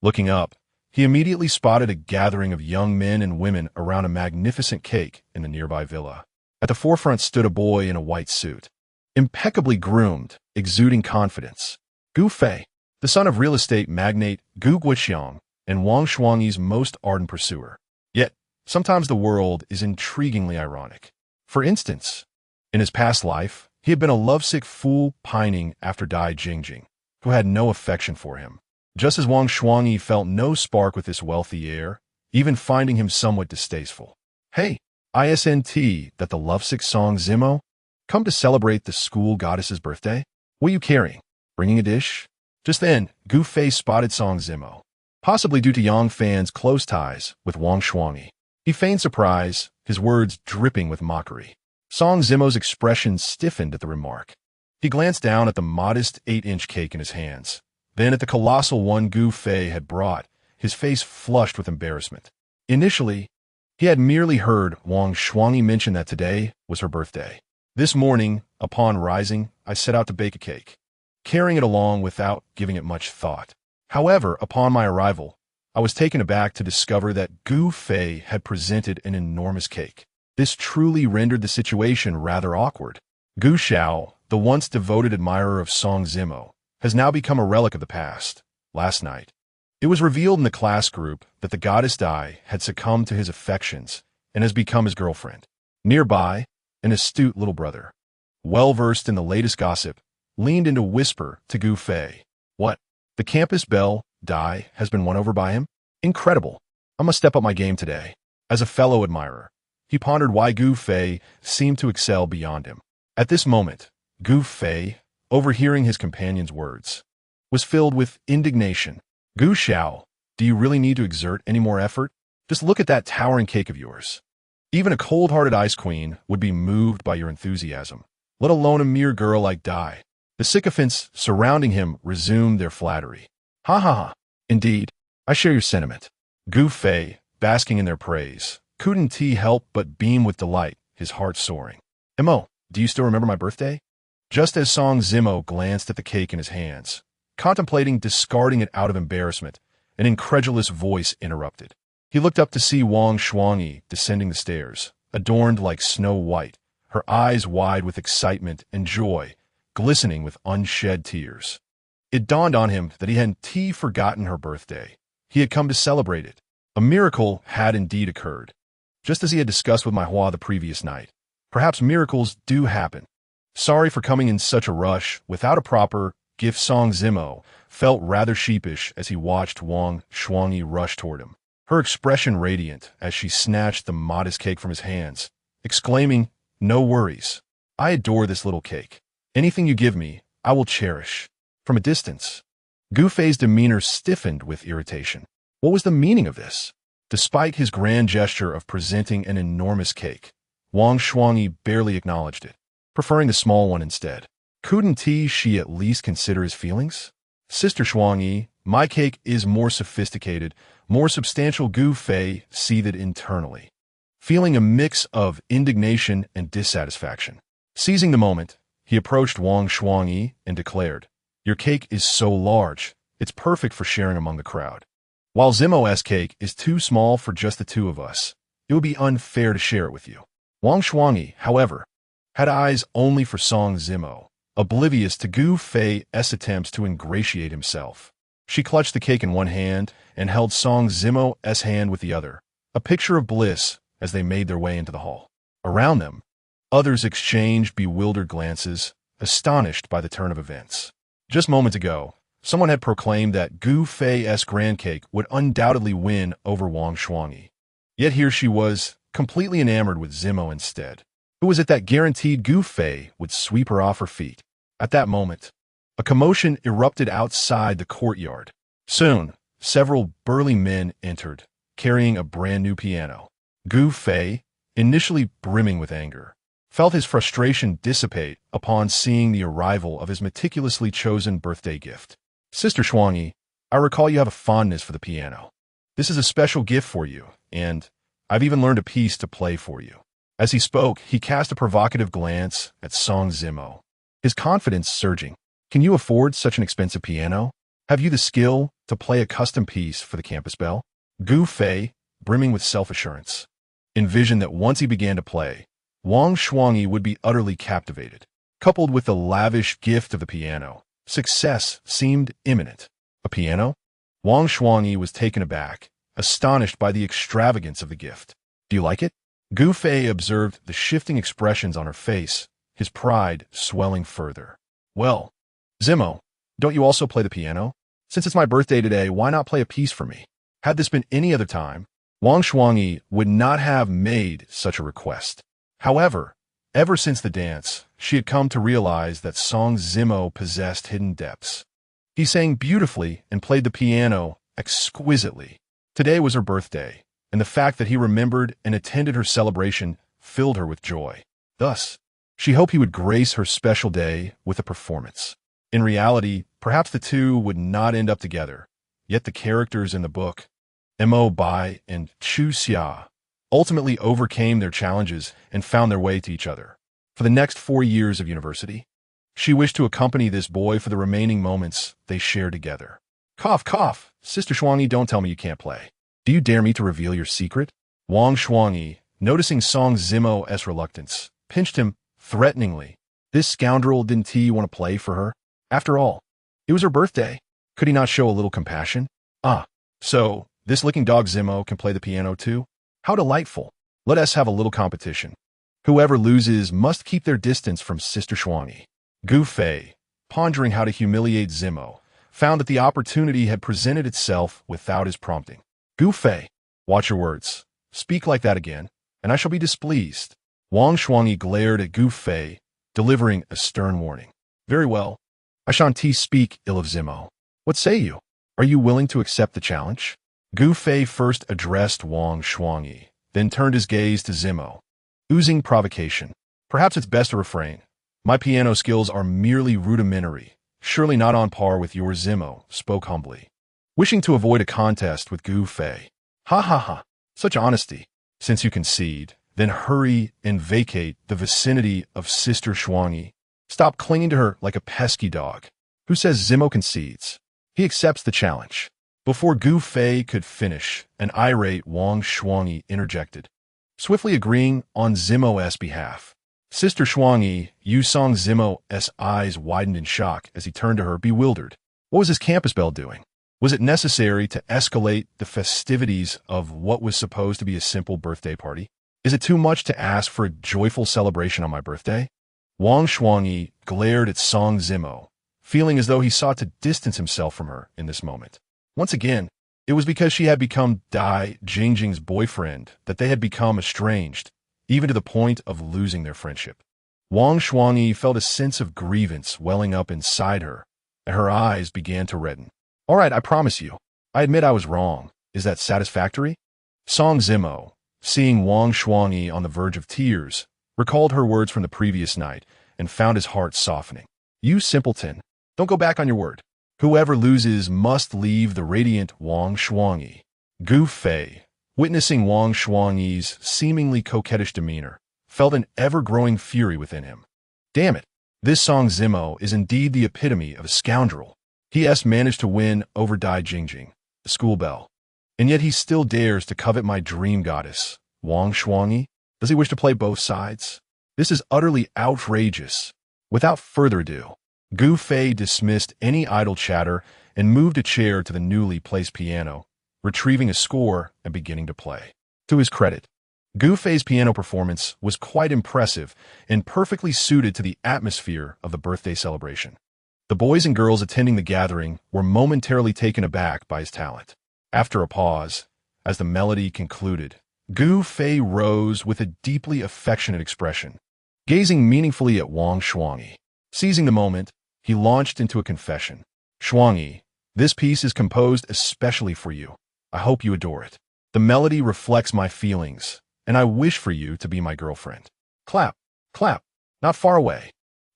Looking up, he immediately spotted a gathering of young men and women around a magnificent cake in the nearby villa. At the forefront stood a boy in a white suit, impeccably groomed, exuding confidence. Gu Fei, the son of real estate magnate Gu Guoxiang and Wang Shuangyi's most ardent pursuer. Yet, sometimes the world is intriguingly ironic. For instance, in his past life, he had been a lovesick fool pining after Dai Jingjing, who had no affection for him. Just as Wang Shuangyi felt no spark with this wealthy heir, even finding him somewhat distasteful. Hey, ISNT, that the lovesick Song Zimo? Come to celebrate the school goddess's birthday? What are you carrying? Bringing a dish? Just then, Gu Fei spotted Song Zimo, possibly due to Yang Fan's close ties with Wang Shuangyi. He feigned surprise, his words dripping with mockery. Song Zimo's expression stiffened at the remark. He glanced down at the modest 8-inch cake in his hands, then at the colossal one Gu Fei had brought, his face flushed with embarrassment. Initially, he had merely heard Wang Shuangyi mention that today was her birthday. This morning, upon rising, I set out to bake a cake, carrying it along without giving it much thought. However, upon my arrival, I was taken aback to discover that Gu Fei had presented an enormous cake. This truly rendered the situation rather awkward. Gu Xiao, the once devoted admirer of Song Zimo, has now become a relic of the past. Last night, it was revealed in the class group that the goddess Dai had succumbed to his affections and has become his girlfriend. Nearby, an astute little brother, well-versed in the latest gossip, leaned in to whisper to Gu Fei. What? The campus belle, Dai, has been won over by him? Incredible. I must step up my game today. As a fellow admirer, he pondered why Gu Fei seemed to excel beyond him. At this moment, Gu Fei, overhearing his companion's words, was filled with indignation. Gu Xiao, do you really need to exert any more effort? Just look at that towering cake of yours. Even a cold-hearted ice queen would be moved by your enthusiasm, let alone a mere girl like Dai. The sycophants surrounding him resumed their flattery. Ha ha ha. Indeed, I share your sentiment. Gu Fei, basking in their praise, couldn't he help but beam with delight, his heart soaring. Mo, do you still remember my birthday? Just as Song Zimo glanced at the cake in his hands, contemplating discarding it out of embarrassment, an incredulous voice interrupted. He looked up to see Wang Shuangyi descending the stairs, adorned like Snow White, her eyes wide with excitement and joy, glistening with unshed tears. It dawned on him that he hadn't forgotten her birthday. He had come to celebrate it. A miracle had indeed occurred, just as he had discussed with Maihua the previous night. Perhaps miracles do happen. Sorry for coming in such a rush without a proper gift. Song Zimo felt rather sheepish as he watched Wang Shuangyi rush toward him, her expression radiant as she snatched the modest cake from his hands, exclaiming, "No worries. I adore this little cake. Anything you give me, I will cherish." From a distance, Gu Fei's demeanor stiffened with irritation. What was the meaning of this? Despite his grand gesture of presenting an enormous cake, Wang Shuangyi barely acknowledged it, preferring the small one instead. Couldn't she at least consider his feelings? Sister Shuangyi, my cake is more sophisticated, more substantial. Gu Fei seethed internally, feeling a mix of indignation and dissatisfaction. Seizing the moment, he approached Wang Shuangyi and declared, "Your cake is so large, it's perfect for sharing among the crowd. While Zimo's cake is too small for just the two of us, it would be unfair to share it with you." Wang Shuangyi, however, had eyes only for Song Zimo, oblivious to Gu Fei's attempts to ingratiate himself. She clutched the cake in one hand and held Song Zimo's hand with the other, a picture of bliss as they made their way into the hall. Around them, others exchanged bewildered glances, astonished by the turn of events. Just moments ago, someone had proclaimed that Gu Fei's grand cake would undoubtedly win over Wang Shuangyi. Yet here she was, completely enamored with Zimo instead. Who was it that guaranteed Gu Fei would sweep her off her feet? At that moment, a commotion erupted outside the courtyard. Soon, several burly men entered, carrying a brand new piano. Gu Fei, initially brimming with anger, felt his frustration dissipate upon seeing the arrival of his meticulously chosen birthday gift. Sister Shuangyi, I recall you have a fondness for the piano. This is a special gift for you, and I've even learned a piece to play for you. As he spoke, he cast a provocative glance at Song Zimo, his confidence surging. Can you afford such an expensive piano? Have you the skill to play a custom piece for the campus belle? Gu Fei, brimming with self-assurance, envisioned that once he began to play, Wang Shuangyi would be utterly captivated. Coupled with the lavish gift of the piano, success seemed imminent. A piano? Wang Shuangyi was taken aback, astonished by the extravagance of the gift. Do you like it? Gu Fei observed the shifting expressions on her face, his pride swelling further. Well, Zimo, don't you also play the piano? Since it's my birthday today, why not play a piece for me? Had this been any other time, Wang Shuangyi would not have made such a request. However, ever since the dance, she had come to realize that Song Zimo possessed hidden depths. He sang beautifully and played the piano exquisitely. Today was her birthday, and the fact that he remembered and attended her celebration filled her with joy. Thus, she hoped he would grace her special day with a performance. In reality, perhaps the two would not end up together, yet the characters in the book, Mo Bai and Chu Xia, ultimately overcame their challenges and found their way to each other. For the next 4 years of university, she wished to accompany this boy for the remaining moments they shared together. Cough, cough. Sister Shuangyi, don't tell me you can't play. Do you dare me to reveal your secret? Wang Shuangyi, noticing Song Zimo's reluctance, pinched him threateningly. This scoundrel didn't he want to play for her? After all, it was her birthday. Could he not show a little compassion? Ah, so this licking dog Zimo can play the piano too? How delightful. Let us have a little competition. Whoever loses must keep their distance from Sister Shuangi. Gu Fei, pondering how to humiliate Zimo, found that the opportunity had presented itself without his prompting. Gu Fei, watch your words. Speak like that again, and I shall be displeased. Wang Shuangi glared at Gu Fei, delivering a stern warning. Very well. I shan't speak ill of Zimo. What say you? Are you willing to accept the challenge? Gu Fei first addressed Wang Shuangi, then turned his gaze to Zimo, oozing provocation. Perhaps it's best to refrain. My piano skills are merely rudimentary, surely not on par with yours. Zimo spoke humbly, wishing to avoid a contest with Gu Fei. Ha ha ha, such honesty. Since you concede, then hurry and vacate the vicinity of Sister Shuangi. Stop clinging to her like a pesky dog. Who says Zimo concedes? He accepts the challenge. Before Gu Fei could finish, an irate Wang Shuangi interjected, swiftly agreeing on Zimo's behalf. Sister Shuangi, Song Zimo's eyes widened in shock as he turned to her, bewildered. What was his campus bell doing? Was it necessary to escalate the festivities of what was supposed to be a simple birthday party? Is it too much to ask for a joyful celebration on my birthday? Wang Shuangi glared at Song Zimo, feeling as though he sought to distance himself from her in this moment. Once again, it was because she had become Dai Jingjing's boyfriend that they had become estranged, even to the point of losing their friendship. Wang Shuangi felt a sense of grievance welling up inside her, and her eyes began to redden. All right, I promise you. I admit I was wrong. Is that satisfactory? Song Zimo, seeing Wang Shuangi on the verge of tears, recalled her words from the previous night and found his heart softening. You simpleton. Don't go back on your word. Whoever loses must leave the radiant Wang Shuangi. Gu Fei, witnessing Wang Shuangi's seemingly coquettish demeanor, felt an ever-growing fury within him. Damn it, this Song Zimo is indeed the epitome of a scoundrel. He has managed to win over Dai Jingjing, the school belle. And yet he still dares to covet my dream goddess, Wang Shuangi. Does he wish to play both sides? This is utterly outrageous. Without further ado, Gu Fei dismissed any idle chatter and moved a chair to the newly placed piano, retrieving a score and beginning to play. To his credit, Gu Fei's piano performance was quite impressive and perfectly suited to the atmosphere of the birthday celebration. The boys and girls attending the gathering were momentarily taken aback by his talent. After a pause, as the melody concluded, Gu Fei rose with a deeply affectionate expression, gazing meaningfully at Wang Shuangi. Seizing the moment, he launched into a confession. Shuangi, this piece is composed especially for you. I hope you adore it. The melody reflects my feelings, and I wish for you to be my girlfriend. Clap, clap, not far away.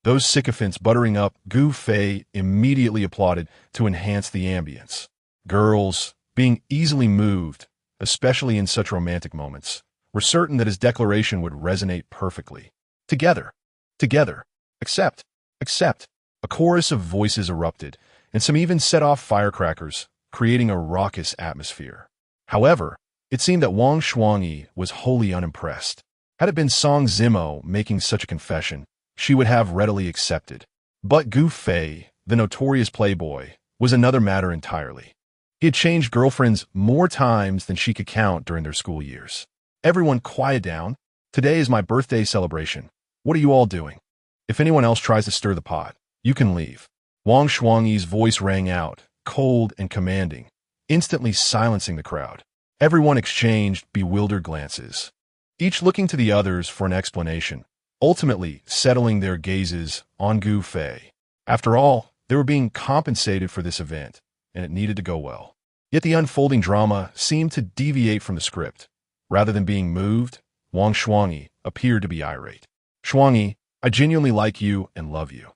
Those sycophants buttering up Gu Fei immediately applauded to enhance the ambience. Girls, being easily moved, especially in such romantic moments, were certain that his declaration would resonate perfectly. Together, together, accept, accept. A chorus of voices erupted, and some even set off firecrackers, creating a raucous atmosphere. However, it seemed that Wang Shuangi was wholly unimpressed. Had it been Song Zimo making such a confession, she would have readily accepted. But Gu Fei, the notorious playboy, was another matter entirely. He had changed girlfriends more times than she could count during their school years. Everyone quiet down. Today is my birthday celebration. What are you all doing? If anyone else tries to stir the pot, you can leave. Wang Shuangi's voice rang out, cold and commanding, instantly silencing the crowd. Everyone exchanged bewildered glances, each looking to the others for an explanation, ultimately settling their gazes on Gu Fei. After all, they were being compensated for this event, and it needed to go well. Yet the unfolding drama seemed to deviate from the script. Rather than being moved, Wang Shuangi appeared to be irate. Shuangi, I genuinely like you and love you.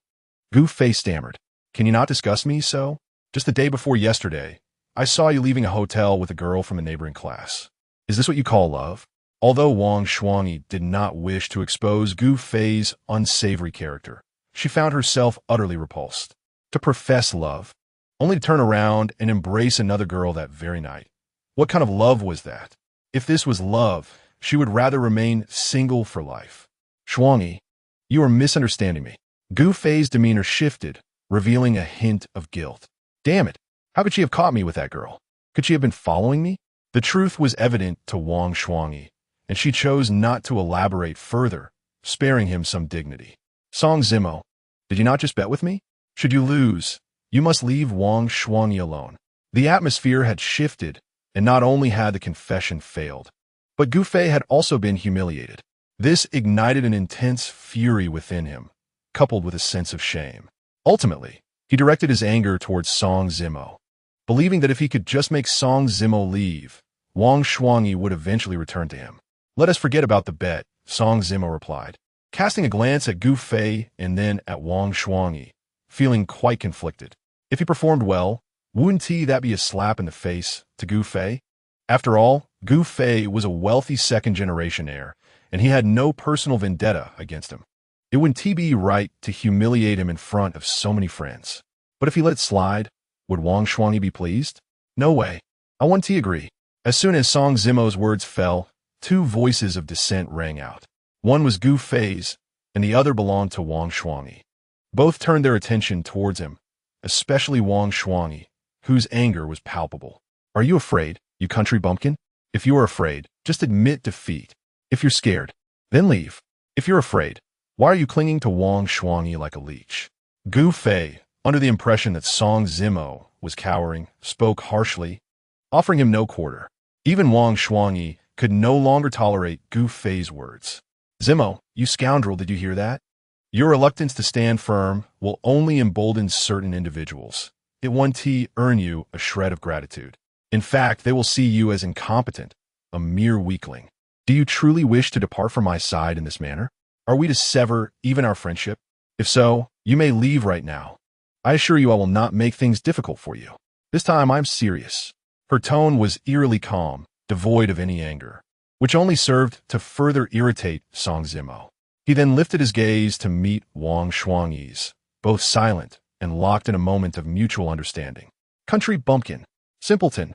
Gu Fei stammered. Can you not discuss me so? Just the day before yesterday, I saw you leaving a hotel with a girl from a neighboring class. Is this what you call love? Although Wang Shuangi did not wish to expose Gu Fei's unsavory character, she found herself utterly repulsed. To profess love, only to turn around and embrace another girl that very night. What kind of love was that? If this was love, she would rather remain single for life. Shuangi, you are misunderstanding me. Gu Fei's demeanor shifted, revealing a hint of guilt. Damn it! How could she have caught me with that girl? Could she have been following me? The truth was evident to Wang Shuangyi, and she chose not to elaborate further, sparing him some dignity. Song Zimo, did you not just bet with me? Should you lose, you must leave Wang Shuangyi alone. The atmosphere had shifted, and not only had the confession failed, but Gu Fei had also been humiliated. This ignited an intense fury within him, coupled with a sense of shame. Ultimately, he directed his anger towards Song Zimo, believing that if he could just make Song Zimo leave, Wang Shuangyi would eventually return to him. Let us forget about the bet, Song Zimo replied, casting a glance at Gu Fei and then at Wang Shuangyi, feeling quite conflicted. If he performed well, wouldn't that be a slap in the face to Gu Fei? After all, Gu Fei was a wealthy second-generation heir, and he had no personal vendetta against him. It wouldn't be right to humiliate him in front of so many friends. But if he let it slide, would Wang Shuangyi be pleased? No way. I wouldn't agree. As soon as Song Zimo's words fell, two voices of dissent rang out. One was Gu Fei's, and the other belonged to Wang Shuangyi. Both turned their attention towards him, especially Wang Shuangyi, whose anger was palpable. Are you afraid, you country bumpkin? If you are afraid, just admit defeat. If you're scared, then leave. If you're afraid, why are you clinging to Wang Shuangyi like a leech? Gu Fei, under the impression that Song Zimo was cowering, spoke harshly, offering him no quarter. Even Wang Shuangyi could no longer tolerate Gu Fei's words. Zimo, you scoundrel, did you hear that? Your reluctance to stand firm will only embolden certain individuals. It won't earn you a shred of gratitude. In fact, they will see you as incompetent, a mere weakling. Do you truly wish to depart from my side in this manner? Are we to sever even our friendship? If so, you may leave right now. I assure you I will not make things difficult for you. This time I'm serious. Her tone was eerily calm, devoid of any anger, which only served to further irritate Song Zimo. He then lifted his gaze to meet Wang Shuangyi's, both silent and locked in a moment of mutual understanding. Country bumpkin, simpleton,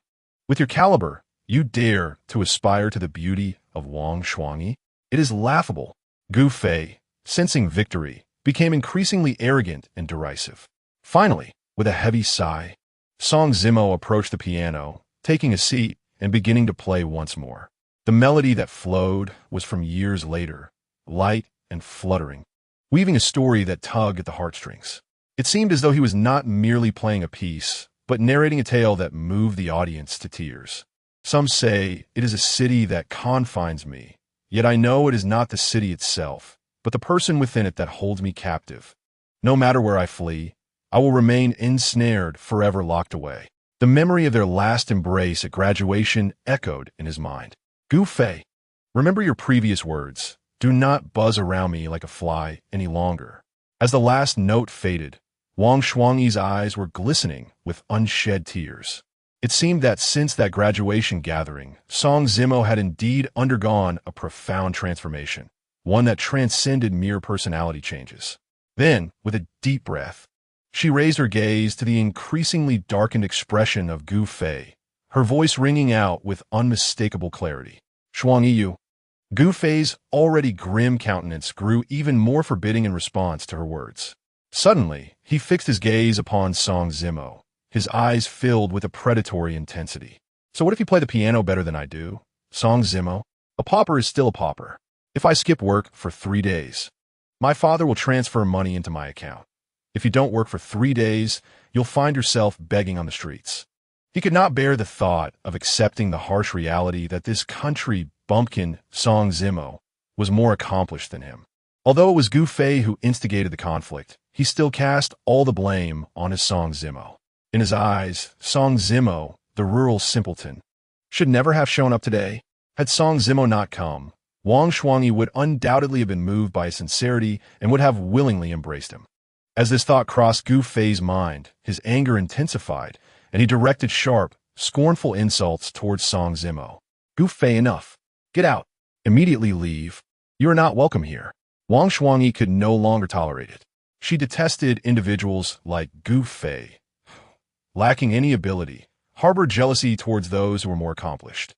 with your caliber, you dare to aspire to the beauty of Wang Shuangyi? It is laughable. Gu Fei, sensing victory, became increasingly arrogant and derisive. Finally, with a heavy sigh, Song Zimo approached the piano, taking a seat and beginning to play once more. The melody that flowed was from years later, light and fluttering, weaving a story that tugged at the heartstrings. It seemed as though he was not merely playing a piece, but narrating a tale that moved the audience to tears. Some say it is a city that confines me, yet I know it is not the city itself, but the person within it that holds me captive. No matter where I flee, I will remain ensnared, forever locked away. The memory of their last embrace at graduation echoed in his mind. Gu Fei, remember your previous words. Do not buzz around me like a fly any longer. As the last note faded, Wang Shuangyi's eyes were glistening with unshed tears. It seemed that since that graduation gathering, Song Zimo had indeed undergone a profound transformation, one that transcended mere personality changes. Then, with a deep breath, she raised her gaze to the increasingly darkened expression of Gu Fei, her voice ringing out with unmistakable clarity. Shuangyi. Gu Fei's already grim countenance grew even more forbidding in response to her words. Suddenly, he fixed his gaze upon Song Zimo, his eyes filled with a predatory intensity. So what if you play the piano better than I do? Song Zimo, a pauper is still a pauper. If I skip work for 3 days, my father will transfer money into my account. If you don't work for 3 days, you'll find yourself begging on the streets. He could not bear the thought of accepting the harsh reality that this country bumpkin, Song Zimo, was more accomplished than him. Although it was Gu Fei who instigated the conflict, he still cast all the blame on his Song Zimo. In his eyes, Song Zimo, the rural simpleton, should never have shown up today. Had Song Zimo not come, Wang Shuangyi would undoubtedly have been moved by his sincerity and would have willingly embraced him. As this thought crossed Gu Fei's mind, his anger intensified, and he directed sharp, scornful insults towards Song Zimo. Gu Fei, enough. Get out. Immediately leave. You are not welcome here. Wang Shuangyi could no longer tolerate it. She detested individuals like Gu Fei, lacking any ability, harbored jealousy towards those who were more accomplished.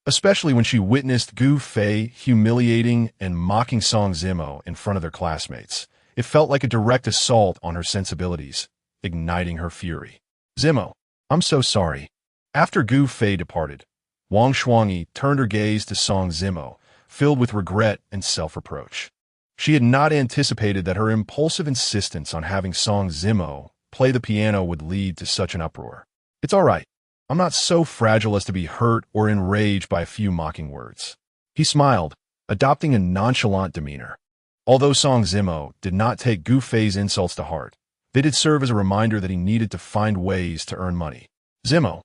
Especially when she witnessed Gu Fei humiliating and mocking Song Zimo in front of their classmates, It felt like a direct assault on her sensibilities, igniting her fury. Zimo, I'm so sorry. After Gu Fei departed, Wang Shuangyi turned her gaze to Song Zimo, filled with regret and self-reproach. She had not anticipated that her impulsive insistence on having Song Zimo play the piano would lead to such an uproar. It's all right. I'm not so fragile as to be hurt or enraged by a few mocking words. He smiled, adopting a nonchalant demeanor. Although Song Zimo did not take Gu Fei's insults to heart, they did serve as a reminder that he needed to find ways to earn money. Zimo,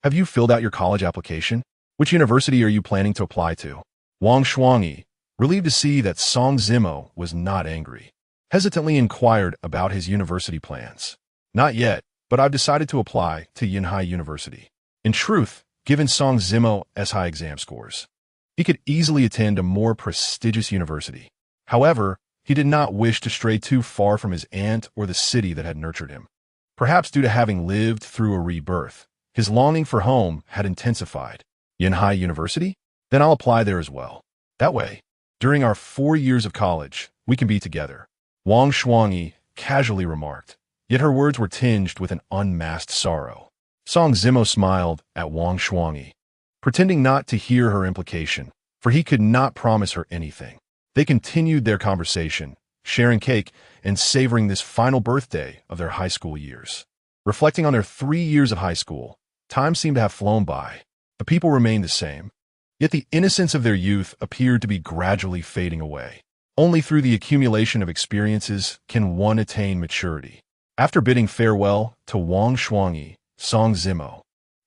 have you filled out your college application? Which university are you planning to apply to? Wang Shuangyi, relieved to see that Song Zimo was not angry, hesitantly inquired about his university plans. Not yet, but I've decided to apply to Yinhai University. In truth, given Song Zimo's high exam scores, he could easily attend a more prestigious university. However, he did not wish to stray too far from his aunt or the city that had nurtured him. Perhaps due to having lived through a rebirth, his longing for home had intensified. Yinhai University? Then I'll apply there as well. That way, during our 4 years of college, we can be together. Wang Shuangyi casually remarked, yet her words were tinged with an unmasked sorrow. Song Zimo smiled at Wang Shuangyi, pretending not to hear her implication, for he could not promise her anything. They continued their conversation, sharing cake and savoring this final birthday of their high school years. Reflecting on their 3 years of high school, time seemed to have flown by. The people remained the same, yet the innocence of their youth appeared to be gradually fading away. Only through the accumulation of experiences can one attain maturity. After bidding farewell to Wang Shuangyi, Song Zimo,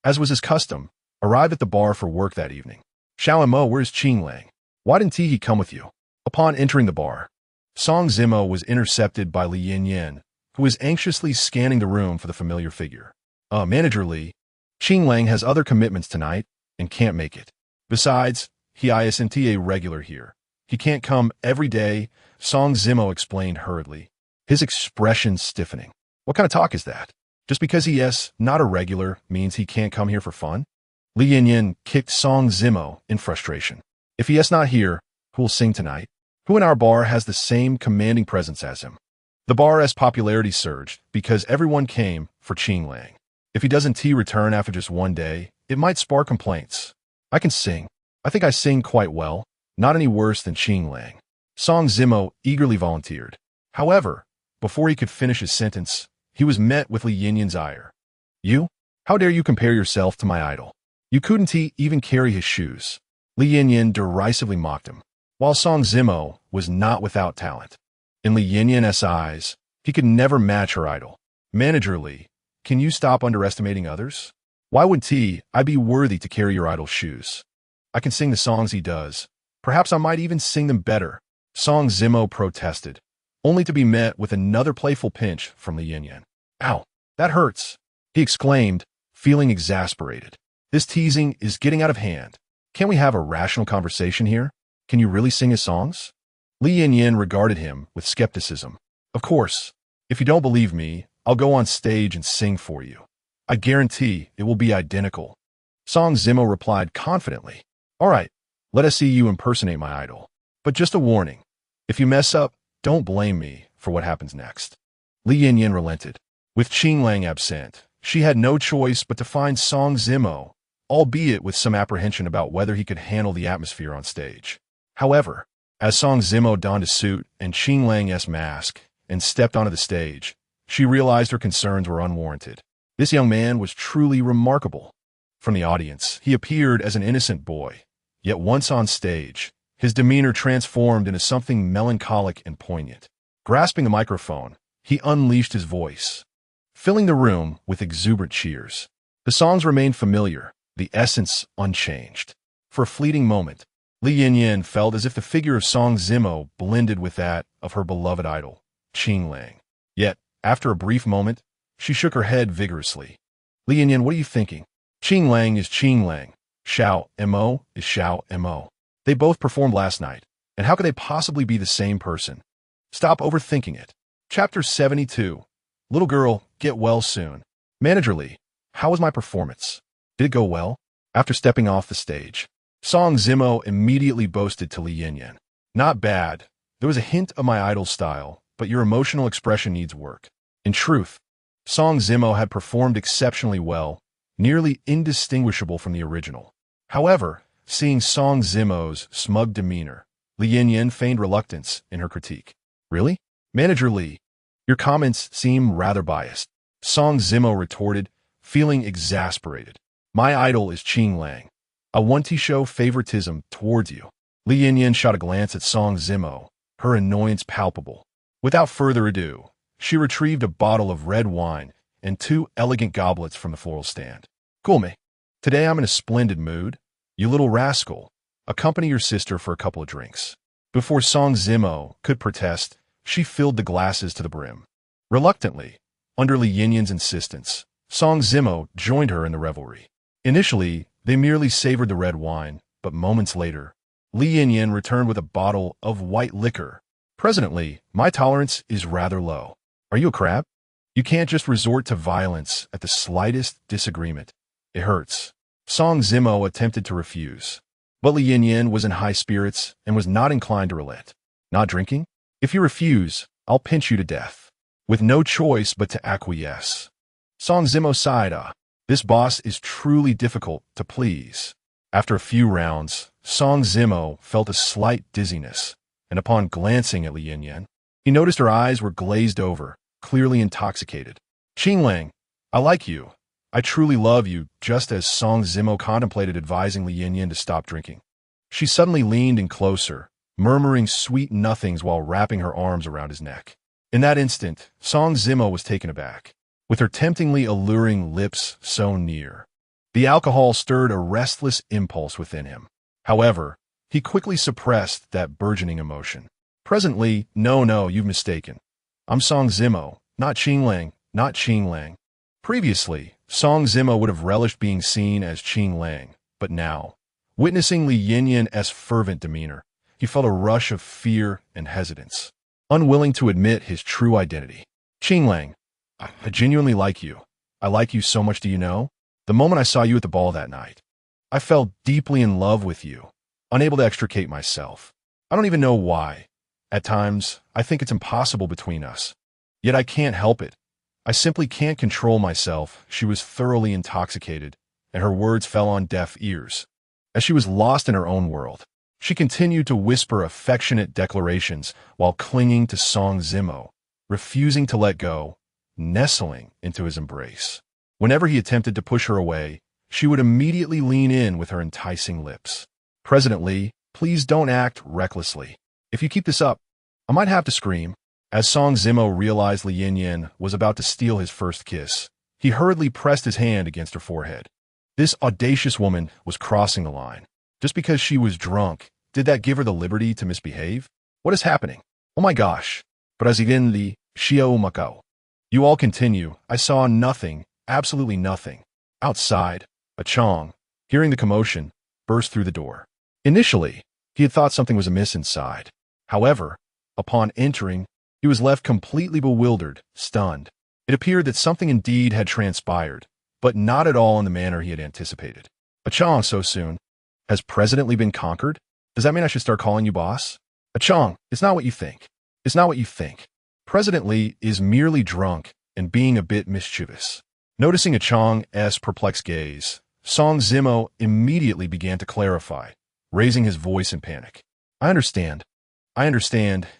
as was his custom, arrived at the bar for work that evening. Xiao Mo, where's Qing Lang? Why didn't he come with you? Upon entering the bar, Song Zimo was intercepted by Li Yinyan, who was anxiously scanning the room for the familiar figure. Manager Li, Qing Lang has other commitments tonight and can't make it. Besides, he isn't a regular here. He can't come every day, Song Zimo explained hurriedly, his expression stiffening. What kind of talk is that? Just because he is not a regular means he can't come here for fun? Li Yinyan kicked Song Zimo in frustration. If he is not here, who will sing tonight? Who in our bar has the same commanding presence as him? The bar's popularity surged because everyone came for Qing Lang. If he doesn't return after just 1 day, it might spark complaints. I can sing. I think I sing quite well, not any worse than Qing Lang. Song Zimo eagerly volunteered. However, before he could finish his sentence, he was met with Li Yinyan's ire. You? How dare you compare yourself to my idol? You couldn't even carry his shoes. Li Yinyan derisively mocked him. While Song Zimo was not without talent, in Li Yinyan's eyes, he could never match her idol. Manager Li, can you stop underestimating others? Why would I be worthy to carry your idol's shoes? I can sing the songs he does. Perhaps I might even sing them better. Song Zimo protested, only to be met with another playful pinch from Li Yinyan. Ow, that hurts, he exclaimed, feeling exasperated. This teasing is getting out of hand. Can't we have a rational conversation here? Can you really sing his songs? Li Yinyan regarded him with skepticism. Of course. If you don't believe me, I'll go on stage and sing for you. I guarantee it will be identical. Song Zimo replied confidently. All right, let us see you impersonate my idol. But just a warning. If you mess up, don't blame me for what happens next. Li Yinyan relented. With Qing Lang absent, she had no choice but to find Song Zimo, albeit with some apprehension about whether he could handle the atmosphere on stage. However, as Song Zimo donned a suit and Qing Lang's mask and stepped onto the stage, she realized her concerns were unwarranted. This young man was truly remarkable. From the audience, he appeared as an innocent boy, yet once on stage, his demeanor transformed into something melancholic and poignant. Grasping the microphone, he unleashed his voice, filling the room with exuberant cheers. The songs remained familiar, the essence unchanged. For a fleeting moment, Li Yinyan felt as if the figure of Song Zimo blended with that of her beloved idol, Qing Lang. Yet, after a brief moment, she shook her head vigorously. Li Yinyan, what are you thinking? Qing Lang is Qing Lang. Xiao Mo is Xiao Mo. They both performed last night, and how could they possibly be the same person? Stop overthinking it. Chapter 72. Little girl, get well soon. Manager Li, how was my performance? Did it go well? After stepping off the stage, Song Zimo immediately boasted to Li Yinyan. Not bad. There was a hint of my idol's style, but your emotional expression needs work. In truth, Song Zimo had performed exceptionally well, nearly indistinguishable from the original. However, seeing Song Zimo's smug demeanor, Li Yin feigned reluctance in her critique. Really? Manager Li, your comments seem rather biased. Song Zimo retorted, feeling exasperated. My idol is Qing Lang. I want to show favoritism towards you. Li Yin shot a glance at Song Zimo, her annoyance palpable. Without further ado, she retrieved a bottle of red wine and 2 elegant goblets from the floral stand. Cool me. Today I'm in a splendid mood. You little rascal. Accompany your sister for a couple of drinks. Before Song Zimo could protest, she filled the glasses to the brim. Reluctantly, under Li Yin's insistence, Song Zimo joined her in the revelry. Initially, they merely savored the red wine, but moments later, Li Yin returned with a bottle of white liquor. Presently, my tolerance is rather low. Are you a crab? You can't just resort to violence at the slightest disagreement. It hurts. Song Zimo attempted to refuse, but Li Yin was in high spirits and was not inclined to relent. Not drinking? If you refuse, I'll pinch you to death. With no choice but to acquiesce. Song Zimo sighed. This boss is truly difficult to please. After a few rounds, Song Zimo felt a slight dizziness, and upon glancing at Li Yin, he noticed her eyes were glazed over, clearly intoxicated. Qing Lang, I like you. I truly love you, just as Song Zimo contemplated advising Li Yin to stop drinking. She suddenly leaned in closer, murmuring sweet nothings while wrapping her arms around his neck. In that instant, Song Zimo was taken aback, with her temptingly alluring lips so near. The alcohol stirred a restless impulse within him. However, he quickly suppressed that burgeoning emotion. Presently, no, you've mistaken. I'm Song Zimo, not Qing Lang, not Qing Lang. Previously, Song Zimo would have relished being seen as Qing Lang, but now, witnessing Li Yin's fervent demeanor, he felt a rush of fear and hesitance, unwilling to admit his true identity. Qing Lang, I genuinely like you. I like you so much, do you know? The moment I saw you at the ball that night, I fell deeply in love with you, unable to extricate myself. I don't even know why. At times, I think it's impossible between us. Yet I can't help it. I simply can't control myself. She was thoroughly intoxicated, and her words fell on deaf ears. As she was lost in her own world, she continued to whisper affectionate declarations while clinging to Song Zimo, refusing to let go, nestling into his embrace. Whenever he attempted to push her away, she would immediately lean in with her enticing lips. President Li, please don't act recklessly. If you keep this up, I might have to scream. As Song Zimo realized Li Yin was about to steal his first kiss, he hurriedly pressed his hand against her forehead. This audacious woman was crossing the line. Just because she was drunk, did that give her the liberty to misbehave? What is happening? Oh my gosh. President Li, Xiao Macao. You all continue. I saw nothing, absolutely nothing. Outside, a Chong, hearing the commotion, burst through the door. Initially, he had thought something was amiss inside. However, upon entering, he was left completely bewildered, stunned. It appeared that something indeed had transpired, but not at all in the manner he had anticipated. A Chong so soon? Has President Li been conquered? Does that mean I should start calling you boss? A Chong, it's not what you think. It's not what you think. President Li is merely drunk and being a bit mischievous. Noticing a Chong's perplexed gaze, Song Zimo immediately began to clarify, raising his voice in panic. I understand.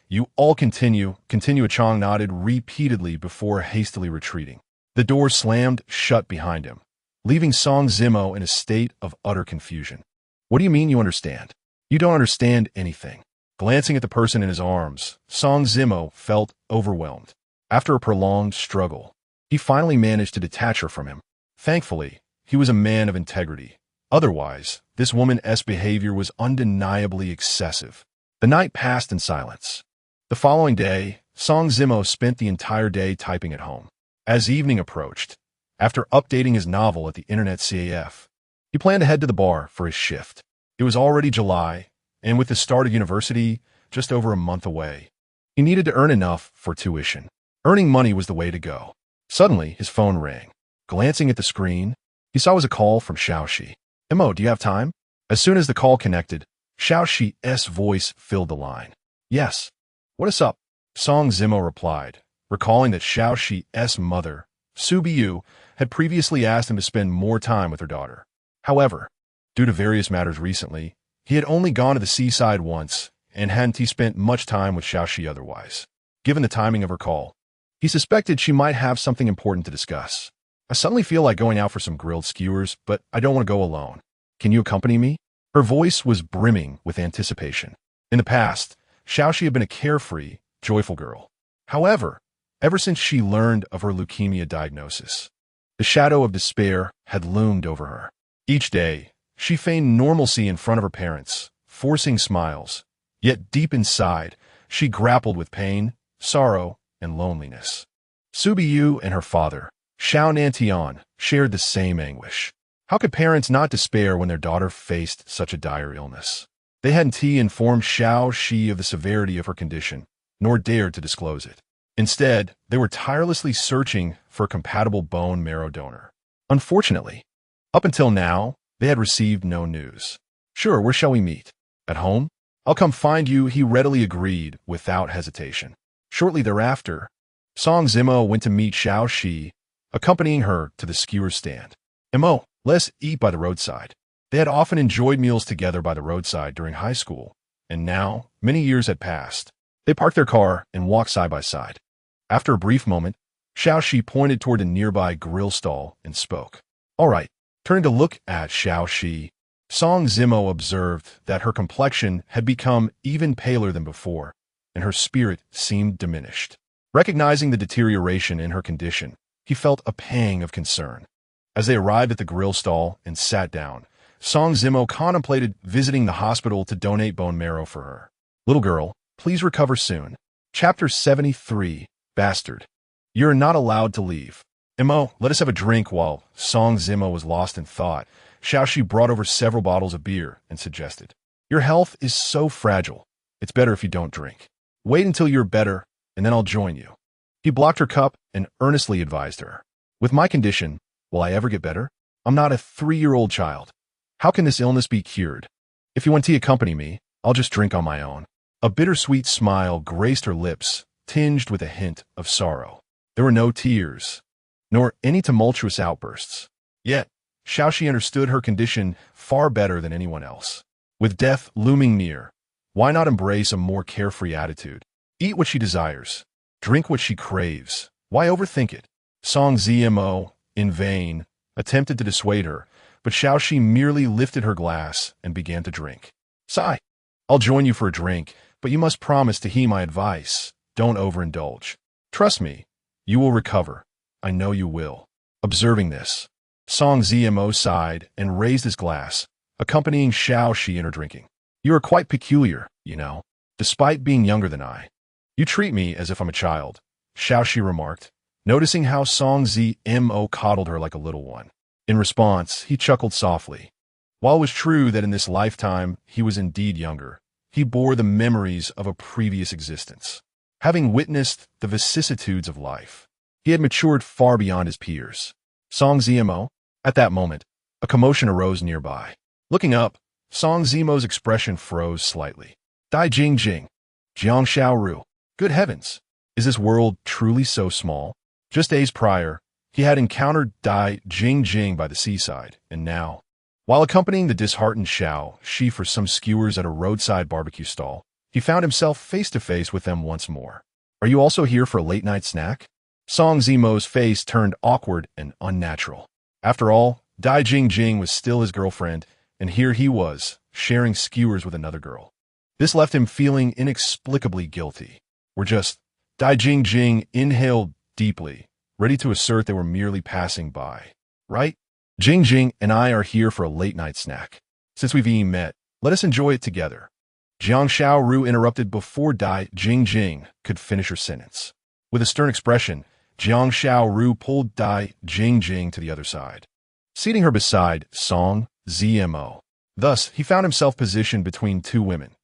You all continue. A Chong nodded repeatedly before hastily retreating. The door slammed shut behind him, leaving Song Zimo in a state of utter confusion. What do you mean you understand? You don't understand anything. Glancing at the person in his arms, Song Zimo felt overwhelmed. After a prolonged struggle, he finally managed to detach her from him. Thankfully, he was a man of integrity. Otherwise, this woman's behavior was undeniably excessive. The night passed in silence. The following day, Song Zimo spent the entire day typing at home. As evening approached, after updating his novel at the internet CAF, he planned to head to the bar for his shift. It was already July, and with the start of university just over a month away, he needed to earn enough for tuition. Earning money was the way to go. Suddenly, his phone rang. Glancing at the screen, he saw it was a call from Xiaoxi. Mo, do you have time? As soon as the call connected, Xiaoxi's voice filled the line. Yes. What is up? Song Zimo replied, recalling that Xiao Shi's mother, Su Biyu, had previously asked him to spend more time with her daughter. However, due to various matters recently, he had only gone to the seaside once and hadn't he spent much time with Xiao Shi otherwise. Given the timing of her call, he suspected she might have something important to discuss. I suddenly feel like going out for some grilled skewers, but I don't want to go alone. Can you accompany me? Her voice was brimming with anticipation. In the past, Xiao Shi had been a carefree, joyful girl. However, ever since she learned of her leukemia diagnosis, the shadow of despair had loomed over her. Each day, she feigned normalcy in front of her parents, forcing smiles. Yet deep inside, she grappled with pain, sorrow, and loneliness. Su Biyu and her father, Xiao Nantian, shared the same anguish. How could parents not despair when their daughter faced such a dire illness? They hadn't informed Xiao Shi of the severity of her condition, nor dared to disclose it. Instead, they were tirelessly searching for a compatible bone marrow donor. Unfortunately, up until now, they had received no news. Sure, where shall we meet? At home? I'll come find you, he readily agreed without hesitation. Shortly thereafter, Song Zimo went to meet Xiao Shi, accompanying her to the skewer stand. Let's eat by the roadside. They had often enjoyed meals together by the roadside during high school, and now, many years had passed. They parked their car and walked side by side. After a brief moment, Xiao Shi pointed toward a nearby grill stall and spoke. All right. Turning to look at Xiao Shi, Song Zimo observed that her complexion had become even paler than before, and her spirit seemed diminished. Recognizing the deterioration in her condition, he felt a pang of concern. As they arrived at the grill stall and sat down, Song Zimo contemplated visiting the hospital to donate bone marrow for her. Little girl, please recover soon. Chapter 73, Bastard. You're not allowed to leave. Let us have a drink. While Song Zimo was lost in thought, Xiao Shi brought over several bottles of beer and suggested, your health is so fragile. It's better if you don't drink. Wait until you're better, and then I'll join you. He blocked her cup and earnestly advised her. With my condition, will I ever get better? I'm not a 3-year-old child. How can this illness be cured? If you want to accompany me, I'll just drink on my own. A bittersweet smile graced her lips, tinged with a hint of sorrow. There were no tears, nor any tumultuous outbursts. Yet, Xiao Shi understood her condition far better than anyone else. With death looming near, why not embrace a more carefree attitude? Eat what she desires. Drink what she craves. Why overthink it? Song Zimo, in vain, attempted to dissuade her, but Xiao Shi merely lifted her glass and began to drink. Sigh. I'll join you for a drink, but you must promise to heed my advice. Don't overindulge. Trust me, you will recover. I know you will. Observing this, Song Zimo sighed and raised his glass, accompanying Xiao Shi in her drinking. You are quite peculiar, you know, despite being younger than I. You treat me as if I'm a child, Xiao Shi remarked, noticing how Song Zimo coddled her like a little one. In response, he chuckled softly. While it was true that in this lifetime he was indeed younger, he bore the memories of a previous existence. Having witnessed the vicissitudes of life, he had matured far beyond his peers. Song Zimo, at that moment, a commotion arose nearby. Looking up, Song Zimo's expression froze slightly. Dai Jingjing, Jiang Xiaoru. Good heavens, is this world truly so small? Just days prior, he had encountered Dai Jingjing by the seaside, and now, while accompanying the disheartened Xiao Shi for some skewers at a roadside barbecue stall, he found himself face to face with them once more. Are you also here for a late-night snack? Song Zimo's face turned awkward and unnatural. After all, Dai Jingjing was still his girlfriend, and here he was, sharing skewers with another girl. This left him feeling inexplicably guilty. Dai Jingjing inhaled deeply, ready to assert they were merely passing by. Right? Jingjing and I are here for a late-night snack. Since we've met, let us enjoy it together. Jiang Xiaoru interrupted before Dai Jingjing could finish her sentence. With a stern expression, Jiang Xiaoru pulled Dai Jingjing to the other side, seating her beside Song Zimo. Thus, he found himself positioned between two women,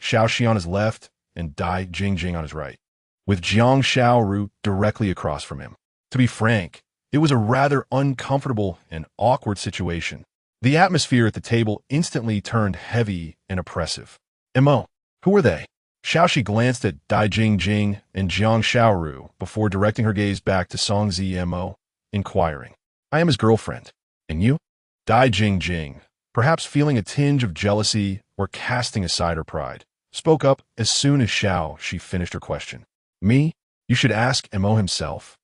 Xiao Shi on his left and Dai Jingjing on his right, with Jiang Xiaoru directly across from him. To be frank, it was a rather uncomfortable and awkward situation. The atmosphere at the table instantly turned heavy and oppressive. Who are they? Xiaoxi glanced at Dai Jingjing and Jiang Xiaoru before directing her gaze back to Song Zimo, inquiring, I am his girlfriend. And you? Dai Jingjing, perhaps feeling a tinge of jealousy or casting aside her pride, spoke up as soon as Xiaoxi finished her question. Me? You should ask Mo himself.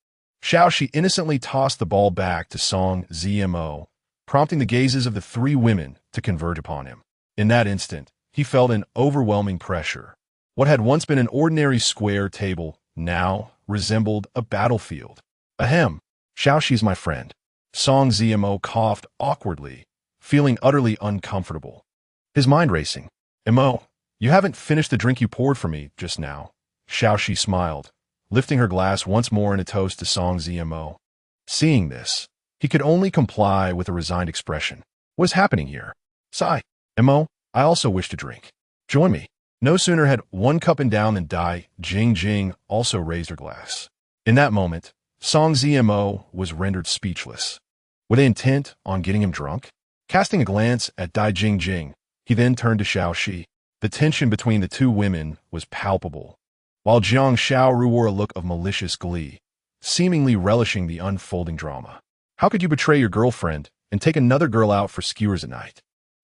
Xiaoxi innocently tossed the ball back to Song Zimo, prompting the gazes of the three women to converge upon him. In that instant, he felt an overwhelming pressure. What had once been an ordinary square table now resembled a battlefield. Ahem, Xiaoxi's my friend. Song Zimo coughed awkwardly, feeling utterly uncomfortable. His mind racing. Mo, you haven't finished the drink you poured for me just now. Xiaoxi smiled, lifting her glass once more in a toast to Song Zimo. Seeing this, he could only comply with a resigned expression. What is happening here? Sigh. Mo, I also wish to drink. Join me. No sooner had one cup and down than Dai Jingjing also raised her glass. In that moment, Song Zimo was rendered speechless. Were they intent on getting him drunk? Casting a glance at Dai Jingjing, he then turned to Xiaoxi. The tension between the two women was palpable, while Jiang Xiaoru wore a look of malicious glee, seemingly relishing the unfolding drama. How could you betray your girlfriend and take another girl out for skewers at night?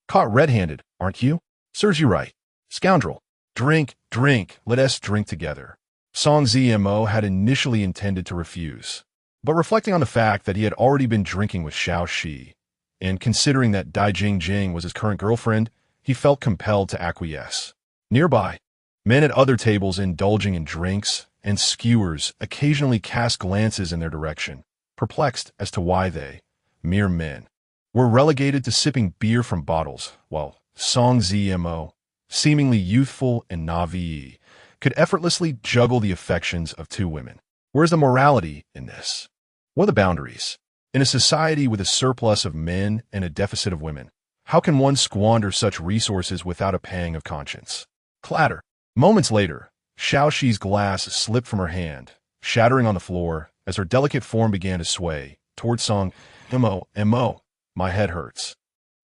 Caught red-handed, aren't you? Serves you right. Scoundrel. Drink, drink, let us drink together. Song Zimo had initially intended to refuse, but reflecting on the fact that he had already been drinking with Xiaoxi, and considering that Dai Jingjing was his current girlfriend, he felt compelled to acquiesce. Nearby, men at other tables indulging in drinks and skewers occasionally cast glances in their direction, perplexed as to why they, mere men, were relegated to sipping beer from bottles, while Song Zimo, seemingly youthful and naive, could effortlessly juggle the affections of two women. Where's the morality in this? What are the boundaries? In a society with a surplus of men and a deficit of women, how can one squander such resources without a pang of conscience? Clatter. Moments later, Xiaoxi's glass slipped from her hand, shattering on the floor as her delicate form began to sway towards Song Mo. My head hurts.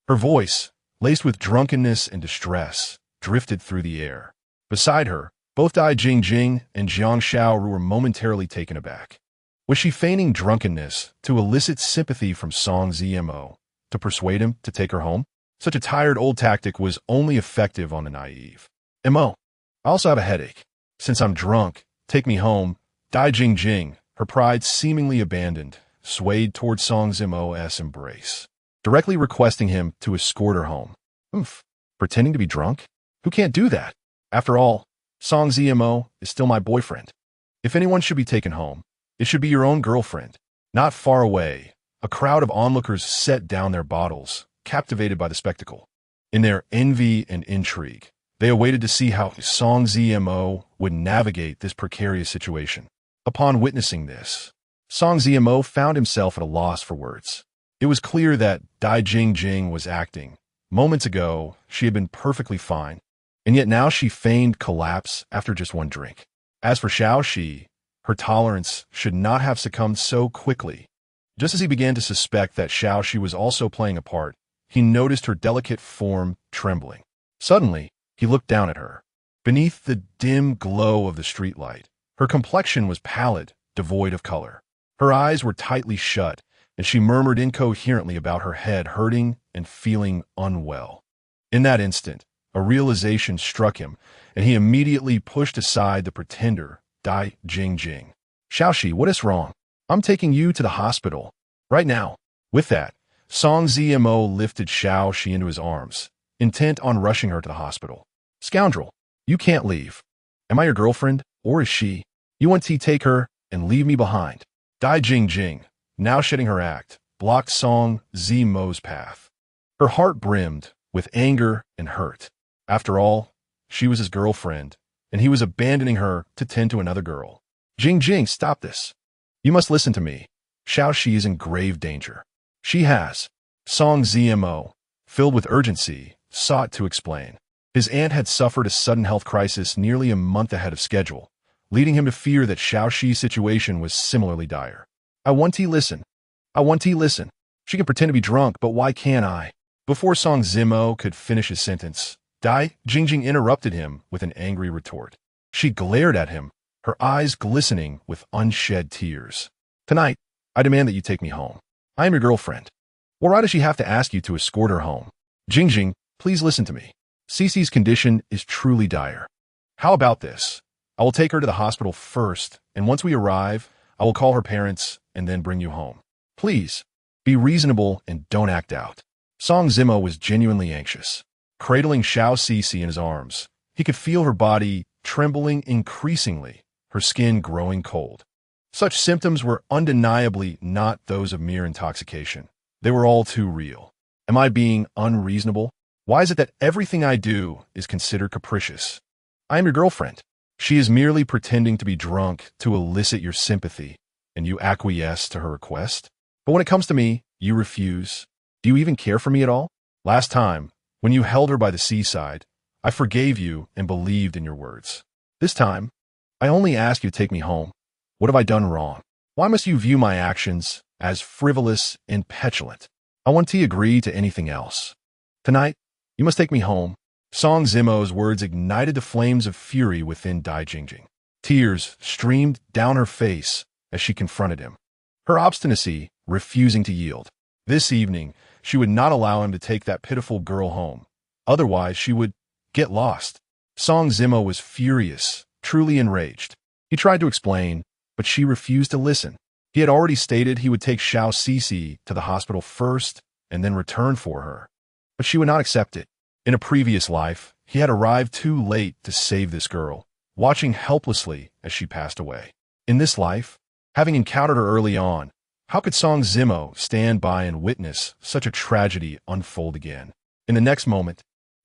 Her voice, laced with drunkenness and distress, drifted through the air. Beside her, both Dai Jingjing and Jiang Xiaoru were momentarily taken aback. Was she feigning drunkenness to elicit sympathy from Song Zimo, to persuade him to take her home? Such a tired old tactic was only effective on the naive. Mo, I also have a headache. Since I'm drunk, take me home. Dai Jingjing, her pride seemingly abandoned, swayed towards Song Zimo's embrace, directly requesting him to escort her home. Oof, pretending to be drunk? Who can't do that? After all, Song Zimo is still my boyfriend. If anyone should be taken home, it should be your own girlfriend. Not far away, a crowd of onlookers set down their bottles, captivated by the spectacle. In their envy and intrigue, they awaited to see how Song Zimo would navigate this precarious situation. Upon witnessing this, Song Zimo found himself at a loss for words. It was clear that Dai Jingjing was acting. Moments ago, she had been perfectly fine, and yet now she feigned collapse after just one drink. As for Xiaoxi, her tolerance should not have succumbed so quickly. Just as he began to suspect that Xiaoxi was also playing a part, he noticed her delicate form trembling. Suddenly, he looked down at her. Beneath the dim glow of the streetlight, her complexion was pallid, devoid of color. Her eyes were tightly shut, and she murmured incoherently about her head hurting and feeling unwell. In that instant, a realization struck him, and he immediately pushed aside the pretender, Dai Jingjing. Xiaoxi, what is wrong? I'm taking you to the hospital. Right now. With that, Song Zimo lifted Xiaoxi into his arms, intent on rushing her to the hospital. Scoundrel, you can't leave. Am I your girlfriend, or is she? You want to take her and leave me behind. Dai Jingjing, now shedding her act, blocked Song Zimo's path. Her heart brimmed with anger and hurt. After all, she was his girlfriend, and he was abandoning her to tend to another girl. Jingjing, stop this. You must listen to me. Xiaoxi is in grave danger. She has. Song Zimo, filled with urgency, sought to explain. His aunt had suffered a sudden health crisis nearly a month ahead of schedule, leading him to fear that Xiaoxi's situation was similarly dire. I want to listen. She can pretend to be drunk, but why can't I? Before Song Zimo could finish his sentence, Dai Jingjing interrupted him with an angry retort. She glared at him, her eyes glistening with unshed tears. Tonight, I demand that you take me home. I am your girlfriend. Or why does she have to ask you to escort her home? Jingjing, please listen to me. Cece's condition is truly dire. How about this? I will take her to the hospital first, and once we arrive, I will call her parents and then bring you home. Please, be reasonable and don't act out. Song Zimo was genuinely anxious. Cradling Xiao Cece in his arms, he could feel her body trembling increasingly, her skin growing cold. Such symptoms were undeniably not those of mere intoxication. They were all too real. Am I being unreasonable? Why is it that everything I do is considered capricious? I am your girlfriend. She is merely pretending to be drunk to elicit your sympathy, and you acquiesce to her request? But when it comes to me, you refuse. Do you even care for me at all? Last time, when you held her by the seaside, I forgave you and believed in your words. This time, I only ask you to take me home. What have I done wrong? Why must you view my actions as frivolous and petulant? I want to agree to anything else. Tonight, you must take me home. Song Zimo's words ignited the flames of fury within Dai Jingjing. Tears streamed down her face as she confronted him, her obstinacy refusing to yield. This evening, she would not allow him to take that pitiful girl home. Otherwise, she would get lost. Song Zimo was furious, truly enraged. He tried to explain, but she refused to listen. He had already stated he would take Xiao Cece to the hospital first and then return for her. But she would not accept it. In a previous life, he had arrived too late to save this girl, watching helplessly as she passed away. In this life, having encountered her early on, how could Song Zimo stand by and witness such a tragedy unfold again? In the next moment,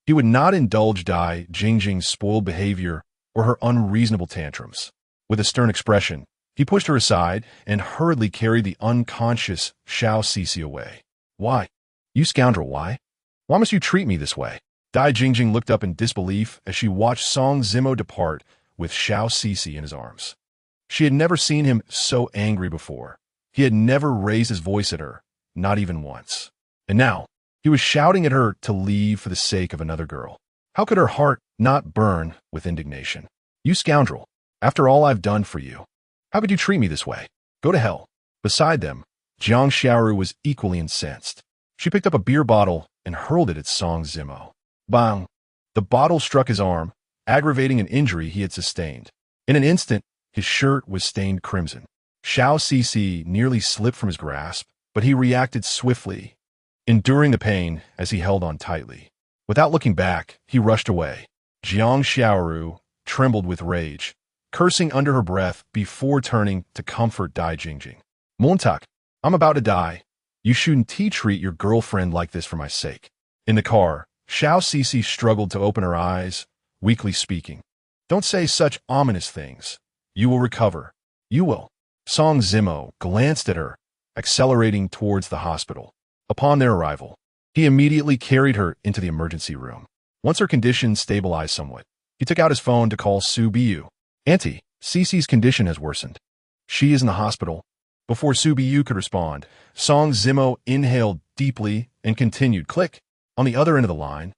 he would not indulge Dai Jingjing's spoiled behavior or her unreasonable tantrums. With a stern expression, he pushed her aside and hurriedly carried the unconscious Xiao Cece away. Why? You scoundrel, why? Why must you treat me this way? Dai Jingjing looked up in disbelief as she watched Song Zimo depart with Xiao Cece in his arms. She had never seen him so angry before. He had never raised his voice at her, not even once. And now, he was shouting at her to leave for the sake of another girl. How could her heart not burn with indignation? You scoundrel, after all I've done for you, how could you treat me this way? Go to hell. Beside them, Jiang Xiaoru was equally incensed. She picked up a beer bottle and hurled it at Song Zimo. Bang! The bottle struck his arm, aggravating an injury he had sustained. In an instant, his shirt was stained crimson. Xiao Cece nearly slipped from his grasp, but he reacted swiftly, enduring the pain as he held on tightly. Without looking back, he rushed away. Jiang Xiaoru trembled with rage, cursing under her breath before turning to comfort Dai Jingjing. Montak, I'm about to die. You shouldn't treat your girlfriend like this for my sake. In the car, Xiao Cece struggled to open her eyes, weakly speaking. Don't say such ominous things. You will recover. You will. Song Zimo glanced at her, accelerating towards the hospital. Upon their arrival, he immediately carried her into the emergency room. Once her condition stabilized somewhat, he took out his phone to call Su Biyu. Auntie, Cece's condition has worsened. She is in the hospital. Before Su Biyu could respond, Song Zimo inhaled deeply and continued, click. On the other end of the line,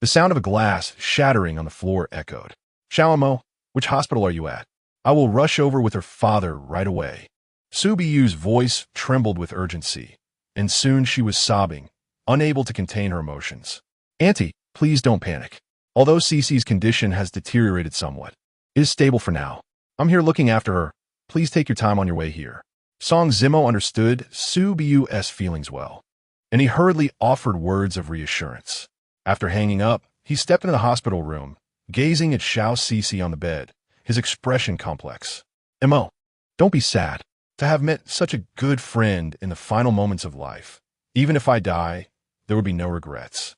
the sound of a glass shattering on the floor echoed. Xiaomo, which hospital are you at? I will rush over with her father right away. Su Biyu's voice trembled with urgency, and soon she was sobbing, unable to contain her emotions. Auntie, please don't panic. Although Cece's condition has deteriorated somewhat, it is stable for now. I'm here looking after her. Please take your time on your way here. Song Zimo understood Su Biyu's feelings well, and he hurriedly offered words of reassurance. After hanging up, he stepped into the hospital room, gazing at Xiao Cece on the bed, his expression complex. Mo, don't be sad. To have met such a good friend in the final moments of life. Even if I die, there would be no regrets.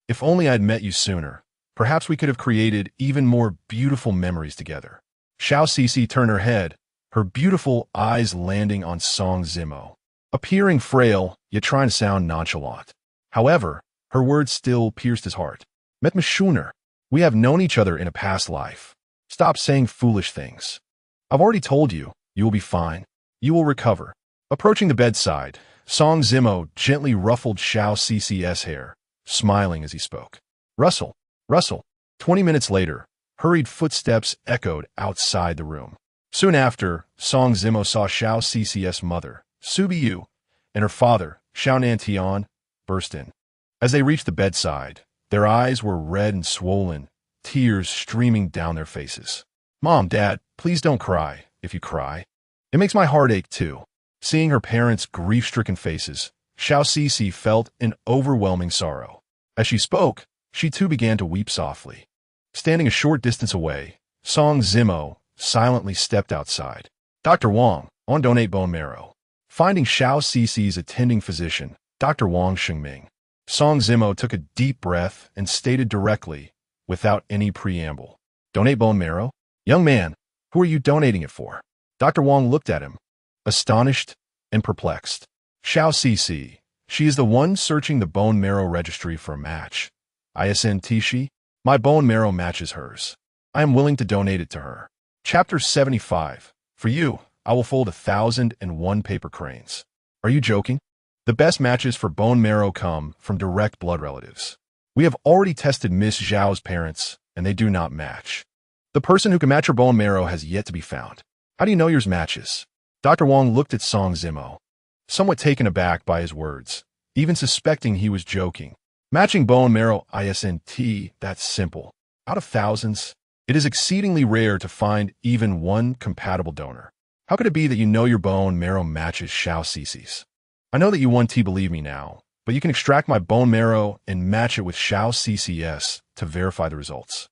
If only I had met you sooner, perhaps we could have created even more beautiful memories together. Xiao Cece turned her head, her beautiful eyes landing on Song Zimo, appearing frail, yet trying to sound nonchalant. However, her words still pierced his heart. Met me sooner. We have known each other in a past life. Stop saying foolish things. I've already told you, you will be fine. You will recover. Approaching the bedside, Song Zimo gently ruffled Xiao Cece's hair, smiling as he spoke. Russell. 20 minutes later, Hurried footsteps echoed outside the room. Soon after, Song Zimo saw Xiao Cc's mother, Su Biyu, and her father, Xiao Nantian, burst in. As they reached the bedside, their eyes were red and swollen, tears streaming down their faces. "Mom, Dad, please don't cry. If you cry, it makes my heart ache too." Seeing her parents' grief-stricken faces, Xiao Cici felt an overwhelming sorrow. As she spoke, she too began to weep softly. Standing a short distance away, Song Zimo silently stepped outside. "Dr. Wang, on donate bone marrow." Finding Xiao Cici's attending physician, Dr. Wang Shengming, Song Zimo took a deep breath and stated directly, without any preamble, "Donate bone marrow? Young man, who are you donating it for?" Dr. Wang looked at him, astonished and perplexed. "Xiao Cici, she is the one searching the bone marrow registry for a match. ISNT she? My bone marrow matches hers. I am willing to donate it to her." Chapter 75. For you, I will fold 1,001 paper cranes. Are you joking? The best matches for bone marrow come from direct blood relatives. We have already tested Miss Zhao's parents, and they do not match. The person who can match her bone marrow has yet to be found. How do you know yours matches? Dr. Wang looked at Song Zimo, somewhat taken aback by his words, even suspecting he was joking. Matching bone marrow ISNT, that's simple. Out of thousands, it is exceedingly rare to find even one compatible donor. How could it be that you know your bone marrow matches Xiao Cici's? I know that you want to believe me now, but you can extract my bone marrow and match it with Xiao Cc's to verify the results.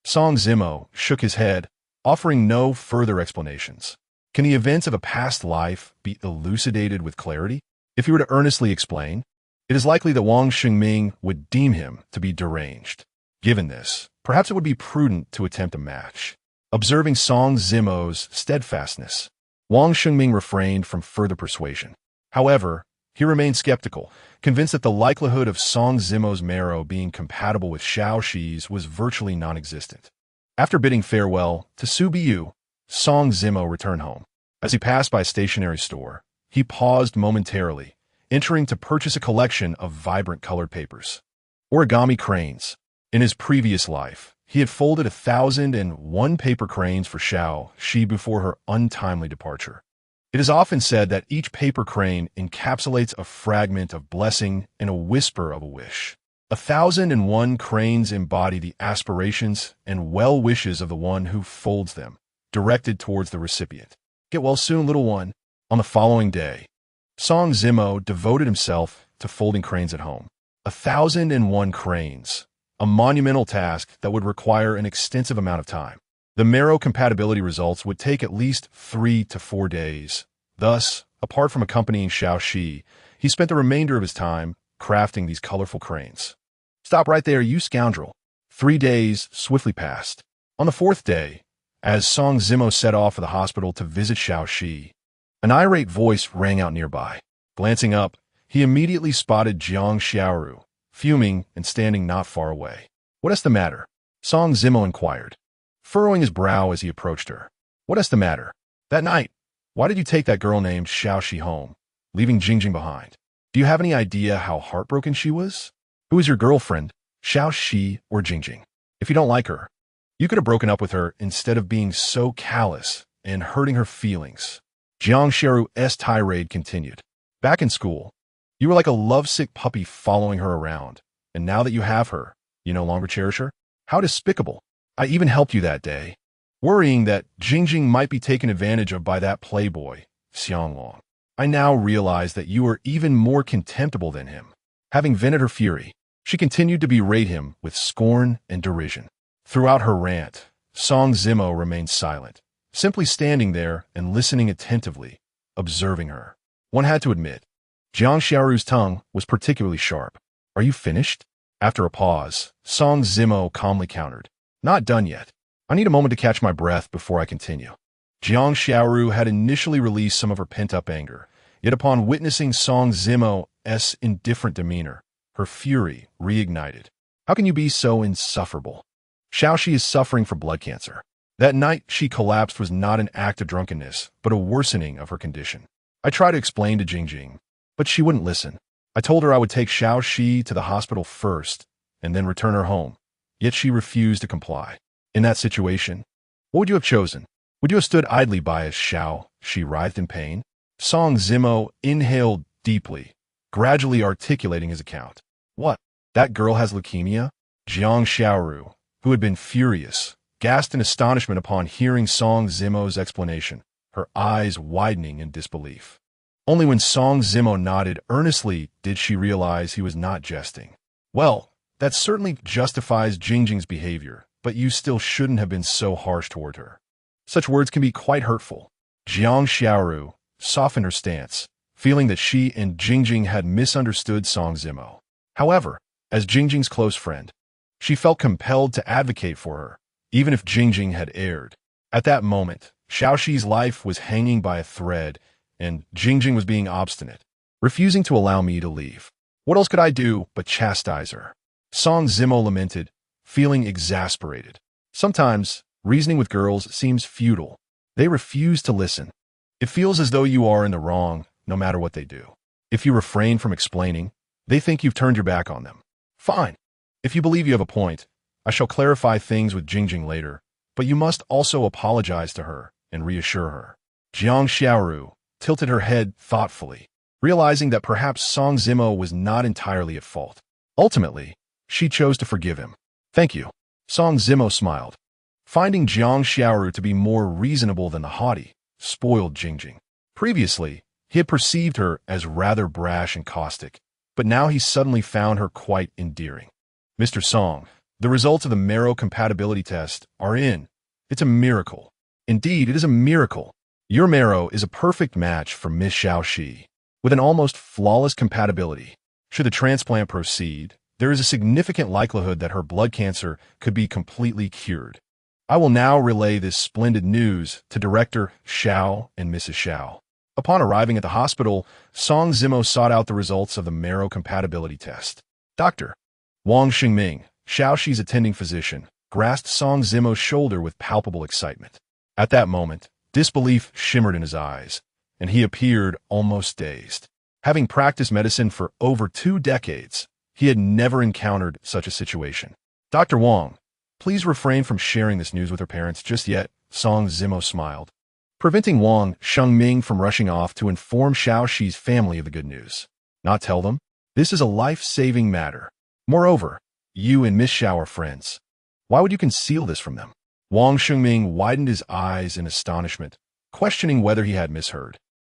Song Zimo shook his head, offering no further explanations. Can the events of a past life be elucidated with clarity? If he were to earnestly explain, it is likely that Wang Shengming would deem him to be deranged. Given this, perhaps it would be prudent to attempt a match. Observing Song Zimo's steadfastness, Wang Shengming refrained from further persuasion. However, he remained skeptical, convinced that the likelihood of Song Zimo's marrow being compatible with Xiao Shi's was virtually non-existent. After bidding farewell to Su Biyu, Song Zimo returned home. As he passed by a stationery store, he paused momentarily, entering to purchase a collection of vibrant colored papers. Origami cranes. In his previous life, he had folded 1,001 paper cranes for Xiao Shi before her untimely departure. It is often said that each paper crane encapsulates a fragment of blessing and a whisper of a wish. 1,001 cranes embody the aspirations and well-wishes of the one who folds them, directed towards the recipient. Get well soon, little one. On the following day, Song Zimo devoted himself to folding cranes at home. 1,001 cranes, a monumental task that would require an extensive amount of time. The marrow compatibility results would take at least 3 to 4 days. Thus, apart from accompanying Xiao Shi, he spent the remainder of his time crafting these colorful cranes. Stop right there, you scoundrel. 3 days swiftly passed. On the 4th day, as Song Zimo set off for the hospital to visit Xiao Shi, an irate voice rang out nearby. Glancing up, he immediately spotted Jiang Xiaoru, fuming and standing not far away. "What is the matter?" Song Zimo inquired, furrowing his brow as he approached her. "What is the matter? That night, why did you take that girl named Xiao Shi home, leaving Jingjing behind? Do you have any idea how heartbroken she was? Who is your girlfriend, Xiao Shi or Jingjing? If you don't like her, you could have broken up with her instead of being so callous and hurting her feelings." Jiang Xiaoru's tirade continued. "Back in school, you were like a lovesick puppy following her around, and now that you have her, you no longer cherish her? How despicable. I even helped you that day, worrying that Jingjing might be taken advantage of by that playboy, Xianglong. I now realize that you are even more contemptible than him." Having vented her fury, she continued to berate him with scorn and derision. Throughout her rant, Song Zimo remained silent, simply standing there and listening attentively, observing her. One had to admit, Jiang Xiaoru's tongue was particularly sharp. "Are you finished?" After a pause, Song Zimo calmly countered, "Not done yet. I need a moment to catch my breath before I continue." Jiang Xiaoru had initially released some of her pent-up anger, yet upon witnessing Song Zimo's indifferent demeanor, her fury reignited. "How can you be so insufferable? Xiao Shi is suffering from blood cancer. That night she collapsed was not an act of drunkenness, but a worsening of her condition. I tried to explain to Jingjing, but she wouldn't listen. I told her I would take Xiao Shi to the hospital first and then return her home, yet she refused to comply. In that situation, what would you have chosen? Would you have stood idly by as Xiao, she writhed in pain? Song Zimo inhaled deeply, gradually articulating his account. What? That girl has leukemia? Jiang Xiaoru, who had been furious, gasped in astonishment upon hearing Song Zimo's explanation, her eyes widening in disbelief. Only when Song Zimo nodded earnestly did she realize he was not jesting. Well, that certainly justifies Jingjing's behavior, but you still shouldn't have been so harsh toward her. Such words can be quite hurtful. Jiang Xiaoru softened her stance, feeling that she and Jingjing had misunderstood Song Zimo. However, as Jingjing's close friend, she felt compelled to advocate for her, even if Jingjing had erred. At that moment, Xiaoxi's life was hanging by a thread, and Jingjing was being obstinate, refusing to allow me to leave. What else could I do but chastise her? Song Zimo lamented, feeling exasperated. Sometimes, reasoning with girls seems futile. They refuse to listen. It feels as though you are in the wrong, no matter what they do. If you refrain from explaining, they think you've turned your back on them. Fine. If you believe you have a point, I shall clarify things with Jingjing later, but you must also apologize to her and reassure her. Jiang Xiaoru tilted her head thoughtfully, realizing that perhaps Song Zimo was not entirely at fault. Ultimately, she chose to forgive him. Thank you. Song Zimo smiled, finding Jiang Xiaoru to be more reasonable than the haughty, spoiled Jingjing. Previously, he had perceived her as rather brash and caustic, but now he suddenly found her quite endearing. Mr. Song, the results of the marrow compatibility test are in. It's a miracle. Indeed, it is a miracle. Your marrow is a perfect match for Miss Xiaoxi, with an almost flawless compatibility. Should the transplant proceed, there is a significant likelihood that her blood cancer could be completely cured. I will now relay this splendid news to Director Xiao and Mrs. Xiao. Upon arriving at the hospital, Song Zimo sought out the results of the marrow compatibility test. Dr. Wang Xingming, Xiaoxi's attending physician, grasped Song Zimo's shoulder with palpable excitement. At that moment, disbelief shimmered in his eyes, and he appeared almost dazed. Having practiced medicine for over 2 decades, he had never encountered such a situation. Dr. Wang, please refrain from sharing this news with her parents just yet, Song Zimo smiled, preventing Wang Xingming from rushing off to inform Xiaoxi's family of the good news. Not tell them? This is a life-saving matter. Moreover, you and Miss Xiao are friends. Why would you conceal this from them? Wang Xingming widened his eyes in astonishment, questioning whether he had misheard.